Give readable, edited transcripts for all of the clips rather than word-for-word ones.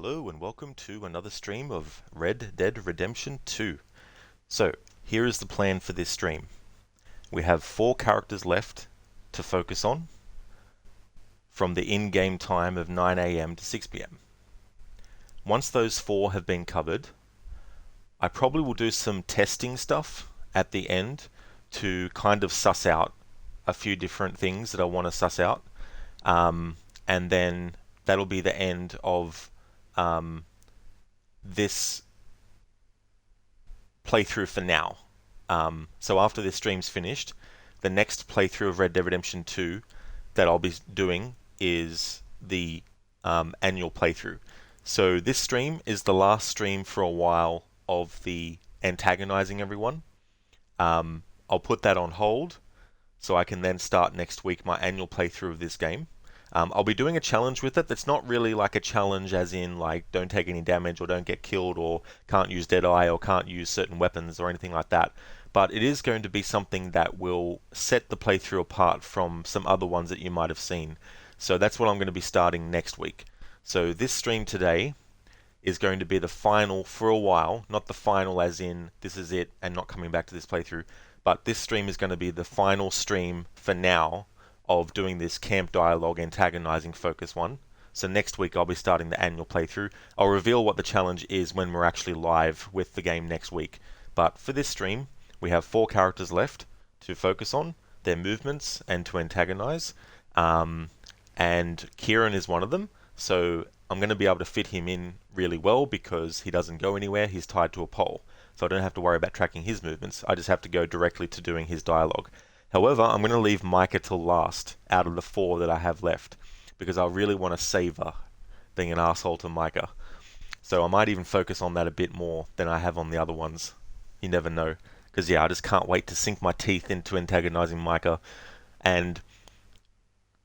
Hello and welcome to another stream of Red Dead Redemption 2. So, here is the plan for this stream. We have 4 characters left to focus on from the in-game time of 9 AM to 6 PM. Once those 4 have been covered, I probably will do some testing stuff at the end to kind of suss out a few different things that I want to suss out. And then that'll be the end of this playthrough for now. So after this stream's finished, the next playthrough of Red Dead Redemption 2 that I'll be doing is the annual playthrough. So this stream is the last stream for a while of the antagonizing everyone. I'll put that on hold so I can then start next week my annual playthrough of this game. I'll be doing a challenge with it that's not really like a challenge as in like don't take any damage or don't get killed or can't use Deadeye or can't use certain weapons or anything like that. But it is going to be something that will set the playthrough apart from some other ones that you might have seen. So that's what I'm going to be starting next week. So this stream today is going to be the final for a while, not the final as in this is it and not coming back to this playthrough, but this stream is going to be the final stream for now of doing this camp dialogue antagonizing focus one. So next week I'll be starting the annual playthrough. I'll reveal what the challenge is when we're actually live with the game next week. But for this stream, we have 4 characters left to focus on, their movements and to antagonize. And Kieran is one of them. So I'm going to be able to fit him in really well because he doesn't go anywhere, he's tied to a pole. So I don't have to worry about tracking his movements, I just have to go directly to doing his dialogue. However, I'm going to leave Micah till last out of the 4 that I have left because I really want to savor being an asshole to Micah. So I might even focus on that a bit more than I have on the other ones. You never know. Because yeah, I just can't wait to sink my teeth into antagonizing Micah. And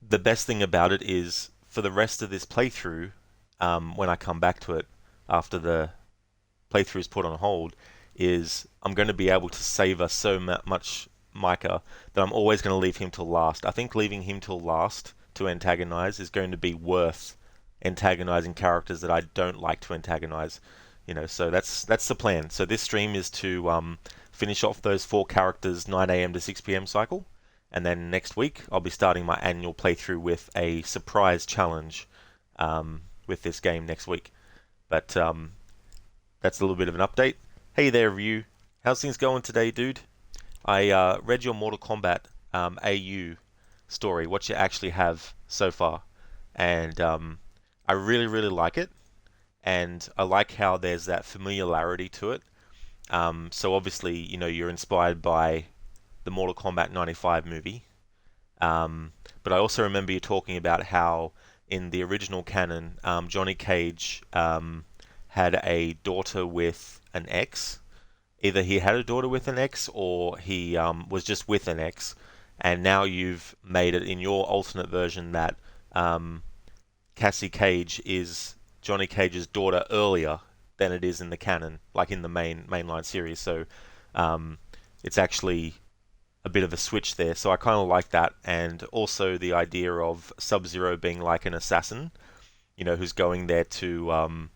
the best thing about it is for the rest of this playthrough, when I come back to it after the playthrough is put on hold, is I'm going to be able to savor so much Micah that I'm always going to leave him till last. I think leaving him till last to antagonize is going to be worth antagonizing characters that I don't like to antagonize. So that's the plan. So this stream is to finish off those 4 characters 9 AM to 6 PM cycle, and then next week I'll be starting my annual playthrough with a surprise challenge with this game next week. But that's a little bit of an update. Hey there, Ryu. How's things going today, dude? I read your Mortal Kombat AU story, what you actually have so far, and I really, really like it, and I like how there's that familiarity to it. So obviously, you're inspired by the Mortal Kombat 95 movie, but I also remember you talking about how in the original canon, Johnny Cage had a daughter with an ex. Either he had a daughter with an ex or he was just with an ex, and now you've made it in your alternate version that Cassie Cage is Johnny Cage's daughter earlier than it is in the canon, like in the mainline series. So it's actually a bit of a switch there. So I kind of like that, and also the idea of Sub-Zero being like an assassin, who's going there to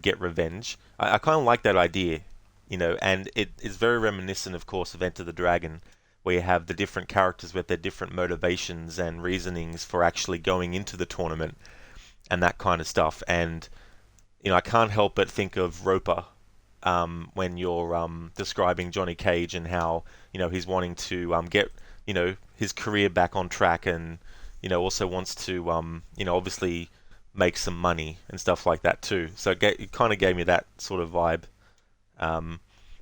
get revenge. I kind of like that idea. And it is very reminiscent, of course, of Enter the Dragon, where you have the different characters with their different motivations and reasonings for actually going into the tournament and that kind of stuff. And, I can't help but think of Roper when you're describing Johnny Cage and how, he's wanting to get, his career back on track and, also wants to, obviously make some money and stuff like that too. So it kind of gave me that sort of vibe.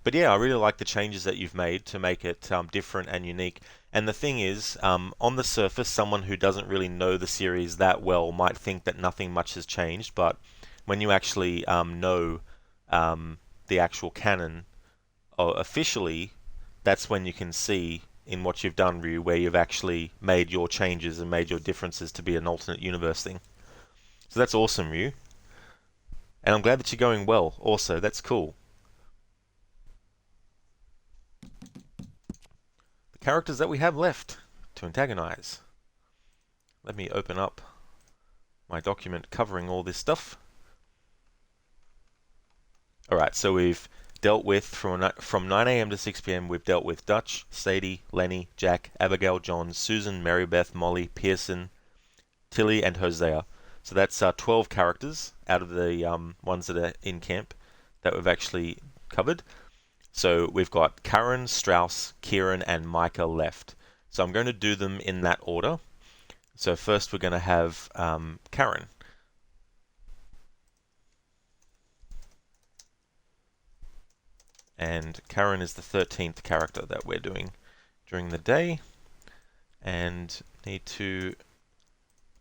But yeah, I really like the changes that you've made to make it different and unique. And the thing is, on the surface, someone who doesn't really know the series that well might think that nothing much has changed. But when you actually know the actual canon officially, that's when you can see in what you've done, Ryu, where you've actually made your changes and made your differences to be an alternate universe thing. So that's awesome, Ryu. And I'm glad that you're going well. Also, that's cool. Characters that we have left to antagonize. Let me open up my document covering all this stuff. Alright, so we've dealt with, from 9 a.m. to 6 p.m., we've dealt with Dutch, Sadie, Lenny, Jack, Abigail, John, Susan, Marybeth, Molly, Pearson, Tilly, and Hosea. So that's 12 characters out of the ones that are in camp that we've actually covered. So we've got Karen, Strauss, Kieran, and Micah left. So I'm going to do them in that order. So first we're going to have Karen. And Karen is the 13th character that we're doing during the day. And need to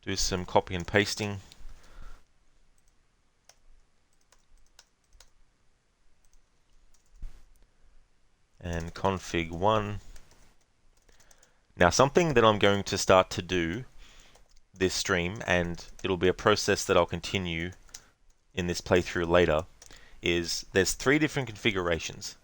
do some copy and pasting. And config 1. Now something that I'm going to start to do this stream, and it'll be a process that I'll continue in this playthrough later, is there's 3 different configurations.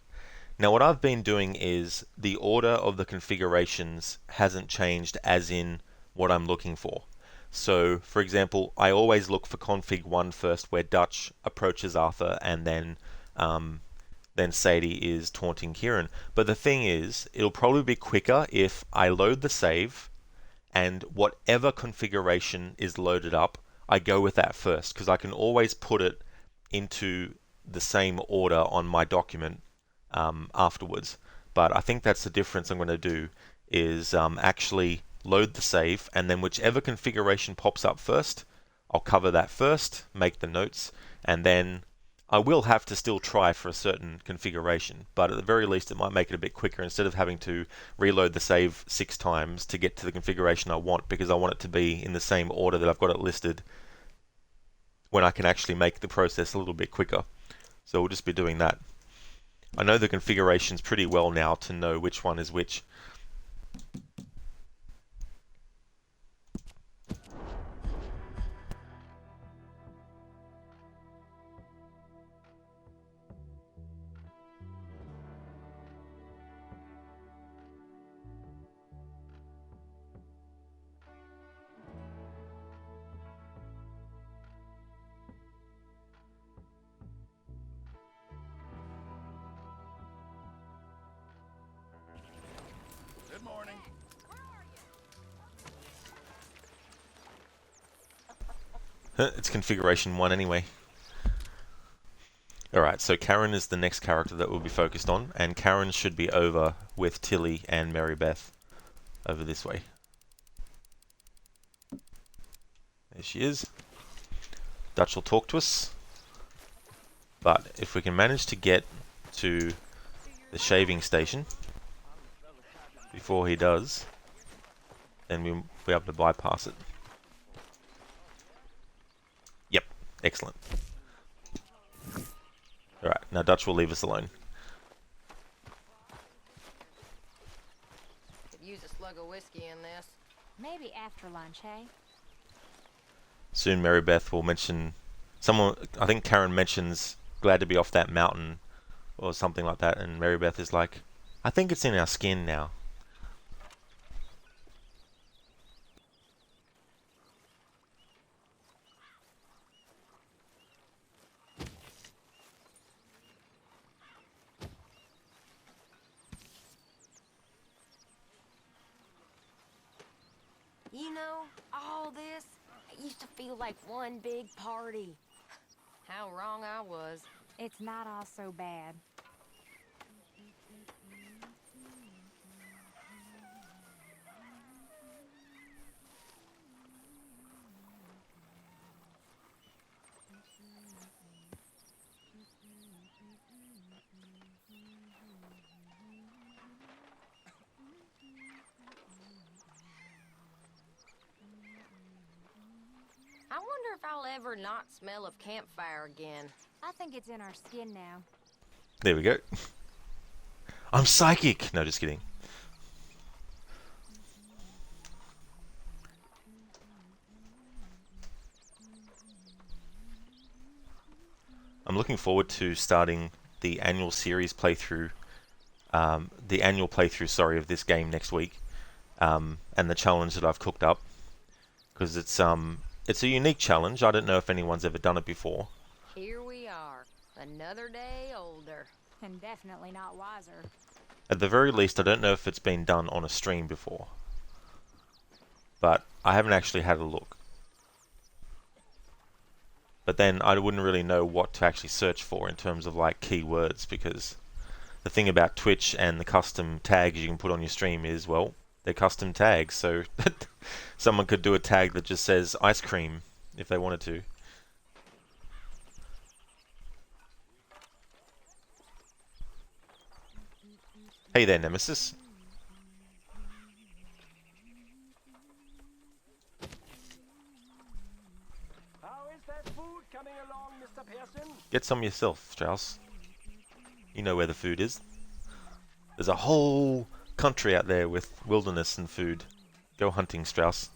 Now what I've been doing is the order of the configurations hasn't changed as in what I'm looking for. So for example, I always look for config 1 first, where Dutch approaches Arthur and then Sadie is taunting Kieran. But the thing is, it'll probably be quicker if I load the save and whatever configuration is loaded up, I go with that first, because I can always put it into the same order on my document afterwards. But I think that's the difference I'm going to do, is actually load the save, and then whichever configuration pops up first, I'll cover that first, make the notes, and then I will have to still try for a certain configuration, but at the very least it might make it a bit quicker instead of having to reload the save 6 times to get to the configuration I want, because I want it to be in the same order that I've got it listed, when I can actually make the process a little bit quicker. So we'll just be doing that. I know the configurations pretty well now to know which one is which. Good morning. It's configuration 1 anyway. Alright, so Karen is the next character that we'll be focused on, and Karen should be over with Tilly and Marybeth over this way. There she is. Dutch will talk to us, but if we can manage to get to the shaving station before he does, then we'll be able to bypass it. Yep, excellent. Alright, now Dutch will leave us alone. Could use a slug of whiskey in this. Maybe after lunch, hey? Soon Marybeth will mention someone. I think Karen mentions glad to be off that mountain or something like that, and Marybeth is like, I think it's in our skin now. You know, all this, it used to feel like one big party. How wrong I was. It's not all so bad. I wonder if I'll ever not smell of campfire again. I think it's in our skin now. There we go. I'm psychic! No, just kidding. I'm looking forward to starting the annual series playthrough, sorry, of this game next week, and the challenge that I've cooked up, because it's a unique challenge. I don't know if anyone's ever done it before. Here we are. Another day older. And definitely not wiser. At the very least, I don't know if it's been done on a stream before, but I haven't actually had a look. But then I wouldn't really know what to actually search for in terms of like keywords, because the thing about Twitch and the custom tags you can put on your stream is, well, they're custom tags, so someone could do a tag that just says ice cream if they wanted to. Hey there, Nemesis. How is that food coming along, Mr. Pearson? Get some yourself, Strauss. You know where the food is. There's a whole country out there with wilderness and food. Go hunting, Strauss.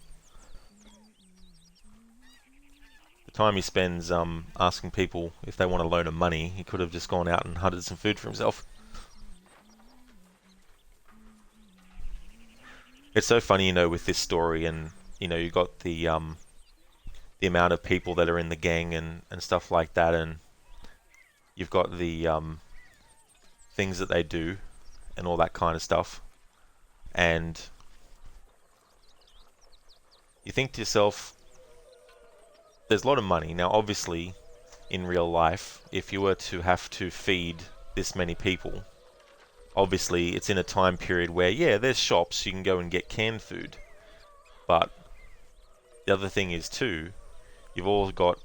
The time he spends asking people if they want a loan of money, he could have just gone out and hunted some food for himself. It's so funny, you know, with this story, and you know, you got the amount of people that are in the gang and stuff like that, and you've got the things that they do and all that kind of stuff, and you think to yourself, there's a lot of money. Now obviously in real life, if you were to have to feed this many people, obviously it's in a time period where, yeah, there's shops, you can go and get canned food, but the other thing is too, you've all got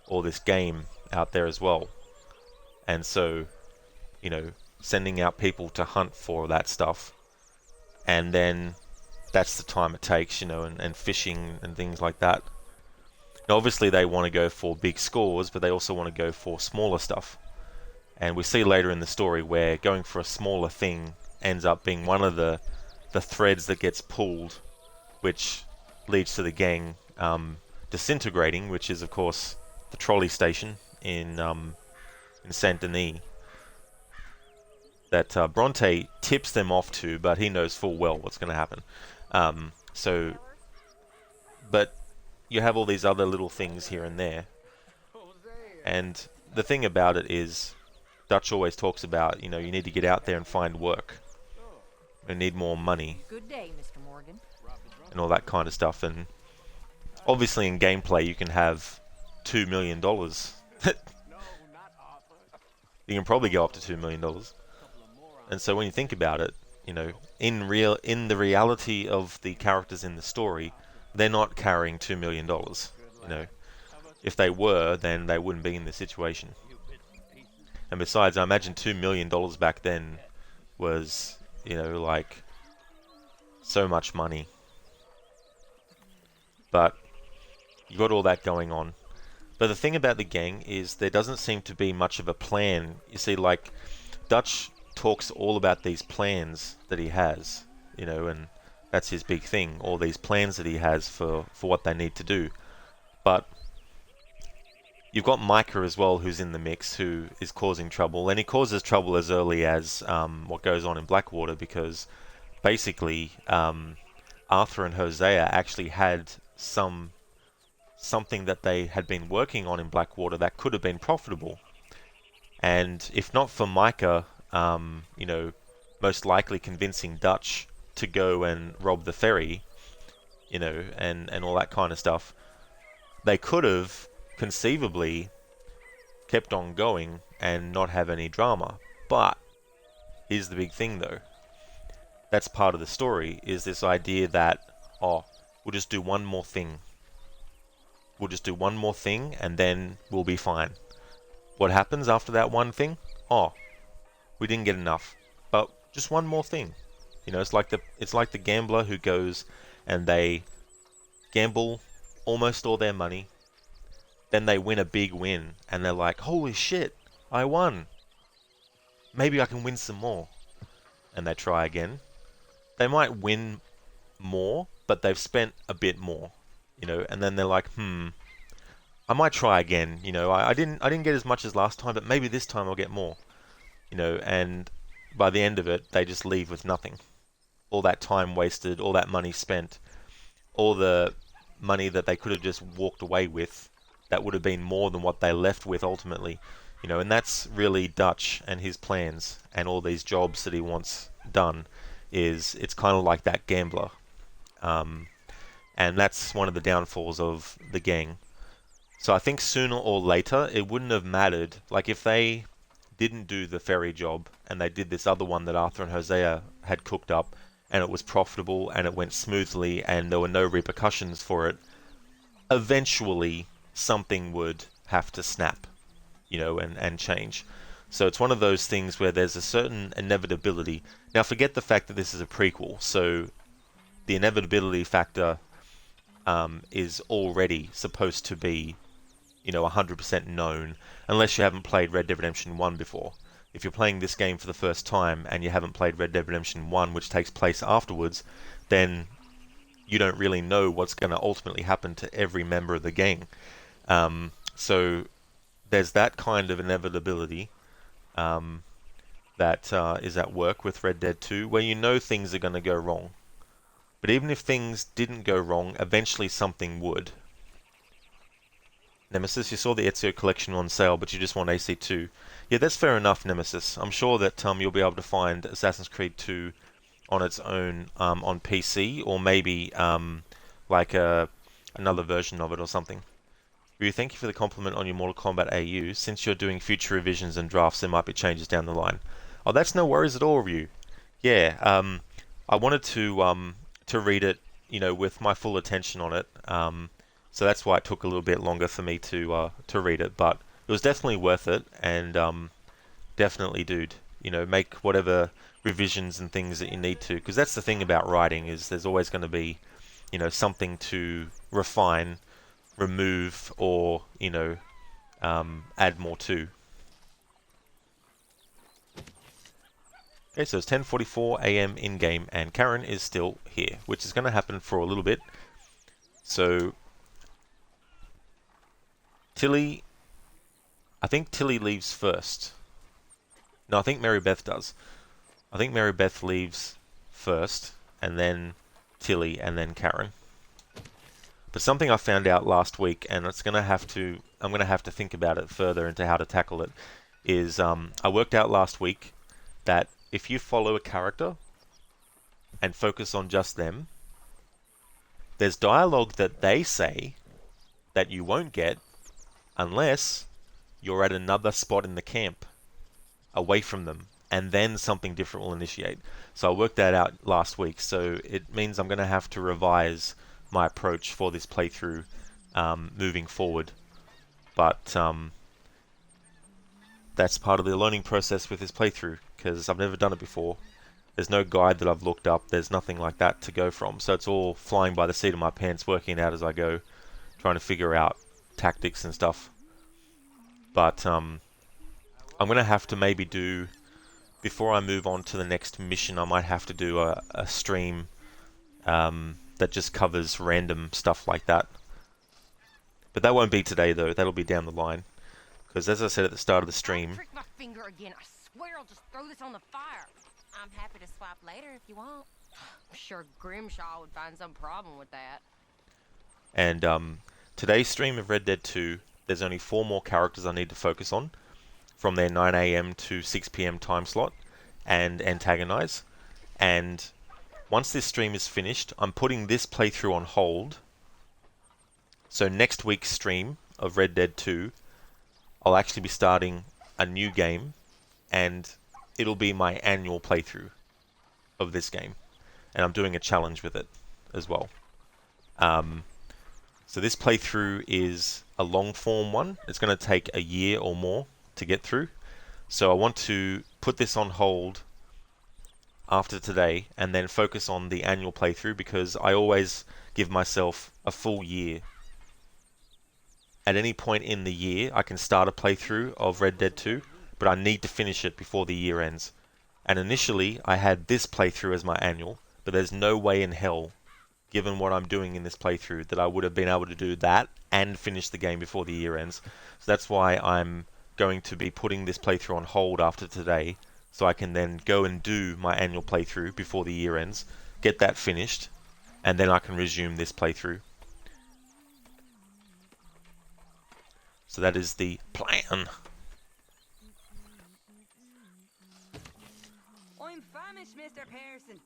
all this game out there as well, and so, you know, sending out people to hunt for that stuff, and then that's the time it takes, you know, and fishing and things like that. Now obviously they want to go for big scores, but they also want to go for smaller stuff. And we see later in the story where going for a smaller thing ends up being one of the threads that gets pulled, which leads to the gang disintegrating, which is of course the trolley station in Saint Denis that Bronte tips them off to, but he knows full well what's going to happen. But you have all these other little things here and there, and the thing about it is, Dutch always talks about, you know, you need to get out there and find work. You need more money. Good day, Mr. Morgan. And all that kind of stuff. And obviously in gameplay you can have $2 million. You can probably go up to $2 million. And so when you think about it, you know, in the reality of the characters in the story, they're not carrying $2 million. You know, if they were, then they wouldn't be in this situation. And besides, I imagine $2 million back then was, you know, like, so much money. But you got all that going on. But the thing about the gang is there doesn't seem to be much of a plan. You see, like, Dutch talks all about these plans that he has, you know, and that's his big thing, all these plans that he has for what they need to do. But you've got Micah as well, who's in the mix, who is causing trouble, and he causes trouble as early as what goes on in Blackwater, because basically Arthur and Hosea actually had something that they had been working on in Blackwater that could have been profitable, and if not for Micah, you know, most likely convincing Dutch to go and rob the ferry, you know, and all that kind of stuff, they could have conceivably kept on going and not have any drama. But here's the big thing though, that's part of the story, is this idea that, oh, we'll just do one more thing, and then we'll be fine. What happens after that one thing? Oh, we didn't get enough, but just one more thing. You know, it's like the gambler who goes and they gamble almost all their money, then they win a big win, and they're like, holy shit, I won. Maybe I can win some more. And they try again. They might win more, but they've spent a bit more, you know, and then they're like, I might try again, you know, I didn't get as much as last time, but maybe this time I'll get more, you know, and by the end of it, they just leave with nothing. All that time wasted, all that money spent, all the money that they could have just walked away with, that would have been more than what they left with ultimately. And that's really Dutch and his plans and all these jobs that he wants done. It's kind of like that gambler, and that's one of the downfalls of the gang. So I think sooner or later it wouldn't have mattered. Like if they didn't do the ferry job and they did this other one that Arthur and Hosea had cooked up, and it was profitable and it went smoothly and there were no repercussions for it, eventually something would have to snap, and change. So it's one of those things where there's a certain inevitability. Now forget the fact that this is a prequel, so the inevitability factor is already supposed to be 100% known, unless you haven't played Red Dead Redemption 1 before. If you're playing this game for the first time and you haven't played Red Dead Redemption 1, which takes place afterwards, then you don't really know what's going to ultimately happen to every member of the gang. So there's that kind of inevitability that is at work with Red Dead 2, where things are going to go wrong. But even if things didn't go wrong, eventually something would. Nemesis, you saw the Ezio collection on sale, but you just want AC2. Yeah, that's fair enough, Nemesis. I'm sure that you'll be able to find Assassin's Creed 2 on its own on PC, or maybe like another version of it or something. Ryu, thank you for the compliment on your Mortal Kombat AU. Since you're doing future revisions and drafts, there might be changes down the line. Oh, that's no worries at all, Ryu. Yeah, I wanted to read it, with my full attention on it. So that's why it took a little bit longer for me to read it, but it was definitely worth it. And definitely, dude, make whatever revisions and things that you need to, because that's the thing about writing, is there's always going to be, something to refine, remove, or add more to. Okay, so it's 10:44 a.m. in game, and Karen is still here, which is going to happen for a little bit. So Tilly, I think Tilly leaves first. No, I think Mary Beth does. I think Mary Beth leaves first, and then Tilly, and then Karen. But something I found out last week, and I'm going to have to think about it further into how to tackle it, is I worked out last week that if you follow a character and focus on just them, there's dialogue that they say that you won't get unless you're at another spot in the camp away from them, and then something different will initiate. So I worked that out last week, so it means I'm going to have to revise my approach for this playthrough moving forward. But that's part of the learning process with this playthrough, because I've never done it before. There's no guide that I've looked up, there's nothing like that to go from, so it's all flying by the seat of my pants, working it out as I go, trying to figure out tactics and stuff. But I'm going to have to maybe do, before I move on to the next mission, I might have to do a stream that just covers random stuff like that. But that won't be today though, that'll be down the line. Because as I said at the start of the stream... I'll prick my finger again. I swear I'll just throw this on the fire. I'm happy to swap later if you want. I'm sure Grimshaw would find some problem with that. And today's stream of Red Dead 2, there's only 4 more characters I need to focus on from their 9 AM to 6 PM time slot and antagonize. And once this stream is finished, I'm putting this playthrough on hold. So next week's stream of Red Dead 2, I'll actually be starting a new game, and it'll be my annual playthrough of this game. And I'm doing a challenge with it as well. So this playthrough is a long form one. It's going to take a year or more to get through. So I want to put this on hold after today and then focus on the annual playthrough, because I always give myself a full year. At any point in the year, I can start a playthrough of Red Dead 2, but I need to finish it before the year ends. And initially, I had this playthrough as my annual, but there's no way in hell, given what I'm doing in this playthrough, that I would have been able to do that and finish the game before the year ends. So that's why I'm going to be putting this playthrough on hold after today, so I can then go and do my annual playthrough before the year ends, get that finished, and then I can resume this playthrough. So that is the plan. Mr. Pearson.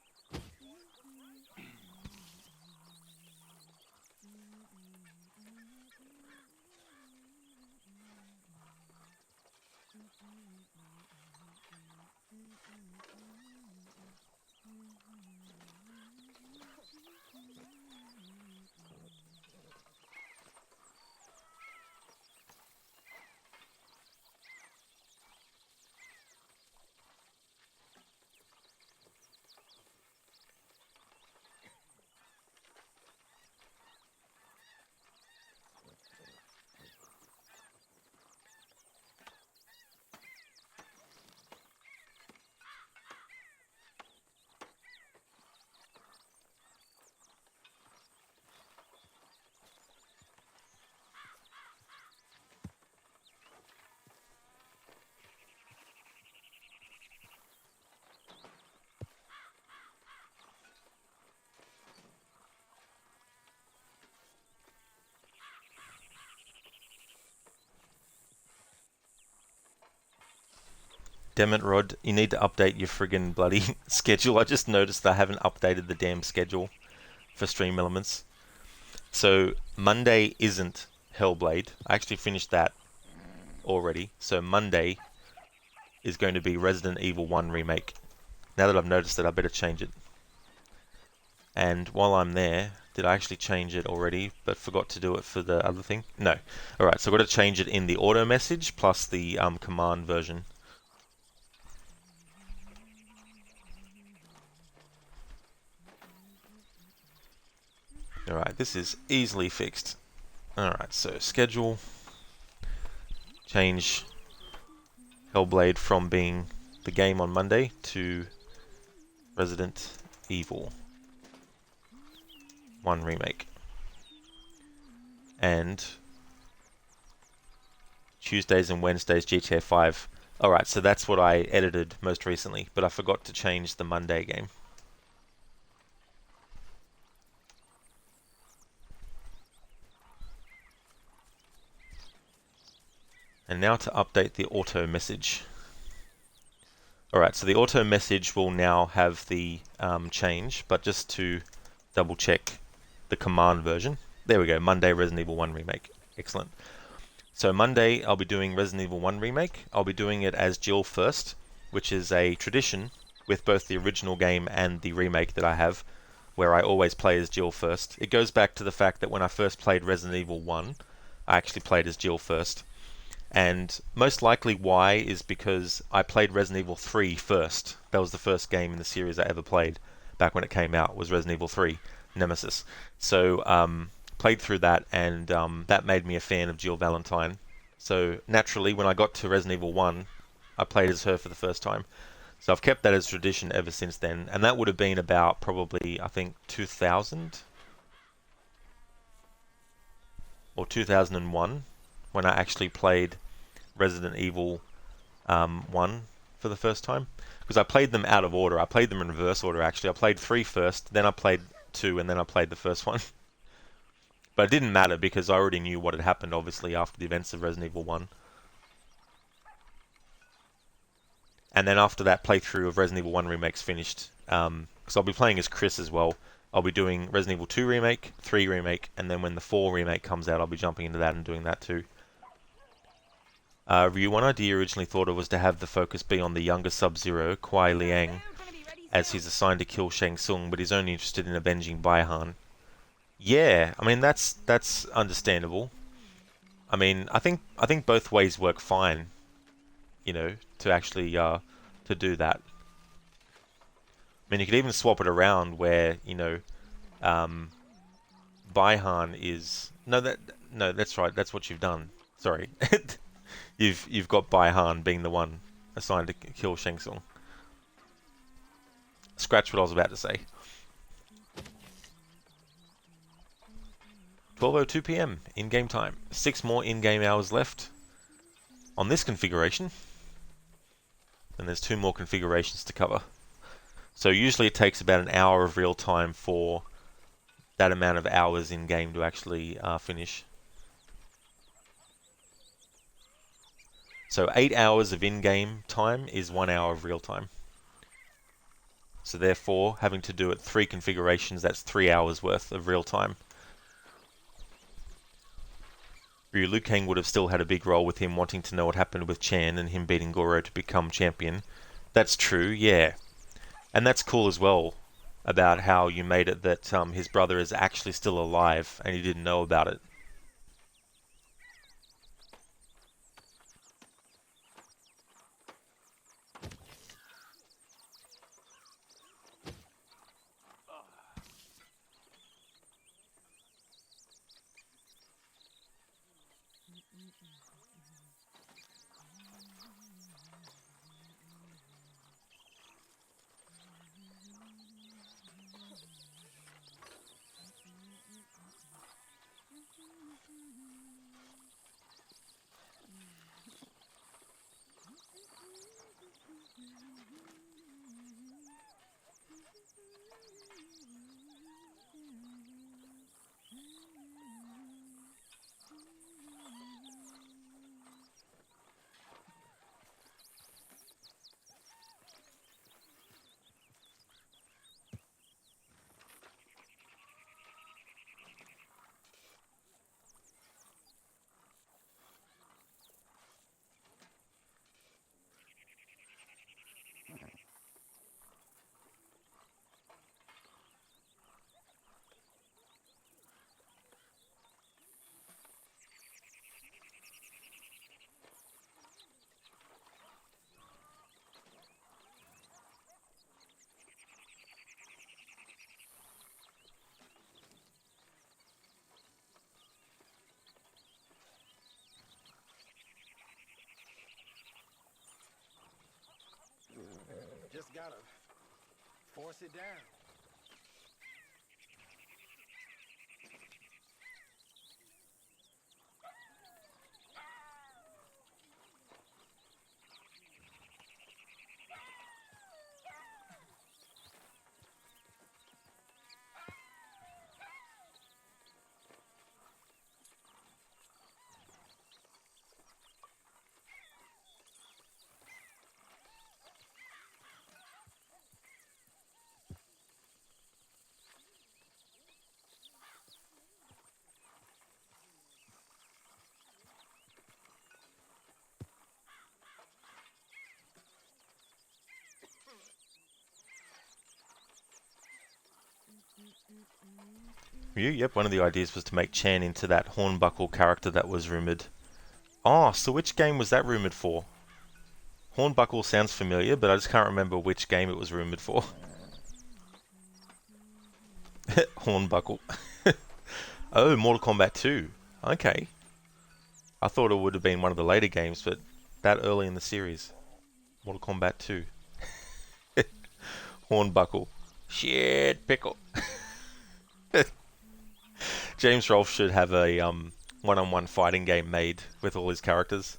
Damn it, Rod. You need to update your friggin' bloody schedule. I just noticed I haven't updated the damn schedule for Stream Elements. So, Monday isn't Hellblade. I actually finished that already. So, Monday is going to be Resident Evil 1 Remake. Now that I've noticed it, I better change it. And while I'm there, did I actually change it already, but forgot to do it for the other thing? No. Alright, so I've got to change it in the auto message plus the command version. Alright, this is easily fixed. Alright, so schedule. Change Hellblade from being the game on Monday to Resident Evil 1 Remake. And Tuesdays and Wednesdays GTA 5. Alright, so that's what I edited most recently, but I forgot to change the Monday game. And now to update the auto message. Alright, so the auto message will now have the change, but just to double check the command version. There we go, Monday Resident Evil 1 Remake. Excellent. So Monday I'll be doing Resident Evil 1 Remake. I'll be doing it as Jill first, which is a tradition with both the original game and the remake that I have, where I always play as Jill first. It goes back to the fact that when I first played Resident Evil 1, I actually played as Jill first. And most likely why is because I played Resident Evil 3 first. That was the first game in the series I ever played back when it came out, was Resident Evil 3, Nemesis. So played through that, and that made me a fan of Jill Valentine. So naturally, when I got to Resident Evil 1, I played as her for the first time. So I've kept that as tradition ever since then, and that would have been about probably, I think, 2000 or 2001 when I actually played Resident Evil 1 for the first time. Because I played them out of order. I played them in reverse order, actually. I played 3 first, then I played 2, and then I played the first one. But it didn't matter because I already knew what had happened, obviously, after the events of Resident Evil 1. And then after that playthrough of Resident Evil 1 Remake's finished, because I'll be playing as Chris as well, I'll be doing Resident Evil 2 Remake, 3 Remake, and then when the 4 Remake comes out, I'll be jumping into that and doing that too. Ryu, one idea originally thought of was to have the focus be on the younger Sub-Zero, Kuai Liang, as he's assigned to kill Shang Tsung, but he's only interested in avenging Bai-Han. Yeah, I mean that's understandable. I mean, I think both ways work fine, you know, to actually to do that. I mean, you could even swap it around where, you know, Bai-Han is no, that's right, that's what you've done. Sorry. You've got Bai-Han being the one assigned to kill Shang Tsung. Scratch what I was about to say. 12:02 PM in-game time. 6 more in-game hours left on this configuration. And there's 2 more configurations to cover. So usually it takes about an hour of real time for that amount of hours in-game to actually finish. So 8 hours of in-game time is 1 hour of real time. So therefore, having to do it 3 configurations, that's 3 hours worth of real time. Liu Kang would have still had a big role with him wanting to know what happened with Chan and him beating Goro to become champion. That's true, yeah. And that's cool as well, about how you made it that his brother is actually still alive and he didn't know about it. Just gotta force it down. Yep, one of the ideas was to make Chan into that Hornbuckle character that was rumoured. Oh, so which game was that rumoured for? Hornbuckle sounds familiar, but I just can't remember which game it was rumoured for. Hornbuckle. Oh, Mortal Kombat 2. Okay. I thought it would have been one of the later games, but that early in the series. Mortal Kombat 2. Hornbuckle. Shit, pickle. James Rolfe should have a one-on-one fighting game made with all his characters.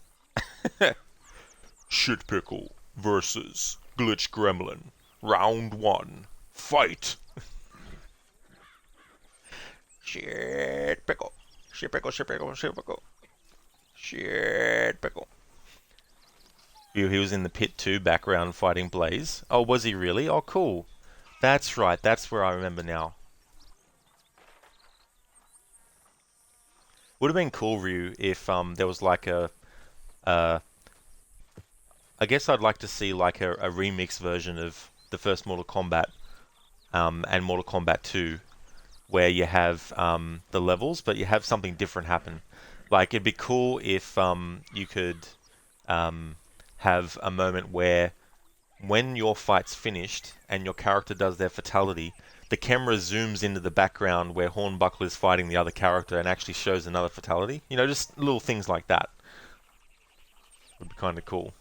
Shit Pickle versus Glitch Gremlin. Round 1. Fight! Shit Pickle. Shit Pickle, Shit Pickle, Shit Pickle. Shit Pickle. He was in the pit too, background fighting Blaze. Oh, was he really? Oh, cool. That's right, that's where I remember now. Would have been cool, Ryu, if there was like I guess I'd like to see like a remix version of the first Mortal Kombat and Mortal Kombat 2, where you have the levels, but you have something different happen. Like it'd be cool if you could have a moment where when your fight's finished and your character does their fatality, the camera zooms into the background where Hornbuckle is fighting the other character and actually shows another fatality. You know, just little things like that. Would be kind of cool.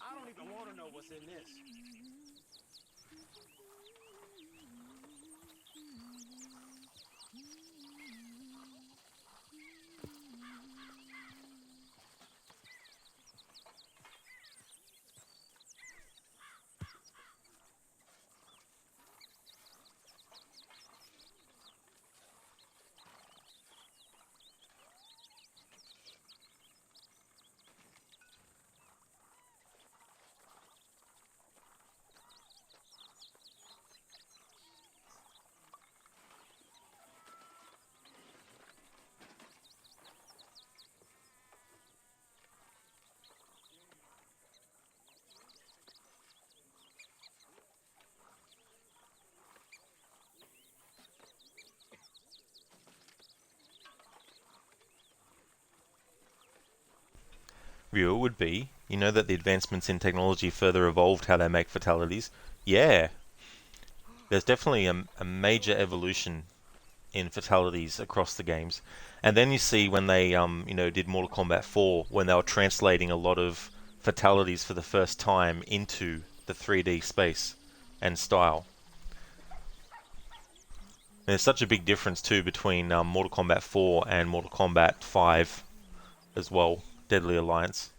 I don't even want to know what's in this. Ryu, it would be. You know that the advancements in technology further evolved how they make fatalities. Yeah, there's definitely a major evolution in fatalities across the games. And then you see when they did Mortal Kombat 4, when they were translating a lot of fatalities for the first time into the 3D space and style. And there's such a big difference too between Mortal Kombat 4 and Mortal Kombat 5 as well, Deadly Alliance.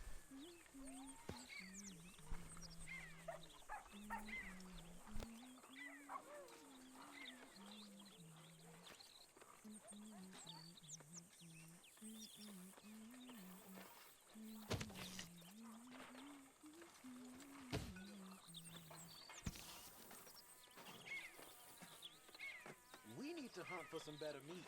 We need to hunt for some better meat.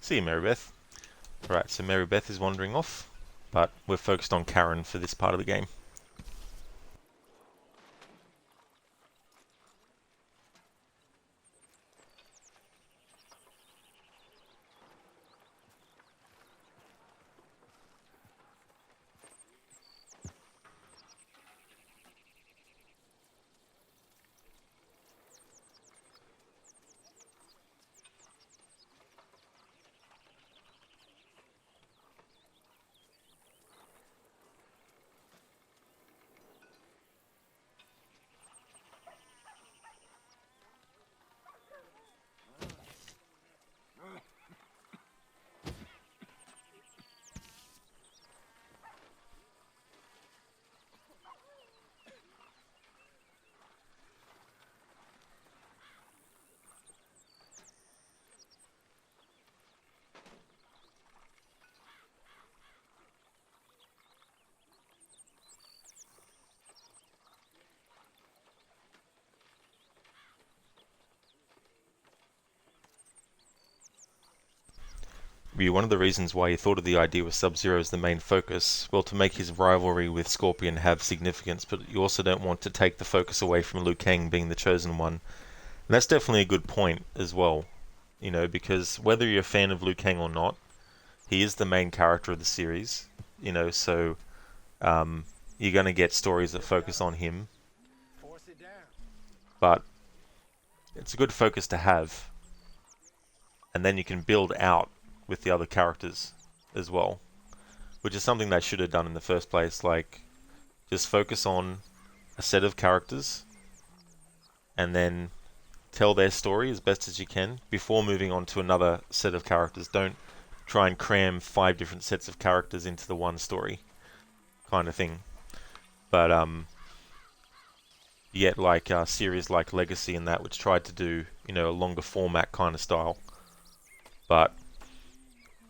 See you, Marybeth. Right, so Marybeth is wandering off, but we're focused on Karen for this part of the game. One of the reasons why you thought of the idea with Sub-Zero as the main focus, well, to make his rivalry with Scorpion have significance, but you also don't want to take the focus away from Liu Kang being the chosen one. And that's definitely a good point as well, because whether you're a fan of Liu Kang or not, he is the main character of the series, so you're going to get stories that focus on him, Force it down. but it's a good focus to have, and then you can build out with the other characters as well, which is something they should have done in the first place. Like, just focus on a set of characters and then tell their story as best as you can before moving on to another set of characters. Don't try and cram 5 different sets of characters into the one story kind of thing. But you get like series like Legacy and that, which tried to do a longer format kind of style. But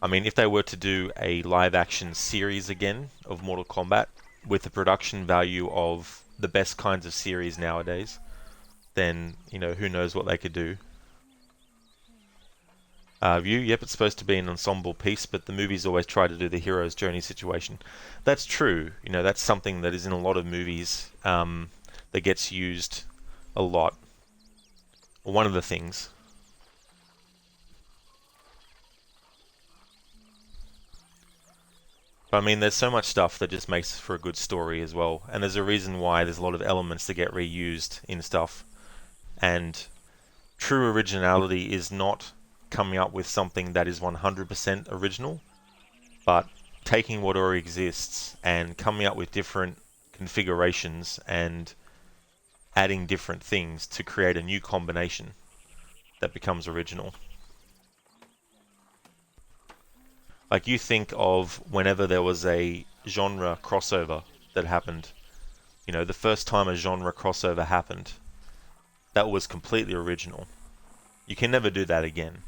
I mean, if they were to do a live-action series again of Mortal Kombat with the production value of the best kinds of series nowadays, then, who knows what they could do. Yep, it's supposed to be an ensemble piece, but the movies always try to do the hero's journey situation. That's true. That's something that is in a lot of movies that gets used a lot. One of the things. I mean, there's so much stuff that just makes for a good story as well, and there's a reason why there's a lot of elements that get reused in stuff. And true originality is not coming up with something that is 100% original, but taking what already exists and coming up with different configurations and adding different things to create a new combination that becomes original. Like, you think of whenever there was a genre crossover that happened, the first time a genre crossover happened, that was completely original. You can never do that again.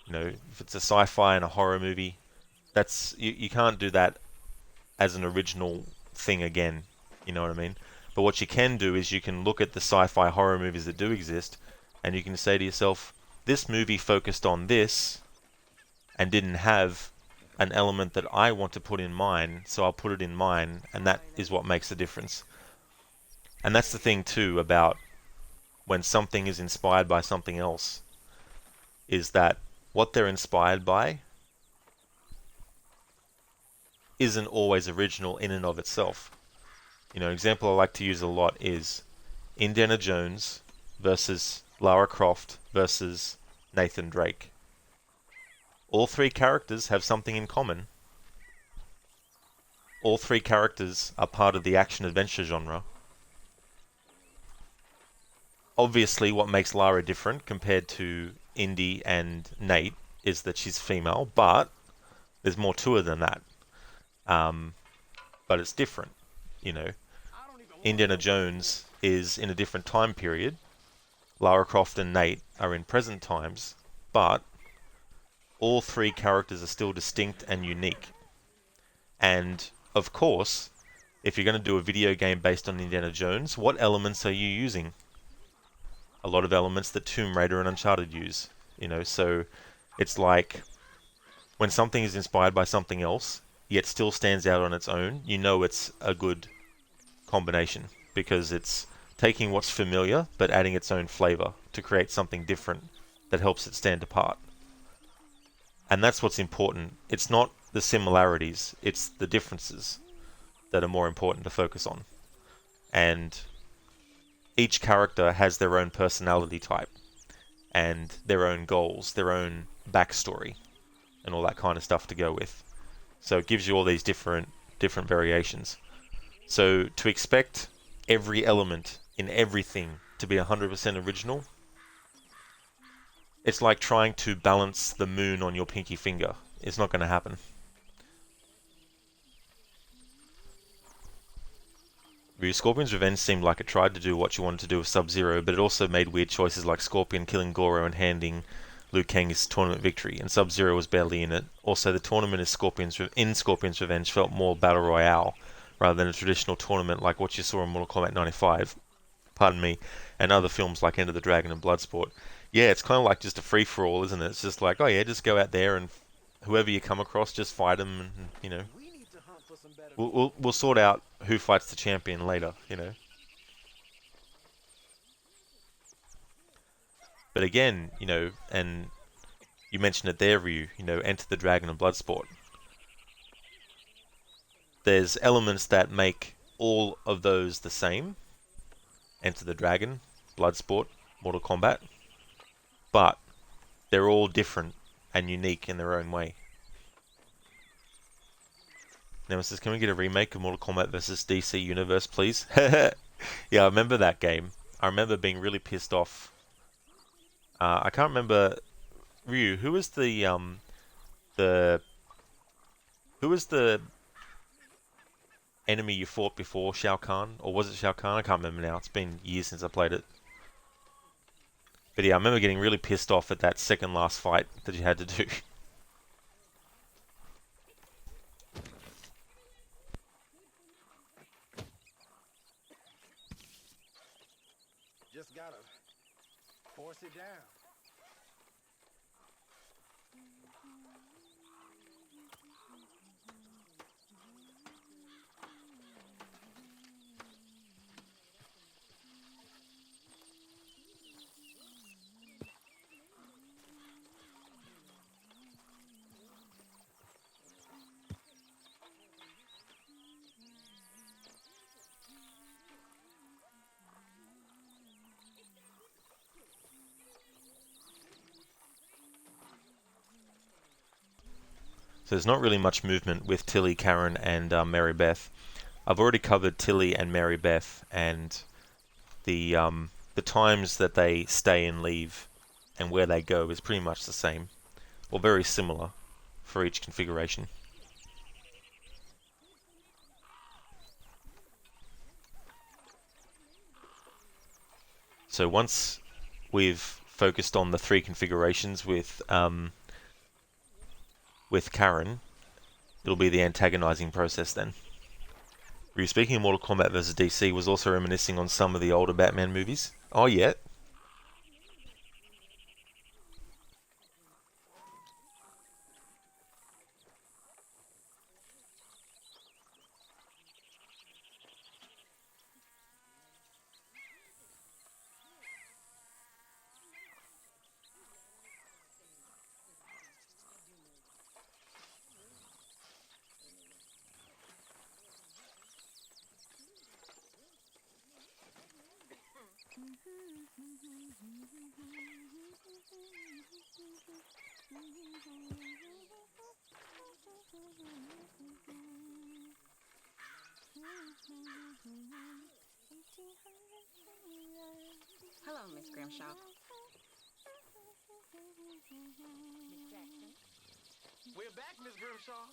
If it's a sci-fi and a horror movie, you can't do that as an original thing again. You know what I mean? But what you can do is you can look at the sci-fi horror movies that do exist, and you can say to yourself, this movie focused on this and didn't have an element that I want to put in mine, so I'll put it in mine, and that is what makes the difference. And that's the thing too about when something is inspired by something else, is that what they're inspired by isn't always original in and of itself. You know, an example I like to use a lot is Indiana Jones versus Lara Croft versus Nathan Drake. All three characters have something in common. All three characters are part of the action-adventure genre. Obviously, what makes Lara different compared to Indy and Nate is that she's female, but there's more to her than that. But it's different, you know. Indiana Jones is in a different time period. Lara Croft and Nate are in present times, but all three characters are still distinct and unique. And, of course, if you're going to do a video game based on Indiana Jones, what elements are you using? A lot of elements that Tomb Raider and Uncharted use, you know, so it's like when something is inspired by something else, yet still stands out on its own, you know it's a good combination, because it's taking what's familiar but adding its own flavor to create something different that helps it stand apart. And that's what's important. It's not the similarities, it's the differences that are more important to focus on. And each character has their own personality type and their own goals, their own backstory, and all that kind of stuff to go with. So it gives you all these different variations. So to expect every element in everything to be 100% original, it's like trying to balance the moon on your pinky finger. It's not going to happen. Scorpion's Revenge seemed like it tried to do what you wanted to do with Sub-Zero, but it also made weird choices like Scorpion killing Goro and handing Liu Kang his tournament victory, and Sub-Zero was barely in it. Also, the tournament in Scorpion's Revenge felt more Battle Royale rather than a traditional tournament like what you saw in Mortal Kombat 95, pardon me, and other films like Enter the Dragon and Bloodsport. Yeah, it's kind of like just a free-for-all, isn't it? It's just like, oh yeah, just go out there and whoever you come across, just fight them, and, you know. We'll sort out who fights the champion later, you know. But again, you know, and you mentioned it there, Ryu, you know, Enter the Dragon and Bloodsport. There's elements that make all of those the same. Enter the Dragon, Bloodsport, Mortal Kombat. But they're all different and unique in their own way. Nemesis, can we get a remake of Mortal Kombat vs. DC Universe, please? Yeah, I remember that game. I remember being really pissed off. I can't remember. Ryu, who was the enemy you fought before Shao Kahn? Or was it Shao Kahn? I can't remember now. It's been years since I played it. But yeah, I remember getting really pissed off at that second last fight that you had to do. Just gotta force it down. So there's not really much movement with Tilly, Karen, and Mary Beth. I've already covered Tilly and Mary Beth, and the times that they stay and leave and where they go is pretty much the same, or very similar for each configuration. So once we've focused on the three configurations with Karen, it'll be the antagonizing process then. Were you speaking of Mortal Kombat vs. DC was also reminiscing on some of the older Batman movies? Oh, yeah. Hello, Miss Grimshaw. Miss Jackson. We're back, Miss Grimshaw.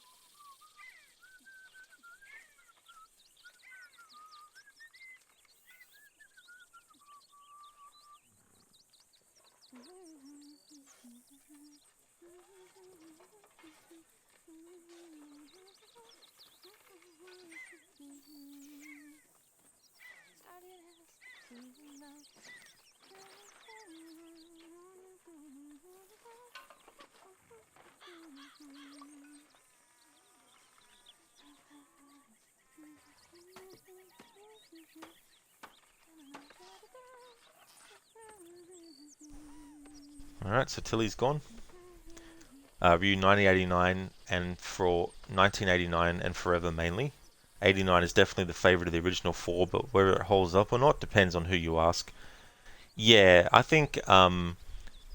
Alright, so Tilly's gone. Ryu 1989 and for 1989 and forever mainly. 89 is definitely the favourite of the original four, but whether it holds up or not depends on who you ask. Yeah, I think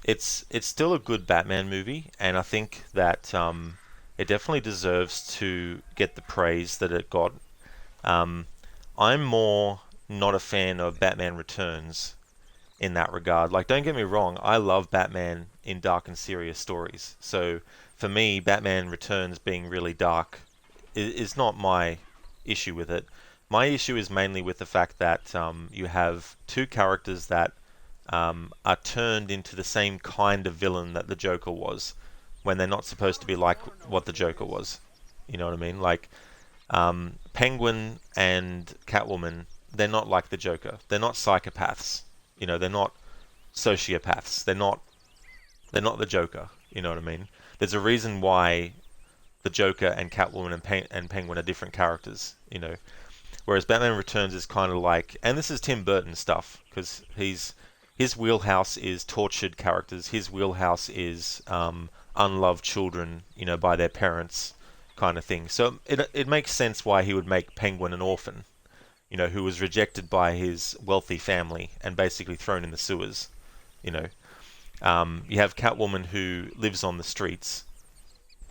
it's still a good Batman movie, and I think that it definitely deserves to get the praise that it got. I'm more not a fan of Batman Returns in that regard. Like, don't get me wrong, I love Batman in dark and serious stories. So for me, Batman Returns being really dark is not my issue with it. My issue is mainly with the fact that you have two characters that are turned into the same kind of villain that the Joker was, when they're not supposed to be like what the Joker was. You know what I mean? Like, Penguin and Catwoman, they're not like the Joker. They're not psychopaths. You know, they're not sociopaths. They're not the Joker. You know what I mean? There's a reason why the Joker and Catwoman and Penguin are different characters. You know, whereas Batman Returns is kind of like, and this is Tim Burton stuff, because his wheelhouse is tortured characters. His wheelhouse is unloved children, you know, by their parents, kind of thing. So it makes sense why he would make Penguin an orphan, you know, who was rejected by his wealthy family and basically thrown in the sewers. You know, you have Catwoman who lives on the streets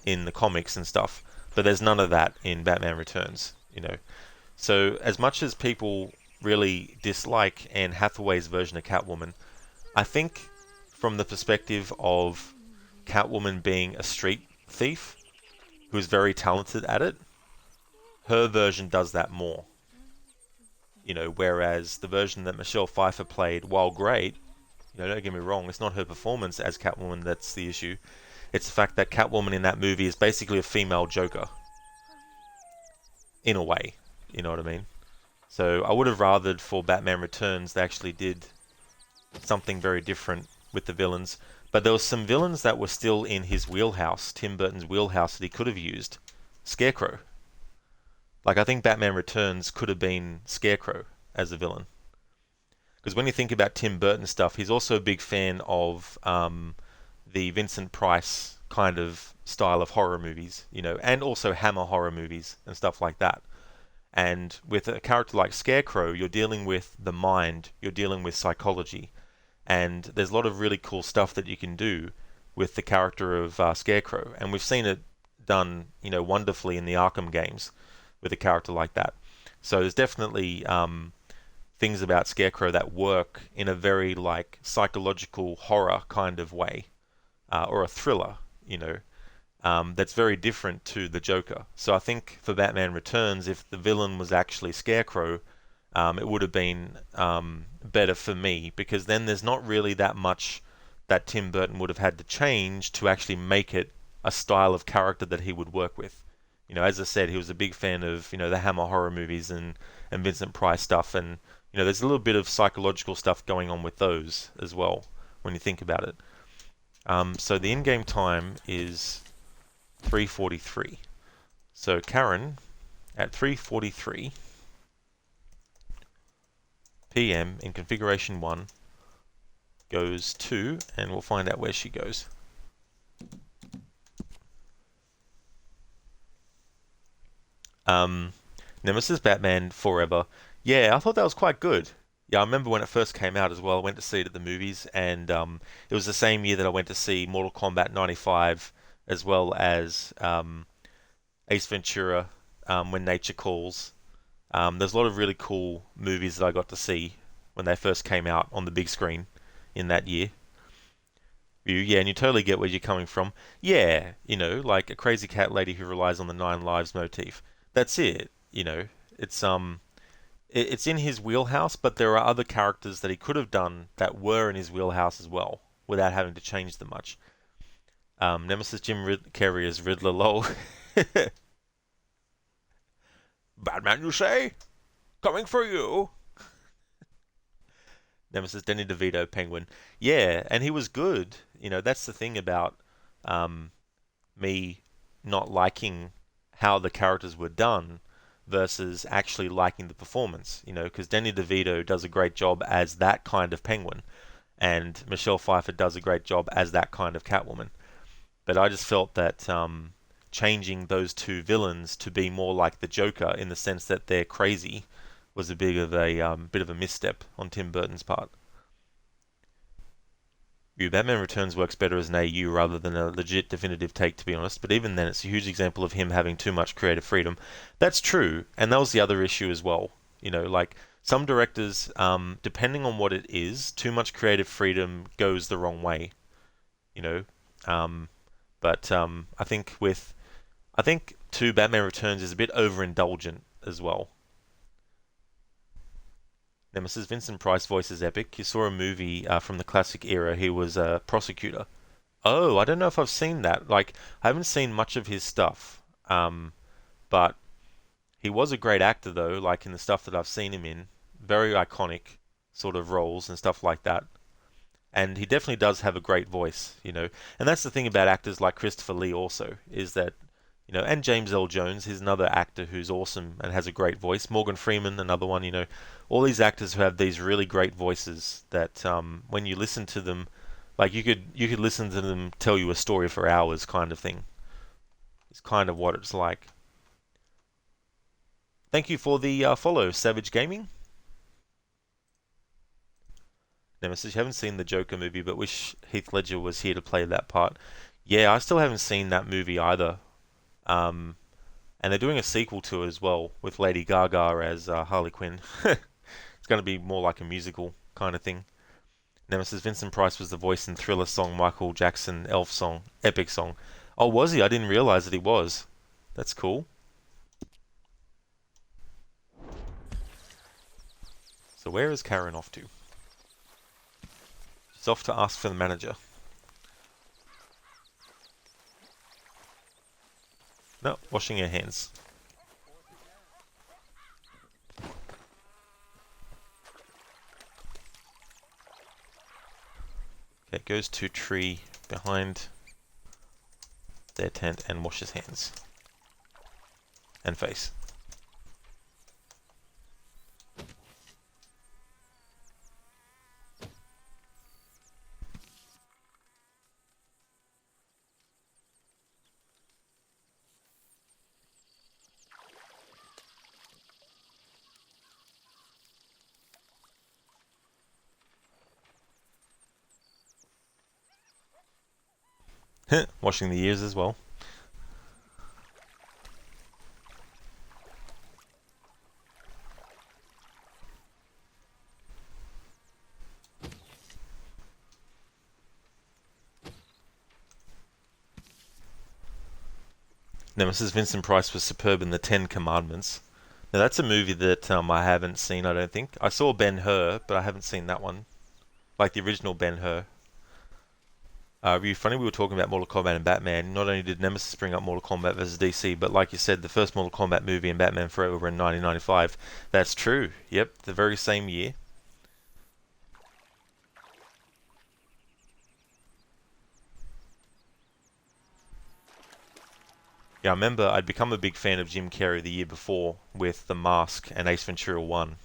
in the comics and stuff, but there's none of that in Batman Returns. You know, so as much as people really dislike Anne Hathaway's version of Catwoman, I think from the perspective of Catwoman being a street thief who's very talented at it, her version does that more. You know, whereas the version that Michelle Pfeiffer played, while great, you know, don't get me wrong, it's not her performance as Catwoman that's the issue. It's the fact that Catwoman in that movie is basically a female Joker. In a way. You know what I mean? So I would have rathered for Batman Returns they actually did something very different with the villains. But there were some villains that were still in his wheelhouse, Tim Burton's wheelhouse, that he could have used. Scarecrow. Like, I think Batman Returns could have been Scarecrow as a villain. Because when you think about Tim Burton stuff, he's also a big fan of the Vincent Price kind of style of horror movies, you know, and also Hammer horror movies and stuff like that. And with a character like Scarecrow, you're dealing with the mind, you're dealing with psychology, and there's a lot of really cool stuff that you can do with the character of Scarecrow, and we've seen it done, you know, wonderfully in the Arkham games with a character like that. So there's definitely things about Scarecrow that work in a very like psychological horror kind of way, or a thriller, you know. That's very different to the Joker. So I think for Batman Returns, if the villain was actually Scarecrow, it would have been better for me, because then there's not really that much that Tim Burton would have had to change to actually make it a style of character that he would work with. As I said, he was a big fan of the Hammer horror movies and Vincent Price stuff, and there's a little bit of psychological stuff going on with those as well when you think about it. So the in-game time is 3:43. So Karen at 3:43 p.m. in configuration 1 goes to, and we'll find out where she goes. Nemesis Batman Forever. Yeah, I thought that was quite good. Yeah, I remember when it first came out as well. I went to see it at the movies, and it was the same year that I went to see Mortal Kombat 95, as well as Ace Ventura, When Nature Calls. There's a lot of really cool movies that I got to see when they first came out on the big screen in that year. Yeah, and you totally get where you're coming from. Yeah, like a crazy cat lady who relies on the 9 lives motif. That's it. It's in his wheelhouse, but there are other characters that he could have done that were in his wheelhouse as well, without having to change them much. Nemesis Jim Carrey as Riddler, lol. Batman, you say? Coming for you. Nemesis Danny DeVito, Penguin. Yeah, and he was good. That's the thing about me not liking how the characters were done versus actually liking the performance. Because Danny DeVito does a great job as that kind of Penguin, and Michelle Pfeiffer does a great job as that kind of Catwoman. But I just felt that changing those two villains to be more like the Joker in the sense that they're crazy was a bit of a misstep on Tim Burton's part. Batman Returns works better as an AU rather than a legit definitive take, to be honest, but even then it's a huge example of him having too much creative freedom. That's true, and that was the other issue as well. Like some directors, depending on what it is, too much creative freedom goes the wrong way. But I think too, Batman Returns is a bit overindulgent as well. Nemesis Vincent Price voice is epic. You saw a movie from the classic era. He was a prosecutor. Oh, I don't know if I've seen that. Like, I haven't seen much of his stuff. But he was a great actor, though, like in the stuff that I've seen him in. Very iconic sort of roles and stuff like that. And he definitely does have a great voice, And that's the thing about actors like Christopher Lee also, is that, and James L. Jones, he's another actor who's awesome and has a great voice. Morgan Freeman, another one, all these actors who have these really great voices that when you listen to them, like you could listen to them tell you a story for hours, kind of thing. It's kind of what it's like. Thank you for the follow, Savage Gaming. Nemesis, you haven't seen the Joker movie, but wish Heath Ledger was here to play that part. Yeah, I still haven't seen that movie either. And they're doing a sequel to it as well, with Lady Gaga as Harley Quinn. It's going to be more like a musical kind of thing. Nemesis Vincent Price was the voice in Thriller song, Michael Jackson Elf song, epic song. Oh, was he? I didn't realize that he was. That's cool. So where is Karen off to? She's off to ask for the manager. No, washing her hands. Okay, goes to tree behind their tent and washes hands. And face. Washing the ears as well. Nemesis Vincent Price was superb in The Ten Commandments. Now that's a movie that I haven't seen, I don't think. I saw Ben-Hur, but I haven't seen that one. Like the original Ben-Hur. Really funny, we were talking about Mortal Kombat and Batman. Not only did Nemesis bring up Mortal Kombat vs. DC, but like you said, the first Mortal Kombat movie and Batman Forever were in 1995. That's true. Yep, the very same year. Yeah, I remember I'd become a big fan of Jim Carrey the year before with The Mask and Ace Ventura 1.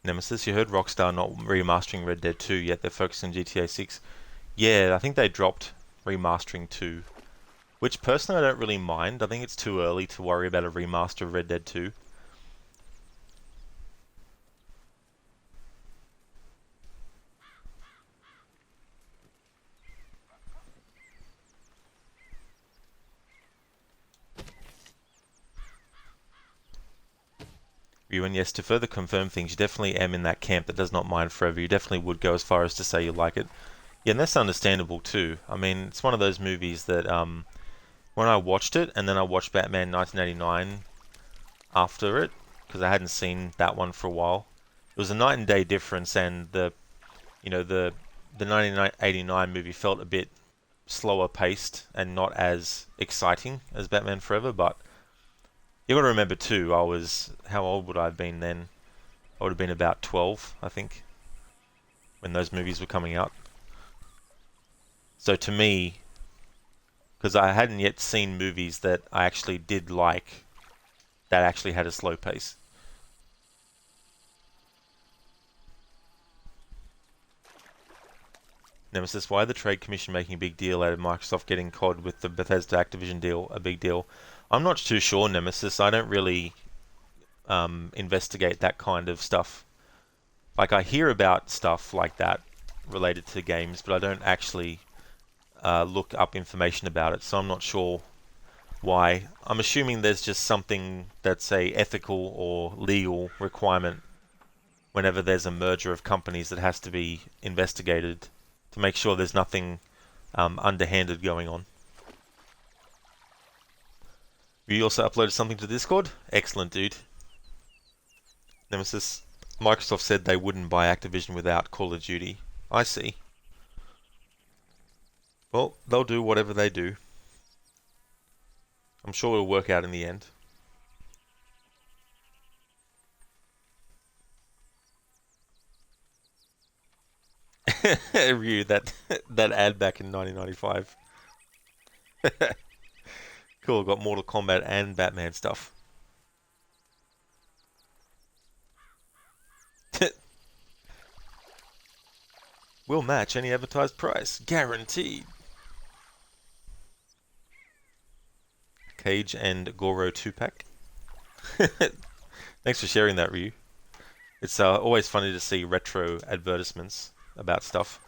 Nemesis, you heard Rockstar not remastering Red Dead 2 yet, they're focusing on GTA 6. Yeah, I think they dropped remastering 2, which personally I don't really mind. I think it's too early to worry about a remaster of Red Dead 2. And yes, to further confirm things, you definitely am in that camp that does not mind Forever. You definitely would go as far as to say you like it. Yeah, and that's understandable too. I mean, it's one of those movies that when I watched it, and then I watched Batman 1989 after it, because I hadn't seen that one for a while. It was a night and day difference, and the 1989 movie felt a bit slower paced and not as exciting as Batman Forever, but you got to remember too, how old would I have been then? I would have been about 12, I think, when those movies were coming out. So to me, because I hadn't yet seen movies that I actually did like, that actually had a slow pace. Nemesis, why the Trade Commission making a big deal out of Microsoft getting COD with the Bethesda Activision deal a big deal? I'm not too sure, Nemesis. I don't really investigate that kind of stuff. Like, I hear about stuff like that related to games, but I don't actually look up information about it, so I'm not sure why. I'm assuming there's just something that's a ethical or legal requirement whenever there's a merger of companies that has to be investigated to make sure there's nothing underhanded going on. You also uploaded something to Discord? Excellent, dude. Nemesis, Microsoft said they wouldn't buy Activision without Call of Duty. I see. Well, they'll do whatever they do. I'm sure it'll work out in the end. Ryu, that ad back in 1995. Cool, got Mortal Kombat and Batman stuff. Will match any advertised price. Guaranteed. Cage and Goro 2-pack. Thanks for sharing that, Ryu. It's always funny to see retro advertisements about stuff.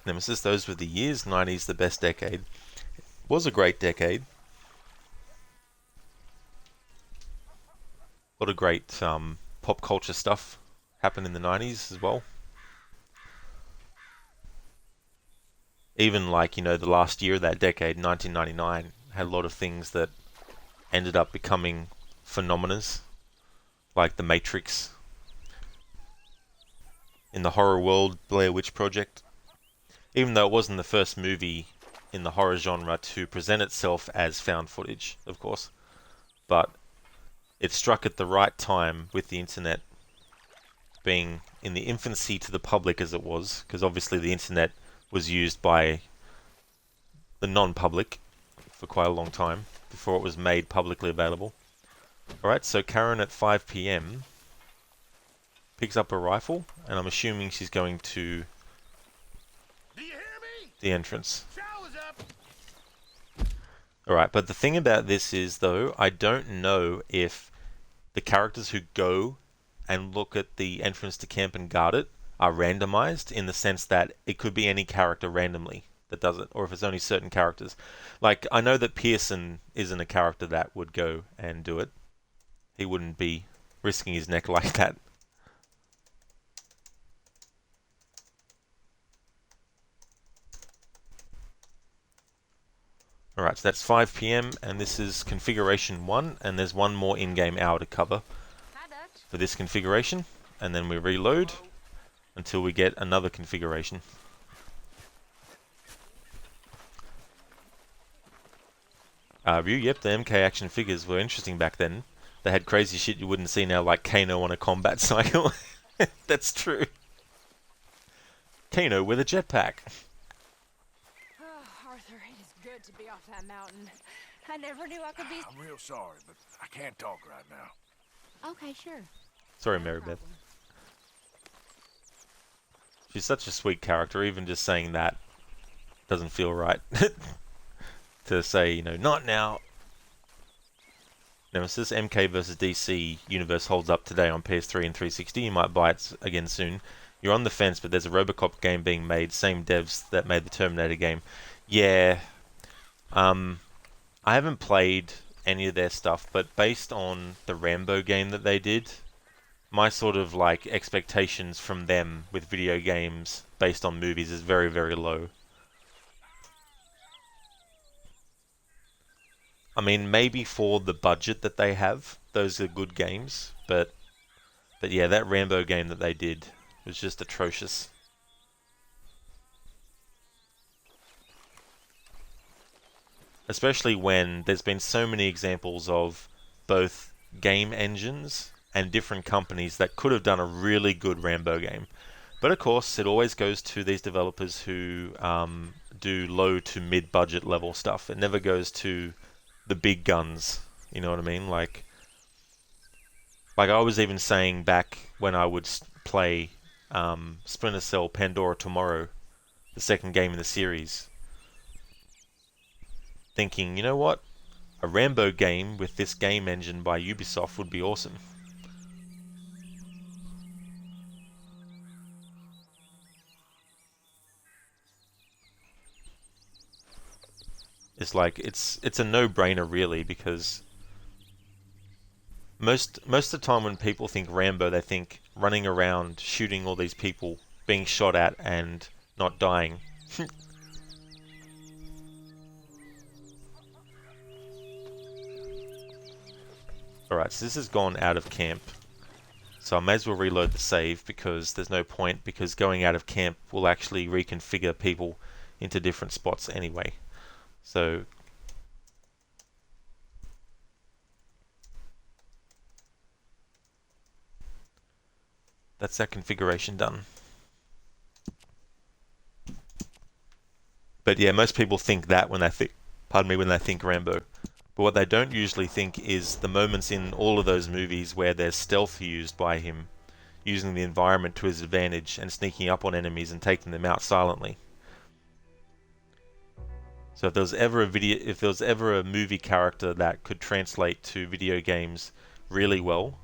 Nemesis, those were the years. 90s, the best decade. Was a great decade. A lot of great pop culture stuff happened in the 90s as well. Even like, the last year of that decade, 1999, had a lot of things that ended up becoming phenomenons, like The Matrix. In the horror world, Blair Witch Project. Even though it wasn't the first movie in the horror genre to present itself as found footage, of course. But it struck at the right time with the internet being in the infancy to the public as it was, because obviously the internet was used by the non-public for quite a long time before it was made publicly available. Alright, so Karen at 5 PM picks up a rifle, and I'm assuming she's going to Do you hear me? the entrance. Shower's up. Alright, but the thing about this is, though, I don't know if the characters who go and look at the entrance to camp and guard it are randomized, in the sense that it could be any character randomly that does it, or if it's only certain characters. Like, I know that Pearson isn't a character that would go and do it. He wouldn't be risking his neck like that. Alright, so that's 5 PM, and this is configuration 1, and there's one more in-game hour to cover Hi, Dutch. for this configuration, and then we reload until we get another configuration. Review, yep, the MK action figures were interesting back then. They had crazy shit you wouldn't see now, like Kano on a combat cycle. That's true. Kano with a jetpack. Oh, Arthur, it is good to be off that mountain. I never knew I could be... I'm real sorry, but I can't talk right now. Okay, sure. Sorry, No Mary Beth. problem. She's such a sweet character, even just saying that doesn't feel right. To say, you know, not now. Nemesis, MK vs DC universe holds up today on PS3 and 360. You might buy it again soon. You're on the fence, but there's a Robocop game being made. Same devs that made the Terminator game. Yeah. I haven't played any of their stuff, but based on the Rambo game that they did, my sort of like expectations from them with video games based on movies is very, very low. I mean, maybe for the budget that they have, those are good games, but yeah, that Rambo game that they did was just atrocious. Especially when there's been so many examples of both game engines and different companies that could have done a really good Rambo game. But of course, it always goes to these developers who do low to mid-budget level stuff. It never goes to the big guns, you know what I mean? Like I was even saying back when I would play Splinter Cell Pandora Tomorrow, the second game in the series, thinking, you know what? A Rambo game with this game engine by Ubisoft would be awesome. It's like it's a no-brainer really, because most of the time when people think Rambo, they think running around shooting all these people, being shot at and not dying. Alright, so this has gone out of camp. So I may as well reload the save, because there's no point, because going out of camp will actually reconfigure people into different spots anyway. So that's that configuration done. But yeah, most people think that when they think, when they think Rambo. But what they don't usually think is the moments in all of those movies where there's stealth used by him, using the environment to his advantage and sneaking up on enemies and taking them out silently. So if there was ever a movie character that could translate to video games really well,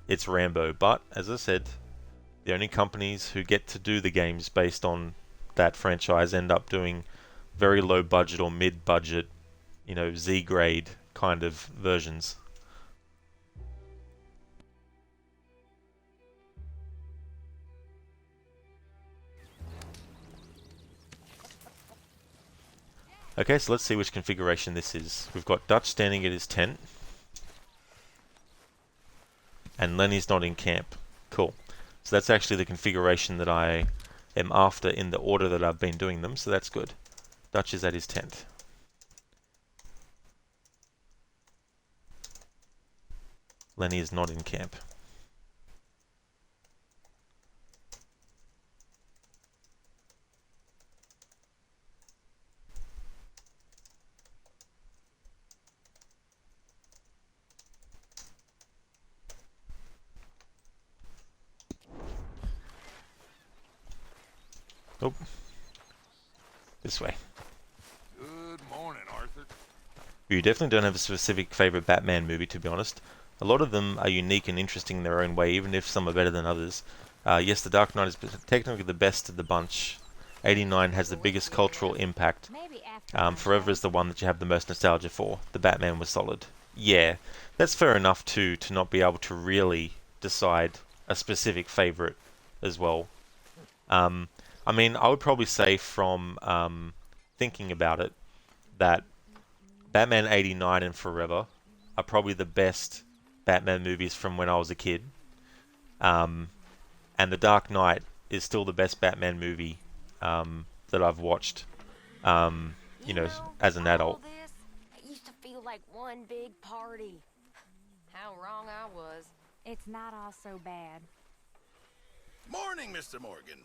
it's Rambo. But as I said, the only companies who get to do the games based on that franchise end up doing very low budget or mid budget, you know, Z grade kind of versions. Okay, so let's see which configuration this is. We've got Dutch standing at his tent, and Lenny's not in camp. Cool. So that's actually the configuration that I am after in the order that I've been doing them, so that's good. Dutch is at his tent. Lenny is not in camp. Oh, this way. Good morning, Arthur. You definitely don't have a specific favorite Batman movie, to be honest. A lot of them are unique and interesting in their own way, even if some are better than others. Yes, The Dark Knight is technically the best of the bunch. 89 has the biggest cultural impact. Maybe after Forever is the one that you have the most nostalgia for. The Batman was solid. Yeah, that's fair enough to not be able to really decide a specific favorite as well. I mean, I would probably say from thinking about it that Batman 89 and Forever are probably the best Batman movies from when I was a kid. And The Dark Knight is still the best Batman movie that I've watched, as an adult. All this, it used to feel like one big party. How wrong I was. It's not all so bad. Morning, Mr. Morgan.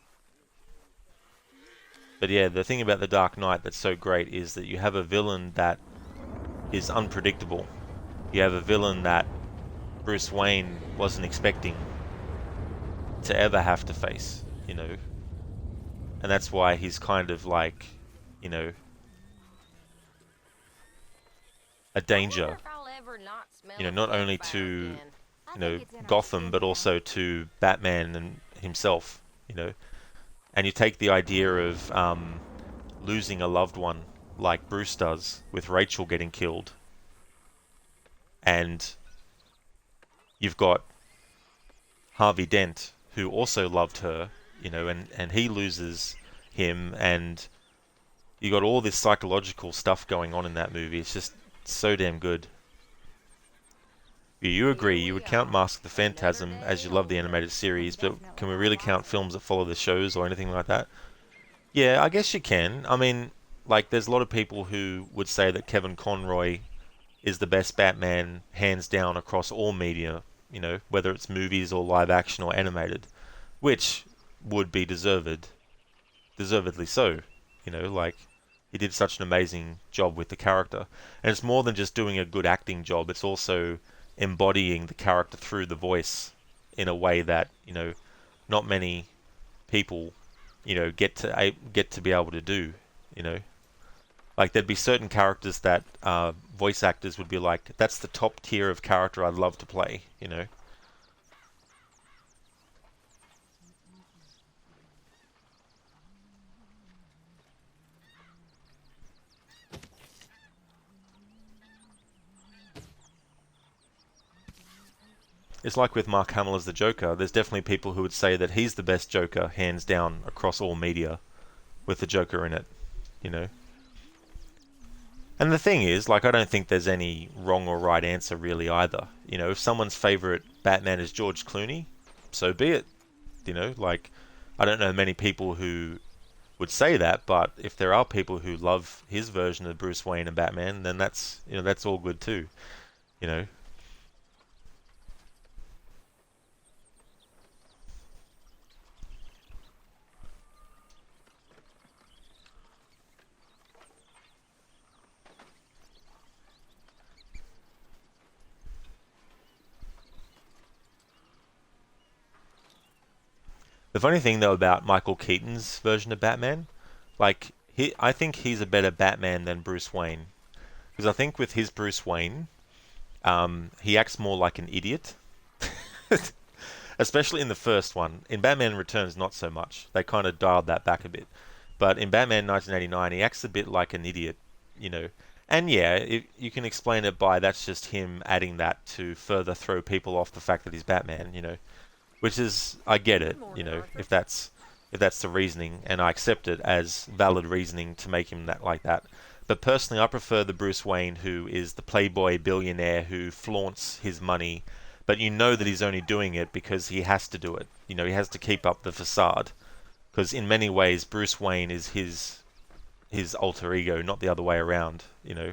But yeah, the thing about The Dark Knight that's so great is that you have a villain that is unpredictable. You have a villain that Bruce Wayne wasn't expecting to ever have to face, And that's why he's kind of like, a danger, not only to, Gotham, but also to Batman and himself, And you take the idea of losing a loved one like Bruce does with Rachel getting killed, and you've got Harvey Dent who also loved her, and he loses him, and you got all this psychological stuff going on in that movie. It's just so damn good. You agree, you would count Mask of the Phantasm as you love the animated series, but can we really count films that follow the shows or anything like that? Yeah, I guess you can. I mean, like, there's a lot of people who would say that Kevin Conroy is the best Batman, hands down, across all media, whether it's movies or live action or animated, which would be deservedly so, like, he did such an amazing job with the character. And it's more than just doing a good acting job, it's also embodying the character through the voice in a way that not many people get to be able to do. Like, there'd be certain characters that voice actors would be like, that's the top tier of character I'd love to play. It's like with Mark Hamill as the Joker. There's definitely people who would say that he's the best Joker, hands down, across all media, with the Joker in it, And the thing is, like, I don't think there's any wrong or right answer really either. If someone's favorite Batman is George Clooney, so be it. Like, I don't know many people who would say that, but if there are people who love his version of Bruce Wayne and Batman, then that's all good too. The funny thing though about Michael Keaton's version of Batman, like, I think he's a better Batman than Bruce Wayne, because I think with his Bruce Wayne, he acts more like an idiot, especially in the first one. In Batman Returns, not so much. They kind of dialed that back a bit, but in Batman 1989, he acts a bit like an idiot. And yeah, you can explain it by that's just him adding that to further throw people off the fact that he's Batman. Which is, I get it, if that's the reasoning, and I accept it as valid reasoning to make him that like that. But personally, I prefer the Bruce Wayne who is the playboy billionaire who flaunts his money, but that he's only doing it because he has to do it. He has to keep up the facade, because in many ways Bruce Wayne is his alter ego, not the other way around.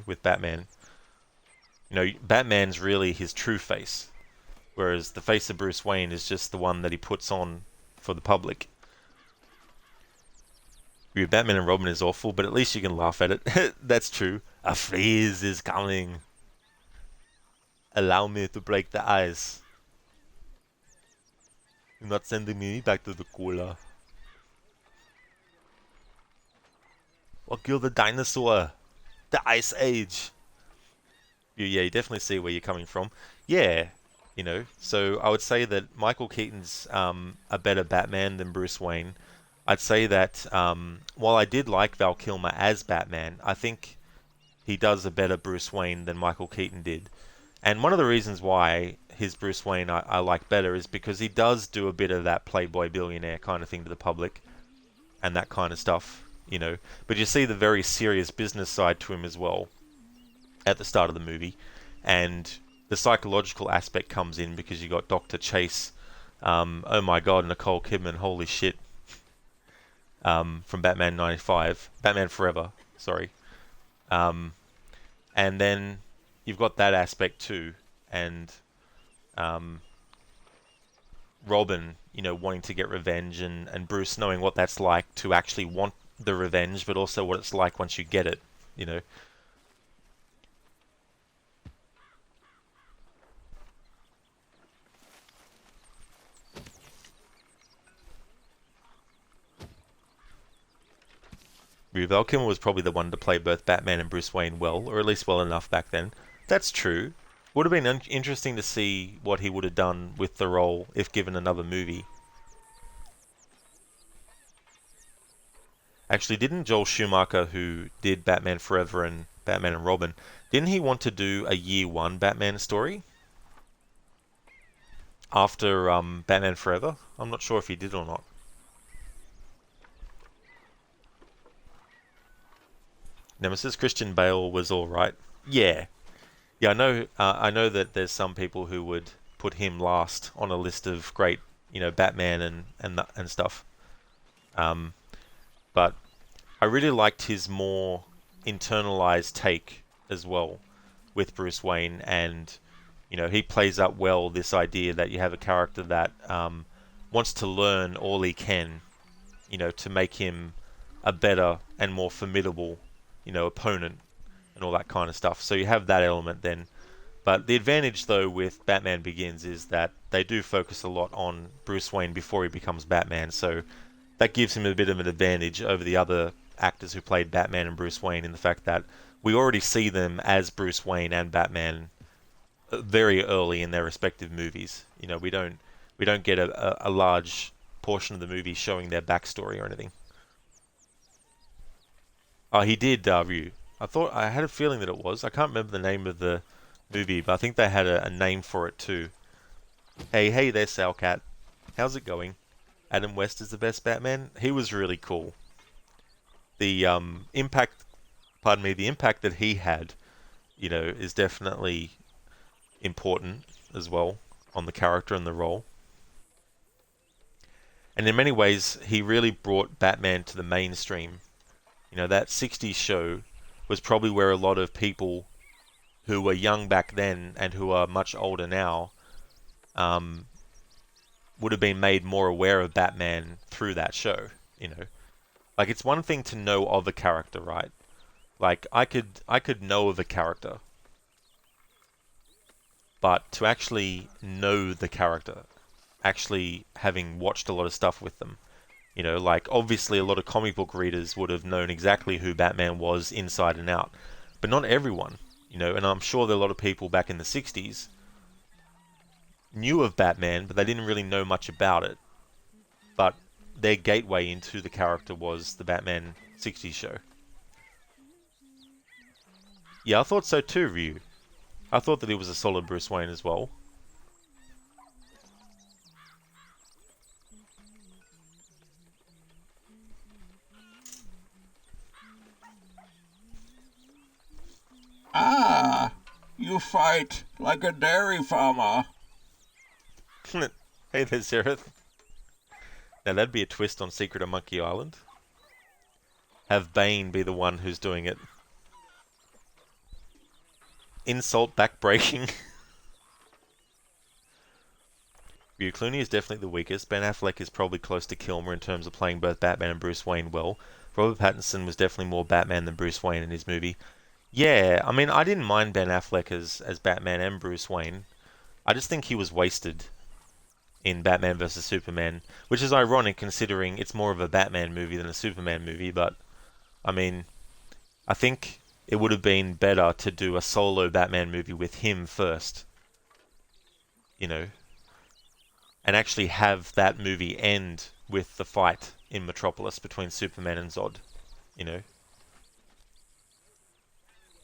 With Batman, Batman's really his true face. whereas the face of Bruce Wayne is just the one that he puts on for the public. Batman and Robin is awful, but at least you can laugh at it. That's true. A freeze is coming. Allow me to break the ice. You're not sending me back to the cooler. Or kill the dinosaur. The Ice Age. Yeah, you definitely see where you're coming from. Yeah, you know, so I would say that Michael Keaton's a better Batman than Bruce Wayne. I'd say that while I did like Val Kilmer as Batman, I think he does a better Bruce Wayne than Michael Keaton did. And one of the reasons why his Bruce Wayne I like better is because he does do a bit of that playboy billionaire kind of thing to the public and that kind of stuff, you know. But you see the very serious business side to him as well at the start of the movie. And the psychological aspect comes in because you got Dr. Chase, oh my god, Nicole Kidman, holy shit, from Batman 95, Batman Forever, sorry. And then you've got that aspect too, and Robin, you know, wanting to get revenge, and Bruce knowing what that's like to actually want the revenge, but also what it's like once you get it, you know. Val Kilmer was probably the one to play both Batman and Bruce Wayne well, or at least well enough back then. That's true. Would have been interesting to see what he would have done with the role if given another movie. Actually, didn't Joel Schumacher, who did Batman Forever and Batman and Robin, didn't he want to do a year one Batman story? After Batman Forever? I'm not sure if he did or not. Nemesis Christian Bale was all right. Yeah, I know. I know that there's some people who would put him last on a list of great, you know, Batman and stuff. But I really liked his more internalized take as well with Bruce Wayne, and you know, he plays up well this idea that you have a character that wants to learn all he can, you know, to make him a better and more formidable, you know, opponent and all that kind of stuff. So you have that element then. But the advantage though with Batman Begins is that they do focus a lot on Bruce Wayne before he becomes Batman, so that gives him a bit of an advantage over the other actors who played Batman and Bruce Wayne in the fact that we already see them as Bruce Wayne and Batman very early in their respective movies. You know, we don't get a large portion of the movie showing their backstory or anything. Oh, he did, Ryu. I had a feeling that it was. I can't remember the name of the movie, but I think they had a name for it too. Hey there, Salcat. How's it going? Adam West is the best Batman. He was really cool. The impact that he had, you know, is definitely important as well on the character and the role. And in many ways, he really brought Batman to the mainstream. You know, that 60s show was probably where a lot of people who were young back then and who are much older now would have been made more aware of Batman through that show, you know. Like, it's one thing to know of a character, right? Like, I could know of a character, but to actually know the character, actually having watched a lot of stuff with them, you know, like, obviously a lot of comic book readers would have known exactly who Batman was inside and out, but not everyone, you know, and I'm sure there are a lot of people back in the 60s knew of Batman, but they didn't really know much about it. But their gateway into the character was the Batman 60s show. Yeah, I thought so too, Ryu. I thought that he was a solid Bruce Wayne as well. Ah, you fight like a dairy farmer. Hey there, Zereth. Now that'd be a twist on Secret of Monkey Island. Have Bane be the one who's doing it. Insult backbreaking. Hugh Clooney is definitely the weakest. Ben Affleck is probably close to Kilmer in terms of playing both Batman and Bruce Wayne well. Robert Pattinson was definitely more Batman than Bruce Wayne in his movie. Yeah, I mean, I didn't mind Ben Affleck as Batman and Bruce Wayne. I just think he was wasted in Batman vs Superman, which is ironic considering it's more of a Batman movie than a Superman movie, but I mean, I think it would have been better to do a solo Batman movie with him first, you know, and actually have that movie end with the fight in Metropolis between Superman and Zod, you know.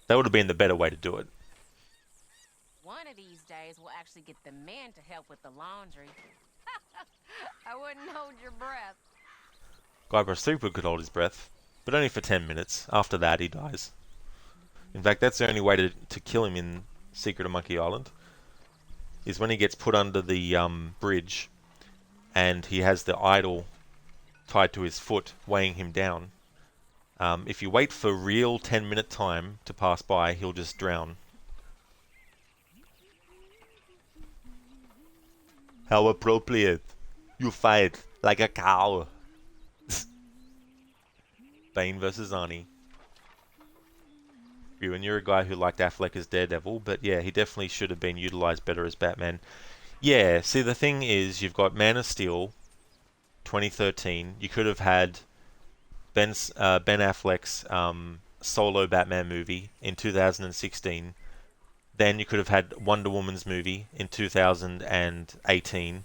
That would have been the better way to do it. One of these days, we'll actually get the men to help with the laundry. I wouldn't hold your breath. Guybrush Threepwood could hold his breath, but only for 10 minutes. After that, he dies. In fact, that's the only way to kill him in Secret of Monkey Island, is when he gets put under the bridge, and he has the idol tied to his foot, weighing him down. If you wait for real 10-minute time to pass by, he'll just drown. How appropriate. You fight like a cow. Bane versus Arnie. You and you're a guy who liked Affleck as Daredevil, but yeah, he definitely should have been utilized better as Batman. Yeah, see, the thing is, you've got Man of Steel, 2013. You could have had Ben Affleck's solo Batman movie in 2016. Then you could have had Wonder Woman's movie in 2018.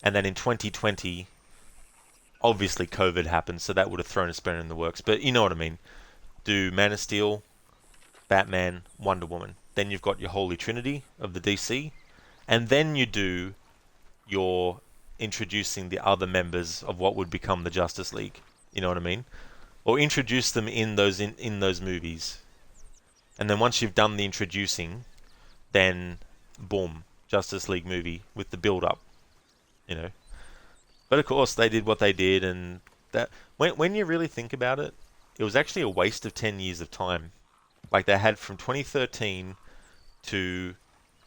And then in 2020, obviously COVID happened, so that would have thrown a spanner in the works. But you know what I mean. Do Man of Steel, Batman, Wonder Woman. Then you've got your Holy Trinity of the DC. And then you do your introducing the other members of what would become the Justice League. You know what I mean? Or introduce them in those movies. And then once you've done the introducing, then boom, Justice League movie with the build up. You know. But of course they did what they did, and that when you really think about it, it was actually a waste of 10 years of time. Like, they had from 2013 to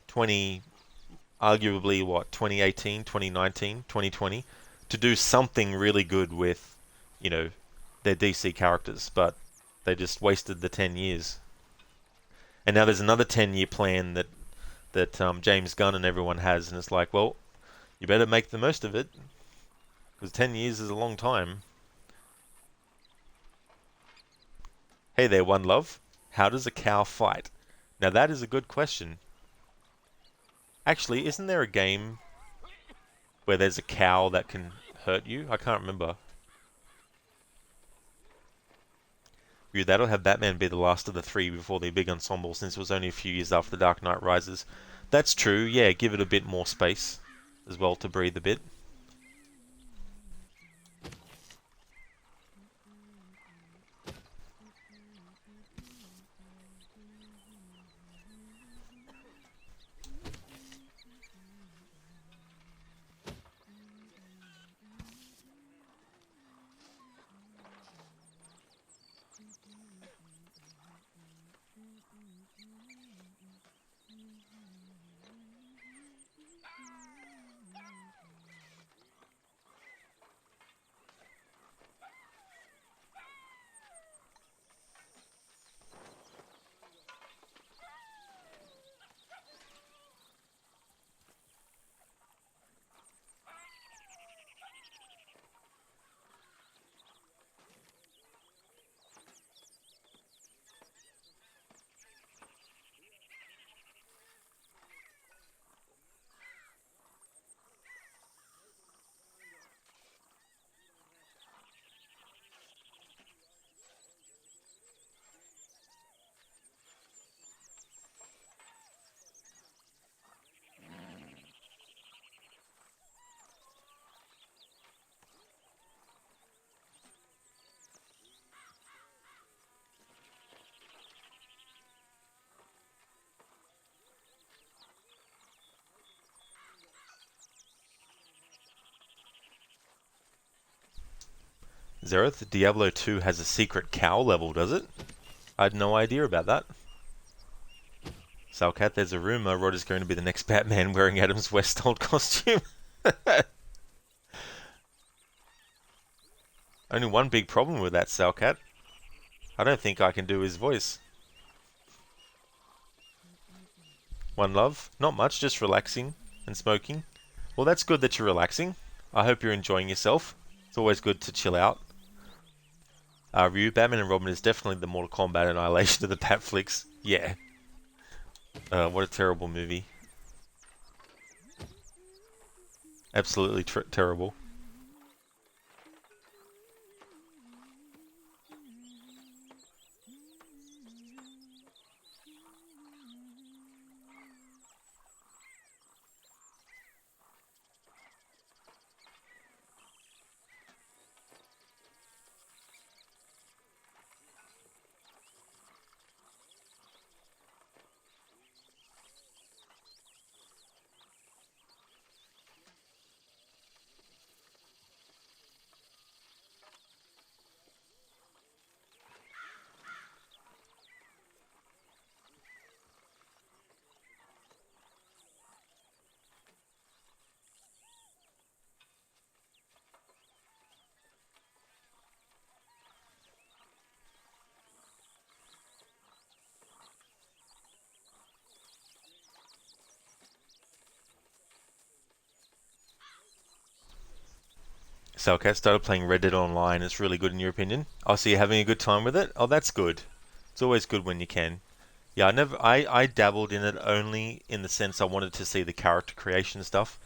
2018, 2019, 2020 to do something really good with, you know, their DC characters, but they just wasted the 10 years. And now there's another 10-year plan that James Gunn and everyone has, and it's like, well, you better make the most of it, because 10 years is a long time. Hey there, One Love. How does a cow fight? Now that is a good question. Actually, isn't there a game where there's a cow that can hurt you? I can't remember. That'll have Batman be the last of the three before the big ensemble, since it was only a few years after The Dark Knight Rises. That's true, yeah, give it a bit more space as well to breathe a bit. Zereth, Diablo 2 has a secret cow level, does it? I had no idea about that. Salcat, there's a rumor Rod is going to be the next Batman wearing Adam's West old costume. Only one big problem with that Salcat. I don't think I can do his voice. One love? Not much, just relaxing and smoking. Well, that's good that you're relaxing. I hope you're enjoying yourself. It's always good to chill out. Ryu, Batman and Robin is definitely the Mortal Kombat annihilation of the Bat flicks. Yeah. What a terrible movie. Absolutely terrible. Salcat started playing Red Dead Online. It's really good in your opinion. Oh, so you're having a good time with it? Oh, that's good. It's always good when you can. Yeah, I dabbled in it only in the sense I wanted to see the character creation stuff,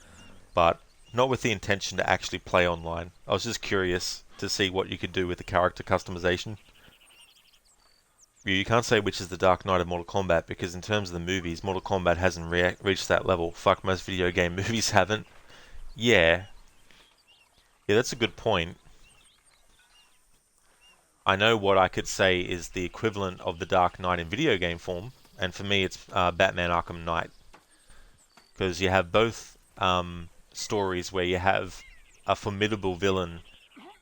but not with the intention to actually play online. I was just curious to see what you could do with the character customization. You can't say which is the Dark Knight of Mortal Kombat because in terms of the movies, Mortal Kombat hasn't reached that level. Fuck, most video game movies haven't. Yeah. Yeah, that's a good point. I know what I could say is the equivalent of the Dark Knight in video game form, and for me it's Batman Arkham Knight. Because you have both stories where you have a formidable villain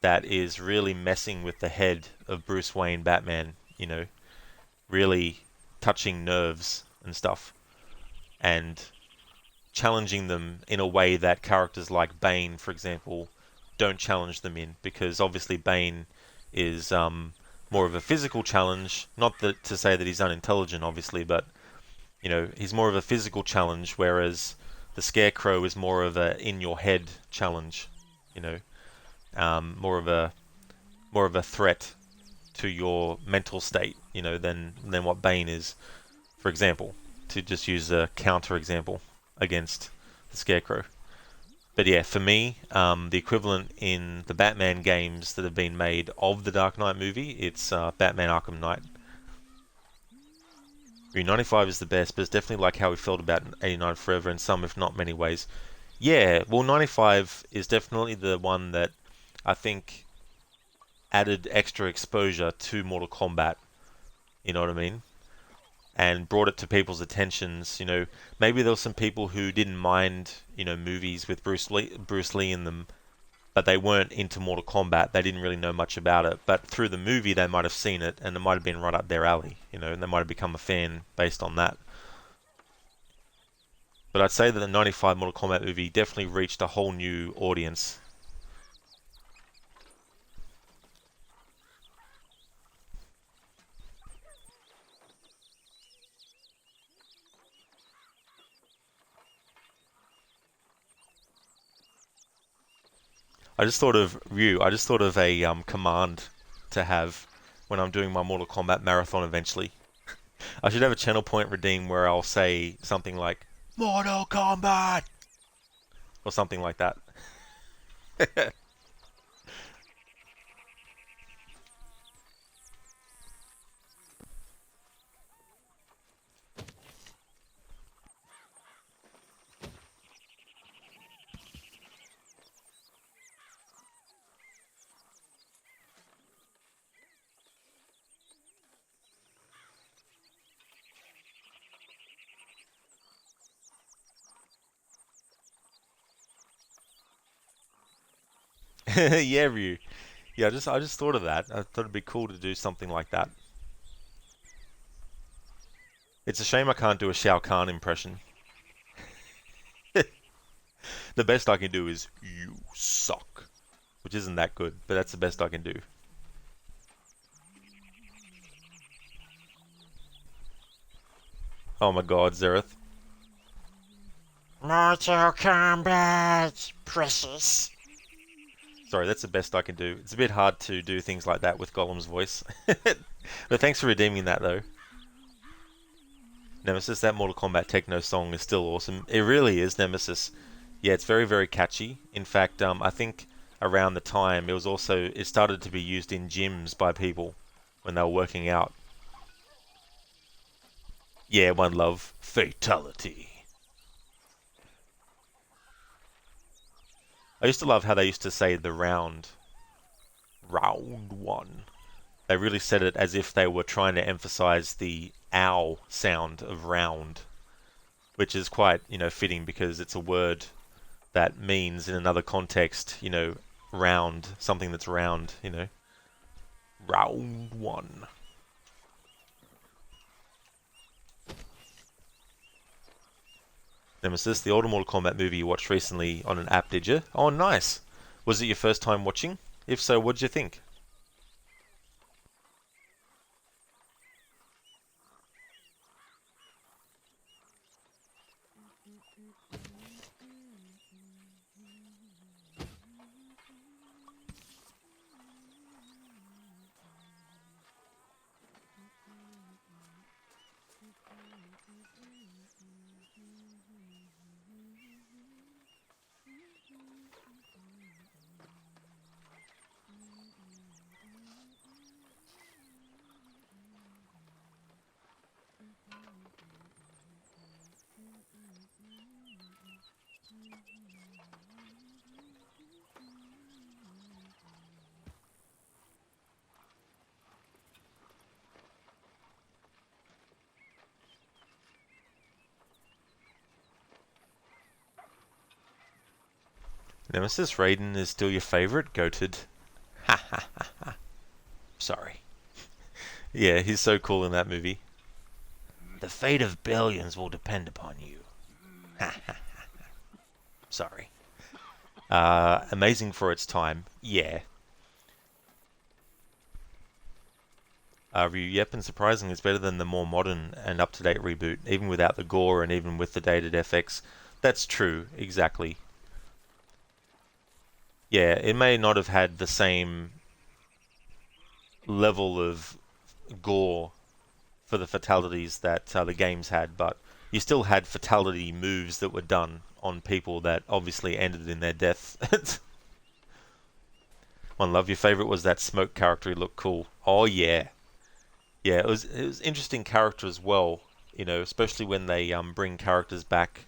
that is really messing with the head of Bruce Wayne Batman, you know, really touching nerves and stuff, and challenging them in a way that characters like Bane, for example, don't challenge them in, because obviously Bane is more of a physical challenge, not that to say that he's unintelligent, obviously, but you know, he's more of a physical challenge, whereas the Scarecrow is more of a in your head challenge, you know, more of a threat to your mental state, you know, than what Bane is, for example, to just use a counter example against the Scarecrow. But yeah, for me, the equivalent in the Batman games that have been made of the Dark Knight movie, it's Batman Arkham Knight. 95 is the best, but it's definitely like how we felt about 89 Forever in some, if not many ways. Yeah, well, 95 is definitely the one that I think added extra exposure to Mortal Kombat. You know what I mean? And brought it to people's attentions. You know, maybe there were some people who didn't mind, you know, movies with Bruce Lee in them, but they weren't into Mortal Kombat. They didn't really know much about it. But through the movie, they might have seen it, and it might have been right up their alley. You know, and they might have become a fan based on that. But I'd say that the 95 Mortal Kombat movie definitely reached a whole new audience. I just thought of a command to have when I'm doing my Mortal Kombat marathon eventually. I should have a channel point redeem where I'll say something like Mortal Kombat or something like that. Yeah, Ryu. Yeah, I just thought of that. I thought it'd be cool to do something like that. It's a shame I can't do a Shao Kahn impression. The best I can do is "you suck," which isn't that good, but that's the best I can do. Oh my god, Zereth. Mortal Kombat, precious. Sorry, that's the best I can do. It's a bit hard to do things like that with Gollum's voice. But thanks for redeeming that, though. Nemesis, that Mortal Kombat techno song is still awesome. It really is, Nemesis. Yeah, it's very, very catchy. In fact, I think around the time it started to be used in gyms by people when they were working out. Yeah, one love. Fatality. I used to love how they used to say the round. Round one. They really said it as if they were trying to emphasize the ow sound of round, which is quite, fitting because it's a word that means in another context, round, something that's round, Round one. Nemesis, the older Mortal Kombat movie you watched recently on an app, did you? Oh, nice. Was it your first time watching? If so, what did you think? Nemesis, Raiden is still your favorite? Goated. Ha ha ha ha. Sorry. Yeah, he's so cool in that movie. The fate of billions will depend upon you. Ha ha ha ha. Sorry. Amazing for its time. Yeah. Review, yep, and surprisingly it's better than the more modern and up-to-date reboot, even without the gore and even with the dated FX. That's true, exactly. Yeah, it may not have had the same level of gore for the fatalities that the games had, but you still had fatality moves that were done on people that obviously ended in their death. One love, your favorite was that Smoke character. He looked cool. Oh yeah, yeah. It was interesting character as well. Especially when they bring characters back.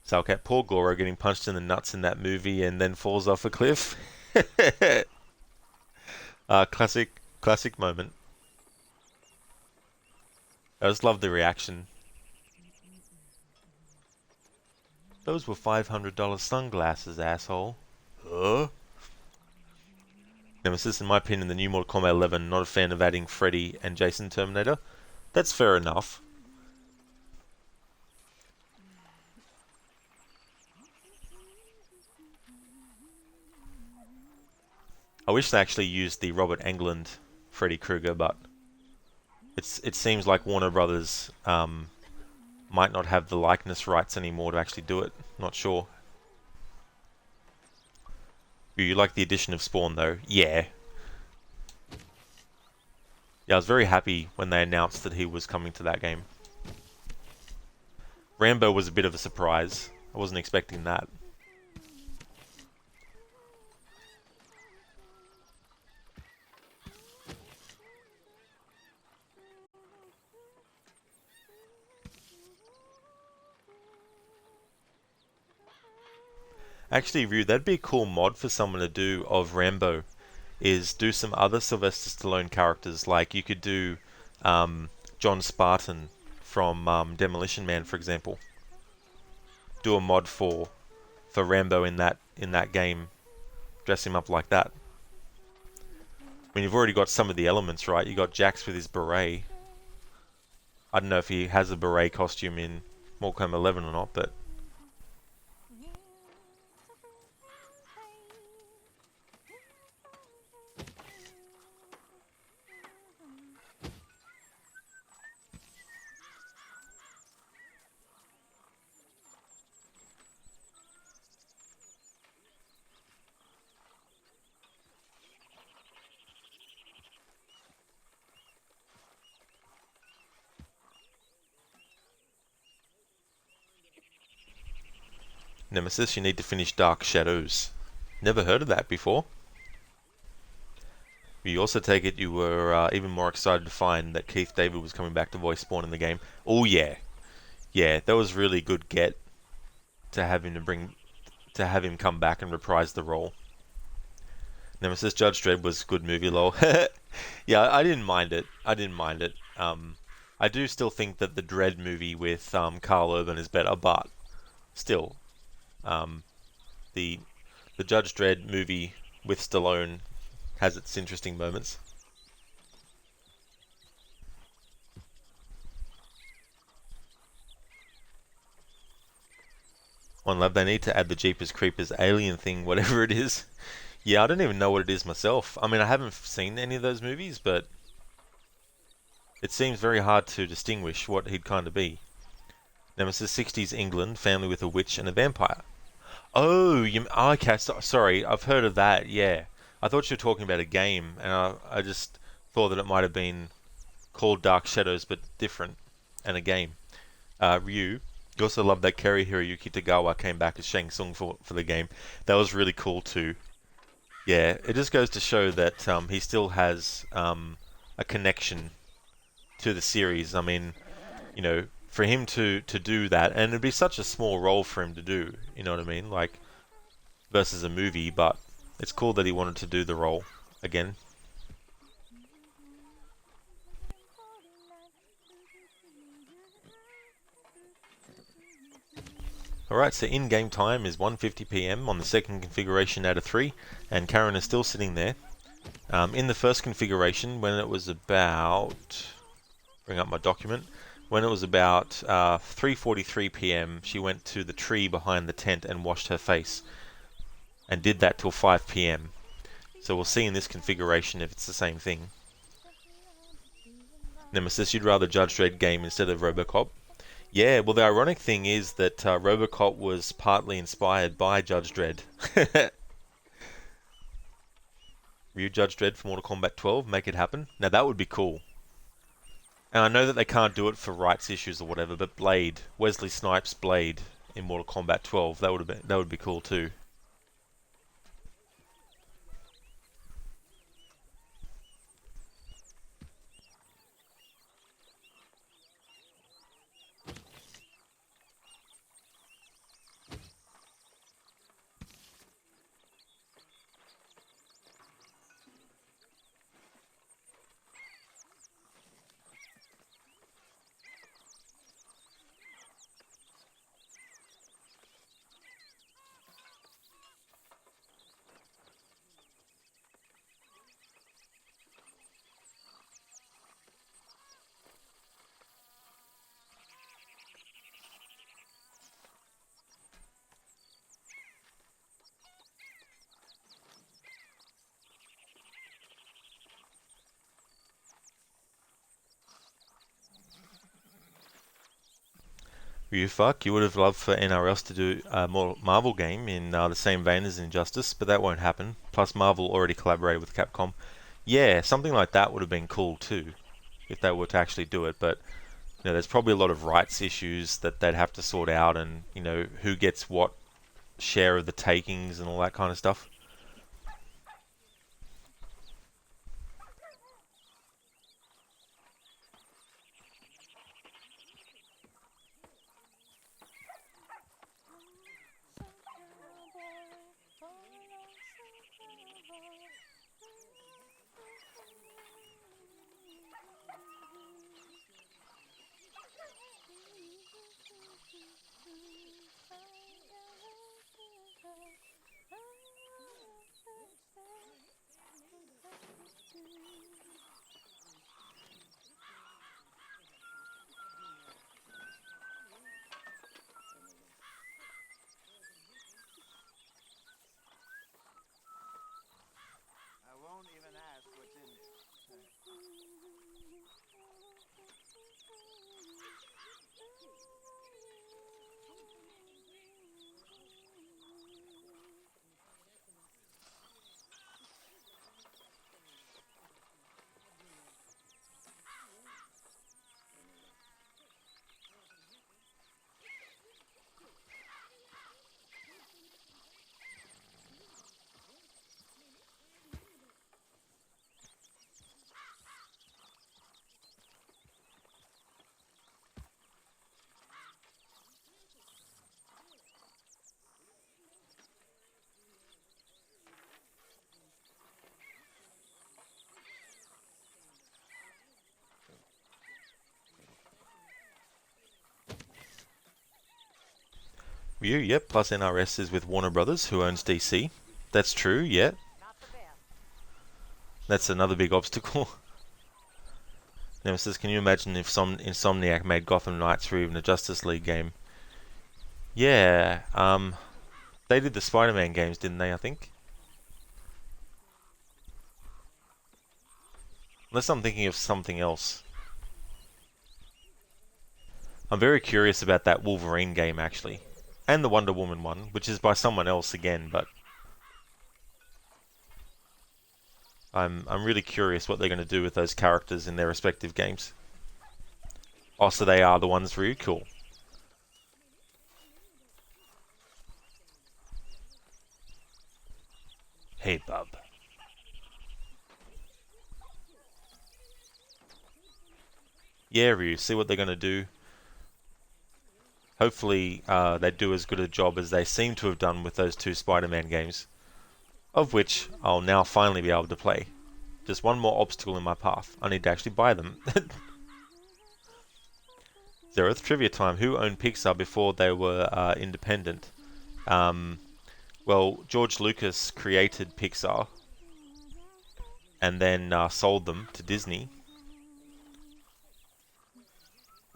So okay, poor Goro getting punched in the nuts in that movie and then falls off a cliff. Classic moment. I just love the reaction. Those were $500 sunglasses, asshole. Huh? Nemesis, in my opinion, the new Mortal Kombat 11, not a fan of adding Freddy and Jason Terminator. That's fair enough. I wish they actually used the Robert Englund Freddy Krueger, but it seems like Warner Brothers might not have the likeness rights anymore to actually do it. Not sure. You like the addition of Spawn though? Yeah. Yeah, I was very happy when they announced that he was coming to that game. Rambo was a bit of a surprise. I wasn't expecting that. Actually, Ryu, that'd be a cool mod for someone to do of Rambo, is do some other Sylvester Stallone characters. Like you could do John Spartan from Demolition Man, for example. Do a mod for Rambo in that game. Dress him up like that. I mean, you've already got some of the elements, right? You got Jax with his beret. I don't know if he has a beret costume in Mortal Kombat 11 or not, but Nemesis, you need to finish Dark Shadows. Never heard of that before. You also take it you were even more excited to find that Keith David was coming back to voice Spawn in the game. Oh yeah, yeah, that was really good get to have him come back and reprise the role. Nemesis Judge Dredd was a good movie, lol. Yeah, I didn't mind it. I do still think that the Dredd movie with Karl Urban is better, but still, the Judge Dredd movie with Stallone has its interesting moments. One Lab, they need to add the Jeepers Creepers alien thing, whatever it is. Yeah, I don't even know what it is myself. I mean, I haven't seen any of those movies, but it seems very hard to distinguish what he'd kind of be. Nemesis 60s England, family with a witch and a vampire. Oh, okay, sorry, I've heard of that, yeah. I thought you were talking about a game, and I just thought that it might have been called Dark Shadows, but different, and a game. Ryu, you also love that Kerry Hiroyuki Tagawa came back as Shang Tsung for the game. That was really cool too. Yeah, it just goes to show that he still has a connection to the series. I mean, you know, for him to do that, and it'd be such a small role for him to do, you know what I mean? Like, versus a movie, but it's cool that he wanted to do the role again. Alright, so in-game time is 1:50 PM on the second configuration out of 3, and Karen is still sitting there. In the first configuration, when it was about... bring up my document. When it was about 3:43 PM, she went to the tree behind the tent and washed her face. And did that till 5 PM. So we'll see in this configuration if it's the same thing. Nemesis, you'd rather Judge Dredd game instead of Robocop? Yeah, well the ironic thing is that Robocop was partly inspired by Judge Dredd. Ryu Judge Dredd for Mortal Kombat 12, make it happen. Now that would be cool. And I know that they can't do it for rights issues or whatever, but Blade, Wesley Snipes' Blade in Mortal Kombat 12, that would be cool too. You would have loved for NRS to do a more Marvel game in the same vein as Injustice, but that won't happen. Plus, Marvel already collaborated with Capcom. Yeah, something like that would have been cool too, if they were to actually do it. But you know, there's probably a lot of rights issues that they'd have to sort out, and you know, who gets what share of the takings and all that kind of stuff. I won't even ask what's in there. Ryu, yep, plus NRS is with Warner Brothers, who owns DC. That's true, yeah. That's another big obstacle. Nemesis, can you imagine if Insomniac made Gotham Knights or even a Justice League game? Yeah, they did the Spider-Man games, didn't they, I think? Unless I'm thinking of something else. I'm very curious about that Wolverine game, actually. And the Wonder Woman one, which is by someone else again, but... I'm really curious what they're going to do with those characters in their respective games. Oh, so they are the ones, Ryu? Cool. Hey, bub. Yeah, Ryu, see what they're going to do. Hopefully, they do as good a job as they seem to have done with those two Spider-Man games. Of which I'll now finally be able to play. Just one more obstacle in my path. I need to actually buy them. Zeroth, trivia time. Who owned Pixar before they were independent? Well, George Lucas created Pixar and then sold them to Disney.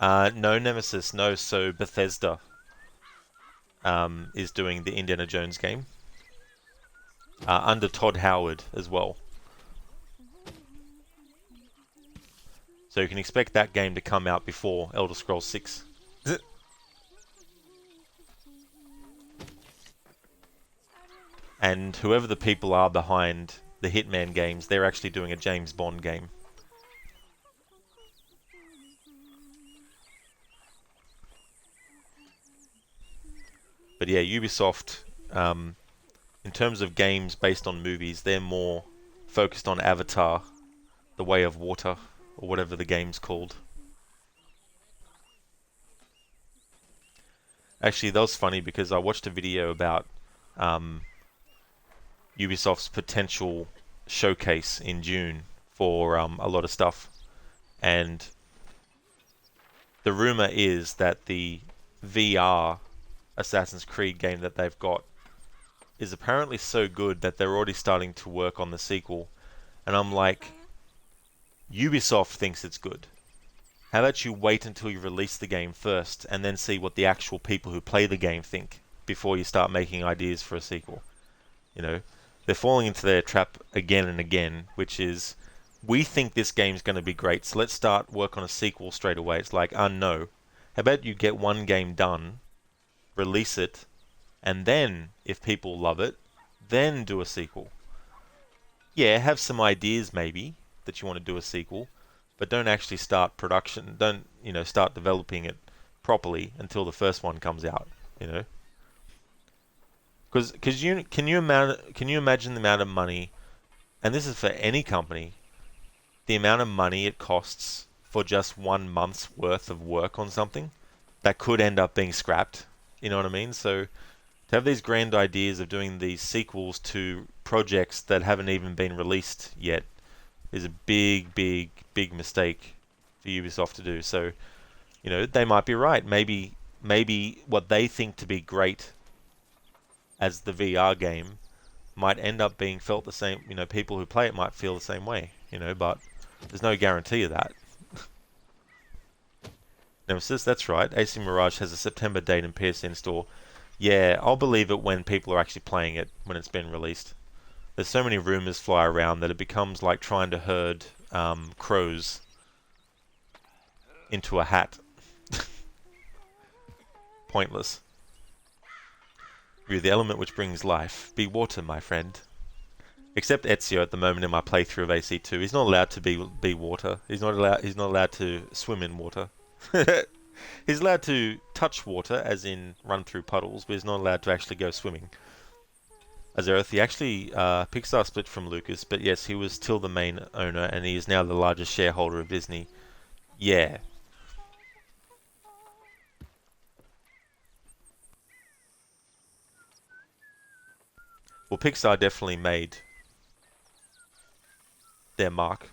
No, Nemesis, no. So Bethesda is doing the Indiana Jones game. Under Todd Howard as well. So you can expect that game to come out before Elder Scrolls 6. And whoever the people are behind the Hitman games, they're actually doing a James Bond game. But yeah, Ubisoft... in terms of games based on movies, they're more focused on Avatar, The Way of Water, or whatever the game's called. Actually, that was funny because I watched a video about Ubisoft's potential showcase in June for a lot of stuff. And the rumor is that the VR Assassin's Creed game that they've got is apparently so good that they're already starting to work on the sequel. And I'm like, Ubisoft thinks it's good. How about you wait until you release the game first and then see what the actual people who play the game think before you start making ideas for a sequel? You know, they're falling into their trap again and again, which is, we think this game's going to be great, so let's start work on a sequel straight away. It's like, no. How about you get one game done, release it, and then, if people love it, then do a sequel. Yeah, have some ideas maybe that you want to do a sequel, but don't actually start production. Don't, start developing it properly until the first one comes out. Because can you imagine the amount of money, and this is for any company, the amount of money it costs for just 1 month's worth of work on something that could end up being scrapped. You know what I mean? So to have these grand ideas of doing these sequels to projects that haven't even been released yet is a big, big, big mistake for Ubisoft to do. So, they might be right. Maybe what they think to be great as the VR game might end up being felt the same. People who play it might feel the same way. But there's no guarantee of that. Nemesis, that's right. AC Mirage has a September date in PSN store. Yeah, I'll believe it when people are actually playing it, when it's been released. There's so many rumors fly around that it becomes like trying to herd crows into a hat. Pointless. You're the element which brings life. Be water, my friend. Except Ezio at the moment in my playthrough of AC2. He's not allowed to be water. He's not allowed to swim in water. He's allowed to touch water, as in run through puddles, but he's not allowed to actually go swimming. Azereth, he actually, Pixar split from Lucas, but yes, he was still the main owner, and he is now the largest shareholder of Disney. Yeah. Well, Pixar definitely made their mark.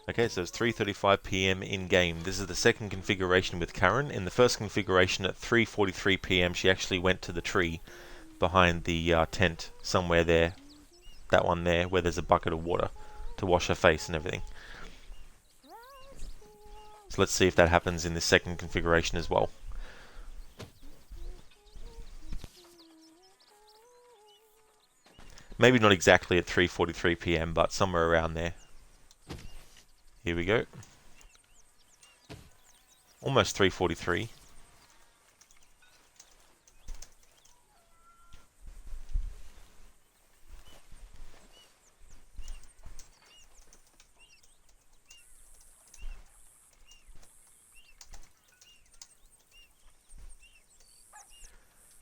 Okay, so it's 3:35 p.m. in game. This is the second configuration with Karen. In the first configuration at 3:43 p.m. she actually went to the tree behind the tent somewhere there. That one there where there's a bucket of water to wash her face and everything. So let's see if that happens in the second configuration as well. Maybe not exactly at 3:43 p.m. but somewhere around there. Here we go. Almost 3:43.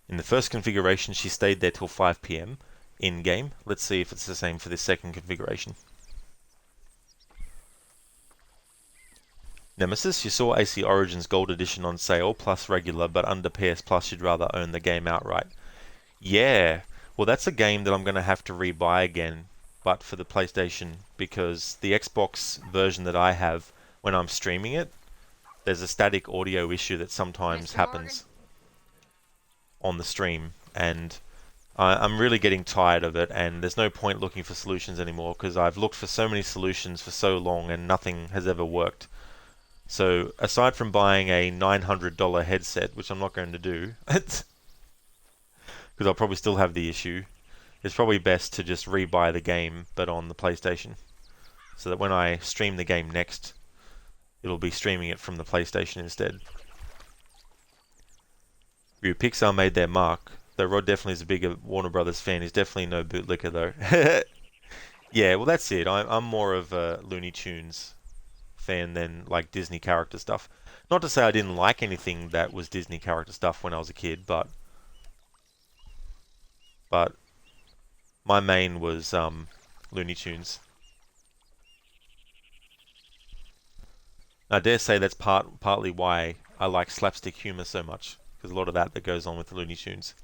In the first configuration, she stayed there till 5 p.m. in game. Let's see if it's the same for this second configuration. Nemesis, you saw AC Origins Gold Edition on sale, plus regular, but under PS Plus you'd rather own the game outright. Yeah, well that's a game that I'm going to have to rebuy again, but for the PlayStation, because the Xbox version that I have, when I'm streaming it, there's a static audio issue that sometimes Mr. happens on the stream, and I'm really getting tired of it, and there's no point looking for solutions anymore, because I've looked for so many solutions for so long and nothing has ever worked. So, aside from buying a $900 headset, which I'm not going to do, because I'll probably still have the issue, it's probably best to just rebuy the game, but on the PlayStation. So that when I stream the game next, it'll be streaming it from the PlayStation instead. Pixar made their mark, though Rod definitely is a bigger Warner Brothers fan. He's definitely no bootlicker, though. Yeah, well that's it. I'm more of a Looney Tunes fan than like Disney character stuff. Not to say I didn't like anything that was Disney character stuff when I was a kid, but my main was Looney Tunes. I dare say that's partly why I like slapstick humor so much, because a lot of that goes on with the Looney Tunes.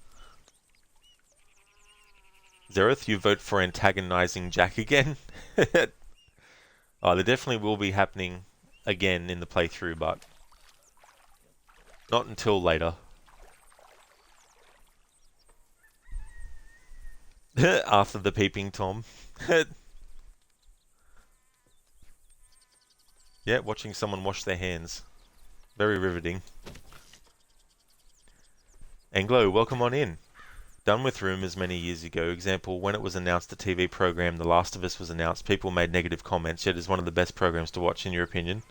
Zereth, you vote for antagonizing Jack again? Oh, they definitely will be happening again in the playthrough, but not until later. After the peeping Tom. Yeah, watching someone wash their hands. Very riveting. Anglo, welcome on in. Done with rumours many years ago. Example, when it was announced the TV program The Last of Us was announced, people made negative comments, yet it's one of the best programs to watch in your opinion.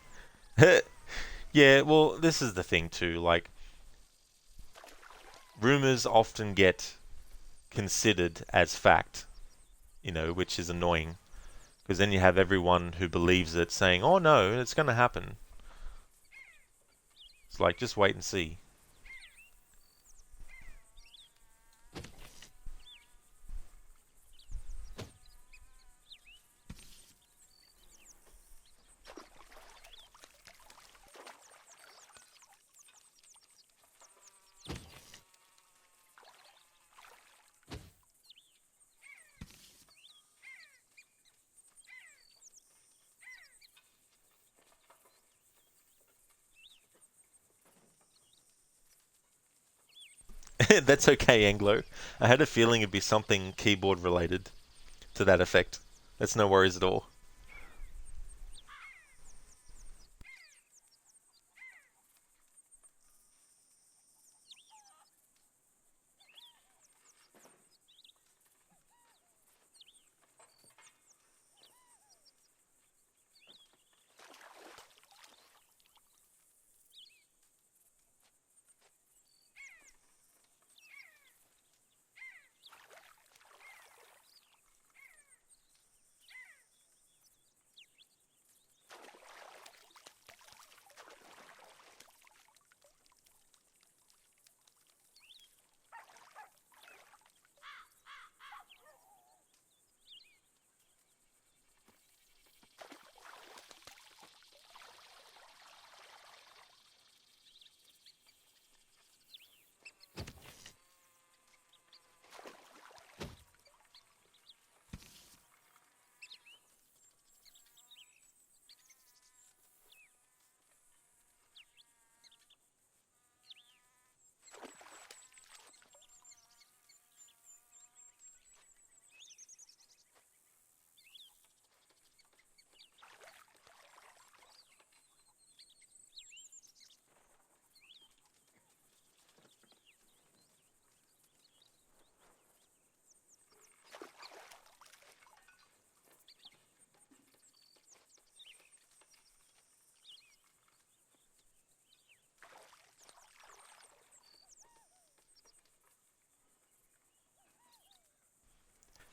Yeah, well, this is the thing too, like, rumours often get considered as fact, you know, which is annoying. Because then you have everyone who believes it saying, oh no, it's going to happen. It's like, just wait and see. That's okay, Anglo. I had a feeling it'd be something keyboard related to that effect. That's no worries at all.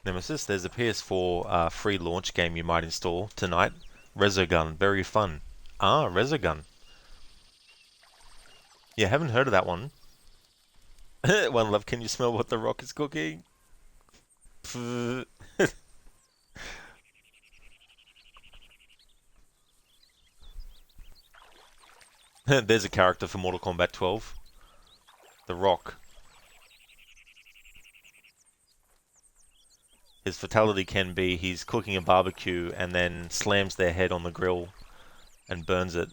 Nemesis, there's a PS4 free launch game you might install tonight. Resogun, very fun. Ah, Resogun. Yeah, haven't heard of that one. One Love, can you smell what the Rock is cooking? There's a character for Mortal Kombat 12. The Rock. His fatality can be he's cooking a barbecue and then slams their head on the grill and burns it.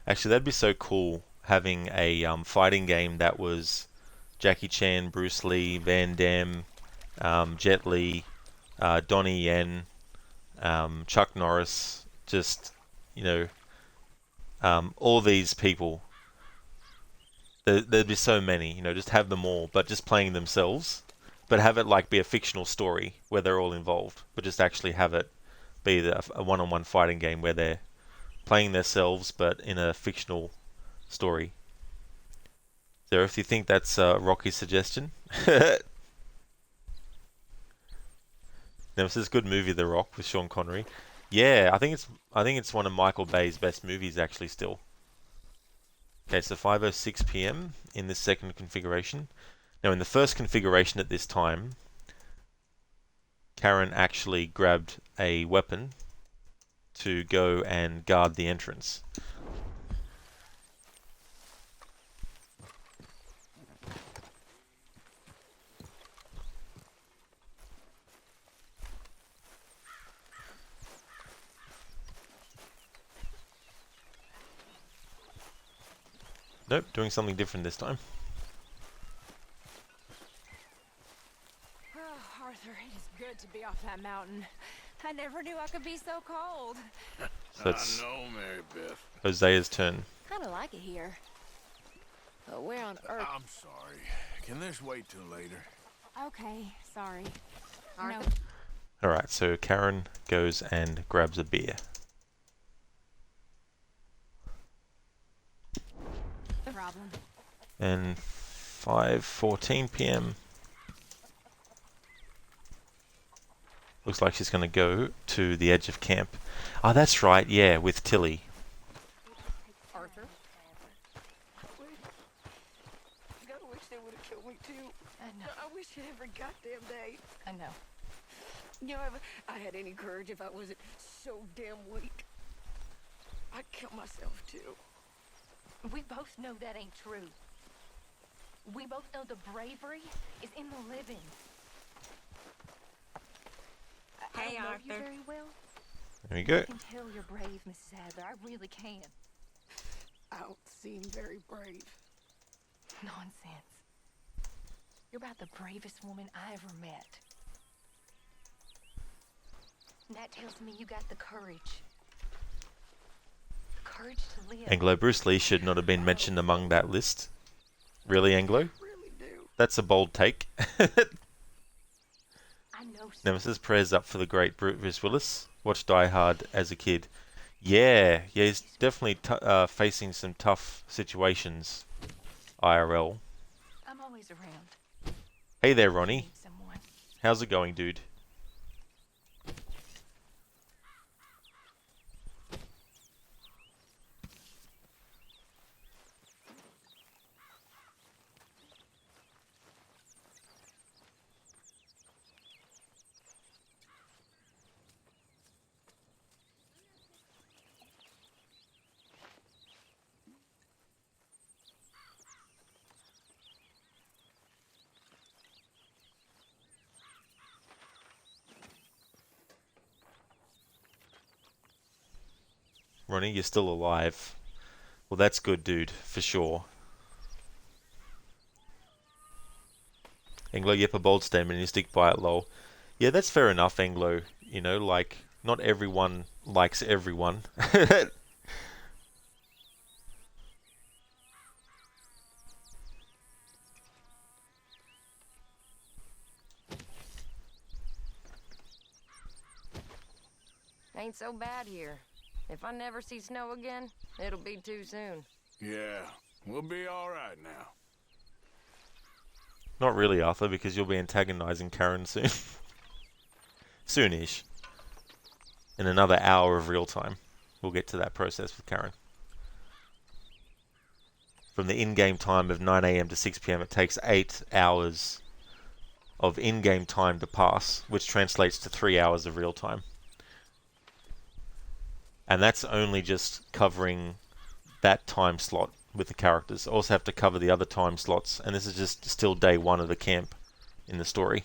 Actually, that'd be so cool having a fighting game that was Jackie Chan, Bruce Lee, Van Damme, Jet Li, Donnie Yen, Chuck Norris, just, you know, all these people. There'd be so many, you know, just have them all, but just playing themselves. But have it like be a fictional story where they're all involved, but just actually have it be a one-on-one fighting game where they're playing themselves, but in a fictional story. So if you think that's Rocky's suggestion, Nemesis, good movie, The Rock with Sean Connery. Yeah, I think it's one of Michael Bay's best movies actually still. Okay, so 5:06 p.m. in this second configuration. Now in the first configuration at this time, Karen actually grabbed a weapon to go and guard the entrance. Nope, doing something different this time. Oh, Arthur, it is good to be off that mountain. I never knew I could be so cold. So it's I know, Mary Beth. Hosea's turn. Kind of like it here. But where on earth? I'm sorry. Can this wait till later? Okay, sorry. Arthur? Alright, so Karen goes and grabs a beer. No problem. And 5:14 p.m. Looks like she's going to go to the edge of camp. Oh, that's right, yeah, with Tilly. Arthur? God, I wish they would have killed me too. I know. I wish it every goddamn day. I know. You know, if I had any courage, if I wasn't so damn weak, I'd kill myself too. We both know that ain't true. We both know the bravery is in the living. Hey, I don't know you Arthur. very well. There we go. I can tell you're brave, Mrs. Adler. I really can. I don't seem very brave. Nonsense. You're about the bravest woman I ever met. And that tells me you got the courage. The courage to live. Anglo, Bruce Lee should not have been mentioned among that list. Really, Anglo? Really do. That's a bold take. I know. Nemesis, prayers up for the great Bruce Willis. Watched Die Hard as a kid. Yeah, he's definitely facing some tough situations. IRL. I'm always around. Hey there, I Ronnie. need someone. How's it going, dude? Ronnie, you're still alive. Well, that's good, dude, for sure. Anglo, yep, a bold statement, you stick by it, lol. Yeah, that's fair enough, Anglo. You know, like, not everyone likes everyone. Ain't so bad here. If I never see snow again, it'll be too soon. Yeah, we'll be all right now. Not really, Arthur, because you'll be antagonizing Karen soon. Soonish. In another hour of real time. We'll get to that process with Karen. From the in-game time of 9 AM to 6 PM, it takes 8 hours of in-game time to pass, which translates to 3 hours of real time. And that's only just covering that time slot with the characters. Also have to cover the other time slots, and this is just still day 1 of the camp in the story.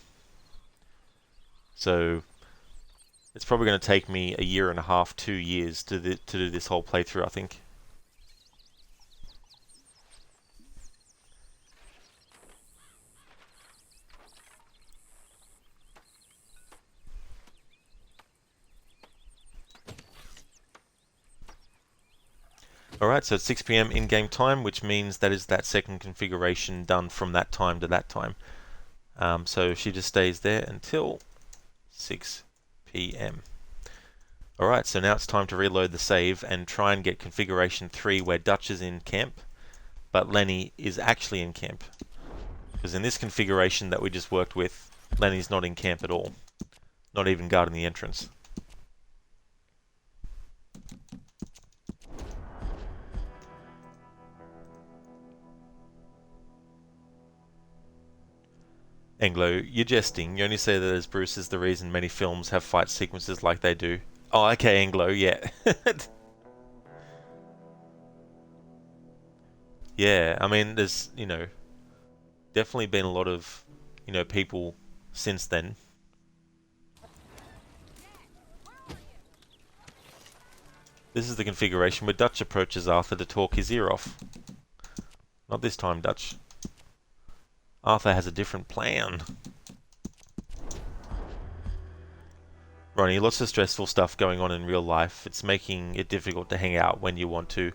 So it's probably going to take me a year and a half, 2 years to do this whole playthrough, I think. Alright, so it's 6 PM in-game time, which means that is that second configuration done from that time to that time. So she just stays there until 6 PM. Alright, so now it's time to reload the save and try and get configuration 3 where Dutch is in camp, but Lenny is actually in camp. Because in this configuration that we just worked with, Lenny's not in camp at all. Not even guarding the entrance. Anglo, you're jesting. You only say that as Bruce is the reason many films have fight sequences like they do. Oh, okay, Anglo, yeah. Yeah, I mean, there's, definitely been a lot of, people since then. This is the configuration where Dutch approaches Arthur to talk his ear off. Not this time, Dutch. Arthur has a different plan. Ronnie, lots of stressful stuff going on in real life. It's making it difficult to hang out when you want to.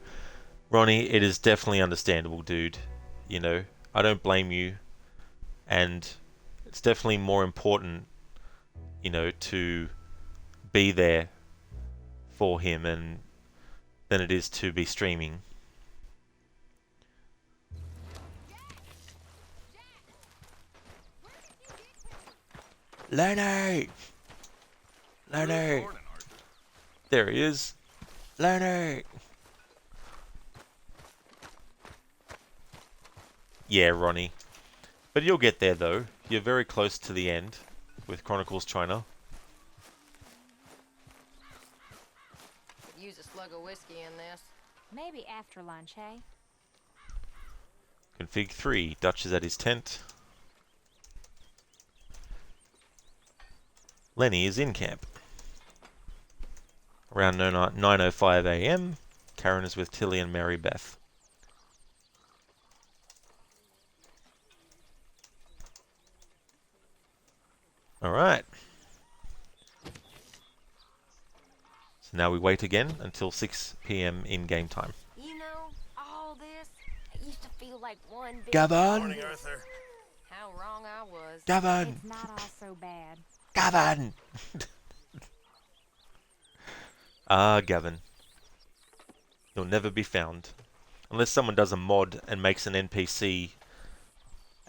Ronnie, it is definitely understandable, dude. I don't blame you. And it's definitely more important, to be there for him than it is to be streaming. Lenny! Lenny! There he is. Lenny! Yeah, Ronnie. But you'll get there, though. You're very close to the end with Chronicles China. Could use a slug of whiskey in this. Maybe after lunch, hey? Config 3. Dutch is at his tent. Lenny is in camp. Around 9:05 AM, Karen is with Tilly and Mary Beth. Alright. So now we wait again until 6 PM in game time. All this, it used to feel like one big... Gavin! Morning, Arthur. How wrong I was. Gavin! It's not all so bad. Gavin! Gavin. You'll never be found. Unless someone does a mod and makes an NPC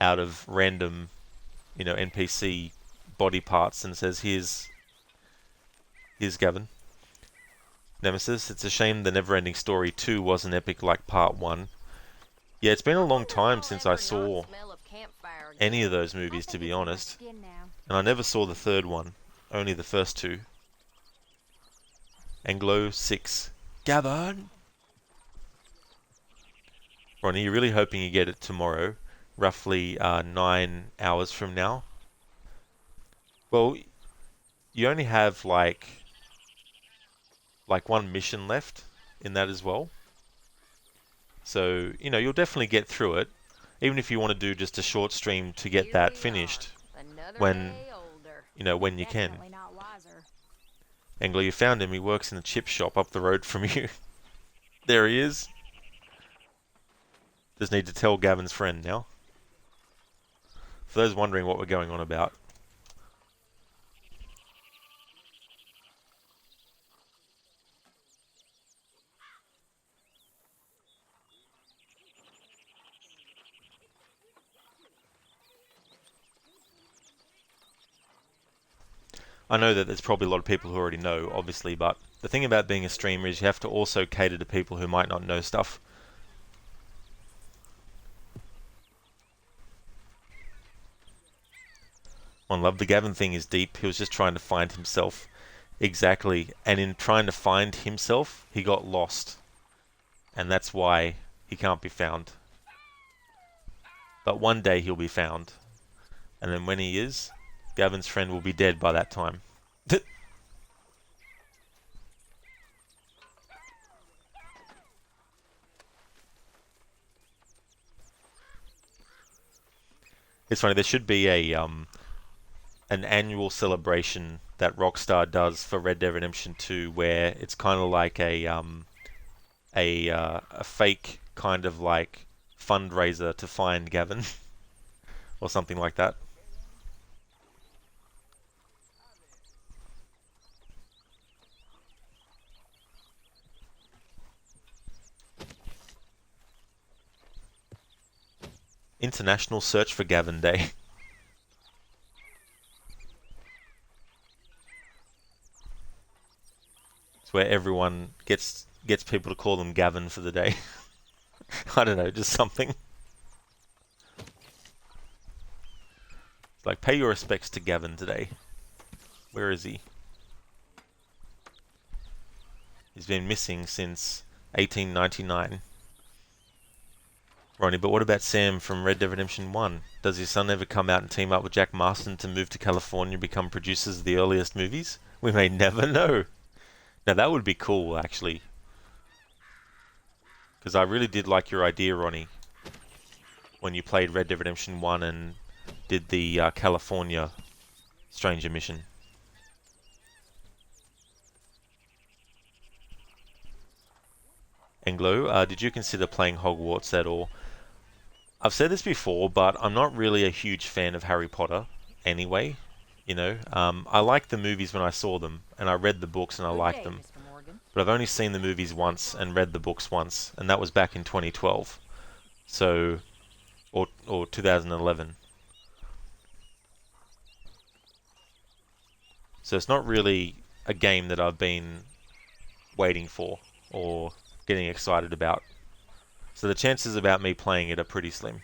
out of random, NPC body parts and says, here's Gavin. Nemesis, it's a shame the Neverending Story 2 wasn't epic like Part 1. Yeah, it's been a long time since I saw any of those movies, to be honest. And I never saw the third one, only the first two. Anglo 6. Gavin! Ronnie, you're really hoping you get it tomorrow, roughly 9 hours from now? Well, you only have like one mission left in that as well. So, you'll definitely get through it, even if you want to do just a short stream to get that finished when you can. Definitely not wiser. Anglo, you found him. He works in the chip shop up the road from you. There he is. Just need to tell Gavin's friend now. For those wondering what we're going on about. I know that there's probably a lot of people who already know, obviously, but the thing about being a streamer is you have to also cater to people who might not know stuff. I love the Gavin thing is deep. He was just trying to find himself. Exactly. And in trying to find himself, he got lost. And that's why he can't be found. But one day he'll be found. And then when he is, Gavin's friend will be dead by that time. It's funny, there should be a an annual celebration that Rockstar does for Red Dead Redemption 2 where it's kind of like a fake kind of like fundraiser to find Gavin or something like that. International Search for Gavin Day. It's where everyone gets people to call them Gavin for the day. I don't know, just something. Like, pay your respects to Gavin today. Where is he? He's been missing since 1899. Ronnie, but what about Sam from Red Dead Redemption 1? Does his son ever come out and team up with Jack Marston to move to California and become producers of the earliest movies? We may never know. Now that would be cool, actually. Because I really did like your idea, Ronnie, when you played Red Dead Redemption 1 and did the California Stranger mission. Anglo, did you consider playing Hogwarts at all? I've said this before, but I'm not really a huge fan of Harry Potter anyway. You know, I liked the movies when I saw them, and I read the books and I liked them. But I've only seen the movies once and read the books once, and that was back in 2012. So, or 2011. So it's not really a game that I've been waiting for or getting excited about. So the chances about me playing it are pretty slim.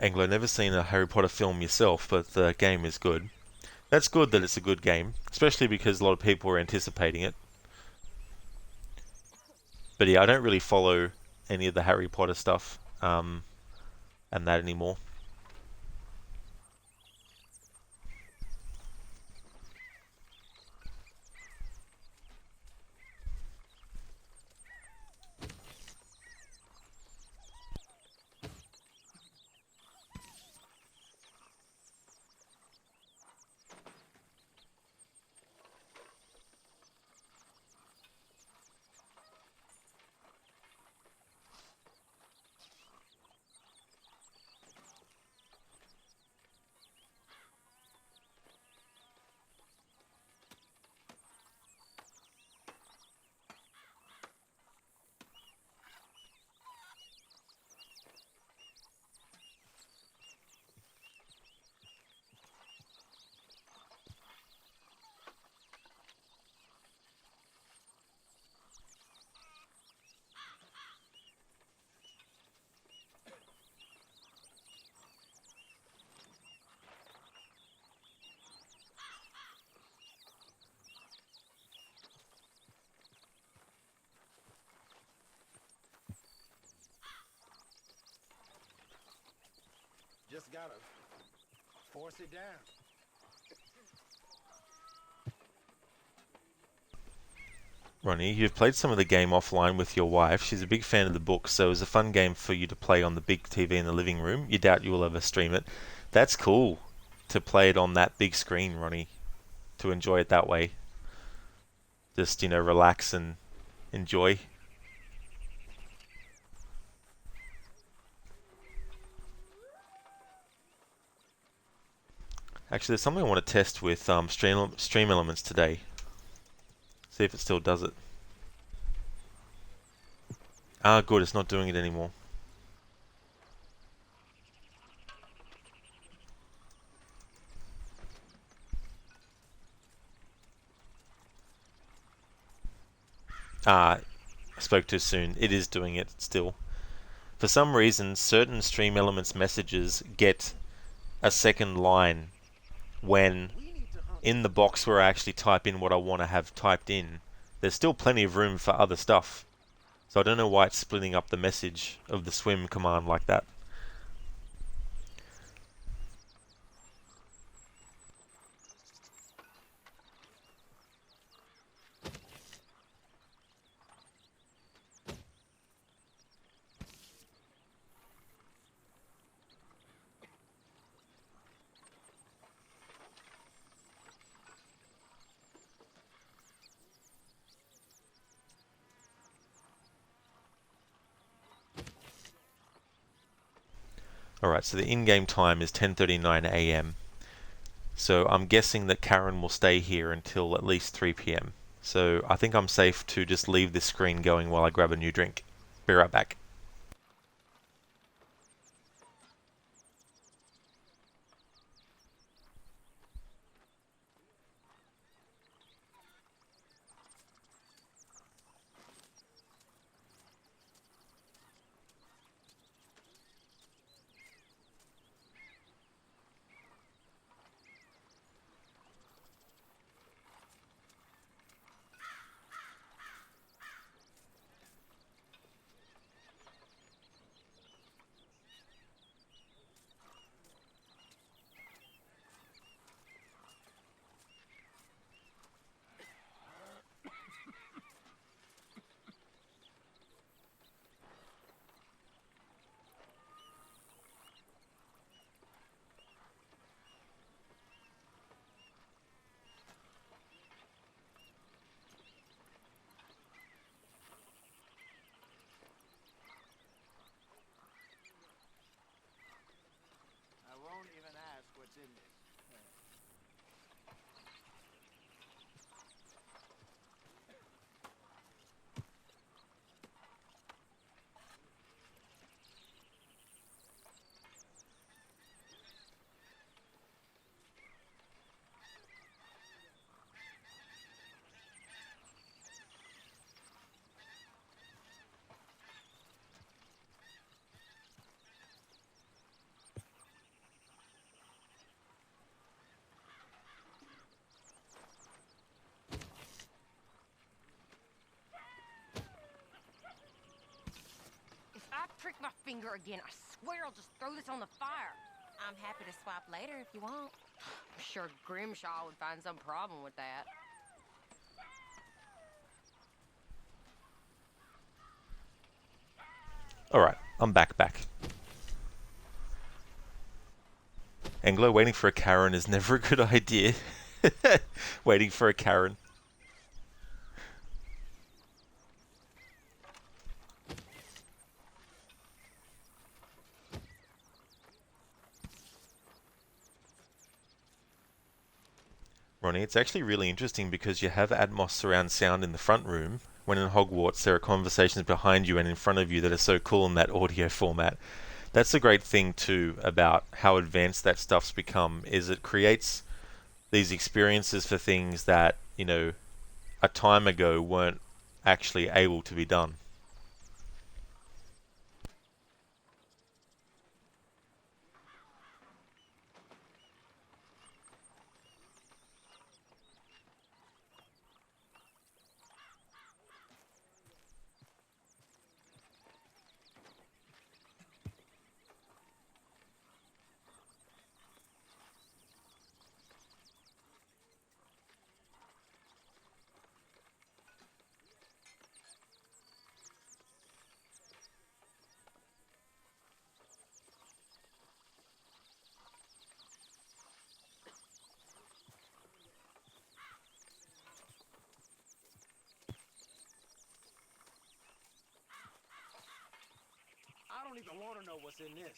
Anglo, never seen a Harry Potter film yourself, but the game is good. That's good that it's a good game, especially because a lot of people were anticipating it. But yeah, I don't really follow any of the Harry Potter stuff and that anymore. Just gotta force it down. Ronnie, you've played some of the game offline with your wife. She's a big fan of the book, so it was a fun game for you to play on the big TV in the living room. You doubt you will ever stream it. That's cool to play it on that big screen, Ronnie, to enjoy it that way. Just, you know, relax and enjoy. Actually, there's something I want to test with Stream Elements today. See if it still does it. Ah, good, it's not doing it anymore. Ah, I spoke too soon. It is doing it still. For some reason, certain Stream Elements messages get a second line when in the box where I actually type in what I want to have typed in, there's still plenty of room for other stuff. So I don't know why it's splitting up the message of the swim command like that. Alright, so the in-game time is 10:39 AM. So I'm guessing that Karen will stay here until at least 3 PM. So I think I'm safe to just leave this screen going while I grab a new drink. Be right back. I won't even ask what's in this. If I prick my finger again, I swear I'll just throw this on the fire. I'm happy to swap later if you want. I'm sure Grimshaw would find some problem with that. Alright, I'm back. Anglo, waiting for a Karen is never a good idea. Waiting for a Karen. Ronnie, it's actually really interesting because you have Atmos surround sound in the front room, when in Hogwarts there are conversations behind you and in front of you that are so cool in that audio format. That's the great thing too about how advanced that stuff's become, is it creates these experiences for things that, you know, a time ago weren't actually able to be done. I don't even want to know what's in this.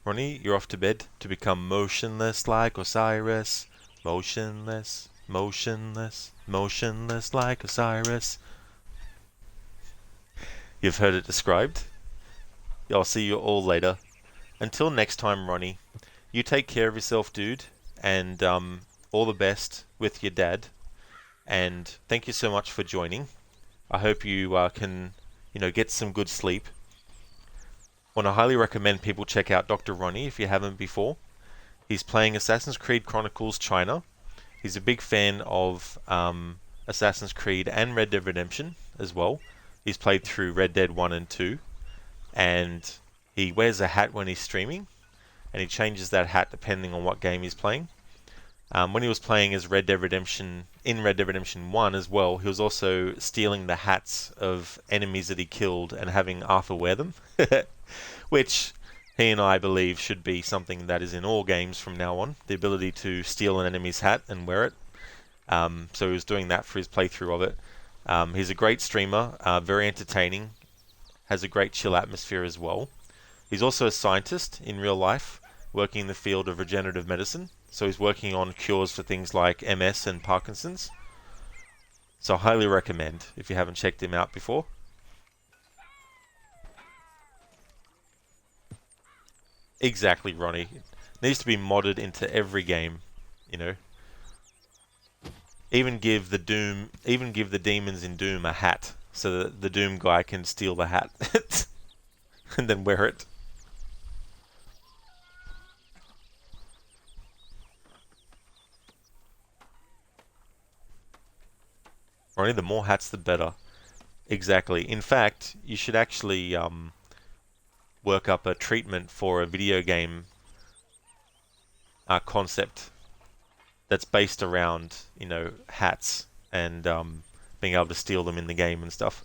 Ronnie, you're off to bed to become motionless like Osiris. Motionless, motionless, motionless like Osiris. You've heard it described. I'll see you all later. Until next time, Ronnie, you take care of yourself, dude, and all the best with your dad. And thank you so much for joining. I hope you can, get some good sleep. Want to highly recommend people check out Dr. Ronnie if you haven't before. He's playing Assassin's Creed Chronicles China. He's a big fan of Assassin's Creed and Red Dead Redemption as well. He's played through Red Dead 1 and 2. And he wears a hat when he's streaming. And he changes that hat depending on what game he's playing. When he was playing as Red Dead Redemption, in Red Dead Redemption 1 as well, he was also stealing the hats of enemies that he killed and having Arthur wear them. Which he and I believe should be something that is in all games from now on. The ability to steal an enemy's hat and wear it. So he was doing that for his playthrough of it. He's a great streamer, very entertaining, has a great chill atmosphere as well. He's also a scientist in real life, working in the field of regenerative medicine. So he's working on cures for things like MS and Parkinson's. So I highly recommend if you haven't checked him out before. Exactly, Ronnie. It needs to be modded into every game, Even give the demons in Doom a hat, so that the Doom guy can steal the hat and then wear it. Ronnie, the more hats, the better. Exactly. In fact, you should actually work up a treatment for a video game concept that's based around, hats and being able to steal them in the game and stuff.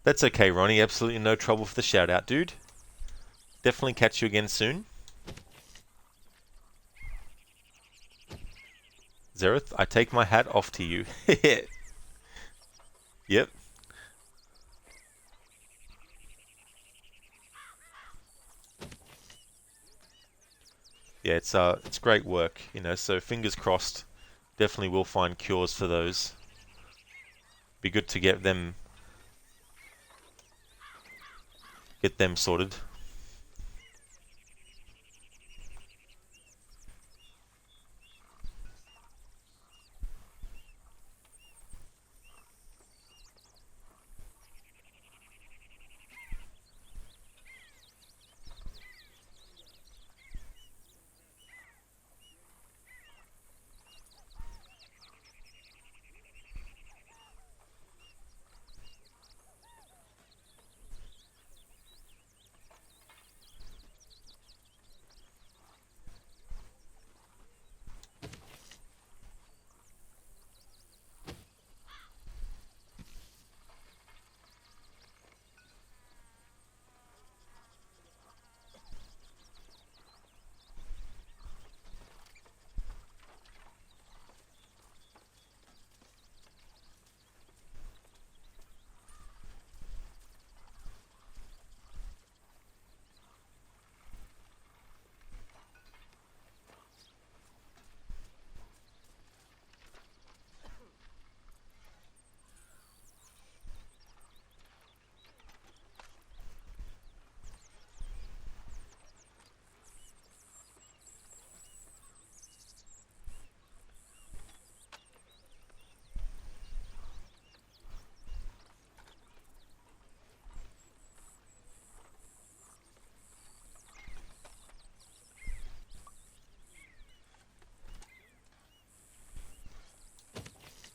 That's okay, Ronnie. Absolutely no trouble for the shout out, dude. Definitely catch you again soon. Zereth, I take my hat off to you. Yep. Yeah, it's great work, so fingers crossed. Definitely will find cures for those. Be good to get them sorted.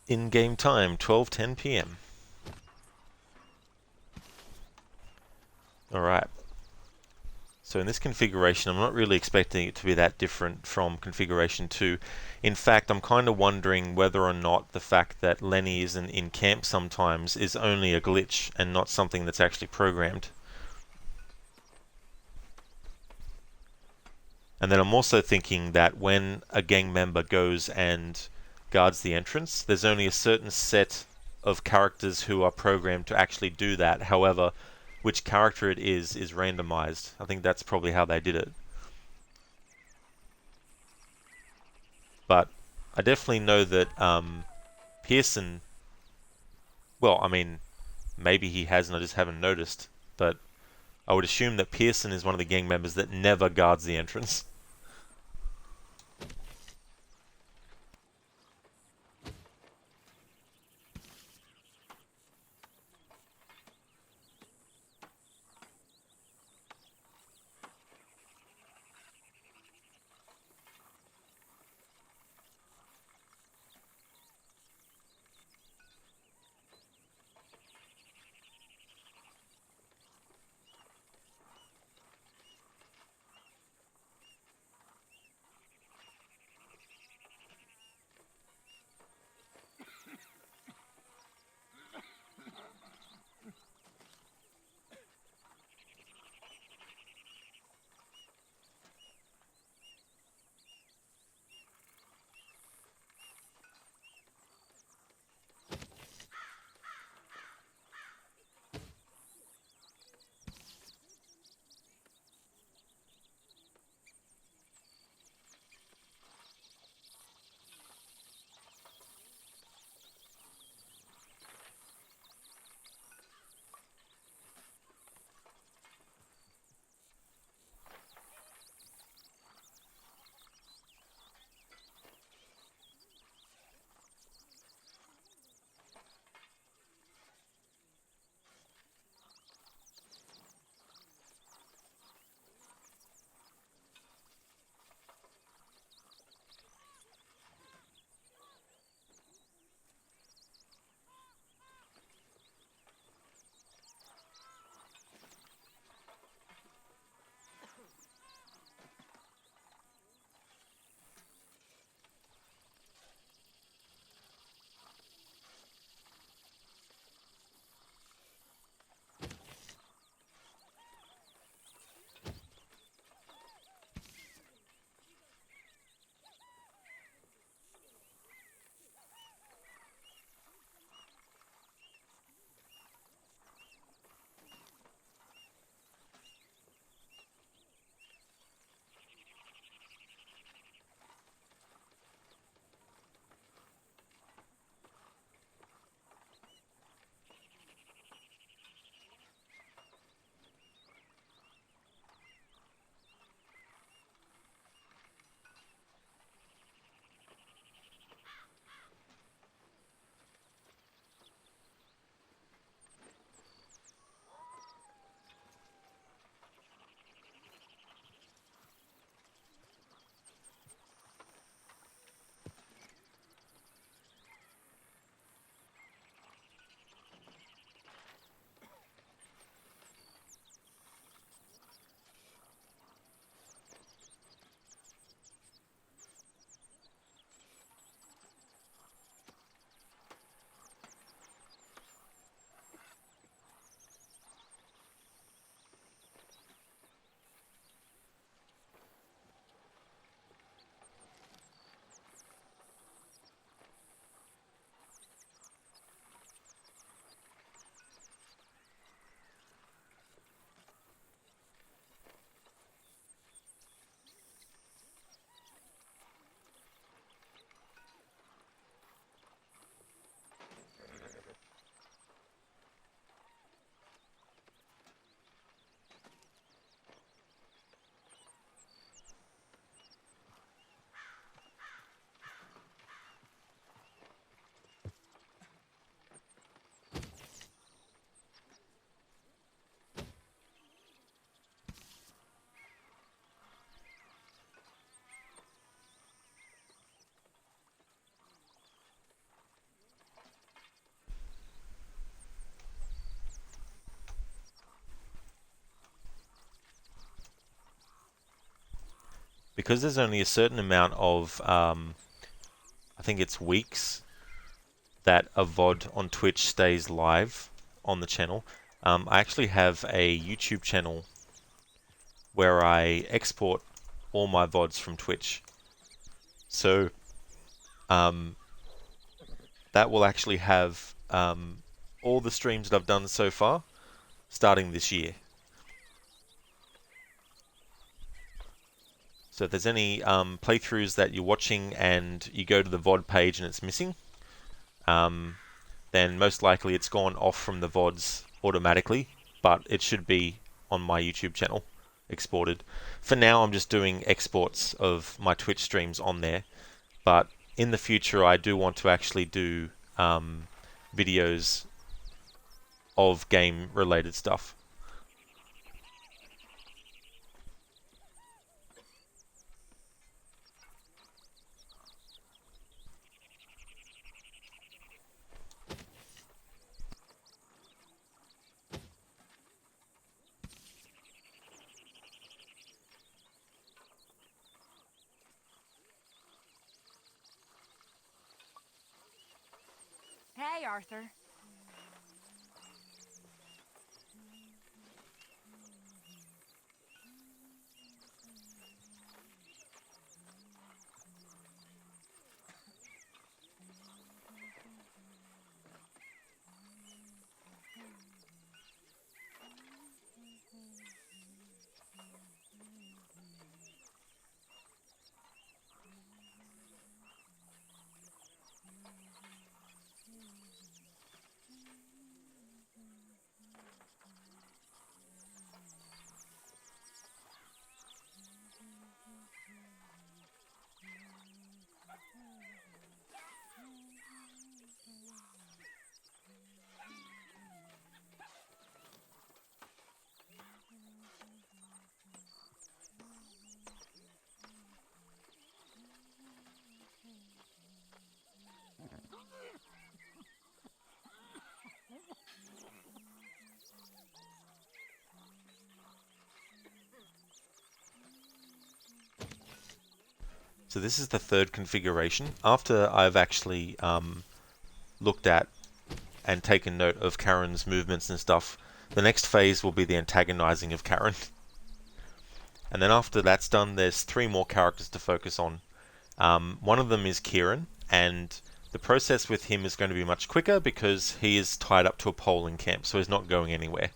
In-game time, 12:10 p.m. Alright. So in this configuration, I'm not really expecting it to be that different from configuration 2. In fact, I'm kind of wondering whether or not the fact that Lenny isn't in camp sometimes is only a glitch and not something that's actually programmed. And then I'm also thinking that when a gang member goes and guards the entrance, there's only a certain set of characters who are programmed to actually do that. However, which character it is randomized. I think that's probably how they did it. But I definitely know that Pearson, well, I mean, maybe he has and I just haven't noticed, but I would assume that Pearson is one of the gang members that never guards the entrance. because there's only a certain amount of, I think it's weeks, that a VOD on Twitch stays live on the channel. I actually have a YouTube channel where I export all my VODs from Twitch. So that will actually have all the streams that I've done so far, starting this year. So if there's any playthroughs that you're watching and you go to the VOD page and it's missing, then most likely it's gone off from the VODs automatically, but it should be on my YouTube channel exported. For now, I'm just doing exports of my Twitch streams on there, but in the future I do want to actually do videos of game related stuff. Hey, Arthur. So this is the third configuration. After I've actually looked at and taken note of Charon's movements and stuff, the next phase will be the antagonizing of Charon. And then after that's done, there's 3 more characters to focus on. One of them is Kieran, and the process with him is going to be much quicker because he is tied up to a pole in camp, so he's not going anywhere.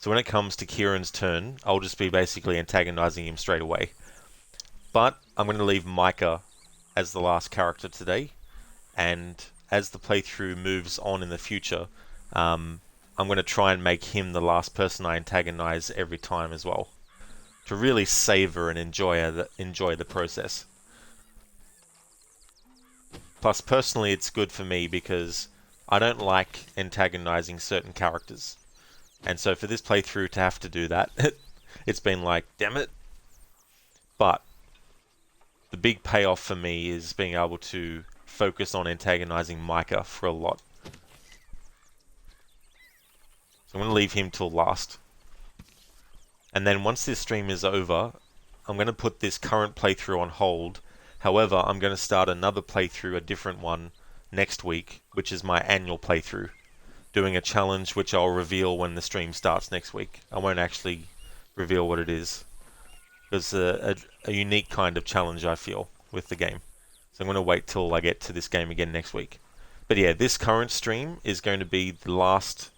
So when it comes to Kieran's turn, I'll just be basically antagonizing him straight away. But I'm going to leave Micah as the last character today, and as the playthrough moves on in the future, I'm going to try and make him the last person I antagonize every time as well, to really savor and enjoy the process. Plus, personally, it's good for me because I don't like antagonizing certain characters, and so for this playthrough to have to do that, it's been like, damn it. But the big payoff for me is being able to focus on antagonizing Micah for a lot. So I'm going to leave him till last. And then once this stream is over, I'm going to put this current playthrough on hold. However, I'm going to start another playthrough, a different one, next week, which is my annual playthrough. Doing a challenge which I'll reveal when the stream starts next week. I won't actually reveal what it is. It's a unique kind of challenge, I feel, with the game. So I'm going to wait till I get to this game again next week. But yeah, this current stream is going to be the last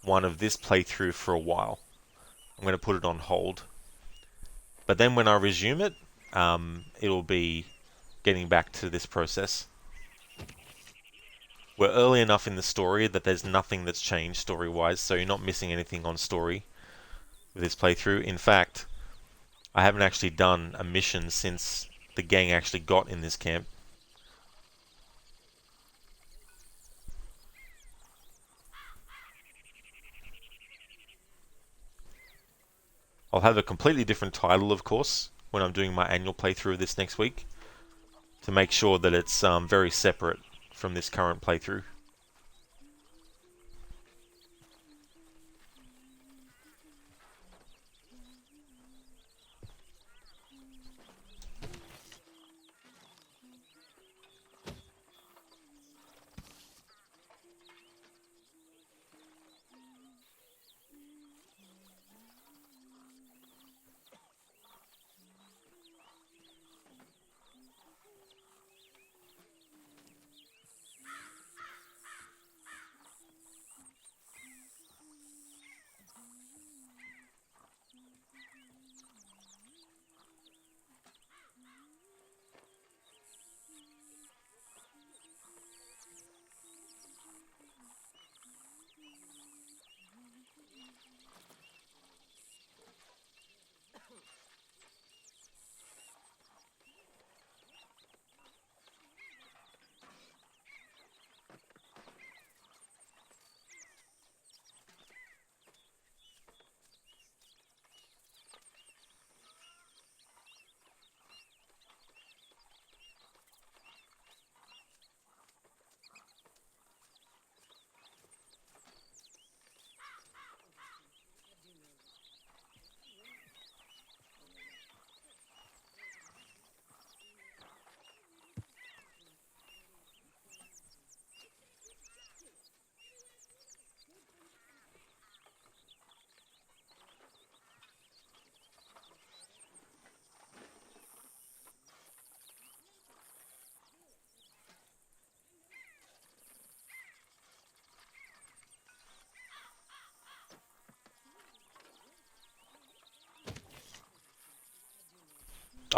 one of this playthrough for a while. I'm going to put it on hold. But then when I resume it, it'll be getting back to this process. We're early enough in the story that there's nothing that's changed story-wise, so you're not missing anything on story with this playthrough. In fact, I haven't actually done a mission since the gang actually got in this camp. I'll have a completely different title, of course, when I'm doing my annual playthrough of this next week, to make sure that it's very separate from this current playthrough.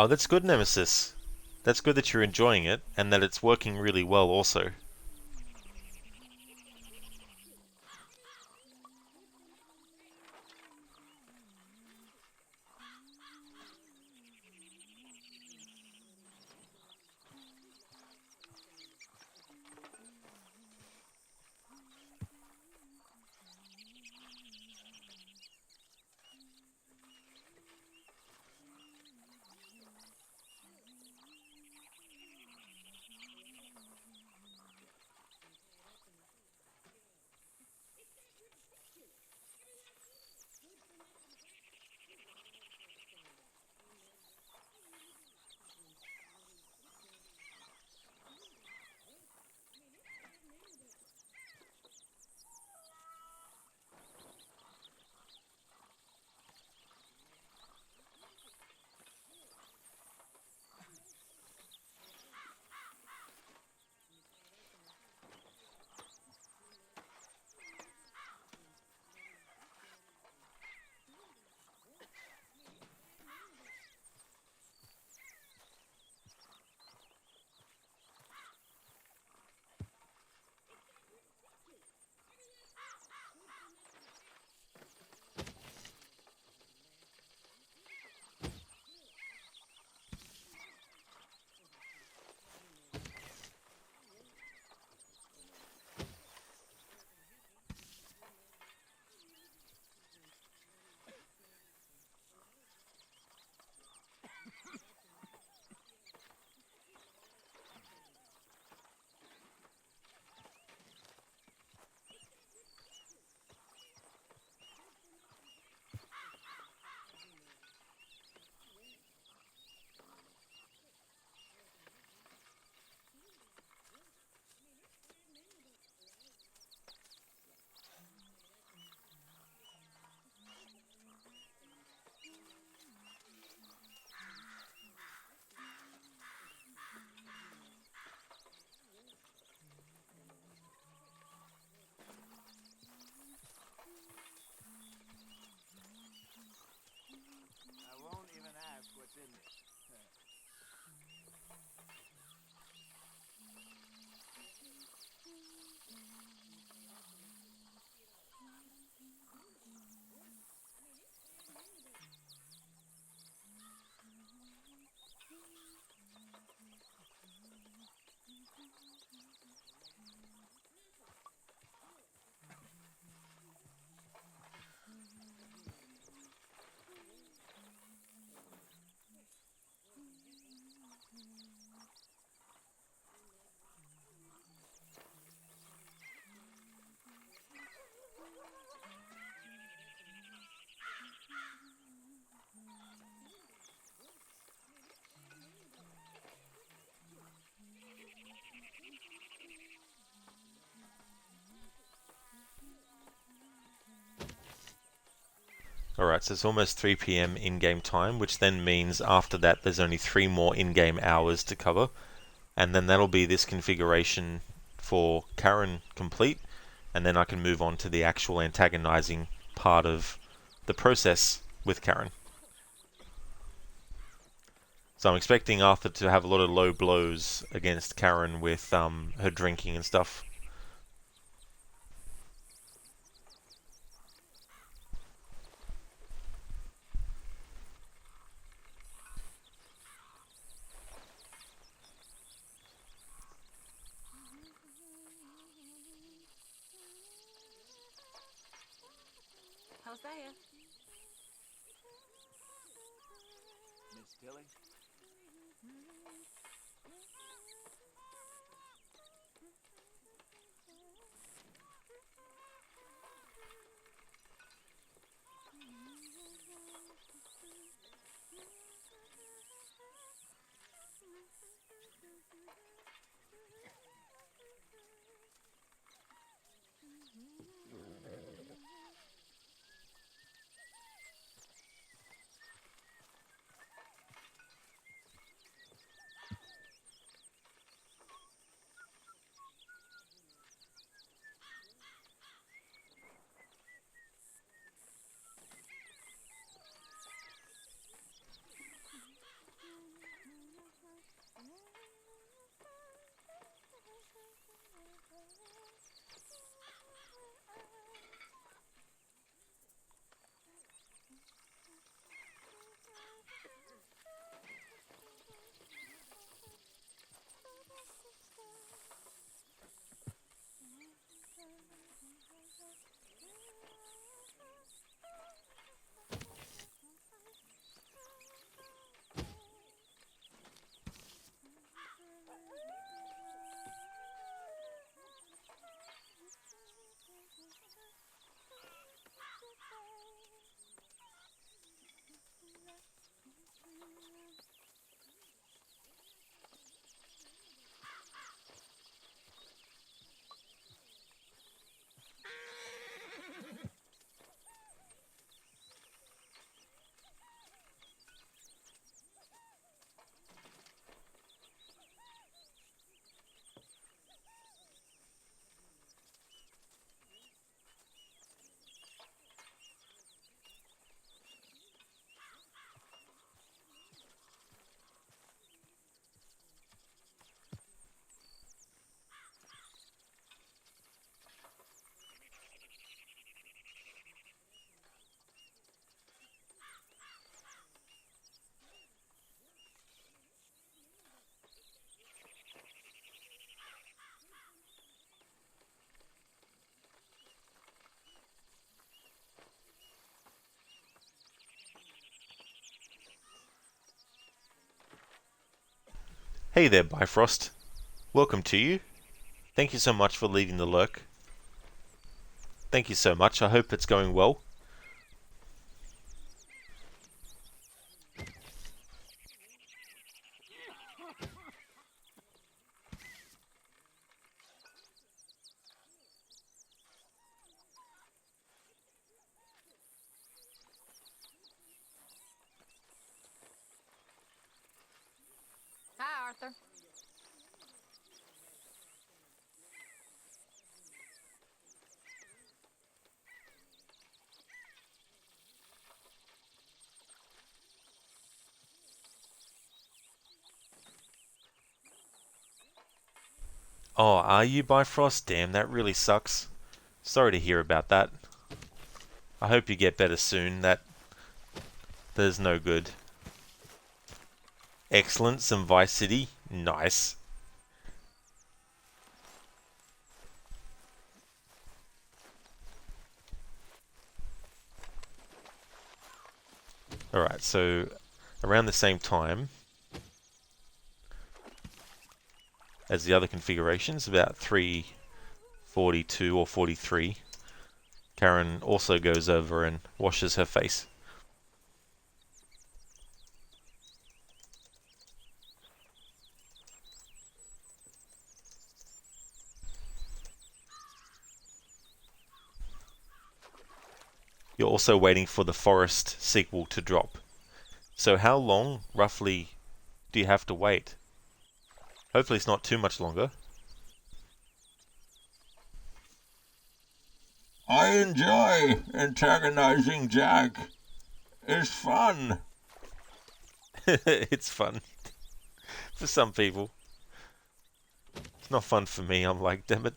Oh, that's good, Nemesis. That's good that you're enjoying it, and that it's working really well also. I won't even ask what's in it. Alright, so it's almost 3 p.m. in-game time, which then means after that there's only 3 more in-game hours to cover, and then that'll be this configuration for Karen complete, and then I can move on to the actual antagonizing part of the process with Karen. So I'm expecting Arthur to have a lot of low blows against Karen with her drinking and stuff. Hosea. Miss Tilly? Hey there, Bifrost. Welcome to you. Thank you so much for leading the lurk. Thank you so much. I hope it's going well. Hi, Arthur. Oh, are you, Bifrost? Damn, that really sucks. Sorry to hear about that. I hope you get better soon. There's no good. Excellent, some Vice City. Nice. Alright, so around the same time as the other configurations, about 3:42 or 43, Karen also goes over and washes her face. You're also waiting for the Forest sequel to drop. So how long, roughly, do you have to wait? Hopefully it's not too much longer. I enjoy antagonizing Jack. It's fun. It's fun. For some people. It's not fun for me, I'm like, damn it.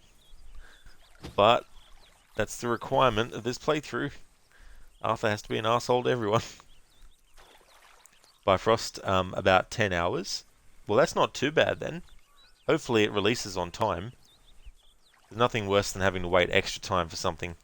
But, that's the requirement of this playthrough. Arthur has to be an asshole to everyone. Bifrost, about 10 hours. Well, that's not too bad then. Hopefully it releases on time. There's nothing worse than having to wait extra time for something.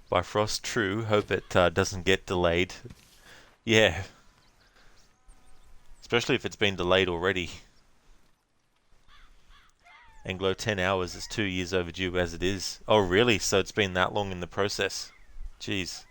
Bifrost, true. Hope it doesn't get delayed. Yeah. Especially if it's been delayed already. Anglo 10 hours is 2 years overdue as it is. Oh really? So it's been that long in the process. Jeez.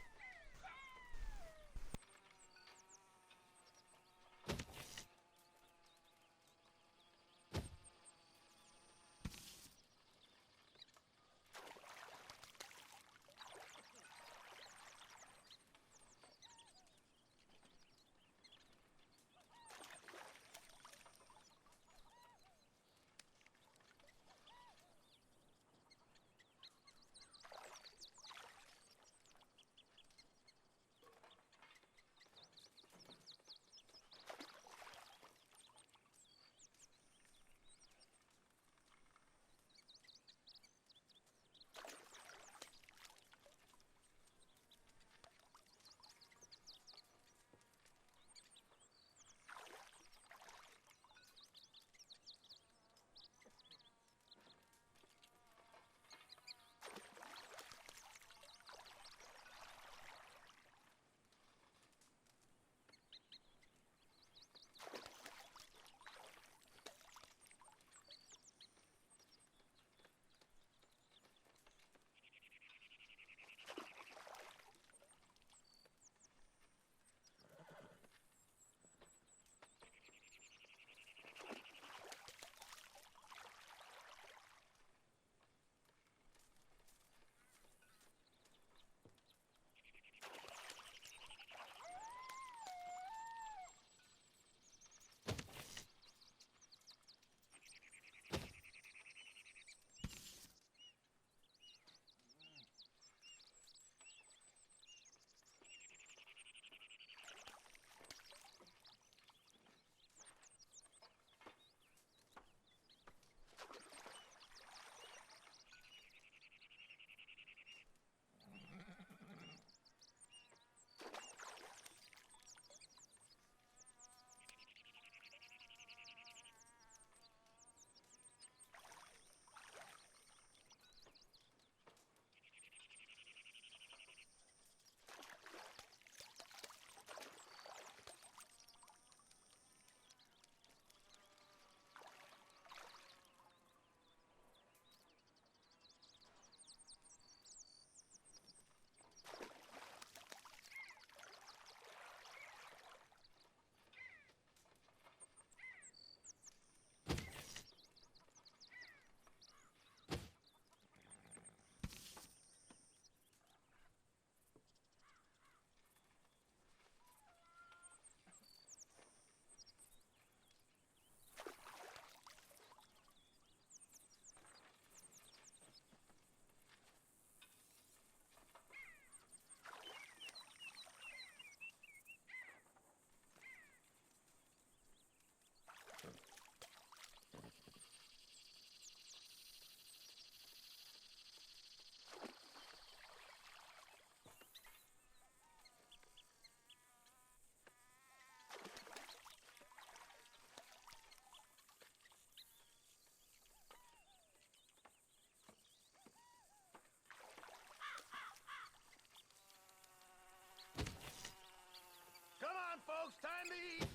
It's time to eat.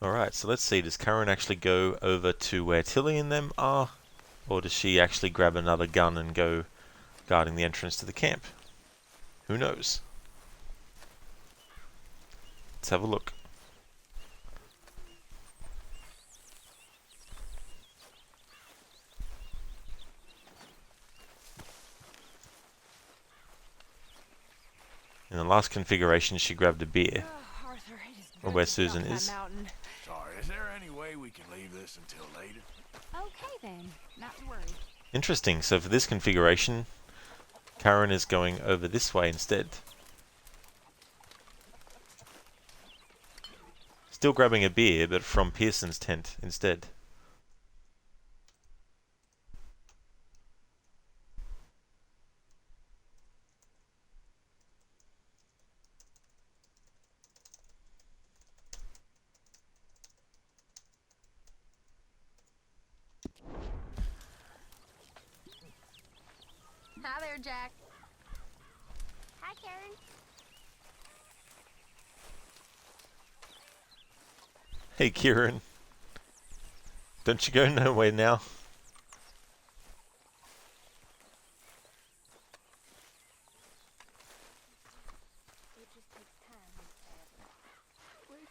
Alright, so let's see. Does Karen actually go over to where Tilly and them are? Or does she actually grab another gun and go guarding the entrance to the camp? Who knows? Let's have a look. In the last configuration, she grabbed a beer. Oh, Arthur, it is Or good where to be off Susan that is. mountain. Sorry, is there any way we can leave this until later? Okay then, not to worry. Interesting. So for this configuration, Karen is going over this way instead. Still grabbing a beer, but from Pearson's tent instead. Hi there, Jack. Hi, Karen. Hey, Kieran. Don't you go nowhere now. It just takes time, Miss Sadler.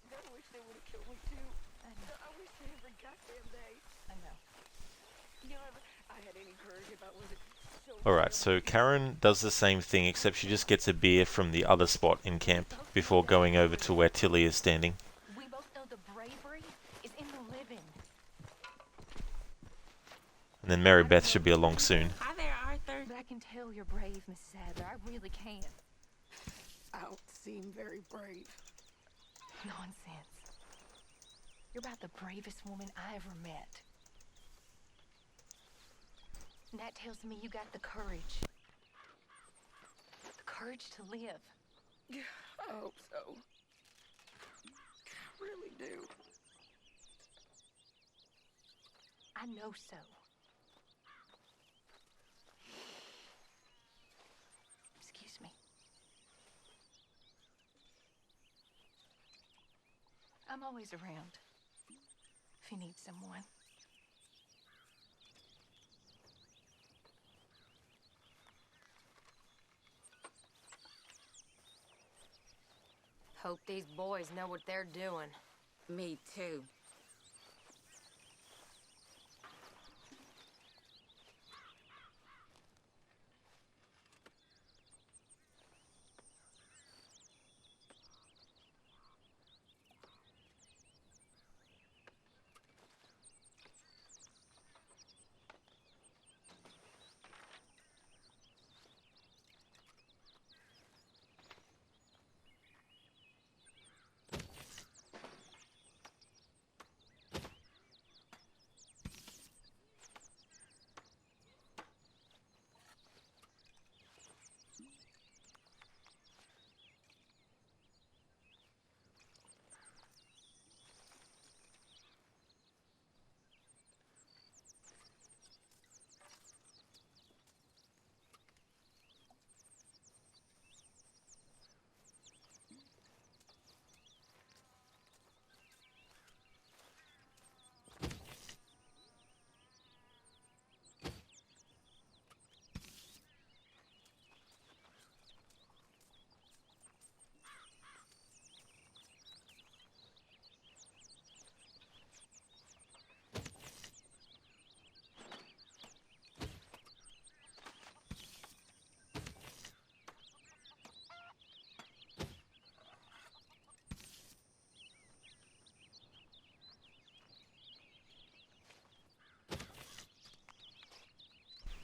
I wish they would have killed me too. I know. I wish they every goddamn day. I know. You know, if I had any courage, if I wasn't so. Alright, so Karen does the same thing, except she just gets a beer from the other spot in camp before going over to where Tilly is standing. We both know the bravery is in the living. And then Mary Beth should be along soon. Hi there, Arthur. But I can tell you're brave, Mrs. Adler. I really can. I don't seem very brave. Nonsense. You're about the bravest woman I ever met. And that tells me you got the courage. The courage to live. I hope so. I really do. I know so. Excuse me. I'm always around. If you need someone. Hope these boys know what they're doing. Me too.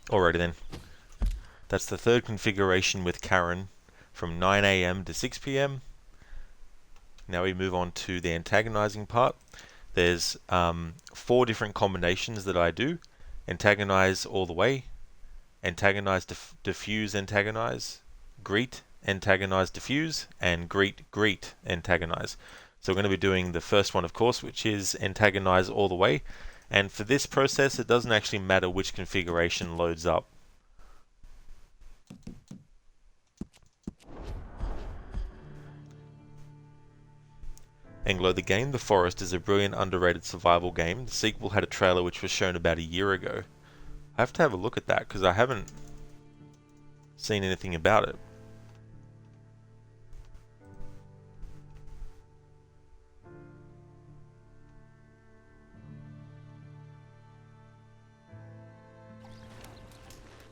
Alrighty then. That's the third configuration with Karen from 9 AM to 6 PM. Now we move on to the antagonizing part. There's 4 different combinations that I do. Antagonize all the way, antagonize, diffuse, antagonize, greet, antagonize, diffuse, and greet, greet, antagonize. So we're going to be doing the first one, of course, which is antagonize all the way. And for this process, it doesn't actually matter which configuration loads up. Anglo, the game The Forest is a brilliant underrated survival game. The sequel had a trailer which was shown about a year ago. I have to have a look at that because I haven't seen anything about it.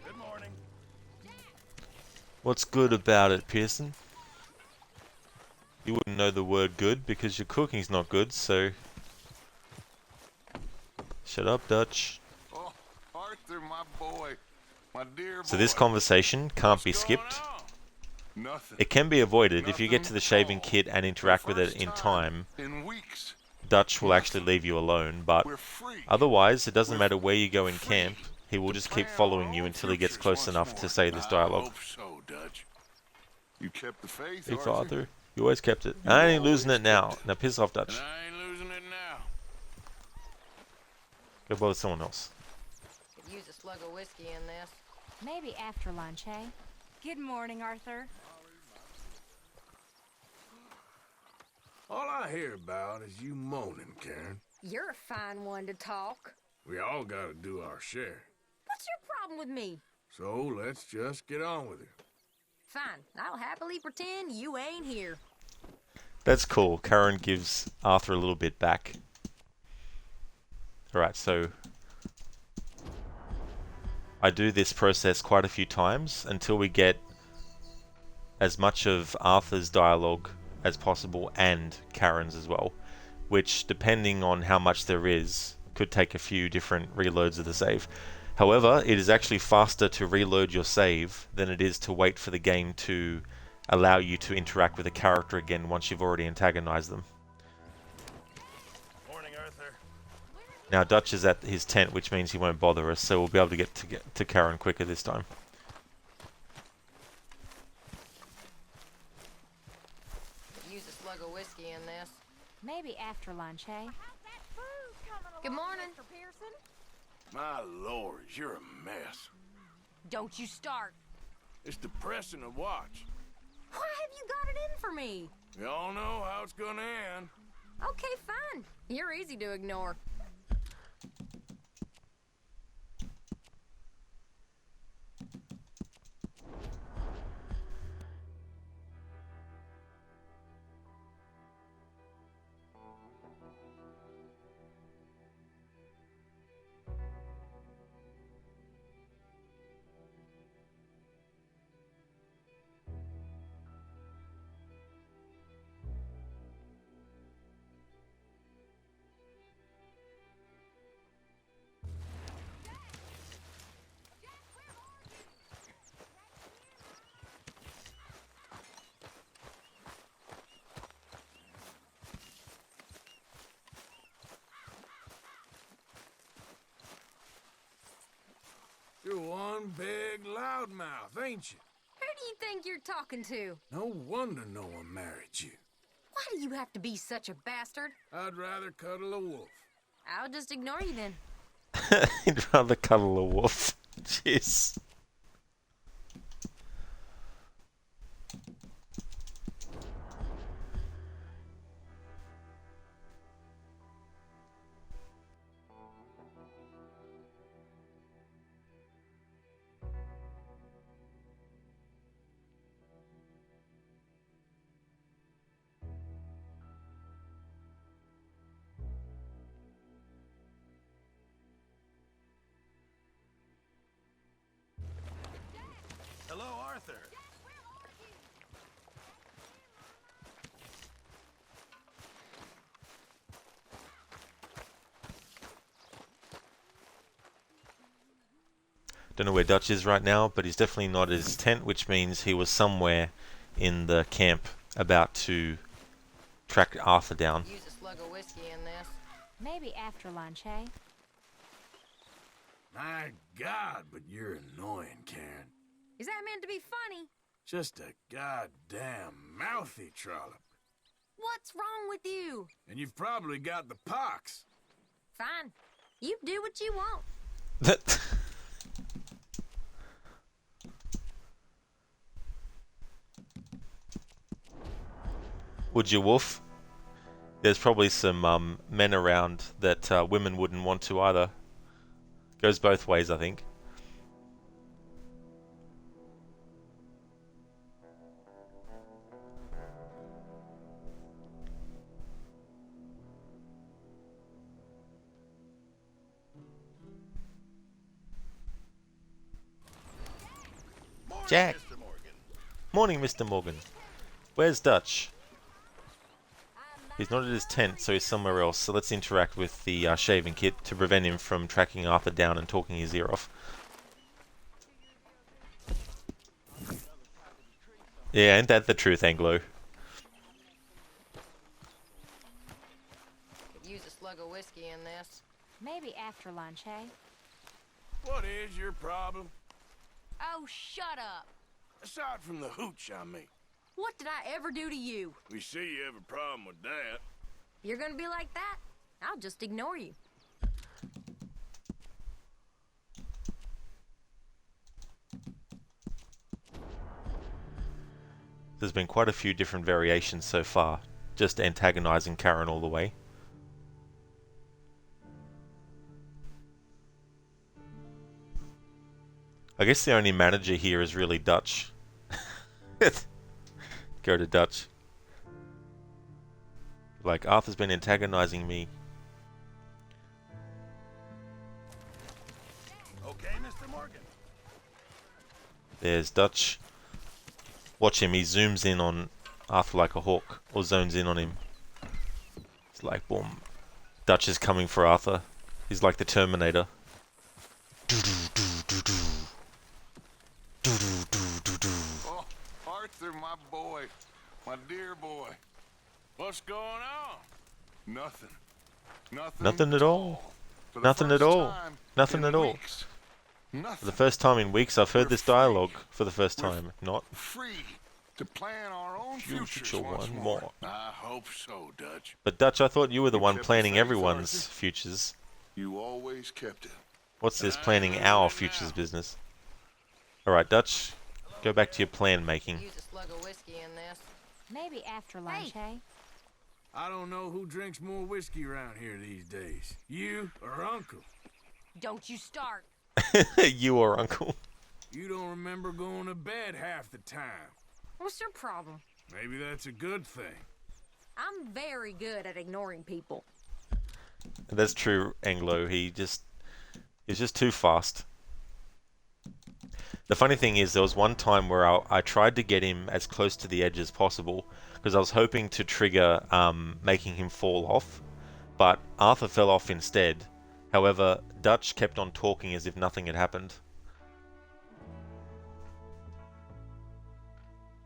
Good morning. What's good about it, Pearson? You wouldn't know the word good because your cooking's not good, so... Shut up, Dutch. Oh, Arthur, my boy. My dear boy. So this conversation can't be What's going skipped. on? Nothing. It can be avoided if you get to the shaving Nothing kit and at all. interact For with the it first in time. In weeks. Dutch will actually leave you alone, but We're free. otherwise it doesn't We're matter where you go in free camp, he will to just keep plan following our you own until he gets futures close once enough more. to say this I dialogue. hope so, Dutch. You kept the faith, Faith, Arthur. Arthur, you always kept it. You I ain't losing always it now. kept it. Now piss off, And Dutch. I ain't losing it now. Go bother someone else. Could use a slug of whiskey in this. Maybe after lunch, eh? Good morning, Arthur. All I hear about is you moaning, Karen. You're a fine one to talk. We all gotta do our share. What's your problem with me? So let's just get on with it. Fine, I'll happily pretend you ain't here. That's cool. Karen gives Arthur a little bit back. Alright, so... I do this process quite a few times until we get as much of Arthur's dialogue as possible and Karen's as well, which, depending on how much there is, could take a few different reloads of the save. However, it is actually faster to reload your save than it is to wait for the game to allow you to interact with a character again once you've already antagonized them. Morning, Arthur. Now Dutch is at his tent, which means he won't bother us, so we'll be able to get to Karen quicker this time. Could use a slug of whiskey in this. Maybe after lunch, eh? Good morning. My lord, you're a mess. Don't you start. It's depressing to watch. Why have you got it in for me? We all know how it's gonna end. Okay, fine. You're easy to ignore. You're one big loudmouth, ain't you? Who do you think you're talking to? No wonder no one married you. Why do you have to be such a bastard? I'd rather cuddle a wolf. I'll just ignore you then. He'd rather cuddle a wolf. Jeez. Hello, Arthur. Don't know where Dutch is right now, but he's definitely not at his tent, which means he was somewhere in the camp about to track Arthur down. Use a slug of whiskey in this. Maybe after lunch, eh? My God, but you're annoying, Karen. Is that meant to be funny? Just a goddamn mouthy trollop. What's wrong with you? And you've probably got the pox. Fine. You do what you want. Would you, Wolf? There's probably some men around that women wouldn't want to either. Goes both ways, I think. Jack. Morning, Mr. Morgan. Where's Dutch? He's not at his tent, so he's somewhere else. So let's interact with the shaving kit to prevent him from tracking Arthur down and talking his ear off. Yeah, ain't that the truth, Anglo? Could use a slug of whiskey in this. Maybe after lunch, eh? What is your problem? Oh, shut up. Aside from the hooch, I mean. What did I ever do to you? We see you have a problem with that. You're gonna be like that? I'll just ignore you. There's been quite a few different variations so far, just antagonizing Karen all the way. I guess the only manager here is really Dutch. Go to Dutch. Like, Arthur's been antagonizing me. Okay, Mr. Morgan. There's Dutch. Watch him, he zooms in on Arthur like a hawk, or zones in on him. It's like, boom. Dutch is coming for Arthur. He's like the Terminator. Oh, Arthur, my boy. My dear boy. What's going on? Nothing. Nothing at all. For the Nothing at first all. time Nothing in at all. weeks. For Nothing. the first time in weeks, I've heard We're this free. dialogue for the first We're time. Not free to plan our own Future futures once one more. more. I hope so, Dutch. But Dutch, I thought you were the You one kept the planning faith, everyone's Arthur. futures. You always kept it. What's this I planning know our it futures now. business? Alright, Dutch, go back to your plan making. Use a slug of whiskey in this. Maybe after lunch, eh? I don't know who drinks more whiskey around here these days. You or Uncle? Don't you start. You or Uncle. You don't remember going to bed half the time. What's your problem? Maybe that's a good thing. I'm very good at ignoring people. That's true, Anglo. He's just too fast. The funny thing is, there was one time where I tried to get him as close to the edge as possible, because I was hoping to trigger making him fall off, but Arthur fell off instead. However, Dutch kept on talking as if nothing had happened.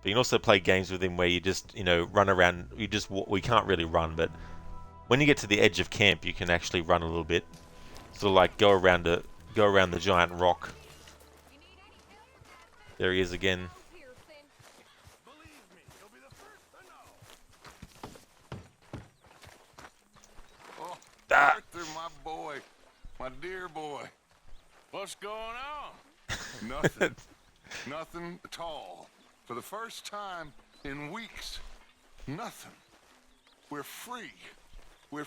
But you can also play games with him where you just, run around. We can't really run, but when you get to the edge of camp, you can actually run a little bit. Sort of like go around the giant rock. There he is again. Believe me, you'll be the first to know. Oh, Arthur, my boy. My dear boy. What's going on? Nothing. Nothing at all. For the first time in weeks. Nothing. We're free. We're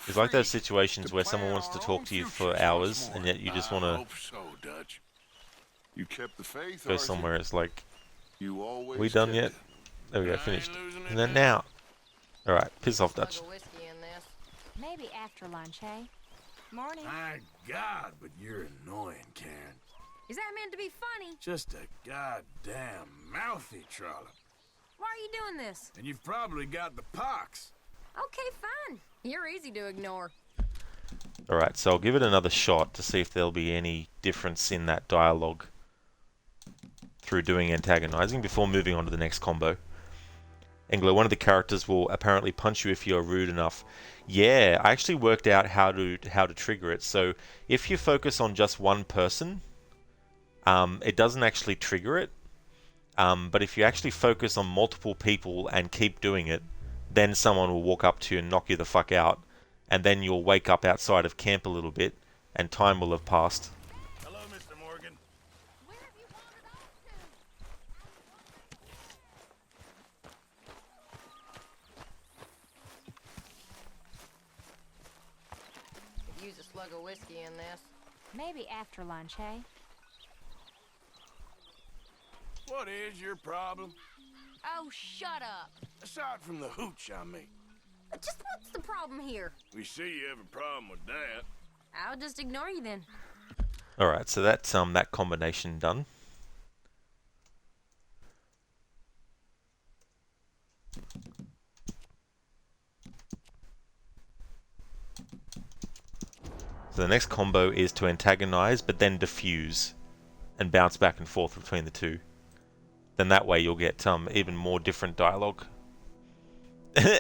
It's like those free situations to where someone plan wants to our talk own to you for futures hours, once and more. yet you just I want to hope so, Dutch. You kept the faith, go Arthur. somewhere. It's like, You always we done kept yet? it. There we go, I ain't finished. losing it And then now. now. Alright, piss off, Slug Dutch. of whiskey in this. Maybe after lunch, eh? Morning. My God, but you're annoying, Karen. Is that meant to be funny? Just a goddamn mouthy trollop. Why are you doing this? And you've probably got the pox. Okay, fine. You're easy to ignore. Alright, so I'll give it another shot to see if there'll be any difference in that dialogue through doing antagonizing before moving on to the next combo. Anglo, one of the characters will apparently punch you if you're rude enough. Yeah, I actually worked out how to trigger it. So if you focus on just one person, it doesn't actually trigger it. But if you actually focus on multiple people and keep doing it, then someone will walk up to you and knock you the fuck out, and then you'll wake up outside of camp a little bit, and time will have passed. Hello, Mr. Morgan. Where have you wandered off to? whiskey in this. Maybe after lunch, hey? What is your problem? Oh, shut up. Aside from the hooch, I mean. Just what's the problem here? We see you have a problem with that. I'll just ignore you then. Alright, so that's that combination done. So the next combo is to antagonize, but then diffuse, and bounce back and forth between the two. Then that way you'll get even more different dialogue.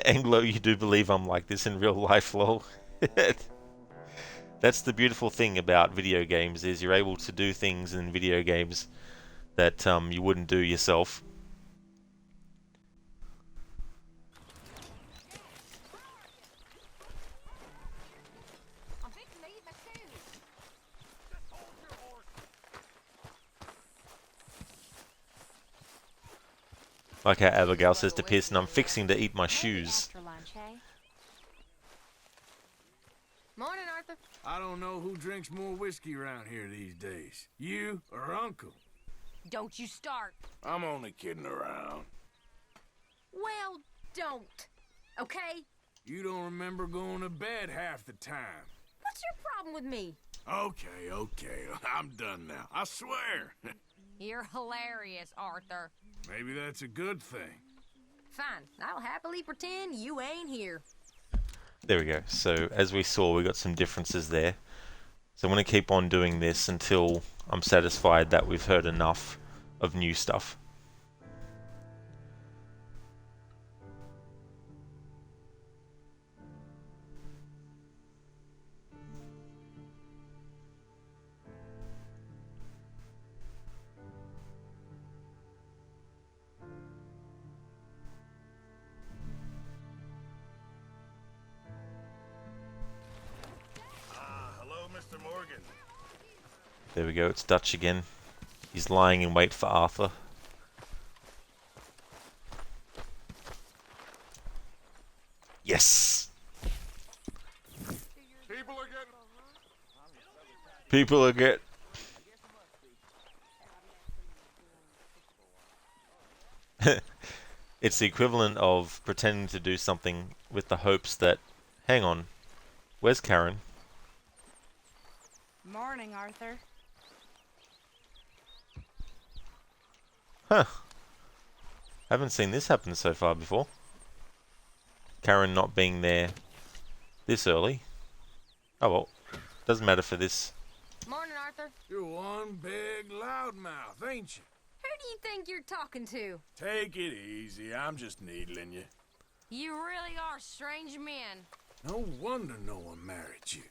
Anglo, you do believe I'm like this in real life, lol. That's the beautiful thing about video games, is you're able to do things in video games that you wouldn't do yourself. I'm fixing to eat my shoes. Like how Abigail says to Pearson, I'm fixing to eat my shoes. After lunch, hey? Morning, Arthur. I don't know who drinks more whiskey around here these days. You or Uncle? Don't you start. I'm only kidding around. Well, don't. Okay? You don't remember going to bed half the time. What's your problem with me? Okay. I'm done now. I swear. You're hilarious, Arthur. Maybe that's a good thing. Fine. I'll happily pretend you ain't here. There we go. So as we saw, we got some differences there. So I'm going to keep on doing this until I'm satisfied that we've heard enough of new stuff. Hello, Mr. Morgan. There we go, it's Dutch again. He's lying in wait for Arthur. Yes! People are getting... It's the equivalent of pretending to do something with the hopes that... Hang on, where's Karen? Morning, Arthur. Huh. Haven't seen this happen so far before. Karen not being there this early. Oh well, doesn't matter for this. Morning, Arthur. You're one big loudmouth, ain't you? Who do you think you're talking to? Take it easy. I'm just needling you. You really are strange men. No wonder no one married you.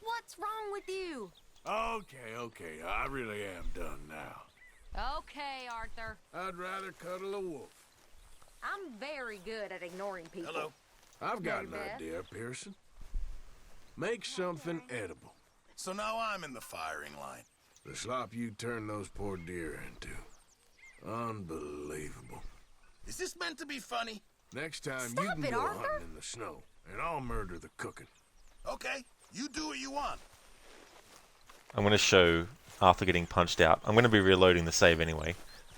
What's wrong with you? Okay. I really am done now. Okay, Arthur. I'd rather cuddle a wolf. I'm very good at ignoring people. Hello. I've got an Macbeth? idea, Pearson. Make something edible. So now I'm in the firing line. The slop you turned those poor deer into. Unbelievable. Is this meant to be funny? Next time Stop you can it, go Arthur. hunting in the snow, and I'll murder the cooking. Okay, you do what you want. I'm going to show Arthur getting punched out. I'm going to be reloading the save anyway,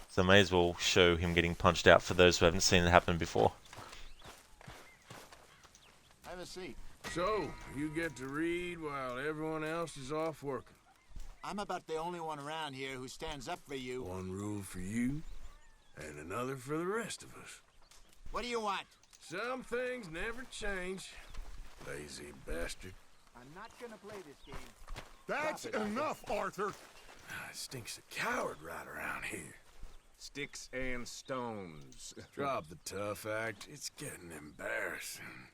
so I may as well show him getting punched out for those who haven't seen it happen before. Have a seat. So, you get to read while everyone else is off working. I'm about the only one around here who stands up for you. One rule for you, and another for the rest of us. What do you want? Some things never change. Lazy bastard. I'm not gonna play this game. That's enough, Arthur. It stinks of coward right around here. Sticks and stones. Drop the tough act. It's getting embarrassing.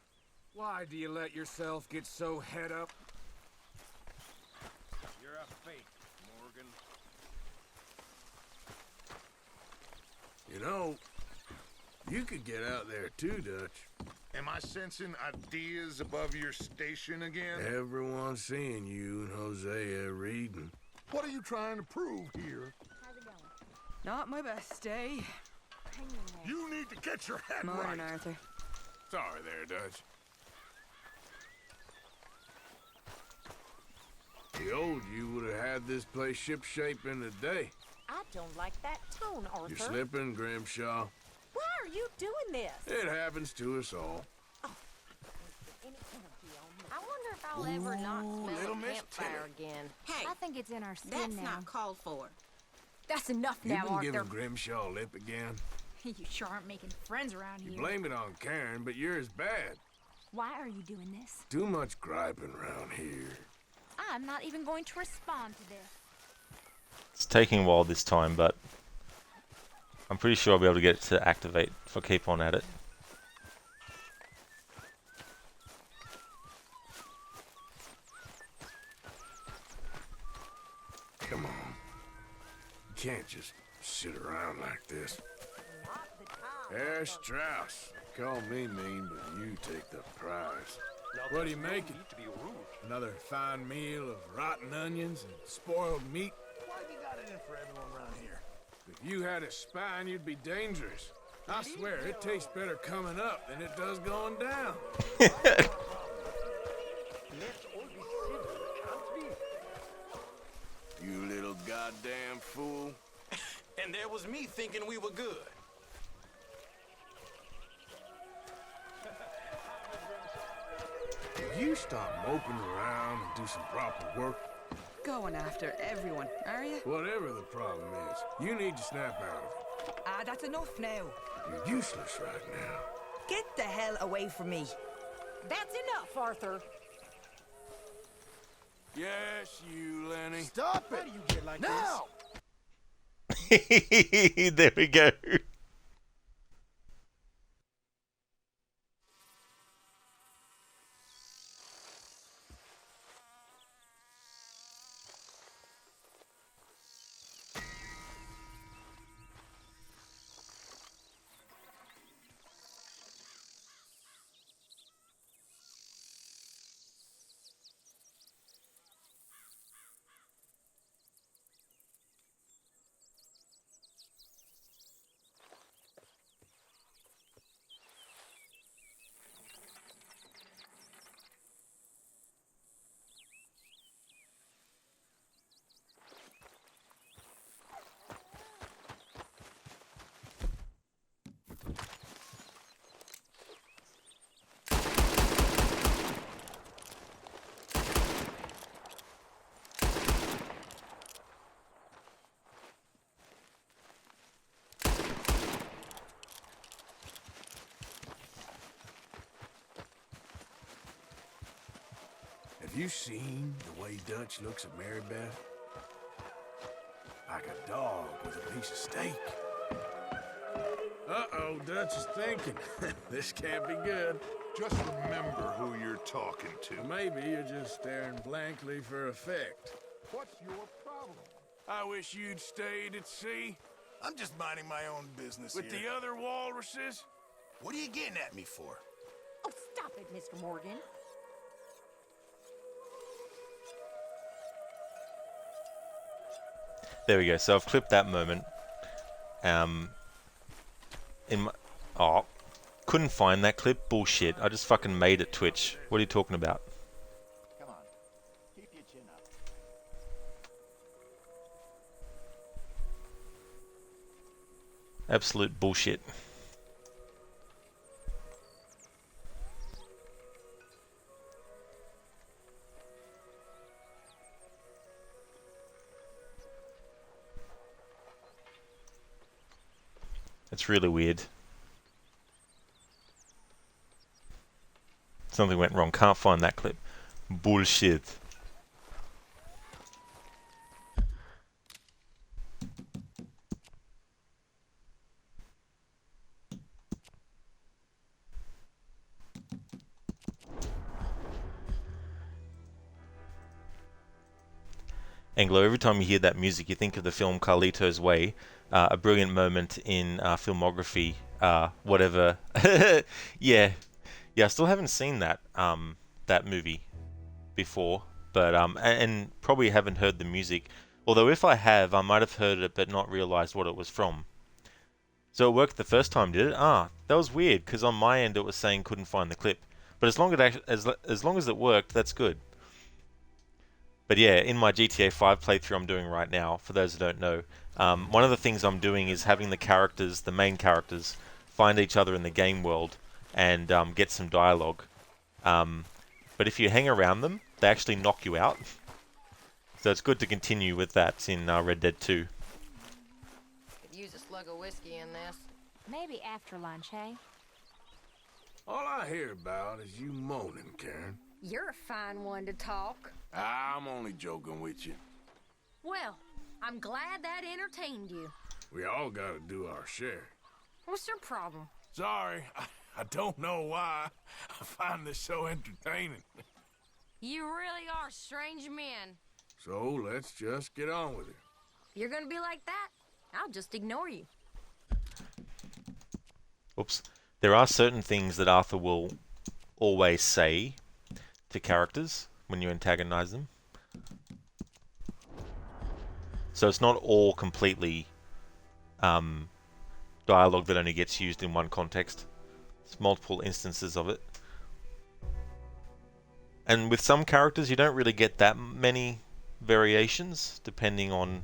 Why do you let yourself get so head up? You're a fake, Morgan. You know, you could get out there too, Dutch. Am I sensing ideas above your station again? Everyone's seeing you and Hosea reading. What are you trying to prove here? Not my best day. You need to get your head Morning, right. Arthur. Sorry there, Dutch. The old you would have had this place shipshape in a day. I don't like that tone, Arthur. You're slipping, Grimshaw. Why are you doing this? It happens to us all. I wonder if I'll ever not smell little a Miss campfire again. Hey, I think it's in our skin that's now. not called for. That's enough You now, been Arthur. giving Grimshaw lip again? You sure aren't making friends around You here. blame it on Karen, but you're as bad. Why are you doing this? Too much griping around here. I'm not even going to respond to this. It's taking a while this time, but I'm pretty sure I'll be able to get it to activate if I keep on at it. Come on. You can't just sit around like this. Herr Strauss. Call me mean, but you take the prize. What are you making? Another fine meal of rotten onions and spoiled meat? Why have you got it in for everyone around here? If you had a spine, you'd be dangerous. I swear, it tastes better coming up than it does going down. You little goddamn fool. And there was me thinking we were good. If you stop moping around and do some proper work, Going after everyone, are you? whatever the problem is, you need to snap out of it. Ah, that's enough now. You're useless right now. Get the hell away from me. That's enough, Arthur. Yes, you, Lenny. Stop it! How do you get like Now! There we go. Have you seen the way Dutch looks at Mary Beth? Like a dog with a piece of steak. Uh-oh, Dutch is thinking. This can't be good. Just remember who you're talking to. Maybe you're just staring blankly for effect. What's your problem? I wish you'd stayed at sea I'm just minding my own business with here. the other walruses. What are you getting at me for? Oh, stop it, Mr. Morgan. There we go. So I've clipped that moment. In my couldn't find that clip. Bullshit. I just fucking made it. Twitch. What are you talking about? Come on. Keep your chin up. Absolute bullshit. It's really weird. Something went wrong. Can't find that clip. Bullshit. Anglo, every time you hear that music, you think of the film Carlito's Way, a brilliant moment in filmography, whatever. Yeah, I still haven't seen that that movie before, but and probably haven't heard the music. Although if I have, I might have heard it but not realized what it was from. So it worked the first time, did it? Ah, that was weird because on my end it was saying couldn't find the clip. But as long as it worked, that's good. But yeah, in my GTA 5 playthrough I'm doing right now, for those who don't know, one of the things I'm doing is having the characters, the main characters, find each other in the game world and get some dialogue. But if you hang around them, they actually knock you out. So it's good to continue with that in Red Dead 2. Could use a slug of whiskey in this. Maybe after lunch, eh? All I hear about is you moaning, Karen. You're a fine one to talk. I'm only joking with you. Well, I'm glad that entertained you. We all gotta do our share. What's your problem? Sorry, I don't know why. I find this so entertaining. You really are strange men. So let's just get on with it. If you're gonna be like that, I'll just ignore you. Oops. There are certain things that Arthur will always say to characters when you antagonize them. So it's not all completely dialogue that only gets used in one context. It's multiple instances of it. And with some characters you don't really get that many variations depending on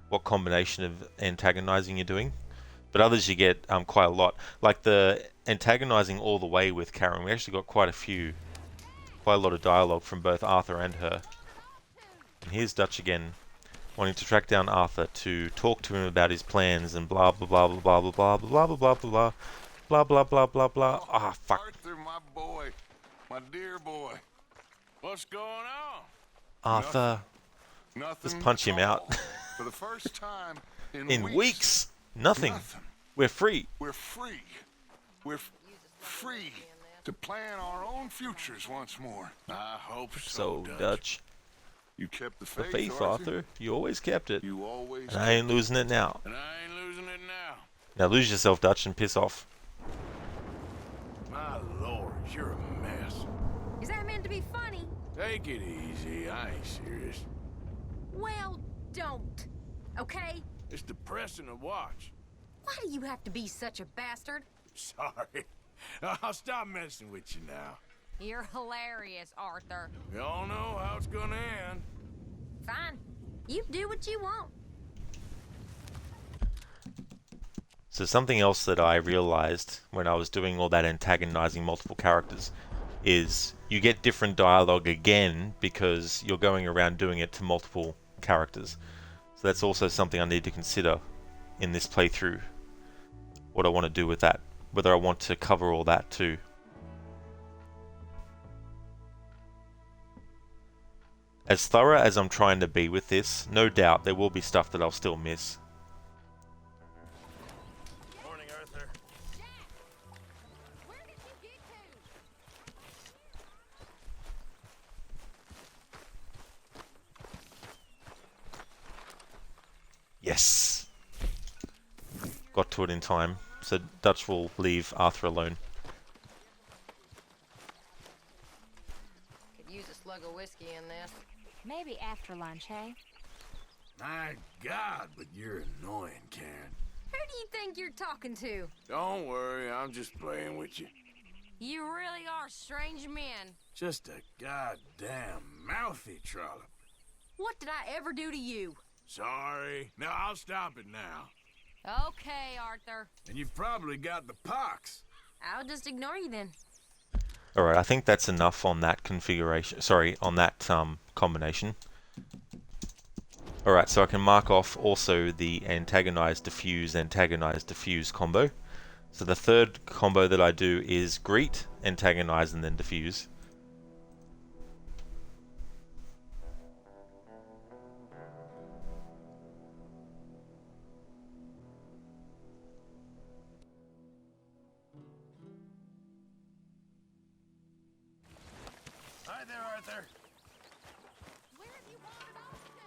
what combination of antagonizing you're doing. But others you get quite a lot. Like the antagonizing all the way with Karen, we actually got quite a lot of dialogue from both Arthur and her. And here's Dutch again, wanting to track down Arthur to talk to him about his plans and blah blah blah blah blah blah blah blah blah blah blah blah blah blah blah blah. Ah, fuck. Arthur, my boy, my dear boy, what's going on? Arthur, Nothing. just punch him out. For the first time in weeks. Nothing. We're free. We're free. We're free to plan our own futures once more. I hope so, Dutch. You kept the The faith, faith, Arthur. You always kept it. You always. And I ain't losing it now. And I ain't losing it now. Now lose yourself, Dutch, and piss off. My lord, you're a mess. Is that meant to be funny? Take it easy. I ain't serious. Well, don't. Okay? It's depressing to watch. Why do you have to be such a bastard? Sorry. I'll stop messing with you now. You're hilarious, Arthur. We all know how it's gonna end. Fine. You do what you want. So something else that I realized when I was doing all that antagonizing multiple characters is you get different dialogue again because you're going around doing it to multiple characters. So that's also something I need to consider in this playthrough. What I want to do with that. Whether I want to cover all that too. As thorough as I'm trying to be with this, no doubt there will be stuff that I'll still miss. Morning, Arthur. Where did you get to? Yes! Got to it in time, so Dutch will leave Arthur alone. Could use a slug of whiskey in this. Maybe after lunch, eh? My God, but you're annoying, Karen. Who do you think you're talking to? Don't worry, I'm just playing with you. You really are strange men. Just a goddamn mouthy trollop. What did I ever do to you? Sorry. No, I'll stop it now. Okay, Arthur. And you've probably got the pox. I'll just ignore you then. Alright, I think that's enough on that configuration. Sorry, on that combination. Alright, so I can mark off also the antagonize, diffuse combo. So the third combo that I do is greet, antagonize, and then diffuse. Hi there, Arthur. Where have you wandered off to?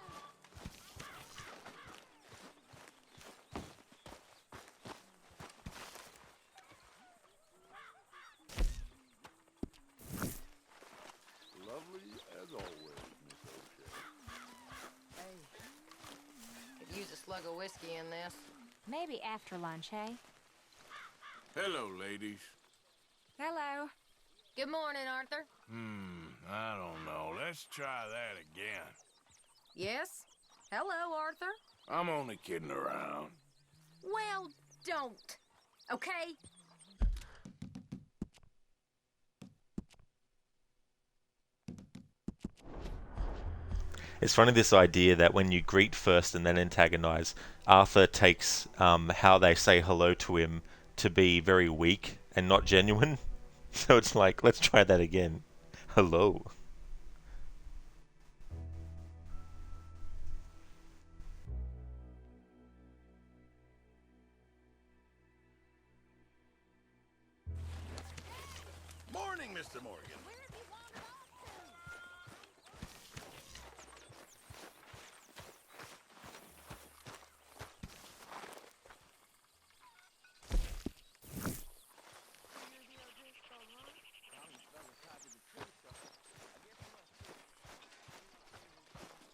Lovely as always, Miss O'Shea. Hey. Could use a slug of whiskey in this. Maybe after lunch, eh? Hello, ladies. Hello. Good morning, Arthur. I don't know. Let's try that again. Yes? Hello, Arthur. I'm only kidding around. Well, don't. Okay? It's funny, this idea that when you greet first and then antagonize, Arthur takes how they say hello to him to be very weak and not genuine. So it's like, let's try that again. Hello. Morning, Mr. Morgan.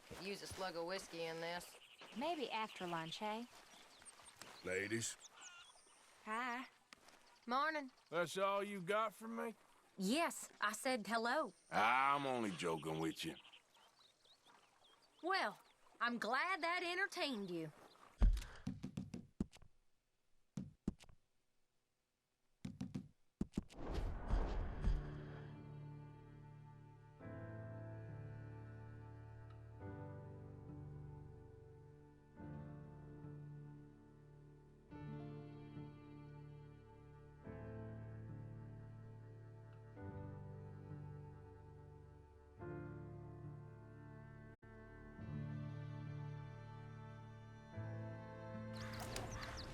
Could use a slug of whiskey in this. Maybe after lunch, eh? Ladies, Hi. Morning. that's all you got for me? Yes, I said hello. I'm only joking with you. Well, I'm glad that entertained you.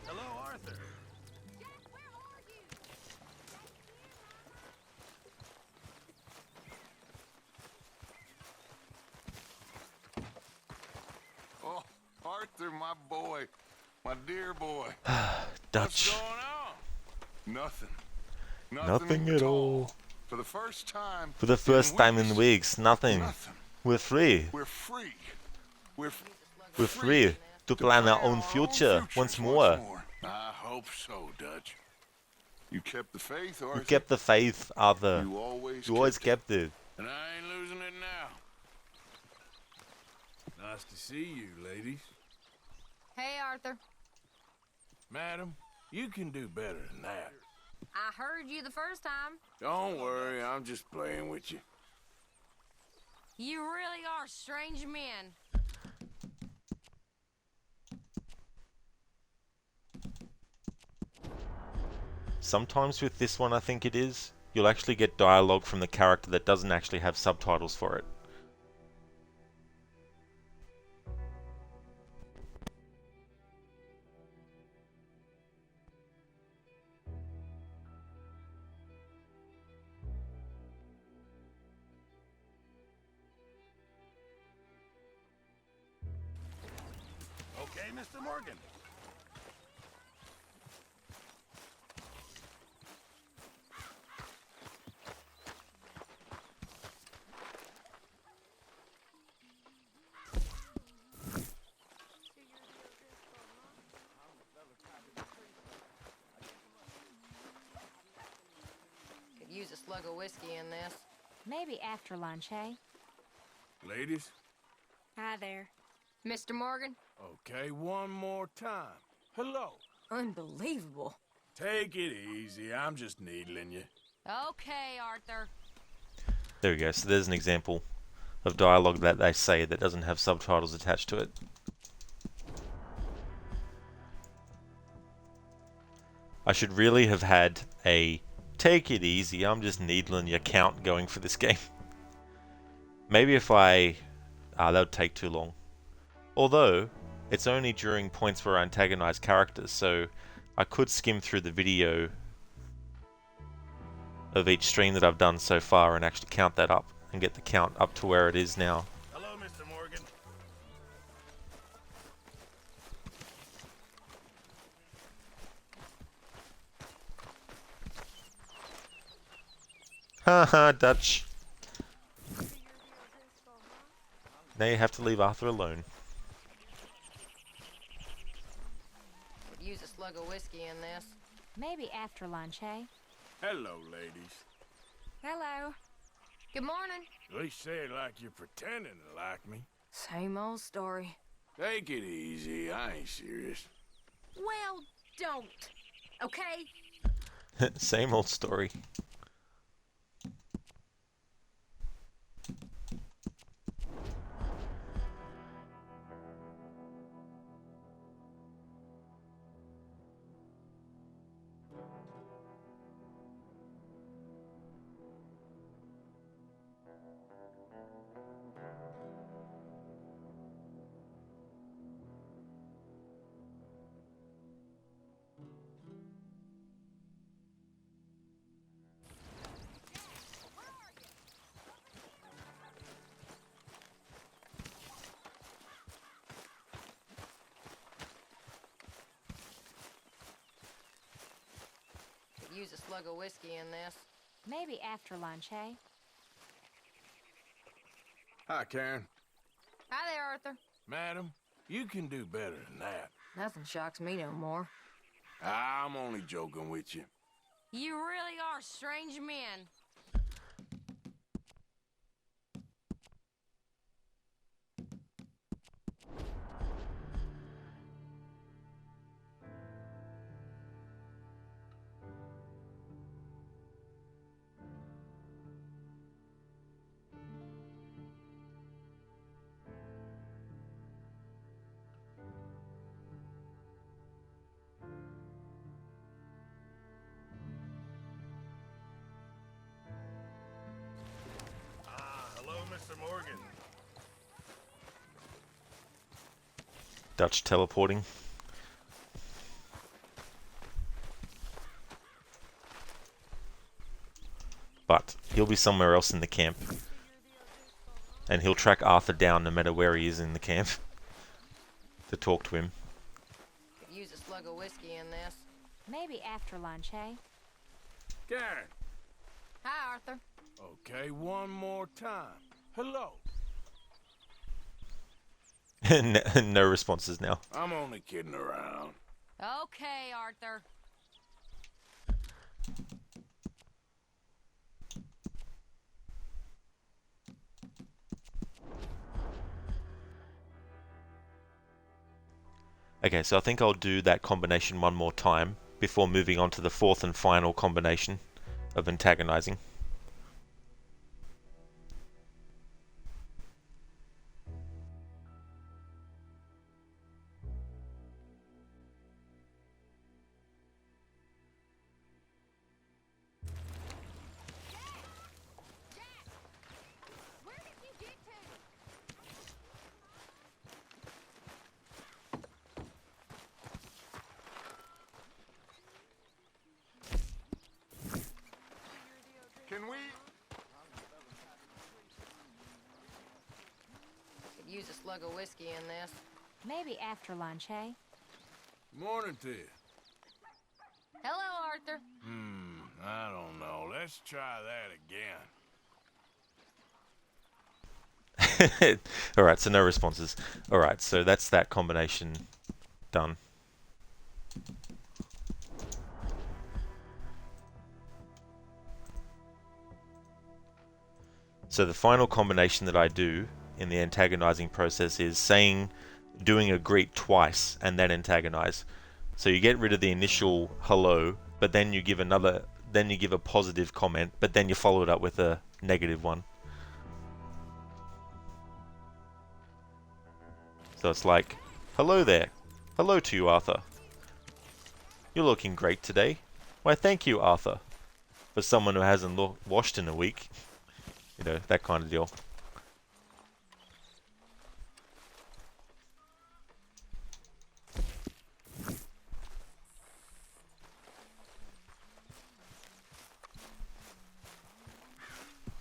Hello, Arthur. Oh, Arthur, my boy. My dear boy. Dutch. What's going on? Nothing. Nothing at all. For the first time. For the first time in weeks, nothing. We're free. We're free. We're free to plan our own future once more. I hope so, Dutch. You kept the faith, Arthur. You kept the faith, Arthur. You always You always kept it. And I ain't losing it now. Nice to see you, ladies. Hey, Arthur. Madam, you can do better than that. I heard you the first time. Don't worry, I'm just playing with you. You really are strange men. Sometimes with this one, I think it is, you'll actually get dialogue from the character that doesn't actually have subtitles for it. Okay, Mr. Morgan. Could use a slug of whiskey in this. Maybe after lunch, eh? Ladies? Hi there. Mr. Morgan? Okay, one more time. Hello. Unbelievable. Take it easy, I'm just needling you. Okay, Arthur. There we go. So there's an example of dialogue that they say that doesn't have subtitles attached to it. I should really have had a take it easy, I'm just needling your count going for this game. Maybe if I... that would take too long. Although, it's only during points where I antagonize characters, so I could skim through the video of each stream that I've done so far and actually count that up and get the count up to where it is now. Hello, Mr. Morgan. Haha, Dutch. Now you have to leave Arthur alone. Could use a slug of whiskey in this. Maybe after lunch, eh? Hello, ladies. Hello. Good morning. At least say it like you're pretending to like me. Same old story. Take it easy. I ain't serious. Well, don't. Okay? Same old story. Could use a slug of whiskey in this. Maybe after lunch, hey? Hi, Karen. Hi there, Arthur. Madam, you can do better than that. Nothing shocks me no more. I'm only joking with you. You really are strange men. Hello, Mr. Morgan. Dutch teleporting. But he'll be somewhere else in the camp. And he'll track Arthur down no matter where he is in the camp to talk to him. Could use a slug of whiskey in this. Maybe after lunch, hey? Karen. Hi, Arthur. Okay, one more time. Hello. No responses now. I'm only kidding around. Okay, Arthur. Okay, so I think I'll do that combination one more time before moving on to the fourth and final combination of antagonizing. Can we? Could use a slug of whiskey in this. Maybe after lunch, hey? Morning to you. Hello, Arthur. I don't know. Let's try that again. Alright, so no responses. Alright, so that's that combination done. So the final combination that I do in the antagonizing process is doing a greet twice and then antagonize. So you get rid of the initial hello, but then you give a positive comment, but then you follow it up with a negative one. So it's like, hello there. Hello to you, Arthur. You're looking great today. Why, thank you, Arthur. For someone who hasn't washed in a week. You know, that kind of deal.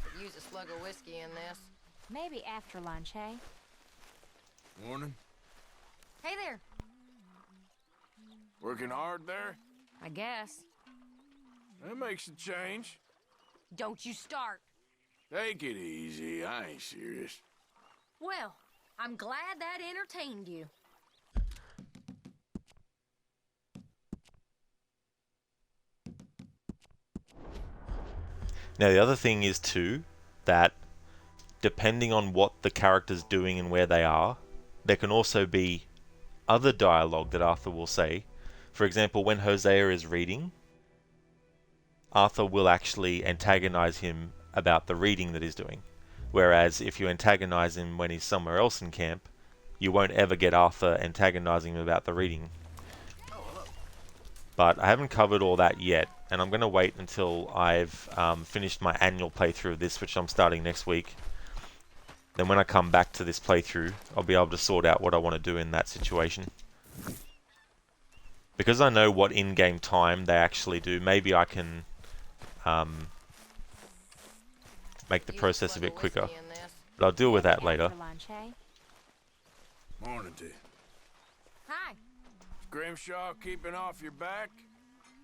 Could use a slug of whiskey in this. Maybe after lunch, hey? Morning. Hey there. Working hard there? I guess. That makes a change. Don't you start. Take it easy. I ain't serious. Well, I'm glad that entertained you. Now the other thing is too that depending on what the character's doing and where they are, there can also be other dialogue that Arthur will say. For example, when Hosea is reading, Arthur will actually antagonize him about the reading that he's doing. Whereas if you antagonize him when he's somewhere else in camp, you won't ever get Arthur antagonizing him about the reading. But I haven't covered all that yet, and I'm going to wait until I've finished my annual playthrough of this, which I'm starting next week. Then when I come back to this playthrough, I'll be able to sort out what I want to do in that situation. Because I know what in-game time they actually do, maybe I can make the process a bit quicker. But I'll deal with that later. Morning to you. Hi. Grimshaw keeping off your back?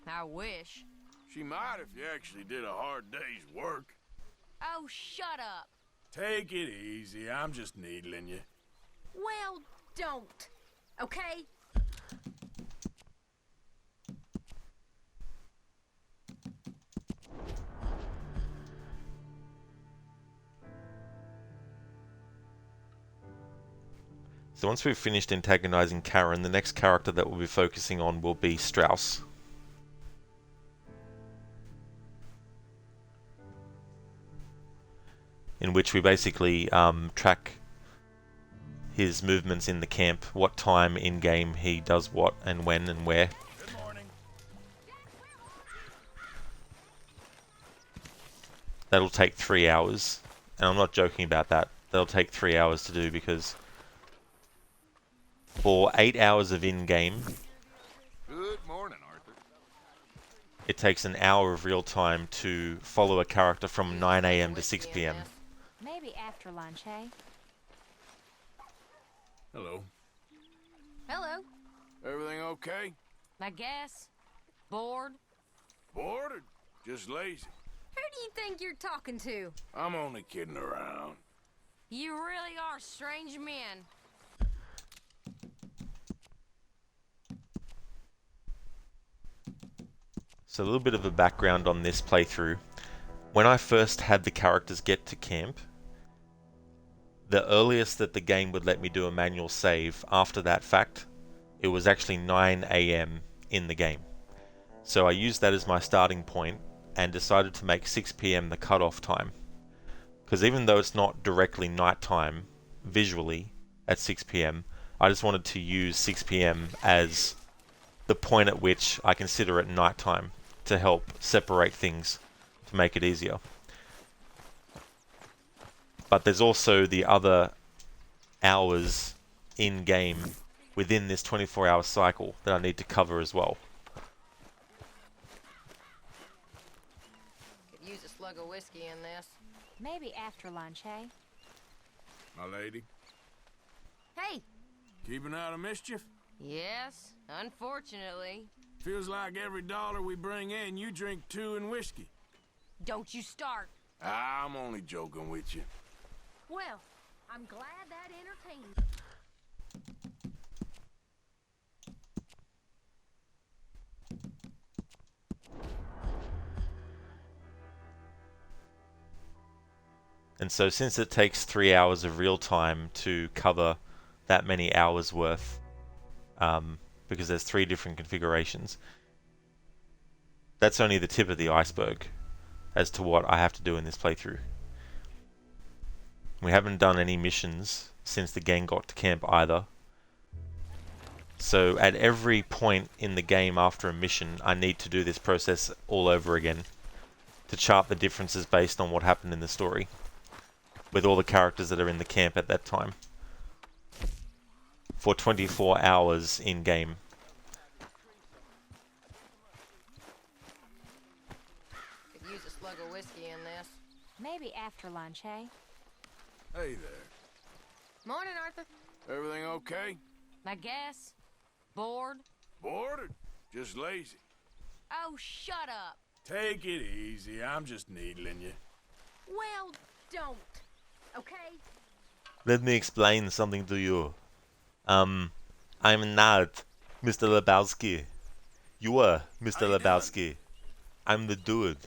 I wish. She might if you actually did a hard day's work. Oh, shut up. Take it easy. I'm just needling you. Well, don't. Okay? So once we've finished antagonizing Karen, the next character that we'll be focusing on will be Strauss. In which we basically track his movements in the camp, what time in game he does what and when and where. That'll take 3 hours, and I'm not joking about that. That'll take 3 hours to do because for 8 hours of in-game, Good morning, Arthur. it takes an hour of real time to follow a character from 9 AM to 6 PM. Maybe after lunch, hey? Hello. Hello. Everything okay? I guess. Bored? Bored or just lazy? Who do you think you're talking to? I'm only kidding around. You really are strange men. So a little bit of a background on this playthrough. When I first had the characters get to camp, the earliest that the game would let me do a manual save after that fact, it was actually 9 AM in the game. So I used that as my starting point and decided to make 6 PM the cutoff time. Because even though it's not directly nighttime visually at 6 PM, I just wanted to use 6 PM as the point at which I consider it nighttime to help separate things, to make it easier. But there's also the other hours in game within this 24-hour cycle that I need to cover as well. Could use a slug of whiskey in this. Maybe after lunch, hey? My lady, Hey. keeping out of mischief? Yes, unfortunately. Feels like every dollar we bring in, you drink 2 in whiskey. Don't you start. I'm only joking with you. Well, I'm glad that entertained you. And so since it takes 3 hours of real time to cover that many hours worth, because there's 3 different configurations, that's only the tip of the iceberg as to what I have to do in this playthrough. We haven't done any missions since the gang got to camp either. So at every point in the game after a mission, I need to do this process all over again to chart the differences based on what happened in the story with all the characters that are in the camp at that time for 24 hours in game. Could use a slug of whiskey in this. Maybe after lunch, hey? Hey there. Morning, Arthur. Everything okay? I guess. Bored? Bored or just lazy? Oh, shut up. Take it easy. I'm just needling you. Well, don't. Okay? Let me explain something to you. I'm not Mr. Lebowski. You are Mr. Lebowski. I'm the dude.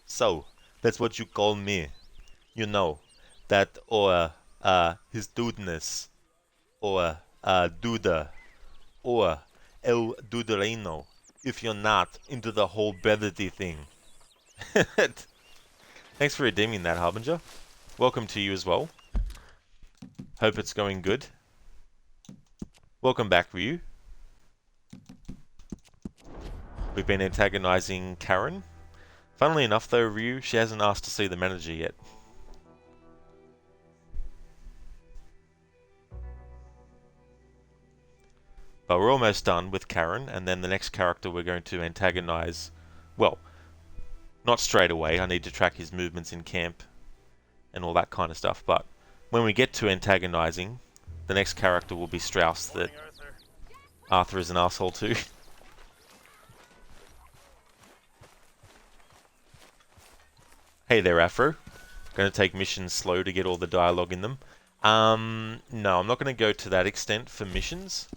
So, that's what you call me. You know, that or his dudeness or duda or el duderino if you're not into the whole brevity thing. Thanks for redeeming that, Harbinger. Welcome to you as well. Hope it's going good. Welcome back, Ryu. We've been antagonizing Karen. Funnily enough though, Ryu, she hasn't asked to see the manager yet. But we're almost done with Karen, and then the next character we're going to antagonize, well, not straight away, I need to track his movements in camp and all that kind of stuff, but when we get to antagonizing, the next character will be Strauss, that Arthur is an asshole to. Hey there, Afro. Going to take missions slow to get all the dialogue in them. No, I'm not going to go to that extent for missions.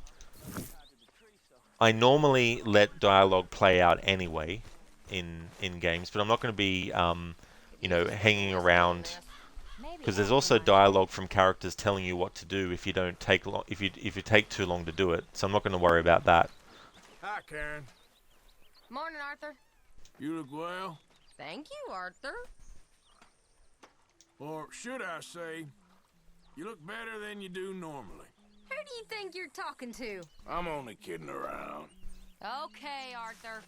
I normally let dialogue play out anyway in games, but I'm not going to be, you know, hanging around, because there's also dialogue from characters telling you what to do if you don't take if you take too long to do it. So I'm not going to worry about that. Hi, Karen. Morning, Arthur. You look well. Thank you, Arthur. Or should I say, you look better than you do normally. Who do you think you're talking to? I'm only kidding around. Okay, Arthur.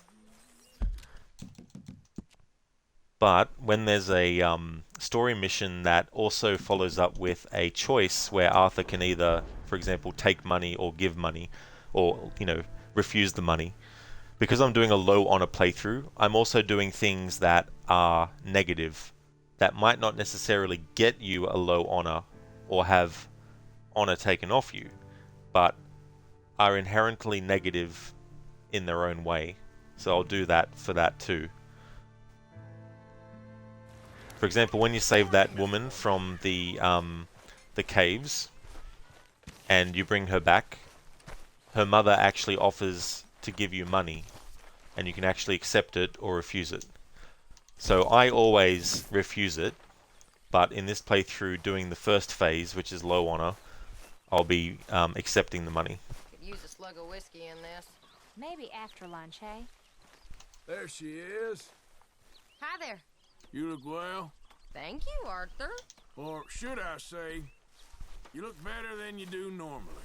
But when there's a story mission that also follows up with a choice where Arthur can either, for example, take money or give money, or, you know, refuse the money, because I'm doing a low honor playthrough, I'm also doing things that are negative, that might not necessarily get you a low honor or have honor taken off you, but are inherently negative in their own way. So I'll do that for that too. For example, when you save that woman from the caves and you bring her back, her mother actually offers to give you money, and you can actually accept it or refuse it. So I always refuse it, but in this playthrough, doing the first phase, which is low honor, I'll be accepting the money. Could use a slug of whiskey in this. Maybe after lunch, eh? There she is. Hi there. You look well. Thank you, Arthur. Or should I say, you look better than you do normally.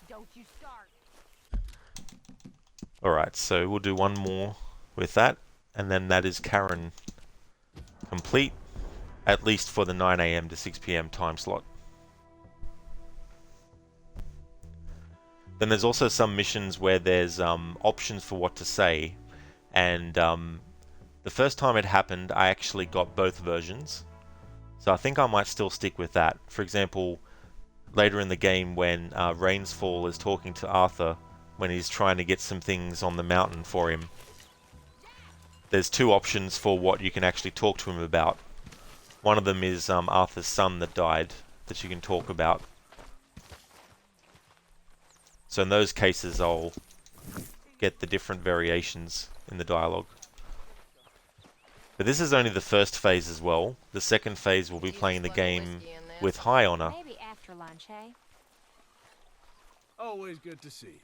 Don't you start. Alright, so we'll do one more with that, and then that is Karen complete, at least for the 9 AM to 6 PM time slot. Then there's also some missions where there's options for what to say, and the first time it happened, I actually got both versions, so I think I might still stick with that. For example, later in the game when Rainsfall is talking to Arthur when he's trying to get some things on the mountain for him, there's two options for what you can actually talk to him about. One of them is Arthur's son that died, that you can talk about. So in those cases I'll get the different variations in the dialogue. But this is only the first phase as well. The second phase will be playing the game with high honor. Maybe after lunch, eh? Always good to see you.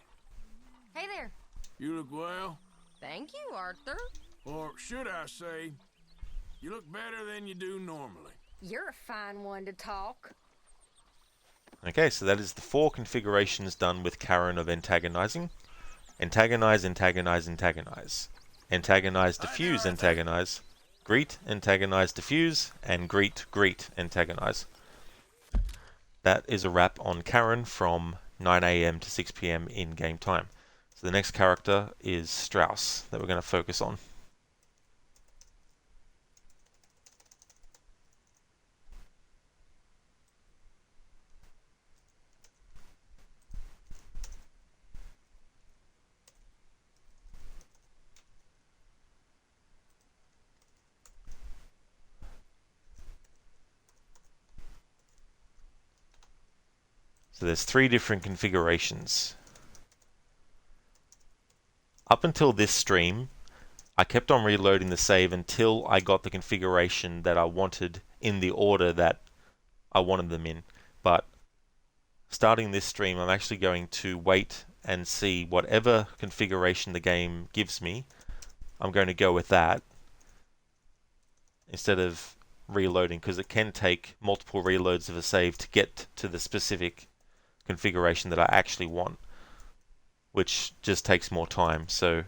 Hey there. You look well. Thank you, Arthur. Or should I say, you look better than you do normally. You're a fine one to talk. Okay, so that is the 4 configurations done with Karen of antagonizing. Antagonize, antagonize, antagonize. Antagonize, diffuse, antagonize. Greet, antagonize, diffuse. And greet, greet, antagonize. That is a wrap on Karen from 9 AM to 6 PM in game time. So the next character is Strauss that we're going to focus on. So there's 3 different configurations. Up until this stream, I kept on reloading the save until I got the configuration that I wanted in the order that I wanted them in. But starting this stream, I'm actually going to wait and see whatever configuration the game gives me. I'm going to go with that instead of reloading, because it can take multiple reloads of a save to get to the specific configuration that I actually want, which just takes more time. So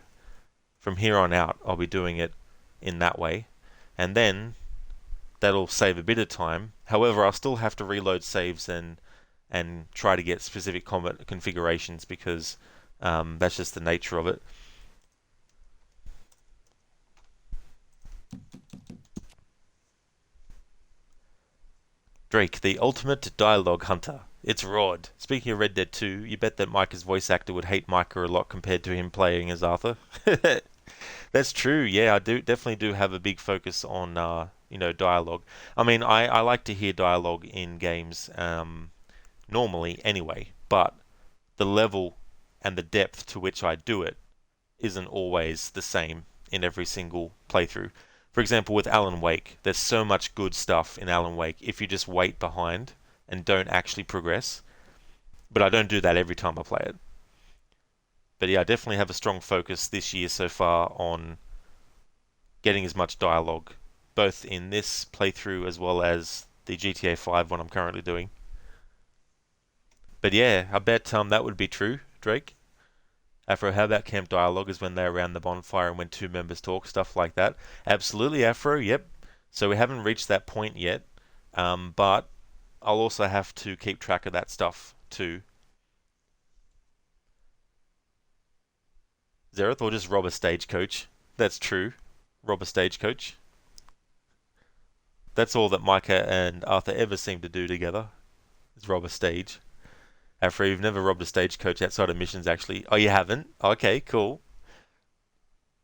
from here on out, I'll be doing it in that way, and then that'll save a bit of time. However, I'll still have to reload saves and try to get specific combat configurations, because that's just the nature of it. Drake, the ultimate dialogue hunter. It's Rod. Speaking of Red Dead 2, you bet that Micah's voice actor would hate Micah a lot compared to him playing as Arthur. That's true. Yeah, I definitely do have a big focus on dialogue. I mean, I like to hear dialogue in games normally anyway, but the level and the depth to which I do it isn't always the same in every single playthrough. For example, with Alan Wake, there's so much good stuff in Alan Wake if you just wait behind and don't actually progress. But I don't do that every time I play it. But yeah, I definitely have a strong focus this year so far on getting as much dialogue, both in this playthrough as well as the GTA 5 one I'm currently doing. But yeah, I bet that would be true, Drake. Afro, how about camp dialogue is when they're around the bonfire and when two members talk, stuff like that? Absolutely, Afro, yep. So we haven't reached that point yet, but I'll also have to keep track of that stuff too. Zereth, or just rob a stagecoach. That's true. Rob a stagecoach. That's all that Micah and Arthur ever seem to do together, is rob a stage. Afro, you've never robbed a stagecoach outside of missions, actually. Oh, you haven't? Okay, cool.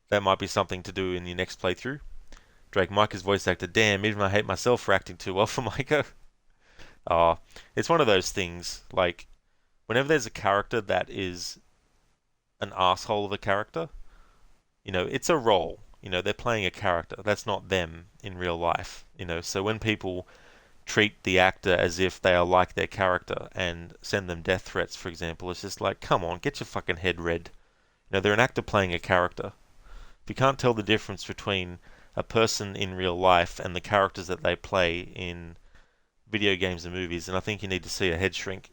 That might be something to do in your next playthrough. Drake, Micah's voice actor. Damn, even I hate myself for acting too well for Micah. Oh, it's one of those things, like, whenever there's a character that is an asshole of a character, it's a role. They're playing a character. That's not them in real life. So when people treat the actor as if they are like their character and send them death threats, for example, it's just like, come on, get your fucking head read. They're an actor playing a character. If you can't tell the difference between a person in real life and the characters that they play in video games and movies, then I think you need to see a head shrink.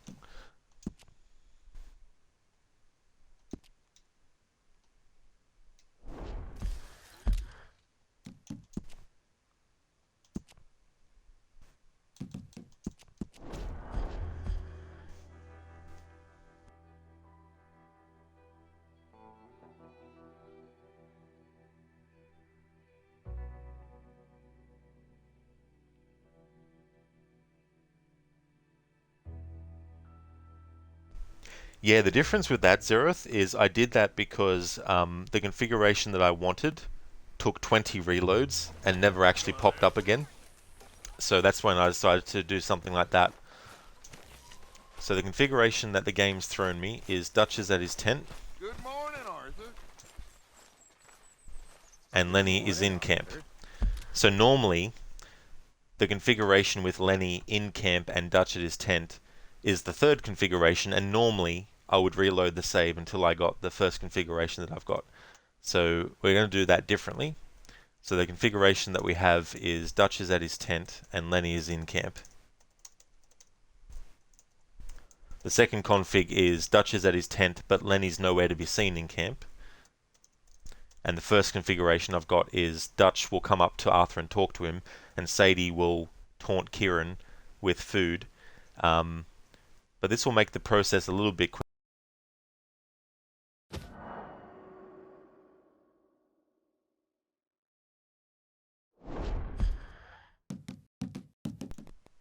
Yeah, the difference with that, Zereth, is I did that because the configuration that I wanted took 20 reloads and never actually popped up again. So that's when I decided to do something like that. So the configuration that the game's thrown me is Dutch is at his tent. Good morning, Arthur. And Lenny is in camp. So normally, the configuration with Lenny in camp and Dutch at his tent is the third configuration, and normally I would reload the save until I got the first configuration that I've got. So we're going to do that differently. So the configuration that we have is Dutch is at his tent and Lenny is in camp. The second config is Dutch is at his tent but Lenny's nowhere to be seen in camp. And the first configuration I've got is Dutch will come up to Arthur and talk to him, and Sadie will taunt Kieran with food. But this will make the process a little bit quicker.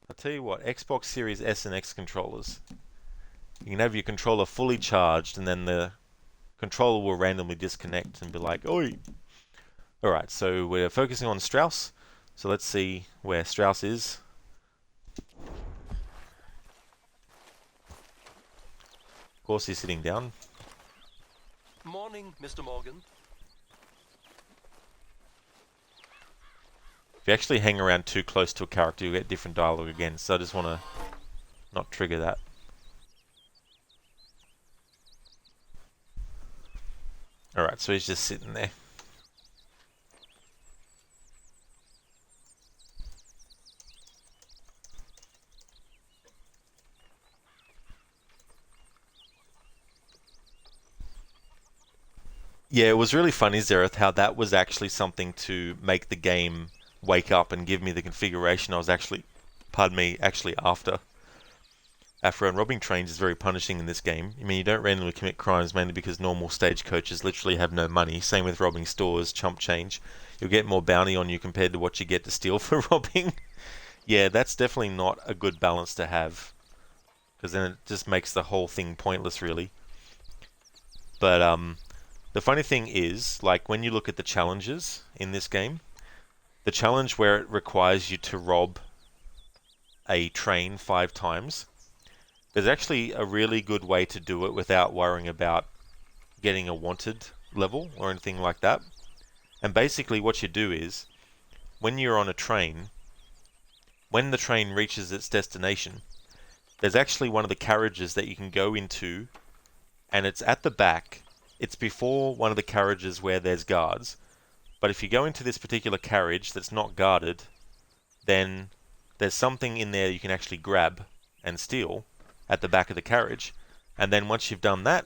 I'll tell you what, Xbox Series S and X controllers. You can have your controller fully charged and then the controller will randomly disconnect and be like, oi! Alright, so we're focusing on Strauss. So let's see where Strauss is. Of course he's sitting down. Morning, Mr. Morgan. If you actually hang around too close to a character, you'll get different dialogue again. So I just want to not trigger that. Alright, so he's just sitting there. Yeah, it was really funny, Zereth, how that was actually something to make the game wake up and give me the configuration I was actually, actually after. Afro and robbing trains is very punishing in this game. I mean, you don't randomly commit crimes mainly because normal stagecoaches literally have no money. Same with robbing stores, chump change. You'll get more bounty on you compared to what you get to steal for robbing. Yeah, that's definitely not a good balance to have. Because then it just makes the whole thing pointless, really. But, the funny thing is, like, when you look at the challenges in this game, the challenge where it requires you to rob a train 5 times, there's actually a really good way to do it without worrying about getting a wanted level or anything like that. And basically what you do is, when you're on a train, when the train reaches its destination, there's actually one of the carriages that you can go into, and it's at the back. It's before one of the carriages where there's guards. But if you go into this particular carriage that's not guarded, then there's something in there you can actually grab and steal at the back of the carriage. And then once you've done that,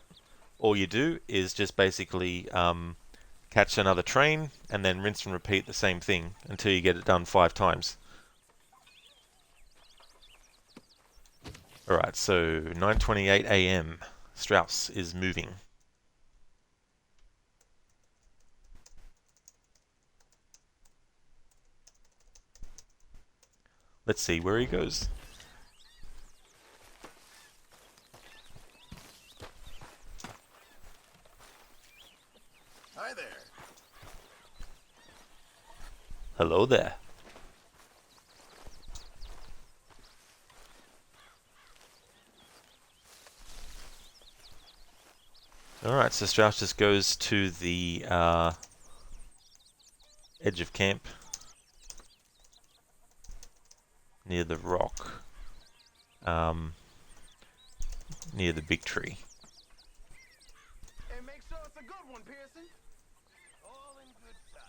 all you do is just basically catch another train and then rinse and repeat the same thing until you get it done 5 times. Alright, so 9:28 AM. Strauss is moving. Let's see where he goes. Hi there. Hello there. Alright, so Strauss just goes to the edge of camp. Near the rock. Near the big tree. And make sure it's a good one, Pearson. All in good time.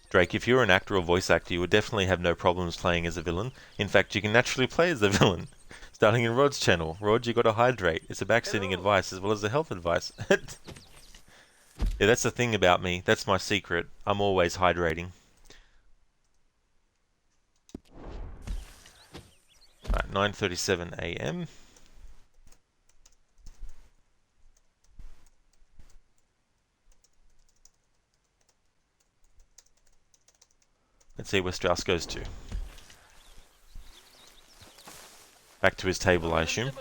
Drake, if you were an actor or voice actor, you would definitely have no problems playing as a villain. In fact, you can naturally play as the villain. Starting in Rod's channel. Rod, you gotta hydrate. It's a backseating advice as well as the health advice. Yeah, that's the thing about me. That's my secret. I'm always hydrating. Right, 9:37 AM. Let's see where Strauss goes to. Back to his table, I assume.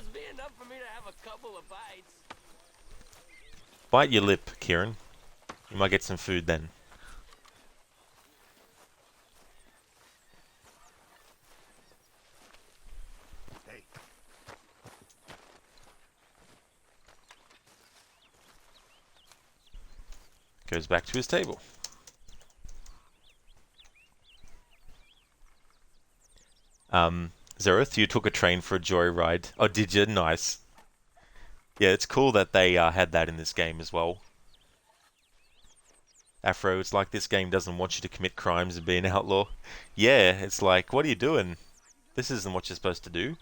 Bite your lip, Kieran. You might get some food then. Hey. Goes back to his table. Zereth, you took a train for a joyride. Oh, did you? Nice. Yeah, it's cool that they had that in this game as well. Afro, it's like this game doesn't want you to commit crimes and be an outlaw. Yeah, it's like, what are you doing? This isn't what you're supposed to do.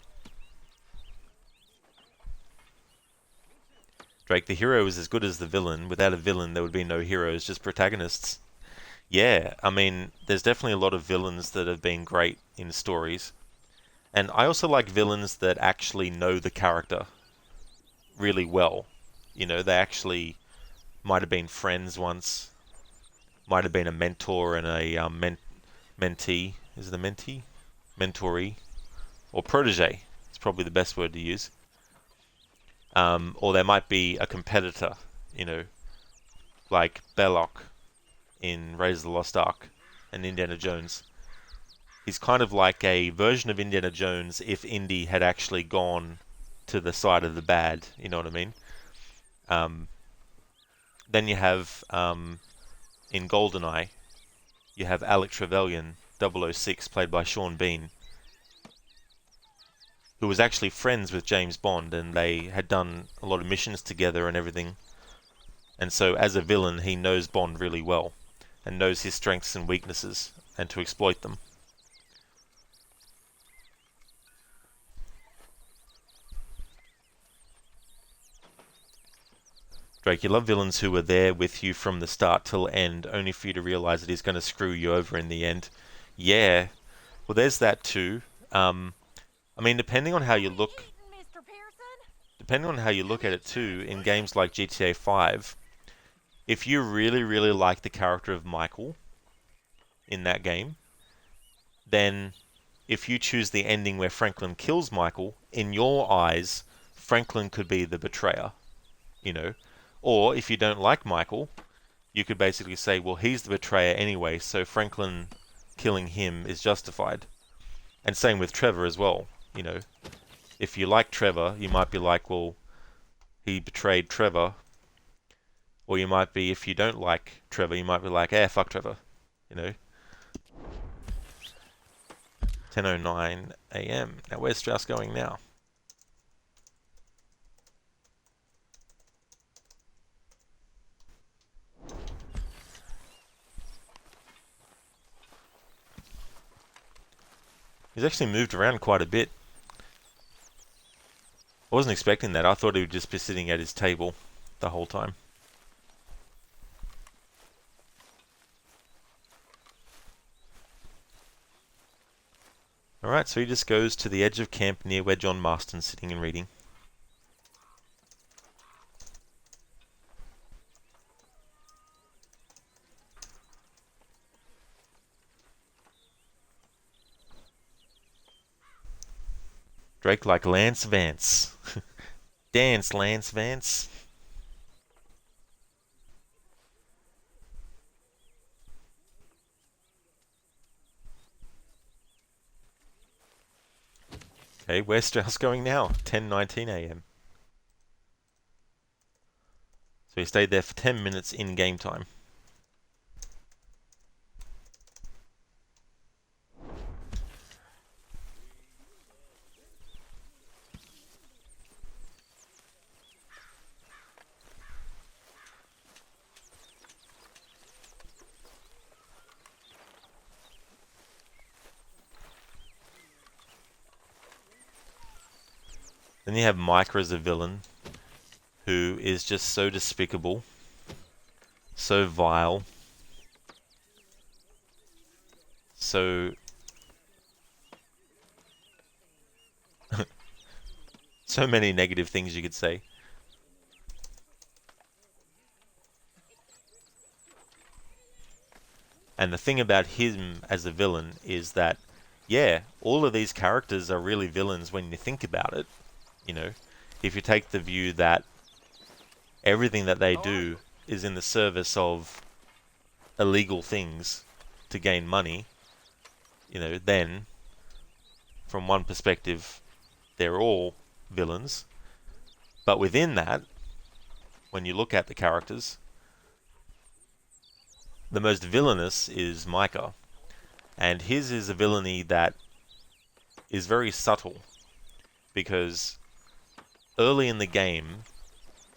Drake, the hero is as good as the villain. Without a villain, there would be no heroes, just protagonists. Yeah, I mean, there's definitely a lot of villains that have been great in stories. And I also like villains that actually know the character really well. You know, they actually might have been friends once. Might have been a mentor and a mentee. Is it a mentee? Mentoree? Or protege. It's probably the best word to use. Or there might be a competitor, you know, like Belloc in Raiders of the Lost Ark and Indiana Jones. He's kind of like a version of Indiana Jones if Indy had actually gone to the side of the bad, you know what I mean? Then you have, in GoldenEye, you have Alec Trevelyan, 006, played by Sean Bean, who was actually friends with James Bond, and they had done a lot of missions together and everything. And so as a villain, he knows Bond really well, and knows his strengths and weaknesses, and to exploit them. Drake, you love villains who are there with you from the start till end, only for you to realise that he's going to screw you over in the end. Yeah, well, there's that too. I mean, depending on how you look at it too, in games like GTA 5, if you really, really like the character of Michael in that game, then if you choose the ending where Franklin kills Michael, in your eyes, Franklin could be the betrayer, you know. Or, if you don't like Michael, you could basically say, well, he's the betrayer anyway, so Franklin killing him is justified. And same with Trevor as well, you know. If you like Trevor, you might be like, well, he betrayed Trevor. Or you might be, if you don't like Trevor, you might be like, fuck Trevor, you know. 10:09 a.m. Now, where's Strauss going now? He's actually moved around quite a bit. I wasn't expecting that. I thought he would just be sitting at his table the whole time. Alright, so he just goes to the edge of camp near where John Marston's sitting and reading. Drake like Lance Vance. Dance, Lance Vance. Okay, where's Strauss going now? 10:19 a.m. So he stayed there for 10 minutes in game time. Then you have Micah as a villain, who is just so despicable, so vile, so so many negative things you could say. And the thing about him as a villain is that, yeah, all of these characters are really villains when you think about it. You know, if you take the view that everything that they do is in the service of illegal things to gain money, you know, then from one perspective, they're all villains. But within that, when you look at the characters, the most villainous is Micah. And his is a villainy that is very subtle, because early in the game,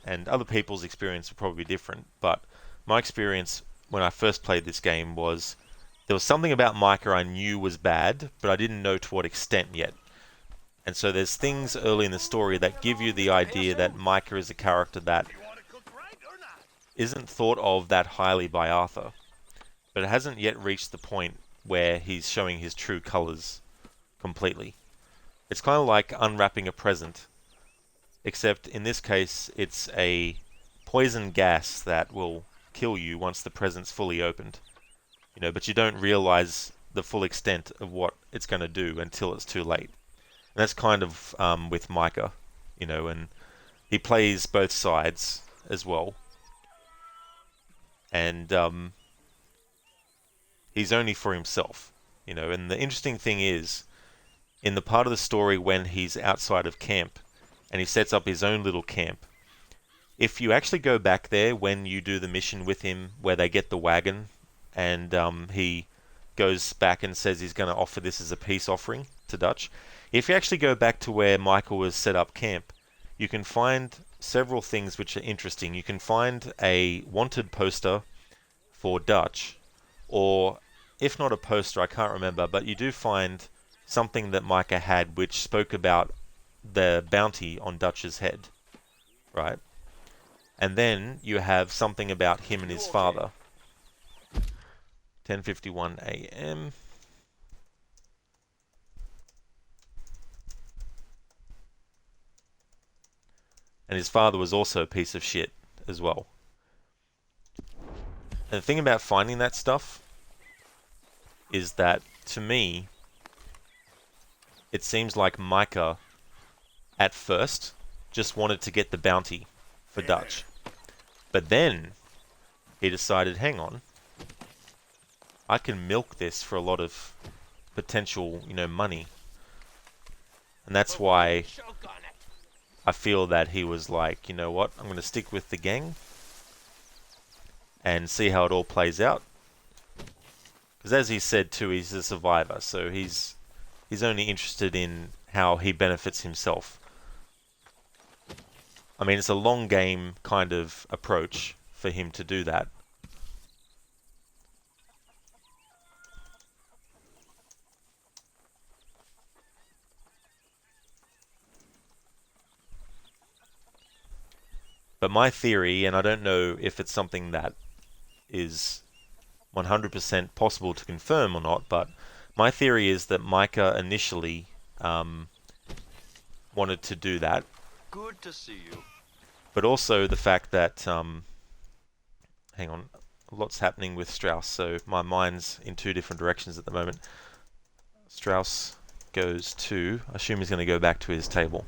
and other people's experience will probably be different, but my experience when I first played this game was there was something about Micah I knew was bad, but I didn't know to what extent yet. And so there's things early in the story that give you the idea that Micah is a character that isn't thought of that highly by Arthur, but it hasn't yet reached the point where he's showing his true colours completely. It's kind of like unwrapping a present, except in this case it's a poison gas that will kill you once the present's fully opened. You know, but you don't realise the full extent of what it's going to do until it's too late. And that's kind of with Micah, you know, and he plays both sides as well. And he's only for himself, you know. And the interesting thing is, in the part of the story when he's outside of camp and he sets up his own little camp, if you actually go back there when you do the mission with him where they get the wagon and he goes back and says he's going to offer this as a peace offering to Dutch. If you actually go back to where Micah was set up camp, you can find several things which are interesting. You can find a wanted poster for Dutch, or if not a poster, I can't remember, but you do find something that Micah had which spoke about the bounty on Dutch's head, right? And then you have something about him and his father. 10:51 a.m. And his father was also a piece of shit as well. And the thing about finding that stuff is that, to me, it seems like Micah, at first, just wanted to get the bounty for Dutch. But then, he decided, hang on, I can milk this for a lot of potential, money. And that's why I feel that he was like, you know what, I'm going to stick with the gang and see how it all plays out. Because as he said too, he's a survivor, so he's only interested in how he benefits himself. I mean, it's a long game kind of approach for him to do that. But my theory, and I don't know if it's something that is 100% possible to confirm or not, but my theory is that Micah initially wanted to do that. Good to see you. But also the fact that, hang on, a lot's happening with Strauss, so my mind's in two different directions at the moment. Strauss goes to, I assume he's going to go back to his table.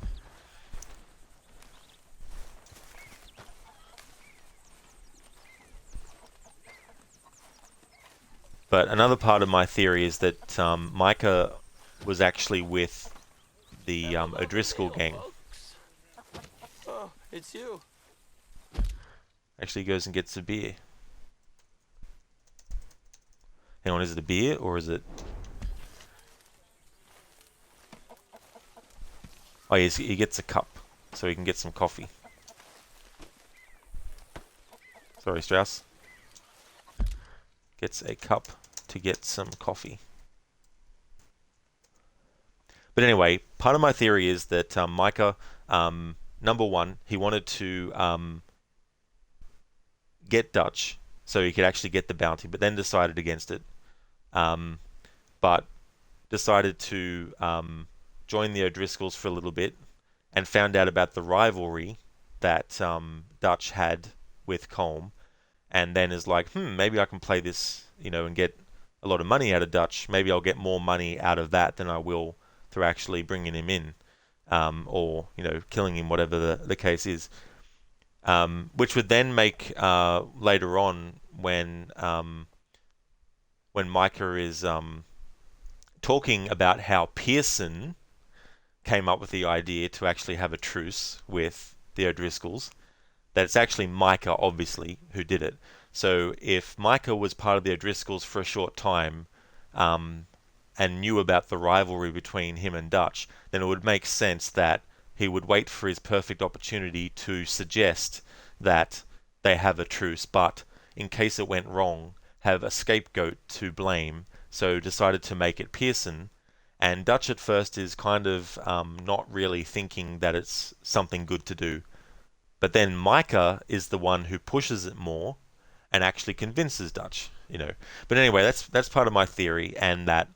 But another part of my theory is that Micah was actually with the O'Driscoll gang. Oh, it's you. Actually goes and gets a beer. Hang on, is it a beer or is it... Oh, he gets a cup, so he can get some coffee. Sorry, Strauss. Gets a cup to get some coffee. But anyway, part of my theory is that Micah, number one, he wanted to get Dutch so he could actually get the bounty, but then decided against it. But decided to join the O'Driscolls for a little bit and found out about the rivalry that Dutch had with Colm. And then is like, maybe I can play this, and get a lot of money out of Dutch. Maybe I'll get more money out of that than I will through actually bringing him in, or killing him, whatever the case is. Which would then make later on when Micah is talking about how Pearson came up with the idea to actually have a truce with the O'Driscolls, that it's actually Micah, obviously, who did it. So if Micah was part of the O'Driscolls for a short time and knew about the rivalry between him and Dutch, then it would make sense that he would wait for his perfect opportunity to suggest that they have a truce, but in case it went wrong, have a scapegoat to blame, so decided to make it Pearson. And Dutch at first is kind of not really thinking that it's something good to do. But then Micah is the one who pushes it more and actually convinces Dutch, But anyway, that's part of my theory, and that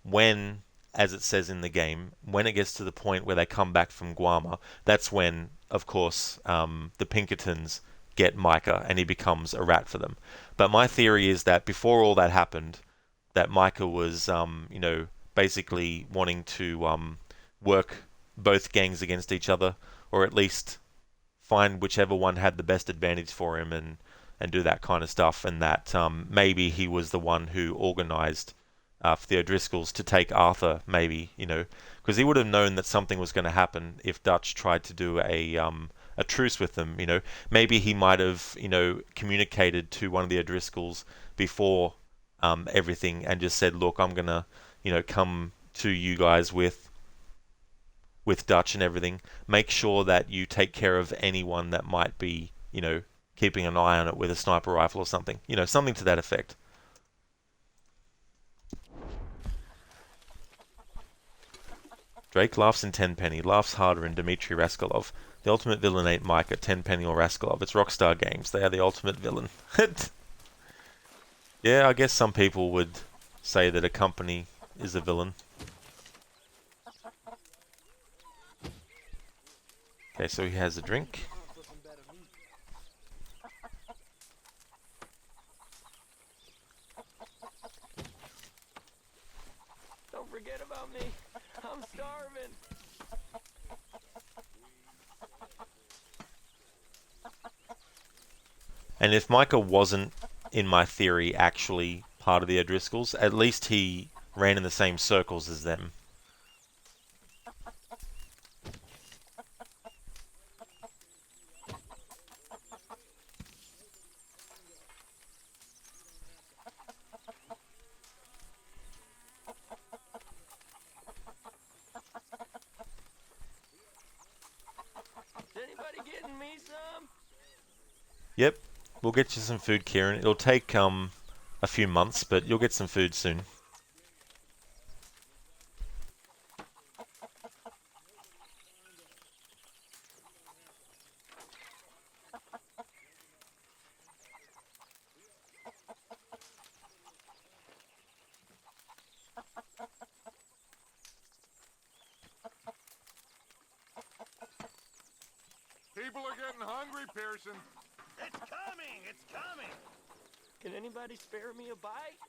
when, as it says in the game, when it gets to the point where they come back from Guarma, that's when, of course, the Pinkertons get Micah and he becomes a rat for them. But my theory is that before all that happened, that Micah was, basically wanting to work both gangs against each other, or at least find whichever one had the best advantage for him and do that kind of stuff, and that maybe he was the one who organized for the O'Driscolls to take Arthur, maybe, because he would have known that something was going to happen if Dutch tried to do a truce with them, Maybe he might have, communicated to one of the O'Driscolls before everything and just said, look, I'm gonna, come to you guys with Dutch and everything. Make sure that you take care of anyone that might be, keeping an eye on it with a sniper rifle or something. Something to that effect. Drake laughs in Tenpenny, laughs harder in Dmitry Raskolov. The ultimate villain ain't Micah, Tenpenny or Raskolov. It's Rockstar Games. They are the ultimate villain. Yeah, I guess some people would say that a company is a villain. Okay, so he has a drink. Don't forget about me. I'm starving. And if Micah wasn't, in my theory, actually part of the O'Driscolls, at least he ran in the same circles as them. Is anybody getting me some? Yep, we'll get you some food, Kieran. It'll take a few months, but you'll get some food soon. People are getting hungry, Pearson. It's coming! It's coming! Can anybody spare me a bite?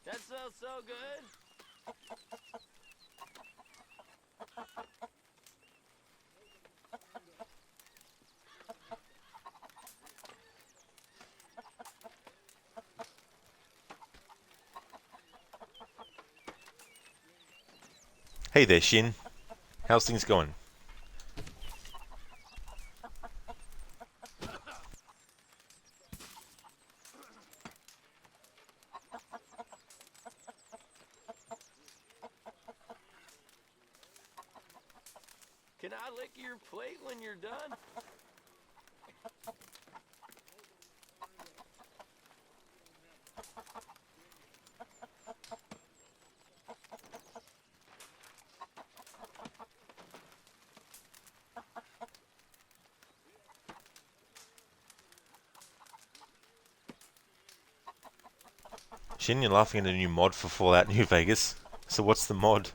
That smells so good. Hey there, Shin. How's things going? Can I lick your plate when you're done? Shin, you're laughing at a new mod for Fallout New Vegas. So what's the mod?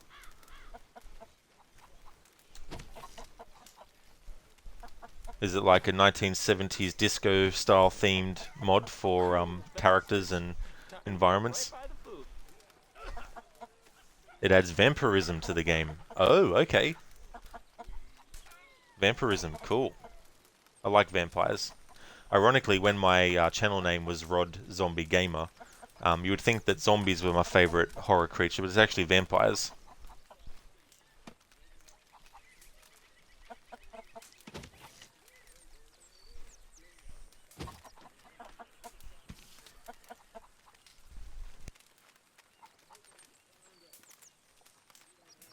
Is it like a 1970s disco style themed mod for characters and environments? It adds vampirism to the game. Oh, okay. Vampirism, cool. I like vampires. Ironically, when my channel name was Rod Zombie Gamer, you would think that zombies were my favorite horror creature, but it's actually vampires.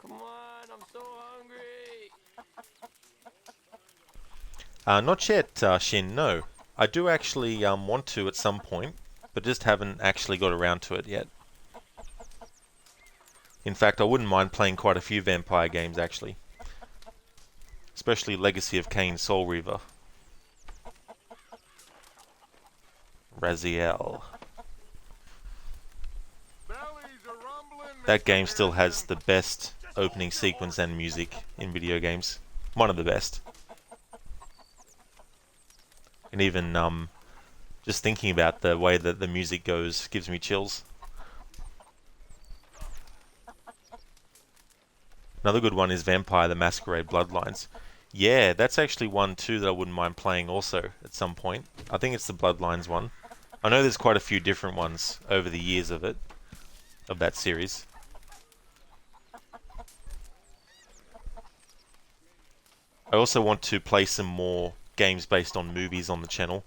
Come on, I'm so hungry. Not yet, Shin, no. I do actually want to at some point, but just haven't actually got around to it yet. In fact, I wouldn't mind playing quite a few vampire games, actually. Especially Legacy of Kain Soul Reaver. Raziel. That game still has the best opening sequence and music in video games. One of the best. And even Just thinking about the way that the music goes gives me chills. Another good one is Vampire the Masquerade Bloodlines. Yeah, that's actually one too that I wouldn't mind playing also at some point. I think it's the Bloodlines one. I know there's quite a few different ones over the years of that series. I also want to play some more games based on movies on the channel.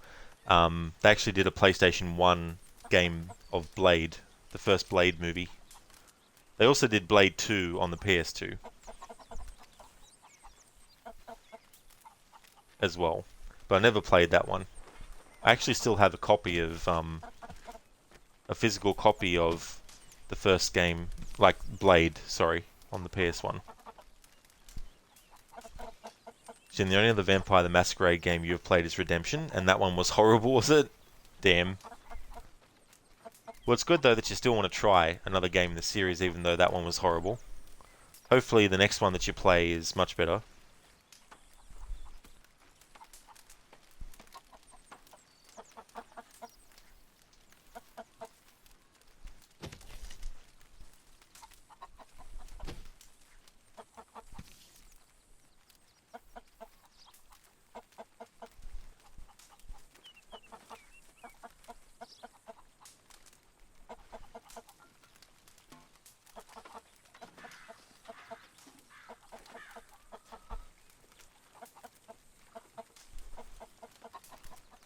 They actually did a PlayStation 1 game of Blade, the first Blade movie. They also did Blade 2 on the PS2 as well, but I never played that one. I actually still have a copy of, a physical copy of the first game, like Blade, sorry, on the PS1. So the only other Vampire the Masquerade game you have played is Redemption, and that one was horrible, was it? Damn. Well, it's good though that you still want to try another game in the series, even though that one was horrible. Hopefully the next one that you play is much better.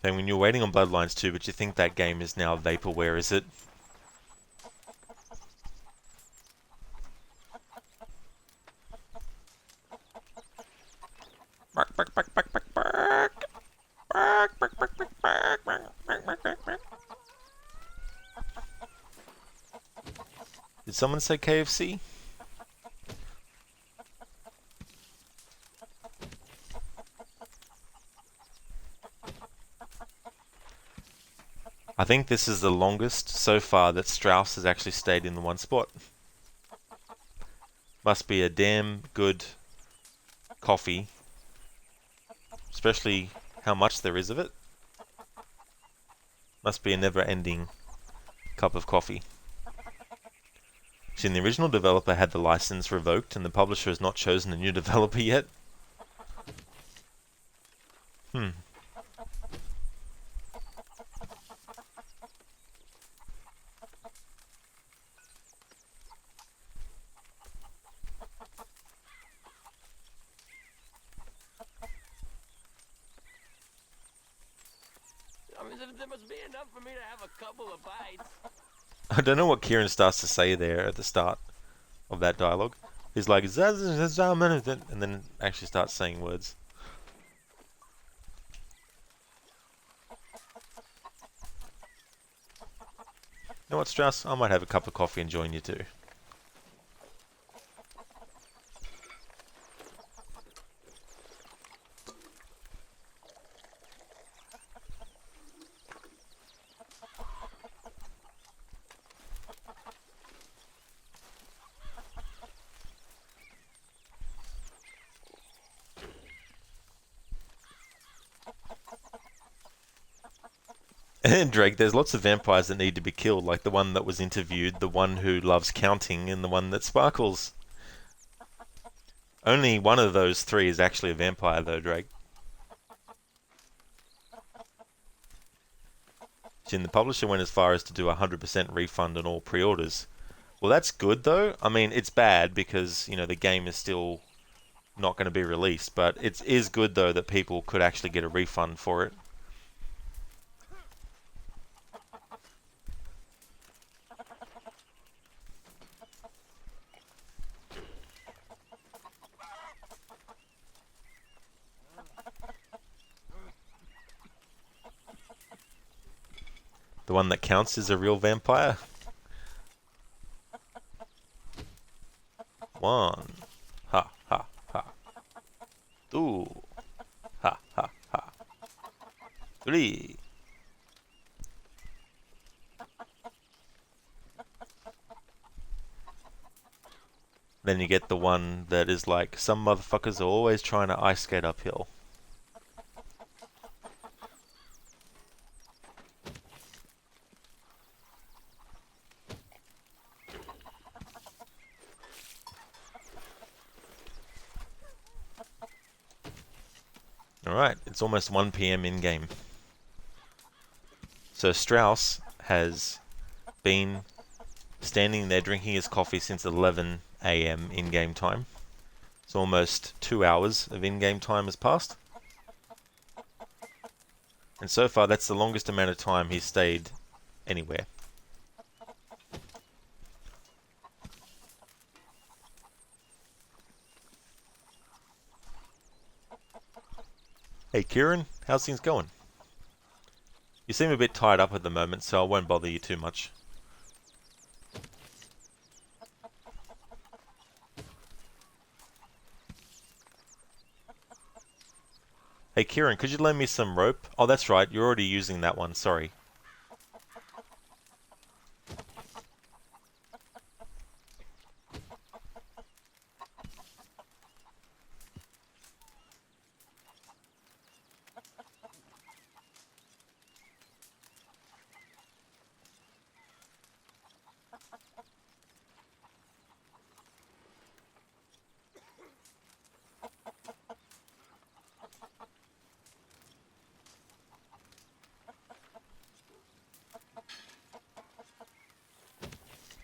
And when you're waiting on Bloodlines 2, but you think that game is now vaporware, is it? Bark, bark, bark, bark, bark, bark. Bark, bark, bark, bark, bark, bark, bark, bark, bark, bark. Did someone say KFC? I think this is the longest so far that Strauss has actually stayed in the one spot. Must be a damn good coffee, especially how much there is of it. Must be a never-ending cup of coffee. See, the original developer had the license revoked and the publisher has not chosen a new developer yet. There must be enough for me to have a couple of bites. I don't know what Kieran starts to say there at the start of that dialogue. He's like, and then actually starts saying words. You know what, Strauss? I might have a cup of coffee and join you too. And Drake, there's lots of vampires that need to be killed, like the one that was interviewed, the one who loves counting, and the one that sparkles. Only one of those three is actually a vampire, though, Drake. And the publisher went as far as to do a 100% refund on all pre-orders. Well, that's good, though. I mean, it's bad because, you know, the game is still not going to be released, but it is good, though, that people could actually get a refund for it. The one that counts is a real vampire. 1. Ha, ha, ha. 2. Ha, ha, ha. 3. Then you get the one that is like, some motherfuckers are always trying to ice skate uphill. Alright, it's almost 1 PM in-game. So Strauss has been standing there drinking his coffee since 11 AM in-game time. So almost 2 hours of in-game time has passed. And so far that's the longest amount of time he's stayed anywhere. Hey Kieran, how's things going? You seem a bit tied up at the moment, so I won't bother you too much. Hey Kieran, could you lend me some rope? Oh, that's right, you're already using that one, sorry.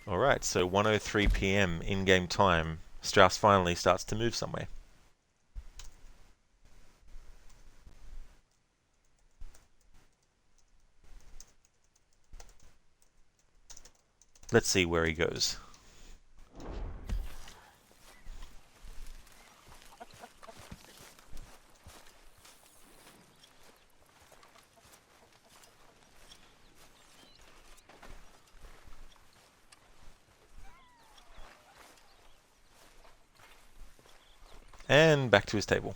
Alright, so 1:03 PM in-game time. Strauss finally starts to move somewhere. Let's see where he goes. And back to his table.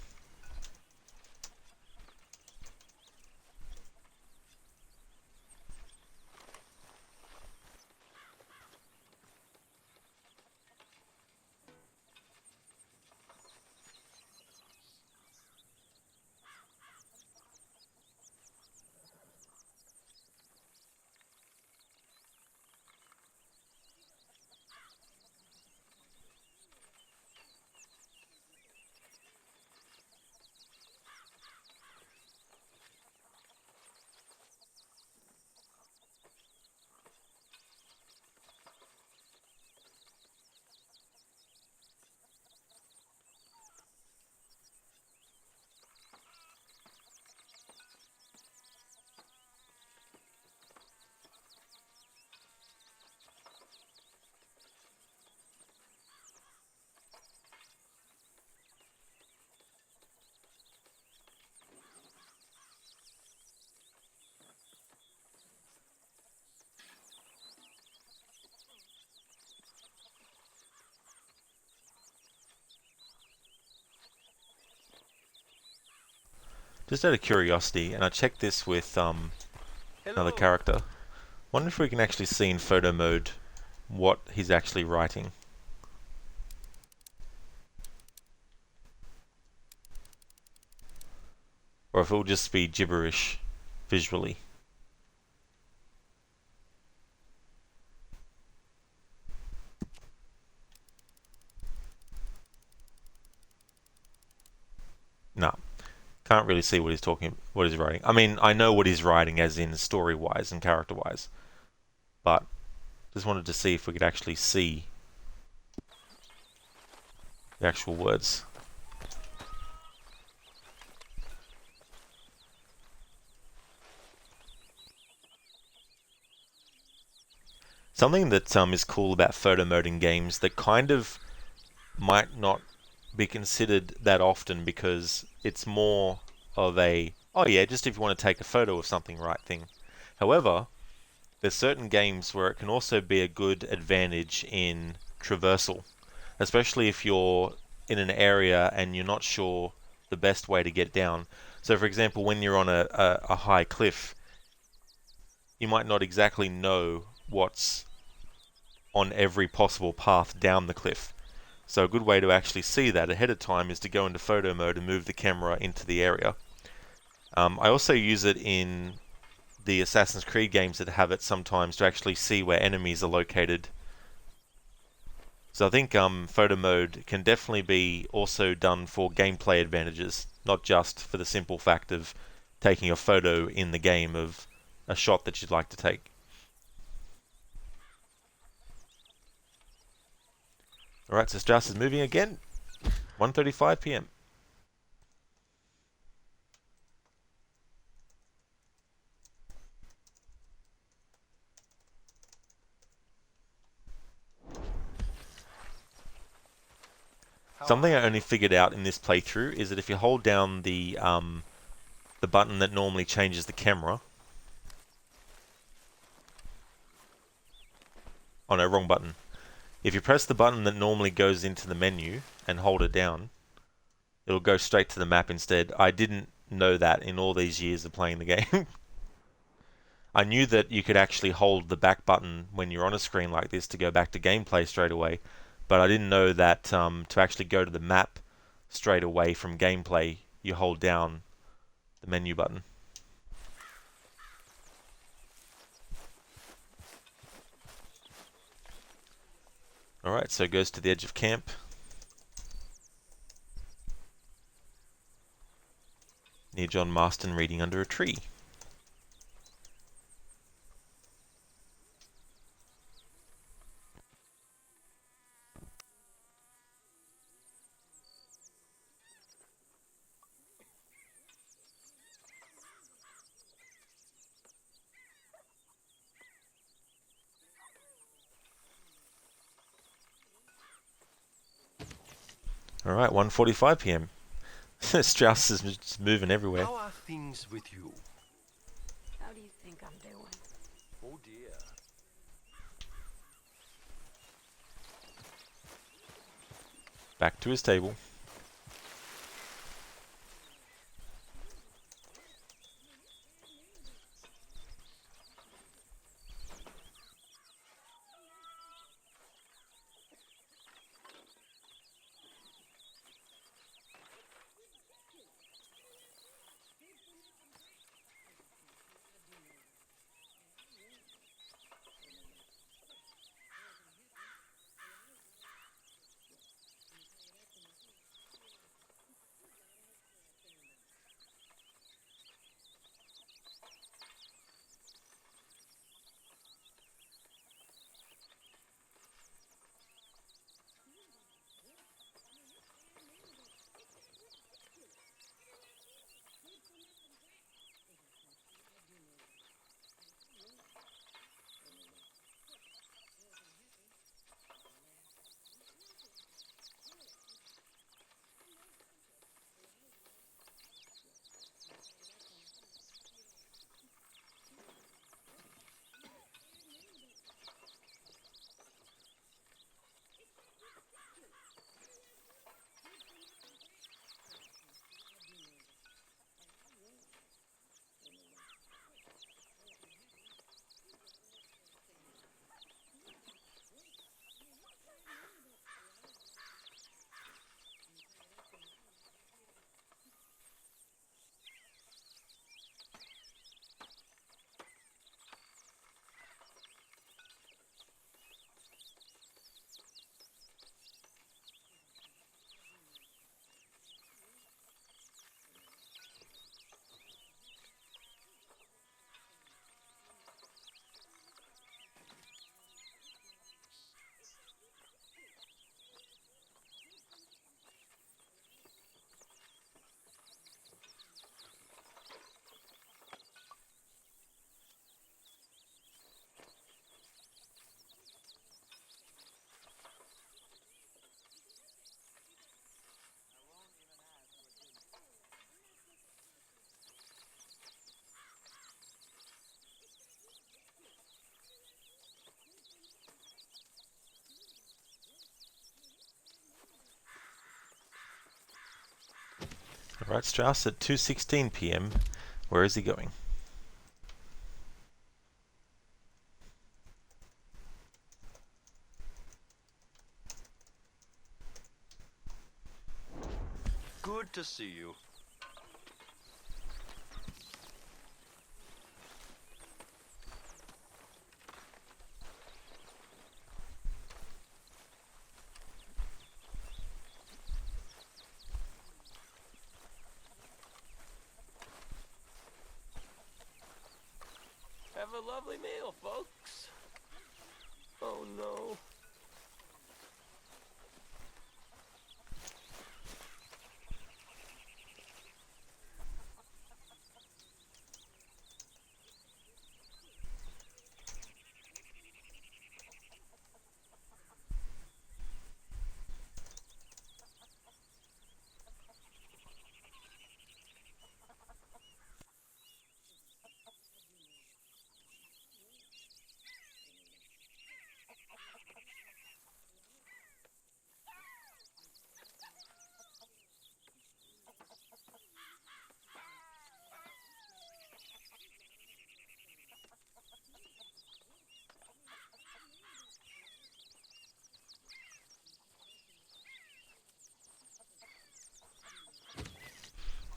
Just out of curiosity, and I checked this with another character. Wonder if we can actually see in photo mode what he's actually writing. Or if it'll just be gibberish visually. No. Can't really see what he's writing. I mean, I know what he's writing as in story-wise and character-wise. But just wanted to see if we could actually see the actual words. Something that is cool about photo mode in games that kind of might not be considered that often because it's more of a, oh yeah, just if you want to take a photo of something right thing. However, there's certain games where it can also be a good advantage in traversal, especially if you're in an area and you're not sure the best way to get down. So for example, when you're on a high cliff, you might not exactly know what's on every possible path down the cliff. So a good way to actually see that ahead of time is to go into photo mode and move the camera into the area. I also use it in the Assassin's Creed games that have it sometimes to actually see where enemies are located. So I think photo mode can definitely be also done for gameplay advantages, not just for the simple fact of taking a photo in the game of a shot that you'd like to take. Alright, so Strauss is moving again. 1:35 p.m. Something I only figured out in this playthrough is that if you hold down the button that normally changes the camera. Oh no, wrong button. If you press the button that normally goes into the menu and hold it down, it'll go straight to the map instead. I didn't know that in all these years of playing the game. I knew that you could actually hold the back button when you're on a screen like this to go back to gameplay straight away, but I didn't know that to actually go to the map straight away from gameplay, you hold down the menu button. Alright, so it goes to the edge of camp. Near John Marston reading under a tree. Alright, 1:45 p.m. Strauss is just moving everywhere. How are things with you? How do you think I'm doing? Oh dear. Back to his table. Alright, Strauss at 2:16 p.m. Where is he going? Good to see you.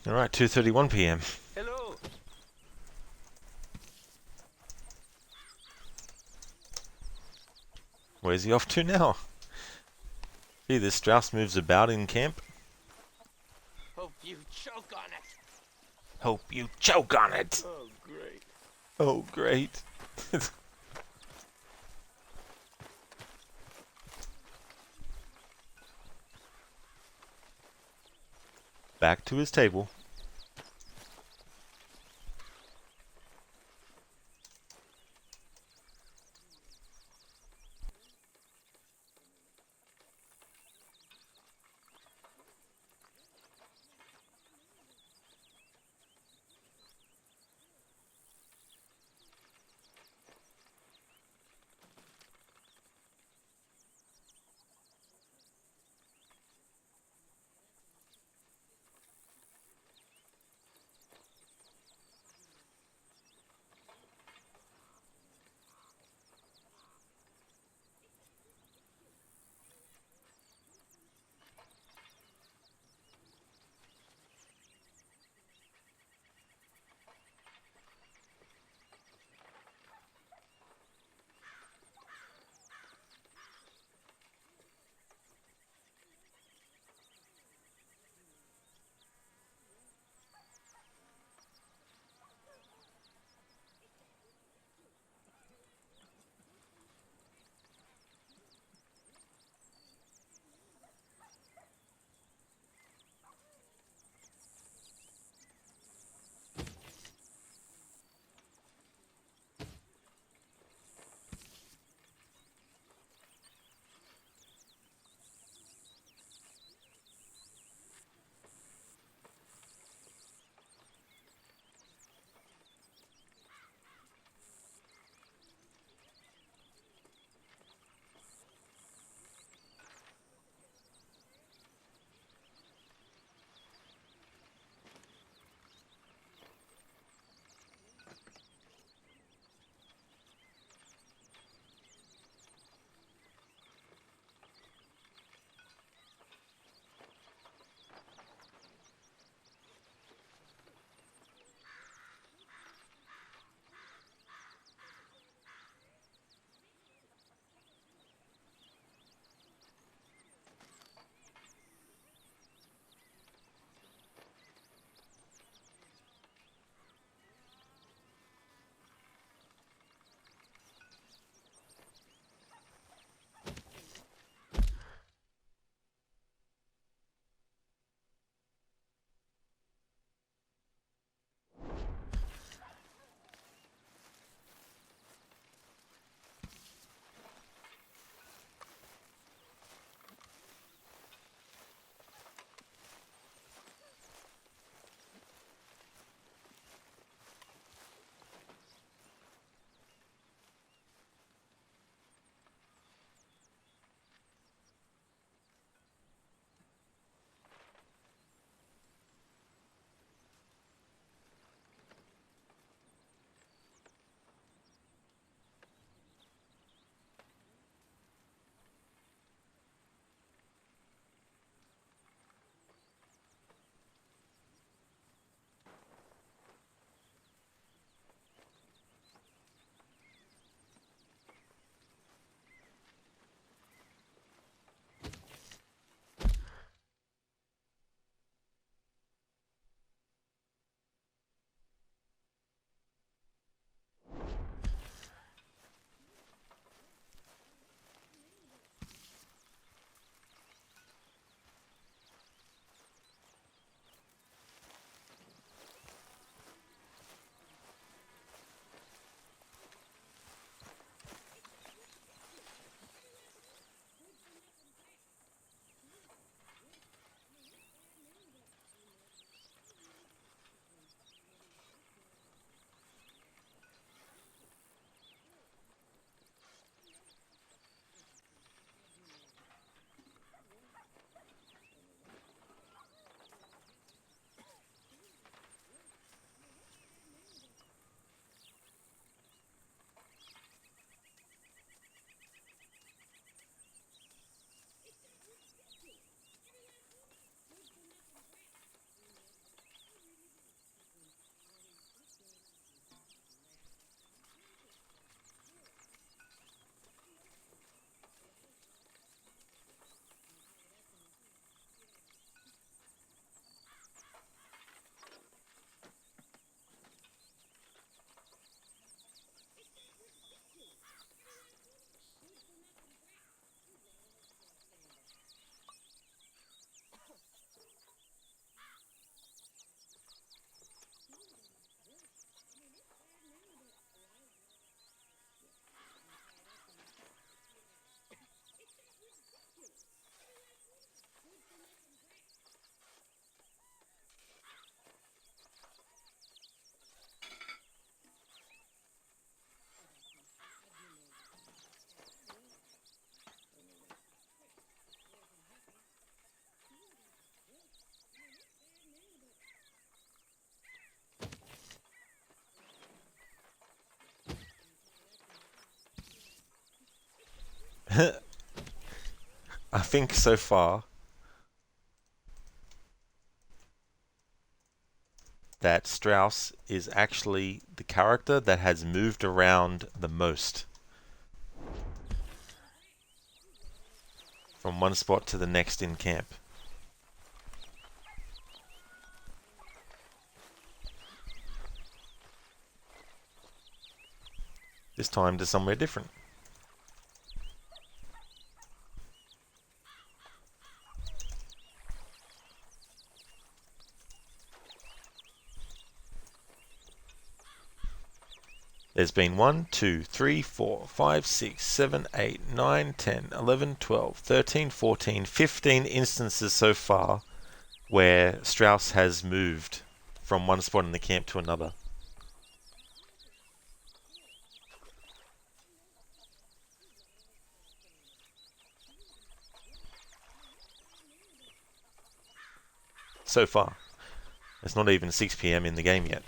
All right, 2:31 p.m. Hello. Where's he off to now? Gee, this Strauss moves about in camp. Hope you choke on it. Hope you choke on it. Oh, great. Oh, great. Back to his table. I think so far that Strauss is actually the character that has moved around the most from one spot to the next in camp. This time to somewhere different. There's been 1, 2, 3, 4, 5, 6, 7, 8, 9, 10, 11, 12, 13, 14, 15 instances so far where Strauss has moved from one spot in the camp to another. So far. It's not even 6 PM in the game yet.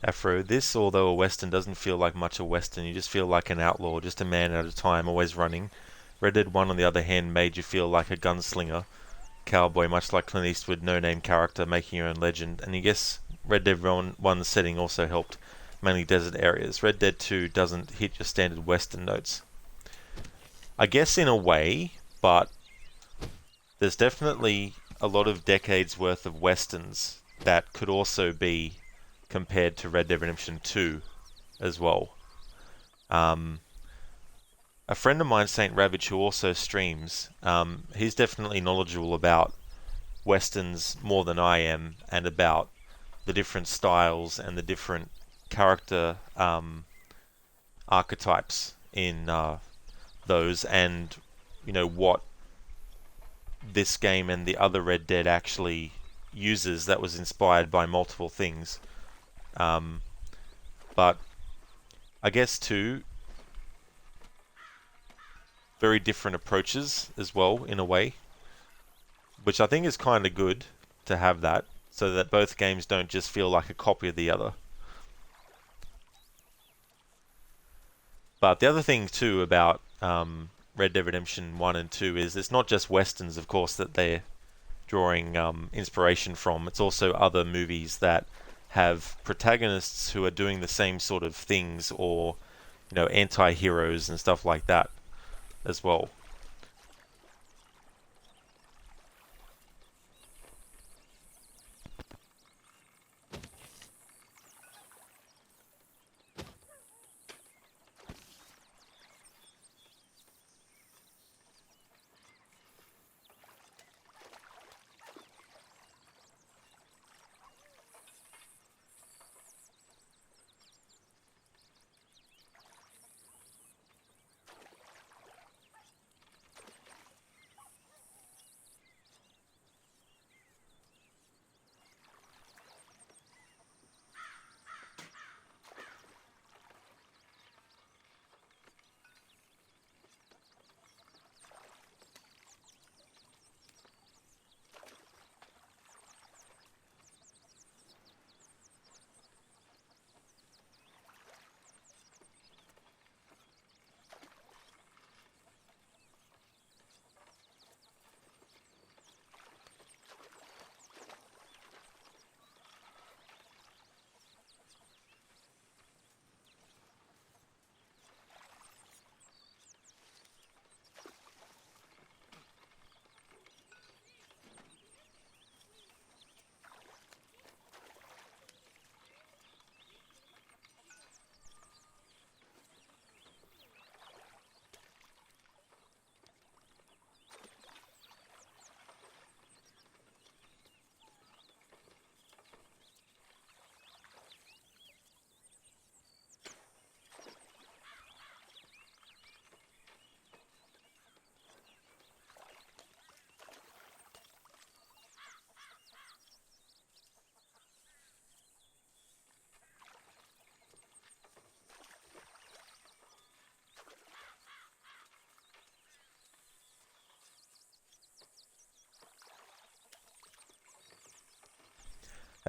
Afro, this, although a Western, doesn't feel like much a Western. You just feel like an outlaw, just a man at a time, always running. Red Dead 1, on the other hand, made you feel like a gunslinger, cowboy, much like Clint Eastwood, no-name character, making your own legend. And I guess Red Dead 1's setting also helped, mainly desert areas. Red Dead 2 doesn't hit your standard Western notes. I guess in a way, but there's definitely a lot of decades worth of Westerns that could also be compared to Red Dead Redemption 2 as well. A friend of mine, Saint Ravage, who also streams, he's definitely knowledgeable about Westerns more than I am, and about the different styles and the different character archetypes in those, and you know what this game and the other Red Dead actually uses that was inspired by multiple things. But I guess too, very different approaches as well in a way, which I think is kind of good to have that, so that both games don't just feel like a copy of the other. But the other thing too about Red Dead Redemption 1 and 2 is it's not just Westerns, of course, that they're drawing inspiration from. It's also other movies that have protagonists who are doing the same sort of things, or you know, anti-heroes and stuff like that as well.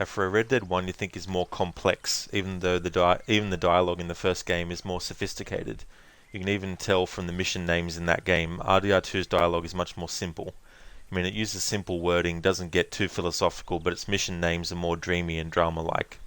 for a Red Dead 1 you think is more complex, even though even the dialogue in the first game is more sophisticated. You can even tell from the mission names in that game, RDR2's dialogue is much more simple. I mean, it uses simple wording, doesn't get too philosophical, but its mission names are more dreamy and drama-like.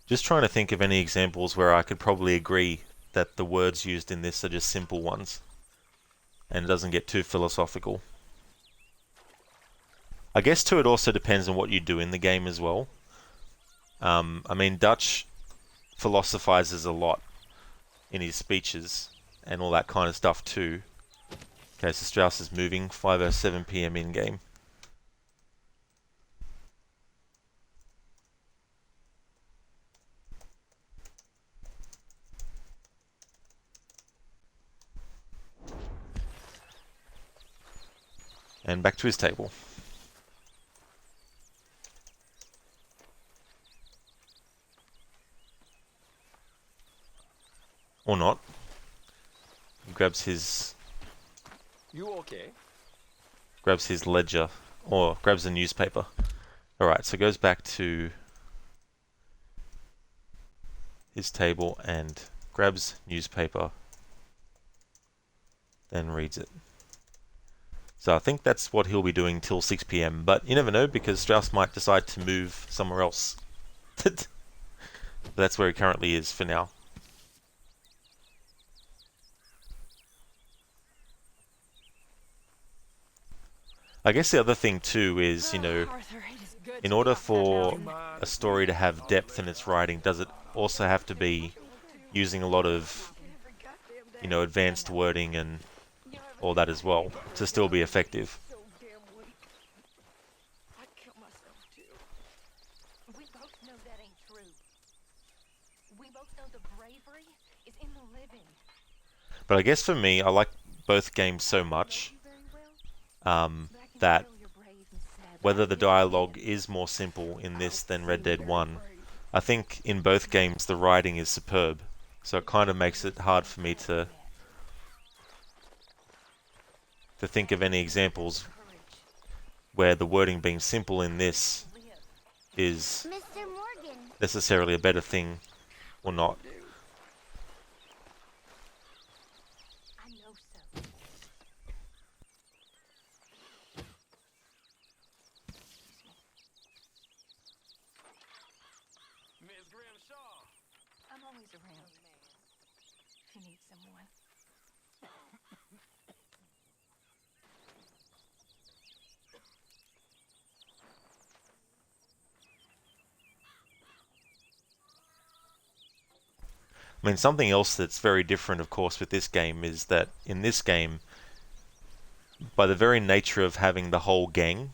Just trying to think of any examples where I could probably agree that the words used in this are just simple ones and it doesn't get too philosophical. I guess too it also depends on what you do in the game as well. I mean, Dutch philosophizes a lot in his speeches and all that kind of stuff too. Okay, so Strauss is moving, 5:07 PM in game. And back to his table. Or not. He grabs his... You okay? Grabs his ledger. Or grabs a newspaper. Alright, so goes back to his table and grabs newspaper. Then reads it. So I think that's what he'll be doing till 6 PM, but you never know because Strauss might decide to move somewhere else. That's where he currently is for now. I guess the other thing too is, you know, in order for a story to have depth in its writing, does it also have to be using a lot of, you know, advanced wording and all that as well to still be effective? We both know that ain't true. We both know the bravery is in the living. But I guess for me, I like both games so much that whether the dialogue is more simple in this than Red Dead 1, I think in both games the writing is superb. So it kind of makes it hard for me to think of any examples where the wording being simple in this is necessarily a better thing or not. Miss Grimshaw. I'm always around if you need someone. I mean, something else that's very different, of course, with this game is that in this game, by the very nature of having the whole gang,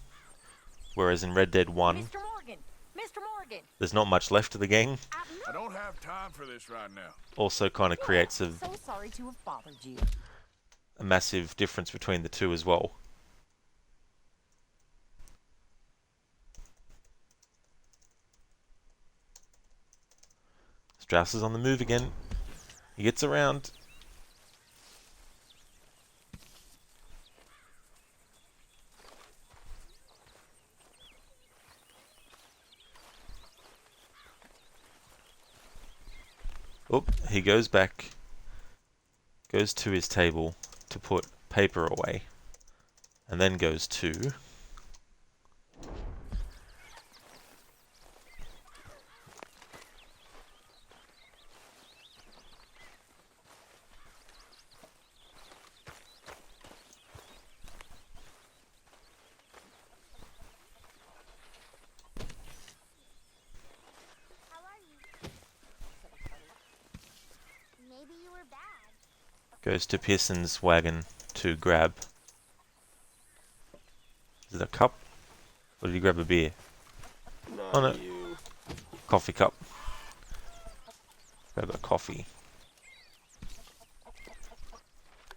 whereas in Red Dead 1, Mr. Morgan! Mr. Morgan! there's not much left of the gang, I don't have time for this right now. also kind of creates So sorry to have bothered you. a massive difference between the two as well. Strauss is on the move again. He gets around. Oh, he goes back, goes to his table to put paper away, and then goes to goes to Pearson's wagon to grab, is it a cup? Or did he grab a beer? Not Oh no. you. Coffee cup. Grab a coffee.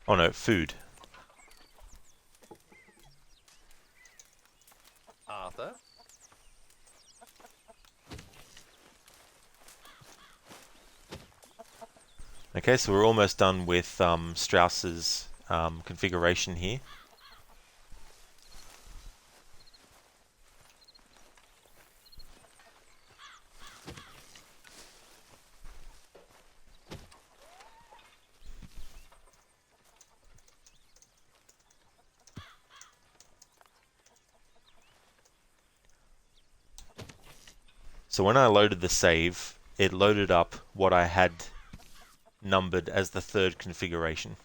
Oh no, food. Arthur? Okay, so we're almost done with Strauss's configuration here. So when I loaded the save, it loaded up what I had numbered as the third configuration.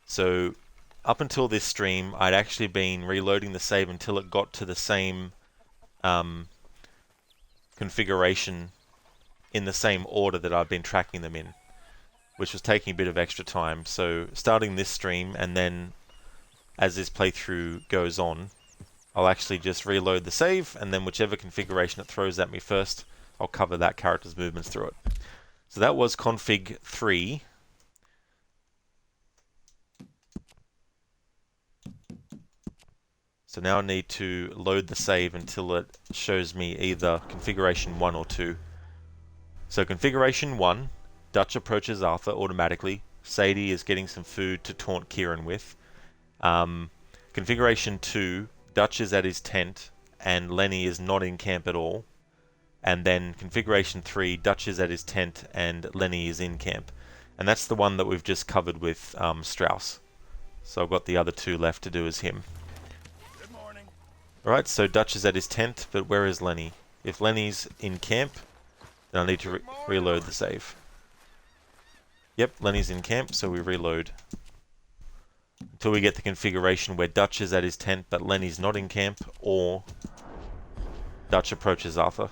So up until this stream, I'd actually been reloading the save until it got to the same configuration in the same order that I've been tracking them in, which was taking a bit of extra time. So starting this stream, and then as this playthrough goes on, I'll actually just reload the save, and then whichever configuration it throws at me first, I'll cover that character's movements through it. So that was config 3. So now I need to load the save until it shows me either configuration 1 or 2. So configuration 1, Dutch approaches Arthur automatically. Sadie is getting some food to taunt Kieran with. Configuration 2, Dutch is at his tent and Lenny is not in camp at all. And then configuration 3, Dutch is at his tent and Lenny is in camp. And that's the one that we've just covered with Strauss. So I've got the other 2 left to do as him. Good morning. Alright, so Dutch is at his tent, but where is Lenny? If Lenny's in camp, then I need to reload the save. Yep, Lenny's in camp, so we reload. Until we get the configuration where Dutch is at his tent, but Lenny's not in camp, or Dutch approaches Arthur.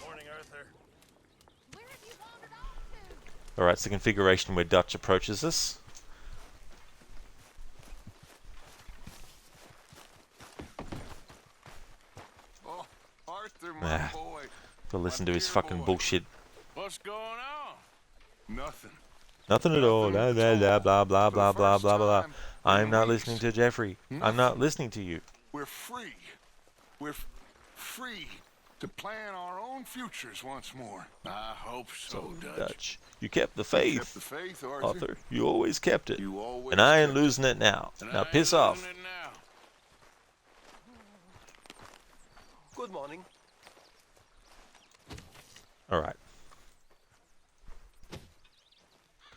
Morning, Arthur. Alright, it's the configuration where Dutch approaches us. Oh, Arthur, my boy. Gotta listen to his fucking bullshit. What's going on? Nothing. Nothing at all. Blah, blah, blah, blah, blah, blah, blah, blah, blah. I'm not listening to Jeffrey. I'm not listening to you. We're free. We're free to plan our own futures once more. I hope so, Dutch. You kept the faith. You kept the faith, Arthur. Arthur, you always kept it. You always And I ain't kept it. losing it now. And Now I piss ain't off. losing it now. Good morning. Alright.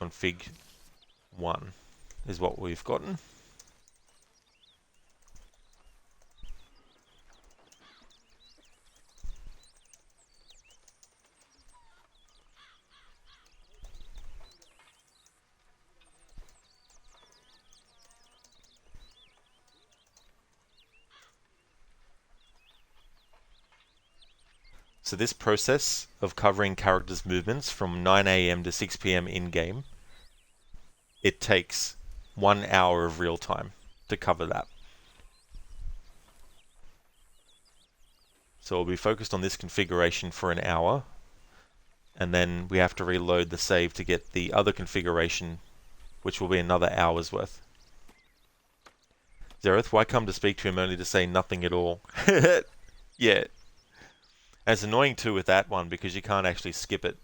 Config 1 is what we've gotten. So this process of covering characters' movements from 9 AM to 6 PM in-game, it takes 1 hour of real time to cover that. So we'll be focused on this configuration for an hour, and then we have to reload the save to get the other configuration, which will be another hour's worth. Zereth, why come to speak to him only to say nothing at all? Yeah. And it's annoying too with that one because you can't actually skip it.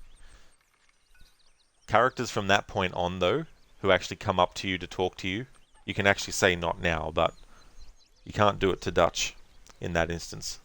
Characters from that point on though, who actually come up to you to talk to you, you can actually say not now, but you can't do it to Dutch in that instance.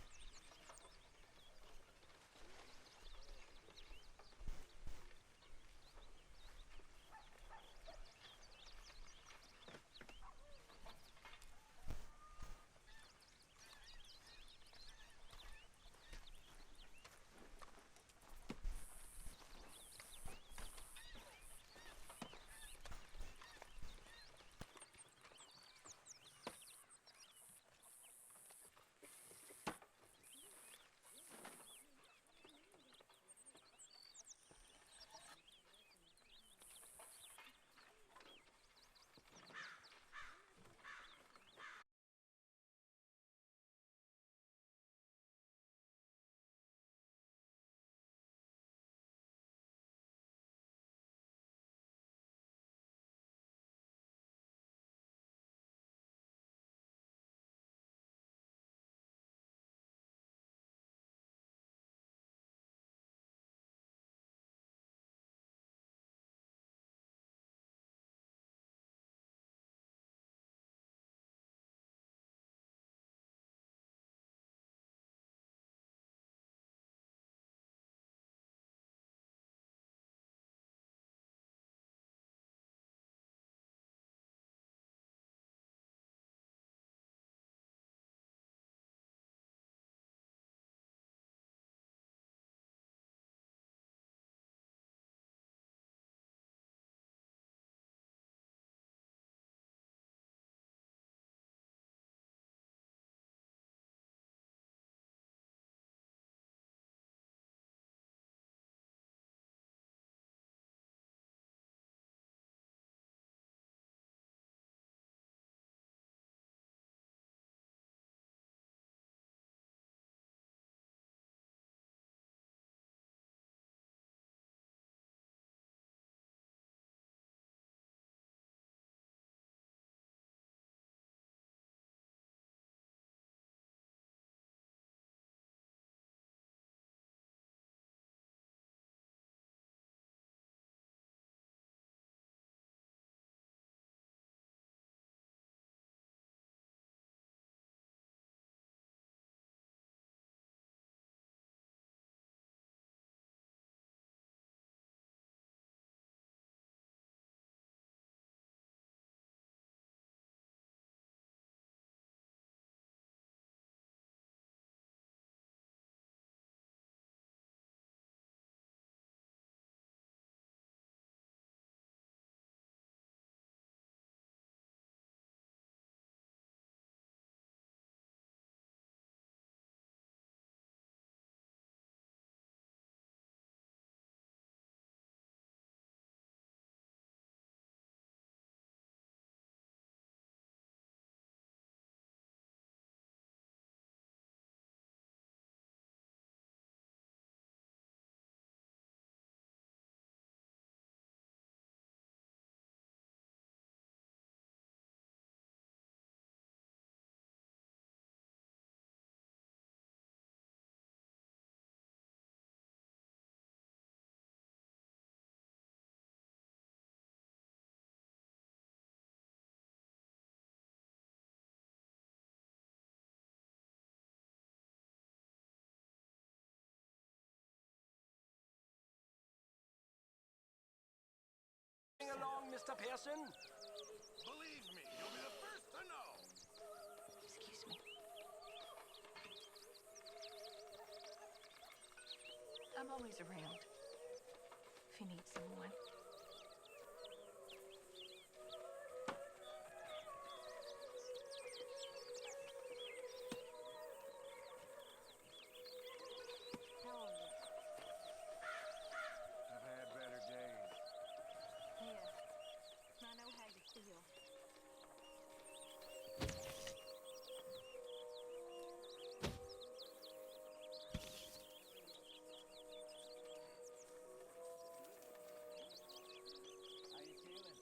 along, Mr. Pearson? Believe me, you'll be the first to know. Excuse me. I'm always around. If you need someone. I've had better days. Yeah. I know how you feel. How you feeling?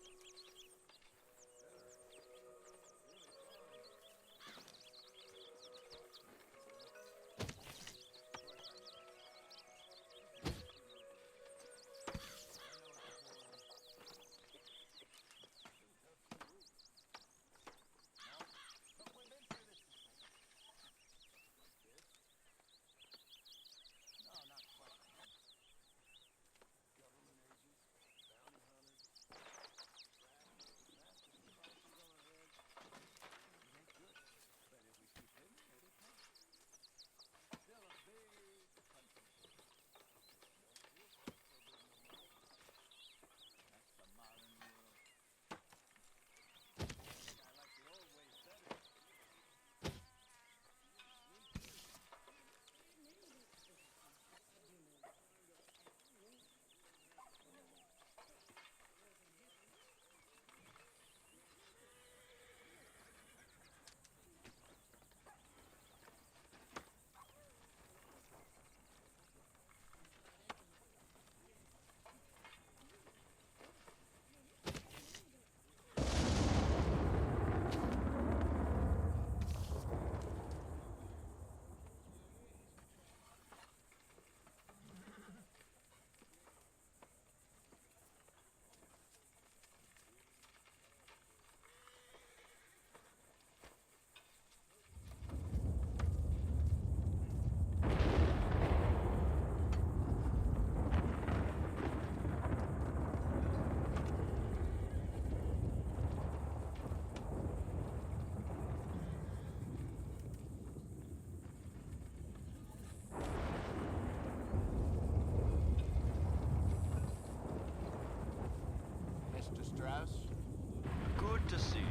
Mr. Strauss? Good to see you.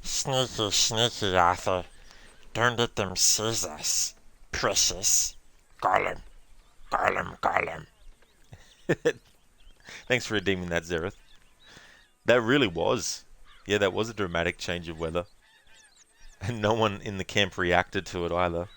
Sneaky, sneaky, Arthur. Don't let them seize us. Precious. Gollum. Gollum, Gollum. Thanks for redeeming that, Zereth. That really was. Yeah, that was a dramatic change of weather. And no one in the camp reacted to it either.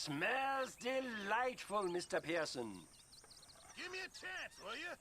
Smells delightful, Mr. Pearson. Give me a chance, will you?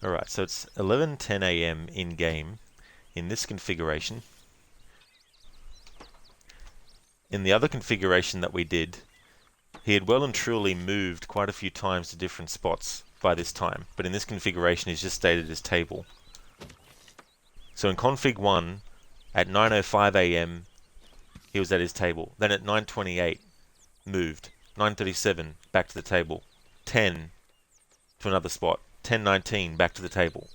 Alright, so it's 11:10 a.m. in game in this configuration. In the other configuration that we did, he had well and truly moved quite a few times to different spots by this time, but in this configuration he's just stayed at his table. So in config 1, at 9:05 a.m. he was at his table. Then at 9:28 moved. 9:37 back to the table. 10 to another spot. 10:19 back to the table.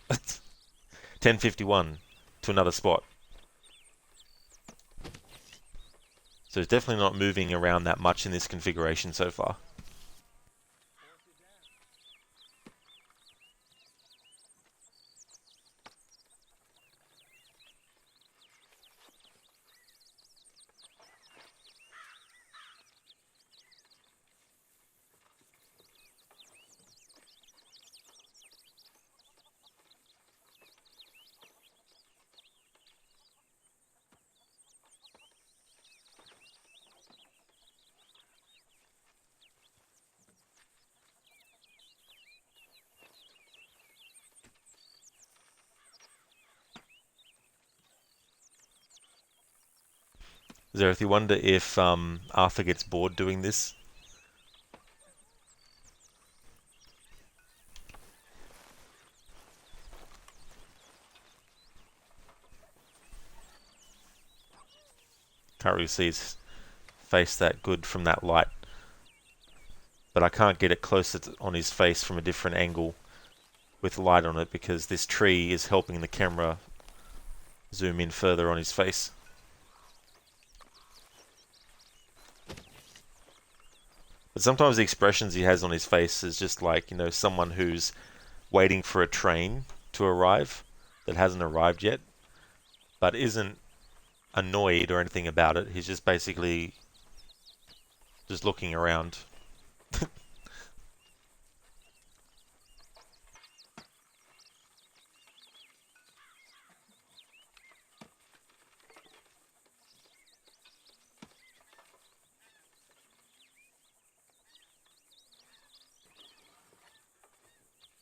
10:51 to another spot. So it's definitely not moving around that much in this configuration so far. Zareth, you wonder if Arthur gets bored doing this? Can't really see his face that good from that light. But I can't get it closer on his face from a different angle with light on it because this tree is helping the camera zoom in further on his face. But sometimes the expressions he has on his face is just like, you know, someone who's waiting for a train to arrive that hasn't arrived yet, but isn't annoyed or anything about it. He's just basically just looking around.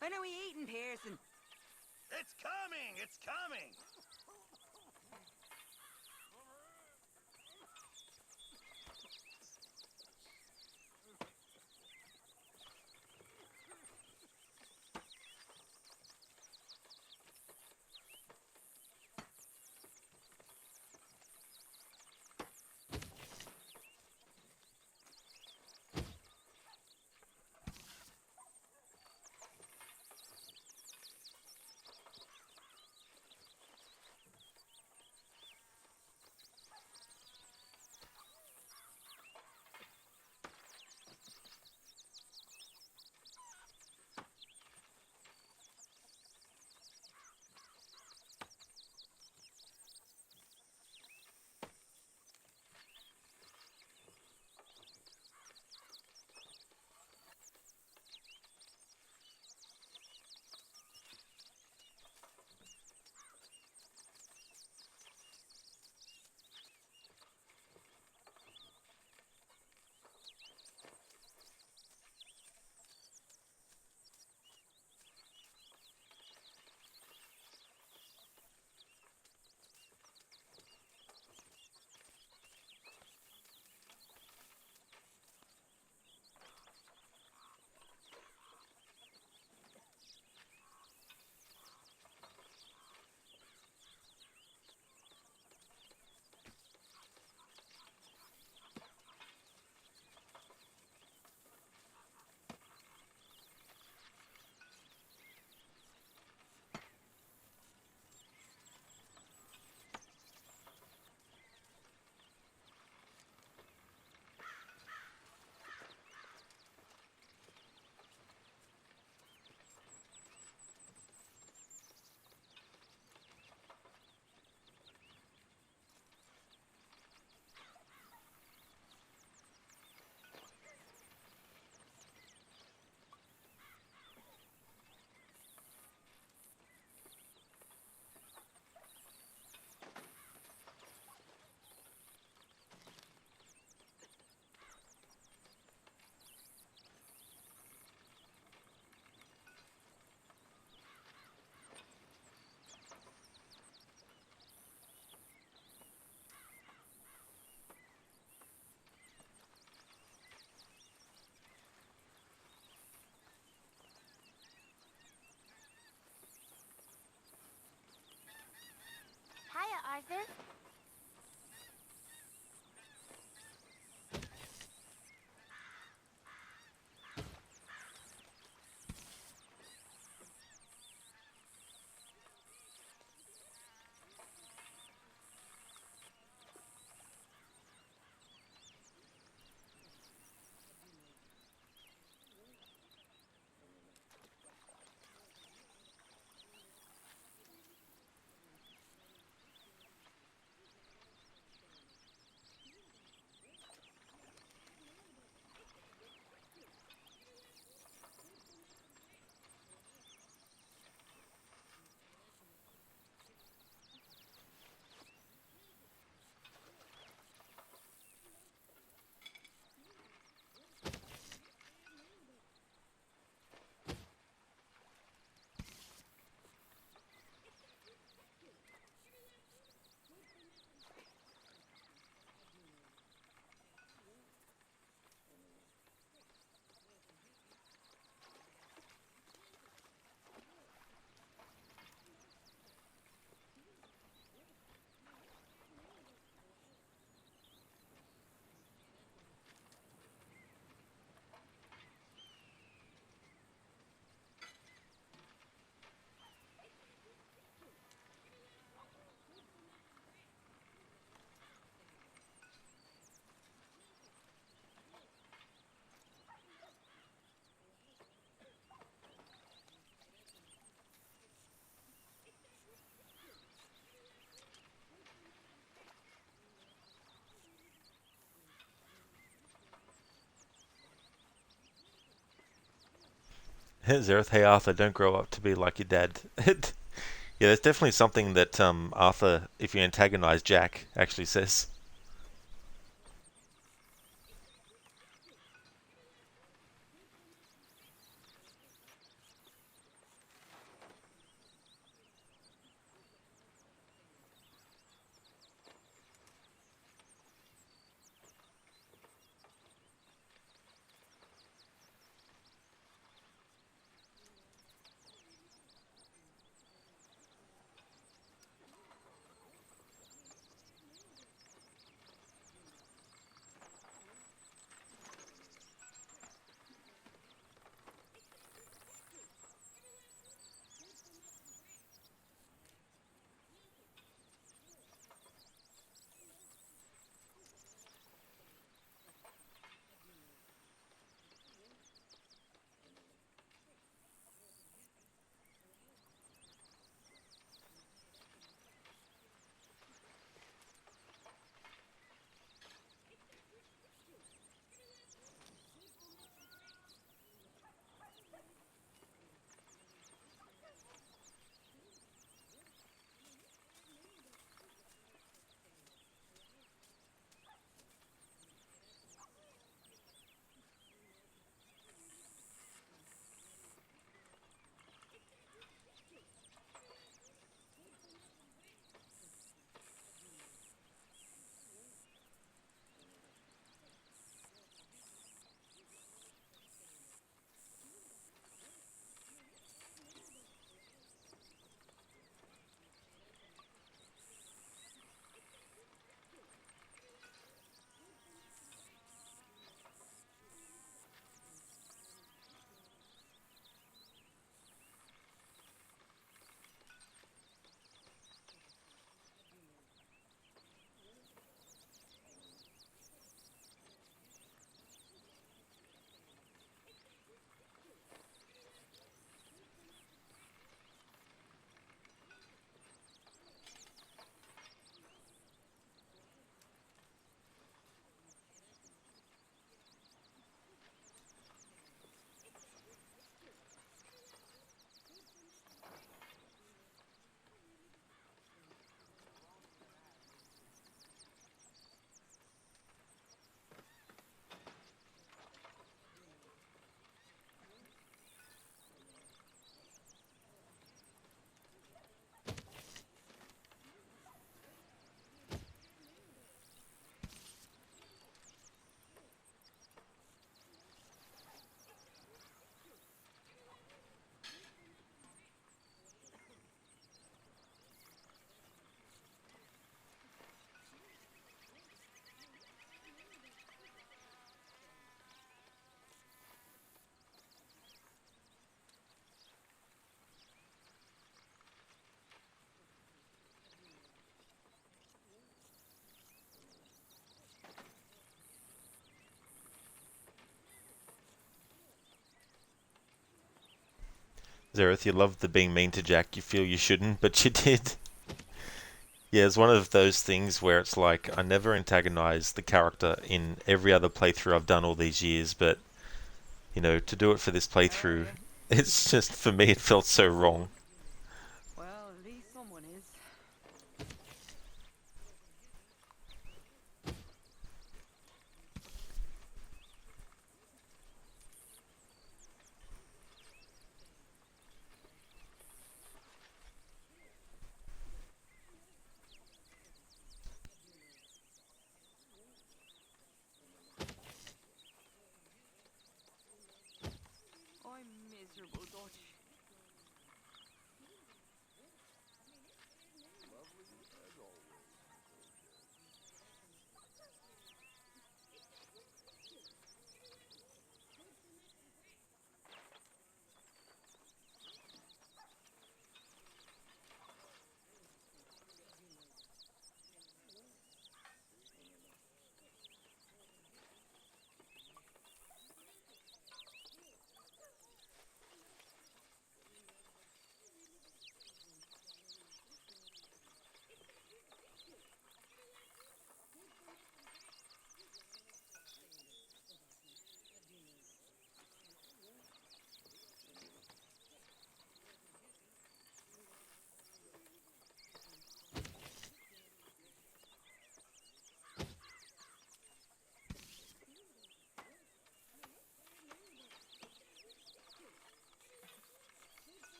When are we eating, Pearson? It's coming! It's coming! Zereth, hey Arthur, don't grow up to be like your dad. Yeah, that's definitely something that Arthur, if you antagonize Jack, actually says. Zereth, you love the being mean to Jack. You feel you shouldn't, but you did. Yeah, it's one of those things where it's like I never antagonize the character in every other playthrough I've done all these years, but you know, to do it for this playthrough, it's just for me it felt so wrong. Well, at least someone is. I'm miserable, Dodge.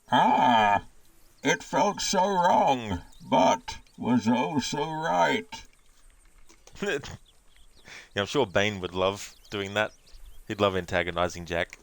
Ah, it felt so wrong, but was oh so right. Yeah, I'm sure Bane would love doing that. He'd love antagonizing Jack.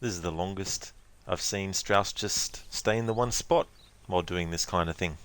This is the longest I've seen Strauss just stay in the one spot while doing this kind of thing.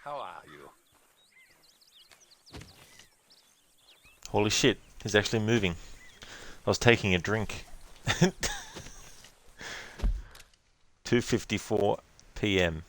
How are you? Holy shit, he's actually moving. I was taking a drink. 2:54 p.m.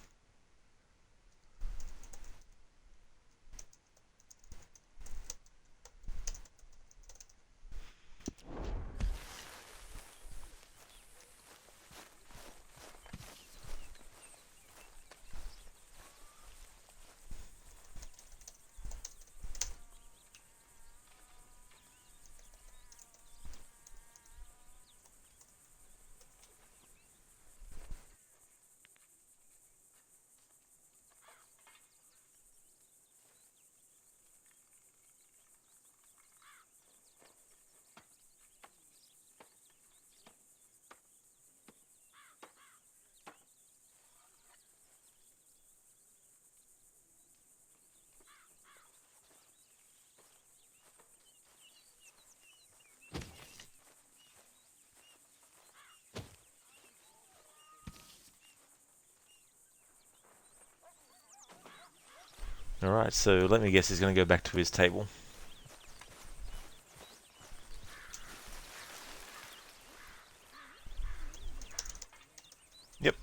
Alright, so let me guess he's going to go back to his table. Yep.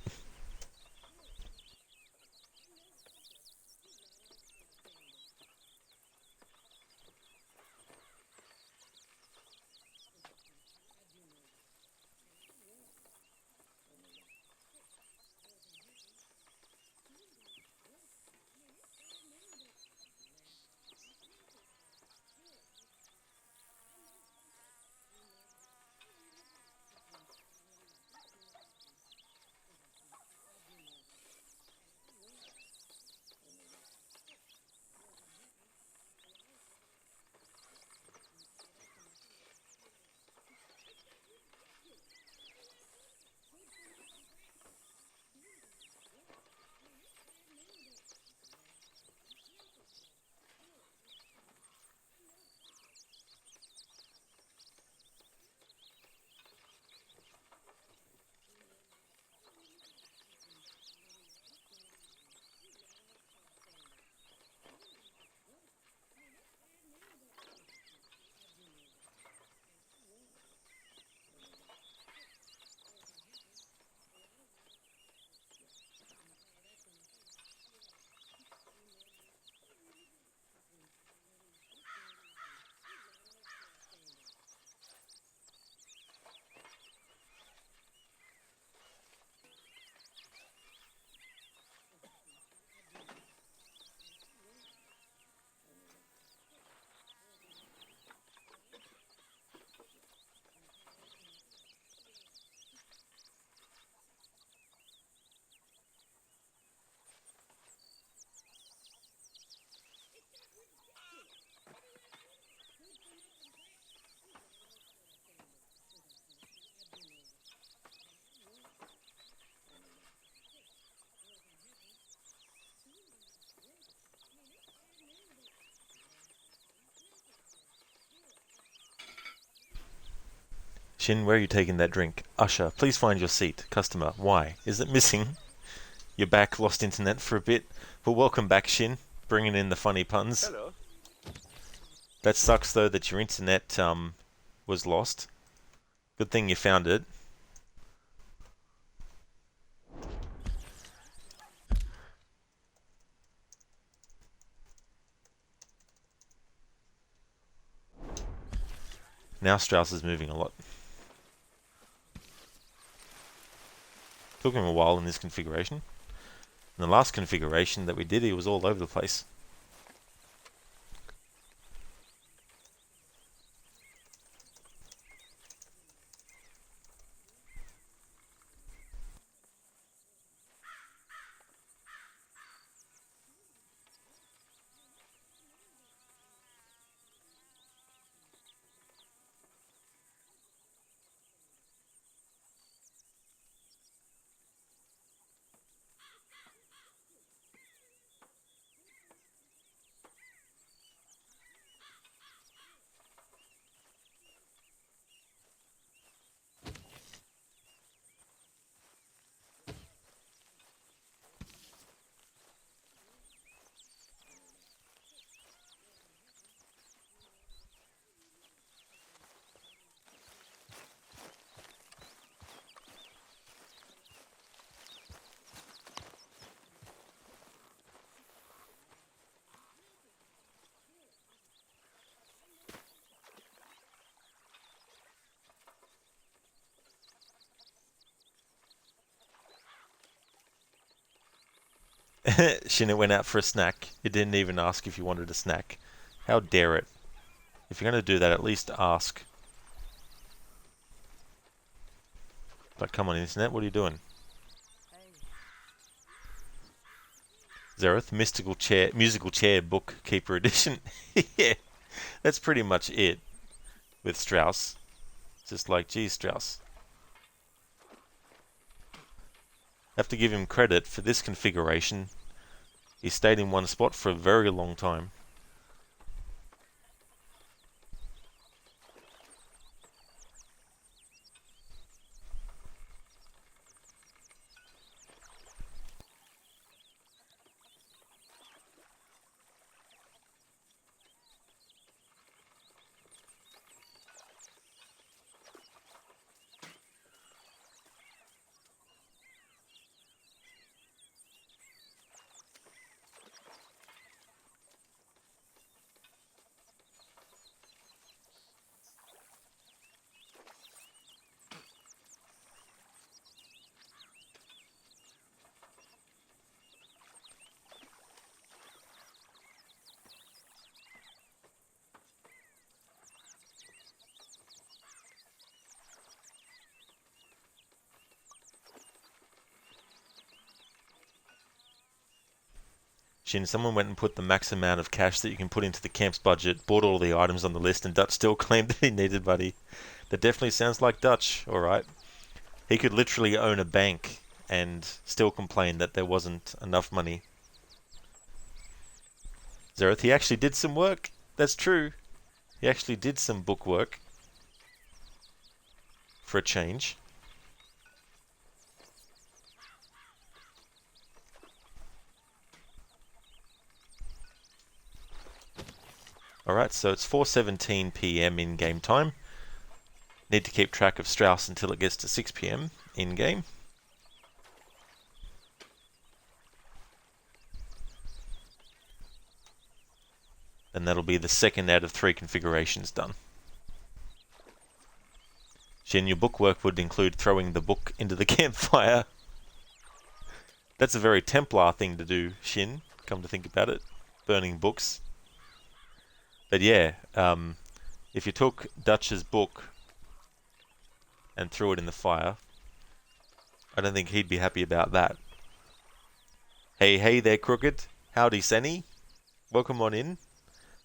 Shin, where are you taking that drink? Usher, please find your seat. Customer, why? Is it missing? You're back, lost internet for a bit. But welcome back, Shin. Bringing in the funny puns. Hello. That sucks, though, that your internet was lost. Good thing you found it. Now Strauss is moving a lot. Took him a while in this configuration. In the last configuration that we did, he was all over the place. Shinnet went out for a snack. It didn't even ask if you wanted a snack. How dare it? If you're going to do that, at least ask. But come on, internet, what are you doing? Zereth, musical chair bookkeeper edition. Yeah, that's pretty much it with Strauss. Just like, geez, Strauss. Have to give him credit for this configuration. He stayed in one spot for a very long time. Shin, someone went and put the max amount of cash that you can put into the camp's budget, bought all the items on the list, and Dutch still claimed that he needed money. That definitely sounds like Dutch, alright. He could literally own a bank and still complain that there wasn't enough money. Zereth, he actually did some work. That's true. He actually did some book work. For a change. Alright, so it's 4:17 PM in game time. Need to keep track of Strauss until it gets to 6 PM in game. And that'll be the second out of 3 configurations done. Shin, your bookwork would include throwing the book into the campfire. That's a very Templar thing to do, Shin, come to think about it. Burning books. But yeah, if you took Dutch's book and threw it in the fire, I don't think he'd be happy about that. Hey there, Crooked. Howdy, Senny. Welcome on in.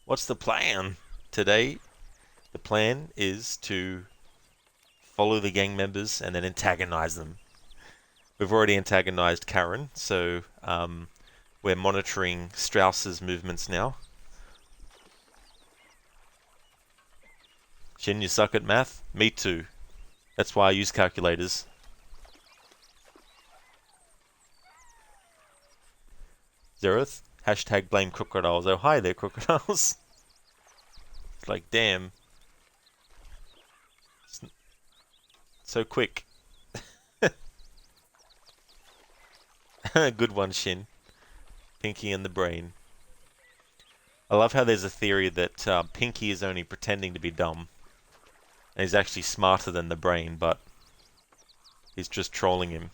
What's the plan today? The plan is to follow the gang members and then antagonize them. We've already antagonized Karen, so we're monitoring Strauss's movements now. Shin, you suck at math? Me too. That's why I use calculators. Zereth, hashtag blame crocodiles. Oh, hi there, crocodiles. It's like, damn. It's so quick. Good one, Shin. Pinky and the brain. I love how there's a theory that Pinky is only pretending to be dumb. And he's actually smarter than the brain, but he's just trolling him.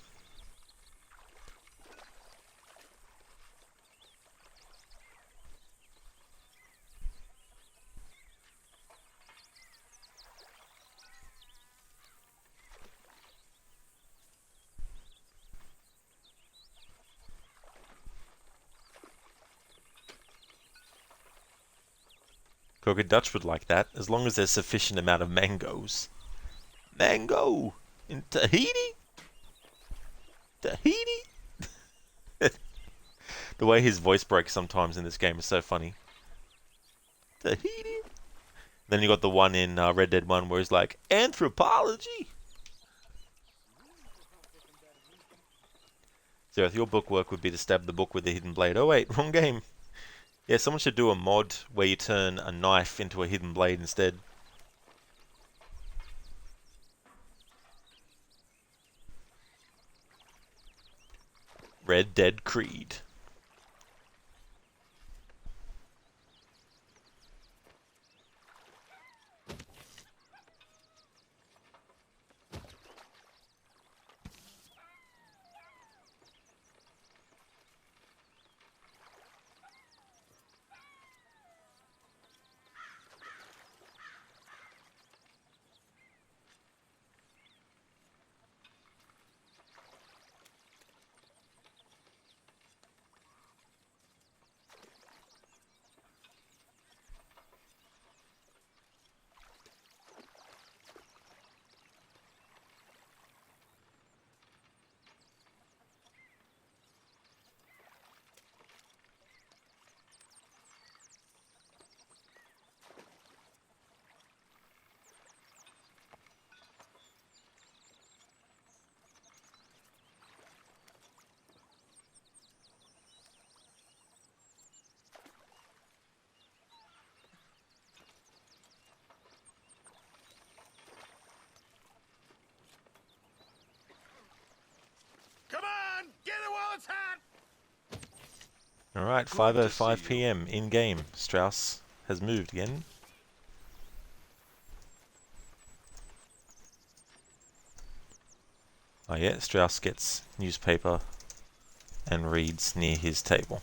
Coca Dutch would like that, as long as there's sufficient amount of mangoes. Mango! In Tahiti? Tahiti? The way his voice breaks sometimes in this game is so funny. Tahiti? Then you got the one in Red Dead 1 where he's like, anthropology! Zereth, your bookwork would be to stab the book with a hidden blade. Oh wait, wrong game. Yeah, someone should do a mod where you turn a knife into a hidden blade instead. Red Dead Creed. Come on, get it while it's hot. Alright, 5:05 PM in game. Strauss has moved again. Oh yeah, Strauss gets newspaper and reads near his table.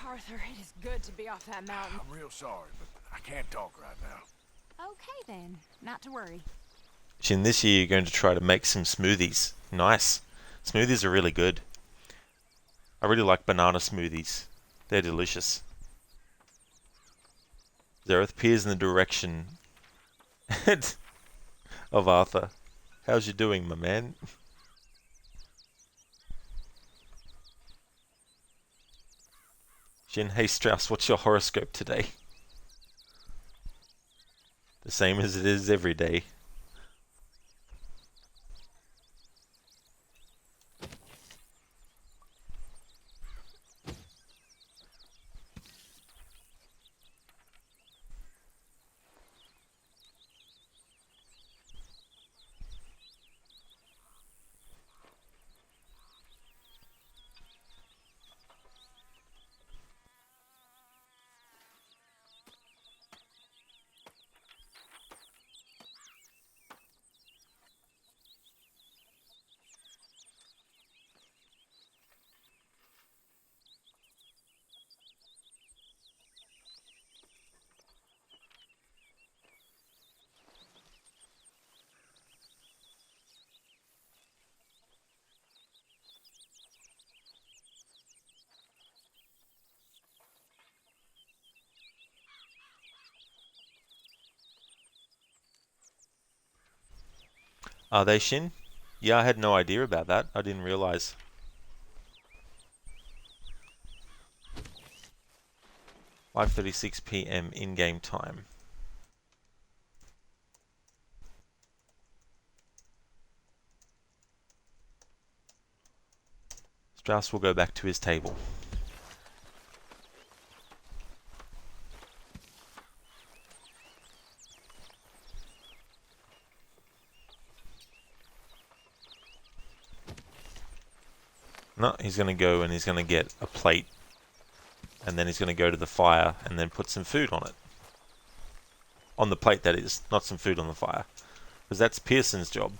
Arthur, it is good to be off that mountain. I'm real sorry, but I can't talk right now. Okay then, not to worry. Shin, this year you're going to try to make some smoothies. Nice. Smoothies are really good. I really like banana smoothies. They're delicious. Zereth peers in the direction of Arthur. How's you doing, my man? Shin, hey Strauss, what's your horoscope today? The same as it is every day. Are they Shin? Yeah, I had no idea about that. I didn't realize. "5:36 p.m. in-game time." Strauss will go back to his table. No, he's going to go and he's going to get a plate. And then he's going to go to the fire and then put some food on it. On the plate, that is. Not some food on the fire. Because that's Pearson's job.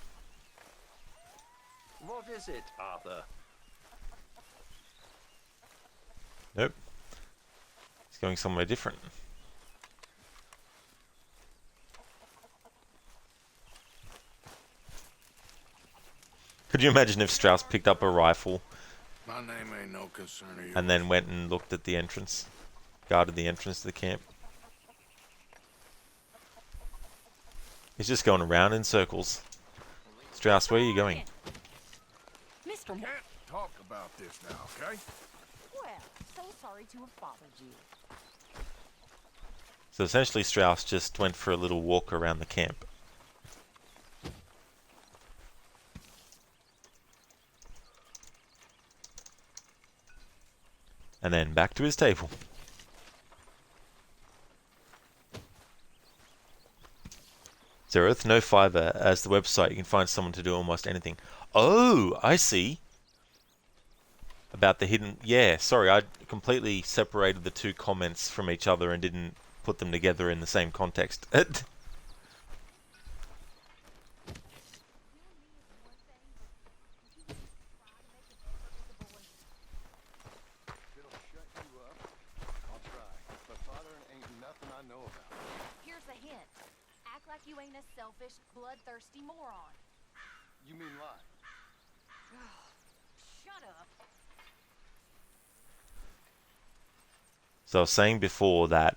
What is it, Arthur? Nope. He's going somewhere different. Could you imagine if Strauss picked up a rifle My name ain't no concern of yours. and then went and looked at the entrance? Guarded the entrance to the camp? He's just going around in circles. Strauss, where are you going? Mr. Can't talk about this now, okay? Well, so sorry to have bothered you. So essentially Strauss just went for a little walk around the camp. And then back to his table. Zeroth, no Fiverr. As the website, you can find someone to do almost anything. Oh, I see. About the hidden... Yeah, sorry, I completely separated the two comments from each other and didn't put them together in the same context. Here's a hint. Act like you ain't a selfish, bloodthirsty moron. You mean lie? Shut up. So I was saying before that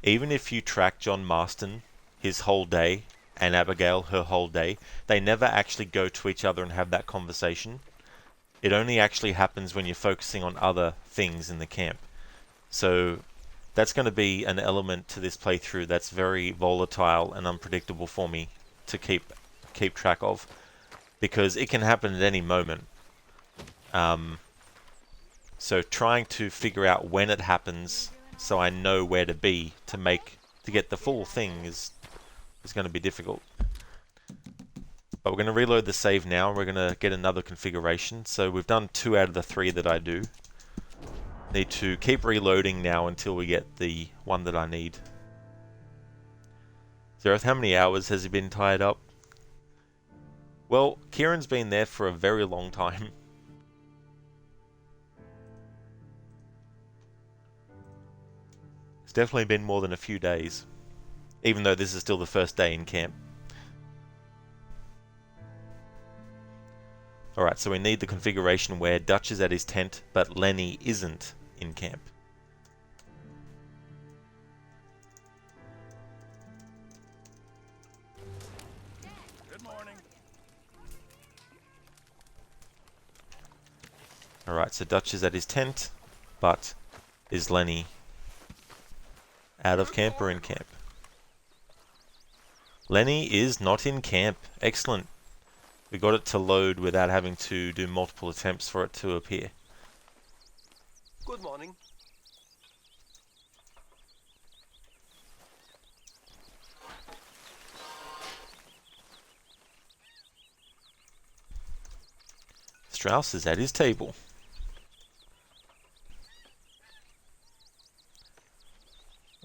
even if you track John Marston, his whole day, and Abigail, her whole day, they never actually go to each other and have that conversation. It only actually happens when you're focusing on other things in the camp. So that's going to be an element to this playthrough that's very volatile and unpredictable for me to keep track of, because it can happen at any moment. So trying to figure out when it happens so I know where to be to get the full thing is going to be difficult. But we're going to reload the save now. We're going to get another configuration. So we've done 2 out of the 3 that I do. Need to keep reloading now until we get the one that I need. Zeroth, how many hours has he been tied up? Well, Kieran's been there for a very long time. It's definitely been more than a few days, even though this is still the first day in camp. Alright, so we need the configuration where Dutch is at his tent, but Lenny isn't in camp. Good morning. Alright, so Dutch is at his tent, but is Lenny out of camp or in camp? Lenny is not in camp. Excellent. We got it to load without having to do multiple attempts for it to appear. Good morning. Strauss is at his table.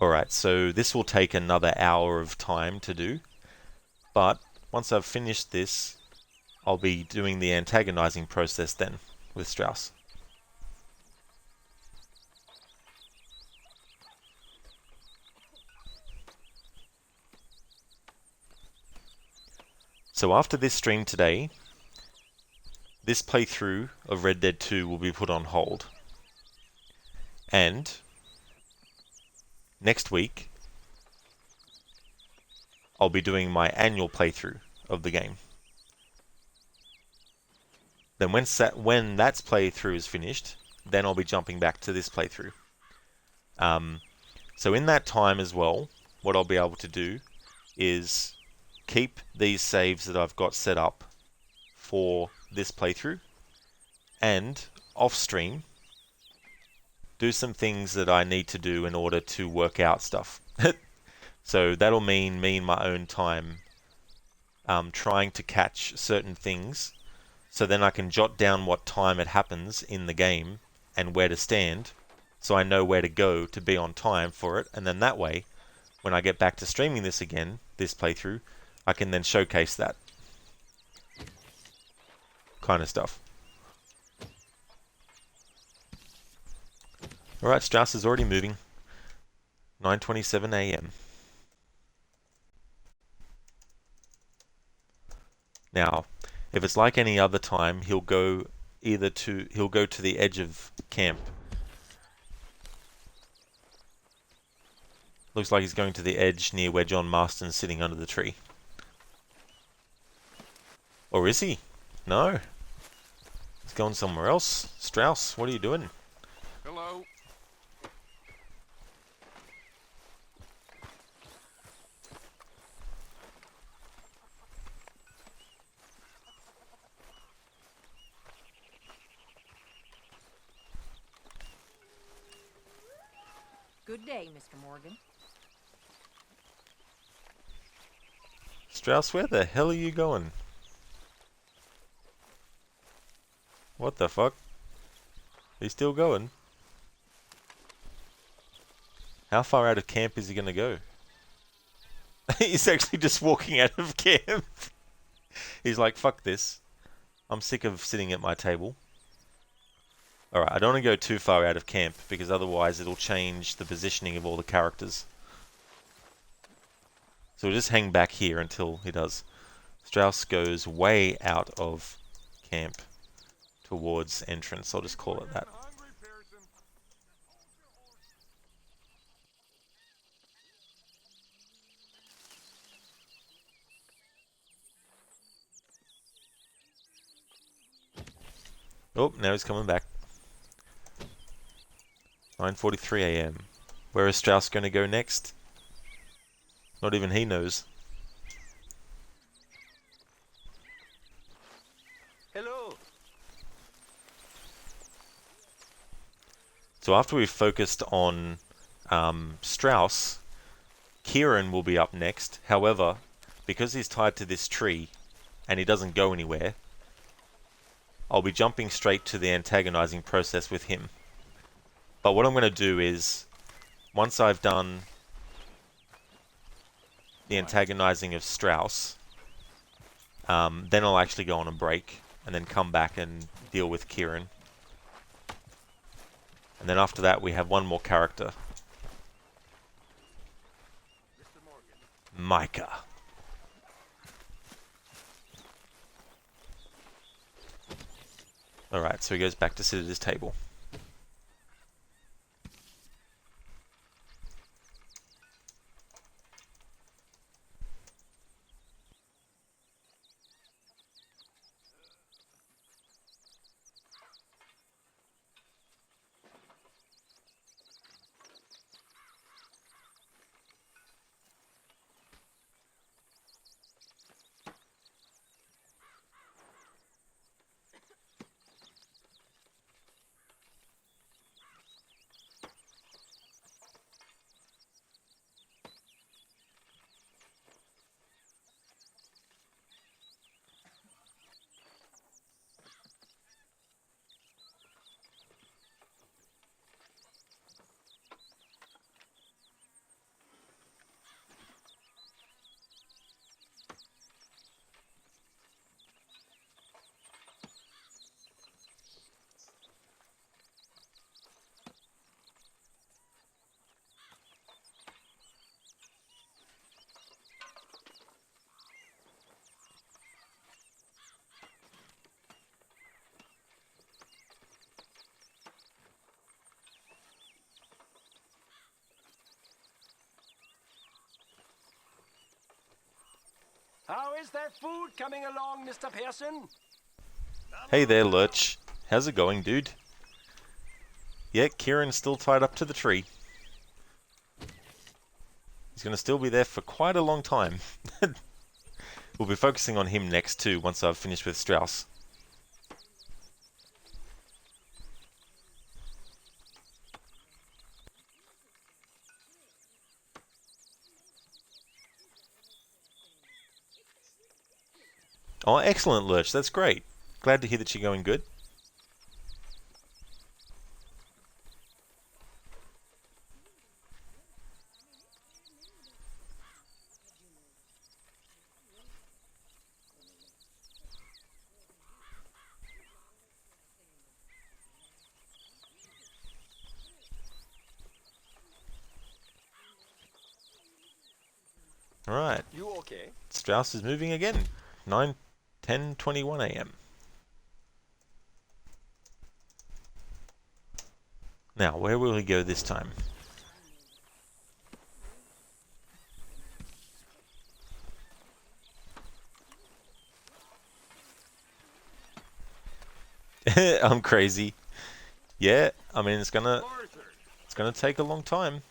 Alright, so this will take another hour of time to do, but once I've finished this, I'll be doing the antagonizing process then with Strauss. So after this stream today, this playthrough of Red Dead 2 will be put on hold. And next week, I'll be doing my annual playthrough of the game. Then when that playthrough is finished, then I'll be jumping back to this playthrough. So in that time as well, what I'll be able to do is keep these saves that I've got set up for this playthrough, and off stream do some things that I need to do in order to work out stuff. So that'll mean me in my own time trying to catch certain things, so then I can jot down what time it happens in the game and where to stand, so I know where to go to be on time for it, and then that way, when I get back to streaming this again, this playthrough, I can then showcase that kind of stuff. Alright, Strauss is already moving. 9:27 AM. Now, if it's like any other time, he'll go to the edge of camp. Looks like he's going to the edge near where John Marston's sitting under the tree. Or is he? No. He's going somewhere else. Strauss, what are you doing? Hello. Good day, Mr. Morgan. Strauss, where the hell are you going? What the fuck? He's still going? How far out of camp is he gonna go? He's actually just walking out of camp. He's like, fuck this. I'm sick of sitting at my table. Alright, I don't want to go too far out of camp, because otherwise it'll change the positioning of all the characters. So we'll just hang back here until he does. Strauss goes way out of camp towards entrance. I'll just call it that. Oh, now he's coming back. 9:43 AM. Where is Strauss going to go next? Not even he knows. Hello. So after we've focused on Strauss, Kieran will be up next. However, because he's tied to this tree and he doesn't go anywhere, I'll be jumping straight to the antagonizing process with him. But what I'm going to do is, once I've done the antagonizing of Strauss, then I'll actually go on a break and then come back and deal with Kieran. And then after that we have one more character. Micah. Alright, so he goes back to sit at his table. is their food coming along, Mr. Pearson? Hey there, Lurch. How's it going, dude? Yeah, Kieran's still tied up to the tree. He's going to still be there for quite a long time. We'll be focusing on him next too, once I've finished with Strauss. Oh, excellent, Lurch. That's great. Glad to hear that you're going good. Alright. You okay? Strauss is moving again. 10:21 a.m. Now, where will he go this time? I'm crazy. Yeah, I mean it's gonna take a long time.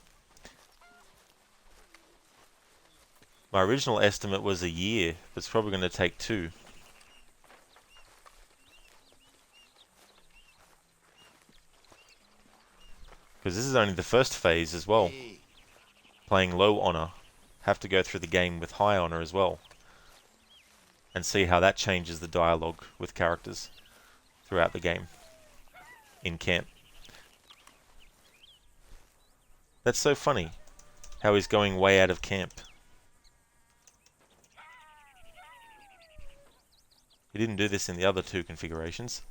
My original estimate was a year, but it's probably gonna take 2. Because this is only the first phase as well. Playing low honor. Have to go through the game with high honor as well. And see how that changes the dialogue with characters throughout the game. In camp. That's so funny. How he's going way out of camp. He didn't do this in the other 2 configurations.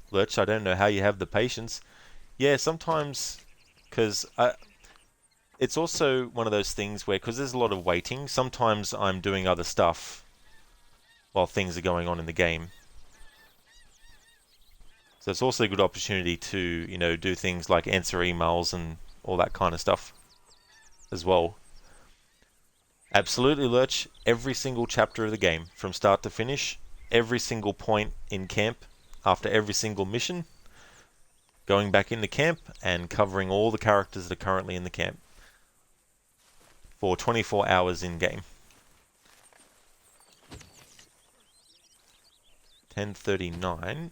Lurch, I don't know how you have the patience. Yeah, sometimes, because it's also one of those things where, because there's a lot of waiting, sometimes I'm doing other stuff while things are going on in the game. So it's also a good opportunity to, you know, do things like answer emails and all that kind of stuff as well. Absolutely, Lurch. Every single chapter of the game, from start to finish, every single point in camp, after every single mission, going back into camp and covering all the characters that are currently in the camp for 24 hours in game. 10:39.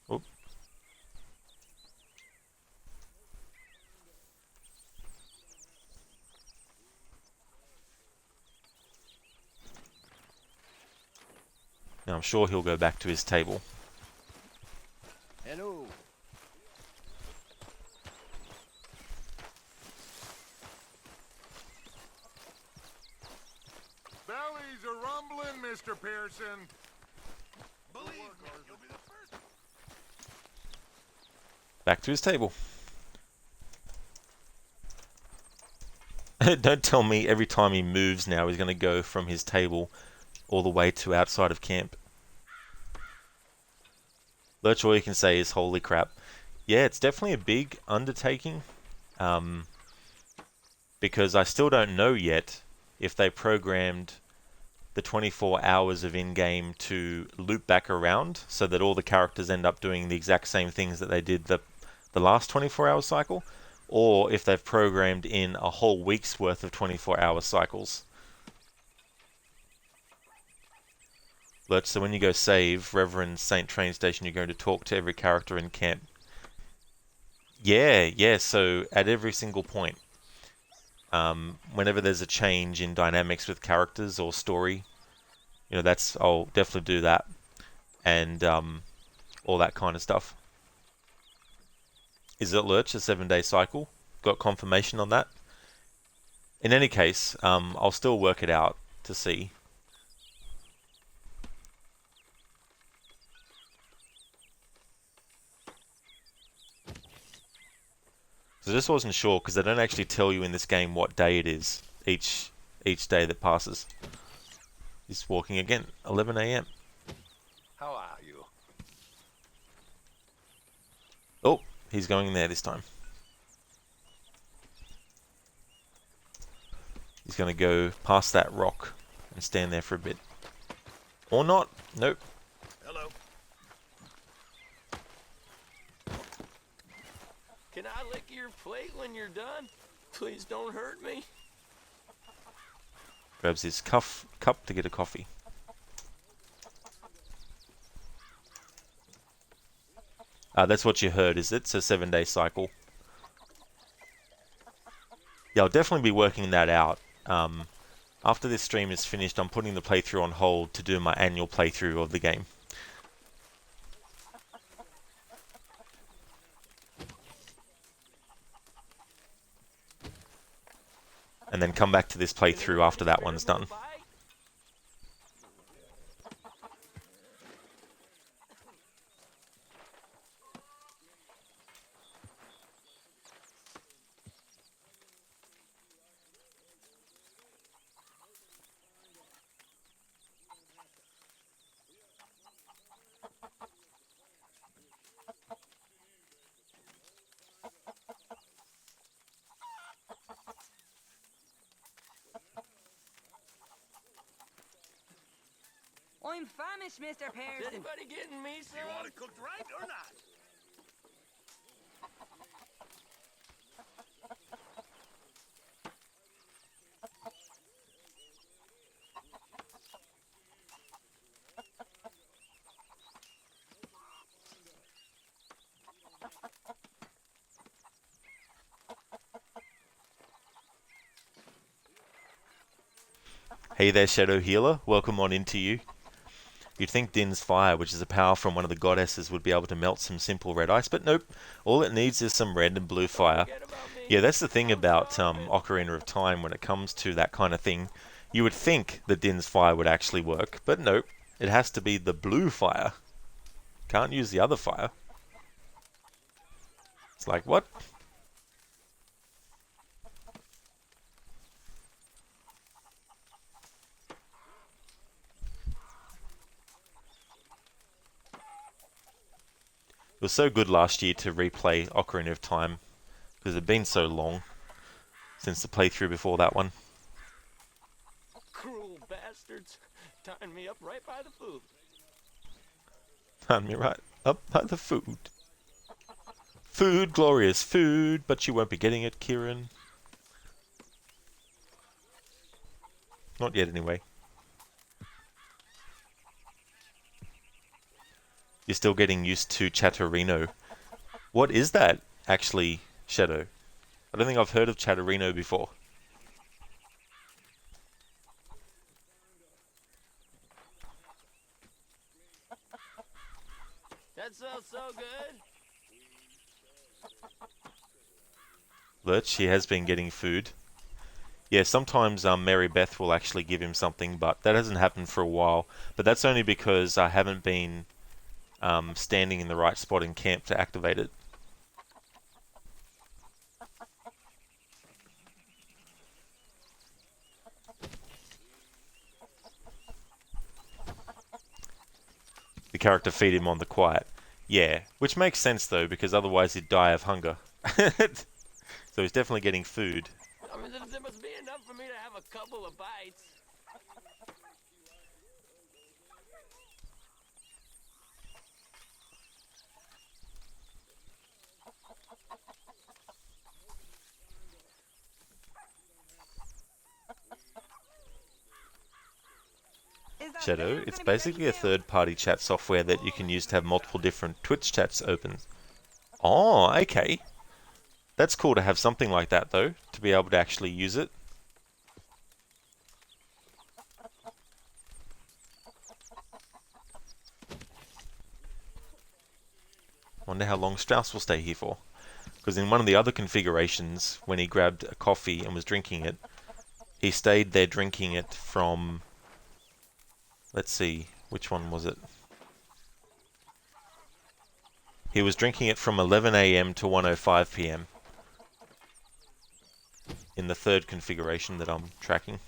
Oop. Now I'm sure he'll go back to his table. Hello. Bellies are rumbling, Mr. Pearson. Believe me, you'll be the first. Back to his table. Don't tell me every time he moves now he's going to go from his table all the way to outside of camp. Lurch, all you can say is holy crap. Yeah, it's definitely a big undertaking. Because I still don't know yet if they programmed the 24 hours of in-game to loop back around so that all the characters end up doing the exact same things that they did the last 24-hour cycle, or if they've programmed in a whole week's worth of 24-hour cycles. So when you go save Reverend Saint Train Station, you're going to talk to every character in camp. Yeah, so at every single point. Whenever there's a change in dynamics with characters or story, you know, I'll definitely do that. And all that kind of stuff. Is it Lurch, a 7-day cycle? Got confirmation on that? In any case, I'll still work it out to see. So I just wasn't sure because they don't actually tell you in this game what day it is each day that passes. He's walking again. 11 a.m. How are you? Oh, he's going there this time. He's going to go past that rock and stand there for a bit. Or not. Nope. Hello. Can I lick your plate when you're done? Please don't hurt me. Grabs his cup to get a coffee. That's what you heard, is it? It's a 7-day cycle. Yeah, I'll definitely be working that out. After this stream is finished, I'm putting the playthrough on hold to do my annual playthrough of the game. And then come back to this playthrough after that one's done. I'm famished, Mr. Pearson. Is anybody getting me some? You want it cooked right or not? Hey there, Shadow Healer. Welcome on into you. You'd think Din's fire, which is a power from one of the goddesses, would be able to melt some simple red ice, but nope. All it needs is some red and blue fire. Yeah, that's the thing about Ocarina of Time when it comes to that kind of thing. You would think that Din's fire would actually work, but nope. It has to be the blue fire. Can't use the other fire. It's like, what? It was so good last year to replay Ocarina of Time, because it had been so long since the playthrough before that one. Cruel bastards. Tying me up right by the food. Tying me right up by the food. Food, glorious food, but you won't be getting it, Kieran. Not yet, anyway. You're still getting used to Chatterino. What is that, actually, Shadow? I don't think I've heard of Chatterino before. That smells so good. Lurch, he has been getting food. Yeah, sometimes Mary Beth will actually give him something, but that hasn't happened for a while. But that's only because I haven't been standing in the right spot in camp to activate it. The character feed him on the quiet. Yeah, which makes sense though, because otherwise he'd die of hunger. So he's definitely getting food. I mean, there must be enough for me to have a couple of bites. Shadow, it's basically a third-party chat software that you can use to have multiple different Twitch chats open. Oh, okay. That's cool to have something like that, though, to be able to actually use it. Wonder how long Strauss will stay here for. Because in one of the other configurations, when he grabbed a coffee and was drinking it, he stayed there drinking it from... Let's see, which one was it? He was drinking it from 11 AM to 1:05 PM. In the third configuration that I'm tracking.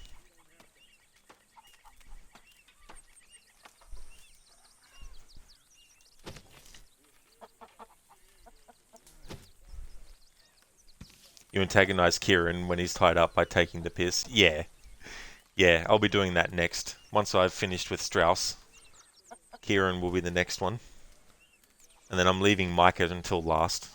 You antagonize Kieran when he's tied up by taking the piss. Yeah. Yeah, I'll be doing that next. Once I've finished with Strauss, Kieran will be the next one. And then I'm leaving Micah until last.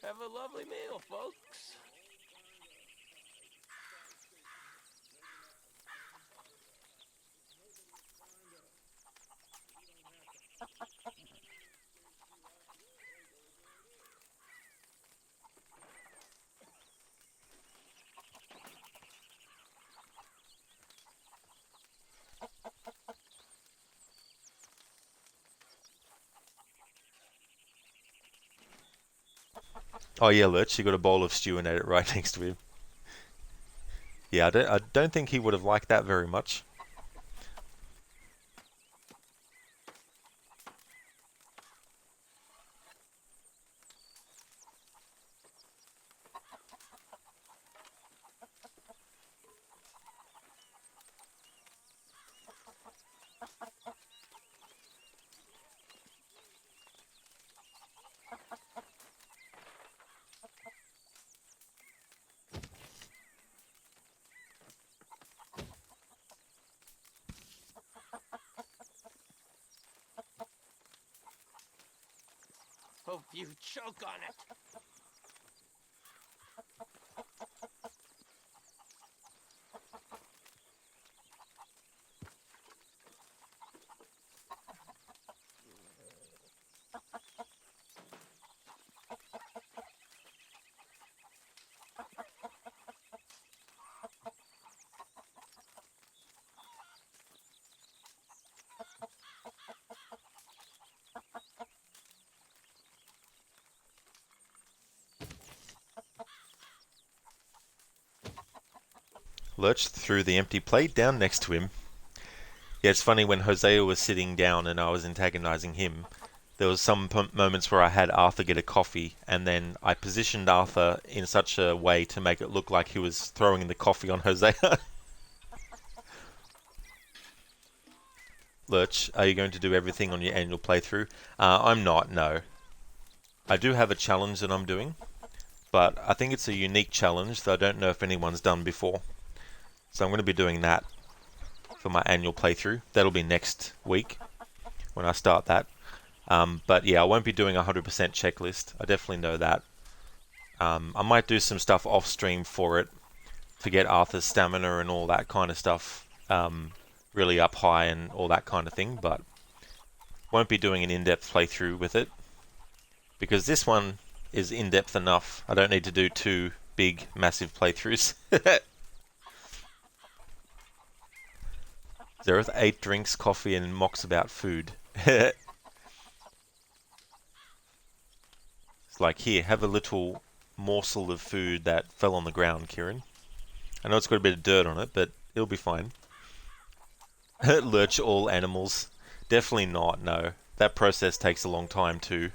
Have a lovely meal, folks. Oh yeah, Lurch, you got a bowl of stew and ate it right next to him. Yeah, I don't think he would have liked that very much. Hope you choke on it. Lurch threw the empty plate down next to him. Yeah, it's funny when Hosea was sitting down and I was antagonizing him. There was some moments where I had Arthur get a coffee, and then I positioned Arthur in such a way to make it look like he was throwing the coffee on Hosea. Lurch, are you going to do everything on your annual playthrough? I'm not, no. I do have a challenge that I'm doing, but I think it's a unique challenge that I don't know if anyone's done before. So I'm going to be doing that for my annual playthrough. That'll be next week when I start that. But yeah, I won't be doing a 100% checklist. I definitely know that. I might do some stuff off stream for it to get Arthur's stamina and all that kind of stuff really up high and all that kind of thing, but won't be doing an in-depth playthrough with it because this one is in-depth enough. I don't need to do two big, massive playthroughs. Zereth 8 drinks coffee and mocks about food. It's like, here, have a little morsel of food that fell on the ground, Kieran. I know it's got a bit of dirt on it, but it'll be fine. Lurch all animals. Definitely not, no. That process takes a long time too.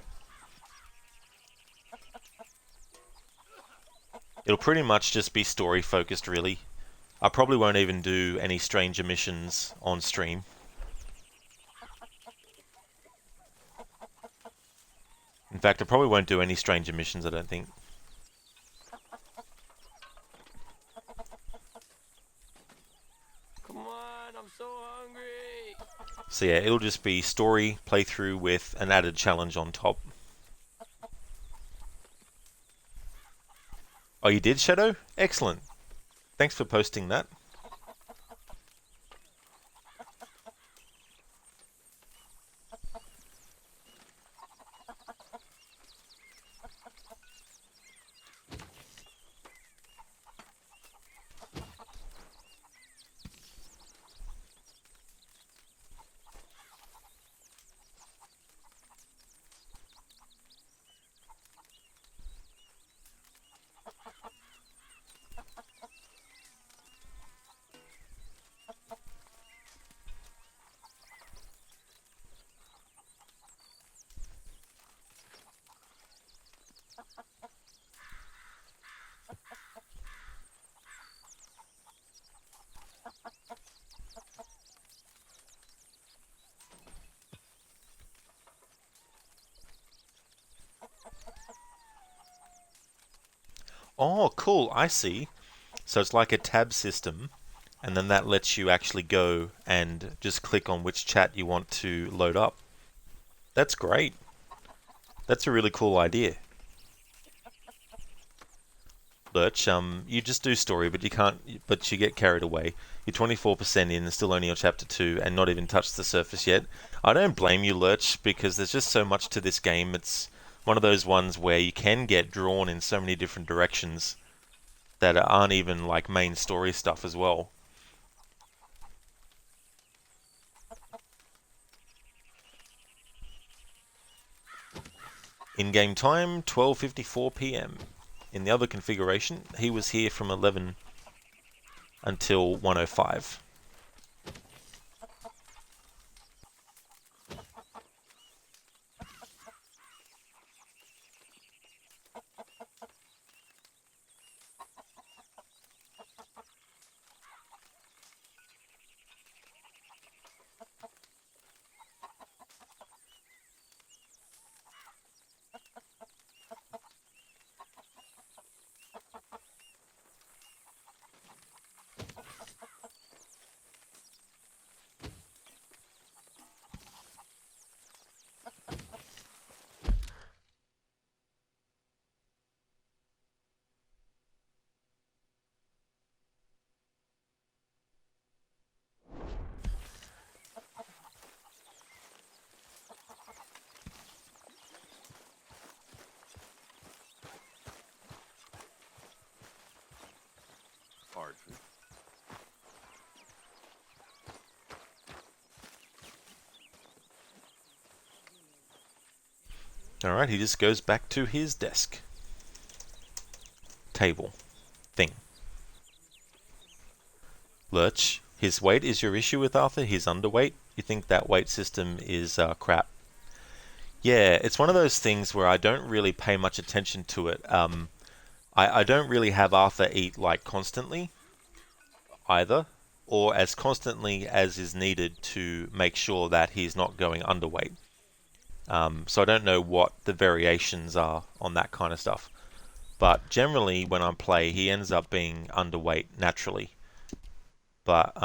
It'll pretty much just be story focused, really. I probably won't even do any stranger missions on stream. In fact, I probably won't do any stranger missions, I don't think. Come on, I'm so hungry. So yeah, it'll just be story playthrough with an added challenge on top. Oh, you did, Shadow? Excellent. Thanks for posting that. Oh, cool. I see. So it's like a tab system, and then that lets you actually go and just click on which chat you want to load up. That's great. That's a really cool idea. Lurch, you just do story, but you can't. But you get carried away. You're 24% in, and still only on chapter 2, and not even touched the surface yet. I don't blame you, Lurch, because there's just so much to this game. It's one of those ones where you can get drawn in so many different directions that aren't even like main story stuff as well. In-game time, 12:54 p.m. In the other configuration, he was here from 11 until 1:05. Arthur. Alright, he just goes back to his desk. Table. Thing. Lurch, his weight is your issue with Arthur? He's underweight? You think that weight system is crap? Yeah, it's one of those things where I don't really pay much attention to it. I don't really have Arthur eat like constantly either, or as constantly as is needed to make sure that he's not going underweight. So I don't know what the variations are on that kind of stuff. But generally, when I play, he ends up being underweight naturally. But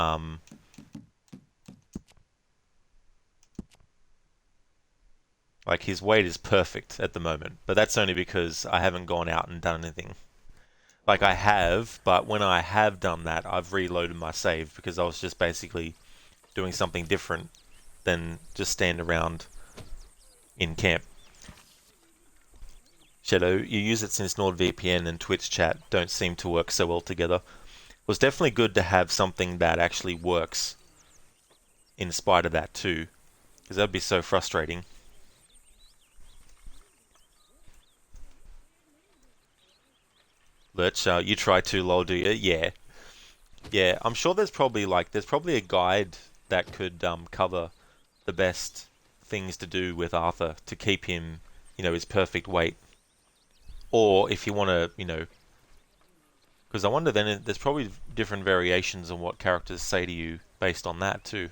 like his weight is perfect at the moment, but that's only because I haven't gone out and done anything. Like I have, but when I have done that, I've reloaded my save because I was just basically doing something different than just stand around in camp. Shadow, you use it since NordVPN and Twitch chat don't seem to work so well together. It was definitely good to have something that actually works in spite of that too, because that would be so frustrating. Lurch, you try to lol, do you? Yeah. Yeah, I'm sure there's probably a guide that could cover the best things to do with Arthur to keep him, his perfect weight. Or if you want to, because I wonder then there's probably different variations on what characters say to you based on that too.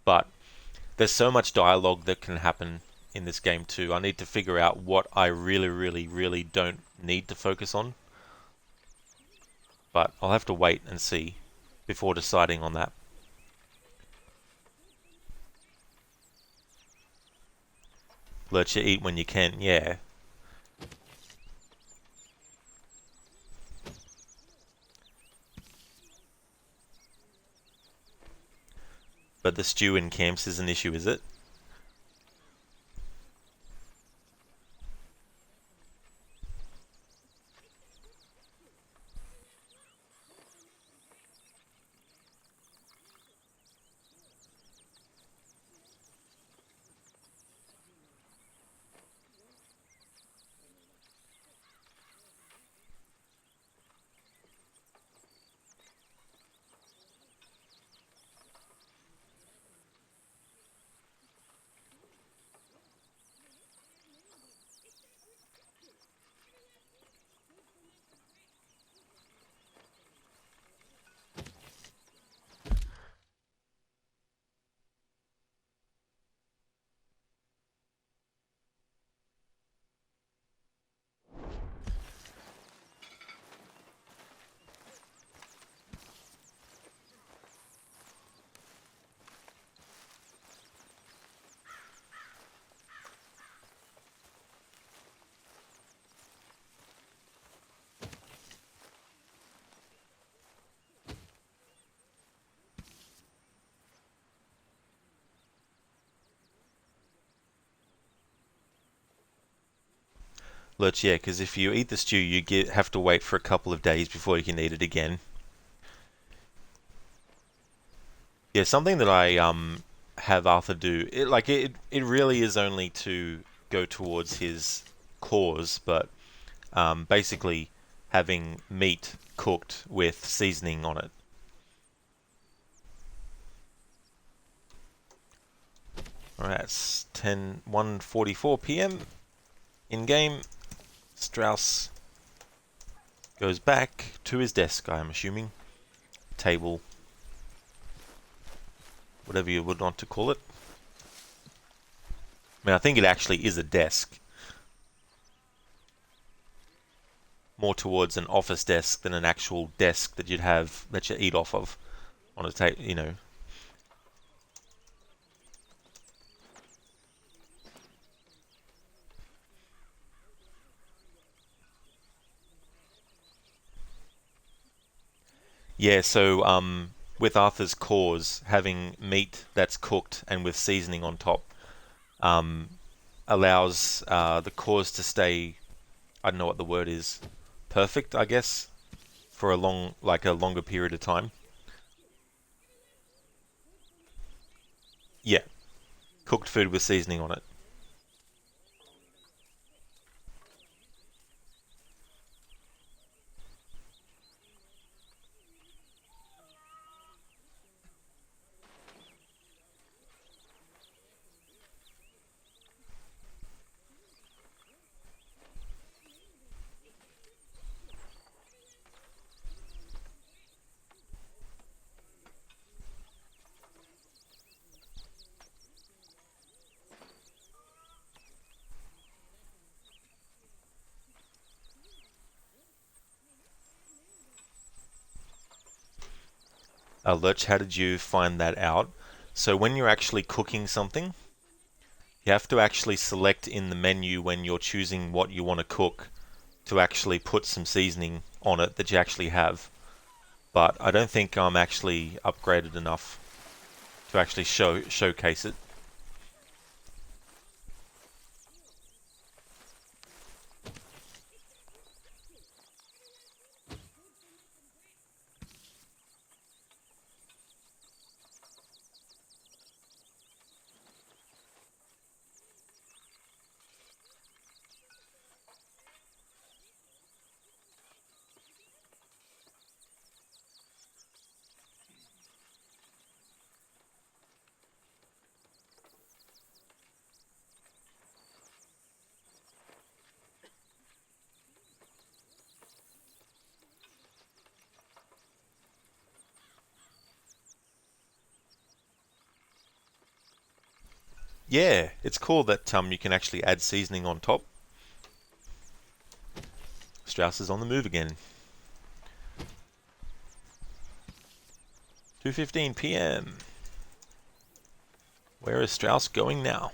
But there's so much dialogue that can happen in this game too. I need to figure out what I really, really, really don't need to focus on. But I'll have to wait and see before deciding on that. Let you eat when you can, yeah. But the stew in camps is an issue, is it? Lurch, yeah, because if you eat the stew, you have to wait for a couple of days before you can eat it again. Yeah, something that I have Arthur do, it really is only to go towards his cause, but basically having meat cooked with seasoning on it. Alright, it's 1:44 p.m. in game. Strauss goes back to his desk, I am assuming. Table. Whatever you would want to call it. I mean, I think it actually is a desk. More towards an office desk than an actual desk that you'd have, that you eat off of on a table, you know. Yeah, so with Arthur's cause, having meat that's cooked and with seasoning on top allows the cause to stay, I don't know what the word is, perfect, I guess, for a longer period of time. Yeah, cooked food with seasoning on it. Lurch, how did you find that out? So when you're actually cooking something, you have to actually select in the menu when you're choosing what you want to cook to actually put some seasoning on it that you actually have. But I don't think I'm actually upgraded enough to actually showcase it. Yeah, it's cool that you can actually add seasoning on top. Strauss is on the move again. 2:15 p.m. Where is Strauss going now?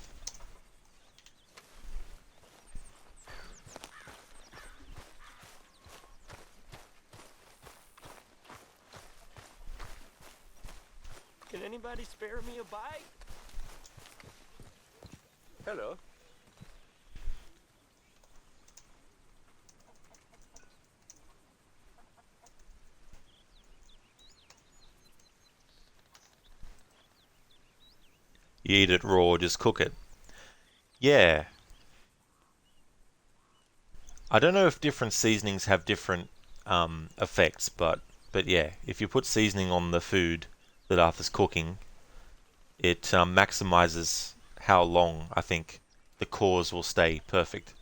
Can anybody spare me a bite? Hello. You eat it raw or just cook it. Yeah. I don't know if different seasonings have different effects, but yeah, if you put seasoning on the food that Arthur's cooking, it maximizes how long I think the cause will stay perfect.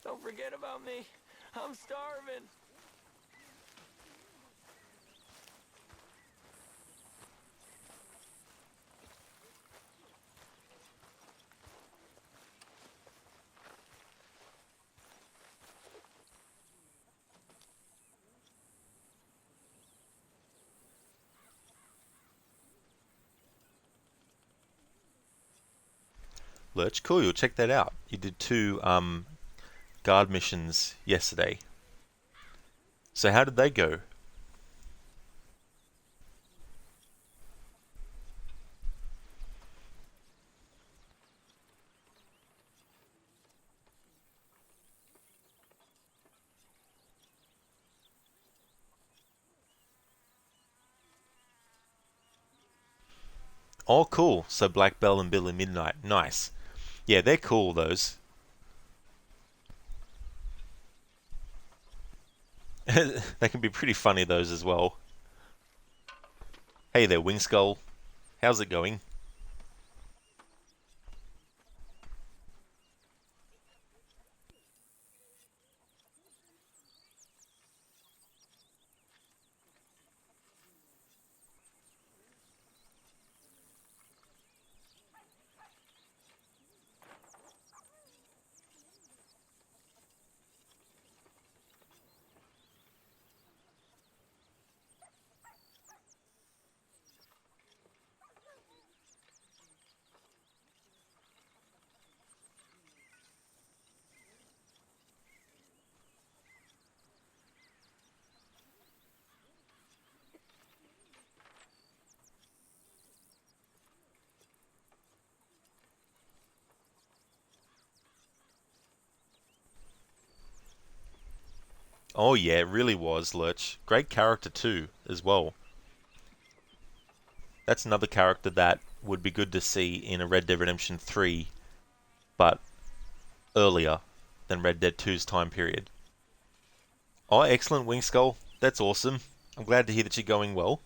Don't forget about me. I'm starving. Lurch, cool, you'll check that out. You did 2 guard missions yesterday. So how did they go? Oh, cool. So Black Belle and Billy Midnight. Nice. Yeah, they're cool, those. They can be pretty funny, those as well. Hey there, Wingskull. How's it going? Oh yeah, it really was, Lurch. Great character too, as well. That's another character that would be good to see in a Red Dead Redemption 3, but earlier than Red Dead 2's time period. Oh, excellent, Wingskull. That's awesome. I'm glad to hear that you're going well.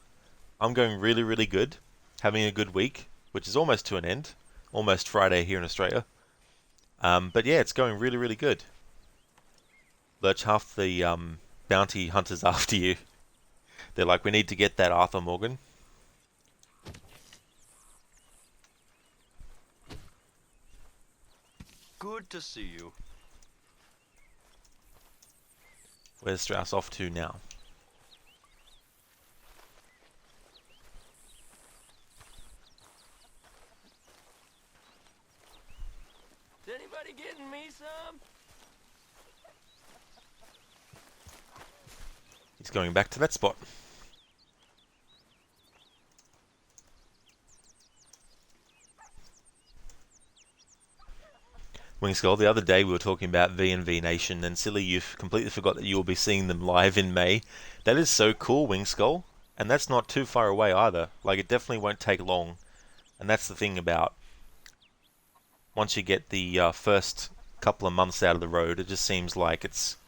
I'm going really, really good. Having a good week, which is almost to an end. Almost Friday here in Australia. But yeah, it's going really, really good. Lurch, half the bounty hunters after you. They're like, we need to get that Arthur Morgan. Good to see you. Where's Strauss off to now? Is anybody getting me some? He's going back to that spot. Wingskull, the other day we were talking about V&V Nation, and silly, you've completely forgot that you will be seeing them live in May. That is so cool, Wingskull, and that's not too far away either. Like, it definitely won't take long, and that's the thing about once you get the first couple of months out of the road, it just seems like it's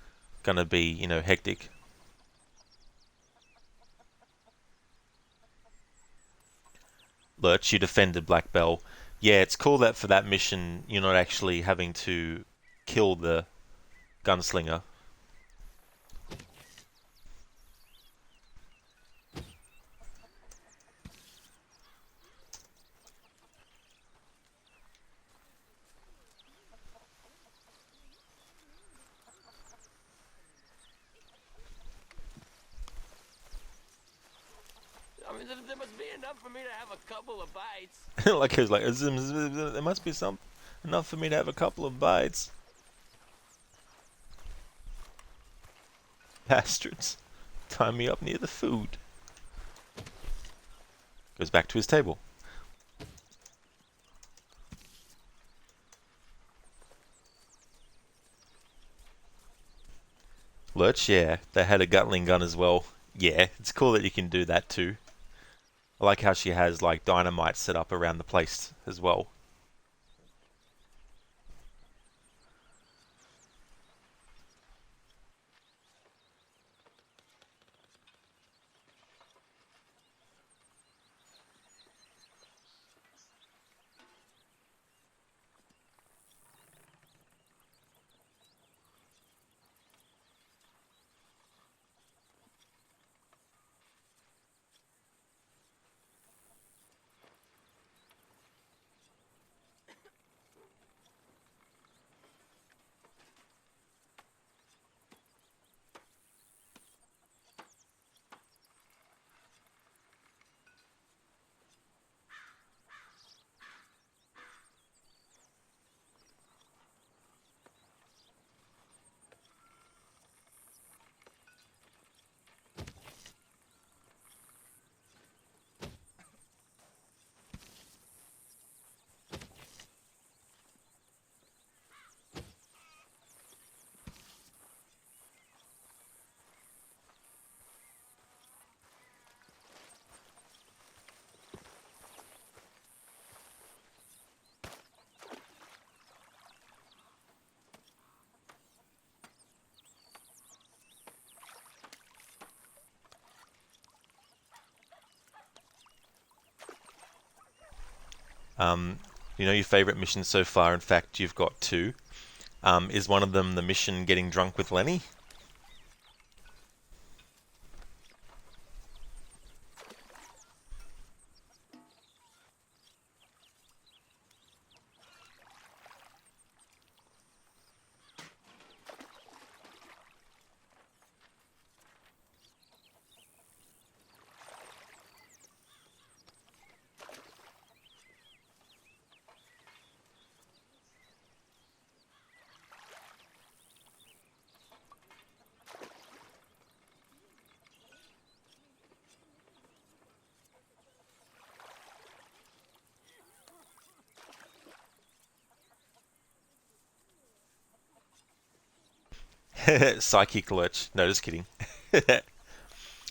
gonna be, you know, hectic. Lurch, you defended Black Belle. Yeah, it's cool that for that mission you're not actually having to kill the gunslinger. I mean, there must be enough for me to have a couple of bites. Like he was like, there must be some enough for me to have a couple of bites. Bastards. Tie me up near the food. Goes back to his table. Lurch, yeah, they had a Gatling gun as well. Yeah, it's cool that you can do that too. I like how she has like dynamite set up around the place as well. You know your favourite missions so far. In fact, you've got two. Is one of them the mission getting drunk with Lenny? Psychic Lurch. No, just kidding.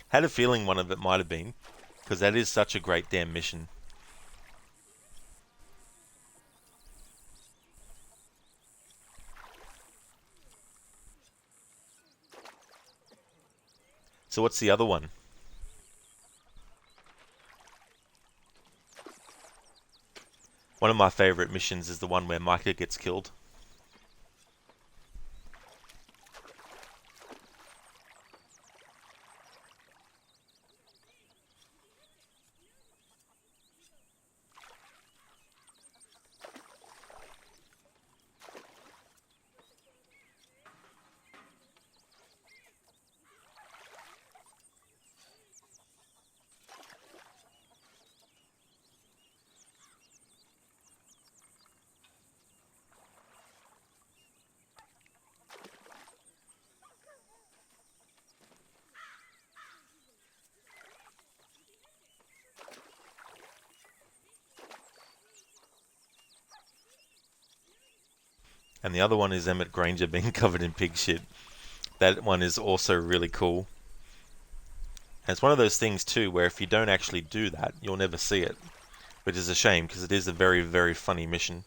Had a feeling one of it might have been, because that is such a great damn mission. So what's the other one? One of my favourite missions is the one where Micah gets killed. And the other one is Emmett Granger being covered in pig shit. That one is also really cool. And it's one of those things too where if you don't actually do that, you'll never see it. Which is a shame because it is a very, very funny mission.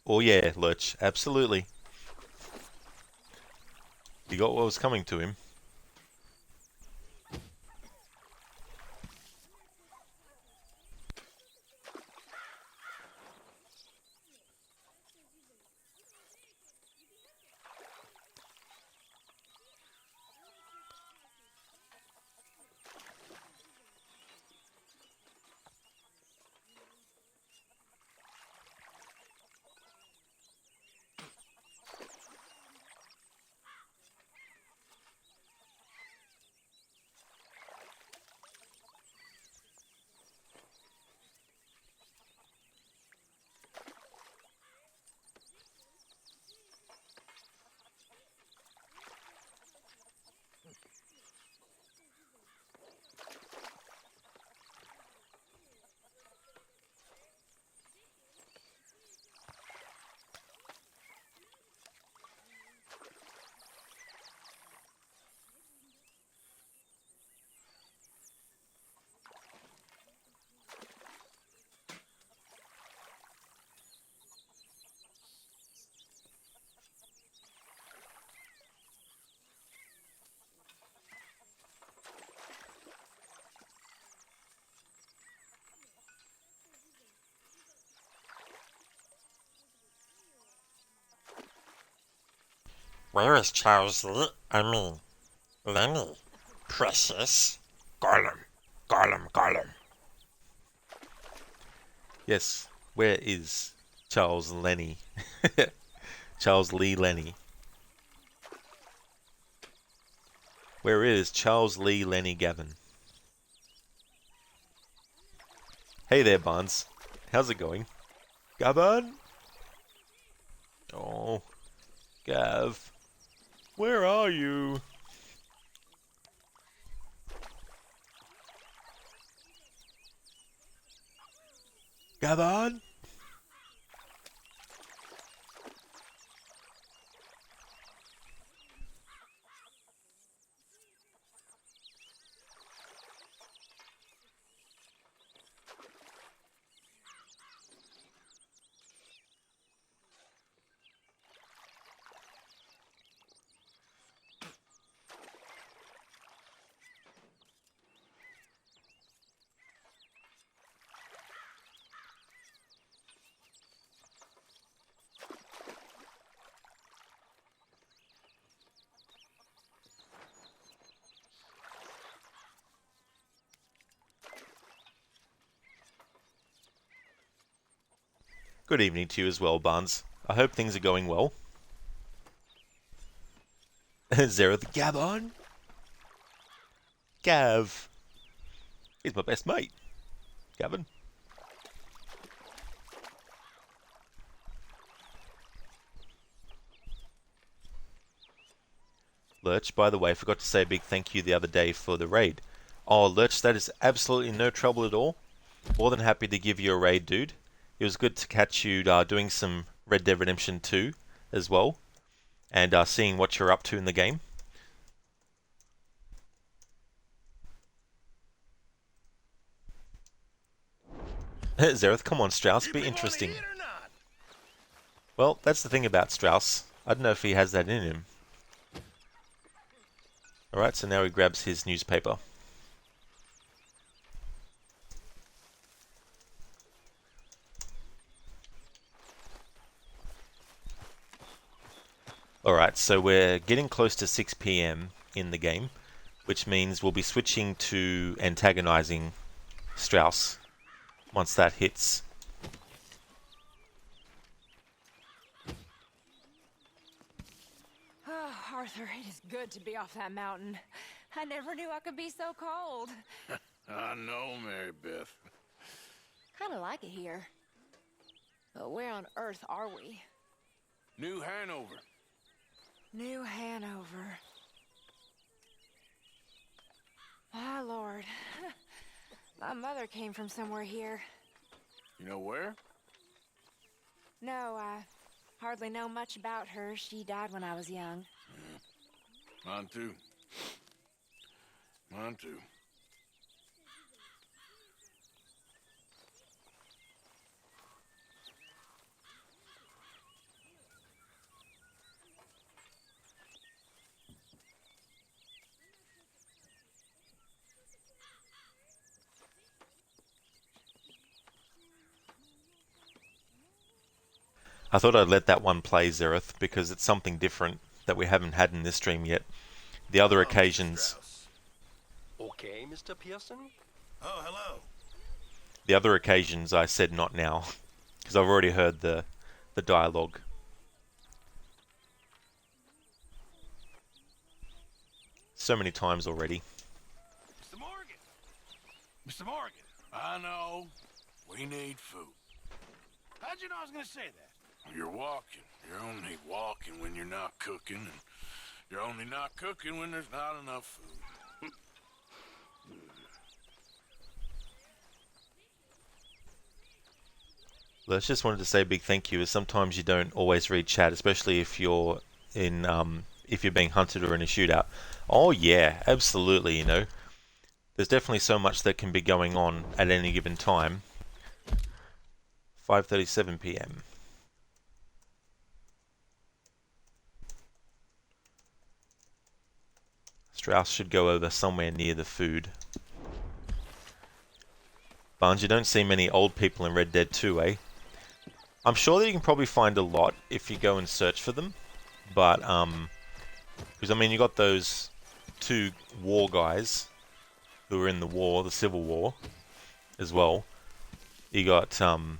Oh yeah, Lurch, absolutely. He got what was coming to him. Where is Charles Lenny? Precious. Gollum. Gollum, Gollum. Yes, where is Charles Lenny? Charles Lee Lenny. Where is Charles Lee Lenny Gavin? Hey there, Barnes. how's it going? Gavin? Oh, Gav. Where are you? Gavin? Good evening to you as well, Barnes. I hope things are going well. Zareth, Gavin? Gav. He's my best mate. Gavin. Lurch, by the way, forgot to say a big thank you the other day for the raid. Oh, Lurch, that is absolutely no trouble at all. More than happy to give you a raid, dude. It was good to catch you doing some Red Dead Redemption 2 as well, and seeing what you're up to in the game. Zareth, come on, Strauss, be interesting. Well, that's the thing about Strauss. I don't know if he has that in him. Alright, so now he grabs his newspaper. Alright, so we're getting close to 6 PM in the game, which means we'll be switching to antagonizing Strauss once that hits. Oh, Arthur, it is good to be off that mountain. I never knew I could be so cold. I know, Mary Beth. Kind of like it here. But where on earth are we? New Hanover. New Hanover. My lord. My mother came from somewhere here. You know where? No, I hardly know much about her. She died when I was young. Mine too. Mine too. I thought I'd let that one play, Zareth, because it's something different that we haven't had in this stream yet. The other occasions... Okay, Mr. Pearson? Oh, hello. The other occasions I said not now, because I've already heard the dialogue. So many times already. Mr. Morgan! Mr. Morgan! I know. We need food. How'd you know I was gonna say that? You're walking. You're only walking when you're not cooking, and you're only not cooking when there's not enough food. Let's just wanted to say a big thank you, as sometimes you don't always read chat, especially if you're in if you're being hunted or in a shootout. Oh yeah, absolutely, you know. There's definitely so much that can be going on at any given time. 5:37 PM. Strauss should go over somewhere near the food. Barnes, you don't see many old people in Red Dead 2, eh? I'm sure that you can probably find a lot if you go and search for them, but because I mean you got those two war guys who were in the war, the Civil War, as well. You got some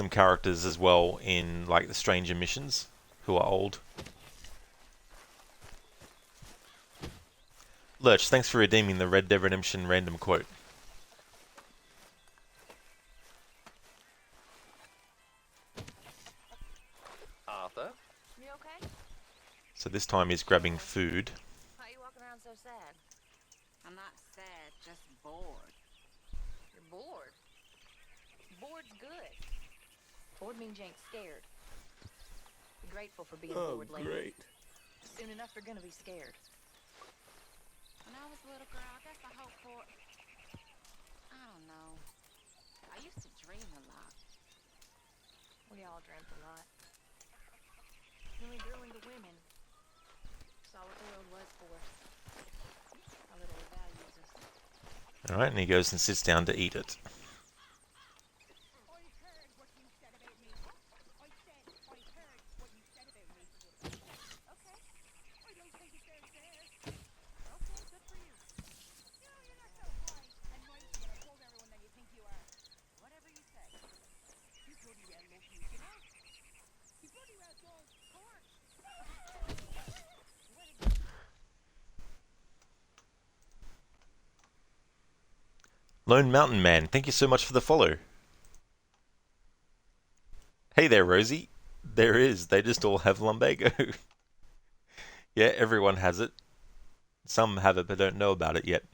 characters as well in like the Stranger missions who are old. Lurch, thanks for redeeming the Red Dead Redemption random quote. So this time he's grabbing food. Why are you walking around so sad? I'm not sad, just bored. You're bored. Bored's good. Bored means you ain't scared. Be grateful for being bored, lady. Great. Soon enough, you're gonna be scared. When I was a little girl, I guess I hoped for... I don't know. I used to dream a lot. We all dreamt a lot. Then we grew into women. Saw what the world was for us. How little it values us. Alright, and he goes and sits down to eat it. Lone Mountain Man, thank you so much for the follow. Hey there, Rosie. There is. They just all have lumbago. Yeah, everyone has it. Some have it but don't know about it yet.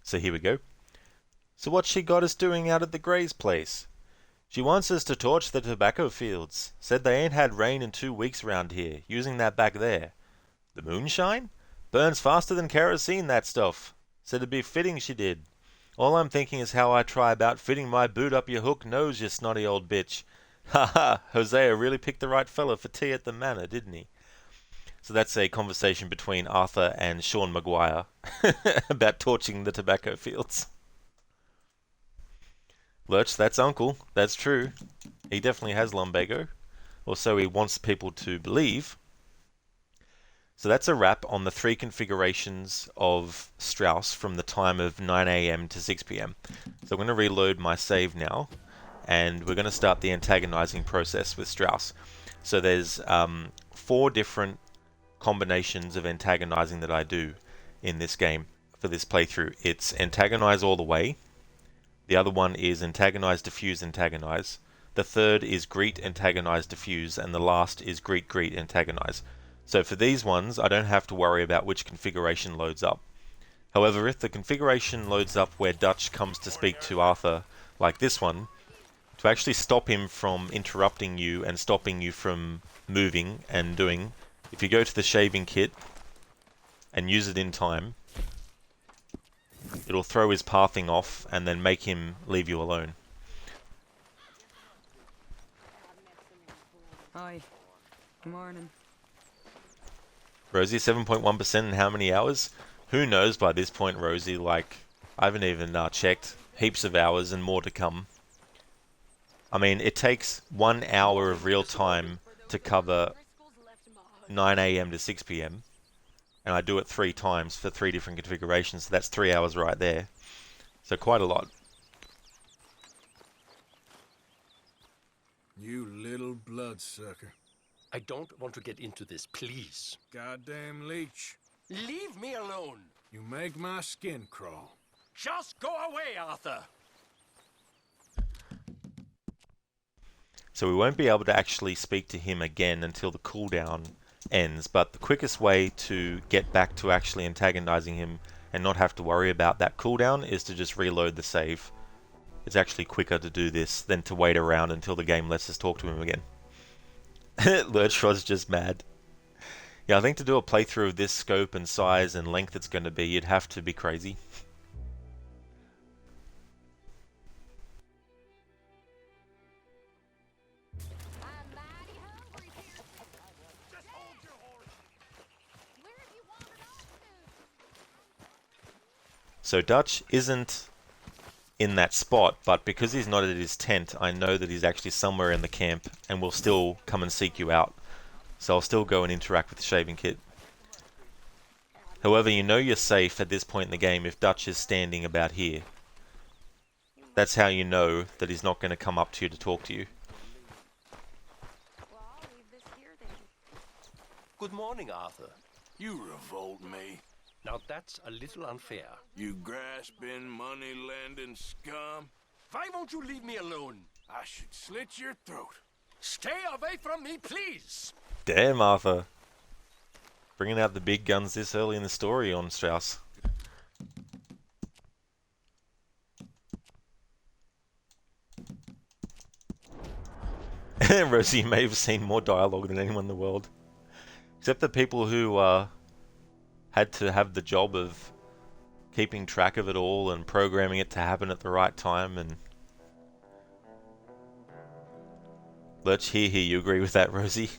So here we go. So what's she got us doing out at the Gray's place? She wants us to torch the tobacco fields. Said they ain't had rain in 2 weeks round here, using that back there. The moonshine? Burns faster than kerosene, that stuff. Said it'd be fitting she did. All I'm thinking is how I try about fitting my boot up your hook nose, you snotty old bitch. Ha ha! Hosea really picked the right fella for tea at the manor, didn't he? So that's a conversation between Arthur and Sean Maguire about torching the tobacco fields. Lurch, that's Uncle. That's true. He definitely has lumbago. Or so he wants people to believe. So that's a wrap on the 3 configurations of Strauss from the time of 9 AM to 6 PM. So I'm going to reload my save now. And we're going to start the antagonizing process with Strauss. So there's 4 different combinations of antagonizing that I do in this game for this playthrough. It's antagonize all the way. The other one is antagonize, diffuse, antagonize. The third is greet, antagonize, diffuse, and the last is greet, greet, antagonize. So for these ones, I don't have to worry about which configuration loads up. However, if the configuration loads up where Dutch comes to speak to Arthur, like this one, to actually stop him from interrupting you and stopping you from moving and doing, if you go to the shaving kit and use it in time, it'll throw his pathing off and then make him leave you alone. Hi. Good morning. Rosie, 7.1% in how many hours? Who knows by this point, Rosie? Like, I haven't even checked. Heaps of hours and more to come. I mean, it takes 1 hour of real time to cover 9 AM to 6 PM. And I do it 3 times for 3 different configurations, so that's 3 hours right there. So quite a lot. You little bloodsucker. I don't want to get into this, please. Goddamn leech. Leave me alone. You make my skin crawl. Just go away, Arthur. So we won't be able to actually speak to him again until the cooldown ends, but the quickest way to get back to actually antagonizing him and not have to worry about that cooldown is to just reload the save. It's actually quicker to do this than to wait around until the game lets us talk to him again. Lurch was just mad. Yeah, I think to do a playthrough of this scope and size and length it's going to be, you'd have to be crazy. So Dutch isn't in that spot, but because he's not at his tent, I know that he's actually somewhere in the camp and will still come and seek you out. So I'll still go and interact with the shaving kit. However, you know you're safe at this point in the game if Dutch is standing about here. That's how you know that he's not going to come up to you to talk to you. Well, I'll leave this here then. Good morning, Arthur. You revolt me. Now that's a little unfair. You grasping, money-lending scum. Why won't you leave me alone? I should slit your throat. Stay away from me, please! Damn, Arthur. Bringing out the big guns this early in the story on Strauss. Rosie may have seen more dialogue than anyone in the world. Except the people who had to have the job of keeping track of it all and programming it to happen at the right time. And let's hear you agree with that, Rosie?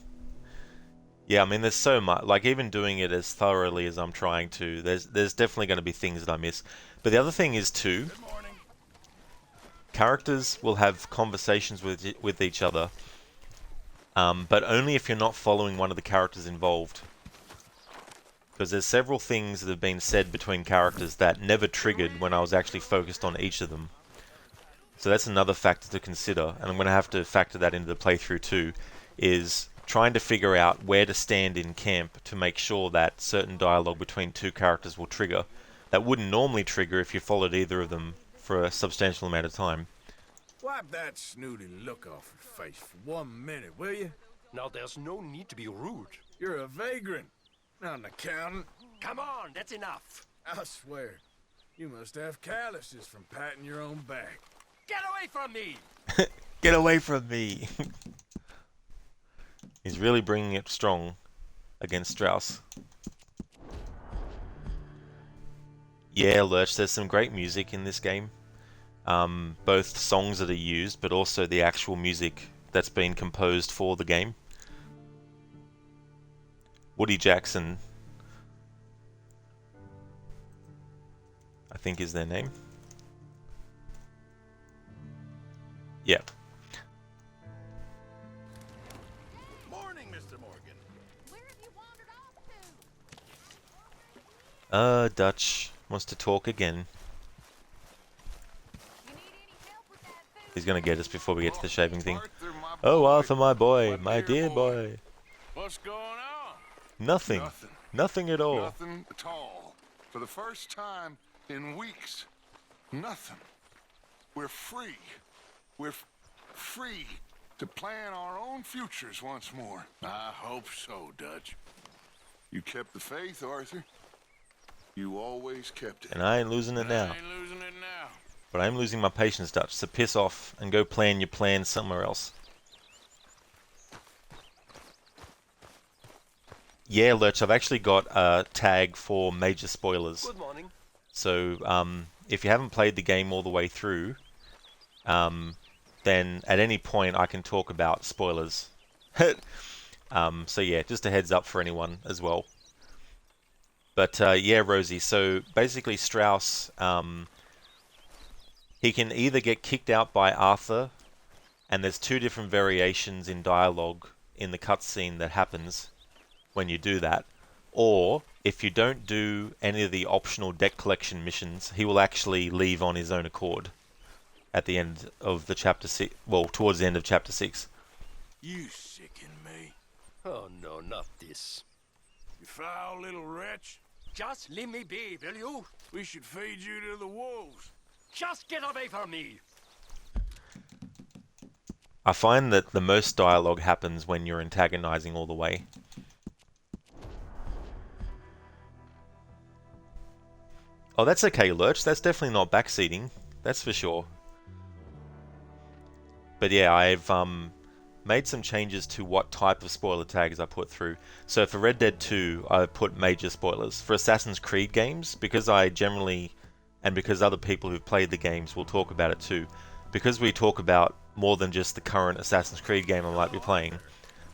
Yeah, I mean, there's so much. Like, even doing it as thoroughly as I'm trying to, there's definitely going to be things that I miss. But the other thing is, too, characters will have conversations with each other, but only if you're not following one of the characters involved. Because there's several things that have been said between characters that never triggered when I was actually focused on each of them. So that's another factor to consider, and I'm going to have to factor that into the playthrough too, is trying to figure out where to stand in camp to make sure that certain dialogue between two characters will trigger. That wouldn't normally trigger if you followed either of them for a substantial amount of time. Wipe that snooty look off your face for 1 minute, will you? Now there's no need to be rude. You're a vagrant, not an accountant. Come on, that's enough. I swear, you must have calluses from patting your own back. Get away from me! Get away from me! He's really bringing it strong against Strauss. Yeah, Lurch, there's some great music in this game. Both songs that are used, but also the actual music that's been composed for the game. Woody Jackson, I think is their name. Yeah. Morning, Mr. Morgan. Where have you wandered off to? Dutch wants to talk again. He's gonna get us before we get to the shaving thing. Oh, Arthur, my boy, my dear boy. What's going on? Nothing. Nothing at all. Nothing at all. For the first time in weeks. Nothing. We're free. We're free to plan our own futures once more. I hope so, Dutch. You kept the faith, Arthur. You always kept it. And I ain't losing it now. I ain't losing it now. But I'm losing my patience, Dutch, so piss off and go plan your plans somewhere else. Yeah, Lurch, I've actually got a tag for major spoilers. Good morning. So, if you haven't played the game all the way through, then at any point I can talk about spoilers. So yeah, just a heads up for anyone as well. But yeah, Rosie, so basically Strauss, he can either get kicked out by Arthur, and there's two different variations in dialogue in the cutscene that happens when you do that, or if you don't do any of the optional deck collection missions, he will actually leave on his own accord at the end of the chapter 6, well, towards the end of chapter 6. You sicken me. Oh no, not this. You foul little wretch. Just leave me be, will you? We should feed you to the wolves. Just get away from me! I find that the most dialogue happens when you're antagonizing all the way. Oh, that's okay, Lurch. That's definitely not backseating. That's for sure. But yeah, I've made some changes to what type of spoiler tags I put through. So for Red Dead 2, I put major spoilers. For Assassin's Creed games, because I generally, and because other people who've played the games will talk about it too, because we talk about more than just the current Assassin's Creed game I might be playing,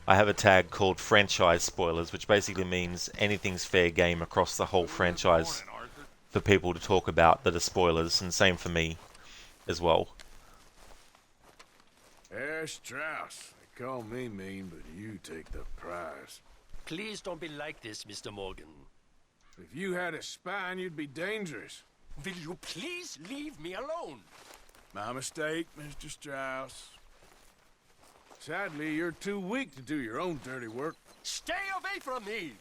I have a tag called franchise spoilers, which basically means anything's fair game across the whole franchise for people to talk about that are spoilers, and same for me as well. Herr Strauss. They call me mean, but you take the prize. Please don't be like this, Mr. Morgan. If you had a spine, you'd be dangerous. Will you please leave me alone? My mistake, Mr. Strauss. Sadly, you're too weak to do your own dirty work. Stay away from me!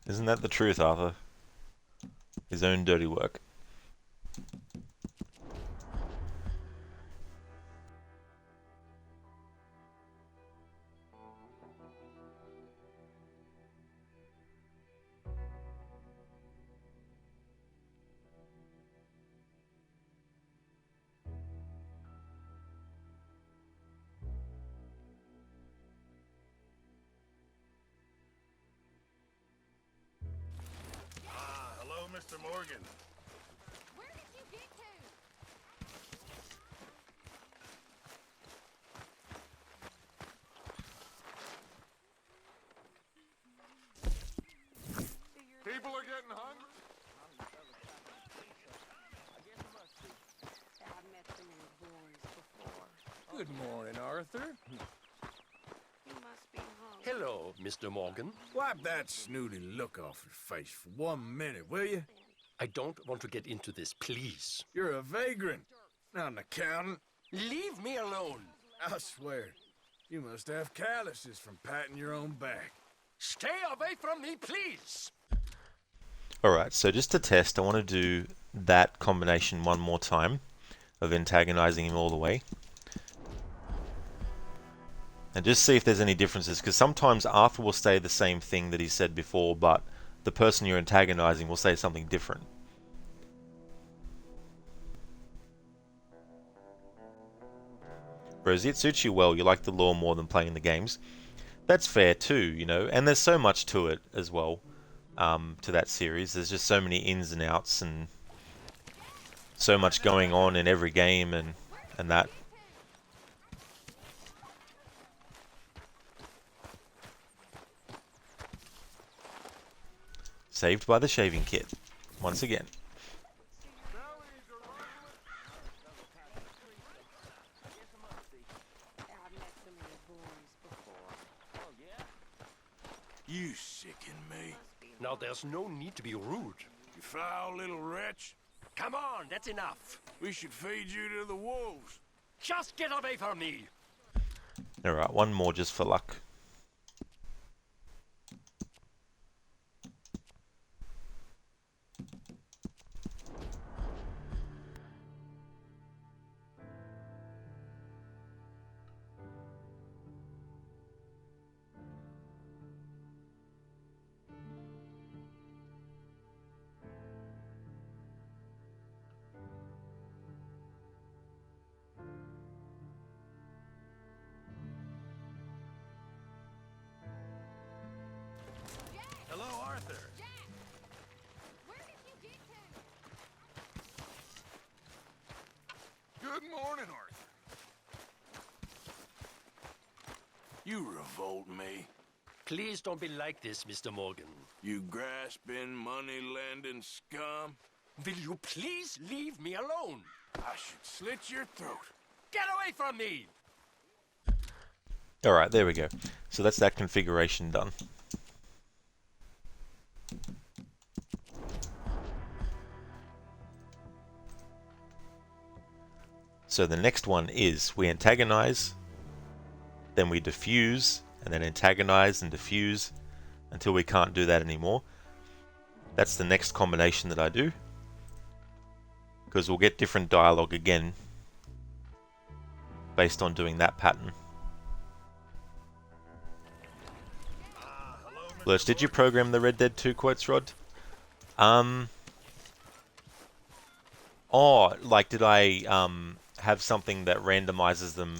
Isn't that the truth, Arthur? His own dirty work. Hello, Mr. Morgan. Where did you get People are getting hungry. I've met some of your boys before. Good morning, Arthur. You must be home. Hello, Mr. Morgan. Wipe that snooty look off your face for 1 minute, will you? I don't want to get into this, please. You're a vagrant, not an accountant. Leave me alone. I swear, you must have calluses from patting your own back. Stay away from me, please. Alright, so just to test, I want to do that combination one more time of antagonizing him all the way. And just see if there's any differences, because sometimes Arthur will say the same thing that he said before, but the person you're antagonizing will say something different. Rosie, it suits you well, you like the law more than playing the games. That's fair too, you know, and there's so much to it as well, to that series. There's just so many ins and outs and so much going on in every game and that. Saved by the shaving kit, once again. You sicken me. Now, there's no need to be rude. You foul little wretch. Come on, that's enough. We should feed you to the wolves. Just get away from me. Alright, one more just for luck. Hello, Arthur. Where did you get to? Good morning, Arthur. You revolt me. Please don't be like this, Mr. Morgan. You grasping, money-lending scum. Will you please leave me alone? I should slit your throat. Get away from me! Alright, there we go. So that's that configuration done. So the next one is we antagonize, then we diffuse, and then antagonize and diffuse until we can't do that anymore. That's the next combination that I do, because we'll get different dialogue again based on doing that pattern. Lurch, did you program the Red Dead 2 quotes, Rod? Oh, like did I have something that randomizes them?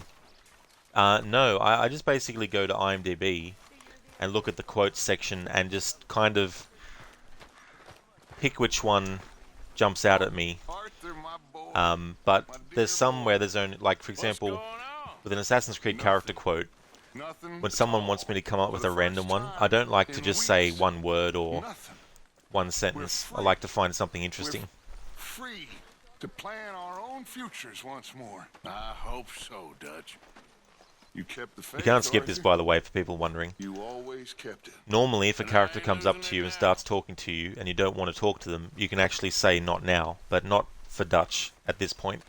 No, I just basically go to IMDb and look at the quotes section and just kind of pick which one jumps out at me. But there's some where there's only, like for example, with an Assassin's Creed character quote, when someone wants me to come up with a random one, I don't like to just say one word or one sentence. I like to find something interesting. Free to plan our own futures once more. I hope so, Dutch. You kept the faith, You can't skip this, Arthur. by the way, for people wondering. You always kept it. Normally, if a character comes up to you and starts talking to you and you don't want to talk to them, you can actually say not now, but not for Dutch at this point.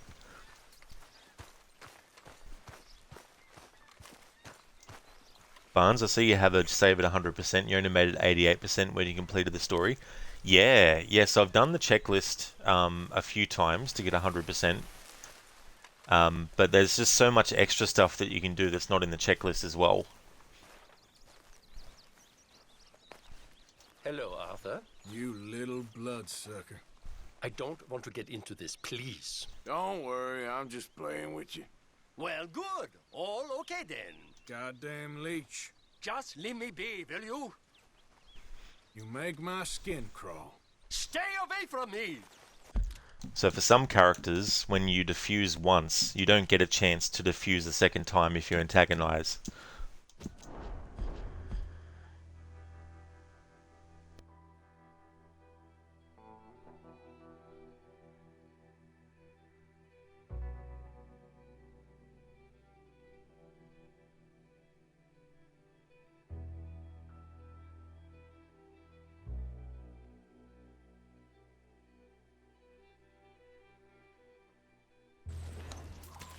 Barnes, I see you have a save at 100%. You only made it 88% when you completed the story. Yeah, yes, I've done the checklist a few times to get 100%. But there's just so much extra stuff that you can do that's not in the checklist as well. Hello, Arthur. You little bloodsucker. I don't want to get into this, please. Don't worry, I'm just playing with you. Well, good. All okay then. Goddamn leech. Just leave me be, will you? You make my skin crawl. Stay away from me! So for some characters, when you defuse once, you don't get a chance to defuse the second time if you antagonize.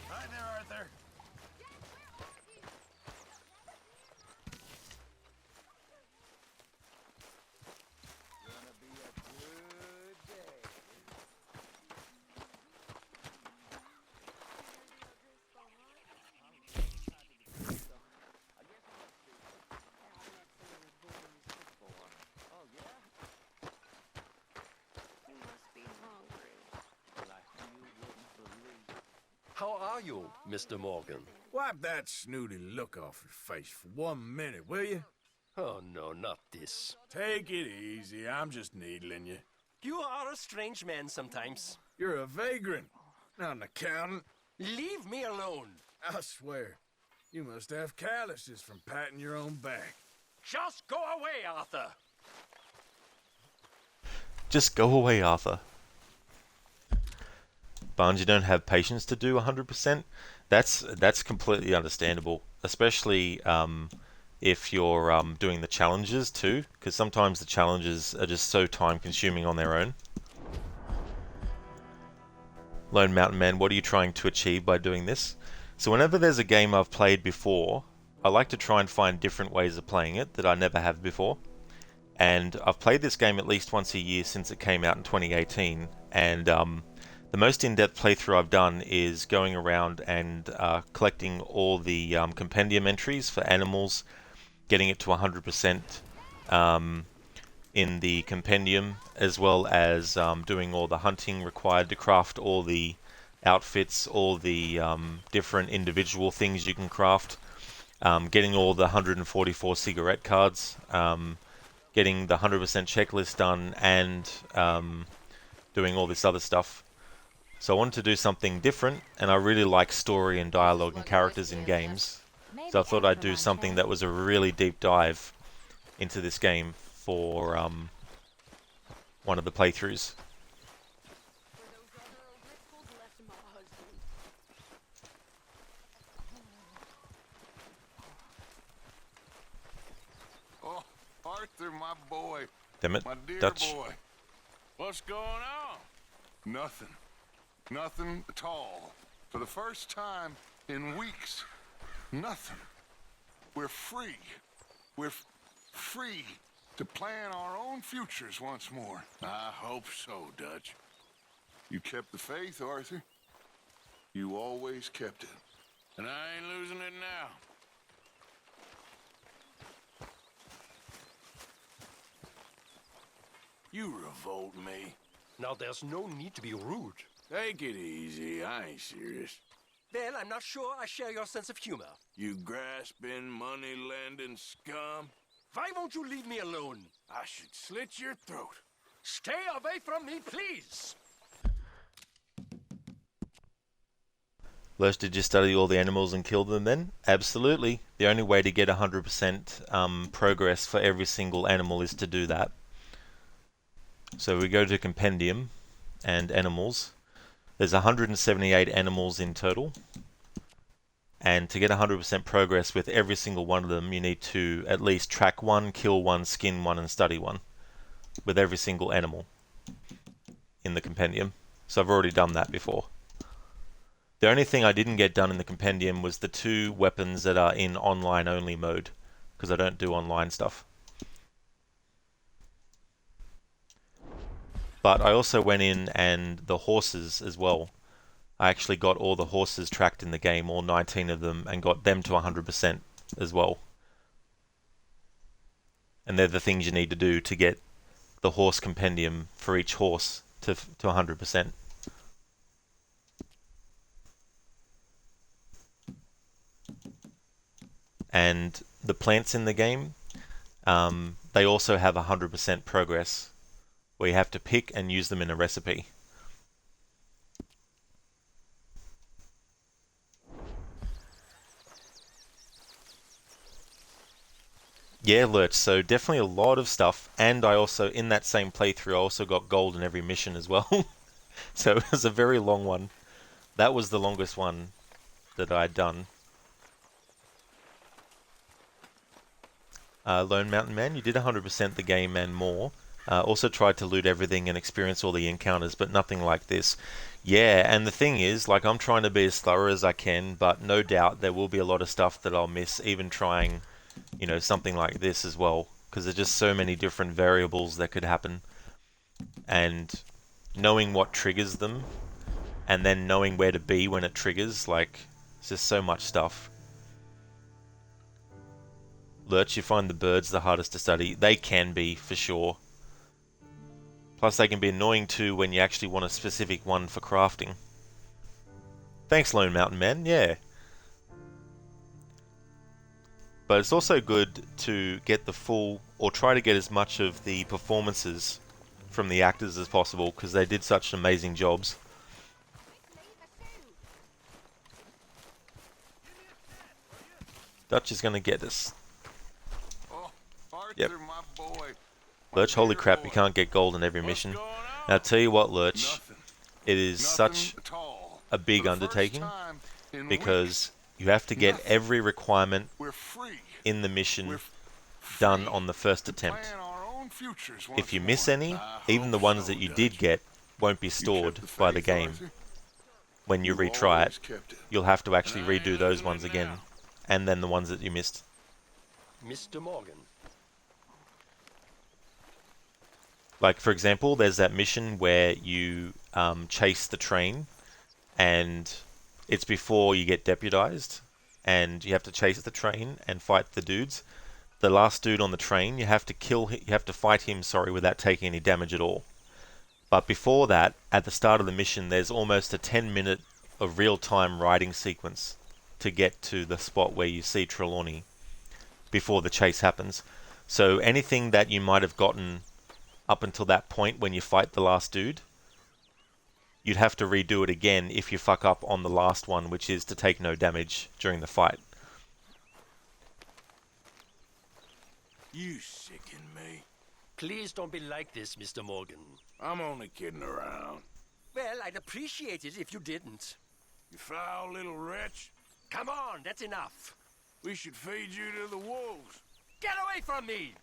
Hi there, Arthur. How are you, Mr. Morgan? Wipe that snooty look off your face for 1 minute, will you? Oh, no, not this. Take it easy, I'm just needling you. You are a strange man sometimes. You're a vagrant, not an accountant. Leave me alone. I swear, you must have calluses from patting your own back. Just go away, Arthur. Just go away, Arthur. Barnes, you don't have patience to do 100%. That's completely understandable, especially if you're doing the challenges too, because sometimes the challenges are just so time-consuming on their own. Lone Mountain Man, what are you trying to achieve by doing this? So whenever there's a game I've played before, I like to try and find different ways of playing it that I never have before. And I've played this game at least once a year since it came out in 2018, and the most in-depth playthrough I've done is going around and collecting all the compendium entries for animals, getting it to 100% in the compendium, as well as doing all the hunting required to craft all the outfits, all the different individual things you can craft, getting all the 144 cigarette cards, getting the 100% checklist done, and doing all this other stuff. So I wanted to do something different, and I really like story and dialogue and characters in games. So I thought I'd do something that was a really deep dive into this game for one of the playthroughs. Oh, Arthur, my boy. Damn it, my dear Dutch. boy. What's going on? Nothing. Nothing at all. For the first time in weeks, nothing. We're free. We're free to plan our own futures once more. I hope so, Dutch. You kept the faith, Arthur. You always kept it. And I ain't losing it now. You revolt me. Now, there's no need to be rude. Take it easy, I ain't serious. Well, I'm not sure I share your sense of humor. You grasping, money-lending scum. Why won't you leave me alone? I should slit your throat. Stay away from me, please! Lurch, did you study all the animals and kill them then? Absolutely. The only way to get 100% progress for every single animal is to do that. So we go to Compendium and Animals. There's 178 animals in total. And to get 100% progress with every single one of them, you need to at least track one, kill one, skin one, and study one. With every single animal in the Compendium. So I've already done that before. The only thing I didn't get done in the Compendium was the 2 weapons that are in online only mode. because I don't do online stuff. But I also went in and the horses as well. I actually got all the horses tracked in the game, all 19 of them, and got them to 100% as well. And they're the things you need to do to get the horse compendium for each horse to 100%. And the plants in the game, they also have 100% progress, where you have to pick and use them in a recipe. Yeah, Lurch, so definitely a lot of stuff, and I also, in that same playthrough, I also got gold in every mission as well. So it was a very long one. That was the longest one that I'd done. Lone Mountain Man, you did 100% the game and more. Also tried to loot everything and experience all the encounters, but nothing like this. Yeah, and the thing is, like, I'm trying to be as thorough as I can, but no doubt there will be a lot of stuff that I'll miss, even trying, you know, something like this as well, because there's just so many different variables that could happen, and knowing what triggers them, and then knowing where to be when it triggers, like, it's just so much stuff. Lurch, you find the birds the hardest to study. They can be, for sure. Plus they can be annoying too when you actually want a specific one for crafting. Thanks, Lone Mountain Man, yeah. But it's also good to get the full, or try to get as much of the performances from the actors as possible, because they did such amazing jobs. Dutch is going to get us. Yep. Lurch, holy crap, you can't get gold in every mission. Now, I'll tell you what, Lurch, it is such a big undertaking, because you have to get every requirement in the mission done on the first attempt. If you miss any, even the ones that you did get won't be stored by the game. When you retry it, you'll have to actually redo those ones again, and then the ones that you missed. Mr. Morgan. Like, for example, there's that mission where you chase the train, and it's before you get deputized, and you have to chase the train and fight the dudes. The last dude on the train, you have to fight him, without taking any damage at all. But before that, at the start of the mission, there's almost a 10-minute of real-time riding sequence to get to the spot where you see Trelawney before the chase happens. So anything that you might have gotten up until that point when you fight the last dude, you'd have to redo it again if you fuck up on the last one, which is to take no damage during the fight. You sicken me. Please don't be like this, Mr. Morgan. I'm only kidding around. Well, I'd appreciate it if you didn't. You foul little wretch. Come on, that's enough. We should feed you to the wolves. Get away from me!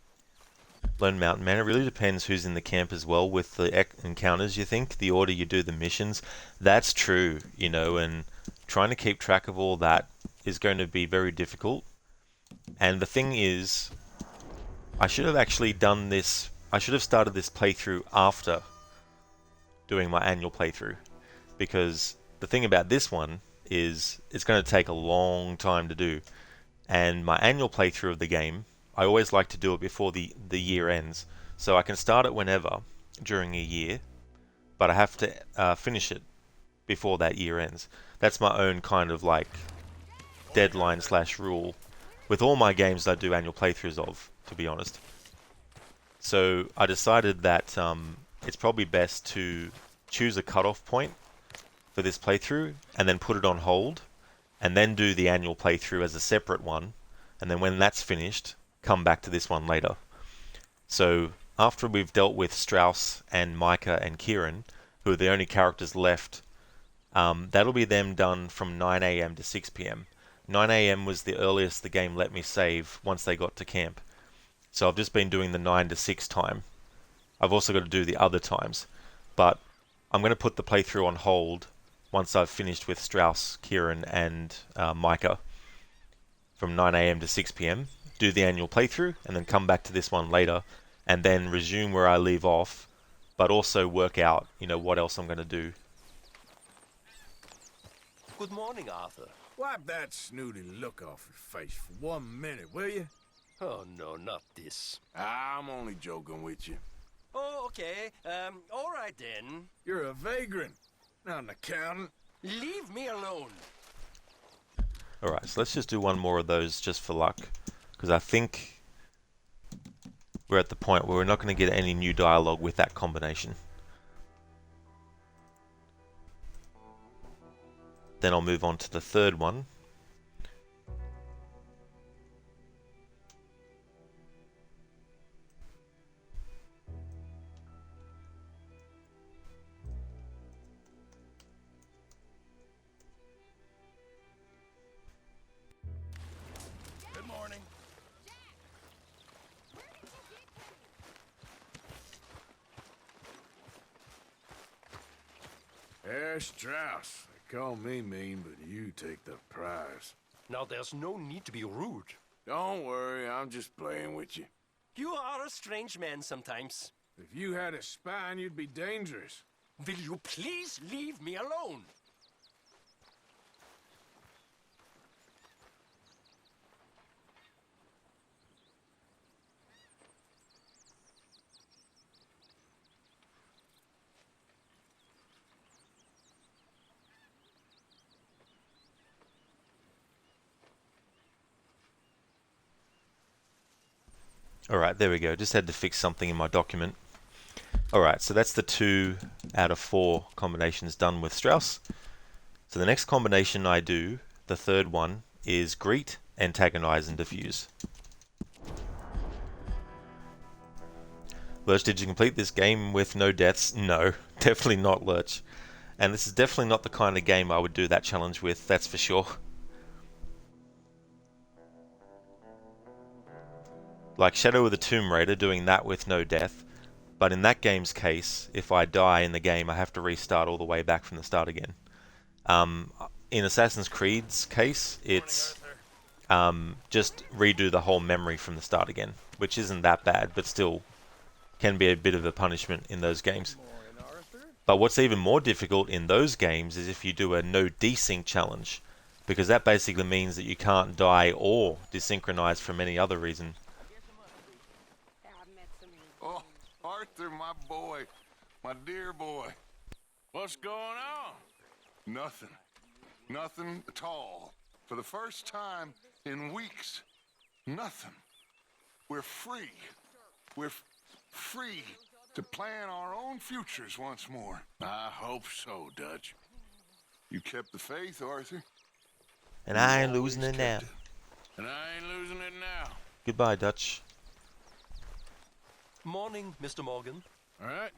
Lone Mountain Man, it really depends who's in the camp as well with the encounters, you think, the order you do the missions. That's true, you know, and trying to keep track of all that is going to be very difficult. And the thing is, I should have actually done this, I should have started this playthrough after doing my annual playthrough, because the thing about this one is it's going to take a long time to do, and my annual playthrough of the game, I always like to do it before the year ends, so I can start it whenever during a year, but I have to finish it before that year ends. That's my own kind of like deadline / rule. With all my games I do annual playthroughs of, to be honest. So I decided that it's probably best to choose a cutoff point for this playthrough and then put it on hold, and then do the annual playthrough as a separate one, and then when that's finished, come back to this one later. So after we've dealt with Strauss and Micah and Kieran, who are the only characters left, that'll be them done from 9 AM to 6 PM. 9 AM was the earliest the game let me save once they got to camp. So I've just been doing the 9 to 6 time. I've also got to do the other times, but I'm going to put the playthrough on hold once I've finished with Strauss, Kieran and Micah from 9 AM to 6 PM. do the annual playthrough and then come back to this one later and then resume where I leave off, but also work out, what else I'm going to do. Good morning, Arthur. Wipe that snooty look off your face for 1 minute, will you? Oh, no, not this. I'm only joking with you. Oh, okay. All right then. You're a vagrant, not an accountant. Leave me alone. Alright, so let's just do one more of those just for luck, because I think we're at the point where we're not going to get any new dialogue with that combination. Then I'll move on to the third one. Good morning. Herr Strauss. They call me mean, but you take the prize. Now, there's no need to be rude. Don't worry, I'm just playing with you. You are a strange man sometimes. If you had a spine, you'd be dangerous. Will you please leave me alone? Alright, there we go. Just had to fix something in my document. Alright, so that's the 2 out of 4 combinations done with Strauss. So the next combination I do, the third one, is greet, antagonize, and diffuse. Lurch, did you complete this game with no deaths? No, definitely not, Lurch. And this is definitely not the kind of game I would do that challenge with, that's for sure. Like Shadow of the Tomb Raider, doing that with no death. But in that game's case, if I die in the game, I have to restart all the way back from the start again. In Assassin's Creed's case, it's just redo the whole memory from the start again, which isn't that bad, but still can be a bit of a punishment in those games. But what's even more difficult in those games is if you do a no desync challenge, because that basically means that you can't die or desynchronize from any other reason. Oh, Arthur, my boy. My dear boy. What's going on? Nothing. Nothing at all. For the first time in weeks. Nothing. We're free. We're free to plan our own futures once more. I hope so, Dutch. You kept the faith, Arthur. And I ain't losing it now. And I ain't losing it now. Goodbye, Dutch. Morning, Mr. Morgan. All right.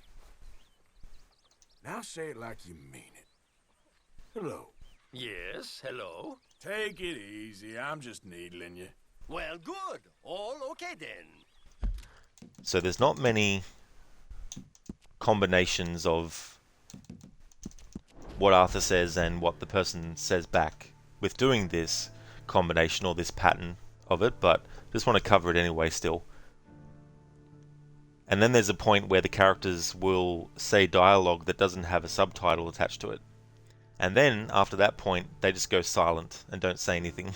Now say it like you mean it. Hello. Yes, hello. Take it easy. I'm just needling you. Well, good. All okay then. So there's not many combinations of what Arthur says and what the person says back with doing this combination or this pattern of it, but just want to cover it anyway still. And then there's a point where the characters will say dialogue that doesn't have a subtitle attached to it. And then, after that point, they just go silent and don't say anything.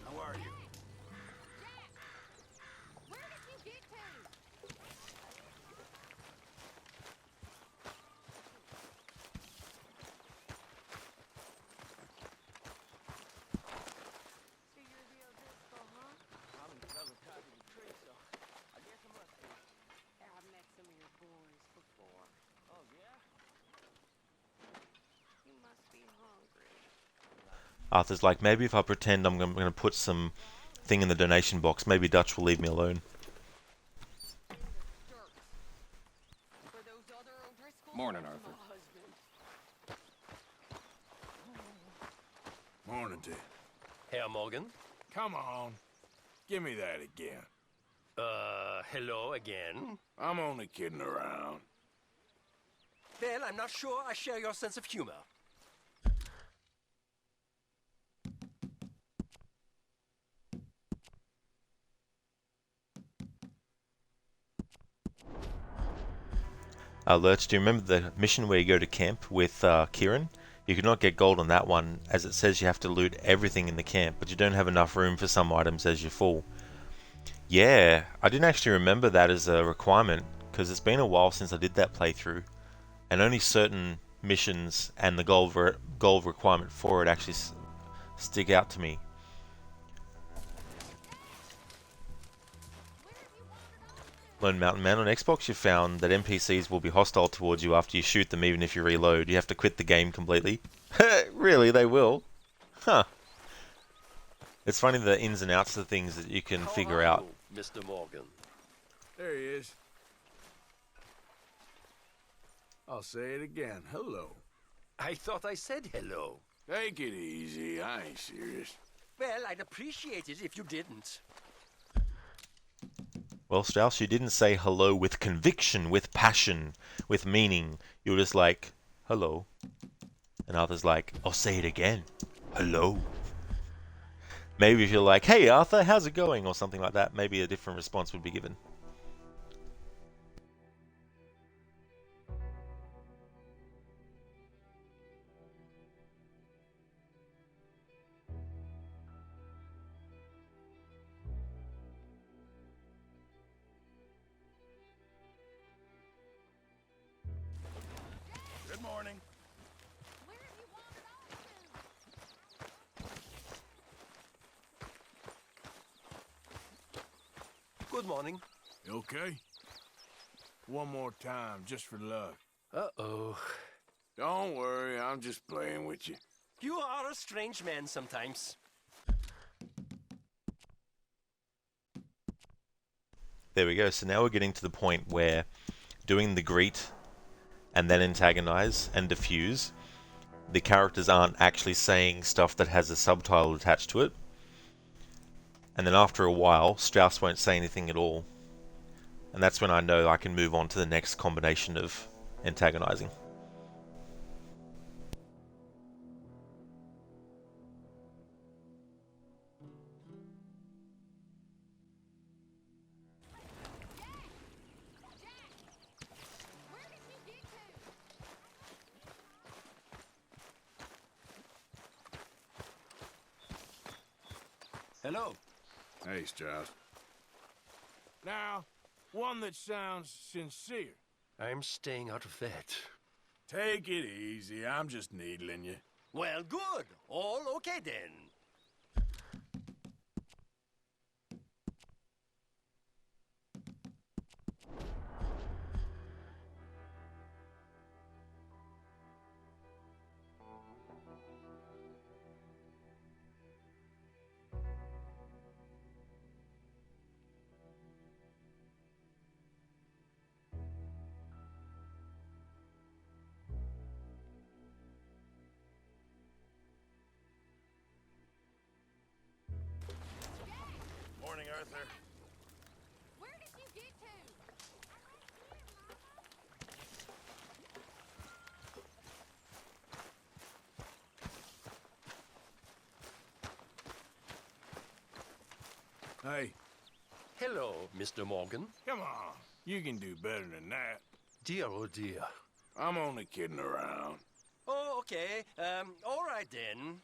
How are you? Arthur's like, maybe if I pretend I'm going to put some thing in the donation box, maybe Dutch will leave me alone. Morning, Arthur. Morning, dear. Herr Morgan. Come on. Give me that again. Hello again. I'm only kidding around. Well, I'm not sure I share your sense of humor. Lurch, do you remember the mission where you go to camp with Kieran? You could not get gold on that one, as it says you have to loot everything in the camp, but you don't have enough room for some items as you're full. Yeah, I didn't actually remember that as a requirement, because it's been a while since I did that playthrough, and only certain missions and the gold requirement for it actually stick out to me. Lone Mountain Man, on Xbox you found that NPCs will be hostile towards you after you shoot them even if you reload. You have to quit the game completely. Really, they will? Huh. It's funny the ins and outs of things that you can figure out. Mr. Morgan. There he is. I'll say it again. Hello. I thought I said hello. Take it easy. I ain't serious. Well, I'd appreciate it if you didn't. Well, Strauss, you didn't say hello with conviction, with passion, with meaning. You were just like, hello. And Arthur's like, I'll say it again. Hello. Maybe if you're like, hey Arthur, how's it going? Or something like that, maybe a different response would be given. Good morning. Good morning. You okay? One more time, just for luck. Uh-oh. Don't worry, I'm just playing with you. You are a strange man sometimes. There we go. So now we're getting to the point where doing the greet and then antagonize and diffuse, the characters aren't actually saying stuff that has a subtitle attached to it. And then after a while, Strauss won't say anything at all. And that's when I know I can move on to the next combination of antagonizing. Hello. Hey, Strauss. Now, one that sounds sincere. I'm staying out of that. Take it easy, I'm just needling you. Well, good. All okay then. Morning, Arthur. Where did you get to? Hey. Hello, Mr. Morgan. Come on. You can do better than that. Dear, oh dear. I'm only kidding around. Oh, okay. All right then.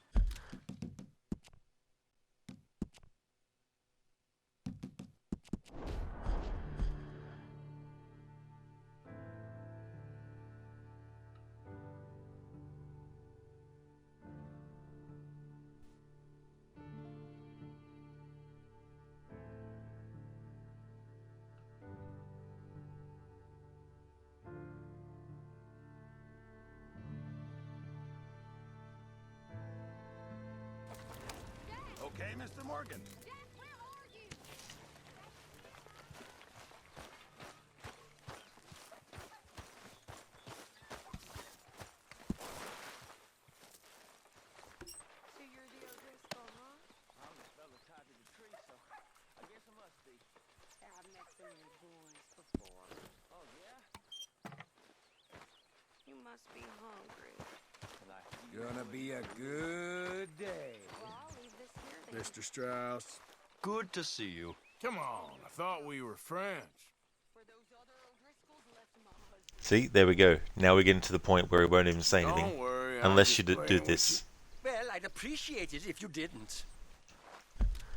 Okay, Mr. Morgan. So you're the O'Driscoll, huh? I'm the fella tied to the tree, so I guess I must be. Yeah, I've met some of your boys before. Oh, yeah? You must be hungry. Gonna be a good day. Well, I'll leave this here then. Mr. Strauss. Good to see you. Come on, I thought we were friends. For those other O'Driscolls left my husband. See, there we go. Now we're getting to the point where he won't even say anything. Don't worry, I'm Unless you just do playing with this. Well, I'd appreciate it if you didn't.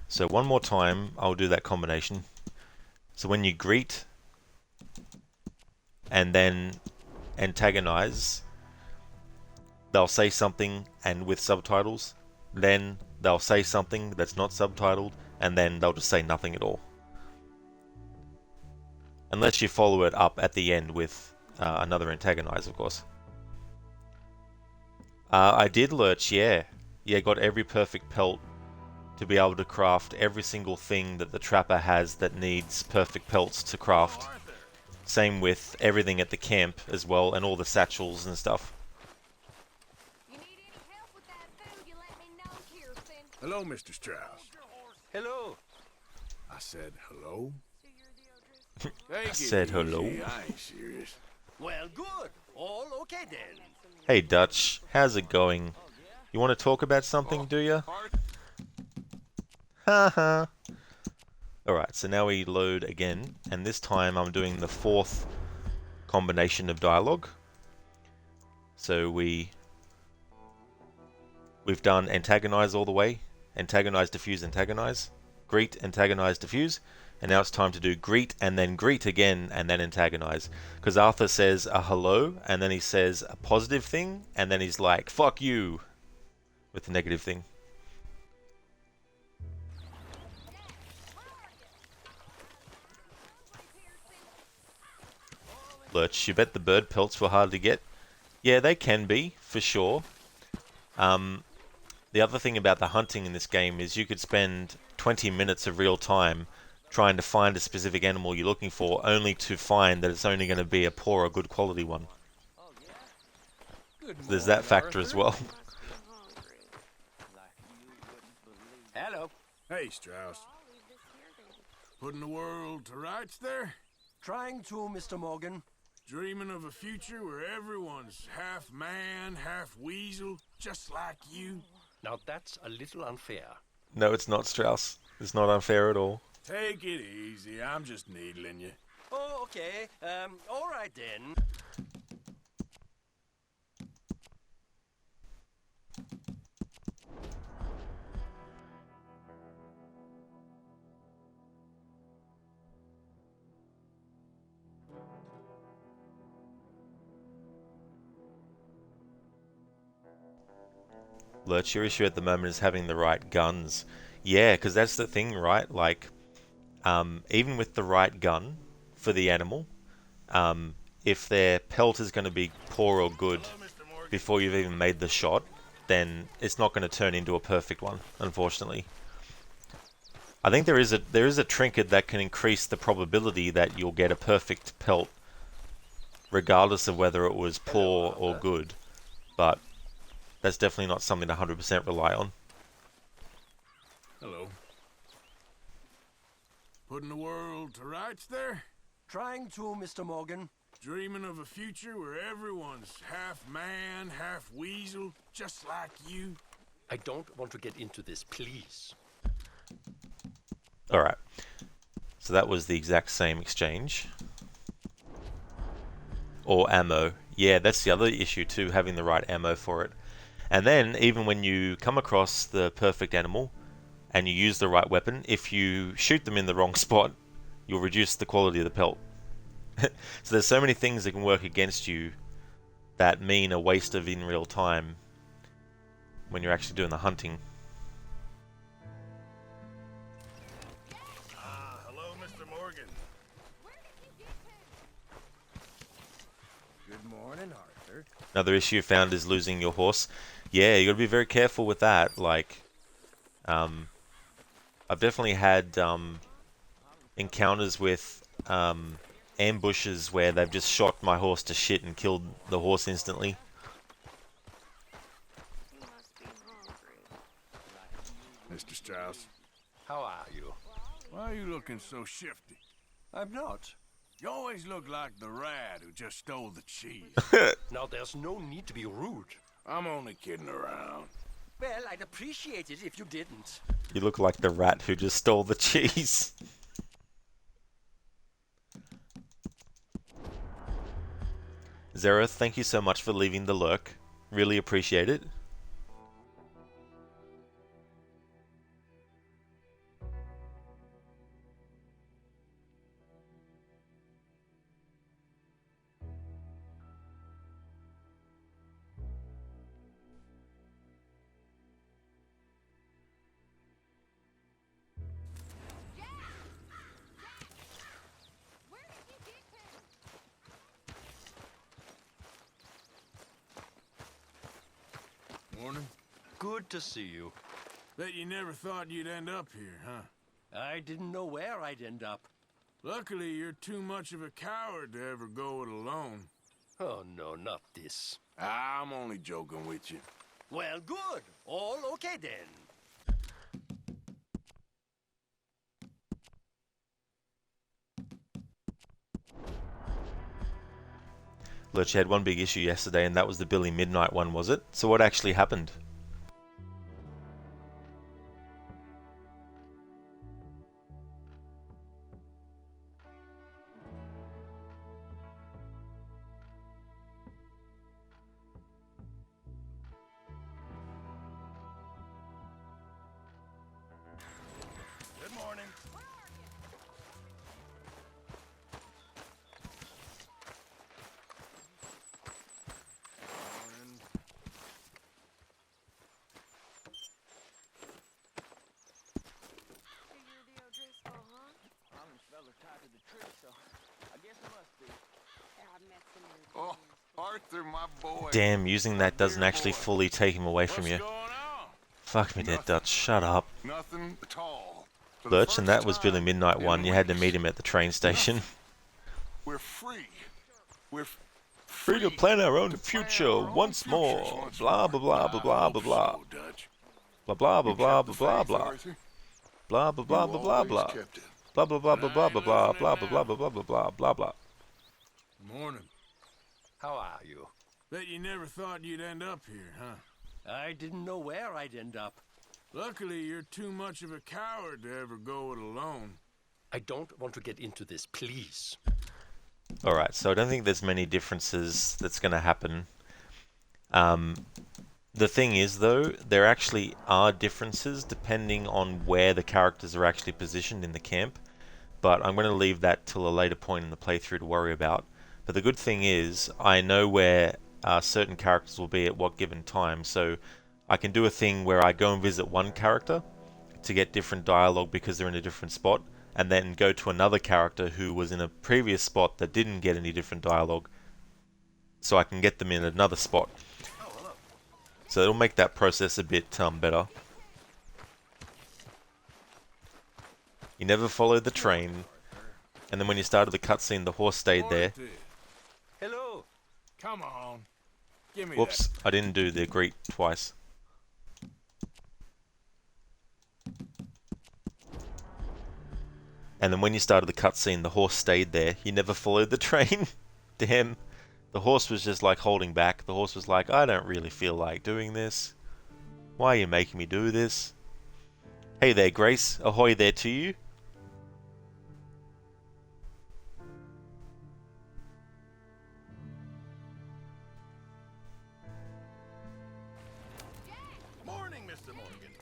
So one more time, I'll do that combination. So when you greet and then antagonize, they'll say something and with subtitles. Then they'll say something that's not subtitled, and then they'll just say nothing at all. Unless you follow it up at the end with another antagonize, of course. I did Lurch, yeah. Yeah, got every perfect pelt to be able to craft every single thing that the trapper has that needs perfect pelts to craft. Same with everything at the camp as well, and all the satchels and stuff. Hello, Mr. Strauss. Hello. I said hello. I said hello. I ain't serious. Well, good. All okay then. Hey Dutch, how's it going? You want to talk about something, do you? Haha. Alright, so now we load again, and this time I'm doing the fourth combination of dialogue. So we've done antagonize all the way, antagonize, diffuse, antagonize, greet, antagonize, diffuse, and now it's time to do greet and then greet again and then antagonize. Because Arthur says a hello, and then he says a positive thing, and then he's like, fuck you, with the negative thing. Lurch, you bet the bird pelts were hard to get? Yeah, they can be, for sure. The other thing about the hunting in this game is you could spend 20 minutes of real time trying to find a specific animal you're looking for, only to find that it's only going to be a poor or good quality one. There's that factor as well. Hello. Hey, Strauss. Putting the world to rights there? Trying to, Mr. Morgan. Dreaming of a future where everyone's half man, half weasel, just like you? Now that's a little unfair. No, it's not, Strauss. It's not unfair at all. Take it easy. I'm just needling you. Oh, okay. All right then. Lurch, your issue at the moment is having the right guns. Yeah, because that's the thing, right? Like, even with the right gun for the animal, if their pelt is going to be poor or good before you've even made the shot, then it's not going to turn into a perfect one, unfortunately. I think there is a trinket that can increase the probability that you'll get a perfect pelt, regardless of whether it was poor or good, but that's definitely not something to 100% rely on. Hello. Putting the world to rights there? Trying to, Mr. Morgan. Dreaming of a future where everyone's half man, half weasel, just like you? I don't want to get into this, please. Alright. So that was the exact same exchange. Or ammo. Yeah, that's the other issue too, having the right ammo for it. And then, even when you come across the perfect animal, and you use the right weapon, if you shoot them in the wrong spot, you'll reduce the quality of the pelt. So there's so many things that can work against you that mean a waste of in real time when you're actually doing the hunting. Hello, Mr. Morgan. Good morning, Arthur. Another issue found is losing your horse. Yeah, you gotta be very careful with that. Like, I've definitely had encounters with ambushes where they've just shot my horse to shit and killed the horse instantly. Mr. Strauss. How are you? Why are you looking so shifty? I'm not. You always look like the rat who just stole the cheese. Now there's no need to be rude. I'm only kidding around. Well, I'd appreciate it if you didn't. You look like the rat who just stole the cheese. Zereth, thank you so much for leaving the lurk. Really appreciate it. Morning. Good to see you. Bet you never thought you'd end up here, huh? I didn't know where I'd end up. Luckily, you're too much of a coward to ever go it alone. Oh, no, not this. I'm only joking with you. Well, good. All okay then. Lurch had one big issue yesterday, and that was the Billy Midnight one, was it? So what actually happened? Good morning. Oh, Arthur, my boy. Damn, using that doesn't actually fully take him away from you. Fuck me dead, Dutch. Shut up. Nothing at all. Lurch, and that was Billy Midnight one. You had to meet him at the train station. We're free. We're Free to plan our own future once more. Blah blah blah blah blah blah blah. Blah blah blah blah blah blah blah. Blah blah blah blah blah blah. Blah blah blah blah blah blah blah blah blah blah blah blah blah blah blah. Morning. How are you? Bet you never thought you'd end up here, huh? I didn't know where I'd end up. Luckily, you're too much of a coward to ever go it alone. I don't want to get into this, please. Alright, so I don't think there's many differences that's going to happen. The thing is, though, there actually are differences depending on where the characters are actually positioned in the camp. But I'm going to leave that till a later point in the playthrough to worry about. But the good thing is, I know where certain characters will be at what given time, so I can do a thing where I go and visit one character to get different dialogue because they're in a different spot, and then go to another character who was in a previous spot that didn't get any different dialogue, so I can get them in another spot. So it'll make that process a bit better. You never followed the train, and then when you started the cutscene, the horse stayed there. Hello. Come on. Give me Whoops, I didn't do the greet twice. And then when you started the cutscene, the horse stayed there. You never followed the train. Damn. The horse was just like holding back. The horse was like, I don't really feel like doing this. Why are you making me do this? Hey there, Grace. Ahoy there to you. Morning, Mr. Morgan.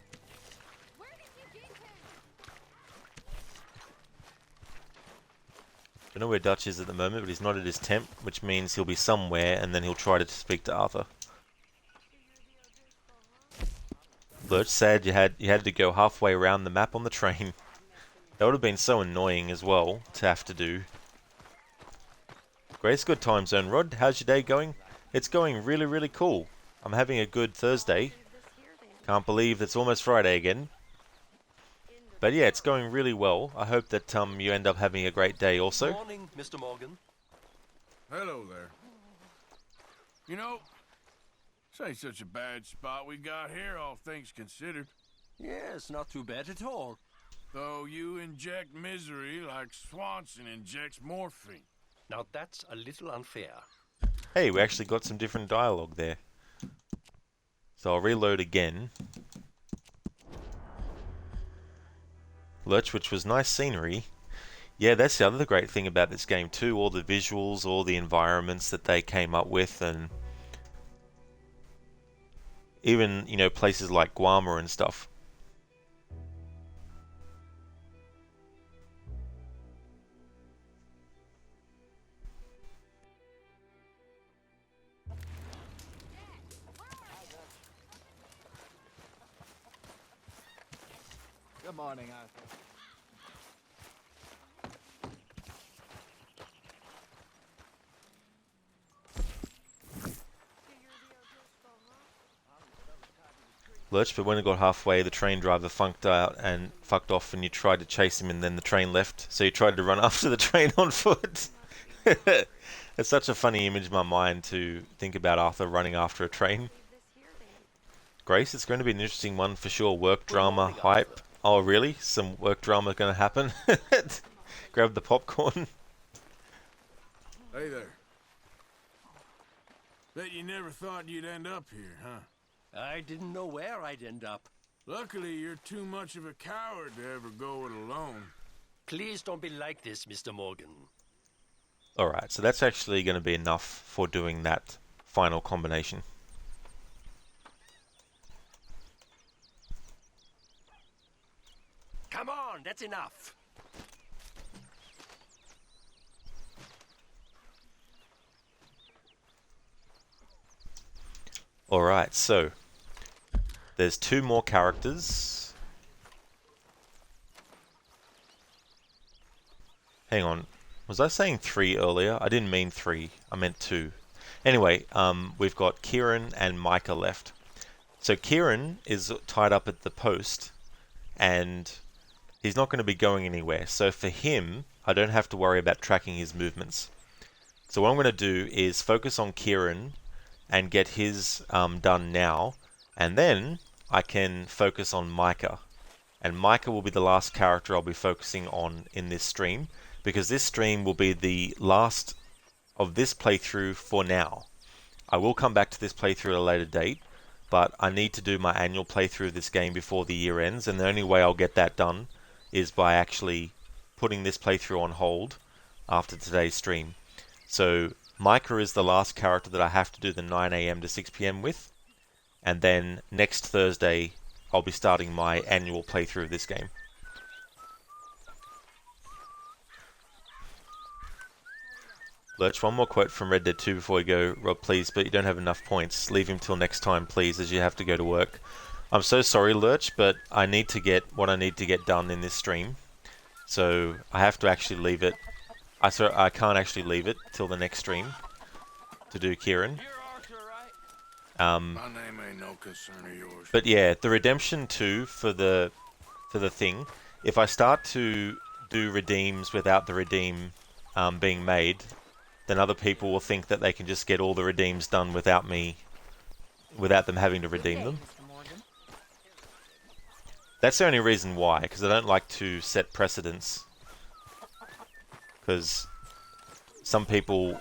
Don't know where Dutch is at the moment, but he's not at his tent, which means he'll be somewhere, and then he'll try to speak to Arthur. Lurch said you had to go halfway around the map on the train. That would have been so annoying as well to have to do. Grace, good time zone. Rod, how's your day going? It's going really, really cool. I'm having a good Thursday. Can't believe it's almost Friday again. But yeah, it's going really well. I hope that you end up having a great day also. Morning, Mr. Morgan. Hello there. You know, this ain't such a bad spot we got here, all things considered. Yes, not too bad at all. Though you inject misery like Swanson injects morphine. Now that's a little unfair. Hey, we actually got some different dialogue there. So I'll reload again. Lurch, which was nice scenery. Yeah, that's the other great thing about this game too, all the visuals, all the environments that they came up with, and even, you know, places like Guarma and stuff. Good morning, Arthur. Lurch, but when it got halfway, the train driver funked out and fucked off, and you tried to chase him, and then the train left, so you tried to run after the train on foot. It's such a funny image in my mind to think about Arthur running after a train. Grace, it's going to be an interesting one for sure. Work drama hype. Oh, really? Some work drama going to happen? Grab the popcorn. Hey there. Bet you never thought you'd end up here, huh? I didn't know where I'd end up. Luckily, you're too much of a coward to ever go it alone. Please don't be like this, Mr. Morgan. Alright, so that's actually going to be enough for doing that final combination. Come on, that's enough. Alright, so there's 2 more characters. Hang on, was I saying 3 earlier? I didn't mean 3, I meant 2. Anyway, we've got Kieran and Micah left. So Kieran is tied up at the post, and he's not going to be going anywhere. So for him, I don't have to worry about tracking his movements. So what I'm going to do is focus on Kieran and get his done now, and then I can focus on Micah. And Micah will be the last character I'll be focusing on in this stream, because this stream will be the last of this playthrough for now. I will come back to this playthrough at a later date, but I need to do my annual playthrough of this game before the year ends, and the only way I'll get that done is by actually putting this playthrough on hold after today's stream. So Micah is the last character that I have to do the 9 AM to 6 PM with, and then next Thursday I'll be starting my annual playthrough of this game. Lurch, one more quote from Red Dead 2 before we go. Rob, please, but you don't have enough points. Leave him till next time, please, as you have to go to work. I'm so sorry, Lurch, but I need to get what I need to get done in this stream. So I have to actually leave it. I can't actually leave it till the next stream to do Kieran. My name ain't no concern of yours. But yeah, the Redemption 2 for the thing, if I start to do redeems without the redeem being made, then other people will think that they can just get all the redeems done without me, without them having to redeem them. That's the only reason why, because I don't like to set precedents. Because some people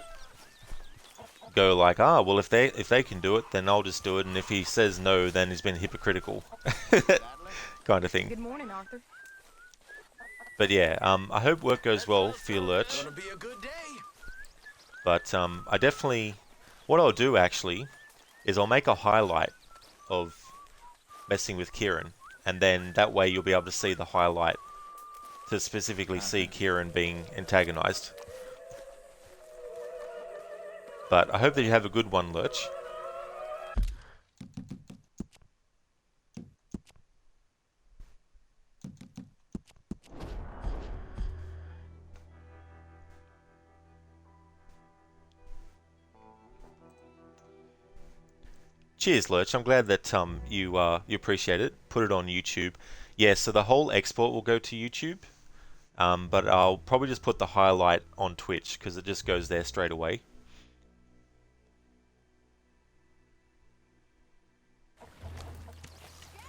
go like, ah, well, if they can do it, then I'll just do it, and if he says no, then he's been hypocritical, kind of thing. Good morning, Arthur. But yeah, I hope work goes well for you, Lurch. But I definitely, what I'll do actually is I'll make a highlight of messing with Kieran, and then that way you'll be able to see the highlight to specifically see Kieran being antagonized. But I hope that you have a good one, Lurch. Cheers, Lurch. I'm glad that you appreciate it. Put it on YouTube. Yeah, so the whole export will go to YouTube, but I'll probably just put the highlight on Twitch because it just goes there straight away.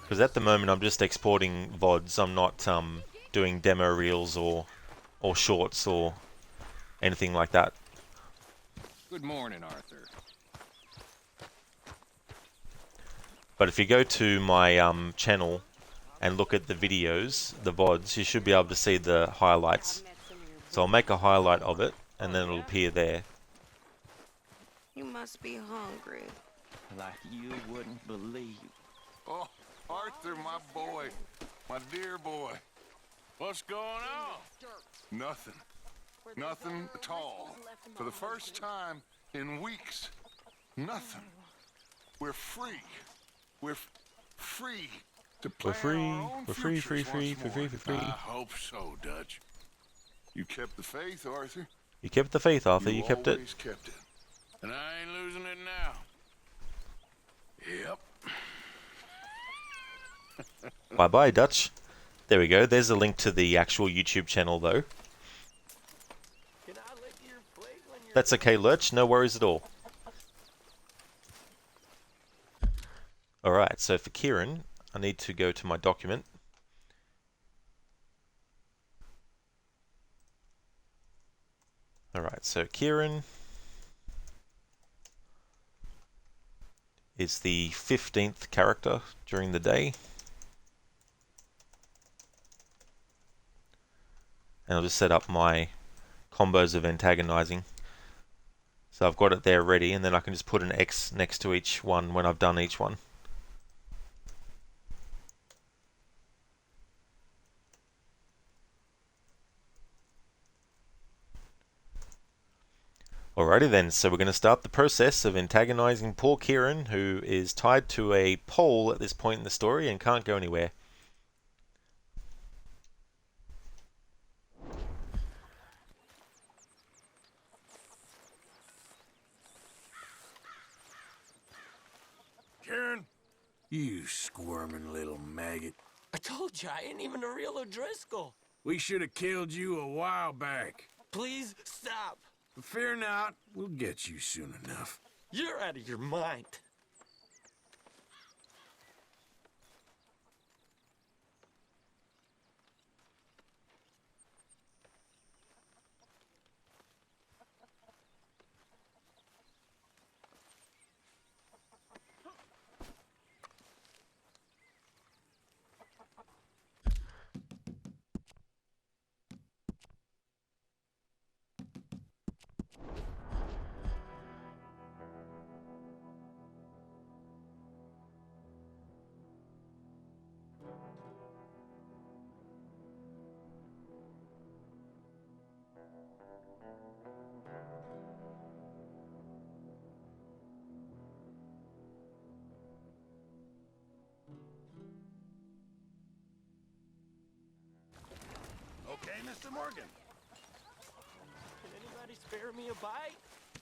Because at the moment I'm just exporting VODs. I'm not doing demo reels or shorts or anything like that. Good morning, Arthur. But if you go to my channel and look at the videos, the VODs, you should be able to see the highlights. So I'll make a highlight of it, and then it'll appear there. You must be hungry. Like you wouldn't believe. Oh, Arthur, my boy. My dear boy. What's going on? Nothing. Nothing at all. For the first time in weeks. Nothing. We're free. We're free to plan our own futures once more. I hope so, Dutch. You kept the faith, Arthur. You kept the faith, Arthur. You kept it. Always kept it. And I ain't losing it now. Yep. Bye-bye, Dutch. There we go. There's a link to the actual YouTube channel, though. That's okay, Lurch. No worries at all. Alright, so for Kieran, I need to go to my document. Alright, so Kieran is the 15th character during the day. And I'll just set up my combos of antagonizing. So I've got it there ready, and then I can just put an X next to each one when I've done each one. Alrighty then, so we're going to start the process of antagonizing poor Kieran, who is tied to a pole at this point in the story and can't go anywhere. Kieran, you squirming little maggot. I told you, I ain't even a real O'Driscoll. We should have killed you a while back. Please stop. But fear not, we'll get you soon enough. You're out of your mind. Okay, Mr. Morgan. Can anybody spare me a bite?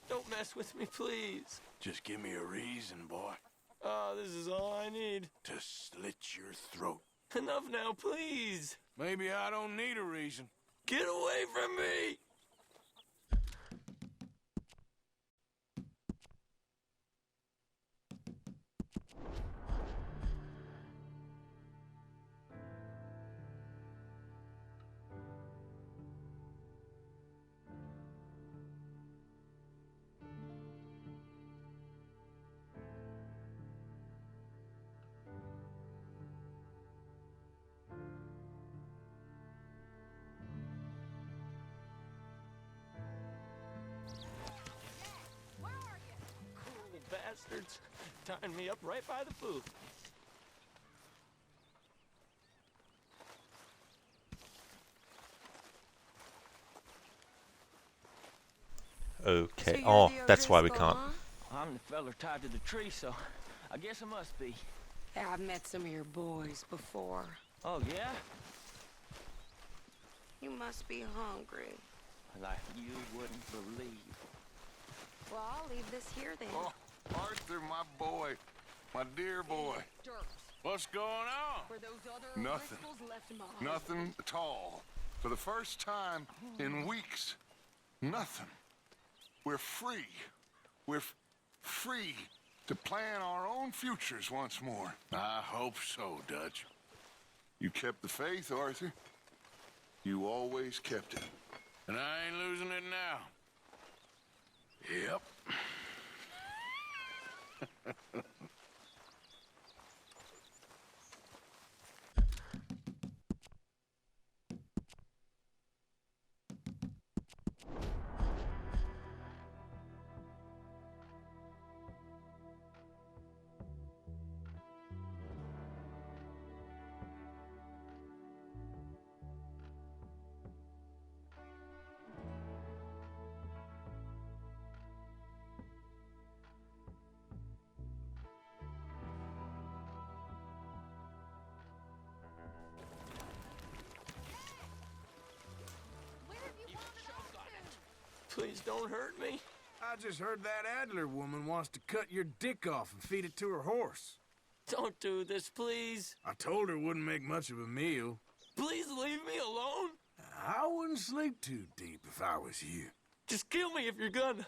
Don't mess with me, please. Just give me a reason, boy. Oh, this is all I need. To slit your throat. Enough now, please. Maybe I don't need a reason. Get away from me! Bastards tying me up right by the booth. Okay. Oh, that's why we can't. I'm the feller tied to the tree, so I guess I must be. Yeah, I've met some of your boys before. Oh, yeah? You must be hungry. Like you wouldn't believe. Well, I'll leave this here then. Oh, Arthur, my boy. My dear boy. What's going on? Nothing. Nothing at all. For the first time in weeks. Nothing. We're free. We're free to plan our own futures once more. I hope so, Dutch. You kept the faith, Arthur. You always kept it. And I ain't losing it now. Yep. Please don't hurt me. I just heard that Adler woman wants to cut your dick off and feed it to her horse. Don't do this, please. I told her it wouldn't make much of a meal. Please leave me alone. I wouldn't sleep too deep if I was you. Just kill me if you're gonna.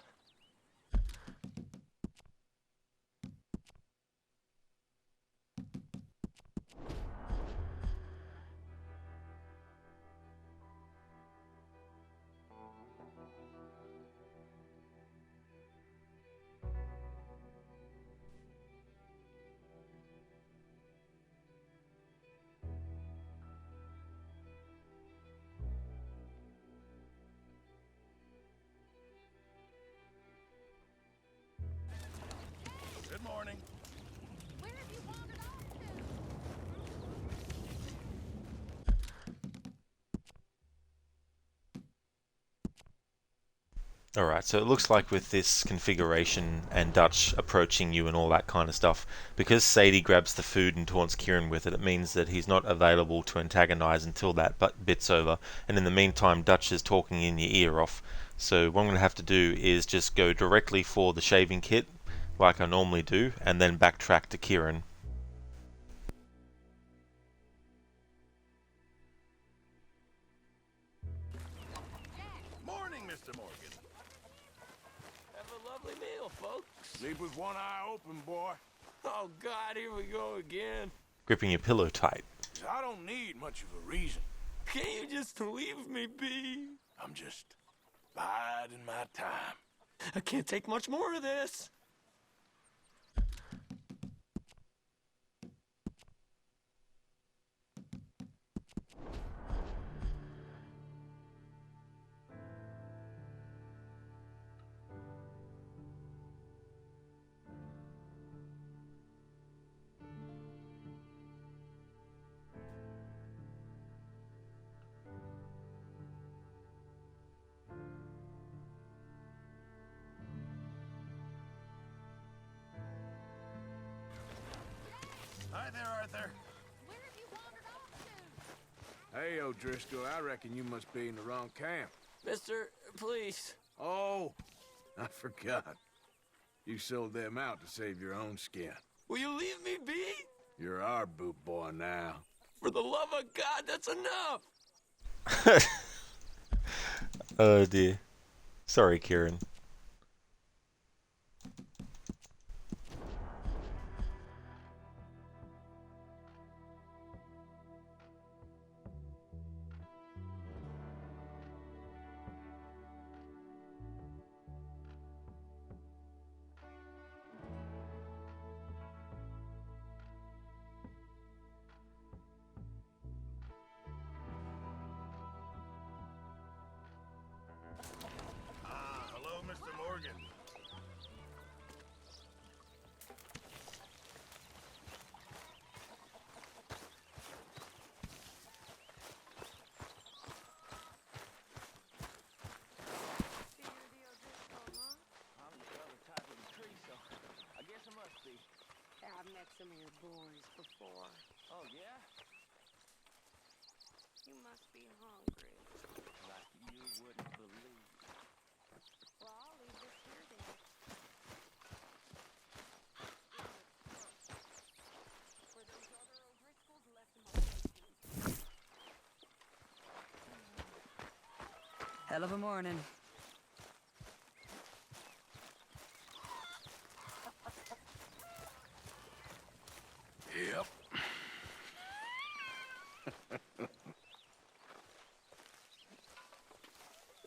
Good morning. Where have you wandered off to? Alright, so it looks like with this configuration and Dutch approaching you and all that kind of stuff, because Sadie grabs the food and taunts Kieran with it, it means that he's not available to antagonize until that bit's over. And in the meantime, Dutch is talking in your ear off. So what I'm going to have to do is just go directly for the shaving kit, like I normally do, and then backtrack to Kieran. Morning, Mr. Morgan. Have a lovely meal, folks. Sleep with one eye open, boy. Oh, God, here we go again. Gripping your pillow tight. I don't need much of a reason. Can't you just leave me be? I'm just biding my time. I can't take much more of this. Hi there, Arthur. Where have you wandered off to? Hey, O'Driscoll, I reckon you must be in the wrong camp. Mister, please. Oh, I forgot. You sold them out to save your own skin. Will you leave me be? You're our boot boy now. For the love of God, that's enough. Oh dear. Sorry, Kieran. Hello, Mr. Morgan. I'm the other type of the tree, so I guess I must be. I've met some of your boys before. Oh, yeah? You must be hungry. Like you wouldn't believe. Well, I'll leave this here then. Were those other O'Driscolls left in my basement? Hell of a morning. Yep.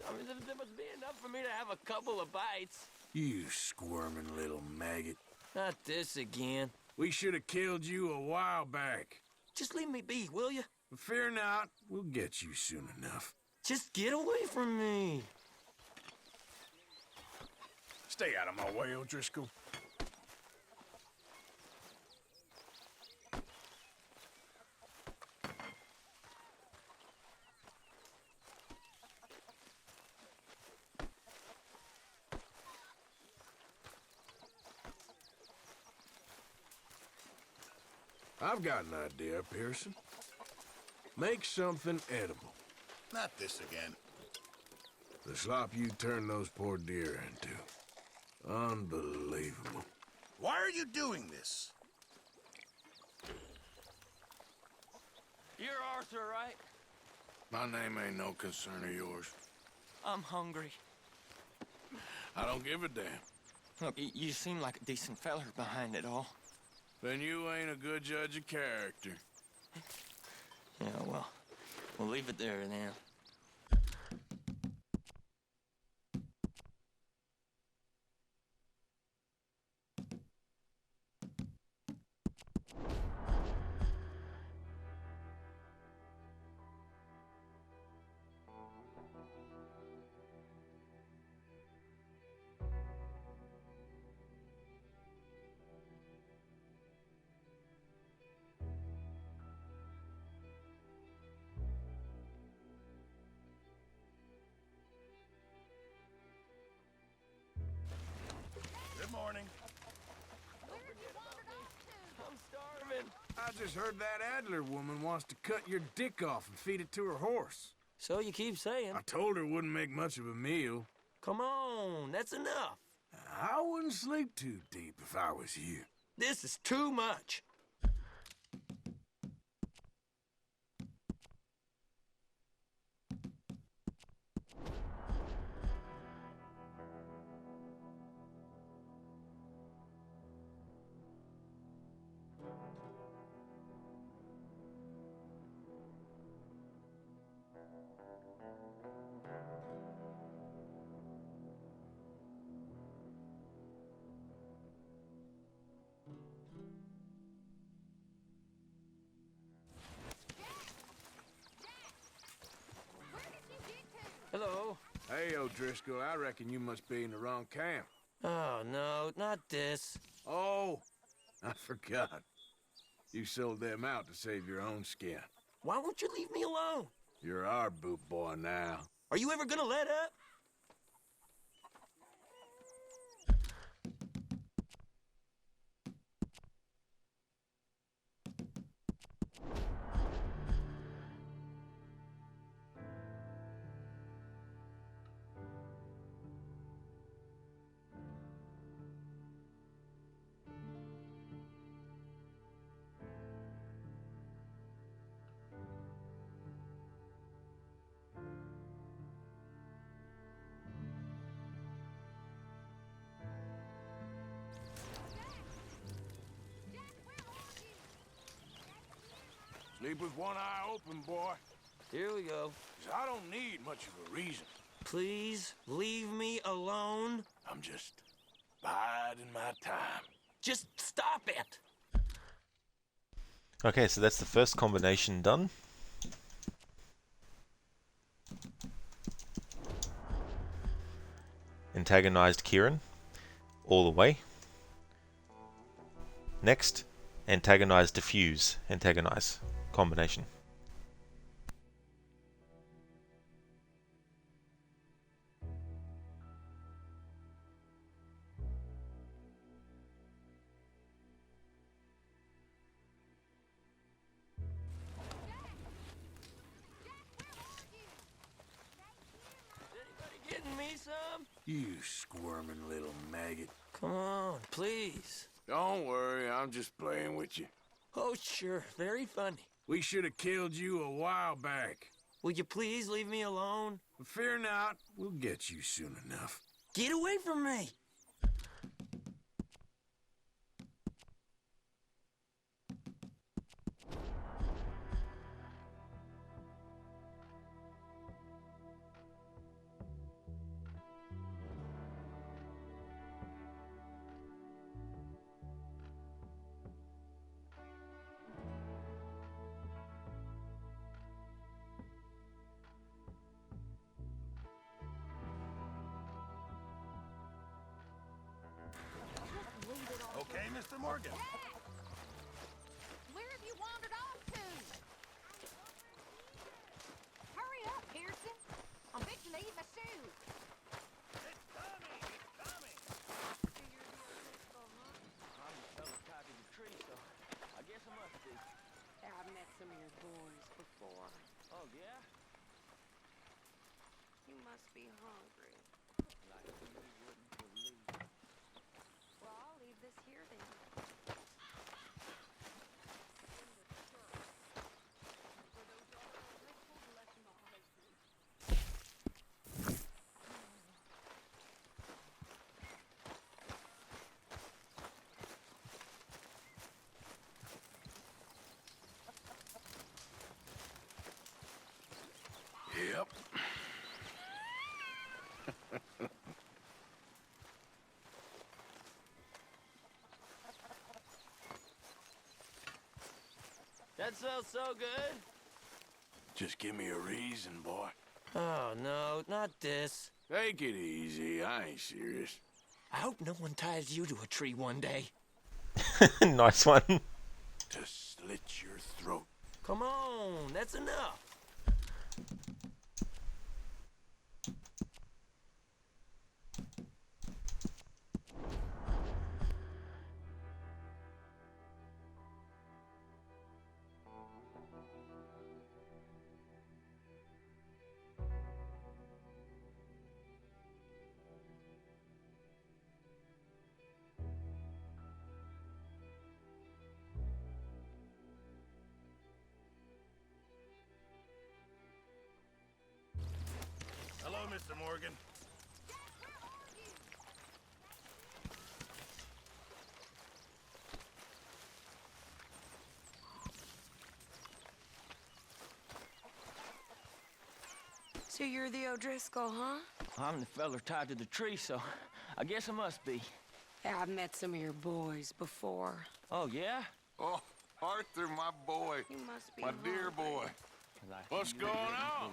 I mean, there must be enough for me to have a couple of bites. You squirming little maggot. Not this again. We should have killed you a while back. Just leave me be, will you? Fear not, we'll get you soon enough. Just get away from me. Stay out of my way, O'Driscoll. I've got an idea, Pearson. Make something edible. Not this again. The slop you turned those poor deer into. Unbelievable. Why are you doing this? You're Arthur, right? My name ain't no concern of yours. I'm hungry. I don't give a damn. Look, you seem like a decent feller behind it all. Then you ain't a good judge of character. Yeah, well, we'll leave it there then. Good morning. I'm starving. I just heard that Adler woman wants to cut your dick off and feed it to her horse. So you keep saying. I told her it wouldn't make much of a meal. Come on, that's enough. I wouldn't sleep too deep if I was you. This is too much. Hello. Hey, O'Driscoll, I reckon you must be in the wrong camp. Oh, no, not this. Oh, I forgot. You sold them out to save your own skin. Why won't you leave me alone? You're our boot boy now. Are you ever gonna let up? Sleep with one eye open, boy. Here we go. 'Cause I don't need much of a reason. Please leave me alone. I'm just biding my time. Just stop it. Okay, so that's the first combination done. Antagonized Kieran all the way. Next, antagonize, diffuse, antagonize combination. Getting me some? You squirming little maggot. Come on, please. Don't worry, I'm just playing with you. Oh, sure. Very funny. We should have killed you a while back. Will you please leave me alone? But fear not, we'll get you soon enough. Get away from me! Okay, Mr. Morgan. Where have you wandered off to? Hurry up, Pearson. I'm fixing to eat my shoe. It's coming! It's coming! I'm the fella tied to the tree, so I guess I must be. I've met some of your boys before. Oh, yeah? You must be hungry. That smells so good. Just give me a reason, boy. Oh, no, not this. Take it easy. I ain't serious. I hope no one ties you to a tree one day. Nice one. To slit your throat. Come on, that's enough. Hello, Mr. Morgan. So you're the O'Driscoll, huh? I'm the feller tied to the tree, so I guess I must be. Yeah, I've met some of your boys before. Oh, yeah? Oh, Arthur, my boy. You must be My dear boy. What's going on?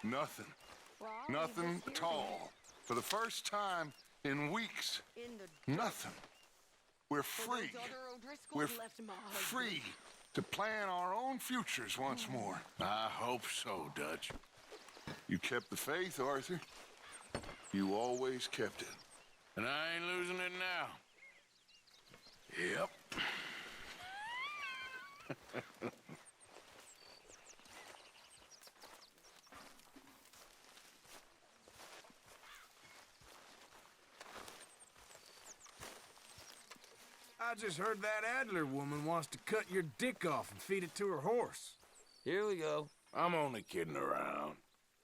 Nothing. Nothing at all. For the first time in weeks. Nothing. We're free. We're free to plan our own futures once more. I hope so, Dutch. You kept the faith, Arthur. You always kept it. And I ain't losing it now. Yep. I just heard that Adler woman wants to cut your dick off and feed it to her horse. Here we go. I'm only kidding around.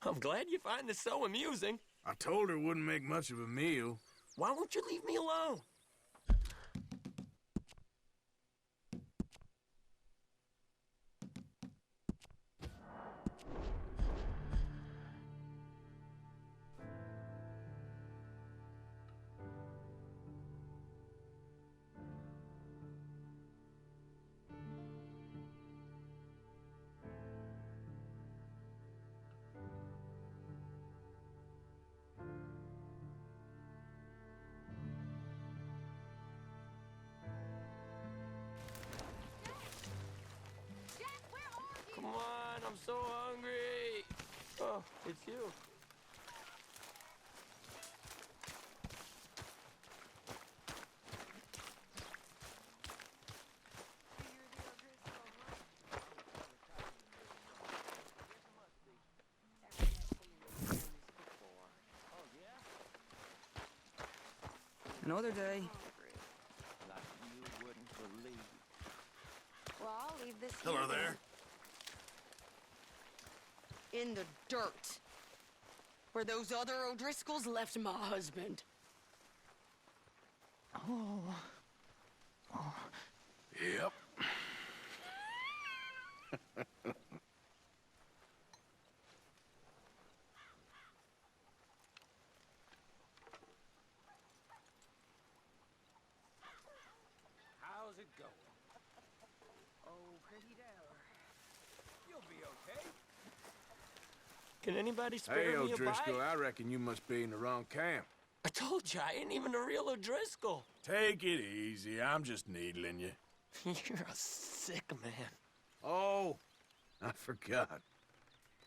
I'm glad you find this so amusing. I told her it wouldn't make much of a meal. Why won't you leave me alone? Come on, I'm so hungry. Oh, it's you. Another day. Like you wouldn't believe. Well, I'll leave this Hello here there. in the dirt. Where those other O'Driscolls left my husband. Oh. Yep. How's it going? Oh, pretty down. You'll be okay. Can anybody spare Hey, me a O'Driscoll, bite? I reckon you must be in the wrong camp. I told you, I ain't even a real O'Driscoll. Take it easy. I'm just needling you. You're a sick man. Oh, I forgot.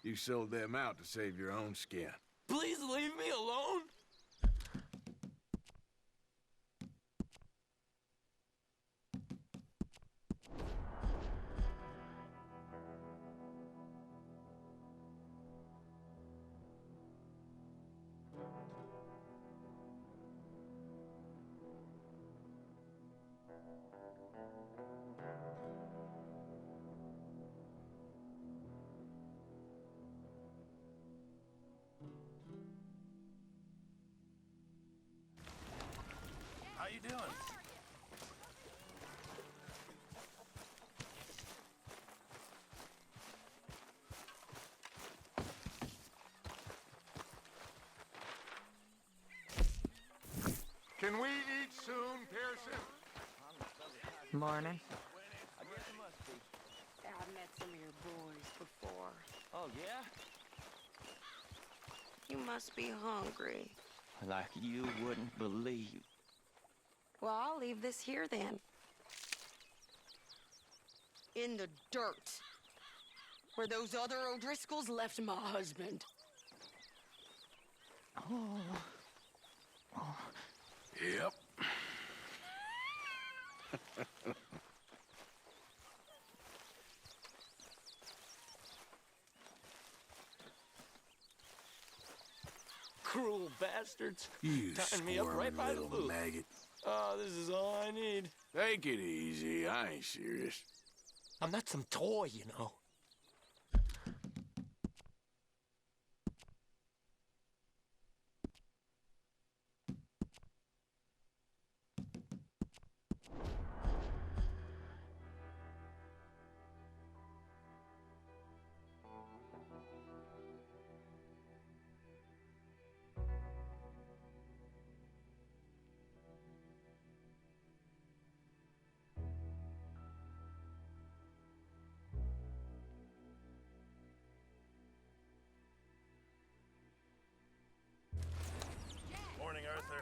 You sold them out to save your own skin. Please leave me alone. How you doing? Can we eat soon, Pearson? Morning. I've met some of your boys before. Oh, yeah? You must be hungry. Like you wouldn't believe. Well, I'll leave this here then. In the dirt. Where those other O'Driscolls left my husband. Oh. Yep. Cruel bastards. You tying me up right by the little boot. maggot. Oh, this is all I need. Take it easy. I ain't serious. I'm not some toy, you know. Morning, Arthur.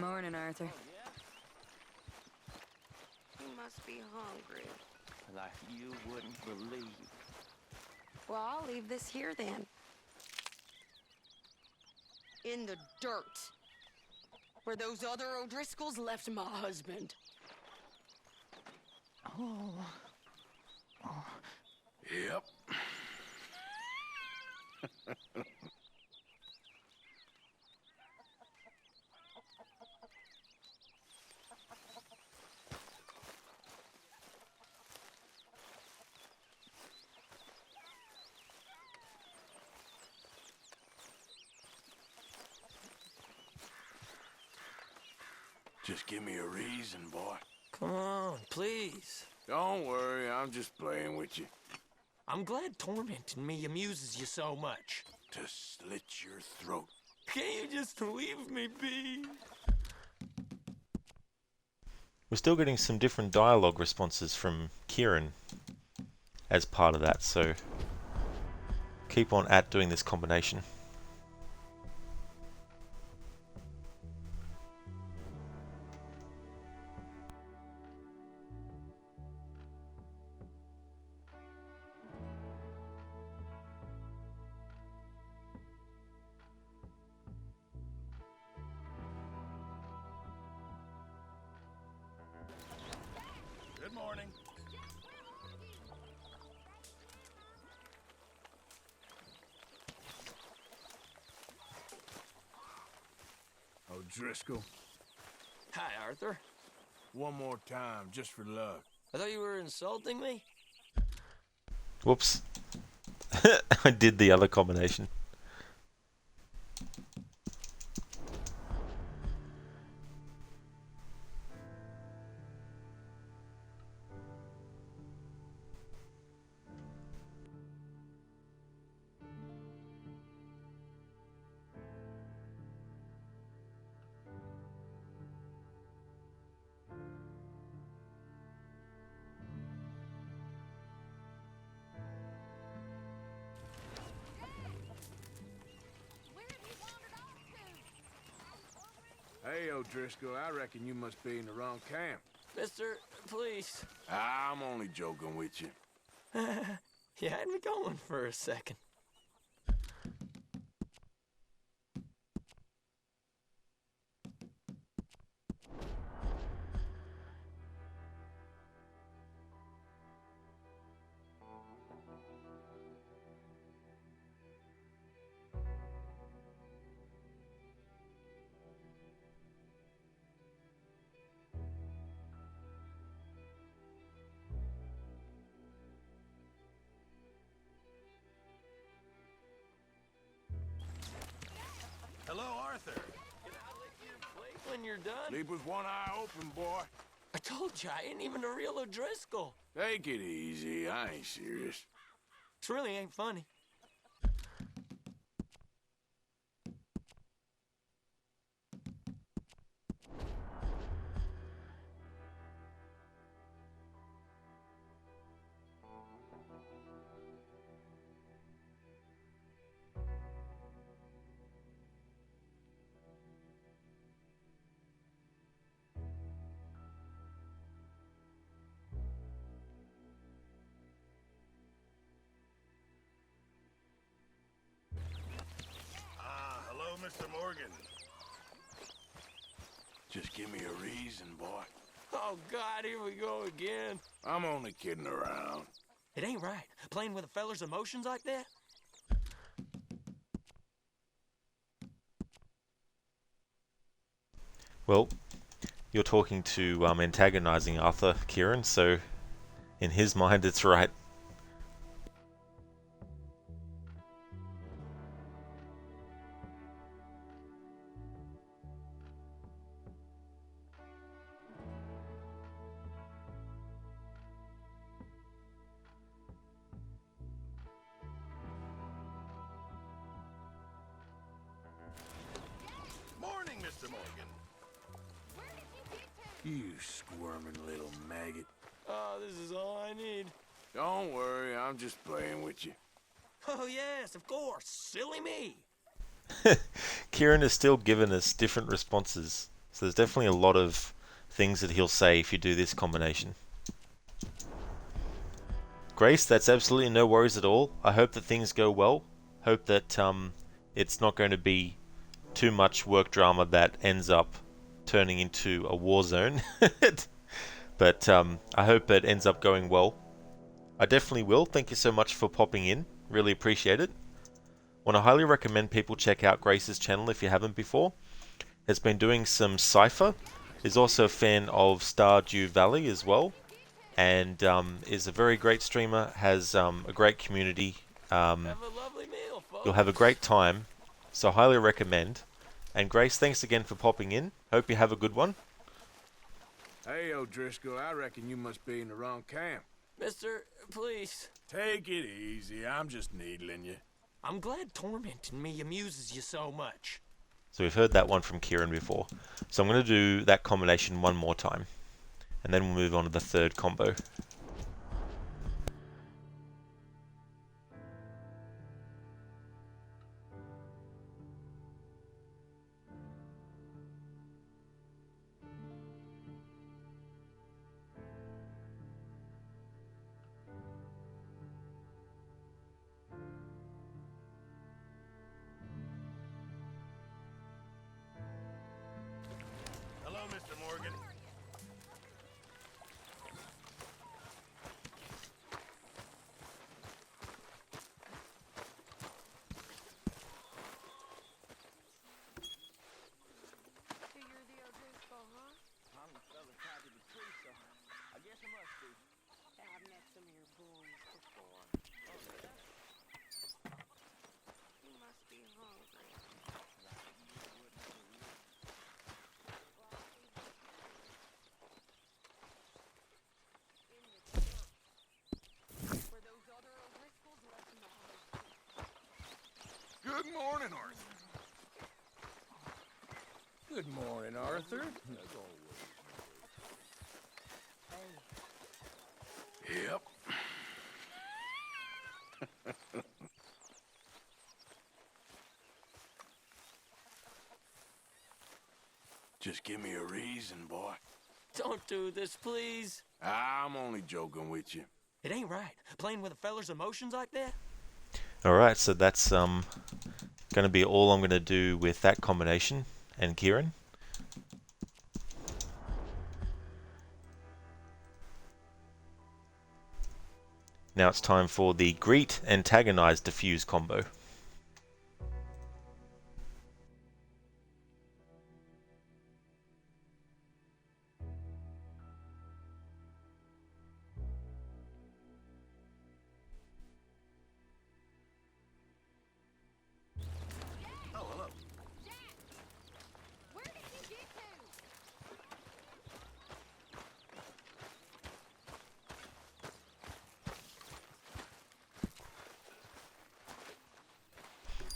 Morning, Arthur. You must be hungry. Like you wouldn't believe. Well, I'll leave this here then. In the dirt. Where those other O'Driscolls left my husband. Oh. Yep. Just give me a reason, boy. Come on, please. Don't worry, I'm just playing with you. I'm glad tormenting me amuses you so much. To slit your throat. Can't you just leave me be? We're still getting some different dialogue responses from Kieran as part of that, so keep on doing this combination. Good morning. O'Driscoll. Hi, Arthur. One more time, just for luck. I thought you were insulting me. Whoops. I did the other combination. Hey, O'Driscoll, I reckon you must be in the wrong camp. Mister, please. I'm only joking with you. You had me going for a second. Arthur! Can I let you play when you're done? Sleep with one eye open, boy. I told you I ain't even a real O'Driscoll. Take it easy. I ain't serious. This really ain't funny. Hello, Mr. Morgan. Just give me a reason, boy. Oh, God, here we go again. I'm only kidding around. It ain't right, playing with a feller's emotions like that. Well, you're talking to antagonizing Arthur, Kieran, so in his mind it's right. Morning, Mr. Morgan. You squirming little maggot. Oh, this is all I need. Don't worry, I'm just playing with you. Oh, yes, of course. Silly me. Kieran has still given us different responses, so there's definitely a lot of things that he'll say if you do this combination. Grace, that's absolutely no worries at all. I hope that things go well. Hope that it's not going to be too much work drama that ends up turning into a war zone. But I hope it ends up going well. I definitely will. Thank you so much for popping in. Really appreciate it. Want to highly recommend people check out Grace's channel if you haven't before. Has been doing some Cypher. Is also a fan of Stardew Valley as well. And is a very great streamer. Has a great community. Have a lovely meal, folks. You'll have a great time. So highly recommend. And Grace, thanks again for popping in. Hope you have a good one. Hey, O'Driscoll, I reckon you must be in the wrong camp. Mister, please. Take it easy. I'm just needling you. I'm glad tormenting me amuses you so much. So we've heard that one from Kieran before. So I'm going to do that combination one more time. And then we'll move on to the third combo. Hello, Mr. Morgan. So you're the O'Driscoll, huh? I'm the fella tied to the tree, so I guess I must be. I've met some of your boys before. You must be hungry. Where those other O'Driscolls left my Good morning, Arthur. Good morning, Arthur. Yep. Just give me a reason, boy. Don't do this, please. I'm only joking with you. It ain't right, playing with a feller's emotions like that. Alright, so that's going to be all I'm going to do with that combination and Kieran. Now it's time for the Greet, Antagonize, Diffuse combo. Oh, hello.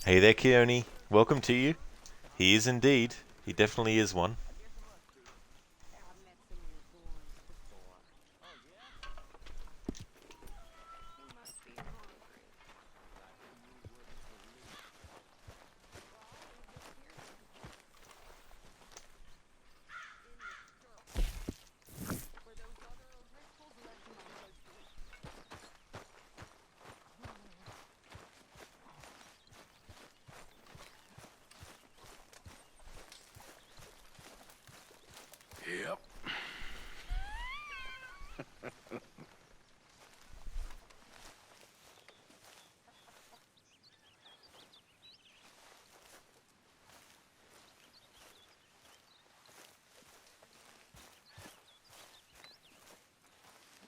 Hey there, Keone. Welcome to you. He is indeed. He definitely is one. Yep.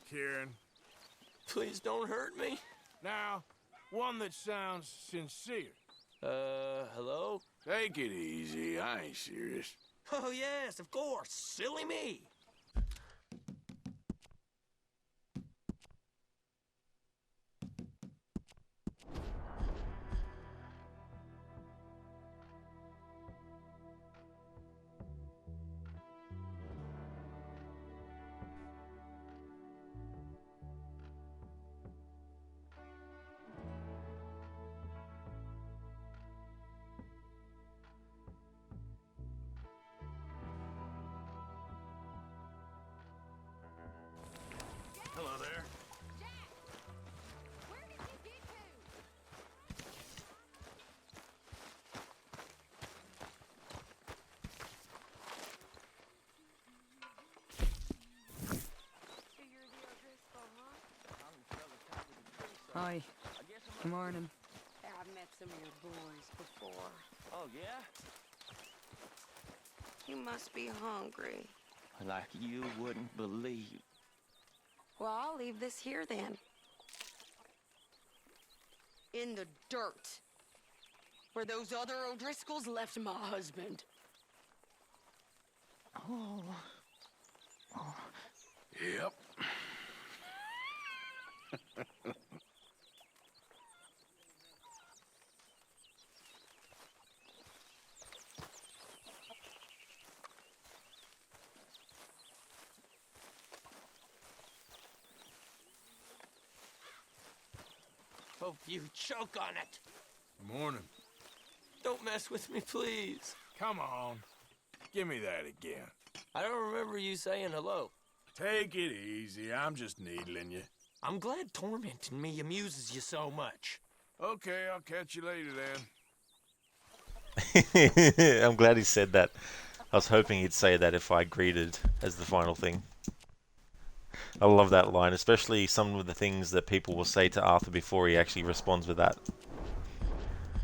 Kieran. Please don't hurt me. Now, one that sounds sincere. Hello? Take it easy. I ain't serious. Oh, yes, of course. Silly me. Hello there. Hi. Good morning. I've met some of your boys before. Oh, yeah? You must be hungry. Like you wouldn't believe. Well, I'll leave this here then. In the dirt. Where those other O'Driscolls left my husband. Oh. Yep. Hope you choke on it. Morning. Don't mess with me, please. Come on. Give me that again. I don't remember you saying hello. Take it easy. I'm just needling you. I'm glad tormenting me amuses you so much. Okay, I'll catch you later then. I'm glad he said that. I was hoping he'd say that if I greeted as the final thing. I love that line, especially some of the things that people will say to Arthur before he actually responds with that.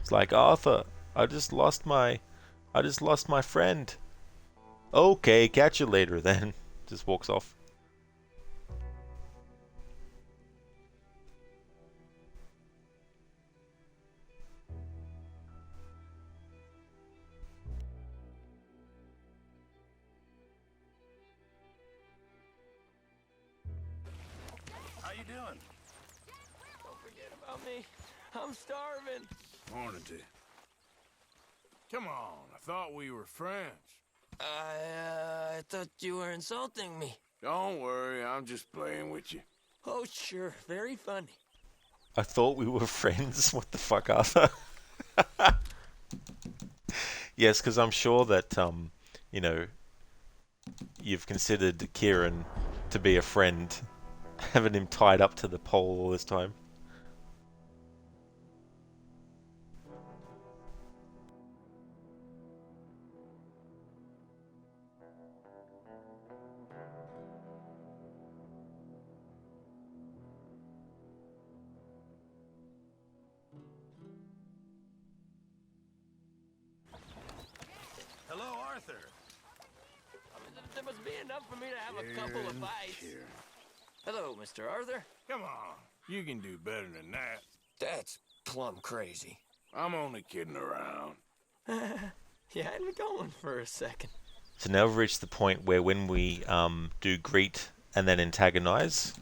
It's like, Arthur, I just lost my friend. Okay, catch you later then. Just walks off. How you doing? Don't forget about me. I'm starving. Morning to you. Come on, I thought we were friends. I thought you were insulting me. Don't worry, I'm just playing with you. Oh, sure. Very funny. I thought we were friends. What the fuck, Arthur? Yes, because I'm sure that, you know, you've considered Kieran to be a friend, having him tied up to the pole all this time. Hello, Arthur. There must be enough for me to have a couple of bites. Kieran. Hello, Mr. Arthur. Come on, you can do better than that. That's plumb crazy. I'm only kidding around. You had me going for a second. So now we've reached the point where when we do greet and then antagonize,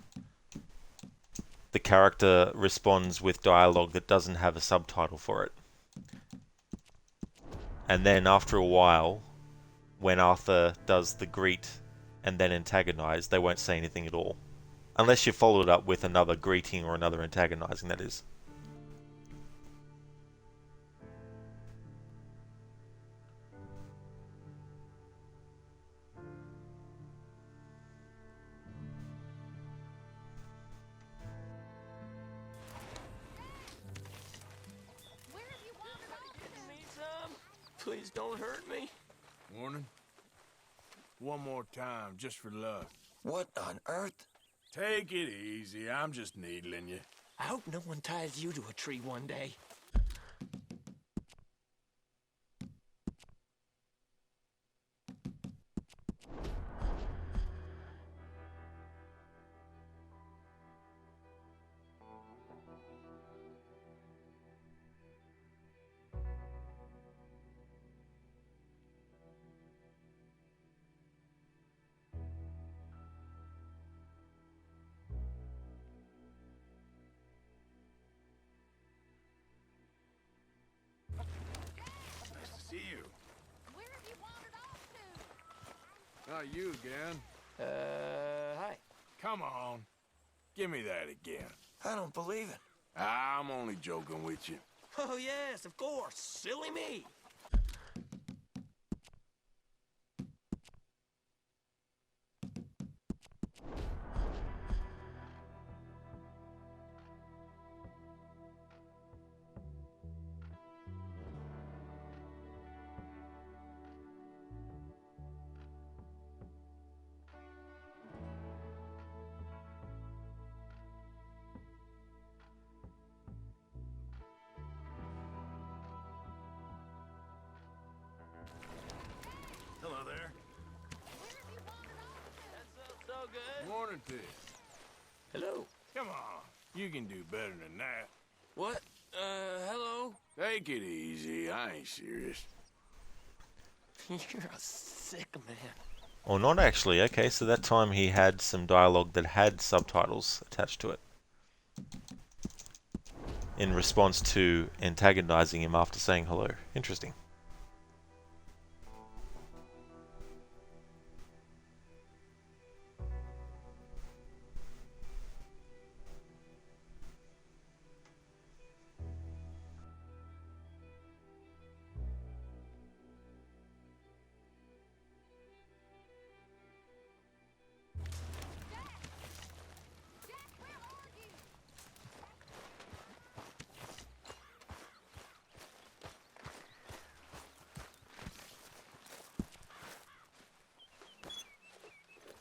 the character responds with dialogue that doesn't have a subtitle for it. And then after a while, when Arthur does the greet and then antagonize, they won't say anything at all. Unless you follow it up with another greeting or another antagonizing, that is. Need some? Please don't hurt me. Morning. One more time, just for love. What on earth? Take it easy. I'm just needling you. I hope no one ties you to a tree one day. Nice to see you. Where have you wandered off to? Not you again. Hi. Come on. Give me that again. I don't believe it. I'm only joking with you. Oh, yes, of course. Silly me. Hello there. So good. Morning to you. Hello. Come on. You can do better than that. What? Hello? Take it easy. I ain't serious. You're a sick man. Or not actually. Okay, so that time he had some dialogue that had subtitles attached to it. In response to antagonizing him after saying hello. Interesting.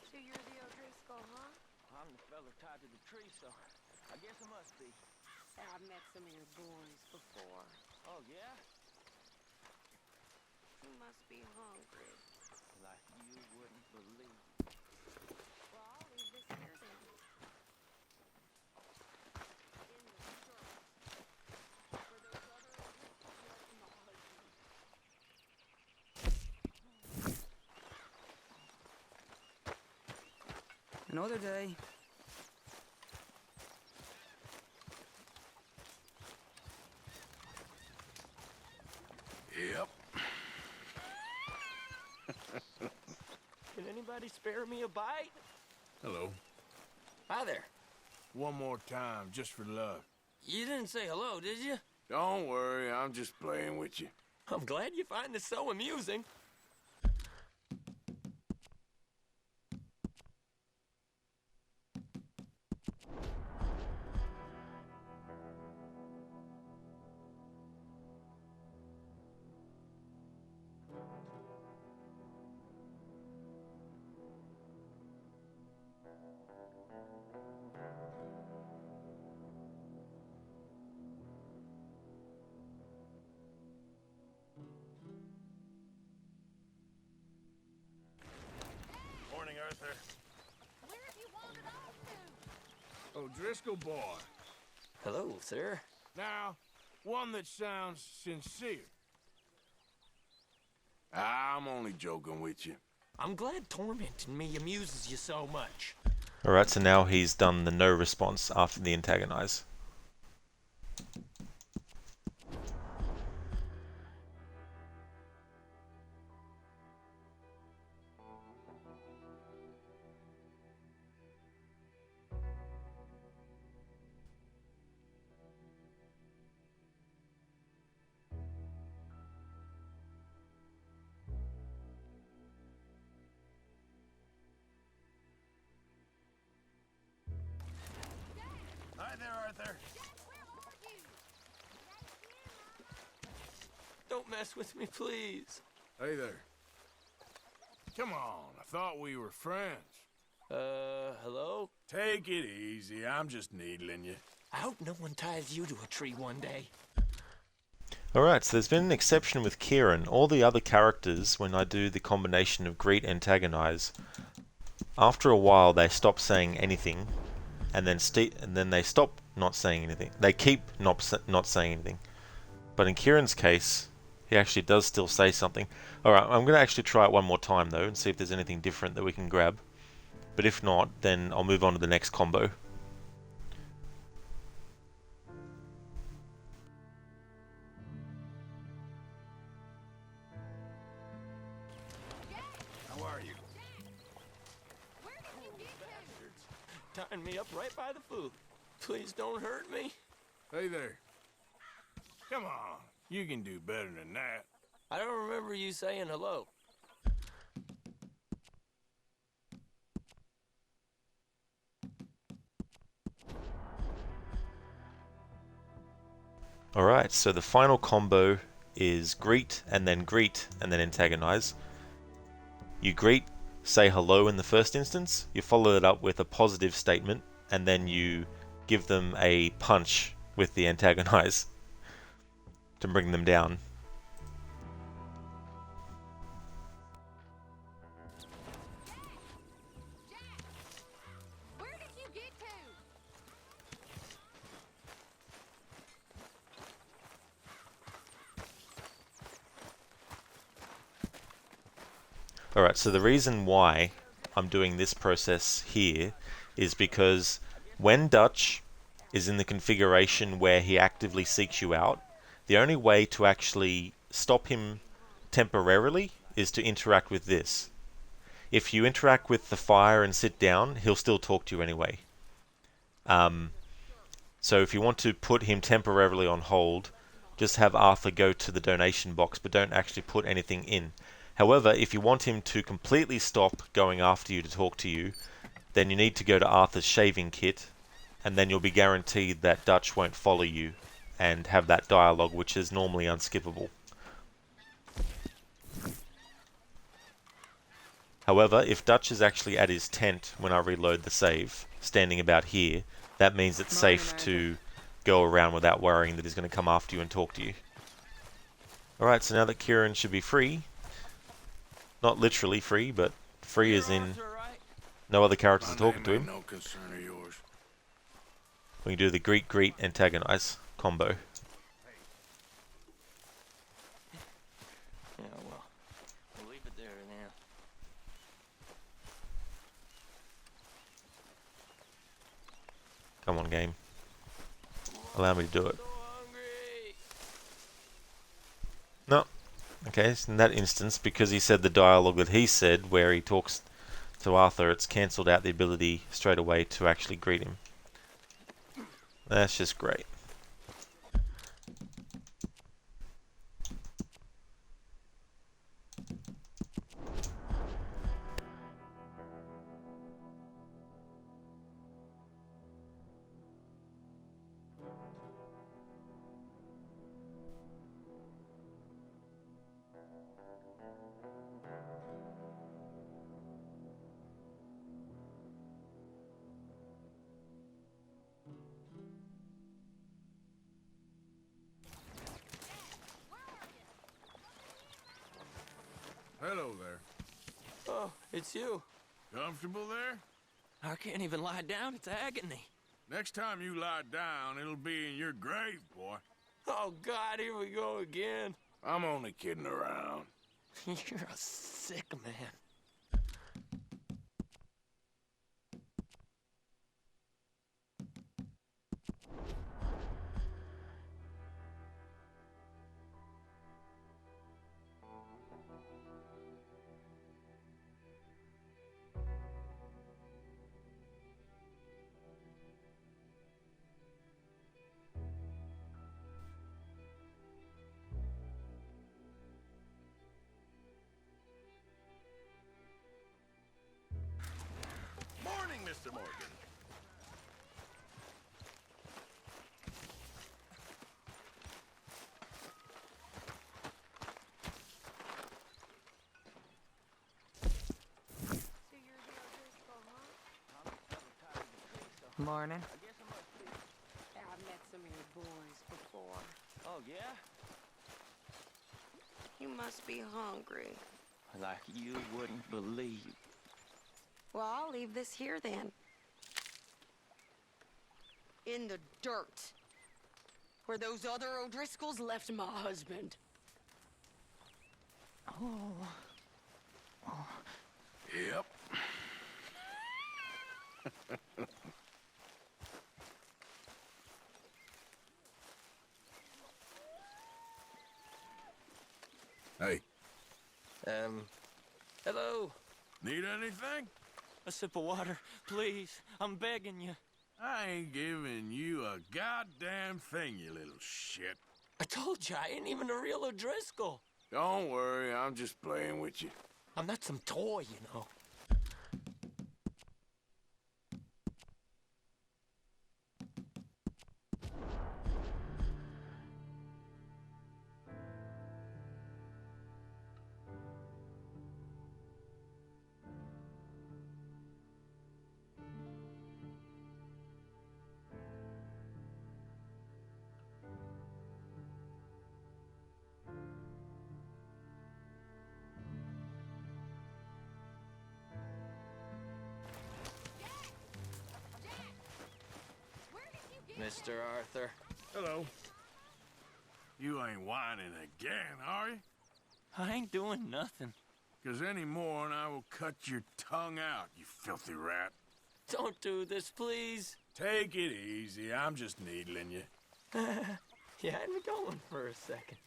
So you're the O'Driscoll, huh? I'm the fella tied to the tree, so I guess I must be. I've met some of your boys before. Oh, yeah? You must be hungry. Like you wouldn't believe. Well, I'll leave this here then. In the shirts. For those other O'Driscolls left in the husband. Another day. Yep. Can anybody spare me a bite? Hello. Hi there. One more time, just for love. You didn't say hello, did you? Don't worry, I'm just playing with you. I'm glad you find this so amusing. Morning, Arthur. Where have you wandered off to? O'Driscoll boy. Hello, sir. Now, one that sounds sincere. I'm only joking with you. I'm glad tormenting me amuses you so much. Alright, so now he's done the no response after the antagonize. Arthur. Don't mess with me, please. Hey there. Come on, I thought we were friends. Hello? Take it easy, I'm just needling you. I hope no one ties you to a tree one day. Alright, so there's been an exception with Kieran. All the other characters, when I do the combination of greet antagonize, after a while they stop saying anything, and then they stop not saying anything. They keep not saying anything. But in Kieran's case, he actually does still say something. Alright, I'm going to actually try it one more time though, and see if there's anything different that we can grab. But if not, then I'll move on to the next combo. How are you? Tying me up right by the food. Please don't hurt me. Hey there. Come on, you can do better than that. I don't remember you saying hello. Alright, so the final combo is greet and then antagonize. You greet, say hello in the first instance, you follow it up with a positive statement, and then you give them a punch with the antagonize to bring them down. Where did you get to? Alright, so the reason why I'm doing this process here is because when Dutch is in the configuration where he actively seeks you out, the only way to actually stop him temporarily is to interact with this. If you interact with the fire and sit down, he'll still talk to you anyway. So if you want to put him temporarily on hold, just have Arthur go to the donation box, but don't actually put anything in. However, if you want him to completely stop going after you to talk to you, then you need to go to Arthur's shaving kit, and then you'll be guaranteed that Dutch won't follow you and have that dialogue, which is normally unskippable. However, if Dutch is actually at his tent when I reload the save, standing about here, that means it's safe to go around without worrying that he's going to come after you and talk to you. Alright, so now that Kieran should be free, not literally free, but free as in no other characters are talking to him, No concern of yours. we can do the greet antagonize combo. Yeah, well, we'll leave it there now. Come on, game. Allow me to do it. No. Okay, so in that instance, because he said the dialogue that he said, where he talks to Arthur, it's cancelled out the ability straight away to actually greet him. That's just great. Hello there. Oh, it's you. Comfortable there? I can't even lie down. It's agony. Next time you lie down, it'll be in your grave, boy. Oh, God, here we go again. I'm only kidding around. You're a sick man. Morning, Mr. Morgan. Morning. I've met some of your boys before. Oh, yeah? You must be hungry. Like you wouldn't believe. Well, I'll leave this here then. In the dirt. Where those other O'Driscolls left my husband. Oh. Yep. Hey. Hello. Need anything? A sip of water, please. I'm begging you. I ain't giving you a goddamn thing, you little shit. I told you, I ain't even a real O'Driscoll. Don't worry, I'm just playing with you. I'm not some toy, you know. Mr. Arthur. Hello. You ain't whining again, are you? I ain't doing nothing. 'Cause any more and I will cut your tongue out, you filthy rat. Don't do this, please. Take it easy, I'm just needling you. You had me going for a second.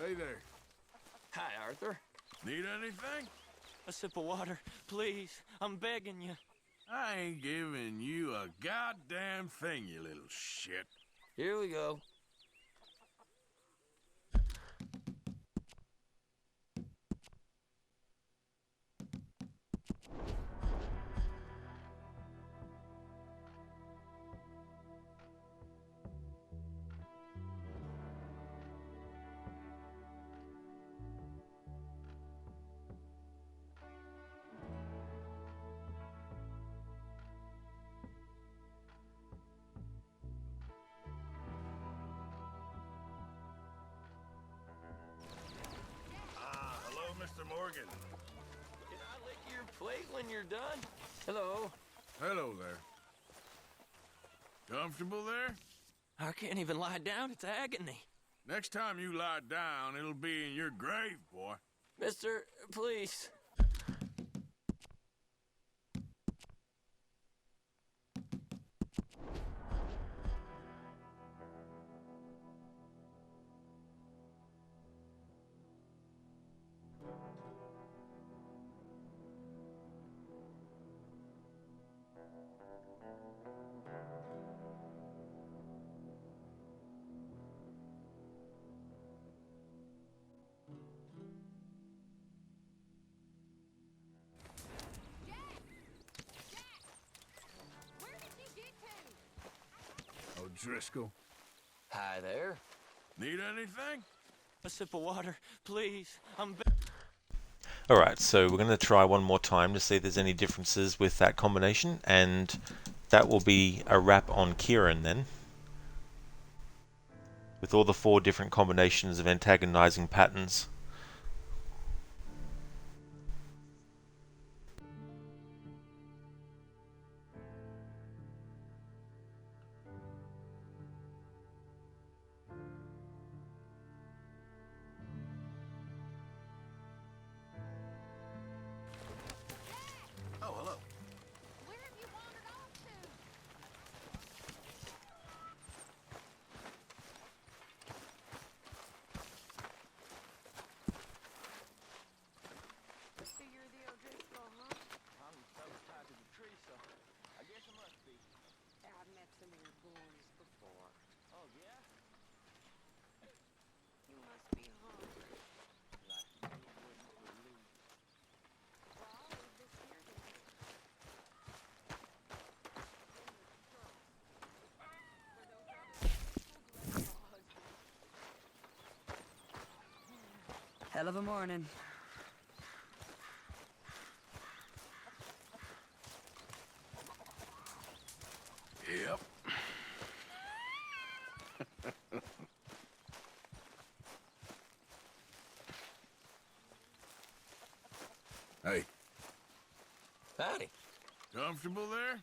Hey there. Hi, Arthur. Need anything? A sip of water, please. I'm begging you. I ain't giving you a goddamn thing, you little shit. Here we go. Hello, Mr. Morgan. Can I lick your plate when you're done? Hello. Hello there. Comfortable there? I can't even lie down. It's agony. Next time you lie down, it'll be in your grave, boy. Mister, please. O'Driscoll. Hi there. Need anything? A sip of water, please. Alright, so we're going to try one more time to see if there's any differences with that combination, and that will be a wrap on Kieran then. With all the 4 different combinations of antagonizing patterns. Oh, hello. Where have you wandered off to? must be hungry. Well, I'll leave this here then. Hell of a morning. Yep. Hey. Howdy. Comfortable there?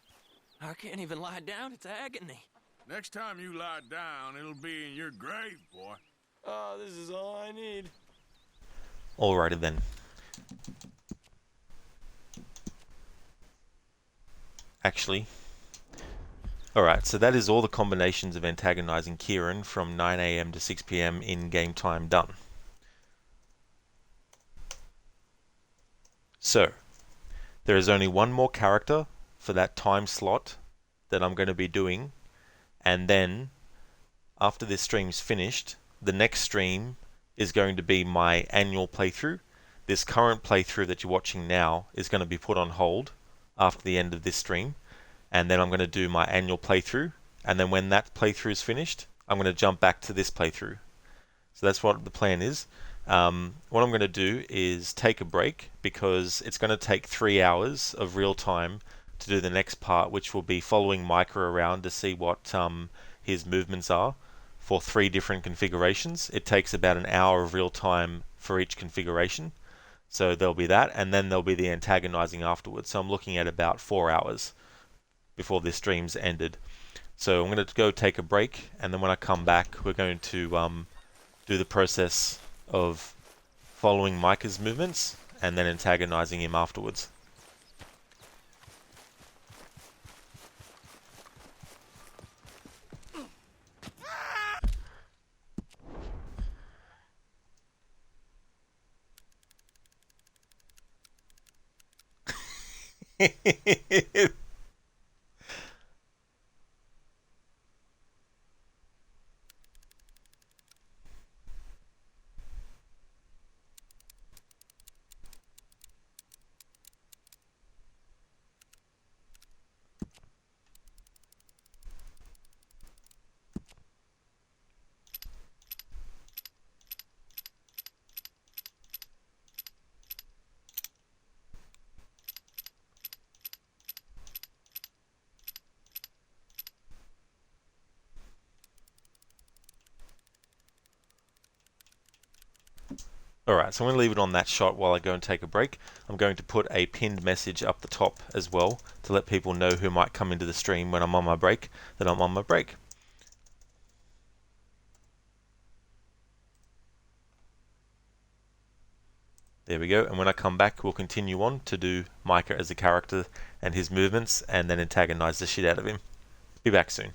I can't even lie down. It's agony. Next time you lie down, it'll be in your grave, boy. Oh, this is all I need. Alrighty then. Actually, alright, so that is all the combinations of antagonizing Kieran from 9 AM to 6 PM in game time done. So, there is only one more character for that time slot that I'm going to be doing, and then after this stream's finished, the next stream is going to be my annual playthrough. This current playthrough that you're watching now is going to be put on hold after the end of this stream, and then I'm going to do my annual playthrough, and then when that playthrough is finished, I'm going to jump back to this playthrough. So that's what the plan is. What I'm going to do is take a break, because it's going to take 3 hours of real time to do the next part, which will be following Micah around to see what his movements are for 3 different configurations. It takes about an hour of real time for each configuration. So there'll be that, and then there'll be the antagonizing afterwards. So I'm looking at about 4 hours before this stream's ended. So I'm going to go take a break, and then when I come back, we're going to do the process of following Micah's movements and then antagonizing him afterwards. Alright, so I'm going to leave it on that shot while I go and take a break. I'm going to put a pinned message up the top as well to let people know who might come into the stream when I'm on my break, that I'm on my break. There we go, and when I come back we'll continue on to do Micah as a character and his movements, and then antagonize the shit out of him. Be back soon.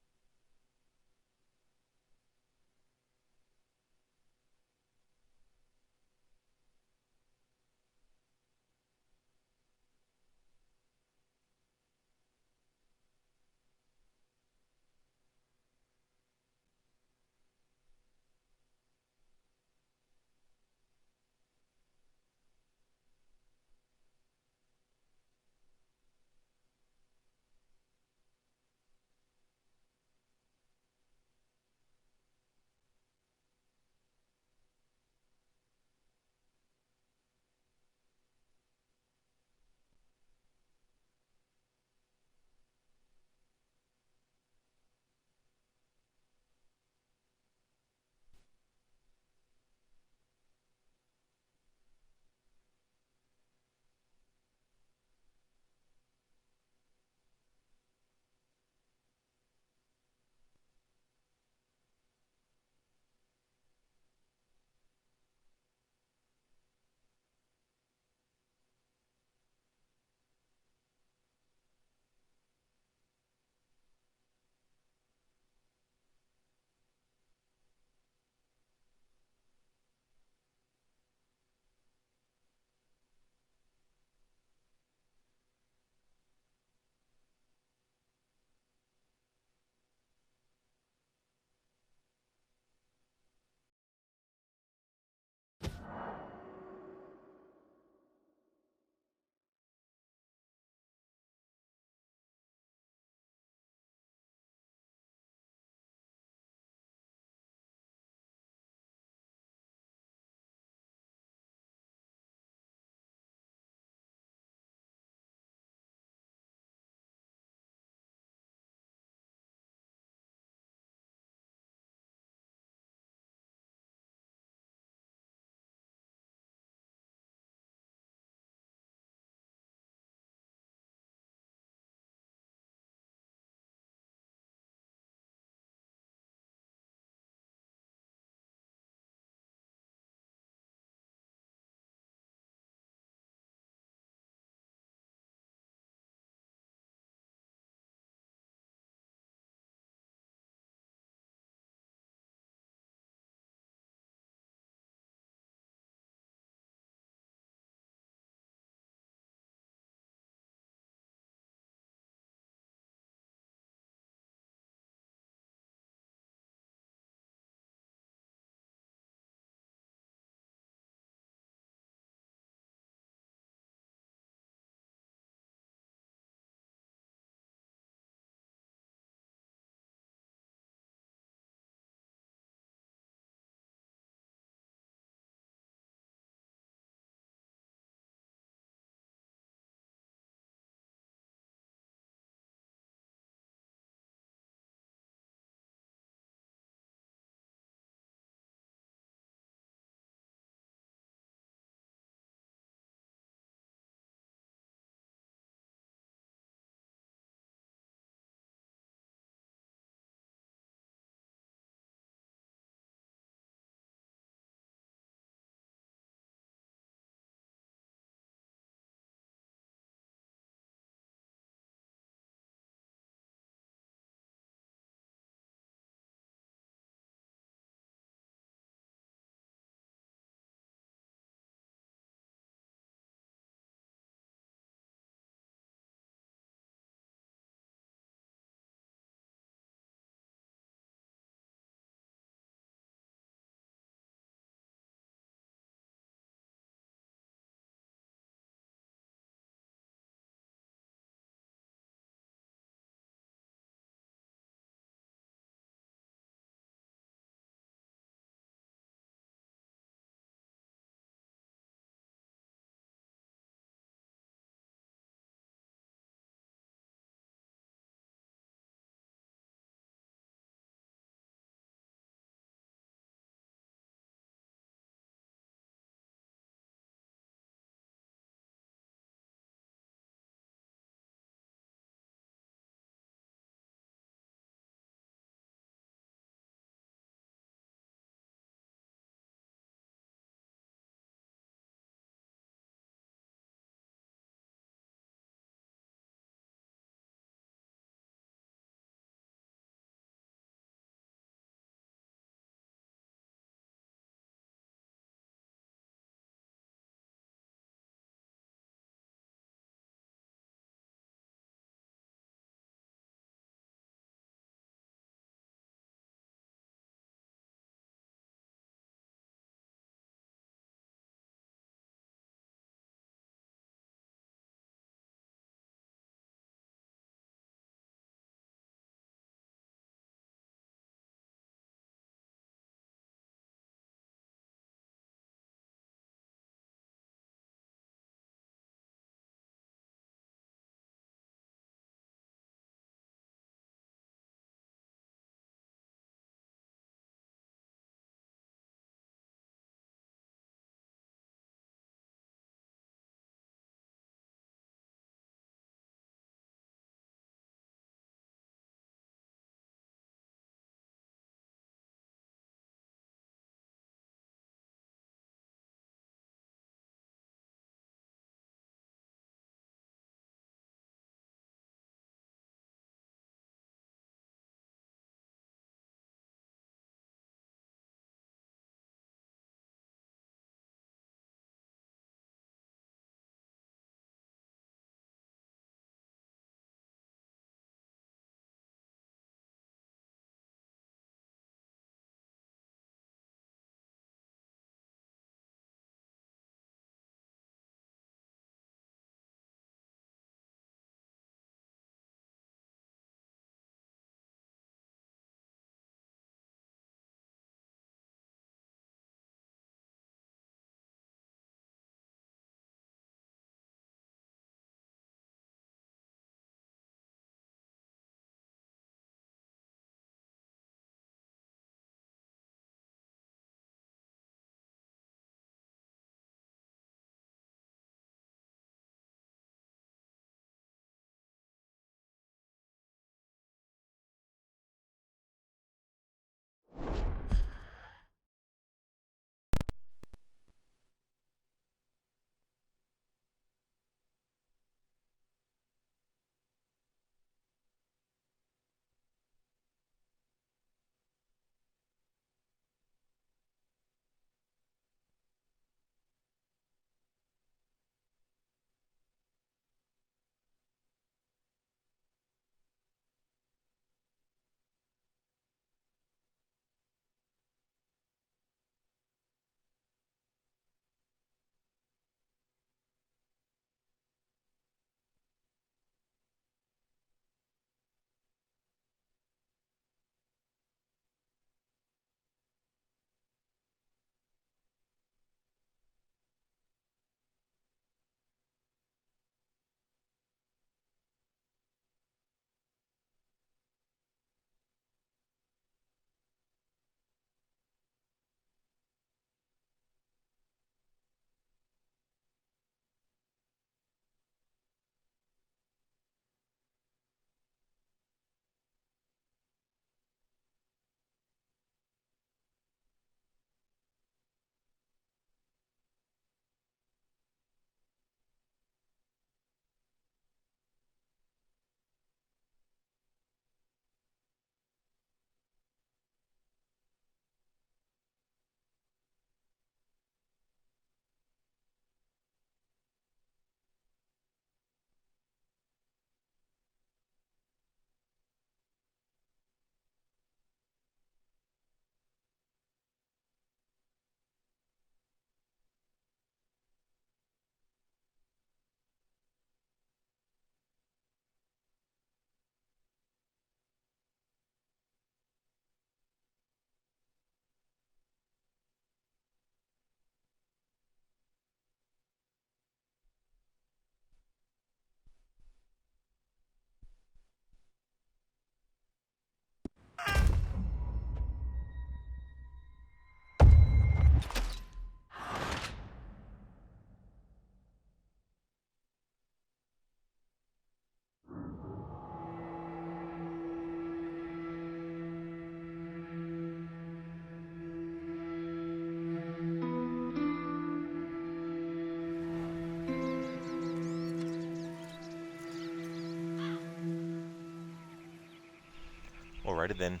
Alrighty then.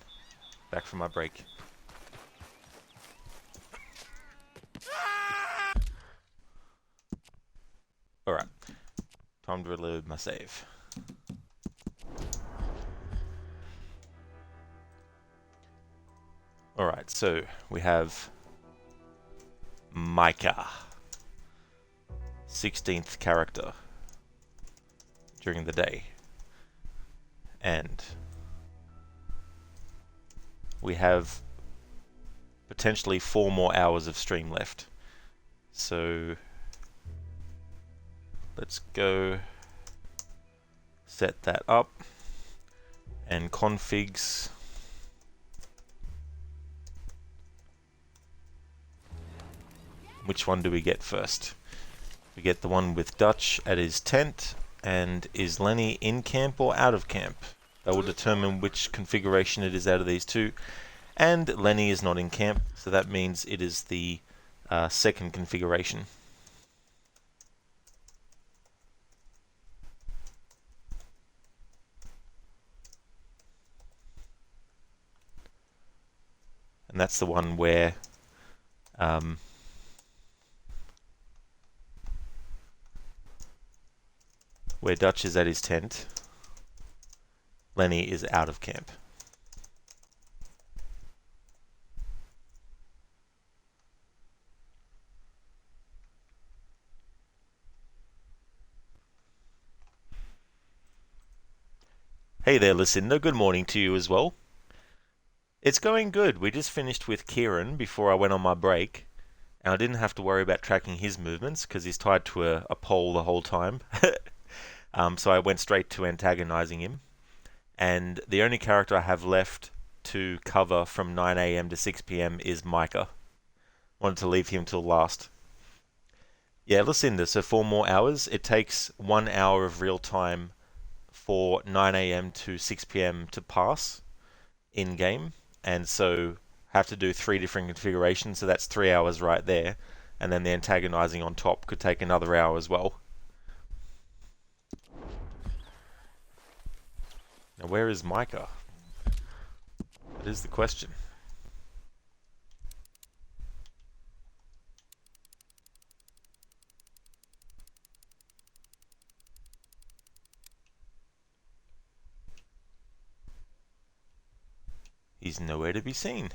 Back from my break. Alright. Time to reload my save. Alright, so we have Micah. 16th character during the day. And we have potentially 4 more hours of stream left. So let's go set that up and configs. Which one do we get first? We get the one with Dutch at his tent, and is Lenny in camp or out of camp? That will determine which configuration it is out of these two. And Lenny is not in camp, so that means it is the second configuration. And that's the one where Dutch is at his tent, Lenny is out of camp. Hey there, Lucinda. Good morning to you as well. It's going good. We just finished with Kieran before I went on my break, and I didn't have to worry about tracking his movements because he's tied to a pole the whole time. So I went straight to antagonizing him. And the only character I have left to cover from 9 AM to 6 PM is Micah. Wanted to leave him till last. Yeah, Lucinda, so 4 more hours. It takes 1 hour of real time for 9 AM to 6 PM to pass in-game. And so have to do 3 different configurations, so that's 3 hours right there. And then the antagonizing on top could take another hour as well. Now where is Micah? That is the question. He's nowhere to be seen.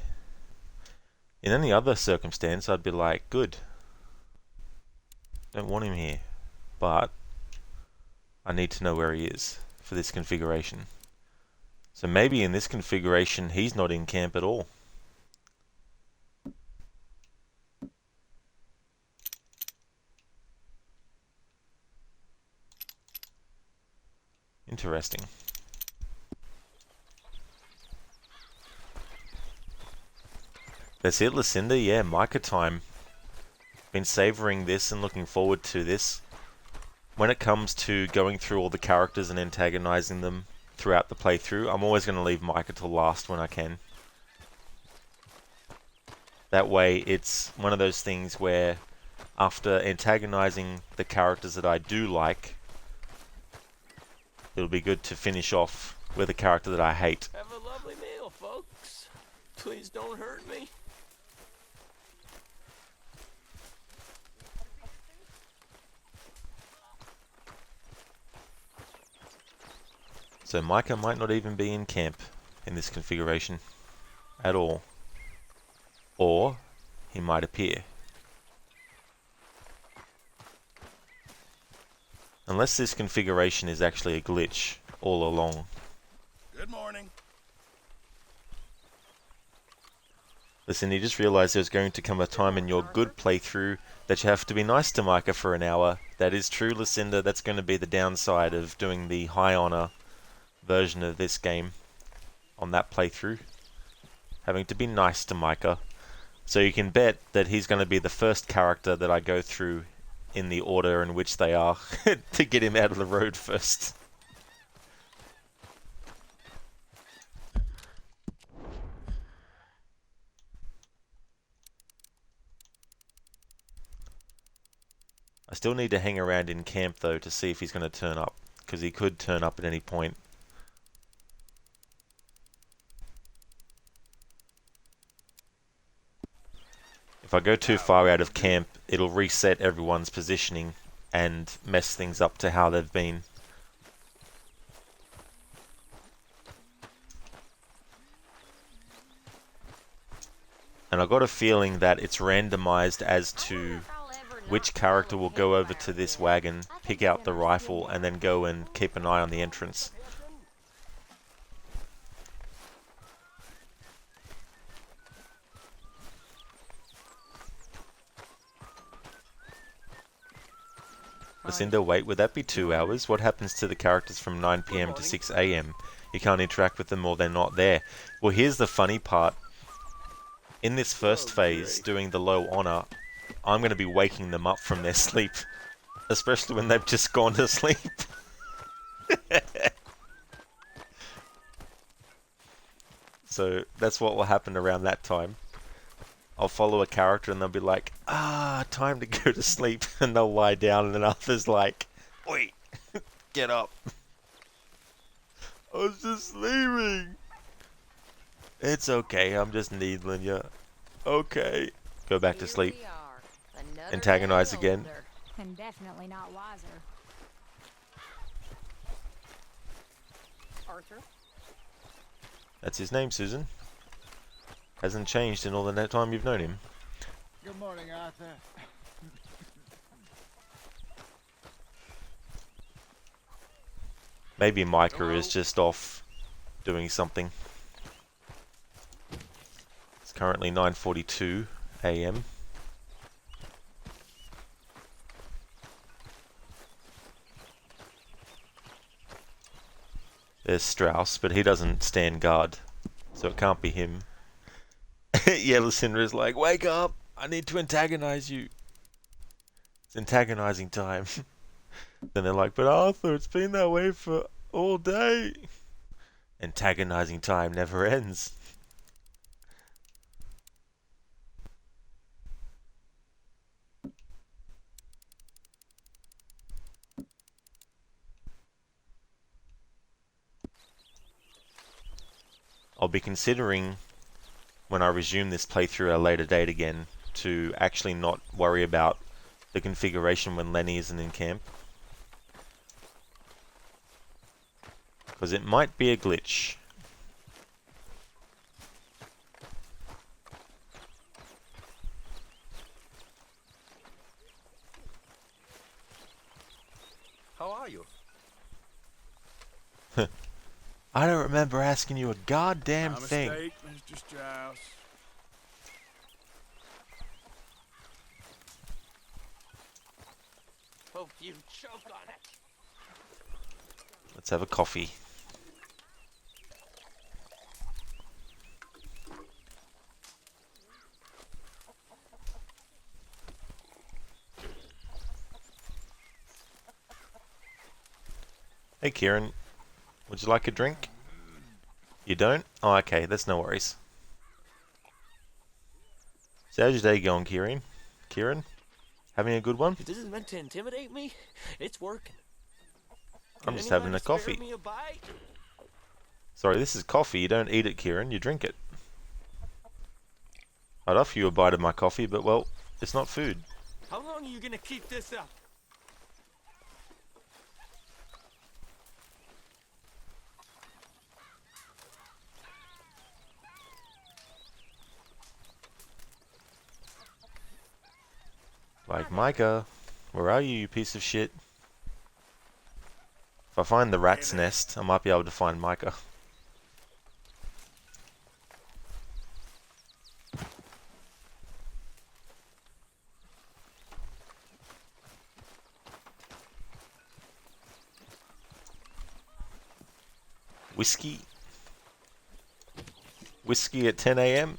In any other circumstance, I'd be like, good. Don't want him here. But I need to know where he is for this configuration. So maybe in this configuration, he's not in camp at all. Interesting. That's it, Lucinda. Yeah, Micah time. Been savoring this and looking forward to this. When it comes to going through all the characters and antagonizing them throughout the playthrough, I'm always going to leave Micah till last when I can. That way, it's one of those things where after antagonizing the characters that I do like, it'll be good to finish off with a character that I hate. Have a lovely meal, folks. Please don't hurt me. So Micah might not even be in camp in this configuration at all. Or he might appear. Unless this configuration is actually a glitch all along. Good morning. Listen, you just realised there's going to come a time in your good playthrough that you have to be nice to Micah for an hour. That is true, Lucinda. That's going to be the downside of doing the high honor version of this game on that playthrough. Having to be nice to Micah. So you can bet that he's going to be the first character that I go through in the order in which they are to get him out of the road first. I still need to hang around in camp though to see if he's going to turn up, because he could turn up at any point. If I go too far out of camp, it'll reset everyone's positioning and mess things up to how they've been. And I got a feeling that it's randomized as to which character will go over to this wagon, pick out the rifle, and then go and keep an eye on the entrance. Lucinda, wait, would that be 2 hours? What happens to the characters from 9 PM to 6 AM? You can't interact with them or they're not there. Well, here's the funny part. In this first phase, doing the low honor, I'm going to be waking them up from their sleep. Especially when they've just gone to sleep. So, that's what will happen around that time. I'll follow a character and they'll be like, time to go to sleep. And they'll lie down and then Arthur's like, wait, get up. I was just sleeping. It's okay, I'm just needling you. Okay. Go back to sleep. Antagonize again. And definitely not wiser. Arthur? That's his name, Susan. Hasn't changed in all the time you've known him. Good morning, Arthur. Maybe Micah is just off doing something. It's currently 9:42 AM. There's Strauss, but he doesn't stand guard, so it can't be him. Yeah, Lucinda's like, wake up! I need to antagonize you. It's antagonizing time. Then they're like, but Arthur, it's been that way for all day. Antagonizing time never ends. I'll be considering, when I resume this playthrough at a later date again, to actually not worry about the configuration when Lenny isn't in camp. Because it might be a glitch. How are you? I don't remember asking you a goddamn thing. Mistake, Mr. Strauss. Hope you choke on it. Let's have a coffee. Hey Kieran, would you like a drink? You don't? Oh, okay, that's no worries. So how's your day going, Kieran? Kieran? Having a good one? If this is meant to intimidate me, it's working. I'm just having a coffee. Sorry, this is coffee. You don't eat it, Kieran. You drink it. I'd offer you a bite of my coffee, but well, it's not food. How long are you gonna keep this up? Like, Micah, where are you piece of shit? If I find the rat's nest, I might be able to find Micah. Whiskey? Whiskey at 10 AM?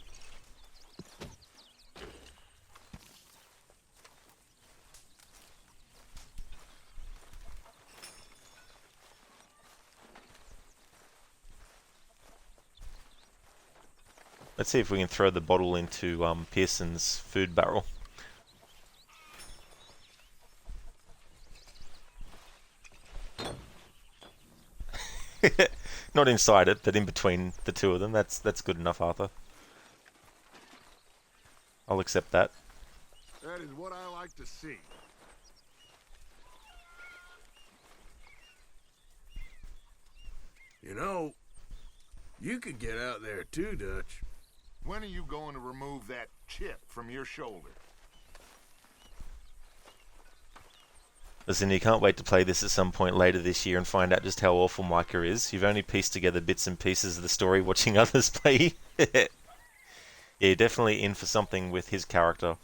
Let's see if we can throw the bottle into Pearson's food barrel. Not inside it, but in between the two of them. That's good enough, Arthur. I'll accept that. That is what I like to see. You know, you could get out there too, Dutch. When are you going to remove that chip from your shoulder? Listen, you can't wait to play this at some point later this year and find out just how awful Micah is. You've only pieced together bits and pieces of the story watching others play. Yeah, you're definitely in for something with his character.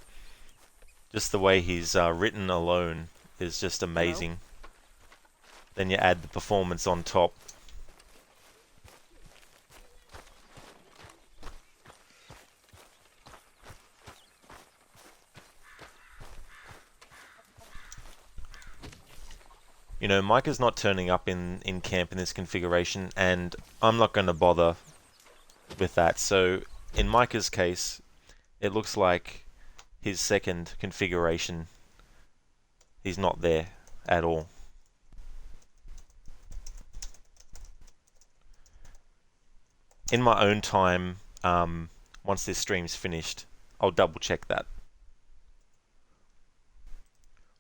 Just the way he's written alone is just amazing. Then you add the performance on top. You know, Micah's not turning up in camp in this configuration, and I'm not going to bother with that. So, in Micah's case, it looks like his second configuration, he's not there at all. In my own time, once this stream's finished, I'll double check that.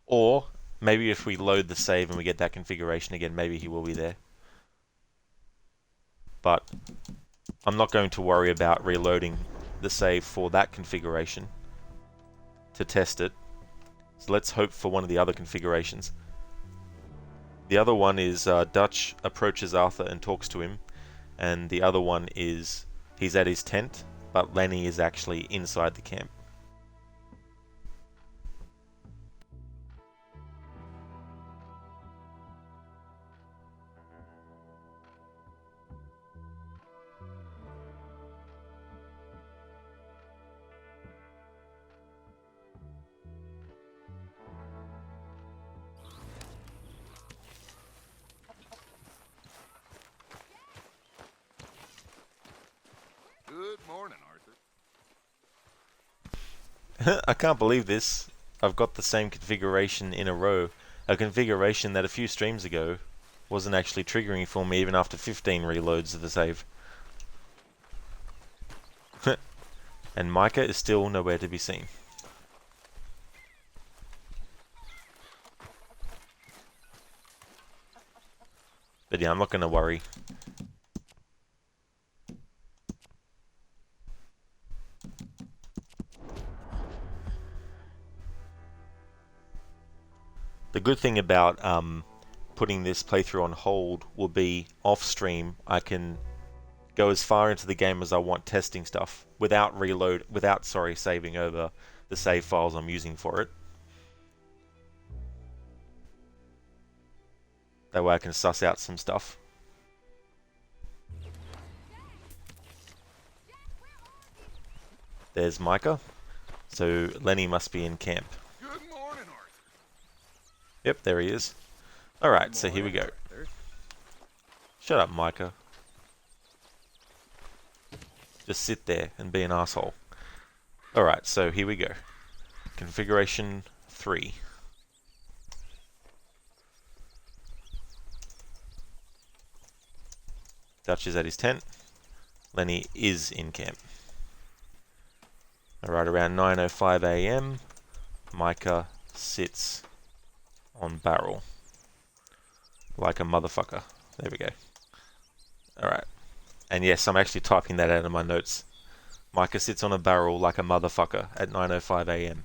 Or maybe if we load the save and we get that configuration again, maybe he will be there. But I'm not going to worry about reloading the save for that configuration to test it. So let's hope for one of the other configurations. The other one is Dutch approaches Arthur and talks to him, and the other one is he's at his tent, but Lenny is actually inside the camp. Good morning, Arthur. I can't believe this. I've got the same configuration in a row. A configuration that a few streams ago wasn't actually triggering for me even after 15 reloads of the save. And Micah is still nowhere to be seen. But yeah, I'm not going to worry. The good thing about putting this playthrough on hold will be off stream. I can go as far into the game as I want testing stuff without saving over the save files I'm using for it. That way I can suss out some stuff. There's Micah. So Lenny must be in camp. Yep, there he is. Alright, so here we go. Shut up, Micah. Just sit there and be an asshole. Alright, so here we go. Configuration 3. Dutch is at his tent. Lenny is in camp. Alright, around 9:05 AM, Micah sits on barrel like a motherfucker. There we go. Alright. And yes, I'm actually typing that out of my notes. Micah sits on a barrel like a motherfucker at 9:05 AM.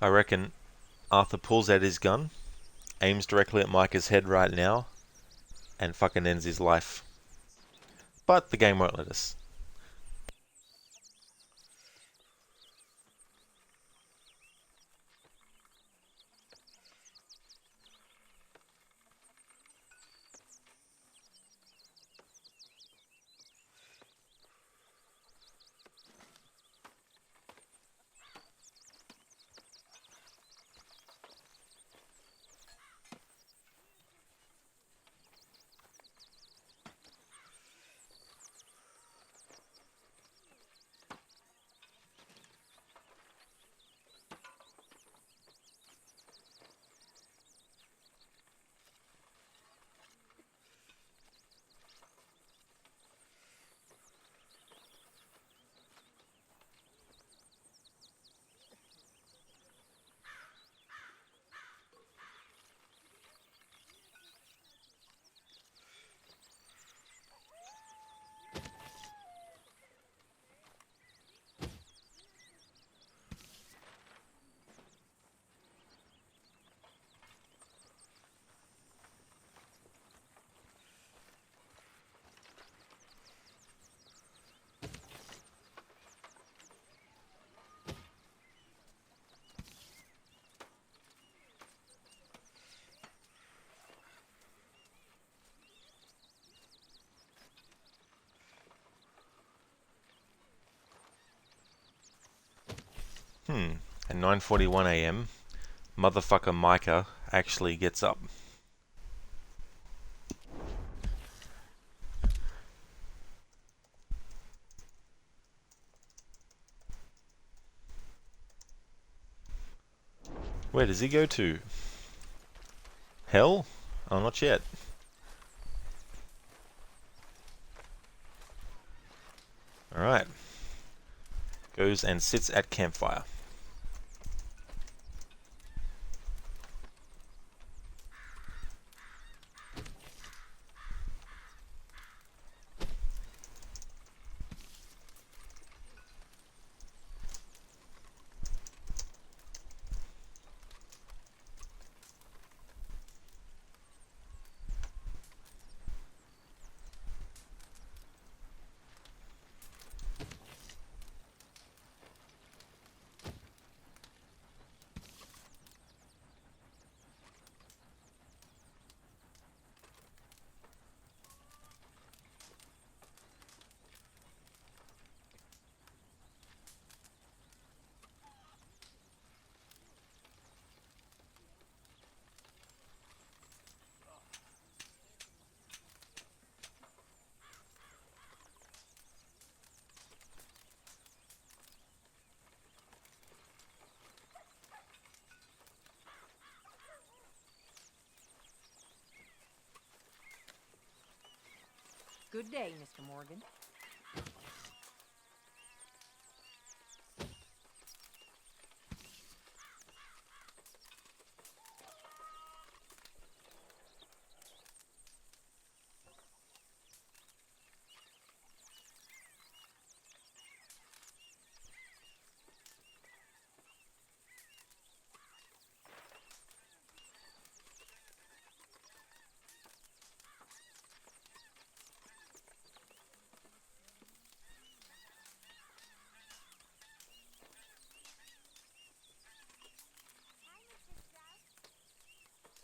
I reckon Arthur pulls out his gun aims directly at Micah's head right now and fucking ends his life. But the game won't let us. At 9:41 a.m., motherfucker Micah actually gets up. Where does he go to? Hell? Oh, not yet. Alright. Goes and sits at campfire. Good day, Mr. Morgan.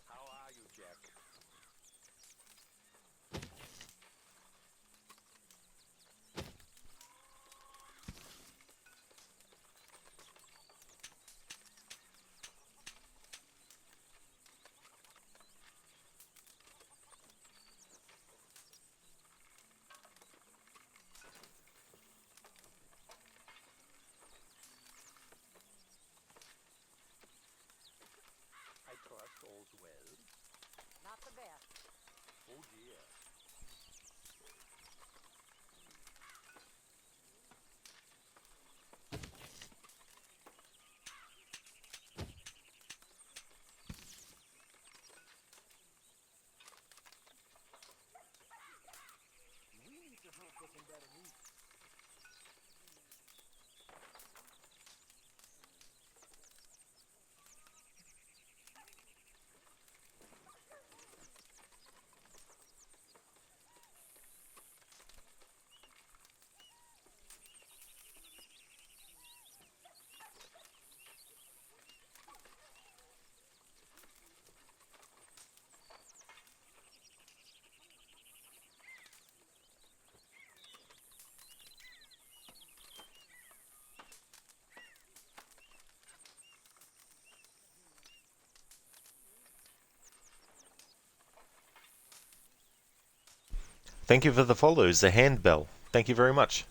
How are you, Jack? I trust all's well. Not the best. Oh dear. We need to hunt for some better meat. Thank you for the follows, the handbell. Thank you very much.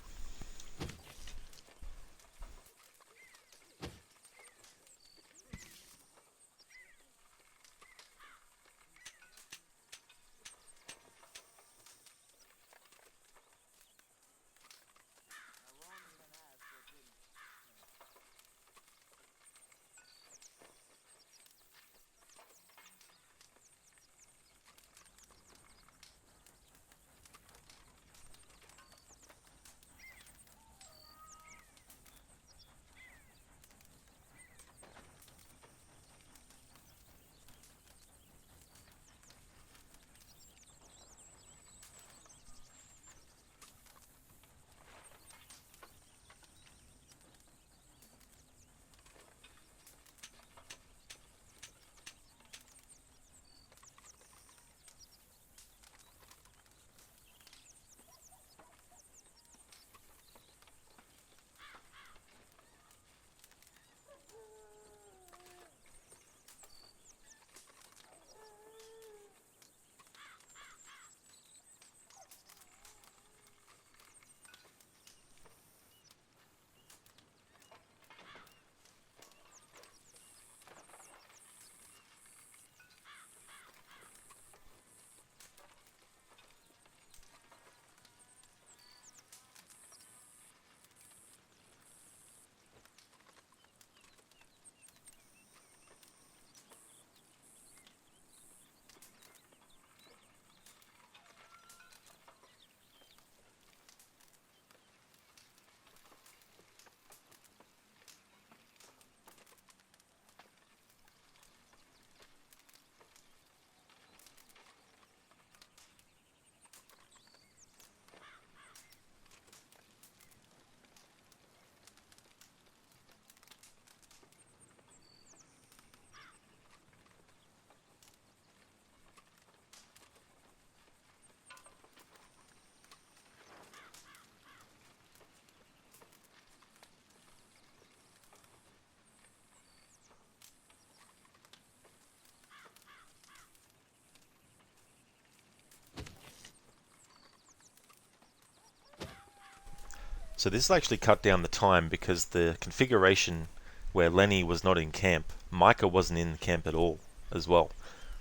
So this has actually cut down the time because the configuration where Lenny was not in camp, Micah wasn't in camp at all as well.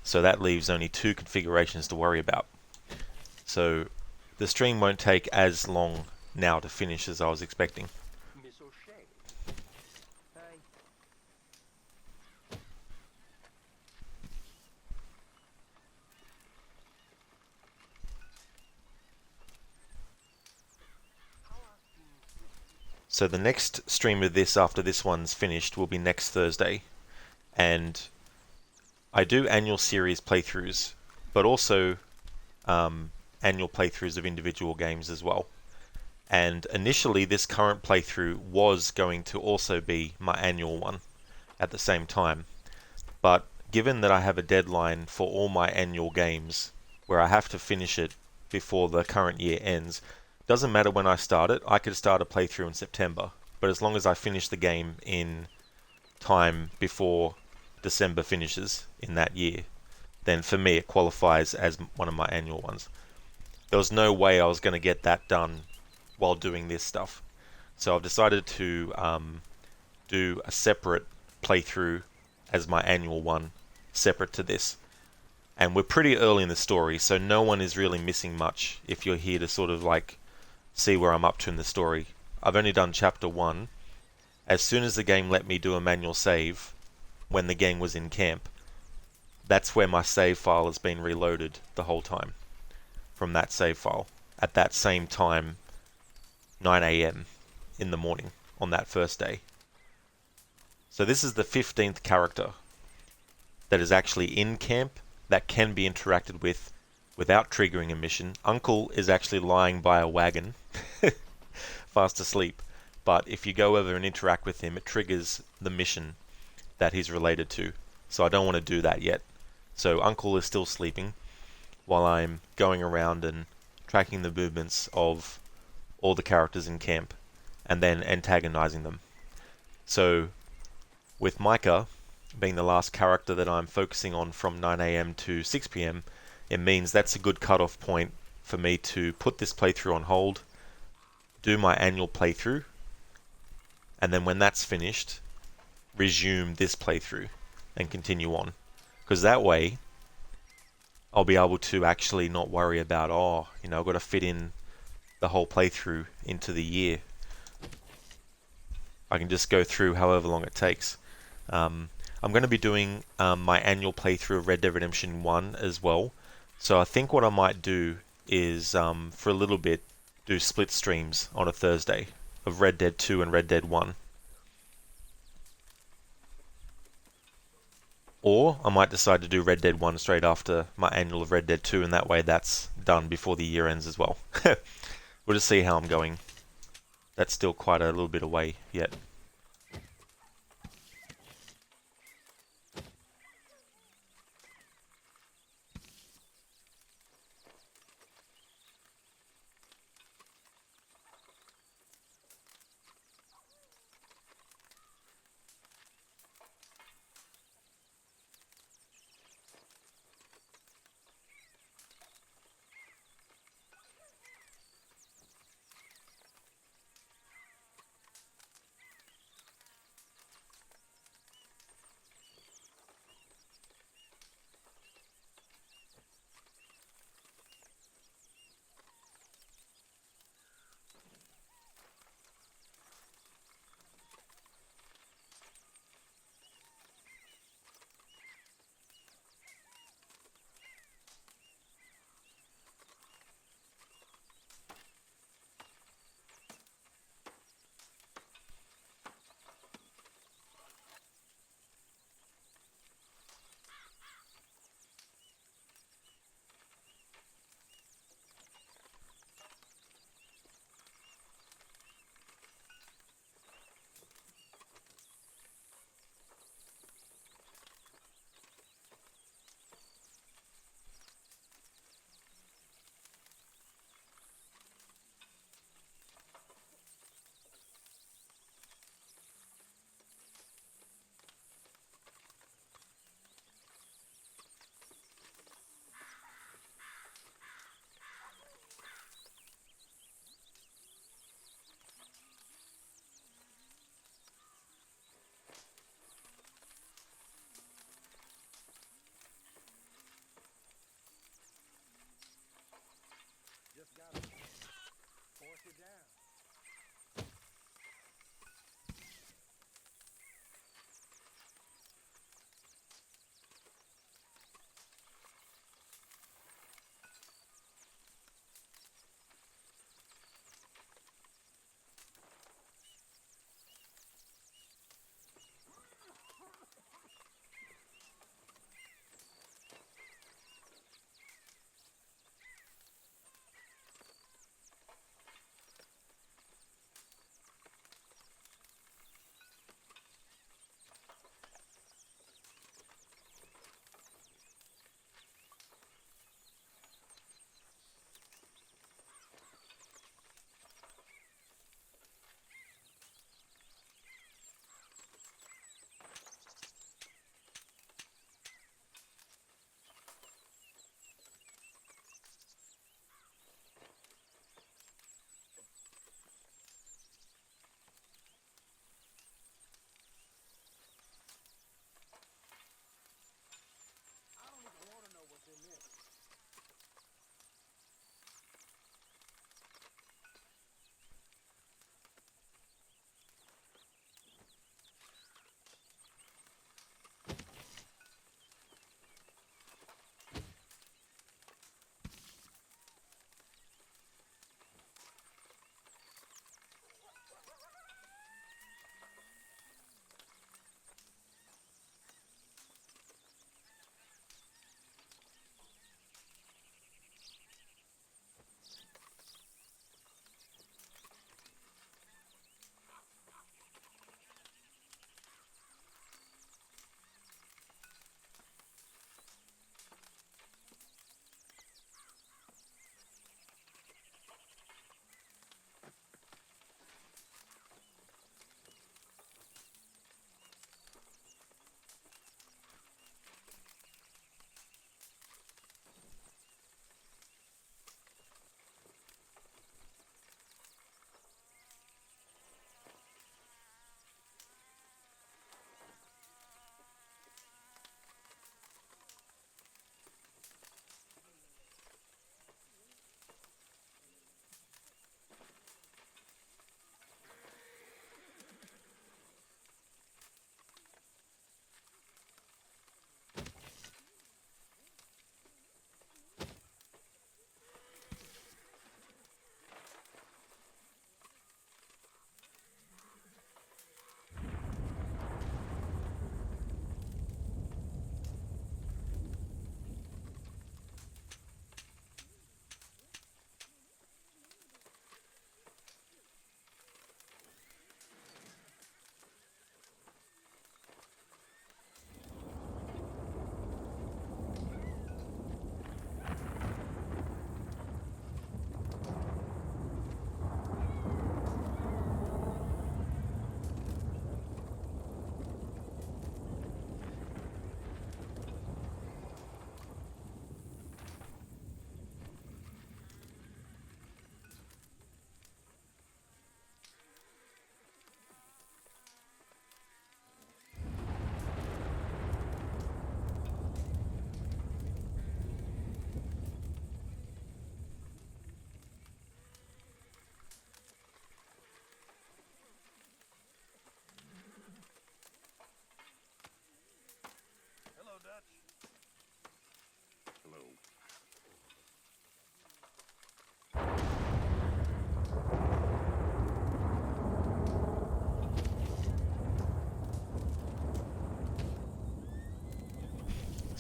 So that leaves only 2 configurations to worry about. So the stream won't take as long now to finish as I was expecting. Miss O'Shea. Hey. So the next stream of this after this one's finished will be next Thursday. And I do annual series playthroughs, but also annual playthroughs of individual games as well. And initially this current playthrough was going to also be my annual one at the same time. But given that I have a deadline for all my annual games where I have to finish it before the current year ends, doesn't matter when I start it, I could start a playthrough in September, but as long as I finish the game in time before December finishes in that year, then for me it qualifies as one of my annual ones. There was no way I was going to get that done while doing this stuff. So I've decided to do a separate playthrough as my annual one, separate to this. And we're pretty early in the story, so no one is really missing much if you're here to sort of like see where I'm up to in the story. I've only done chapter 1. As soon as the game let me do a manual save, when the game was in camp, that's where my save file has been reloaded the whole time. From that save file. At that same time, 9 AM in the morning on that first day. So this is the 15th character that is actually in camp that can be interacted with without triggering a mission. Uncle is actually lying by a wagon, fast asleep, but if you go over and interact with him, it triggers the mission that he's related to. So I don't want to do that yet. So Uncle is still sleeping while I'm going around and tracking the movements of all the characters in camp and then antagonizing them. So with Micah being the last character that I'm focusing on from 9 AM to 6 PM, it means that's a good cutoff point for me to put this playthrough on hold, do my annual playthrough, and then when that's finished, resume this playthrough and continue on. Because that way, I'll be able to actually not worry about, oh, you know, I've got to fit in the whole playthrough into the year. I can just go through however long it takes. I'm going to be doing my annual playthrough of Red Dead Redemption 1 as well. So I think what I might do is, for a little bit, do split streams on a Thursday of Red Dead 2 and Red Dead 1. Or I might decide to do Red Dead 1 straight after my annual of Red Dead 2, and that way that's done before the year ends as well. We'll just see how I'm going. That's still quite a little bit away yet.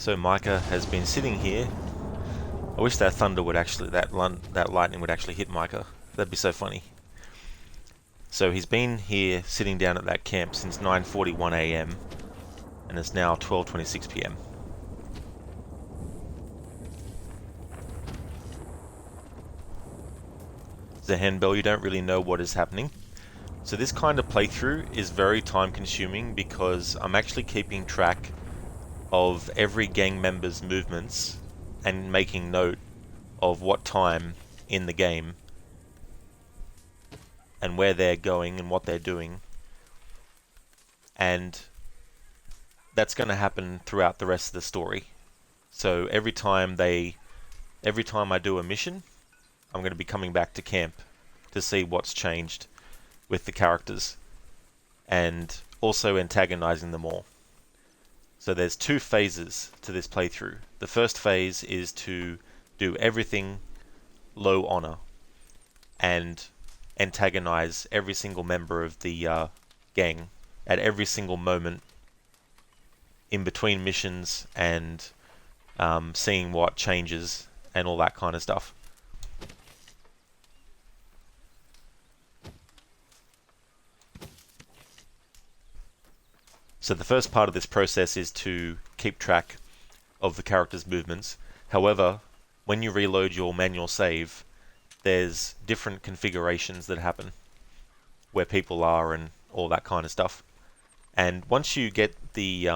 So Micah has been sitting here. I wish that thunder would actually, that lightning would actually hit Micah. That'd be so funny. So he's been here sitting down at that camp since 9:41 a.m. and it's now 12:26 p.m. Zahenbel, you don't really know what is happening. So this kind of playthrough is very time consuming because I'm actually keeping track of every gang member's movements and making note of what time in the game and where they're going and what they're doing. And that's going to happen throughout the rest of the story. So every time I do a mission, I'm going to be coming back to camp to see what's changed with the characters and also antagonizing them all. So there's 2 phases to this playthrough. The first phase is to do everything low honor and antagonize every single member of the gang at every single moment in between missions and seeing what changes and all that kind of stuff. So the first part of this process is to keep track of the character's movements. However, when you reload your manual save, there's different configurations that happen where people are and all that kind of stuff. And once you get the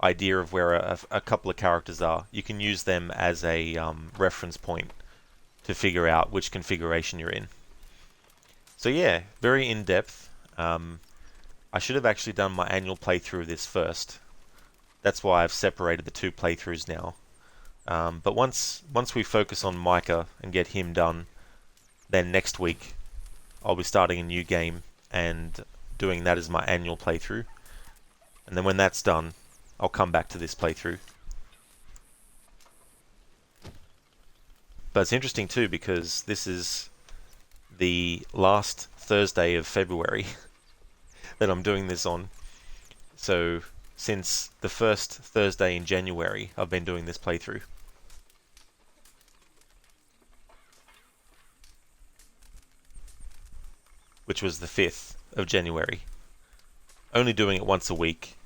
idea of where a couple of characters are, you can use them as a reference point to figure out which configuration you're in. So yeah, very in-depth. I should have actually done my annual playthrough of this first. That's why I've separated the 2 playthroughs now. But once we focus on Micah and get him done, then next week I'll be starting a new game and doing that as my annual playthrough. And then when that's done, I'll come back to this playthrough. But it's interesting too because this is the last Thursday of February that I'm doing this on. So since the first Thursday in January, I've been doing this playthrough. Which was the 5th of January. Only doing it once a week.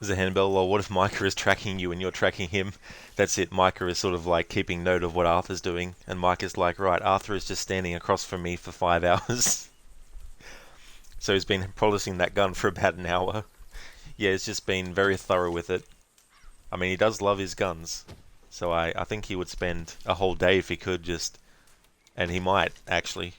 Zahenbel, well, what if Micah is tracking you and you're tracking him? That's it, Micah is sort of like keeping note of what Arthur's doing, and Micah's like, right, Arthur is just standing across from me for 5 hours. So he's been polishing that gun for about an hour. Yeah, he's just been very thorough with it. I mean, he does love his guns, so I think he would spend a whole day if he could just... And he might, actually.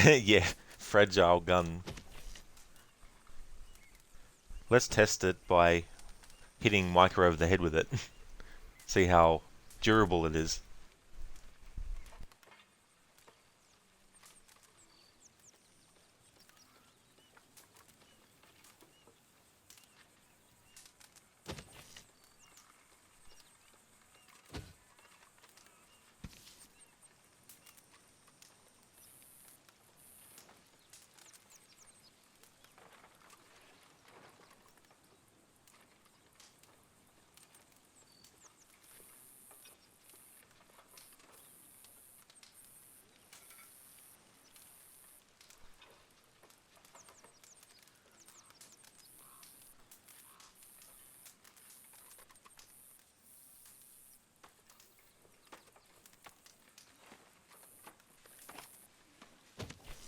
Yeah, fragile gun. Let's test it by hitting Micah over the head with it. See how durable it is.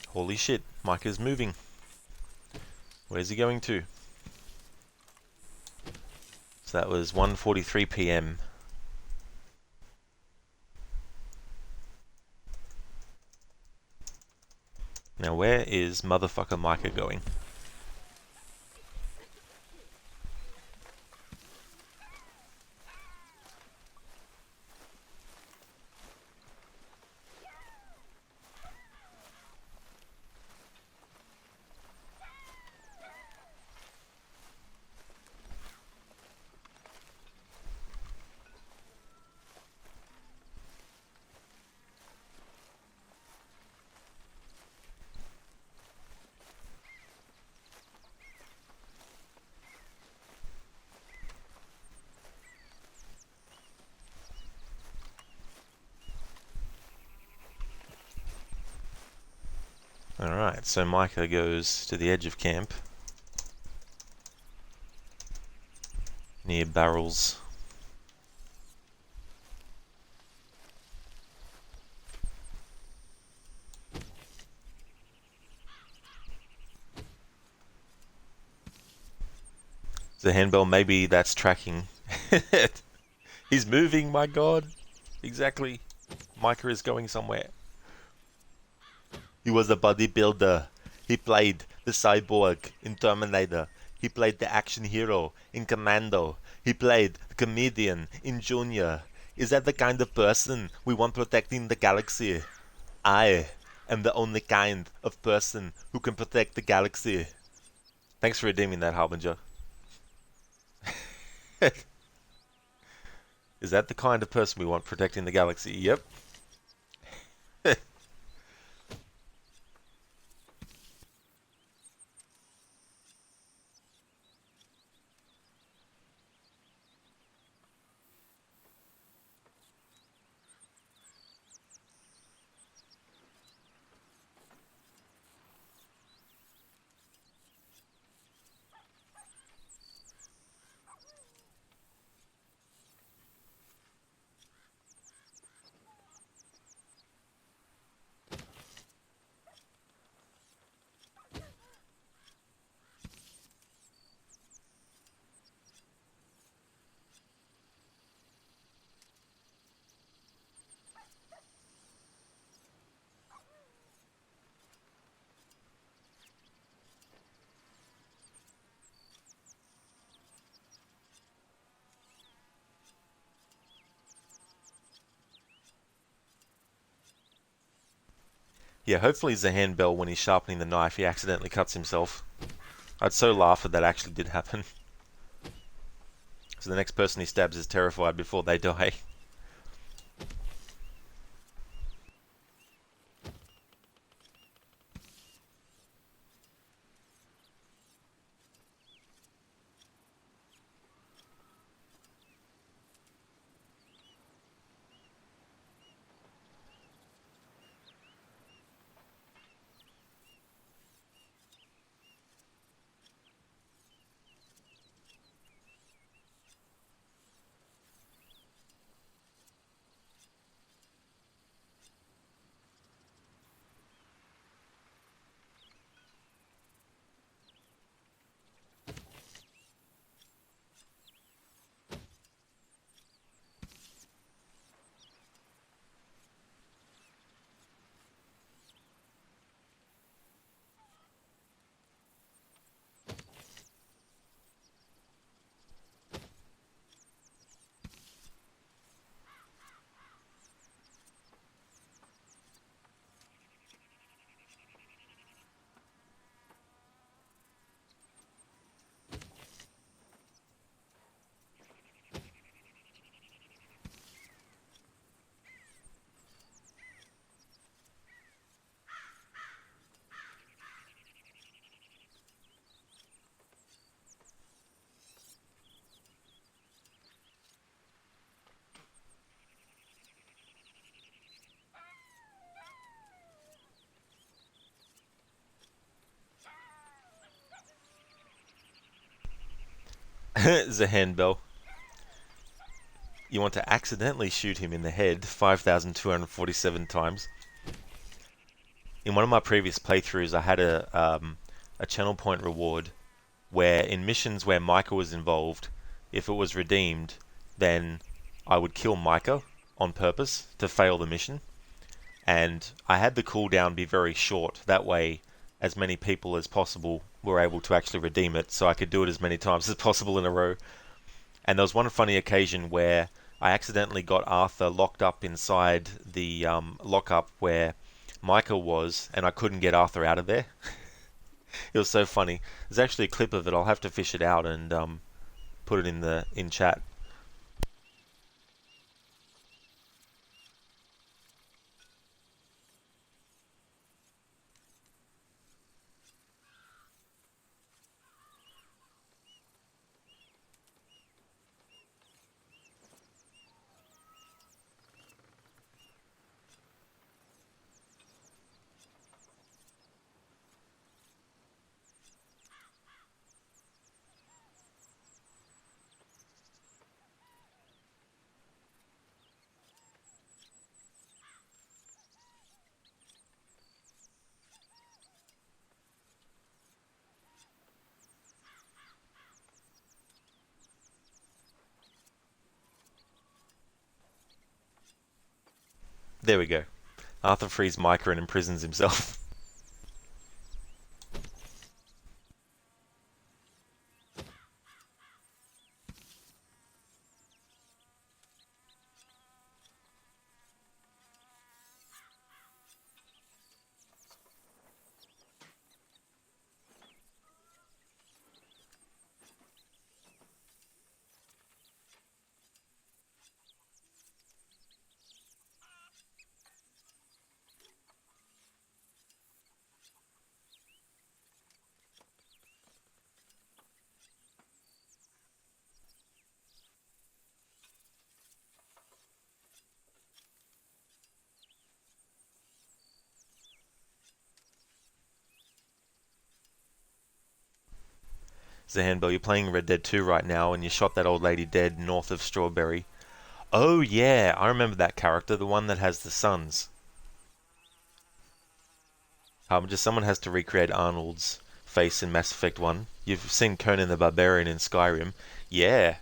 Holy shit, Micah's moving. Where's he going to? So that was 1:43 p.m. Now where is motherfucker Micah going? Alright, so Micah goes to the edge of camp. Near barrels. The handbell, maybe that's tracking. He's moving, my god. Exactly. Micah is going somewhere. He was a bodybuilder. He played the cyborg in Terminator. He played the action hero in Commando. He played the comedian in Junior. Is that the kind of person we want protecting the galaxy? I am the only kind of person who can protect the galaxy. Thanks for redeeming that, Harbinger. Is that the kind of person we want protecting the galaxy? Yep. Yeah, hopefully it's a handbell when he's sharpening the knife, he accidentally cuts himself. I'd so laugh if that actually did happen. So the next person he stabs is terrified before they die. Zahan Bell. You want to accidentally shoot him in the head 5,247 times. In one of my previous playthroughs, I had a channel point reward where in missions where Micah was involved, if it was redeemed, then I would kill Micah on purpose to fail the mission. And I had the cooldown be very short. That way, as many people as possible were able to actually redeem it, so I could do it as many times as possible in a row. And there was one funny occasion where I accidentally got Arthur locked up inside the lockup where Micah was, and I couldn't get Arthur out of there. It was so funny. There's actually a clip of it. I'll have to fish it out and put it in chat. There we go. Arthur frees Micah and imprisons himself. Zahanbel, you're playing Red Dead 2 right now, and you shot that old lady dead north of Strawberry. Oh yeah, I remember that character, the one that has the sons. Just someone has to recreate Arnold's face in Mass Effect 1. You've seen Conan the Barbarian in Skyrim. Yeah.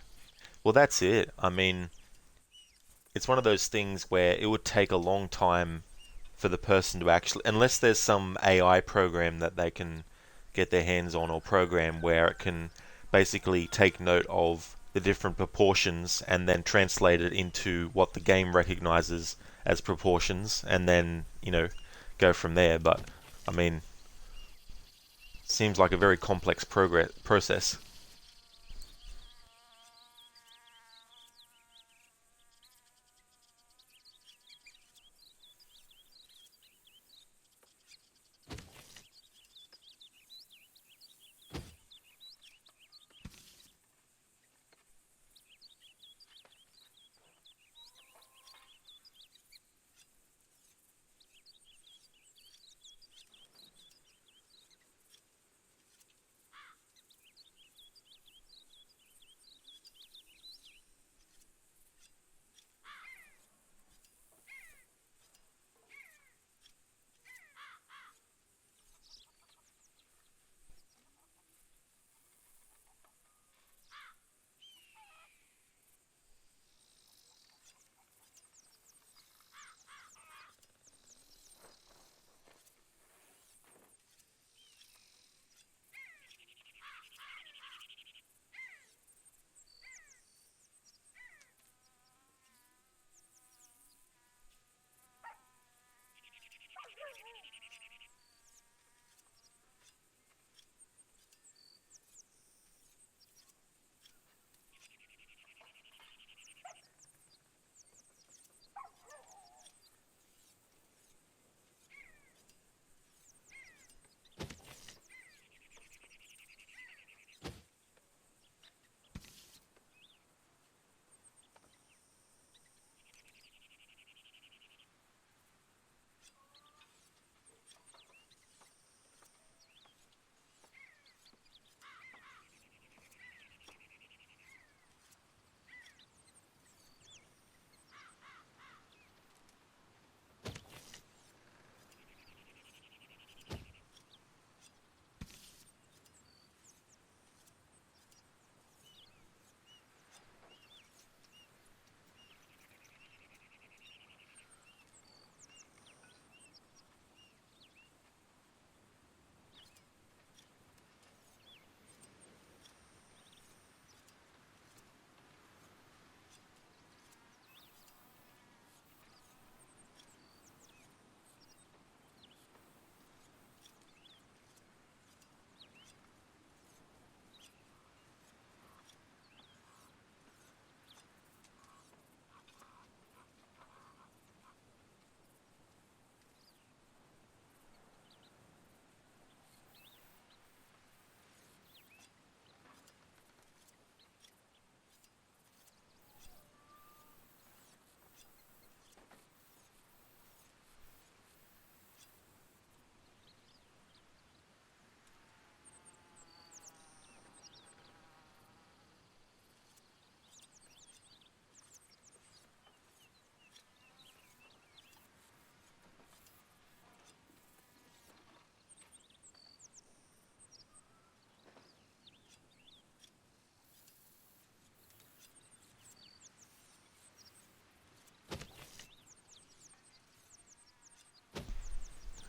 Well, that's it. I mean, it's one of those things where it would take a long time for the person to actually, unless there's some AI program that they can get their hands on, or program where it can basically take note of the different proportions and then translate it into what the game recognizes as proportions, and then, go from there. But I mean, seems like a very complex process.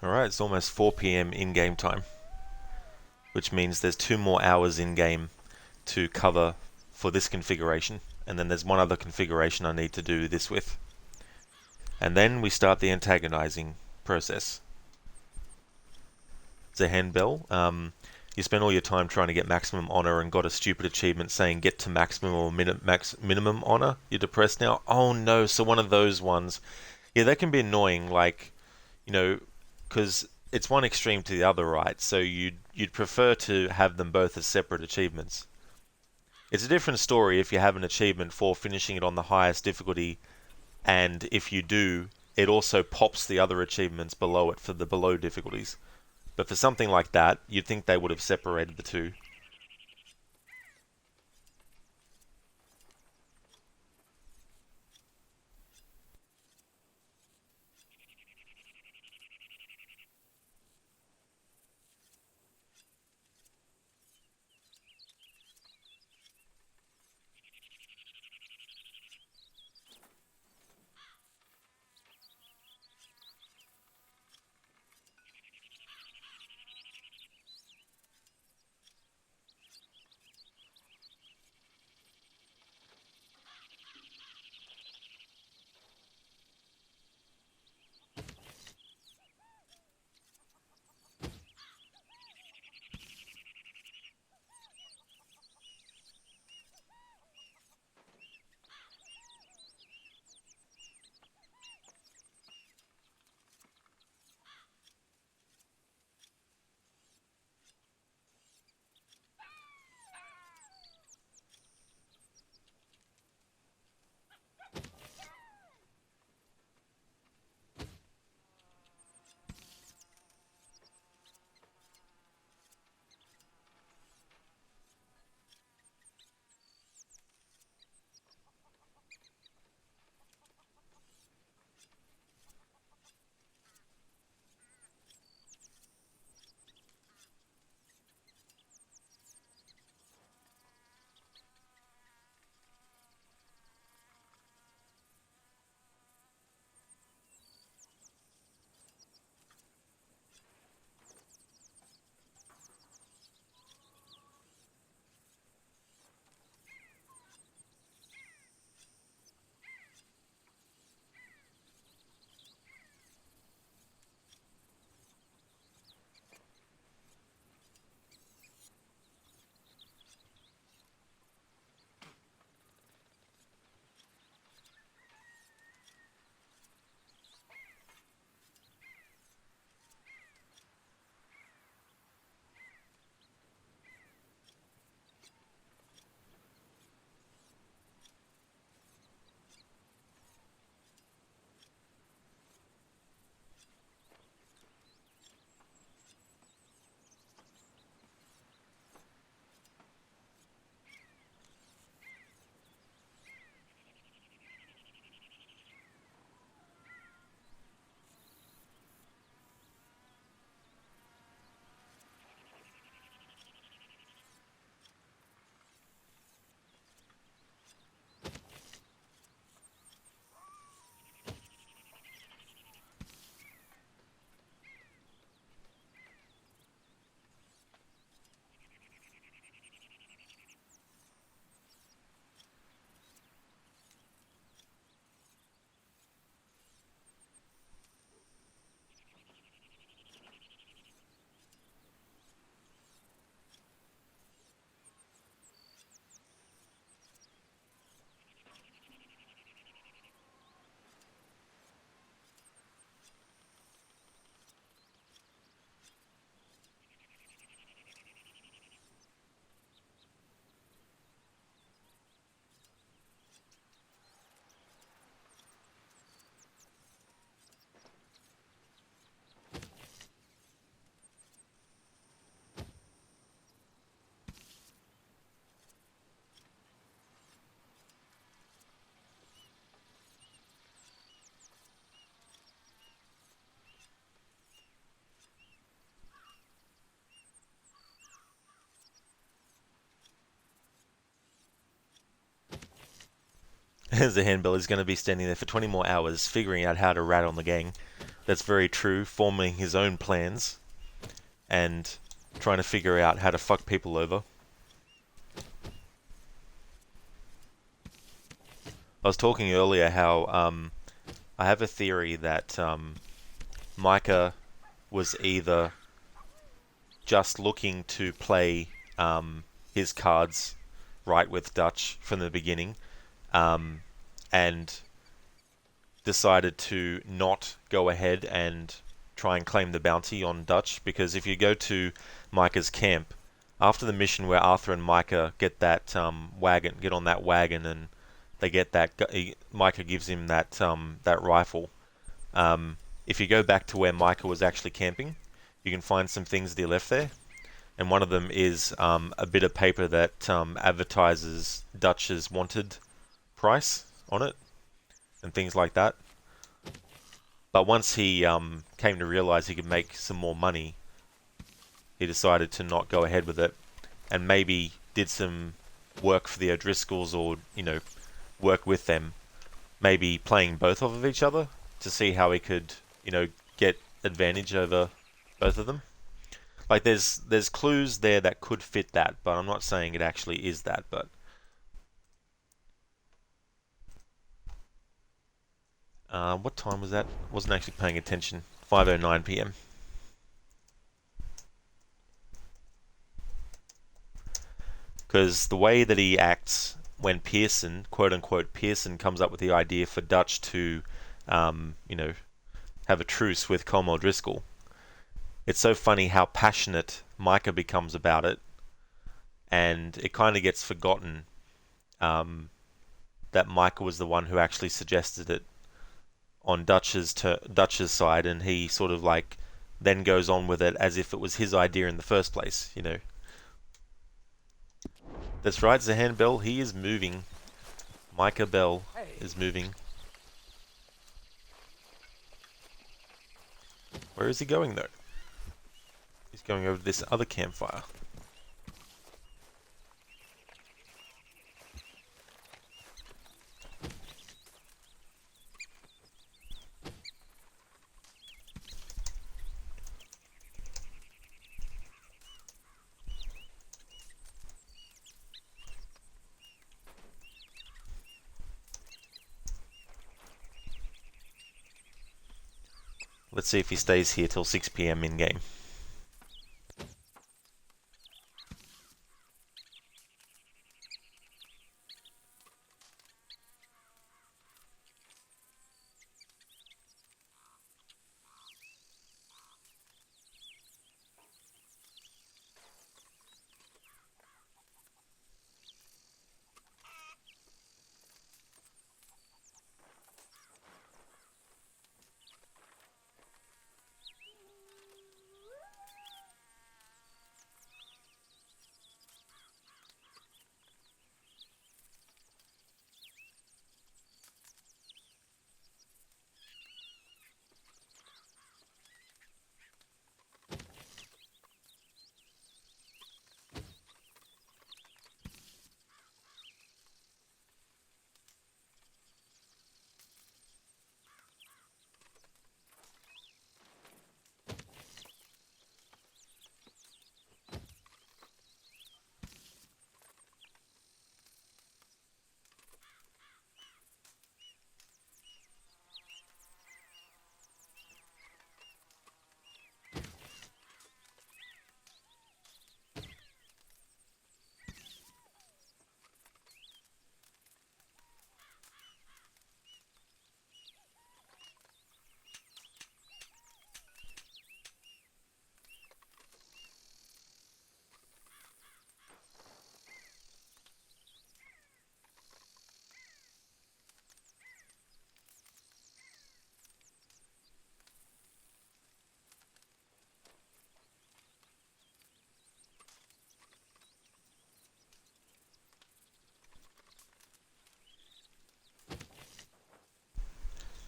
Alright, it's almost 4 p.m. in-game time, which means there's 2 more hours in-game to cover for this configuration, and then there's one other configuration I need to do this with. And then we start the antagonizing process. Zehen Bell, you spent all your time trying to get maximum honor and got a stupid achievement saying get to maximum or minimum honor. You're depressed now? Oh no, so one of those ones. Yeah, that can be annoying, like, you know, because it's one extreme to the other, right? So you'd prefer to have them both as separate achievements. It's a different story if you have an achievement for finishing it on the highest difficulty, and if you do, it also pops the other achievements below it for the below difficulties. But for something like that, you'd think they would have separated the two. Zehen Bell is going to be standing there for 20 more hours figuring out how to rat on the gang. that's very true, forming his own plans and trying to figure out how to fuck people over. I was talking earlier how I have a theory that Micah was either just looking to play his cards right with Dutch from the beginning, and decided to not go ahead and try and claim the bounty on Dutch, because if you go to Micah's camp after the mission where Arthur and Micah get that wagon, get on that wagon, and they get that, Micah gives him that that rifle. If you go back to where Micah was actually camping, you can find some things that he left there, and one of them is a bit of paper that advertises Dutch's wanted price on it and things like that. But once he came to realize he could make some more money, he decided to not go ahead with it, and maybe did some work for the O'Driscolls, or work with them, maybe playing both off of each other to see how he could get advantage over both of them. Like there's clues there that could fit that, but I'm not saying it actually is that. But what time was that? Wasn't actually paying attention. 5:09 p.m. Because the way that he acts when Pearson, quote unquote Pearson, comes up with the idea for Dutch to have a truce with Colm O'Driscoll, it's so funny how passionate Micah becomes about it, and it kind of gets forgotten that Micah was the one who actually suggested it on Dutch's side, and he sort of like then goes on with it as if it was his idea in the first place. That's right, Zahan Bell, he is moving. Micah Bell is moving. Where is he going though? He's going over to this other campfire. Let's see if he stays here till 6 p.m. in game.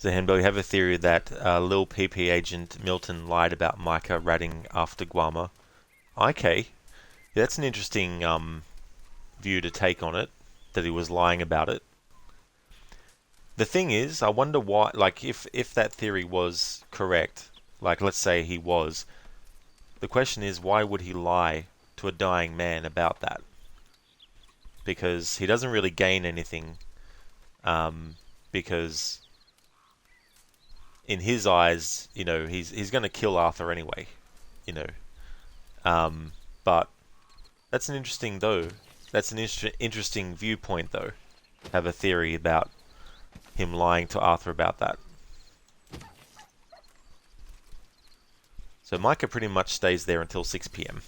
Zahanbo, you have a theory that Lil PP agent Milton lied about Micah ratting after Guama. Okay, yeah, that's an interesting view to take on it, that he was lying about it. The thing is, I wonder why, like, if that theory was correct, like, let's say he was, the question is, why would he lie to a dying man about that? Because he doesn't really gain anything, because in his eyes, you know, he's going to kill Arthur anyway, you know. But that's an interesting, though. That's an interesting viewpoint, though. Have a theory about him lying to Arthur about that. So Micah pretty much stays there until 6 PM.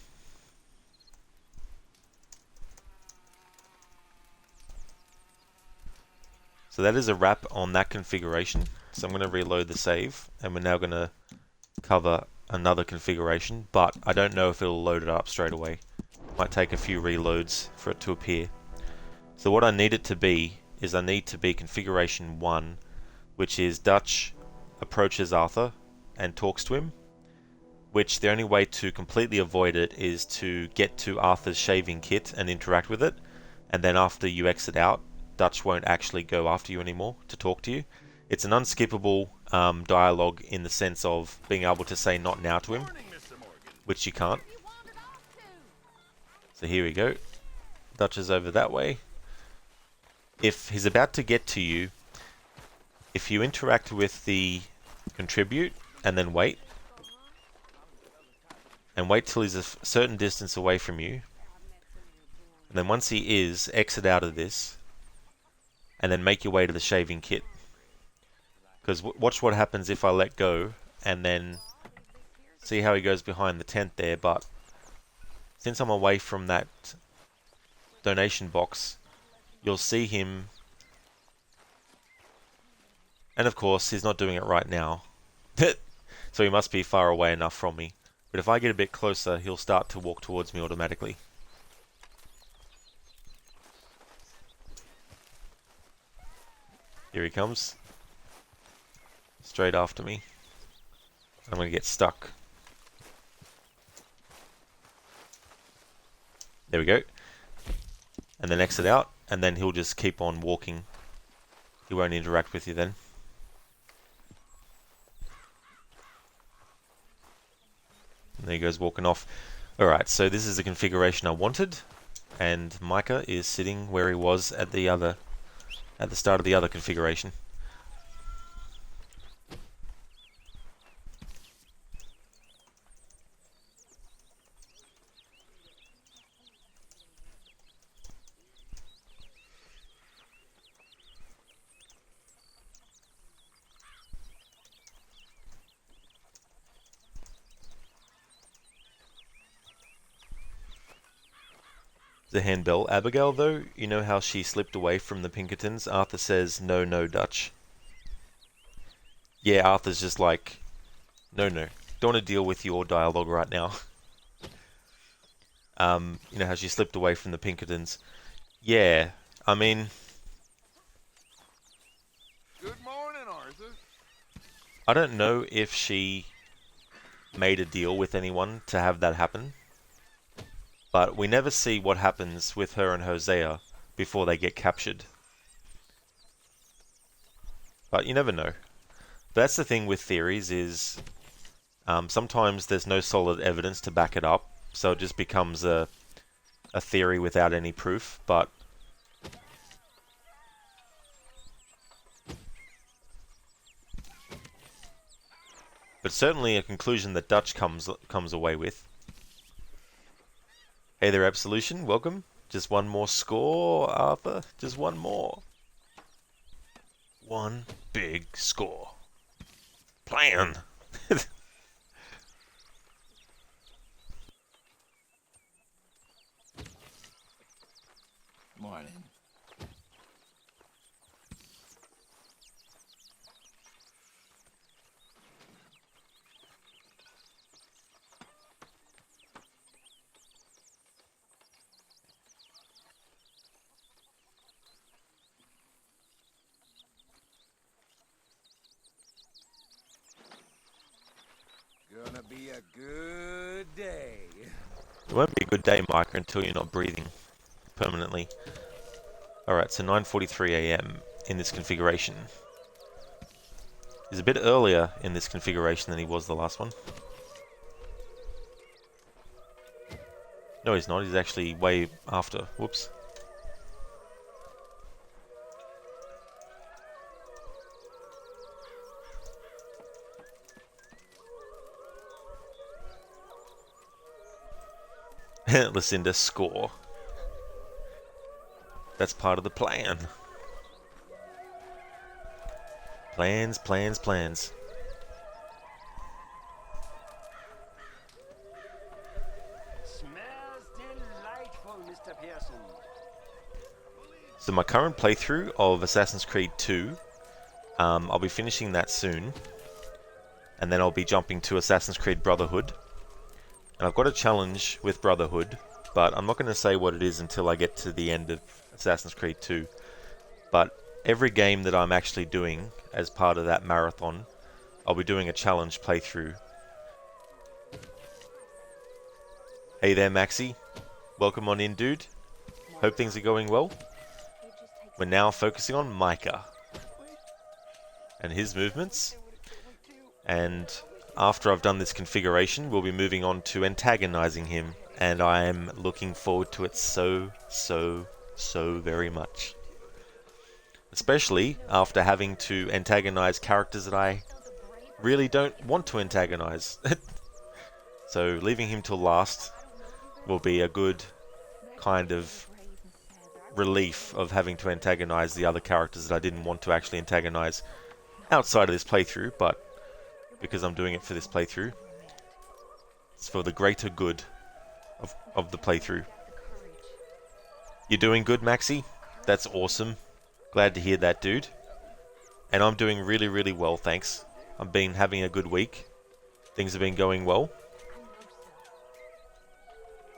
So that is a wrap on that configuration. So I'm going to reload the save, and we're now going to cover another configuration, but I don't know if it'll load it up straight away. Might take a few reloads for it to appear. So what I need it to be is I need to be configuration 1, which is Dutch approaches Arthur and talks to him, which the only way to completely avoid it is to get to Arthur's shaving kit and interact with it, and then after you exit out, Dutch won't actually go after you anymore to talk to you. It's an unskippable dialogue in the sense of being able to say not now to him, which you can't. So here we go. Dutch is over that way. If he's about to get to you, if you interact with the contribute and then wait till he's a certain distance away from you, and then once he is, exit out of this, and then make your way to the shaving kit. Because watch what happens if I let go, and then see how he goes behind the tent there, but since I'm away from that donation box, you'll see him, and of course he's not doing it right now, so he must be far away enough from me. But if I get a bit closer, he'll start to walk towards me automatically. Here he comes. Straight after me. I'm going to get stuck. There we go. And then exit out, and then he'll just keep on walking. He won't interact with you then. And there he goes walking off. Alright, so this is the configuration I wanted, and Micah is sitting where he was at the start of the other configuration. The handbell Abigail, though, you know how she slipped away from the Pinkertons? Arthur says, "No, no, Dutch." Yeah, Arthur's just like, no, don't want to deal with your dialogue right now. You know how she slipped away from the Pinkertons? Yeah, I mean... Good morning, Arthur. I don't know if she made a deal with anyone to have that happen. But we never see what happens with her and Hosea before they get captured. But you never know. That's the thing with theories is sometimes there's no solid evidence to back it up, so it just becomes a theory without any proof. But certainly a conclusion that Dutch comes away with. Hey there, Absolution, welcome. Just one more score, Arthur. Just one more. One big score. Plan. Morning. Gonna be a good day. It won't be a good day, Micah, until you're not breathing permanently. Alright, so 9:43 AM. in this configuration. He's a bit earlier in this configuration than he was the last one. No, he's not. He's actually way after. Whoops. Lucinda, score. That's part of the plan. Plans, plans, plans. Smells delightful, Mr. Pearson. So my current playthrough of Assassin's Creed 2, I'll be finishing that soon. And then I'll be jumping to Assassin's Creed Brotherhood. And I've got a challenge with Brotherhood, but I'm not going to say what it is until I get to the end of Assassin's Creed 2. But every game that I'm actually doing as part of that marathon, I'll be doing a challenge playthrough. Hey there, Maxi. Welcome on in, dude. Hope things are going well. We're now focusing on Micah and his movements. And after I've done this configuration, we'll be moving on to antagonizing him, and I am looking forward to it so very much. Especially after having to antagonize characters that I really don't want to antagonize. So leaving him till last will be a good kind of relief of having to antagonize the other characters that I didn't want to actually antagonize outside of this playthrough, but because I'm doing it for this playthrough, it's for the greater good of the playthrough. You're doing good, Maxi? That's awesome. Glad to hear that, dude. And I'm doing really well, thanks. I've been having a good week. Things have been going well.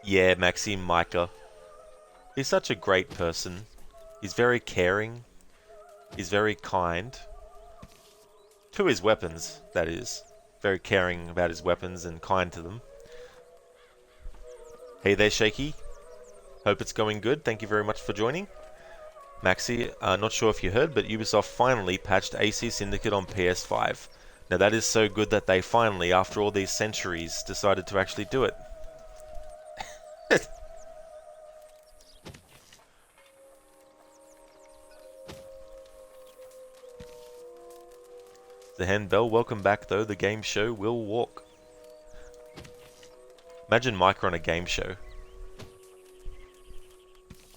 Yeah, Maxi, Micah. He's such a great person. He's very caring. He's very kind. To his weapons, that is. Very caring about his weapons and kind to them. Hey there, Shaky. Hope it's going good. Thank you very much for joining. Maxi, not sure if you heard, but Ubisoft finally patched AC Syndicate on PS5. Now that is so good that they finally, after all these centuries, decided to actually do it. The Handbell, welcome back though, the game show will walk. Imagine Micah on a game show.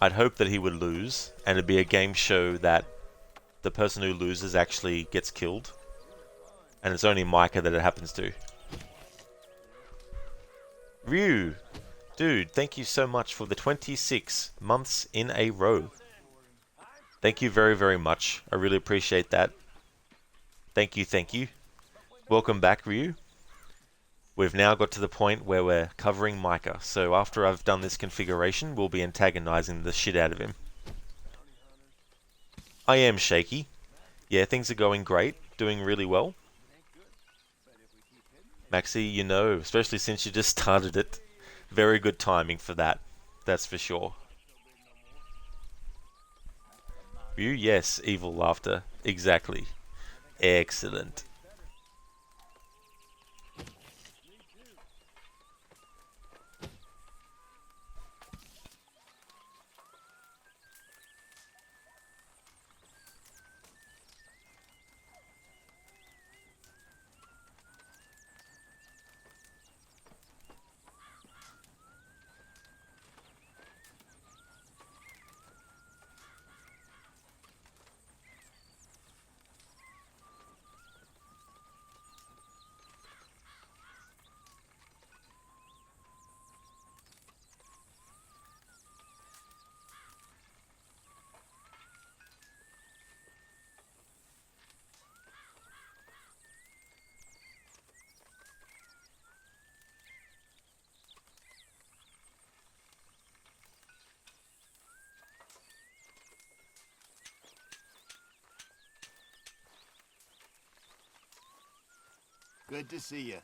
I'd hope that he would lose, and it'd be a game show that the person who loses actually gets killed. And it's only Micah that it happens to. Ryu! Dude, thank you so much for the 26 months in a row. Thank you very much. I really appreciate that. Thank you. Welcome back, Ryu. We've now got to the point where we're covering Micah, so after I've done this configuration, we'll be antagonizing the shit out of him. I am Shaky. Yeah, things are going great, doing really well. Maxi, you know, especially since you just started it, very good timing for that, that's for sure. Ryu, yes, evil laughter, exactly. Excellent. Good to see you.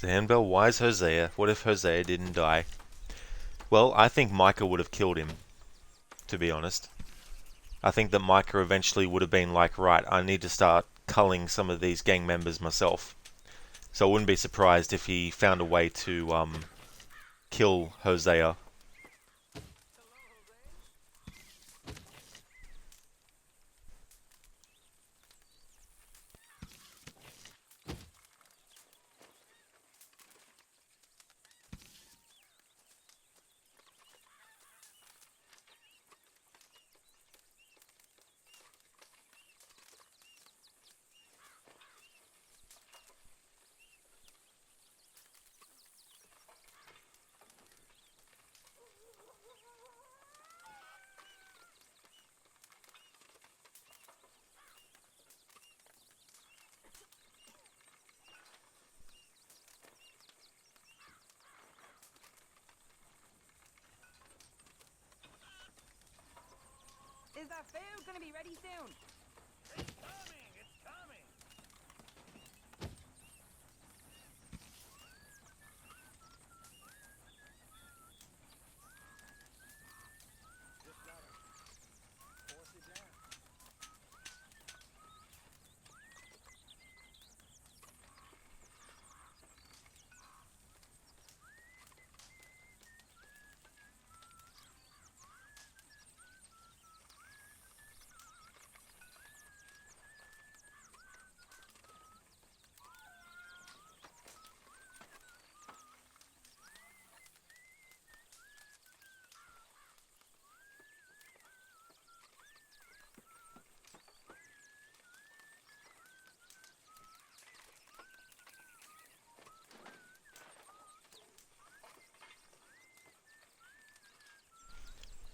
Zanbel, why is Hosea? What if Hosea didn't die? Well, I think Micah would have killed him, to be honest. I think that Micah eventually would have been like, right, I need to start culling some of these gang members myself. So I wouldn't be surprised if he found a way to kill Hosea. Is the food gonna be ready soon? It's coming! It's coming! Just gotta force it down.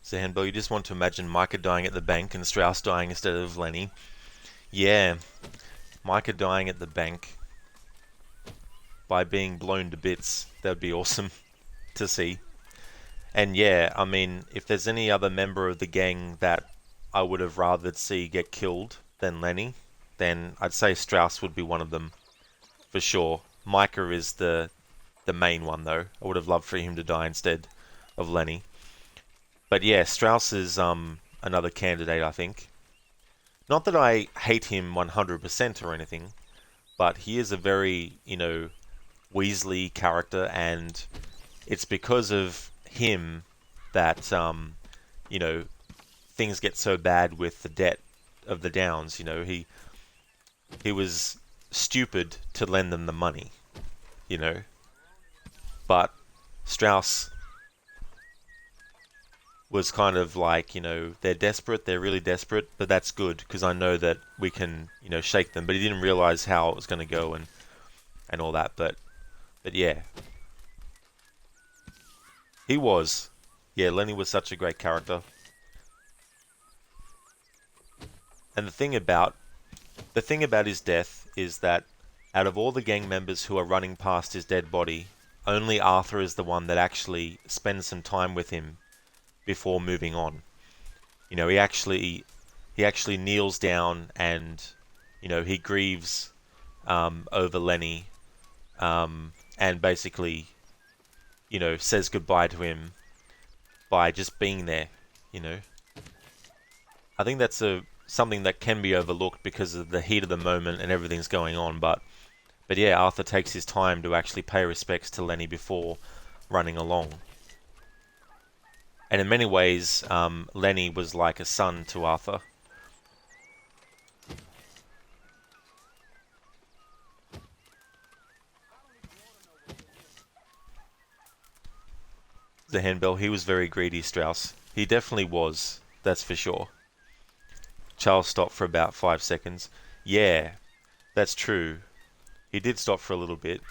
Zanbel, you just want to imagine Micah dying at the bank and Strauss dying instead of Lenny. Yeah, Micah dying at the bank by being blown to bits. That would be awesome to see. And yeah, I mean, if there's any other member of the gang that I would have rather see get killed than Lenny, then I'd say Strauss would be one of them, for sure. Micah is the main one, though. I would have loved for him to die instead of Lenny. But yeah, Strauss is another candidate, I think. Not that I hate him 100% or anything, but he is a very, Weasley character, and it's because of him that, things get so bad with the debt of the Downs. He was stupid to lend them the money, But Strauss was kind of like, they're desperate, they're really desperate, but that's good, because I know that we can, shake them. But he didn't realize how it was going to go and all that, but yeah. He was. Yeah, Lenny was such a great character. And the thing about his death is that out of all the gang members who are running past his dead body, only Arthur is the one that actually spends some time with him before moving on. He actually kneels down and, he grieves over Lenny, and basically, says goodbye to him by just being there. I think that's something that can be overlooked because of the heat of the moment and everything's going on, but yeah, Arthur takes his time to actually pay respects to Lenny before running along. And in many ways, Lenny was like a son to Arthur. The handbell, he was very greedy, Strauss. He definitely was, that's for sure. Charles stopped for about 5 seconds. Yeah, that's true. He did stop for a little bit.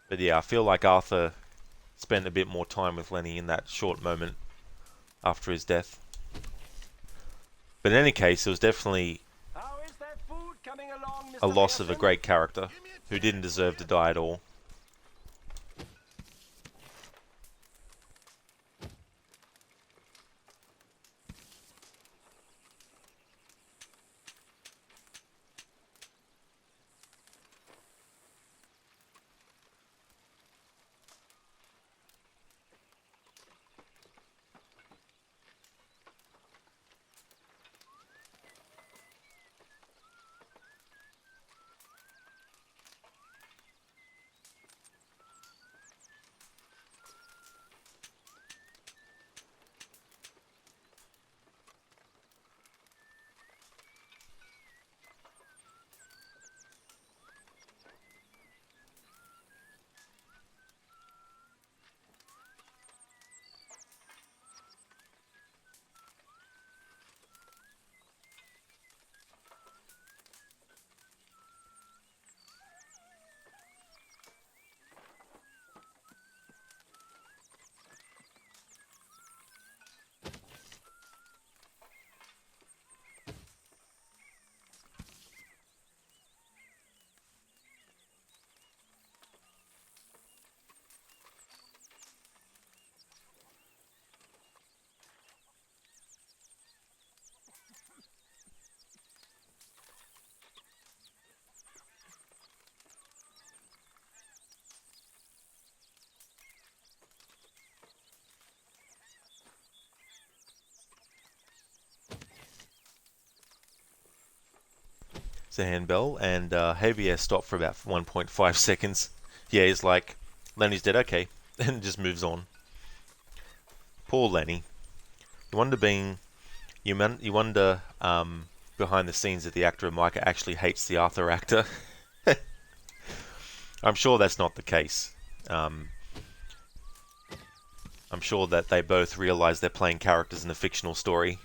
But yeah, I feel like Arthur spent a bit more time with Lenny in that short moment after his death. But in any case, it was definitely a loss of a great character who didn't deserve to die at all. the handbell, and Javier stopped for about 1.5 seconds. Yeah, he's like, Lenny's dead, okay, and just moves on. Poor Lenny. You wonder behind the scenes that the actor of Micah actually hates the Arthur actor. I'm sure that's not the case. I'm sure that they both realize they're playing characters in a fictional story.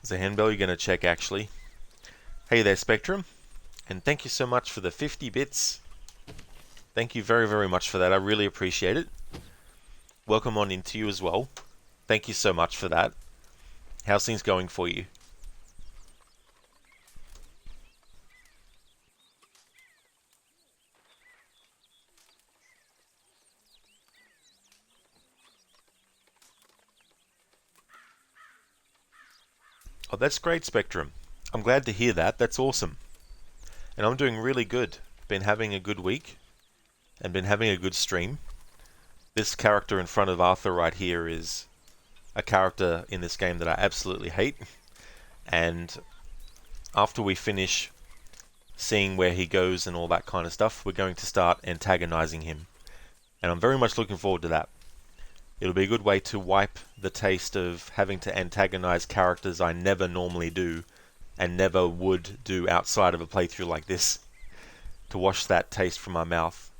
There's a handbell you're going to check, actually. Hey there, Spectrum. And thank you so much for the 50 bits. Thank you very, very much for that. I really appreciate it. Welcome on into you as well. Thank you so much for that. How's things going for you? Oh, that's great, Spectrum. I'm glad to hear that. That's awesome. And I'm doing really good. Been having a good week and been having a good stream. This character in front of Arthur right here is a character in this game that I absolutely hate. And after we finish seeing where he goes and all that kind of stuff, we're going to start antagonizing him. And I'm very much looking forward to that. It'll be a good way to wipe the taste of having to antagonize characters I never normally do and never would do outside of a playthrough like this, to wash that taste from my mouth.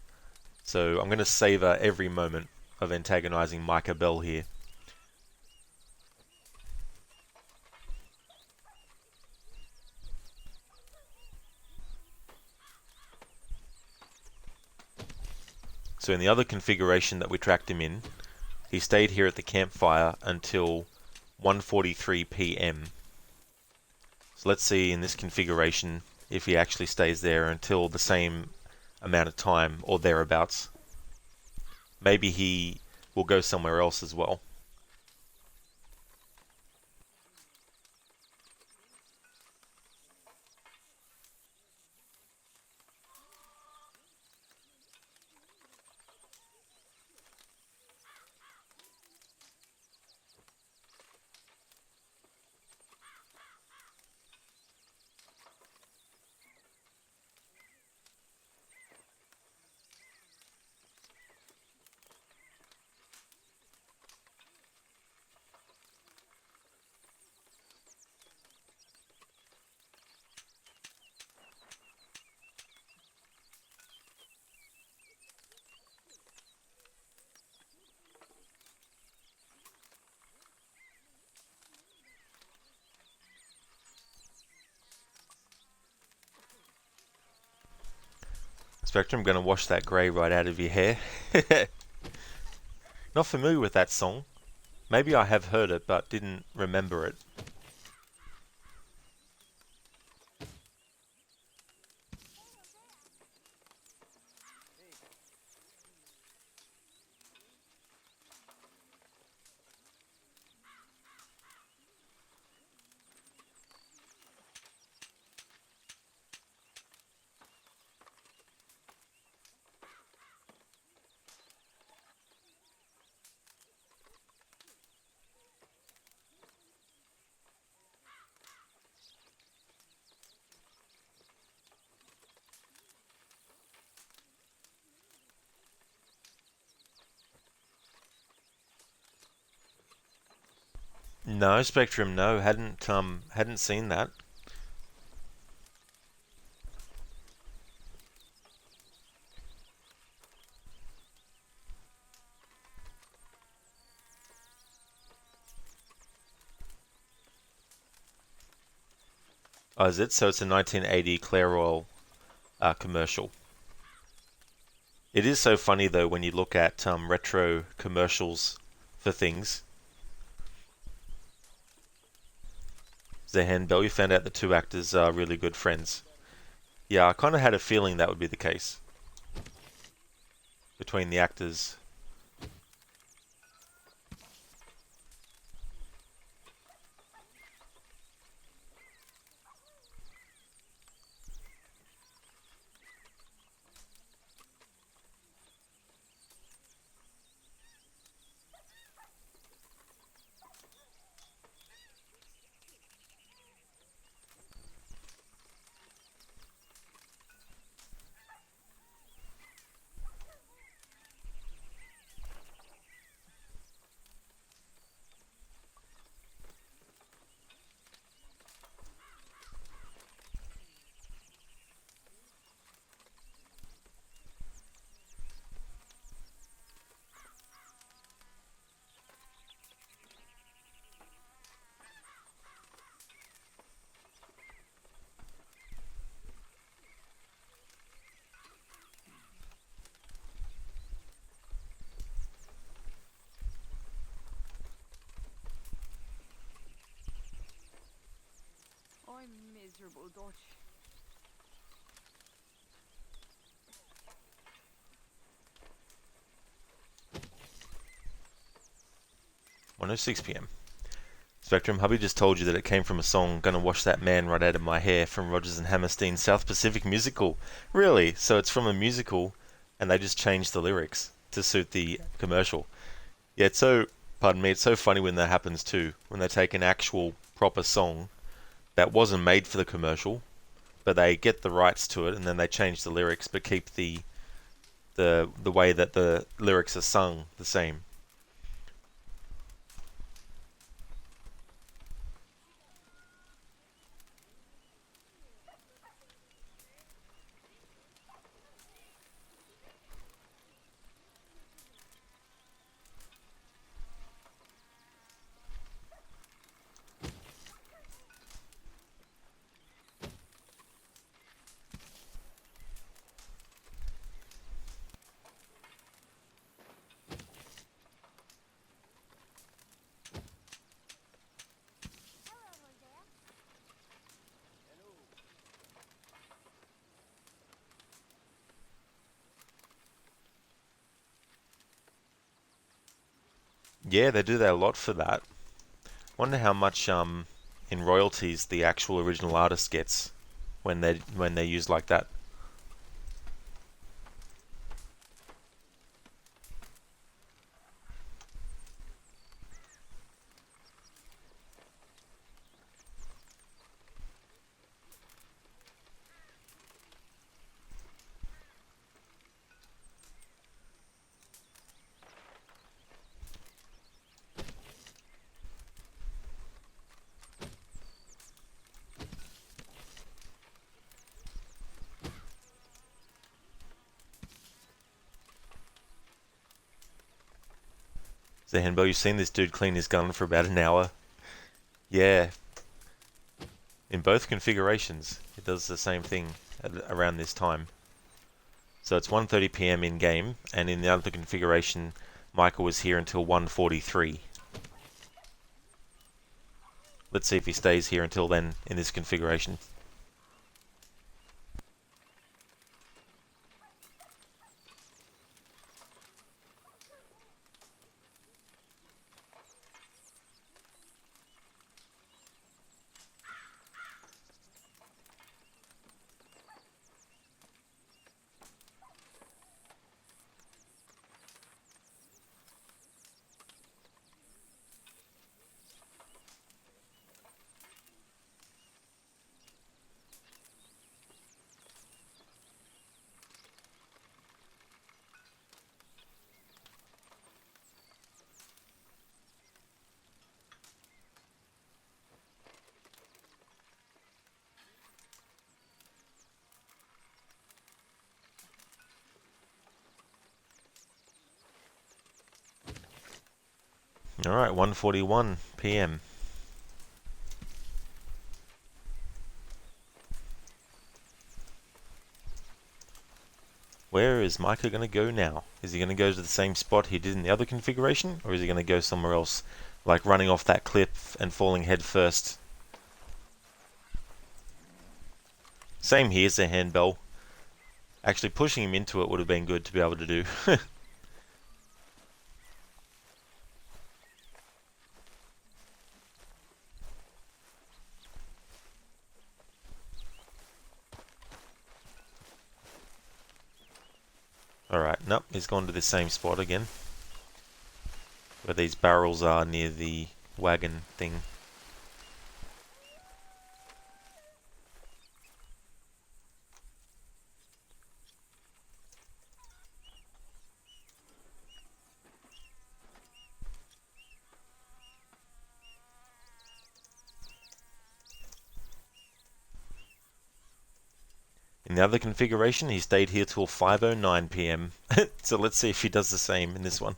So I'm going to savor every moment of antagonizing Micah Bell here. So in the other configuration that we tracked him in, he stayed here at the campfire until 1:43 p.m. So let's see in this configuration if he actually stays there until the same amount of time or thereabouts. Maybe he will go somewhere else as well. Spectrum, I'm going to wash that grey right out of your hair. Not familiar with that song. Maybe I have heard it, but didn't remember it. No, Spectrum, no, hadn't seen that. Oh, is it? So it's a 1980 Clairol commercial. It is so funny though when you look at retro commercials for things. Zehan Bell, you found out the two actors are really good friends. Yeah, I kind of had a feeling that would be the case between the actors. I'm miserable, Dodge. 1:06 p.m. Spectrum, hubby just told you that it came from a song "Gonna Wash That Man Right Out of My Hair" from Rodgers and Hammerstein's South Pacific musical. Really? So it's from a musical and they just changed the lyrics to suit the commercial. Yeah, it's so, pardon me, it's so funny when that happens too, when they take an actual proper song that wasn't made for the commercial, but they get the rights to it and then they change the lyrics but keep the way that the lyrics are sung the same. Yeah, they do that a lot for that. Wonder how much in royalties the actual original artist gets when they're used like that. Zehenbo, you've seen this dude clean his gun for about an hour. Yeah. In both configurations, it does the same thing around this time. So it's 1:30 p.m. in game, and in the other configuration, Michael was here until 1:43. Let's see if he stays here until then in this configuration. Alright, 1:41 p.m. Where is Micah going to go now? Is he going to go to the same spot he did in the other configuration? Or is he going to go somewhere else? Like running off that cliff and falling head first? Same here, it's a handbell. Actually, pushing him into it would have been good to be able to do. Alright, nope, he's gone to the same spot again. Where these barrels are near the wagon thing. In the other configuration, he stayed here till 5:09 PM. So let's see if he does the same in this one.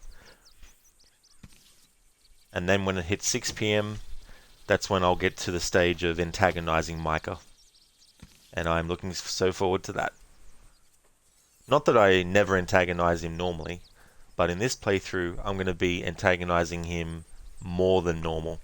And then when it hits 6 PM, that's when I'll get to the stage of antagonizing Micah. And I'm looking so forward to that. Not that I never antagonize him normally, but in this playthrough, I'm going to be antagonizing him more than normal.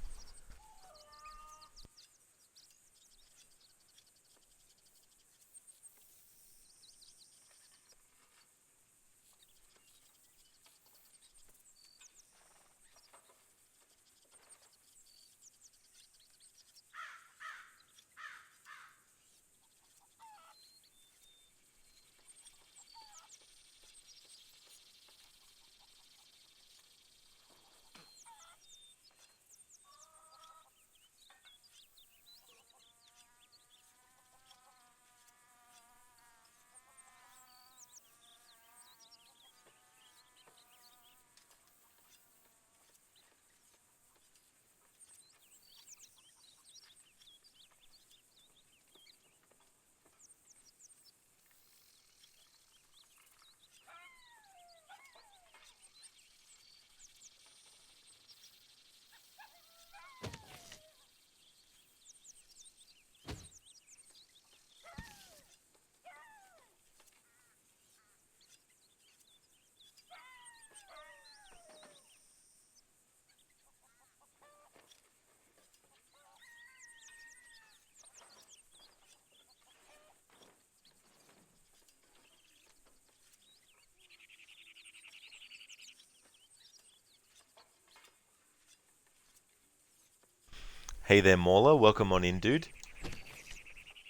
Hey there, Mauler. Welcome on in, dude.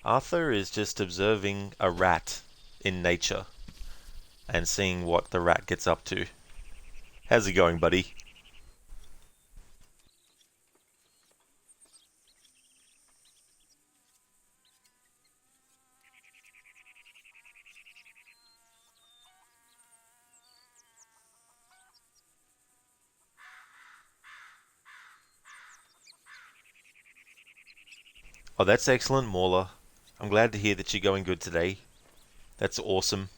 Arthur is just observing a rat in nature and seeing what the rat gets up to. How's it going, buddy? Oh, that's excellent, Mauler. I'm glad to hear that you're going good today. That's awesome.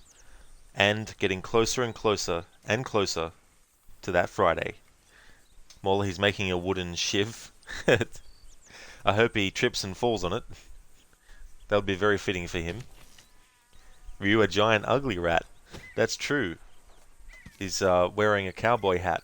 And getting closer and closer and closer to that Friday. Mauler, he's making a wooden shiv. I hope he trips and falls on it. That would be very fitting for him. Ryu, a giant ugly rat. That's true. He's wearing a cowboy hat.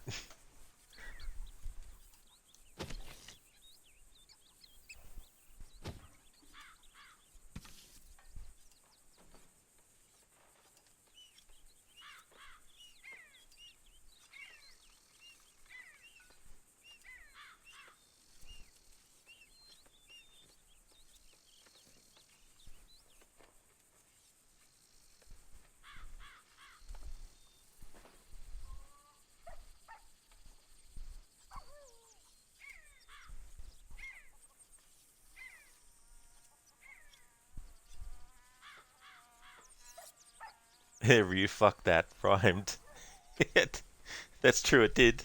Ryu, fuck that. Rhymed. That's true, it did.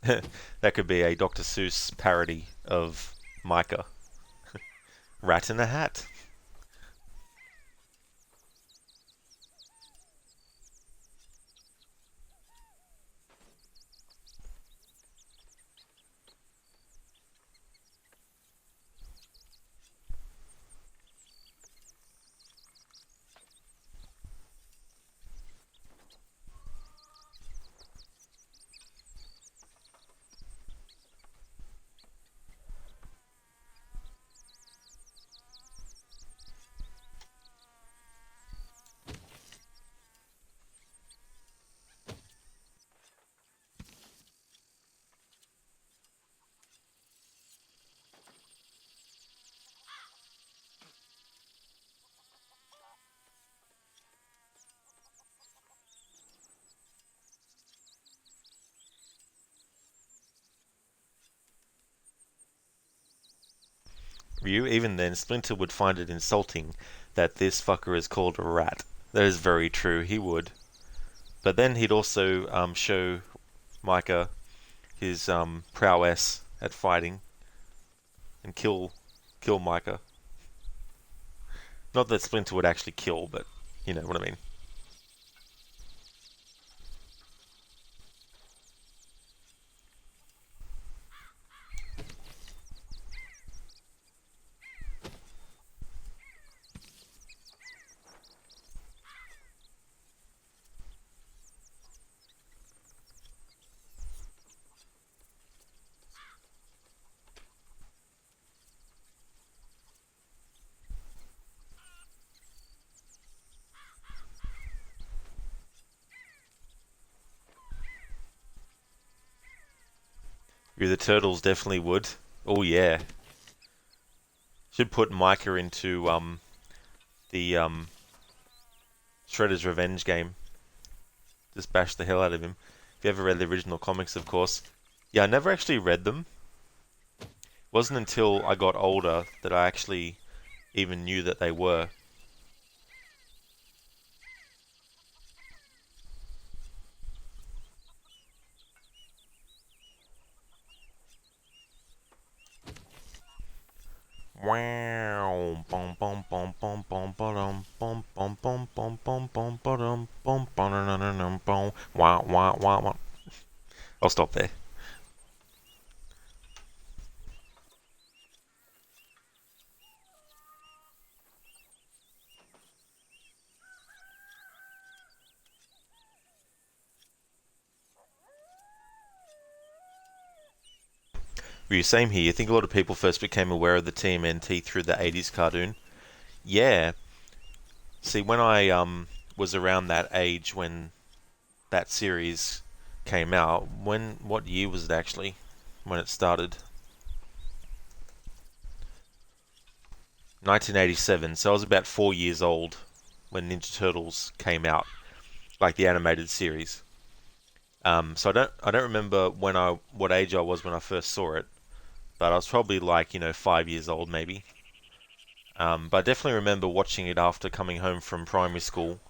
That could be a Dr. Seuss parody of Micah. Rat in a hat. Ryu, even then, Splinter would find it insulting that this fucker is called a rat. That is very true, he would. But then he'd also show Micah his prowess at fighting and kill Micah. Not that Splinter would actually kill, but you know what I mean. The Turtles definitely would. Oh yeah. Should put Micah into the Shredder's Revenge game. Just bash the hell out of him. If you ever read the original comics, of course. Yeah, I never actually read them. It wasn't until I got older that I actually even knew that they were. Wow, bum bum bum bum bum bum bum bum bum bum bum bum bum bum bum bum. Wow wow wow wow. I'll stop there. Same here. I think a lot of people first became aware of the TMNT through the 80s cartoon. Yeah. See, when I was around that age when that series came out, what year was it actually when it started? 1987. So I was about 4 years old when Ninja Turtles came out, like the animated series. So I don't remember what age I was when I first saw it. But I was probably like, 5 years old maybe. But I definitely remember watching it after coming home from primary school.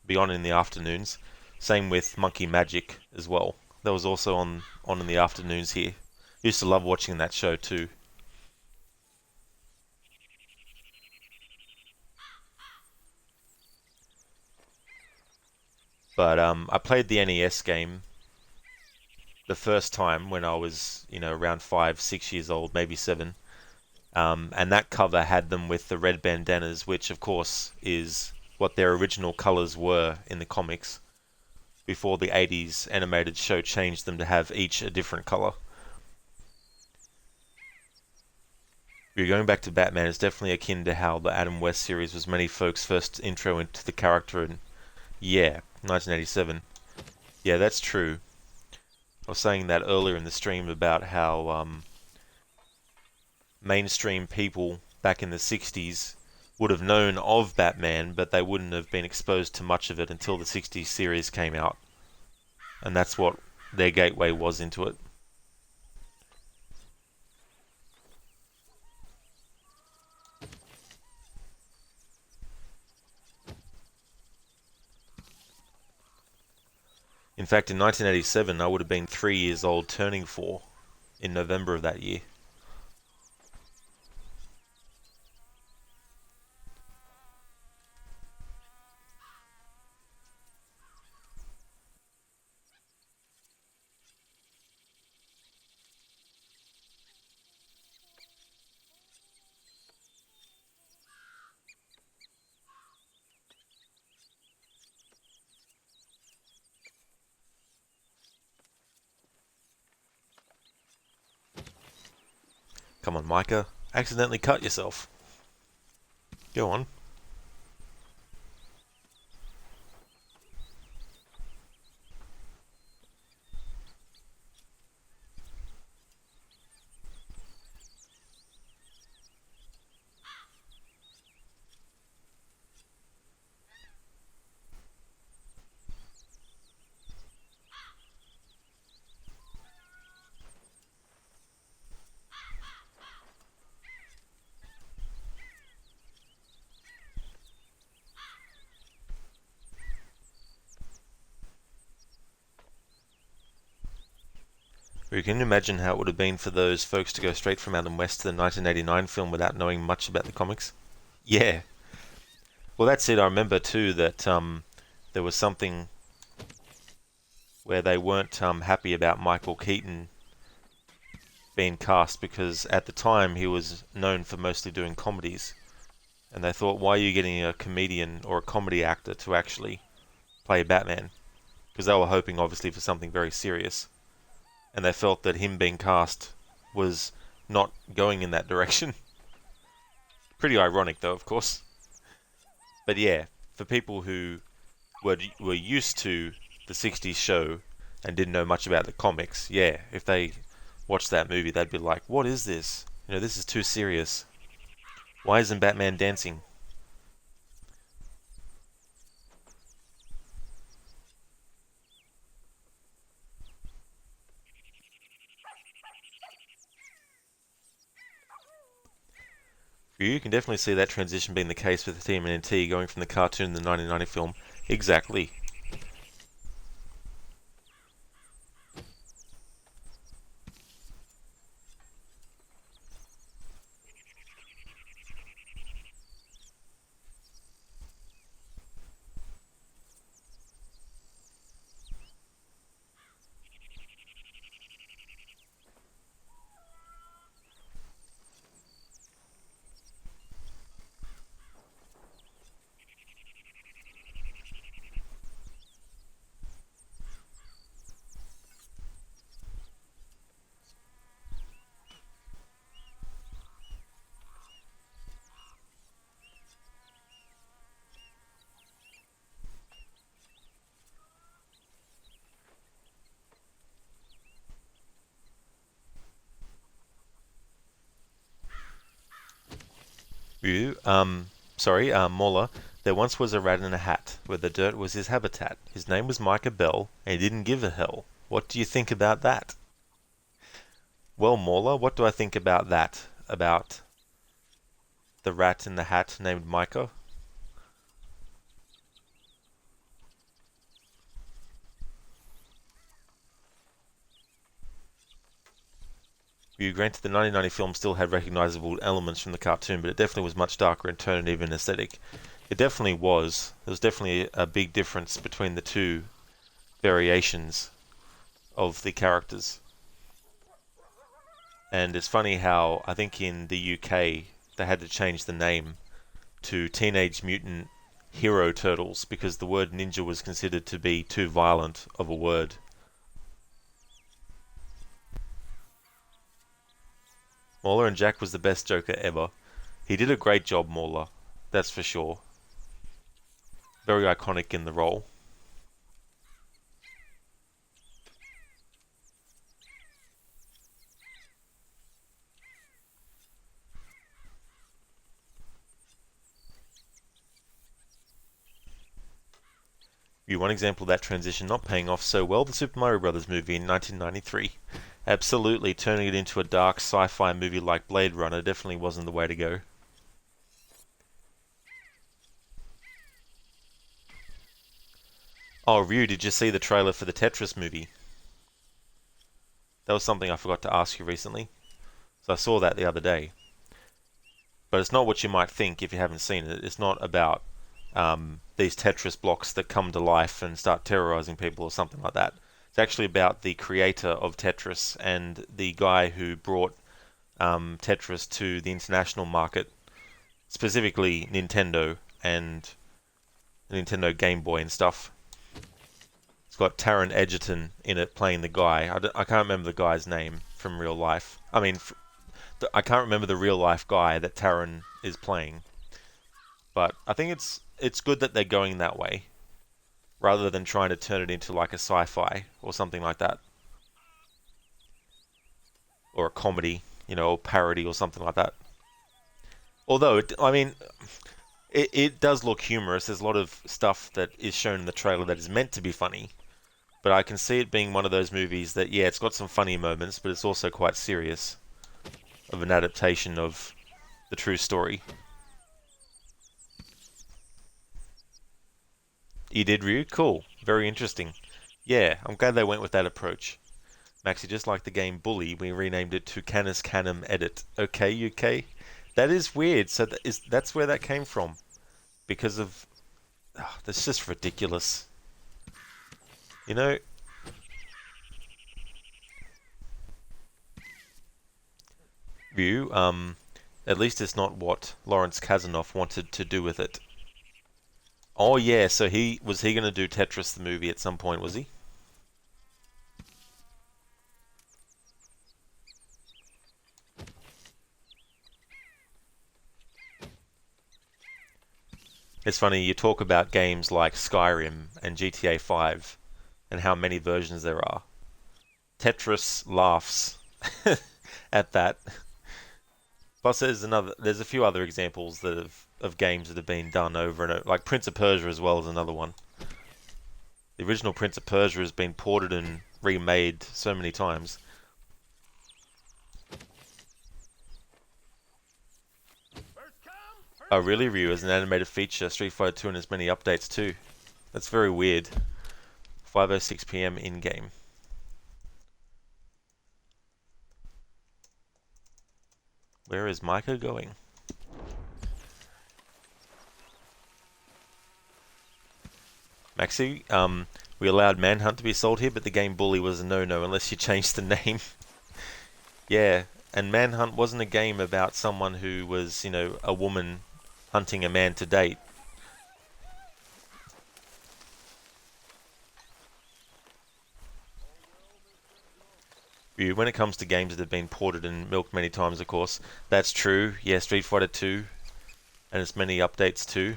Be on in the afternoons. Same with Monkey Magic as well. That was also on in the afternoons here. Used to love watching that show too. But I played the NES game the first time when I was, around 5, 6 years old, maybe 7. And that cover had them with the red bandanas, which of course is what their original colors were in the comics before the 80s animated show changed them to have each a different color. You're going back to Batman, it's definitely akin to how the Adam West series was many folks' first intro into the character, and yeah, 1987. Yeah, that's true. I was saying that earlier in the stream about how mainstream people back in the 60s would have known of Batman, but they wouldn't have been exposed to much of it until the 60s series came out. And that's what their gateway was into it. In fact, in 1987, I would have been 3 years old, turning 4, in November of that year. Come on, Micah. Accidentally cut yourself. Go on. You can imagine how it would have been for those folks to go straight from Adam West to the 1989 film without knowing much about the comics. Yeah. Well, that's it. I remember too that there was something where they weren't happy about Michael Keaton being cast because at the time he was known for mostly doing comedies. And they thought, why are you getting a comedian or a comedy actor to actually play Batman? Because they were hoping, obviously, for something very serious. And they felt that him being cast was not going in that direction. Pretty ironic, though, of course. But yeah, for people who were used to the 60s show and didn't know much about the comics, yeah, if they watched that movie, they'd be like, what is this? You know, this is too serious. Why isn't Batman dancing? You can definitely see that transition being the case with TMNT going from the cartoon to the 1990 film. Exactly. Mola, there once was a rat in a hat, where the dirt was his habitat. His name was Micah Bell, and he didn't give a hell. What do you think about that? Well, Mola, what do I think about that? About the rat in the hat named Micah? You granted the 1990 film still had recognizable elements from the cartoon, but it definitely was much darker in tone and even aesthetic. It definitely was. There was definitely a big difference between the two variations of the characters. And it's funny how I think in the UK they had to change the name to Teenage Mutant Hero Turtles because the word ninja was considered to be too violent of a word. Mauler and Jack was the best Joker ever. He did a great job, Mauler. That's for sure. Very iconic in the role. One example of that transition not paying off so well, the Super Mario Bros. Movie in 1993. Absolutely, turning it into a dark sci-fi movie like Blade Runner definitely wasn't the way to go. Oh, Ryu, did you see the trailer for the Tetris movie? That was something I forgot to ask you recently. So I saw that the other day. But it's not what you might think if you haven't seen it. It's not about these Tetris blocks that come to life and start terrorizing people or something like that. It's actually about the creator of Tetris and the guy who brought Tetris to the international market, specifically Nintendo and the Nintendo Game Boy and stuff. It's got Taron Egerton in it playing the guy. I can't remember the guy's name from real life. I mean, I can't remember the real life guy that Taron is playing. But I think it's good that they're going that way, rather than trying to turn it into like a sci-fi or something like that. Or a comedy, or parody or something like that. Although, it does look humorous. There's a lot of stuff that is shown in the trailer that is meant to be funny. But I can see it being one of those movies that, yeah, it's got some funny moments, but it's also quite serious. Of an adaptation of the true story. You did, Ryu? Cool. Very interesting. Yeah, I'm glad they went with that approach. Maxi, just like the game Bully, we renamed it to Canis Canem Edit. Okay, UK? That is weird. So that's where that came from. Because of... Oh, that's just ridiculous. You know... View, at least it's not what Lawrence Kasanoff wanted to do with it. Oh yeah, so was he going to do Tetris the movie at some point, was he? It's funny, you talk about games like Skyrim and GTA 5 and how many versions there are. Tetris laughs at that. Plus, there's a few other examples of games that have been done over and over, like Prince of Persia as well as another one. The original Prince of Persia has been ported and remade so many times. Oh really, Ryu, as an animated feature, Street Fighter 2 and as many updates too. That's very weird. 5:06 PM in-game. Where is Micah going? Maxi, we allowed Manhunt to be sold here, but the game Bully was a no-no unless you changed the name. Yeah, and Manhunt wasn't a game about someone who was, you know, a woman hunting a man to date. When it comes to games that have been ported and milked many times, of course, that's true. Yeah, Street Fighter 2, and as many updates too.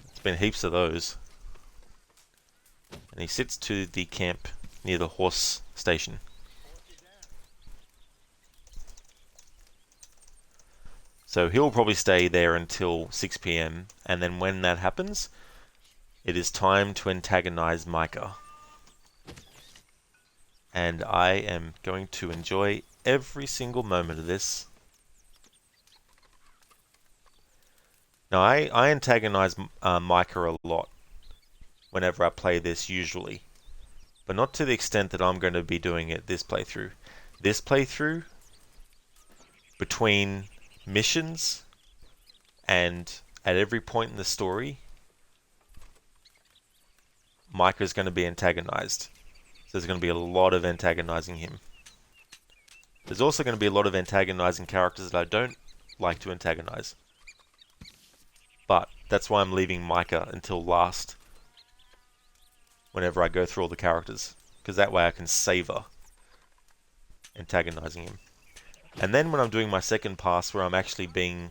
It's been heaps of those. And he sits to the camp near the horse station. So he'll probably stay there until 6 PM, and then when that happens, it is time to antagonize Micah. And I am going to enjoy every single moment of this. Now, I antagonize Micah a lot whenever I play this usually, but not to the extent that I'm going to be doing it this playthrough. This playthrough, between missions and at every point in the story, Micah is going to be antagonized. So there's going to be a lot of antagonizing him. There's also going to be a lot of antagonizing characters that I don't like to antagonize. But that's why I'm leaving Micah until last whenever I go through all the characters, because that way I can savor antagonizing him. And then when I'm doing my second pass where I'm actually being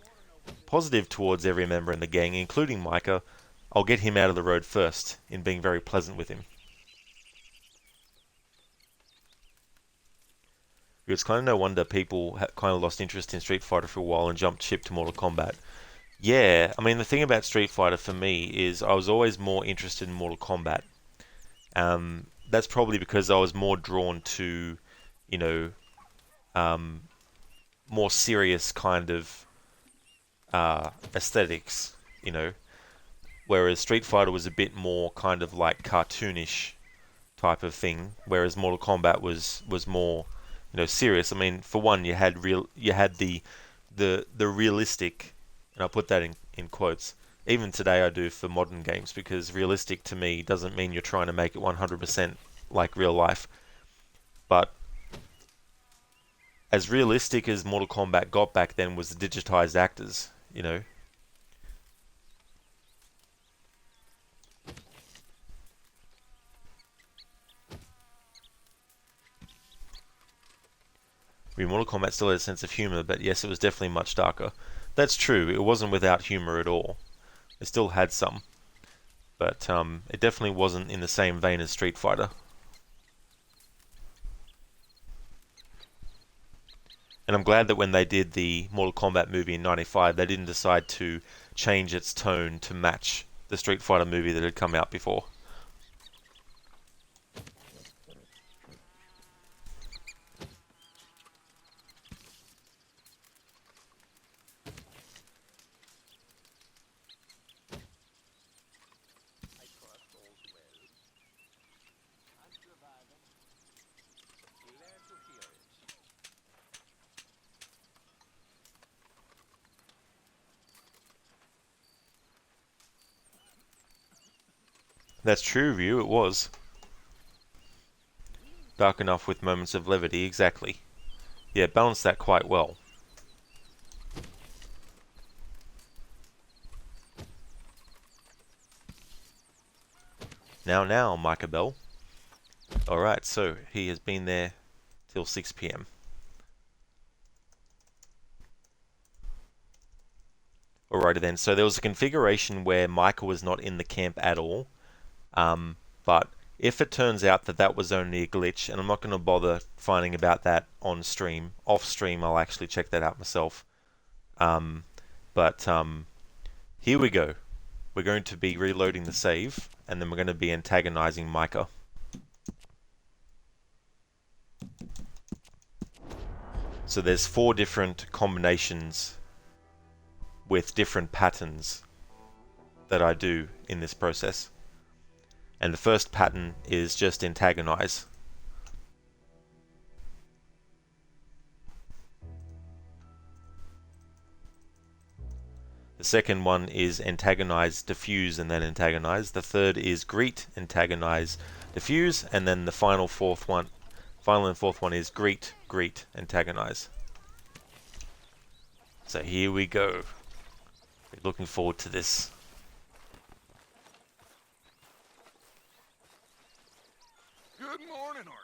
positive towards every member in the gang, including Micah, I'll get him out of the road first in being very pleasant with him. It's kind of no wonder people kind of lost interest in Street Fighter for a while and jumped ship to Mortal Kombat. Yeah, I mean, the thing about Street Fighter for me is I was always more interested in Mortal Kombat. That's probably because I was more drawn to, you know, more serious kind of aesthetics, you know, whereas Street Fighter was a bit more kind of like cartoonish type of thing, whereas Mortal Kombat was more, you know, serious. I mean, for one, you had the realistic, and I'll put that in quotes. Even today I do for modern games, because realistic to me doesn't mean you're trying to make it 100% like real life. But as realistic as Mortal Kombat got back then was the digitized actors, you know. Mortal Kombat still had a sense of humor, but yes, it was definitely much darker. That's true, it wasn't without humor at all. It still had some. But it definitely wasn't in the same vein as Street Fighter. And I'm glad that when they did the Mortal Kombat movie in '95, they didn't decide to change its tone to match the Street Fighter movie that had come out before. That's true, Ryu, it was. Dark enough with moments of levity, exactly. Yeah, balanced that quite well. Now, Micah Bell. Alright, so he has been there till 6 PM. Alrighty then, so there was a configuration where Micah was not in the camp at all, but if it turns out that that was only a glitch, and I'm not going to bother finding about that on stream, off stream I'll actually check that out myself. Here we go. We're going to be reloading the save, and then we're going to be antagonizing Micah. So there's 4 different combinations with different patterns that I do in this process. And the first pattern is just antagonize. The second one is antagonize, diffuse, and then antagonize. The third is greet, antagonize, diffuse, and then the final and fourth one is greet, antagonize. So here we go. We're looking forward to this. Good morning, Arthur.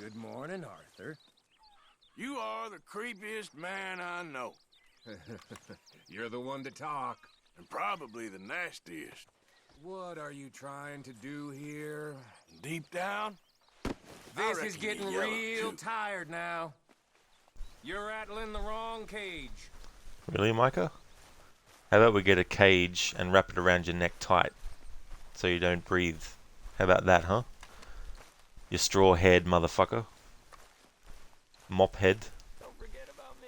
Good morning, Arthur. You are the creepiest man I know. You're the one to talk. And probably the nastiest. What are you trying to do here? Deep down, This is getting you're yellow, real too. tired now. You're rattling the wrong cage. Really, Micah? How about we get a cage and wrap it around your neck tight so you don't breathe? How about that, huh? You straw-haired motherfucker. Mop head. Don't forget about me.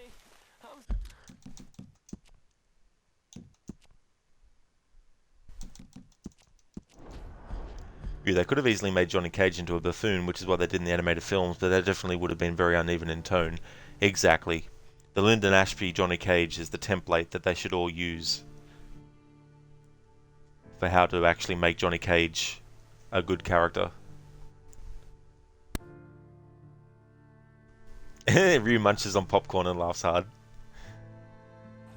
Yeah, they could have easily made Johnny Cage into a buffoon, which is what they did in the animated films, but that definitely would have been very uneven in tone. Exactly. The Lyndon Ashby Johnny Cage is the template that they should all use for how to actually make Johnny Cage a good character. Ryu munches on popcorn and laughs hard.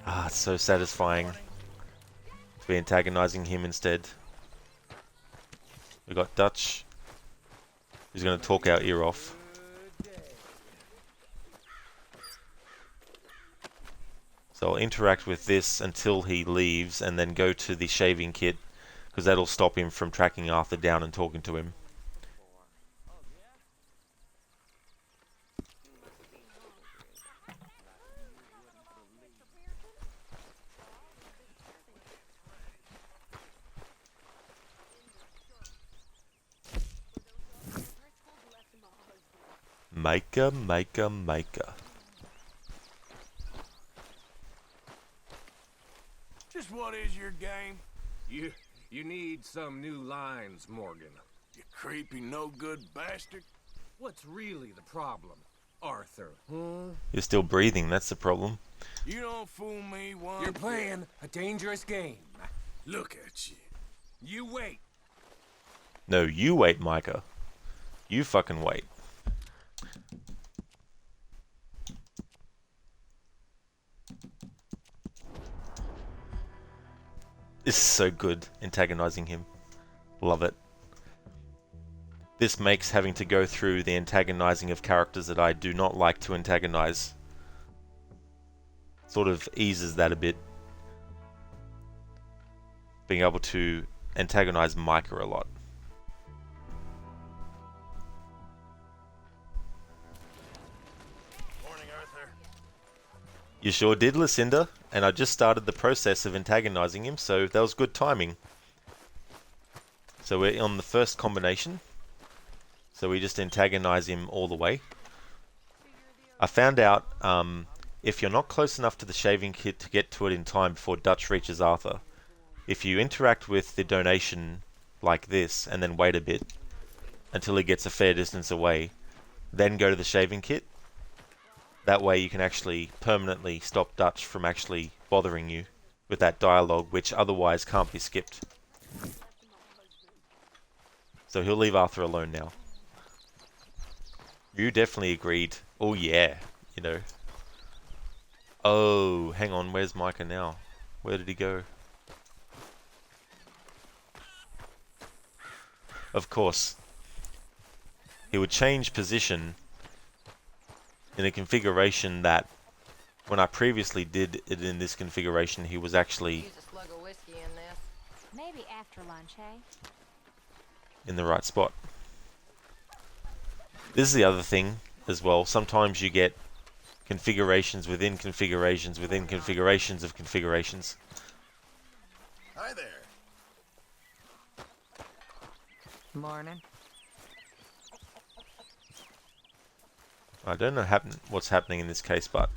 Ah, it's so satisfying to be antagonizing him instead. We got Dutch, who's going to talk our ear off. So I'll interact with this until he leaves and then go to the shaving kit, because that'll stop him from tracking Arthur down and talking to him. Micah. Just what is your game? You need some new lines, Morgan. You creepy, no-good bastard. What's really the problem, Arthur? You're still breathing, that's the problem. You don't fool me one You're bit. playing a dangerous game. Look at you. You wait. No, you wait, Micah. You fucking wait. This is so good, antagonizing him. Love it. This makes having to go through the antagonizing of characters that I do not like to antagonize sort of eases that a bit. Being able to antagonize Micah a lot. Morning, Arthur. You sure did, Lucinda, and I just started the process of antagonizing him, so that was good timing. So we're on the first combination. So we just antagonize him all the way. I found out if you're not close enough to the shaving kit to get to it in time before Dutch reaches Arthur, if you interact with the donation like this and then wait a bit until he gets a fair distance away, then go to the shaving kit, that way you can actually permanently stop Dutch from actually bothering you with that dialogue, which otherwise can't be skipped. So he'll leave Arthur alone now. You definitely agreed. Oh yeah, you know. Oh, hang on, where's Micah now? Where did he go? Of course. He would change position in a configuration that, when I previously did it in this configuration, he was actually Use a slug of whiskey in this. Maybe after lunch, hey? in the right spot. This is the other thing as well. Sometimes you get configurations within configurations within configurations of configurations. Hi there. Morning. I don't know what's happening in this case, but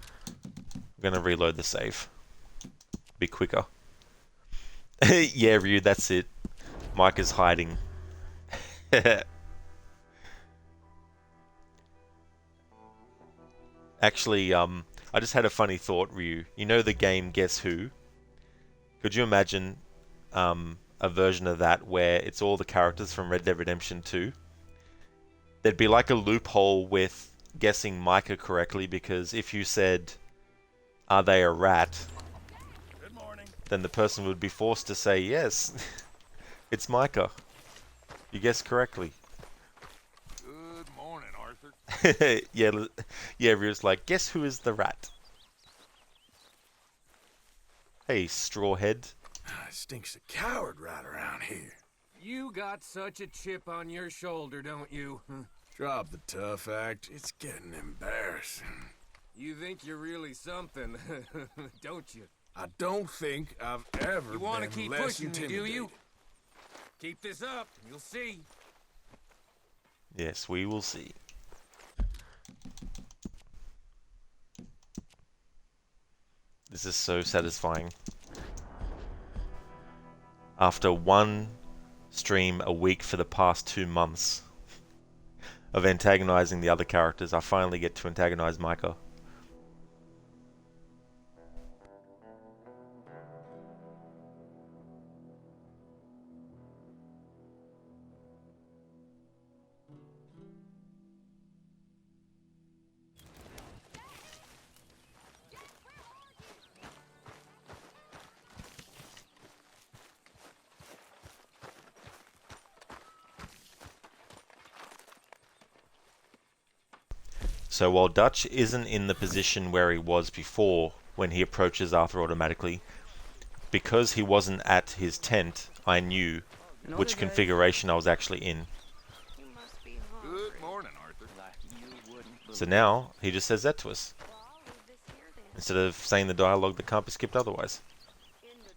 I'm going to reload the save. Be quicker. Yeah, Ryu, that's it. Mike is hiding. Actually, I just had a funny thought, Ryu. You know the game Guess Who? Could you imagine a version of that where it's all the characters from Red Dead Redemption 2? There'd be like a loophole with guessing Micah correctly, because if you said, are they a rat? Good morning. Then the person would be forced to say, yes, it's Micah. You guessed correctly. Good morning, Arthur. yeah, Ryu's like, guess who is the rat? Hey, strawhead. It stinks of coward right around here. You got such a chip on your shoulder, don't you? Drop the tough act. It's getting embarrassing. You think you're really something, don't you? I don't think I've ever You want to been keep less pushing me, do intimidated. you? Keep this up, and you'll see. Yes, we will see. This is so satisfying. After one stream a week for the past 2 months of antagonizing the other characters, I finally get to antagonize Micah. So while Dutch isn't in the position where he was before when he approaches Arthur automatically, because he wasn't at his tent, I knew which configuration I was actually in. Good morning, Arthur. So now he just says that to us, instead of saying the dialogue that can't be skipped otherwise.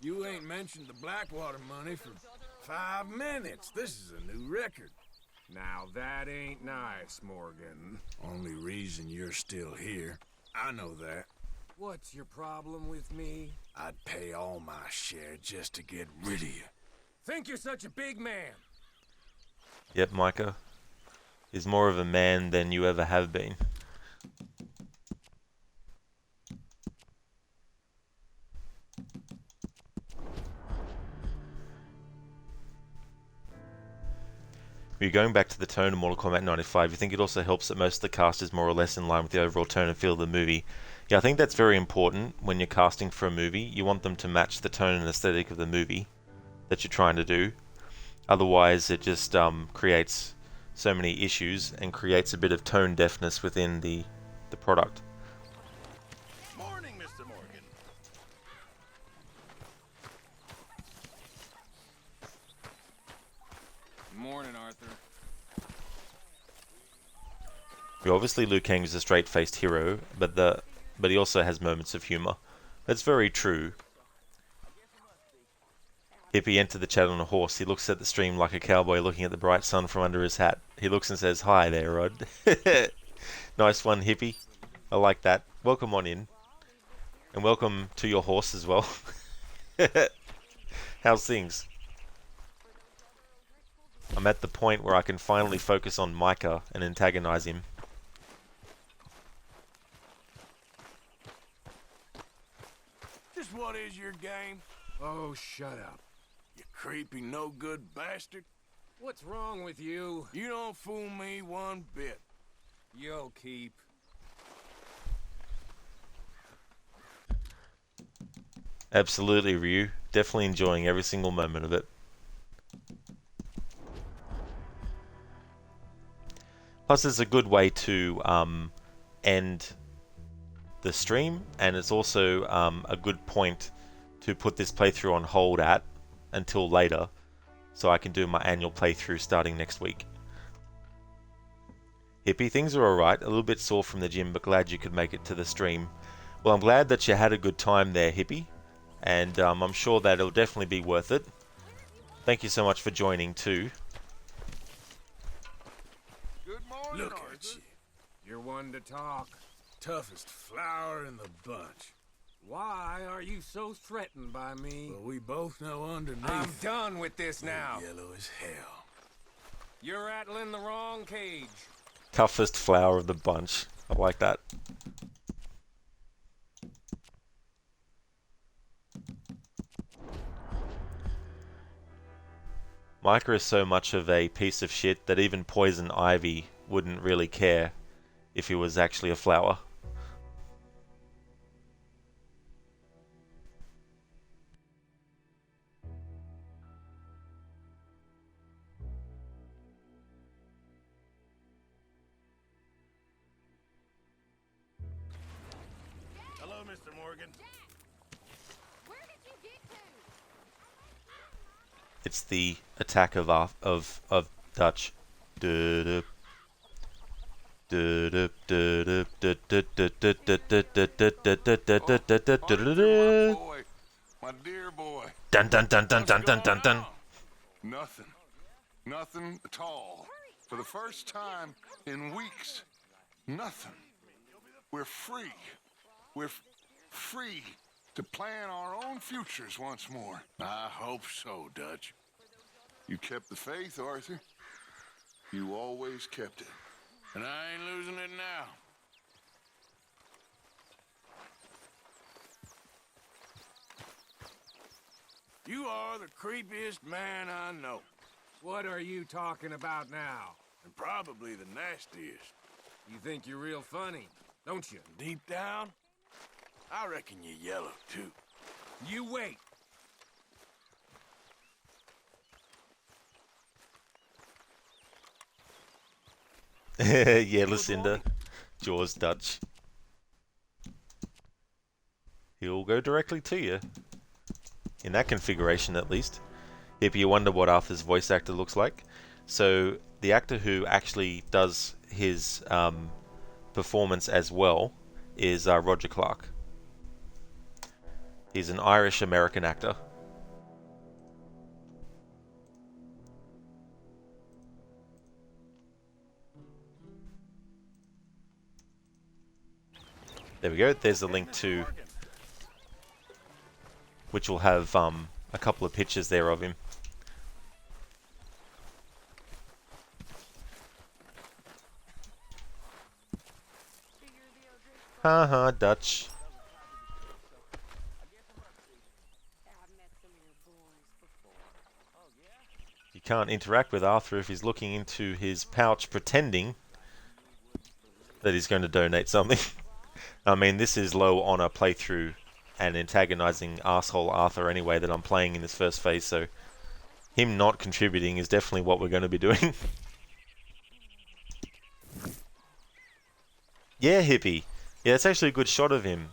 You ain't mentioned the Blackwater money for 5 minutes. This is a new record. Now that ain't nice, Morgan. Only reason you're still here. I know that. What's your problem with me? I'd pay all my share just to get rid of you. Think you're such a big man. Yep, Micah is more of a man than you ever have been. You're going back to the tone of Mortal Kombat 95. You think it also helps that most of the cast is more or less in line with the overall tone and feel of the movie? Yeah, I think that's very important when you're casting for a movie. You want them to match the tone and aesthetic of the movie that you're trying to do. Otherwise, it just creates so many issues and creates a bit of tone deafness within the product. Morning, Mr. Morgan. Morning, Arthur. Obviously, Liu Kang is a straight-faced hero, but he also has moments of humor. That's very true. Hippie entered the chat on a horse. He looks at the stream like a cowboy looking at the bright sun from under his hat. He looks and says, "Hi there, Rod." Nice one, Hippie. I like that. Welcome on in. And welcome to your horse as well. How's things? I'm at the point where I can finally focus on Micah and antagonize him. This what is your game? Oh, shut up. You creepy, no-good bastard. What's wrong with you? You don't fool me one bit. Yo, Keep. Absolutely, Ryu. Definitely enjoying every single moment of it. Plus, it's a good way to end the stream, and it's also a good point to put this playthrough on hold at until later, so I can do my annual playthrough starting next week. Hippie, things are alright. A little bit sore from the gym, but glad you could make it to the stream. Well, I'm glad that you had a good time there, Hippie, and I'm sure that it'll definitely be worth it. Thank you so much for joining too. Look at you. You're one to talk. Toughest flower in the bunch. Why are you so threatened by me? Well, we both know underneath. I'm done with this now. You're yellow as hell. You're rattling the wrong cage. Toughest flower of the bunch. I like that. Micah is so much of a piece of shit that even Poison Ivy wouldn't really care if he was actually a flower. Hello, Mr. Morgan. Where did you get to? It's the attack of Dutch. Du-du. Du-du, du-du, du-du-du-du-du-du-du-du-du-du-du-du-du-du. Boy, my dear boy. Dun dun dun dun dun dun dun dun. Nothing. Nothing at all. For the first time in weeks. Nothing. We're free. We're free to plan our own futures once more. I hope so, Dutch. You kept the faith, Arthur. You always kept it. And I ain't losing it now. You are the creepiest man I know. What are you talking about now? And probably the nastiest. You think you're real funny, don't you? Deep down, I reckon you're yellow, too. You wait. Yeah, Lucinda. Jaws Dutch. He'll go directly to you. In that configuration, at least. If you wonder what Arthur's voice actor looks like. So, the actor who actually does his performance as well is Roger Clark. He's an Irish-American actor. There we go. There's a link to, which will have a couple of pictures there of him. Haha, Dutch. You can't interact with Arthur if he's looking into his pouch pretending that he's going to donate something. I mean, this is low honor playthrough and antagonizing asshole Arthur anyway that I'm playing in this first phase, so him not contributing is definitely what we're going to be doing. Yeah, Hippie. Yeah, it's actually a good shot of him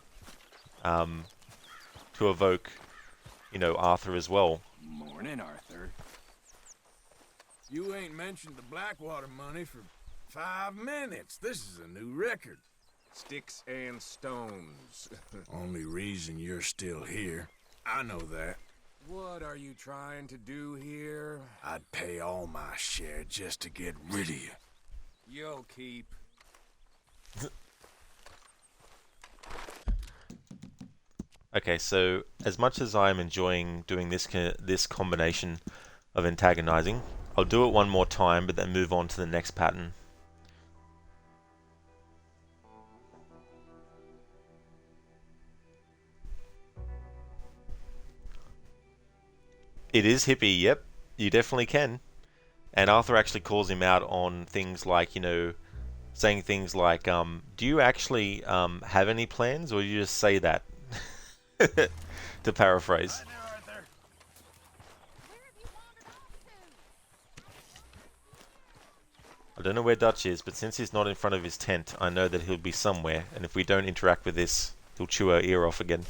to evoke, you know, Arthur as well. Morning, Arthur. You ain't mentioned the Blackwater money for 5 minutes. This is a new record. Sticks and stones. Only reason you're still here. I know that. What are you trying to do here? I'd pay all my share just to get rid of you. Yo, Keep. Okay, so as much as I'm enjoying doing this combination of antagonizing, I'll do it one more time, but then move on to the next pattern. It is hippie, yep. You definitely can. And Arthur actually calls him out on things like, saying things like, do you actually have any plans, or do you just say that? To paraphrase. I don't know where Dutch is, but since he's not in front of his tent, I know that he'll be somewhere, and if we don't interact with this, he'll chew our ear off again.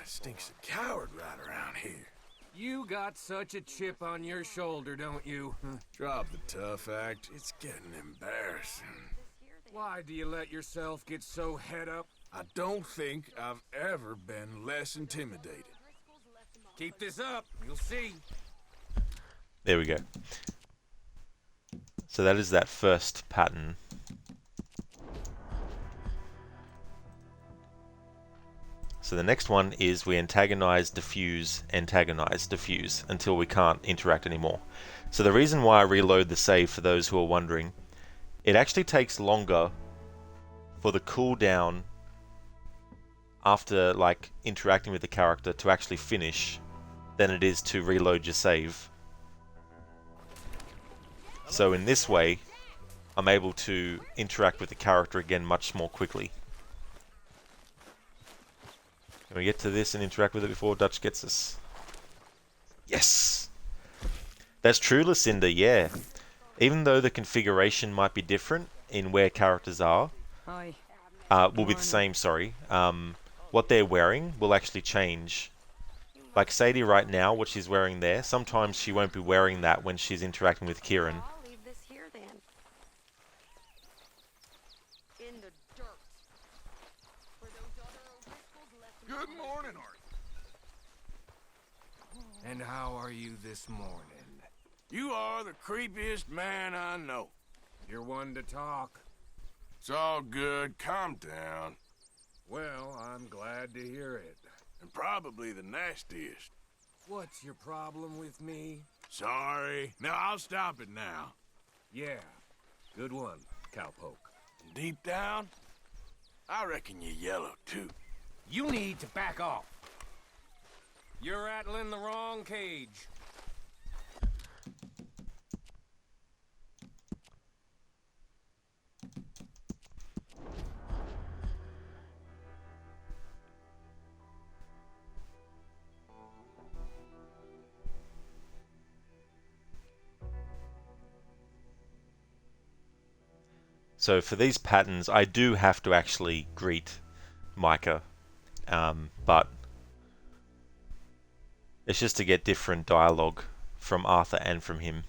Stinks of coward right around here. You got such a chip on your shoulder, don't you? Drop the tough act. It's getting embarrassing. Why do you let yourself get so head up? I don't think I've ever been less intimidated. Keep this up, you'll see. There we go. So that is that first pattern. So the next one is we antagonize, diffuse, until we can't interact anymore. So the reason why I reload the save, for those who are wondering, it actually takes longer for the cooldown after interacting with the character to actually finish than it is to reload your save. So in this way, I'm able to interact with the character again much more quickly. Can we get to this and interact with it before Dutch gets us? Yes! That's true, Lucinda, yeah. Even though the configuration might be different in where characters are, will be the same, sorry. What they're wearing will actually change. Like Sadie right now, what she's wearing there, sometimes she won't be wearing that when she's interacting with Kieran. I'll leave this here then. In the dirt. For those other O'Driscolls left. Good morning, Arthur. And how are you this morning? You are the creepiest man I know. You're one to talk. It's all good. Calm down. Well, I'm glad to hear it. And probably the nastiest. What's your problem with me? Sorry. Now I'll stop it now. Yeah. Good one, cowpoke. Deep down, I reckon you're yellow, too. You need to back off. You're rattling the wrong cage. So for these patterns, I do have to actually greet Micah, but it's just to get different dialogue from Arthur and from him.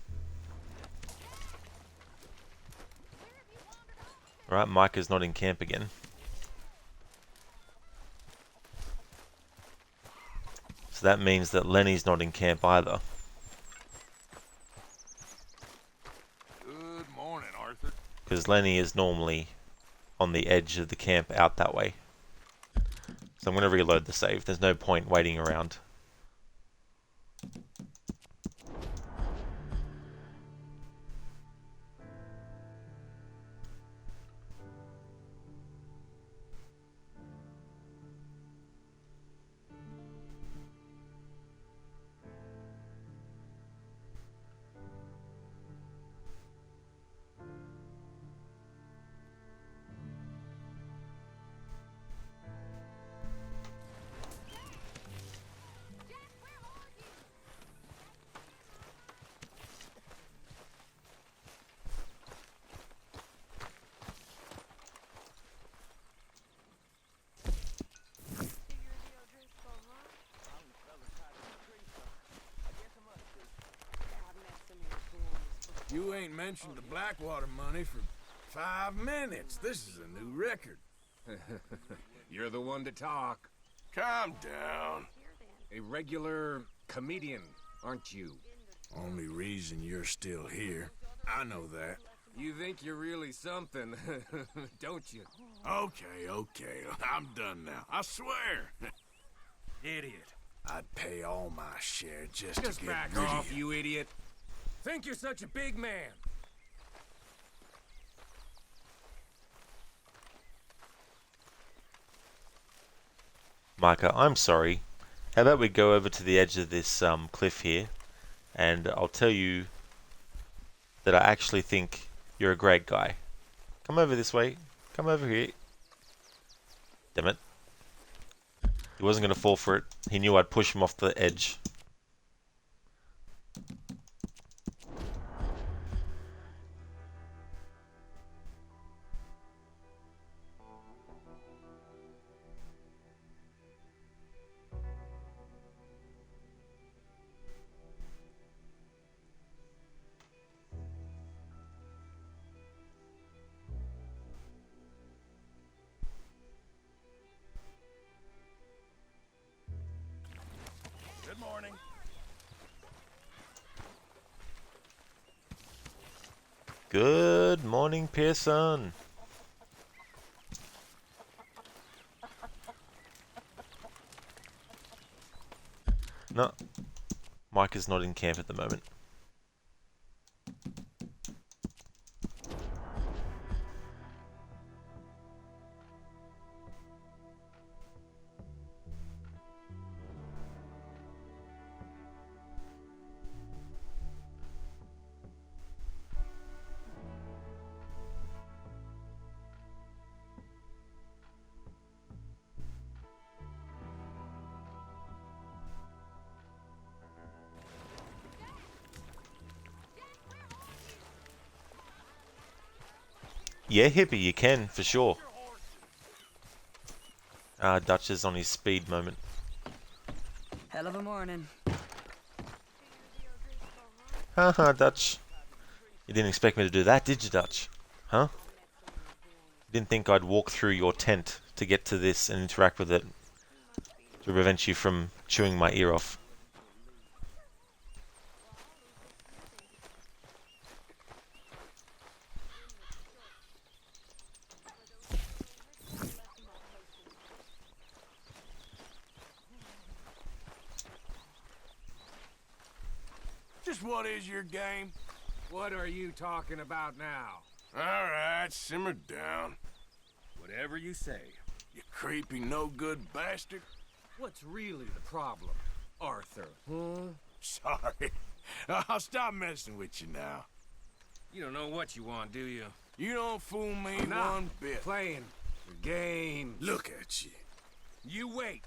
Alright, Micah's not in camp again. So that means that Lenny's not in camp either. Good morning, Arthur. Because Lenny is normally on the edge of the camp out that way. So I'm going to reload the save. There's no point waiting around. You ain't mentioned the Blackwater money for 5 minutes. This is a new record. You're the one to talk. Calm down. A regular comedian, aren't you? Only reason you're still here. I know that. You think you're really something, don't you? Okay. I'm done now. I swear. Idiot. I'd pay all my share just to get back rid off, of you. you idiot. Think you're such a big man. Micah, I'm sorry. How about we go over to the edge of this cliff here, and I'll tell you that I actually think you're a great guy. Come over this way. Come over here. Damn it. He wasn't going to fall for it. He knew I'd push him off the edge. Good morning. Good morning, Pearson. No, Mike is not in camp at the moment. Yeah, Hippie, you can, for sure. Dutch is on his speed moment. Hell of a morning. Haha, Dutch. You didn't expect me to do that, did you, Dutch? Huh? You didn't think I'd walk through your tent to get to this and interact with it to prevent you from chewing my ear off. Just what is your game? What are you talking about now? All right, simmer down. Whatever you say. You creepy, no-good bastard. What's really the problem, Arthur? Sorry. I'll stop messing with you now. You don't know what you want, do you? You don't fool me one bit. Playing the game. Look at you. You wait.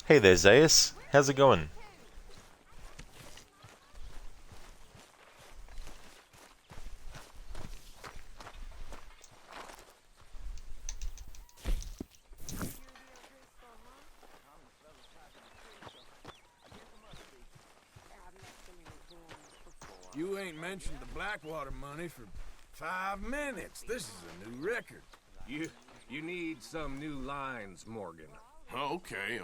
Hey there, Zaius. How's it going? You ain't mentioned the Blackwater money for 5 minutes. This is a new record. You need some new lines, Morgan. Okay.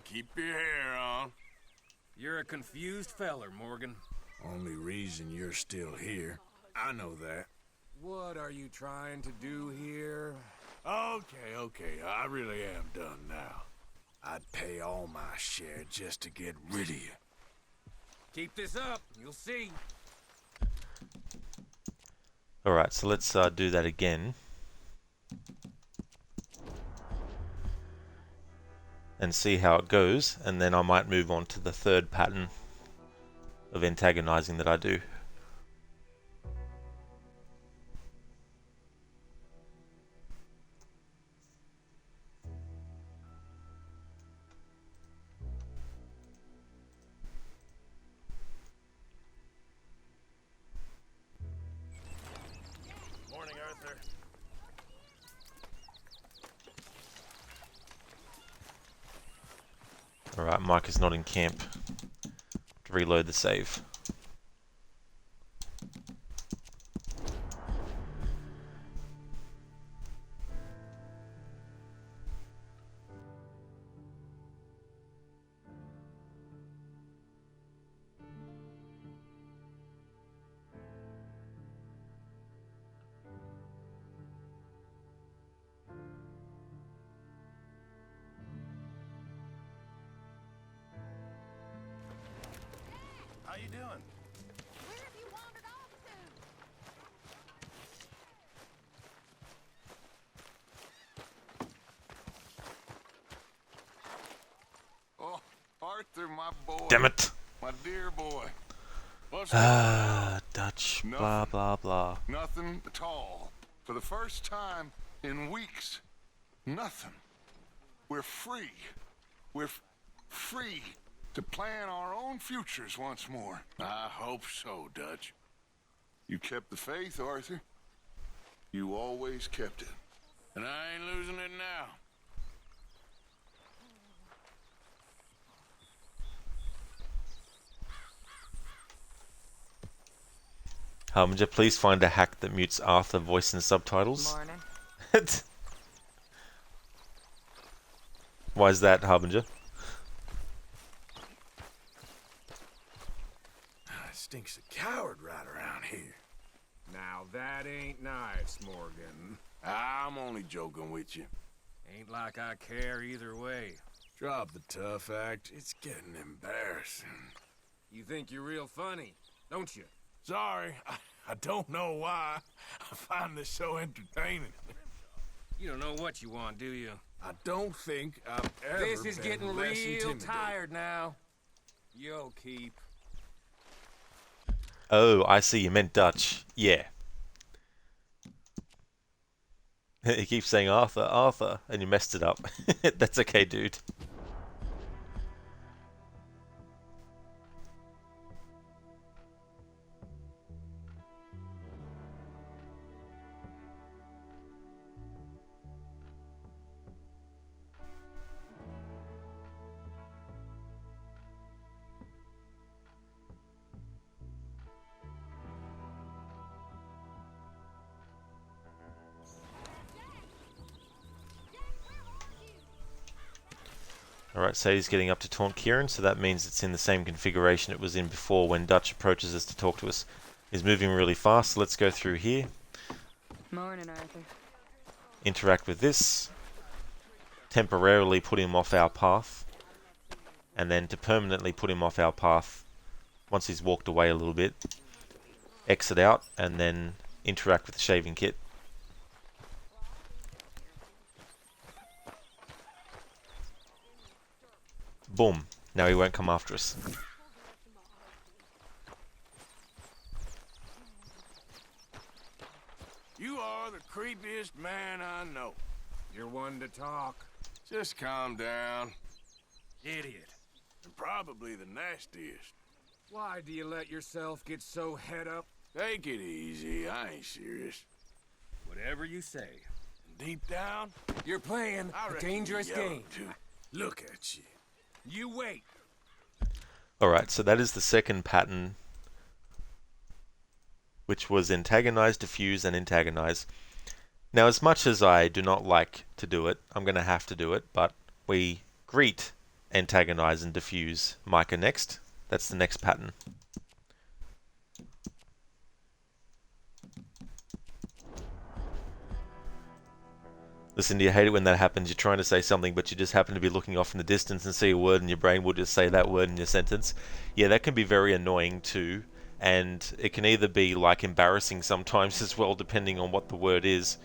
Keep your hair on. You're a confused feller, Morgan. Only reason you're still here. I know that. What are you trying to do here? Okay. I really am done now. I'd pay all my share just to get rid of you. Keep this up, you'll see. Alright, so let's do that again. And see how it goes, and then I might move on to the third pattern of antagonizing that I do. Morning, Arthur. Alright, Mike is not in camp. To reload the save. Arthur, my boy. Damn it. My dear boy. What's going on? Dutch, Nothing. blah, blah, blah. Nothing at all. For the first time in weeks, nothing. We're free. We're free to plan our own futures once more. I hope so, Dutch. You kept the faith, Arthur. You always kept it. And I ain't losing it now. Harbinger, please find a hack that mutes Arthur voice and subtitles. Morning. Why is that, Harbinger? It stinks of coward right around here. Now that ain't nice, Morgan. I'm only joking with you. Ain't like I care either way. Drop the tough act. It's getting embarrassing. You think you're real funny, don't you? Sorry, I don't know why. I find this so entertaining. You don't know what you want, do you? I don't think I've ever This is been getting less real intimidated. tired now. You'll keep. Oh, I see. You meant Dutch. Yeah. He keeps saying Arthur, Arthur, and you messed it up. That's okay, dude. Alright, Sadie's getting up to taunt Kieran, so that means it's in the same configuration it was in before when Dutch approaches us to talk to us. He's moving really fast, so let's go through here. Morning, Arthur. Interact with this. Temporarily put him off our path. And then to permanently put him off our path, once he's walked away a little bit, exit out and then interact with the shaving kit. Boom. Now he won't come after us. You are the creepiest man I know. You're one to talk. Just calm down. Idiot. And probably the nastiest. Why do you let yourself get so head up? Take it easy. I ain't serious. Whatever you say. Deep down, You're playing I a reckon dangerous you yell game. too. Look at you. You wait. Alright, so that is the second pattern, which was antagonize, diffuse, and antagonize. Now, as much as I do not like to do it, I'm going to have to do it, but we greet, antagonize, and diffuse Micah next. That's the next pattern. Listen, do you hate it when that happens? You're trying to say something, but you just happen to be looking off in the distance and see a word, and your brain will just say that word in your sentence. Yeah, that can be very annoying too, and it can either be like embarrassing sometimes as well, depending on what the word is.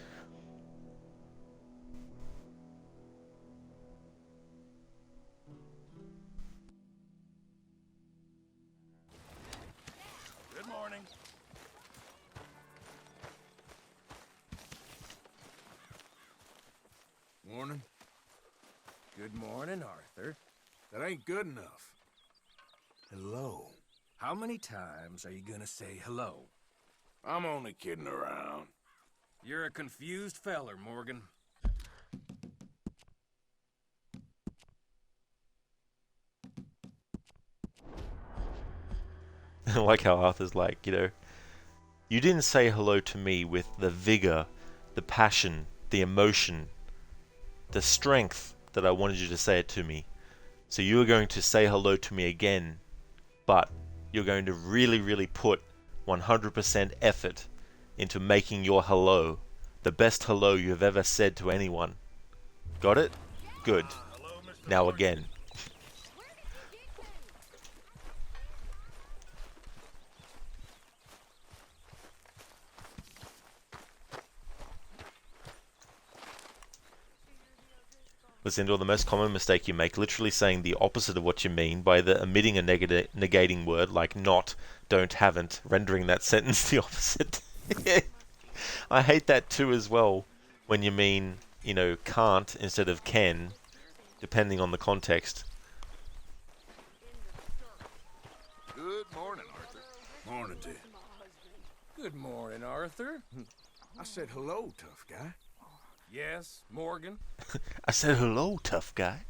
Good morning. Morning. Good morning, Arthur. That ain't good enough. Hello. How many times are you gonna say hello? I'm only kidding around. You're a confused feller, Morgan. I like how Arthur's like, you know, you didn't say hello to me with the vigor, the passion, the emotion, the strength that I wanted you to say it to me. So you are going to say hello to me again, but you're going to really, really put 100% effort into making your hello the best hello you have ever said to anyone. Got it? Good. Now again. Listen to the most common mistake you make, literally saying the opposite of what you mean by the omitting a negating word like not, don't, haven't, rendering that sentence the opposite. I hate that too as well, when you mean, you know, can't instead of can, depending on the context. Good morning, Arthur. Morning to you. Good morning, Arthur. I said hello, tough guy. Yes, Morgan. I said hello, tough guy.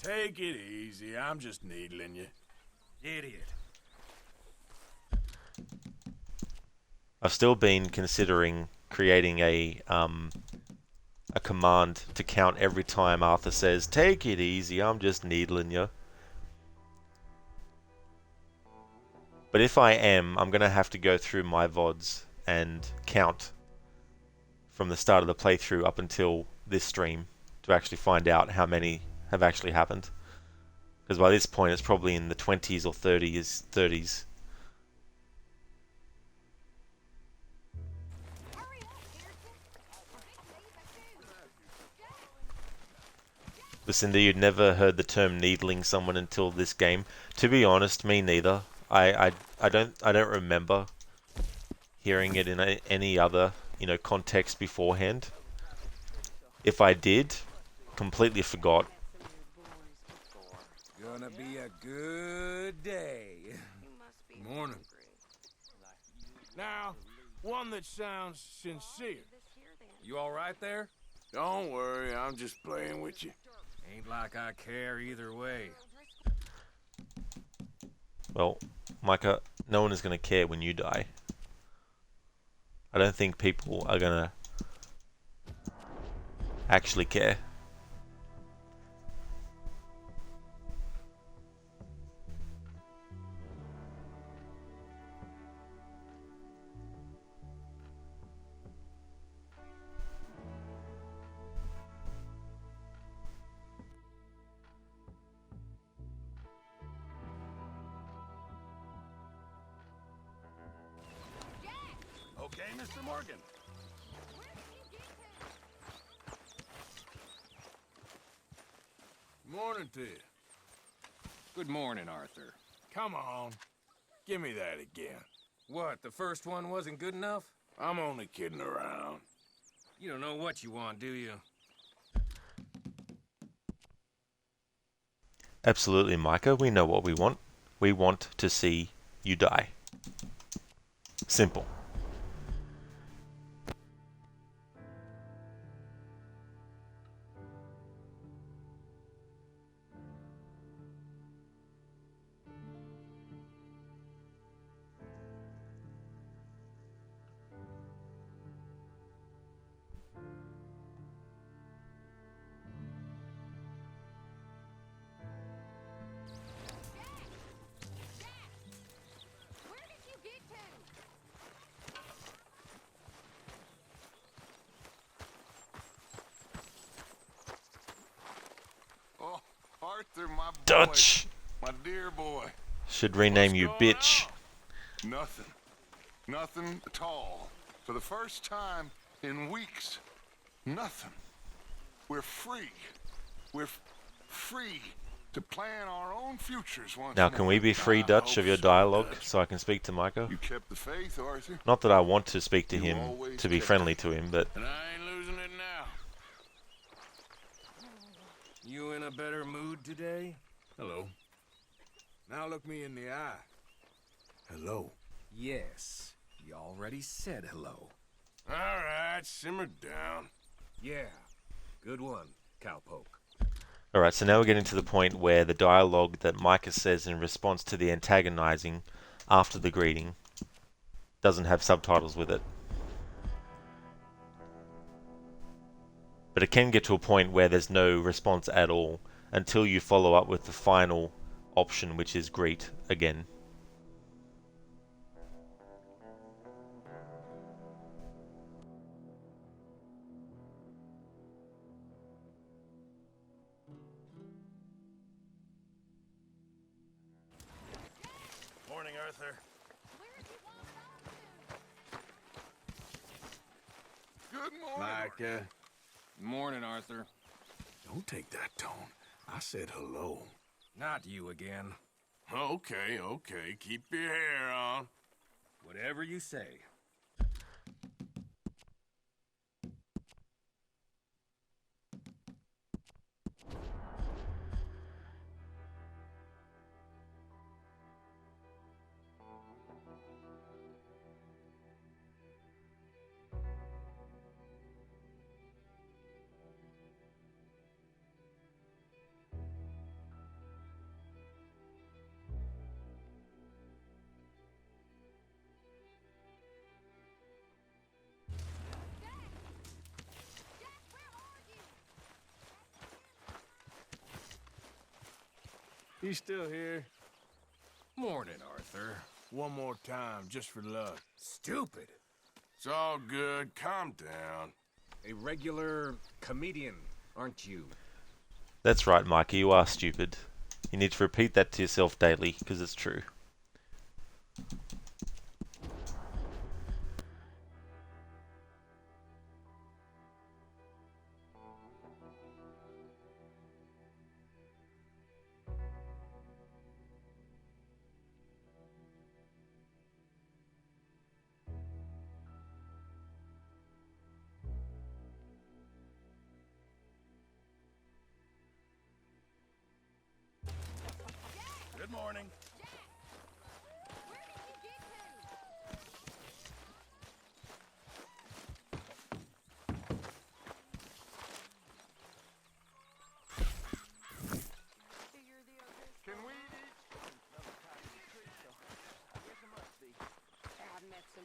Take it easy. I'm just needling you. Idiot. I've still been considering creating a command to count every time Arthur says, "Take it easy, I'm just needling you." But if I am, I'm going to have to go through my VODs and count from the start of the playthrough up until this stream to actually find out how many have actually happened. Because by this point it's probably in the 20s or 30s. Lucinda, you'd never heard the term needling someone until this game. To be honest, me neither. I don't remember hearing it in any other, you know, context beforehand. If I did, completely forgot. Gonna be a good day. Morning. Now, one that sounds sincere. You all right there? Don't worry, I'm just playing with you. Ain't like I care either way. Well, Micah, no one is going to care when you die. I don't think people are going to actually care. Okay, Mr. Morgan. Morning to you. Good morning, Arthur. Come on. Give me that again. What, the first one wasn't good enough? I'm only kidding around. You don't know what you want, do you? Absolutely, Micah. We know what we want. We want to see you die. Simple. Oh, Arthur, my boy. Dutch! My dear boy. Should rename you bitch. Nothing. Nothing at all. For the first time in weeks, nothing. We're free. We're free to plan our own futures once Now, more. can we be free, Dutch, of your dialogue so I can speak to Micah? You kept the faith, Arthur. Not that I want to speak to You him, always to be kept friendly to him, but And I ain't losing it now. You in a better mood today? Hello. Now look me in the eye. Hello. Yes. You already said hello. All right, simmer down. Yeah. Good one, cowpoke. Alright, so now we're getting to the point where the dialogue that Micah says in response to the antagonizing after the greeting doesn't have subtitles with it. But it can get to a point where there's no response at all until you follow up with the final option, which is greet again. Morning, Arthur. Good morning. Micah. Morning, Arthur. Don't take that tone. I said hello. Not you again. Okay, okay. Keep your hair on. Whatever you say. You still here? Morning, Arthur. One more time, just for luck. Stupid. It's all good. Calm down. A regular comedian, aren't you? That's right, Mikey, you are stupid. You need to repeat that to yourself daily, because it's true. Good morning.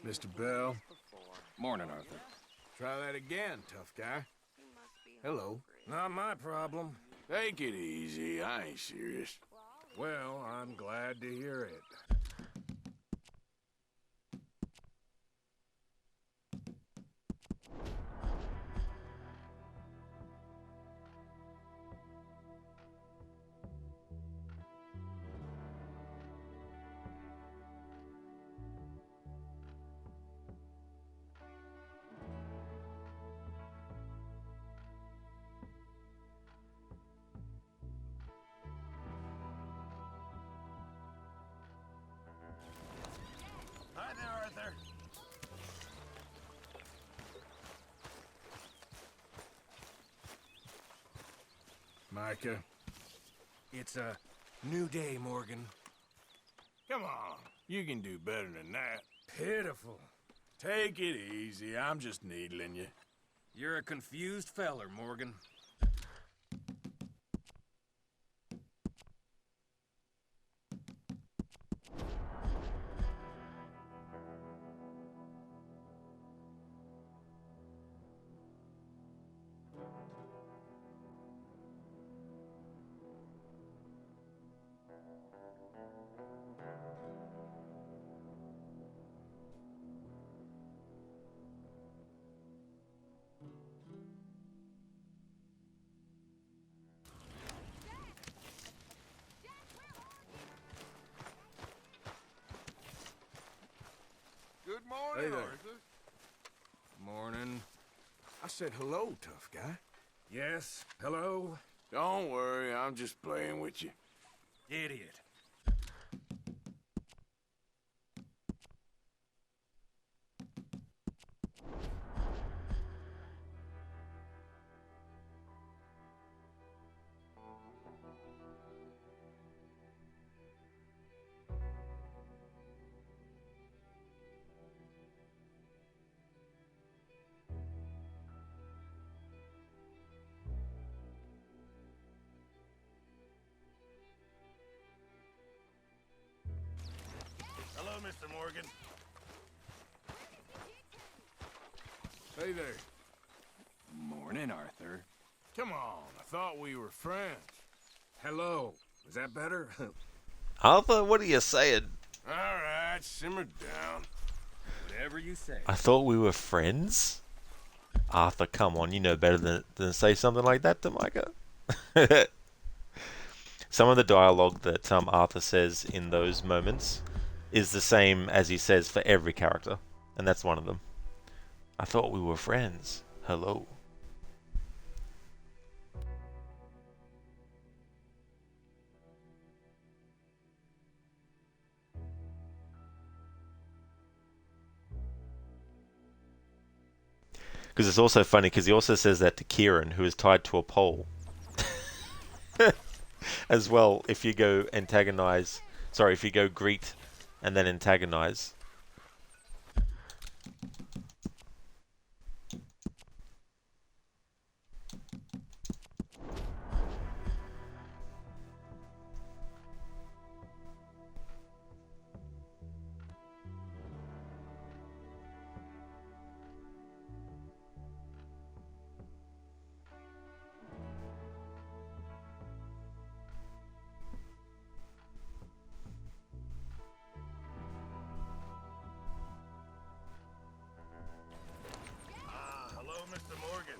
Mr. Bell. Morning, Arthur. Try that again, tough guy. Hello. Not my problem. Take it easy. I ain't serious. Well, I'm glad to hear it. Hi there, Arthur. Micah. It's a new day, Morgan. Come on. You can do better than that. Pitiful. Take it easy. I'm just needling you. You're a confused feller, Morgan. Good morning, Hey there. Arthur. Morning. I said hello, tough guy. Yes, hello? Don't worry. I'm just playing with you. Idiot. Hello, Mr. Morgan. Hey there. Morning, Arthur. Come on. I thought we were friends. Hello. Is that better? Arthur, what are you saying? All right. Simmer down. Whatever you say. I thought we were friends? Arthur, come on, you know better than say something like that to Micah. Some of the dialogue that Arthur says in those moments is the same as he says for every character, and that's one of them. I thought we were friends. Hello. Because it's also funny because he also says that to Kieran, who is tied to a pole. As well, if you go antagonize, sorry, if you go greet and then antagonize. Hello, Mr. Morgan.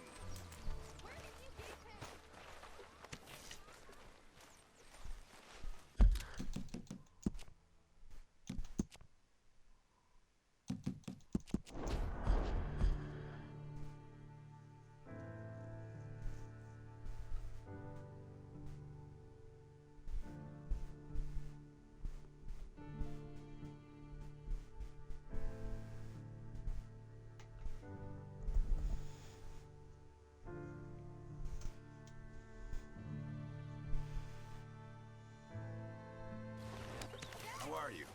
How are you?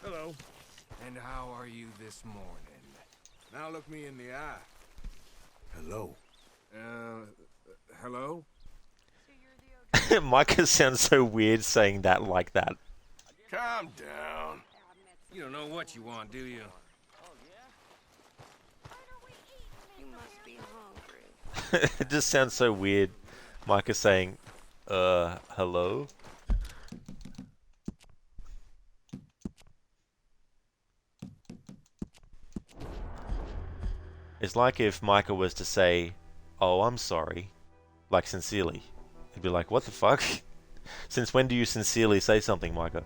Hello. And how are you this morning? Now look me in the eye. Hello. Hello? Micah sounds so weird saying that like that. Calm down. You don't know what you want, do you? You must be hungry. It just sounds so weird. Micah saying, hello? It's like if Micah was to say, oh, I'm sorry, like sincerely. He'd be like, what the fuck? Since when do you sincerely say something, Micah?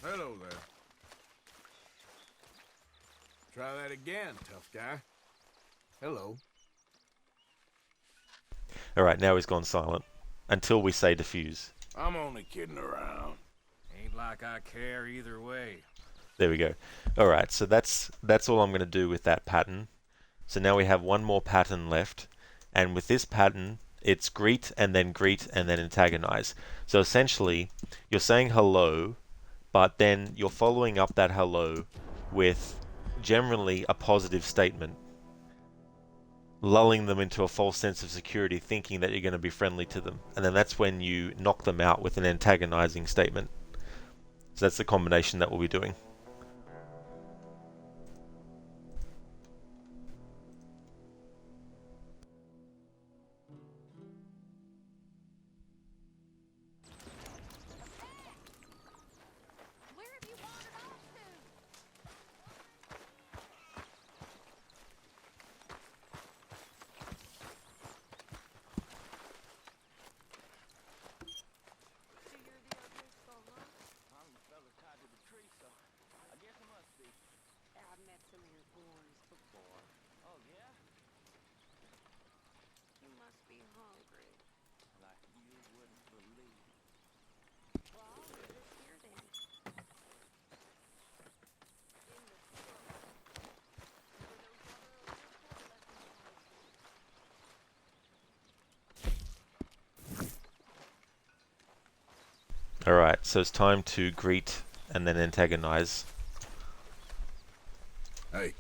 Hello there. Try that again, tough guy. Hello. Alright, now he's gone silent. Until we say defuse. I'm only kidding around. Ain't like I care either way. There we go. Alright, so that's all I'm going to do with that pattern. So now we have one more pattern left. And with this pattern, it's greet and then antagonize. So essentially, you're saying hello, but then you're following up that hello with generally a positive statement, lulling them into a false sense of security, thinking that you're going to be friendly to them. And then that's when you knock them out with an antagonizing statement. So that's the combination that we'll be doing. I've met some of your boys before. Oh, yeah? You must be hungry. Like you wouldn't believe. Well, I'll leave it here then. In the store. For those other little lessons. Alright, so it's time to greet and then antagonize. Hey.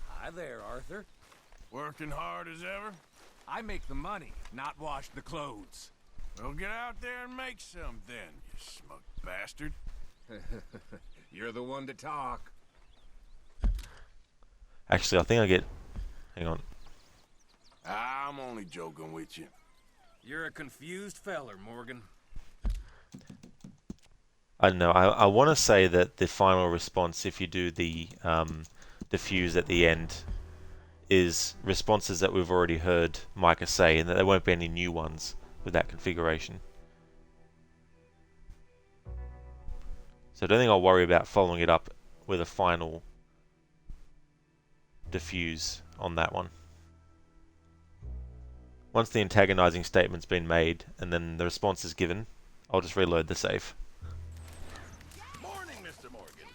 Hi there, Arthur. Working hard as ever? I make the money, not wash the clothes. Well, get out there and make some then, you smug bastard. You're the one to talk. Actually, I think I get... Hang on. I'm only joking with you. You're a confused feller, Morgan. I don't know. I want to say that the final response, if you do the diffuse at the end, is responses that we've already heard Micah say, and that there won't be any new ones with that configuration. So I don't think I'll worry about following it up with a final diffuse on that one. Once the antagonizing statement's been made and then the response is given, I'll just reload the save. Morning, Mr. Morgan.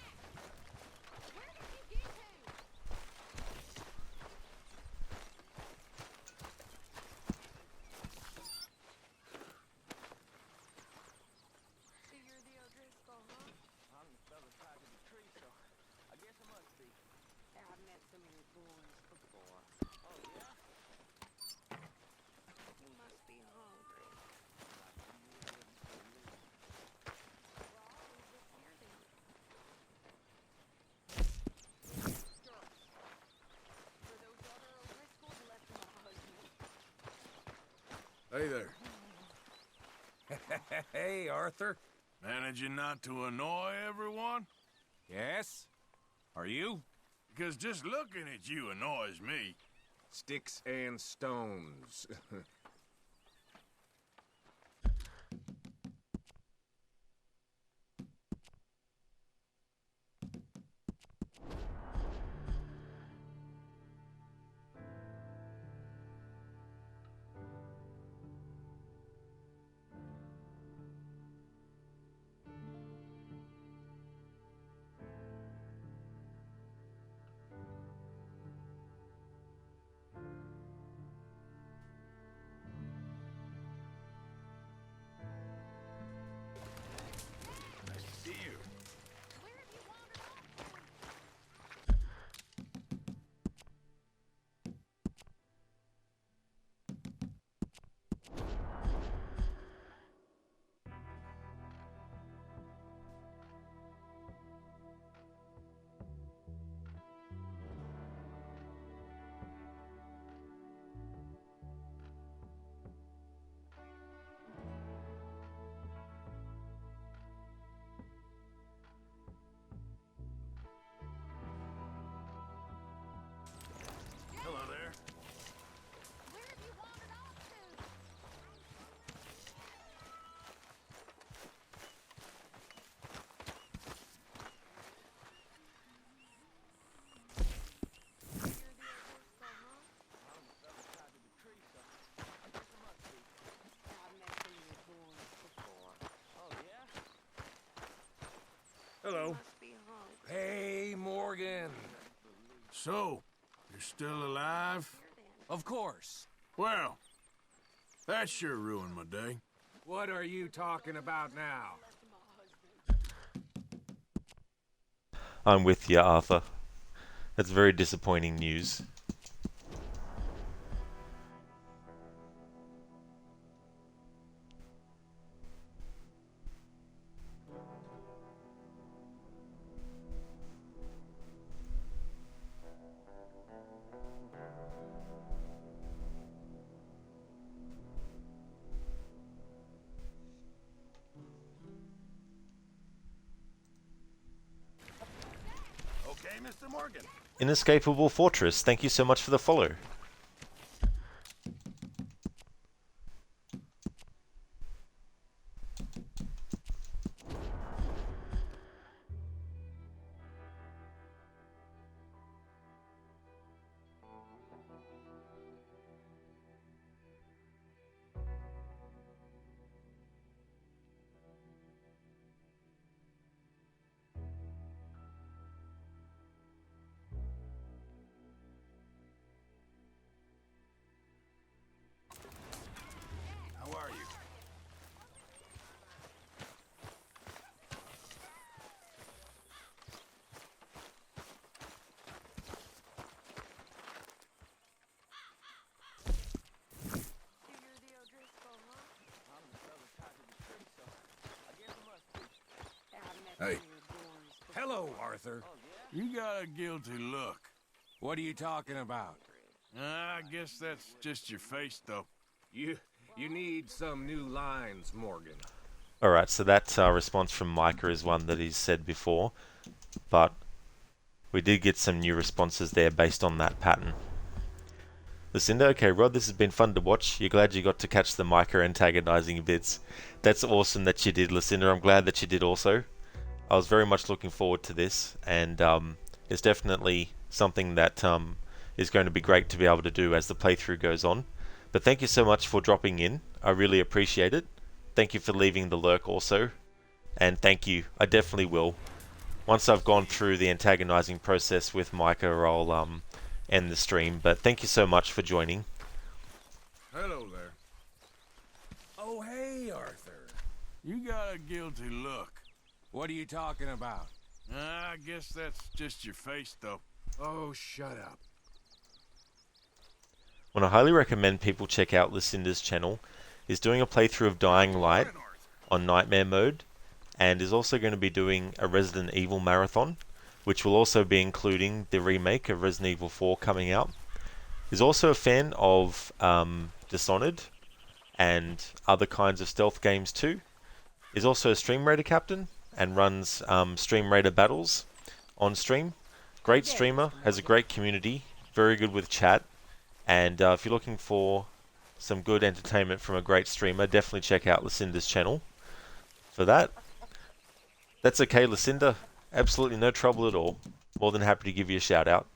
So you're the O'Driscoll, huh? I'm the fella tied to the tree, so I guess I must be. Yeah, I've met some of your boys before. Oh, yeah? You must be hungry. For those other O'Driscolls left my husband. Hey there. Hey, Arthur. Managing not to annoy everyone? Yes? Are you? Because just looking at you annoys me. Sticks and stones. Nice to see you. Hello there. I'm the fella tied to the tree, so I guess I must be. Yeah, I've met some of your boys before. Oh, yeah? Hello. You must be hungry. Hey, Morgan. So, you're still alive? Of course. Well, that sure ruined my day. What are you talking about now? I'm with you, Arthur. That's very disappointing news. Okay, Mr. Morgan. Inescapable Fortress, thank you so much for the follow. How are you? So you're the O'Driscoll, huh? I'm the fella tied to the tree, so I guess I must be. Yeah, I've met Hey. some of your boys before. Hello, Arthur. Oh, yeah? You got a guilty look. What are you talking about? I guess that's just your face, though. You need some new lines, Morgan. Alright, so that response from Micah is one that he's said before, but we did get some new responses there based on that pattern. Lucinda, okay, Rod, this has been fun to watch. You're glad you got to catch the Micah antagonizing bits. That's awesome that you did, Lucinda. I'm glad that you did also. I was very much looking forward to this, and it's definitely something that is going to be great to be able to do as the playthrough goes on. But thank you so much for dropping in. I really appreciate it. Thank you for leaving the lurk also, and thank you. I definitely will. Once I've gone through the antagonizing process with Micah, I'll end the stream. But thank you so much for joining. Hello there. Oh, hey, Arthur. You got a guilty look. What are you talking about? I guess that's just your face, though. Oh, shut up. What I highly recommend people check out Lucinda's channel is doing a playthrough of Dying Light on Nightmare mode, and is also going to be doing a Resident Evil marathon, which will also be including the remake of Resident Evil 4 coming out. Is also a fan of Dishonored and other kinds of stealth games too. Is also a Stream Raider captain and runs Stream Raider battles on stream. Great streamer, has a great community, very good with chat, and if you're looking for some good entertainment from a great streamer, definitely check out Lucinda's channel for that. That's okay, Lucinda. Absolutely no trouble at all. More than happy to give you a shout out.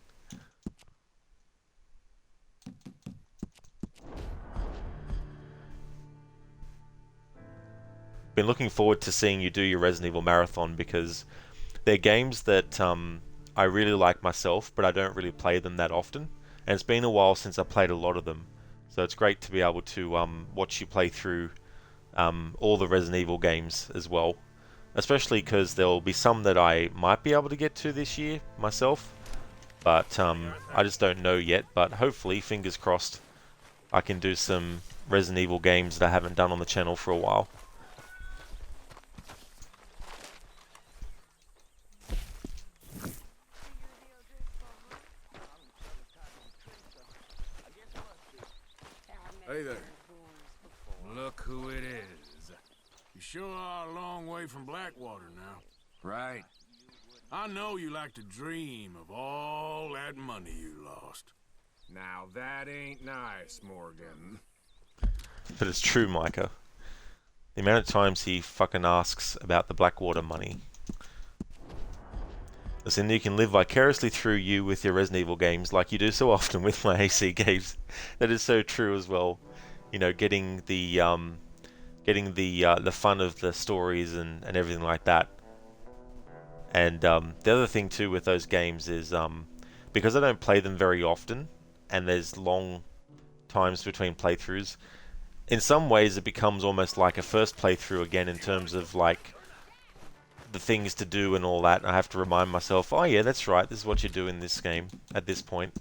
Been looking forward to seeing you do your Resident Evil marathon, because they're games that I really like myself, but I don't really play them that often, and it's been a while since I played a lot of them, so it's great to be able to watch you play through all the Resident Evil games as well, especially because there'll be some that I might be able to get to this year myself, but I just don't know yet. But hopefully, fingers crossed, I can do some Resident Evil games that I haven't done on the channel for a while. Hey there. Look who it is. You sure are a long way from Blackwater now. Right. I know you like to dream of all that money you lost. Now that ain't nice, Morgan. But it's true, Micah. The amount of times he fucking asks about the Blackwater money. Listen, you can live vicariously through you with your Resident Evil games, like you do so often with my AC games. That is so true as well. You know, getting the fun of the stories and everything like that. And the other thing too with those games is because I don't play them very often, and there's long times between playthroughs. In some ways, it becomes almost like a first playthrough again in terms of like the things to do and all that. I have to remind myself, oh yeah, that's right, this is what you do in this game at this point.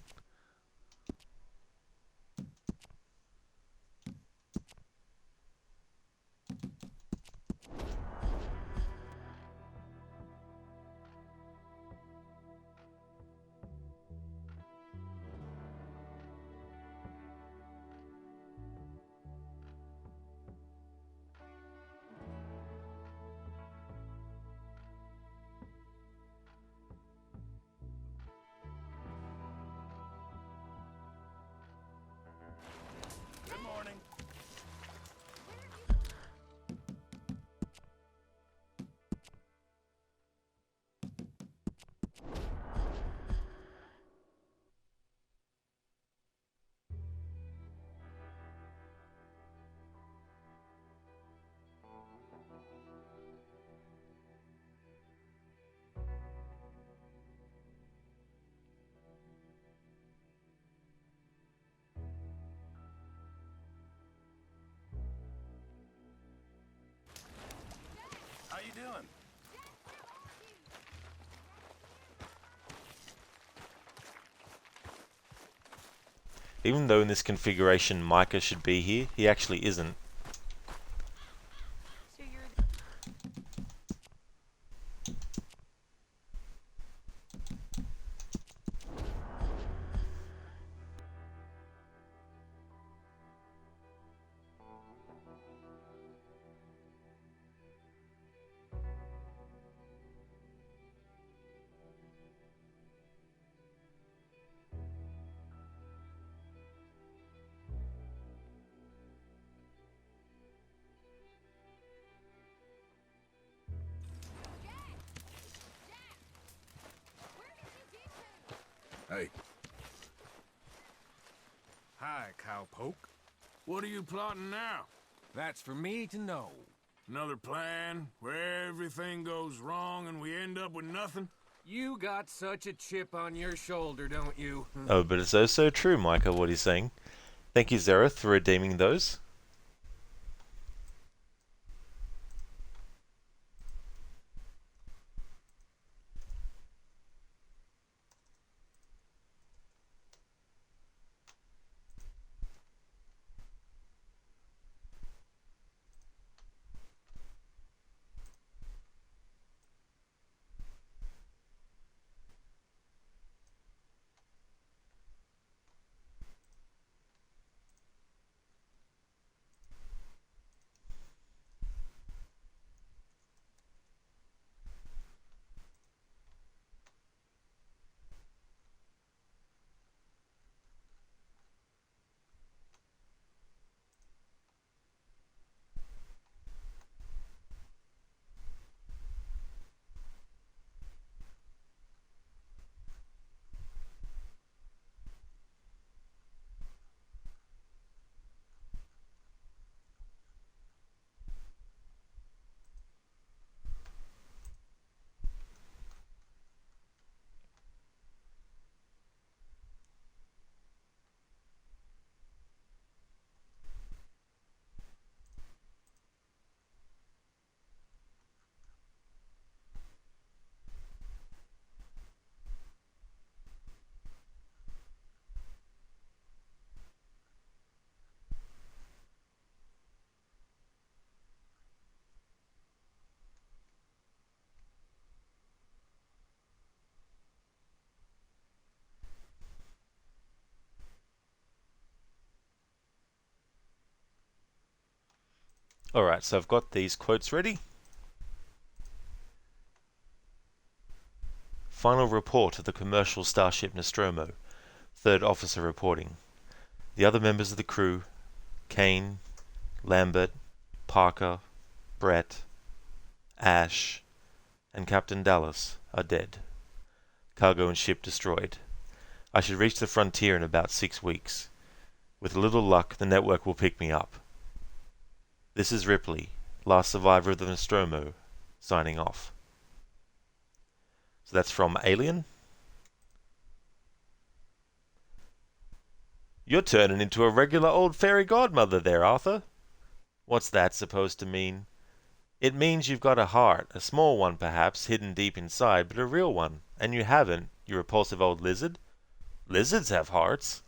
Good morning. How you doing? Even though in this configuration Micah should be here, he actually isn't. Hey. Hi, cowpoke. What are you plotting now? That's for me to know. Another plan where everything goes wrong and we end up with nothing? You got such a chip on your shoulder, don't you? Oh, but it's so true, Micah, what he's saying. Thank you, Zereth, for redeeming those. Alright, so I've got these quotes ready. Final report of the commercial starship Nostromo. Third officer reporting. The other members of the crew, Kane, Lambert, Parker, Brett, Ash, and Captain Dallas are dead. Cargo and ship destroyed. I should reach the frontier in about 6 weeks. With a little luck, the network will pick me up. This is Ripley, last survivor of the Nostromo, signing off. So that's from Alien. You're turning into a regular old fairy godmother there, Arthur. What's that supposed to mean? It means you've got a heart, a small one perhaps, hidden deep inside, but a real one. And you haven't, you repulsive old lizard. Lizards have hearts.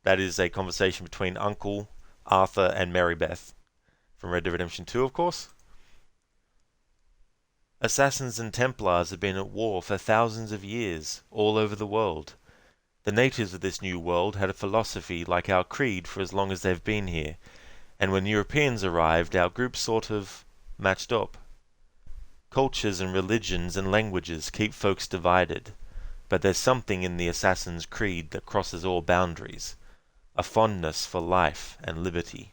That is a conversation between Uncle, Arthur, and Mary Beth. From Red Dead Redemption 2, of course. Assassins and Templars have been at war for thousands of years, all over the world. The natives of this new world had a philosophy like our creed for as long as they've been here, and when Europeans arrived, our group sort of matched up. Cultures and religions and languages keep folks divided, but there's something in the Assassin's Creed that crosses all boundaries, a fondness for life and liberty.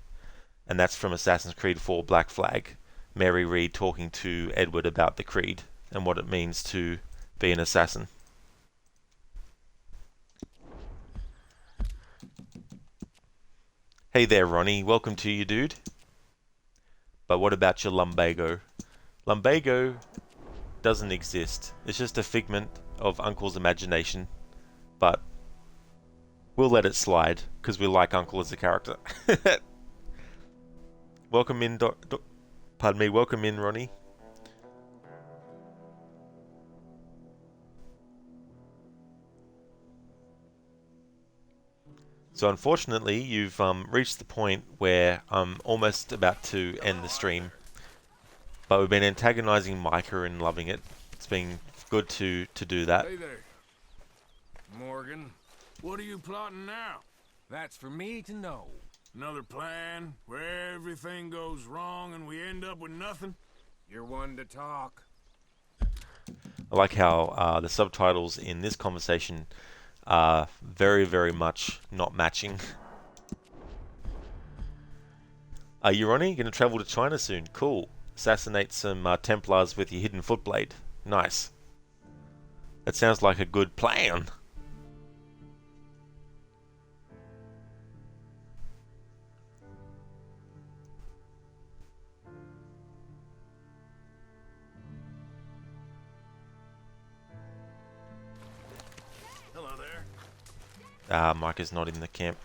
And that's from Assassin's Creed 4 Black Flag. Mary Read talking to Edward about the creed and what it means to be an assassin. Hey there, Ronnie. Welcome to you, dude. But what about your lumbago? Lumbago doesn't exist. It's just a figment of Uncle's imagination. But we'll let it slide, because we like Uncle as a character. Welcome in, pardon me, welcome in, Ronnie. So unfortunately, you've reached the point where I'm almost about to end the stream. But we've been antagonizing Micah and loving it. It's been good to do that. Hey there, Morgan. What are you plotting now? That's for me to know. Another plan where everything goes wrong and we end up with nothing? You're one to talk. I like how the subtitles in this conversation are very, very much not matching. Are you, Ronnie? Going to travel to China soon? Cool. Assassinate some Templars with your hidden footblade. Nice. That sounds like a good plan. Micah's not in the camp.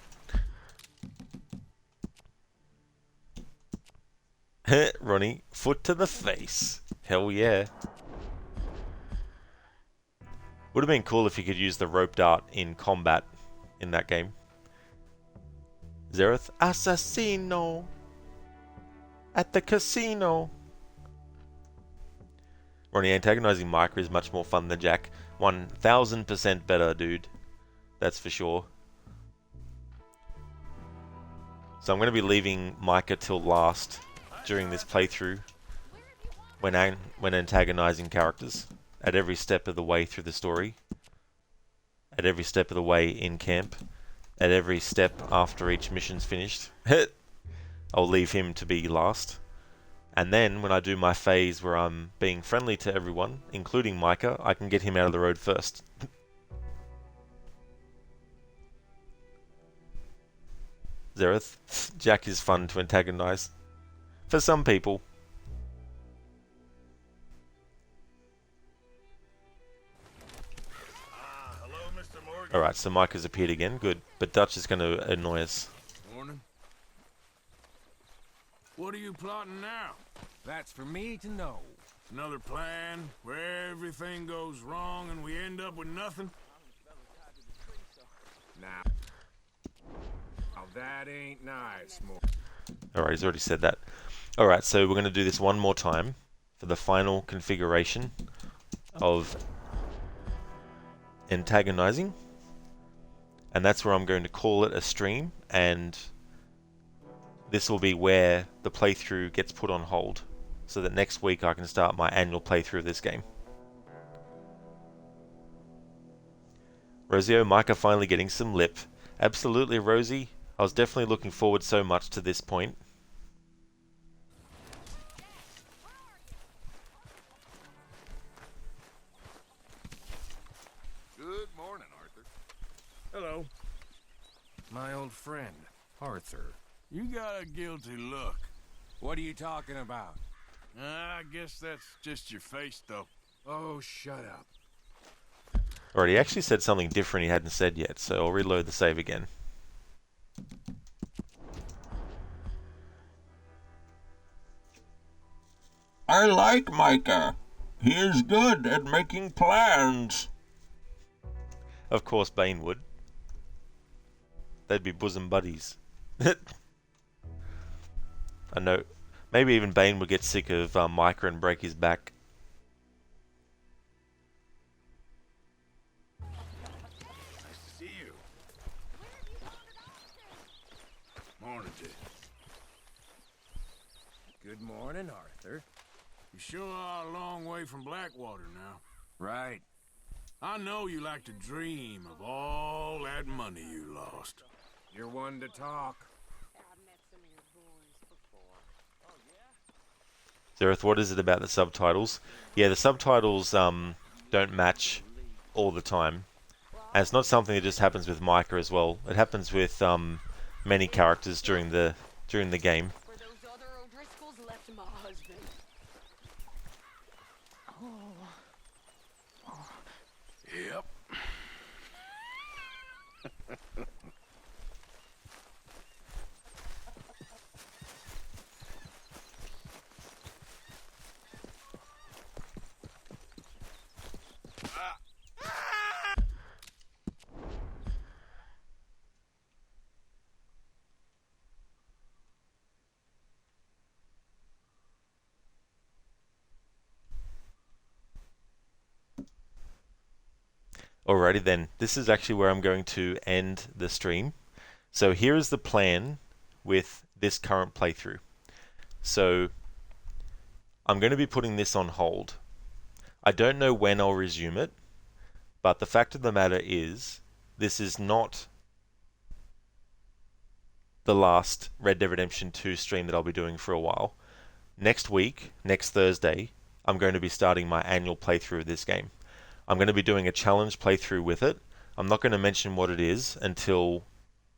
Ronnie, foot to the face. Hell yeah. Would have been cool if you could use the rope dart in combat in that game. Zereth, assassino at the casino. Ronnie, antagonizing Micah is much more fun than Jack. 1000% better, dude. That's for sure. So I'm going to be leaving Micah till last during this playthrough when antagonizing characters at every step of the way through the story, at every step of the way in camp, at every step after each mission's finished. I'll leave him to be last. And then when I do my phase where I'm being friendly to everyone, including Micah, I can get him out of the road first. Zereth, Jack is fun to antagonize. For some people. Alright, so Micah's appeared again. Good. But Dutch is going to annoy us. Morning. What are you plotting now? That's for me to know. Another plan where everything goes wrong and we end up with nothing? Now that ain't nice, Alright, he's already said that. Alright, so we're going to do this one more time for the final configuration of antagonizing. And that's where I'm going to call it a stream, and this will be where the playthrough gets put on hold, so that next week I can start my annual playthrough of this game. Rosio, Micah finally getting some lip. Absolutely, Rosie. I was definitely looking forward so much to this point. Good morning, Arthur. Hello. My old friend, Arthur. You got a guilty look. What are you talking about? I guess that's just your face, though. Oh, shut up. Alright, he actually said something different he hadn't said yet, so I'll reload the save again. I like Micah. He is good at making plans. Of course Bane would. They'd be bosom buddies. I know. Maybe even Bane would get sick of Micah and break his back. Nice to see you. Morning, Jay. Good morning, Arthur. You sure are a long way from Blackwater now. Right. I know you like to dream of all that money you lost. You're one to talk. Zereth, what is it about the subtitles? Yeah, the subtitles don't match all the time. And it's not something that just happens with Micah as well. It happens with many characters during the game. Where those other O'Driscolls left my husband. Yep. Alrighty then, this is actually where I'm going to end the stream. So here is the plan with this current playthrough. So I'm going to be putting this on hold. I don't know when I'll resume it, but the fact of the matter is, this is not the last Red Dead Redemption 2 stream that I'll be doing for a while. Next week, next Thursday, I'm going to be starting my annual playthrough of this game. I'm going to be doing a challenge playthrough with it. I'm not going to mention what it is until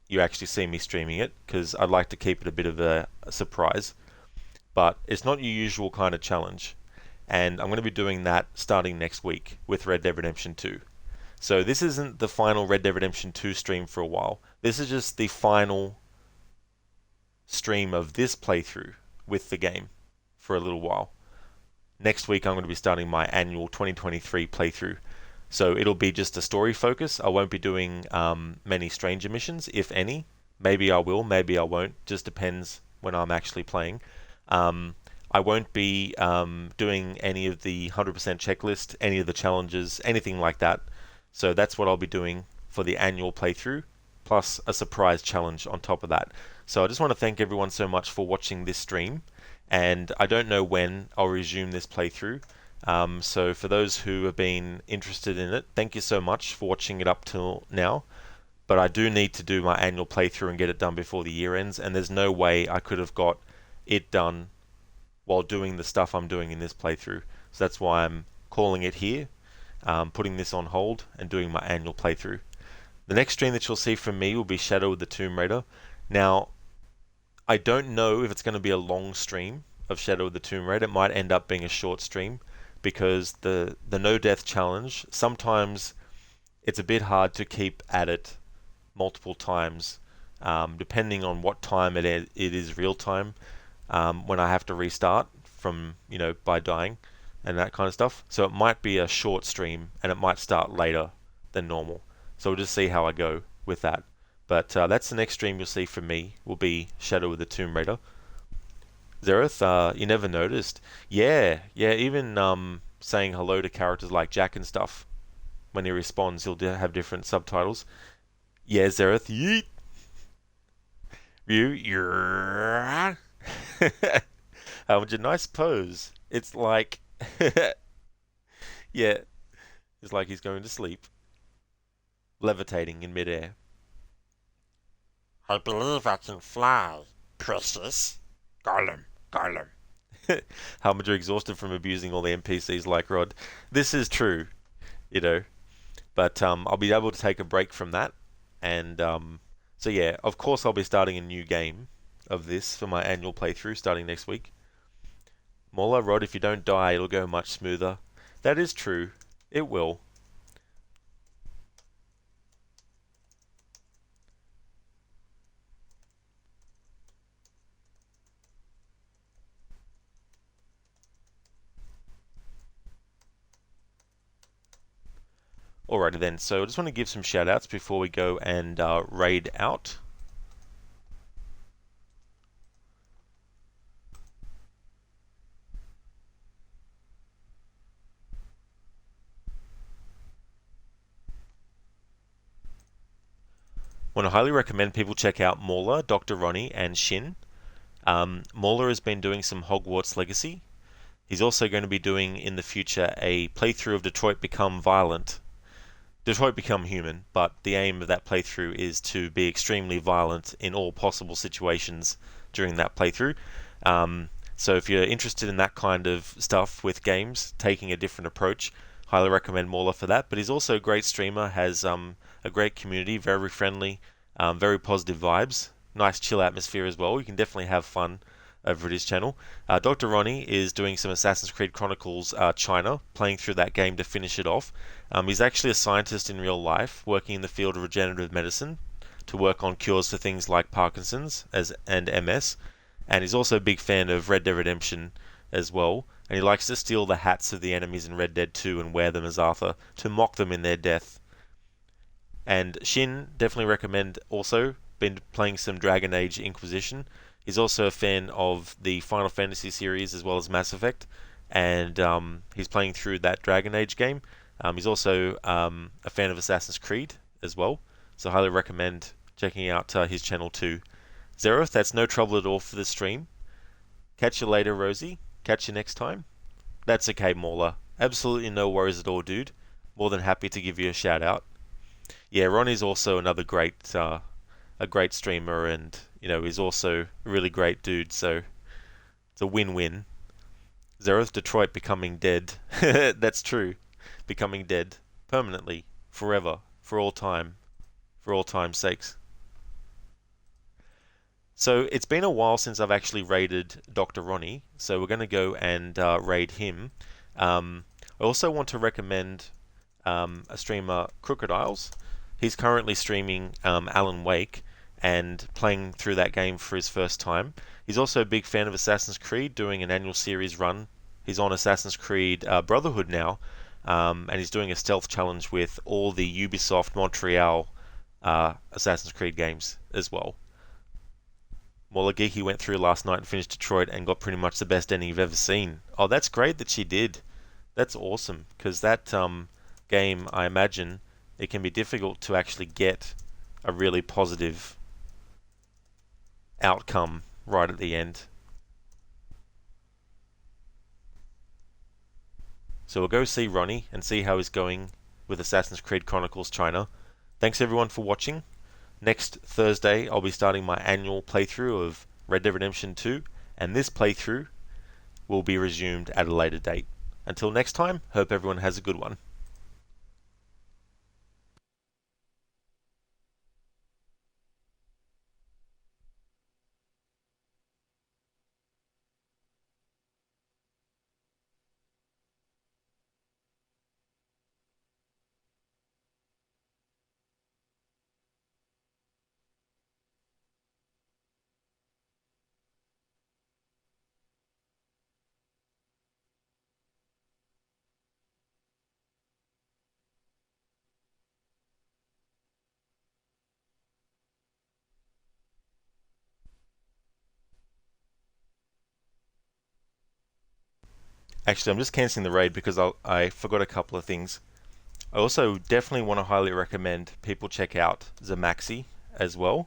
you actually see me streaming it, because I'd like to keep it a bit of a surprise. But it's not your usual kind of challenge. And I'm going to be doing that starting next week with Red Dead Redemption 2. So this isn't the final Red Dead Redemption 2 stream for a while. This is just the final stream of this playthrough with the game for a little while. Next week I'm going to be starting my annual 2023 playthrough. So it'll be just a story focus. I won't be doing many stranger missions, if any. Maybe I will, maybe I won't. Just depends when I'm actually playing. I won't be doing any of the 100% checklist, any of the challenges, anything like that. So that's what I'll be doing for the annual playthrough, plus a surprise challenge on top of that. So I just want to thank everyone so much for watching this stream, and I don't know when I'll resume this playthrough. So for those who have been interested in it, thank you so much for watching it up till now. But I do need to do my annual playthrough and get it done before the year ends, and there's no way I could have got it done while doing the stuff I'm doing in this playthrough. So that's why I'm calling it here, putting this on hold and doing my annual playthrough. The next stream that you'll see from me will be Shadow of the Tomb Raider. Now, I don't know if it's going to be a long stream of Shadow of the Tomb Raider. It might end up being a short stream because the no death challenge, sometimes it's a bit hard to keep at it multiple times, depending on what time it is real time, when I have to restart from, by dying and that kind of stuff. So it might be a short stream and it might start later than normal. So we'll just see how I go with that. But that's the next stream you'll see from me, will be Shadow of the Tomb Raider. Zereth, you never noticed? Yeah, even saying hello to characters like Jack and stuff, when he responds, he'll have different subtitles. Yeah, Zereth, yeet! Ryu, yeah. With a nice pose. It's like, yeah, it's like he's going to sleep, levitating in midair. I believe I can fly, precious. Gollum. Harbinger exhausted from abusing all the NPCs like Rod. This is true, but I'll be able to take a break from that, and so yeah, of course I'll be starting a new game of this for my annual playthrough starting next week. Mola, Rod, if you don't die, it'll go much smoother. That is true. It will. Alrighty then, so I just want to give some shout outs before we go and raid out. Want to highly recommend people check out Mauler, Dr. Ronnie, and Shin. Mauler has been doing some Hogwarts Legacy. He's also going to be doing in the future a playthrough of Detroit Become Human, but the aim of that playthrough is to be extremely violent in all possible situations during that playthrough. So if you're interested in that kind of stuff with games, taking a different approach, highly recommend Mauler for that. But he's also a great streamer, has a great community, very friendly, very positive vibes, nice chill atmosphere as well. You can definitely have fun over at his channel. Dr. Ronnie is doing some Assassin's Creed Chronicles China, playing through that game to finish it off. He's actually a scientist in real life, working in the field of regenerative medicine to work on cures for things like Parkinson's and MS. And he's also a big fan of Red Dead Redemption as well. And he likes to steal the hats of the enemies in Red Dead 2 and wear them as Arthur to mock them in their death. And Shin, definitely recommend also, been playing some Dragon Age Inquisition. He's also a fan of the Final Fantasy series as well as Mass Effect, and he's playing through that Dragon Age game. He's also a fan of Assassin's Creed as well, so highly recommend checking out his channel too. Zereth, that's no trouble at all for the stream. Catch you later, Rosie. Catch you next time. That's okay, Mauler. Absolutely no worries at all, dude. More than happy to give you a shout out. Yeah, Ronnie's also another great, a great streamer, and he's also a really great dude. So it's a win-win. Zereth, Detroit becoming dead. That's true. Becoming dead permanently, forever, for all time, for all time's sakes. So it's been a while since I've actually raided Dr. Ronnie, so we're going to go and raid him. I also want to recommend a streamer, Crocodiles. He's currently streaming Alan Wake and playing through that game for his first time. He's also a big fan of Assassin's Creed, doing an annual series run. He's on Assassin's Creed Brotherhood now, and he's doing a stealth challenge with all the Ubisoft Montreal Assassin's Creed games as well. Geeky went through last night and finished Detroit and got pretty much the best ending you've ever seen. Oh, that's great that she did. That's awesome, because that game, I imagine, it can be difficult to actually get a really positive outcome right at the end. So we'll go see Ronnie and see how he's going with Assassin's Creed Chronicles China. Thanks everyone for watching. Next Thursday I'll be starting my annual playthrough of Red Dead Redemption 2, and this playthrough will be resumed at a later date. Until next time, hope everyone has a good one. Actually, I'm just cancelling the raid because I forgot a couple of things. I also definitely want to highly recommend people check out Zamaxi as well.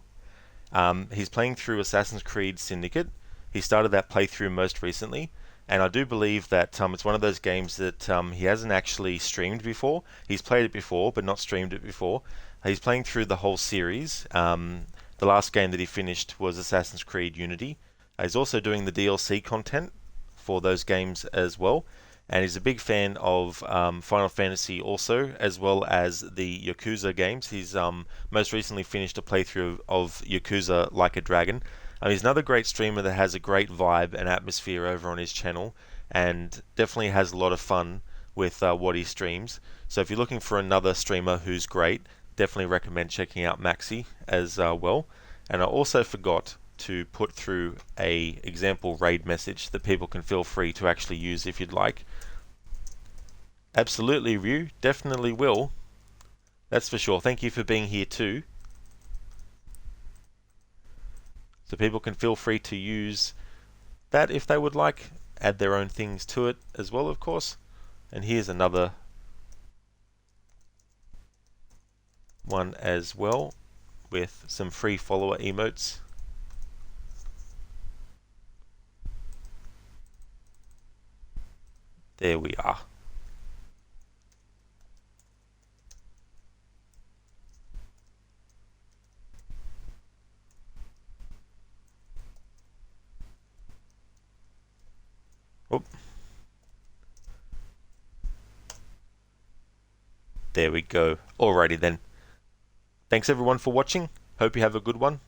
He's playing through Assassin's Creed Syndicate. He started that playthrough most recently, and I do believe that it's one of those games that he hasn't actually streamed before. He's played it before, but not streamed it before. He's playing through the whole series. The last game that he finished was Assassin's Creed Unity. He's also doing the DLC content for those games as well, and he's a big fan of Final Fantasy also, as well as the Yakuza games. He's most recently finished a playthrough of Yakuza Like a Dragon. He's another great streamer that has a great vibe and atmosphere over on his channel, and definitely has a lot of fun with what he streams. So if you're looking for another streamer who's great, definitely recommend checking out Maxi as well. And I also forgot to put through a example raid message that people can feel free to actually use if you'd like. Absolutely, Ryu, definitely will. That's for sure. Thank you for being here too. So people can feel free to use that if they would like, add their own things to it as well, of course. And here's another one as well with some free follower emotes. There we are. Oh. There we go. Alrighty then. Thanks everyone for watching. Hope you have a good one.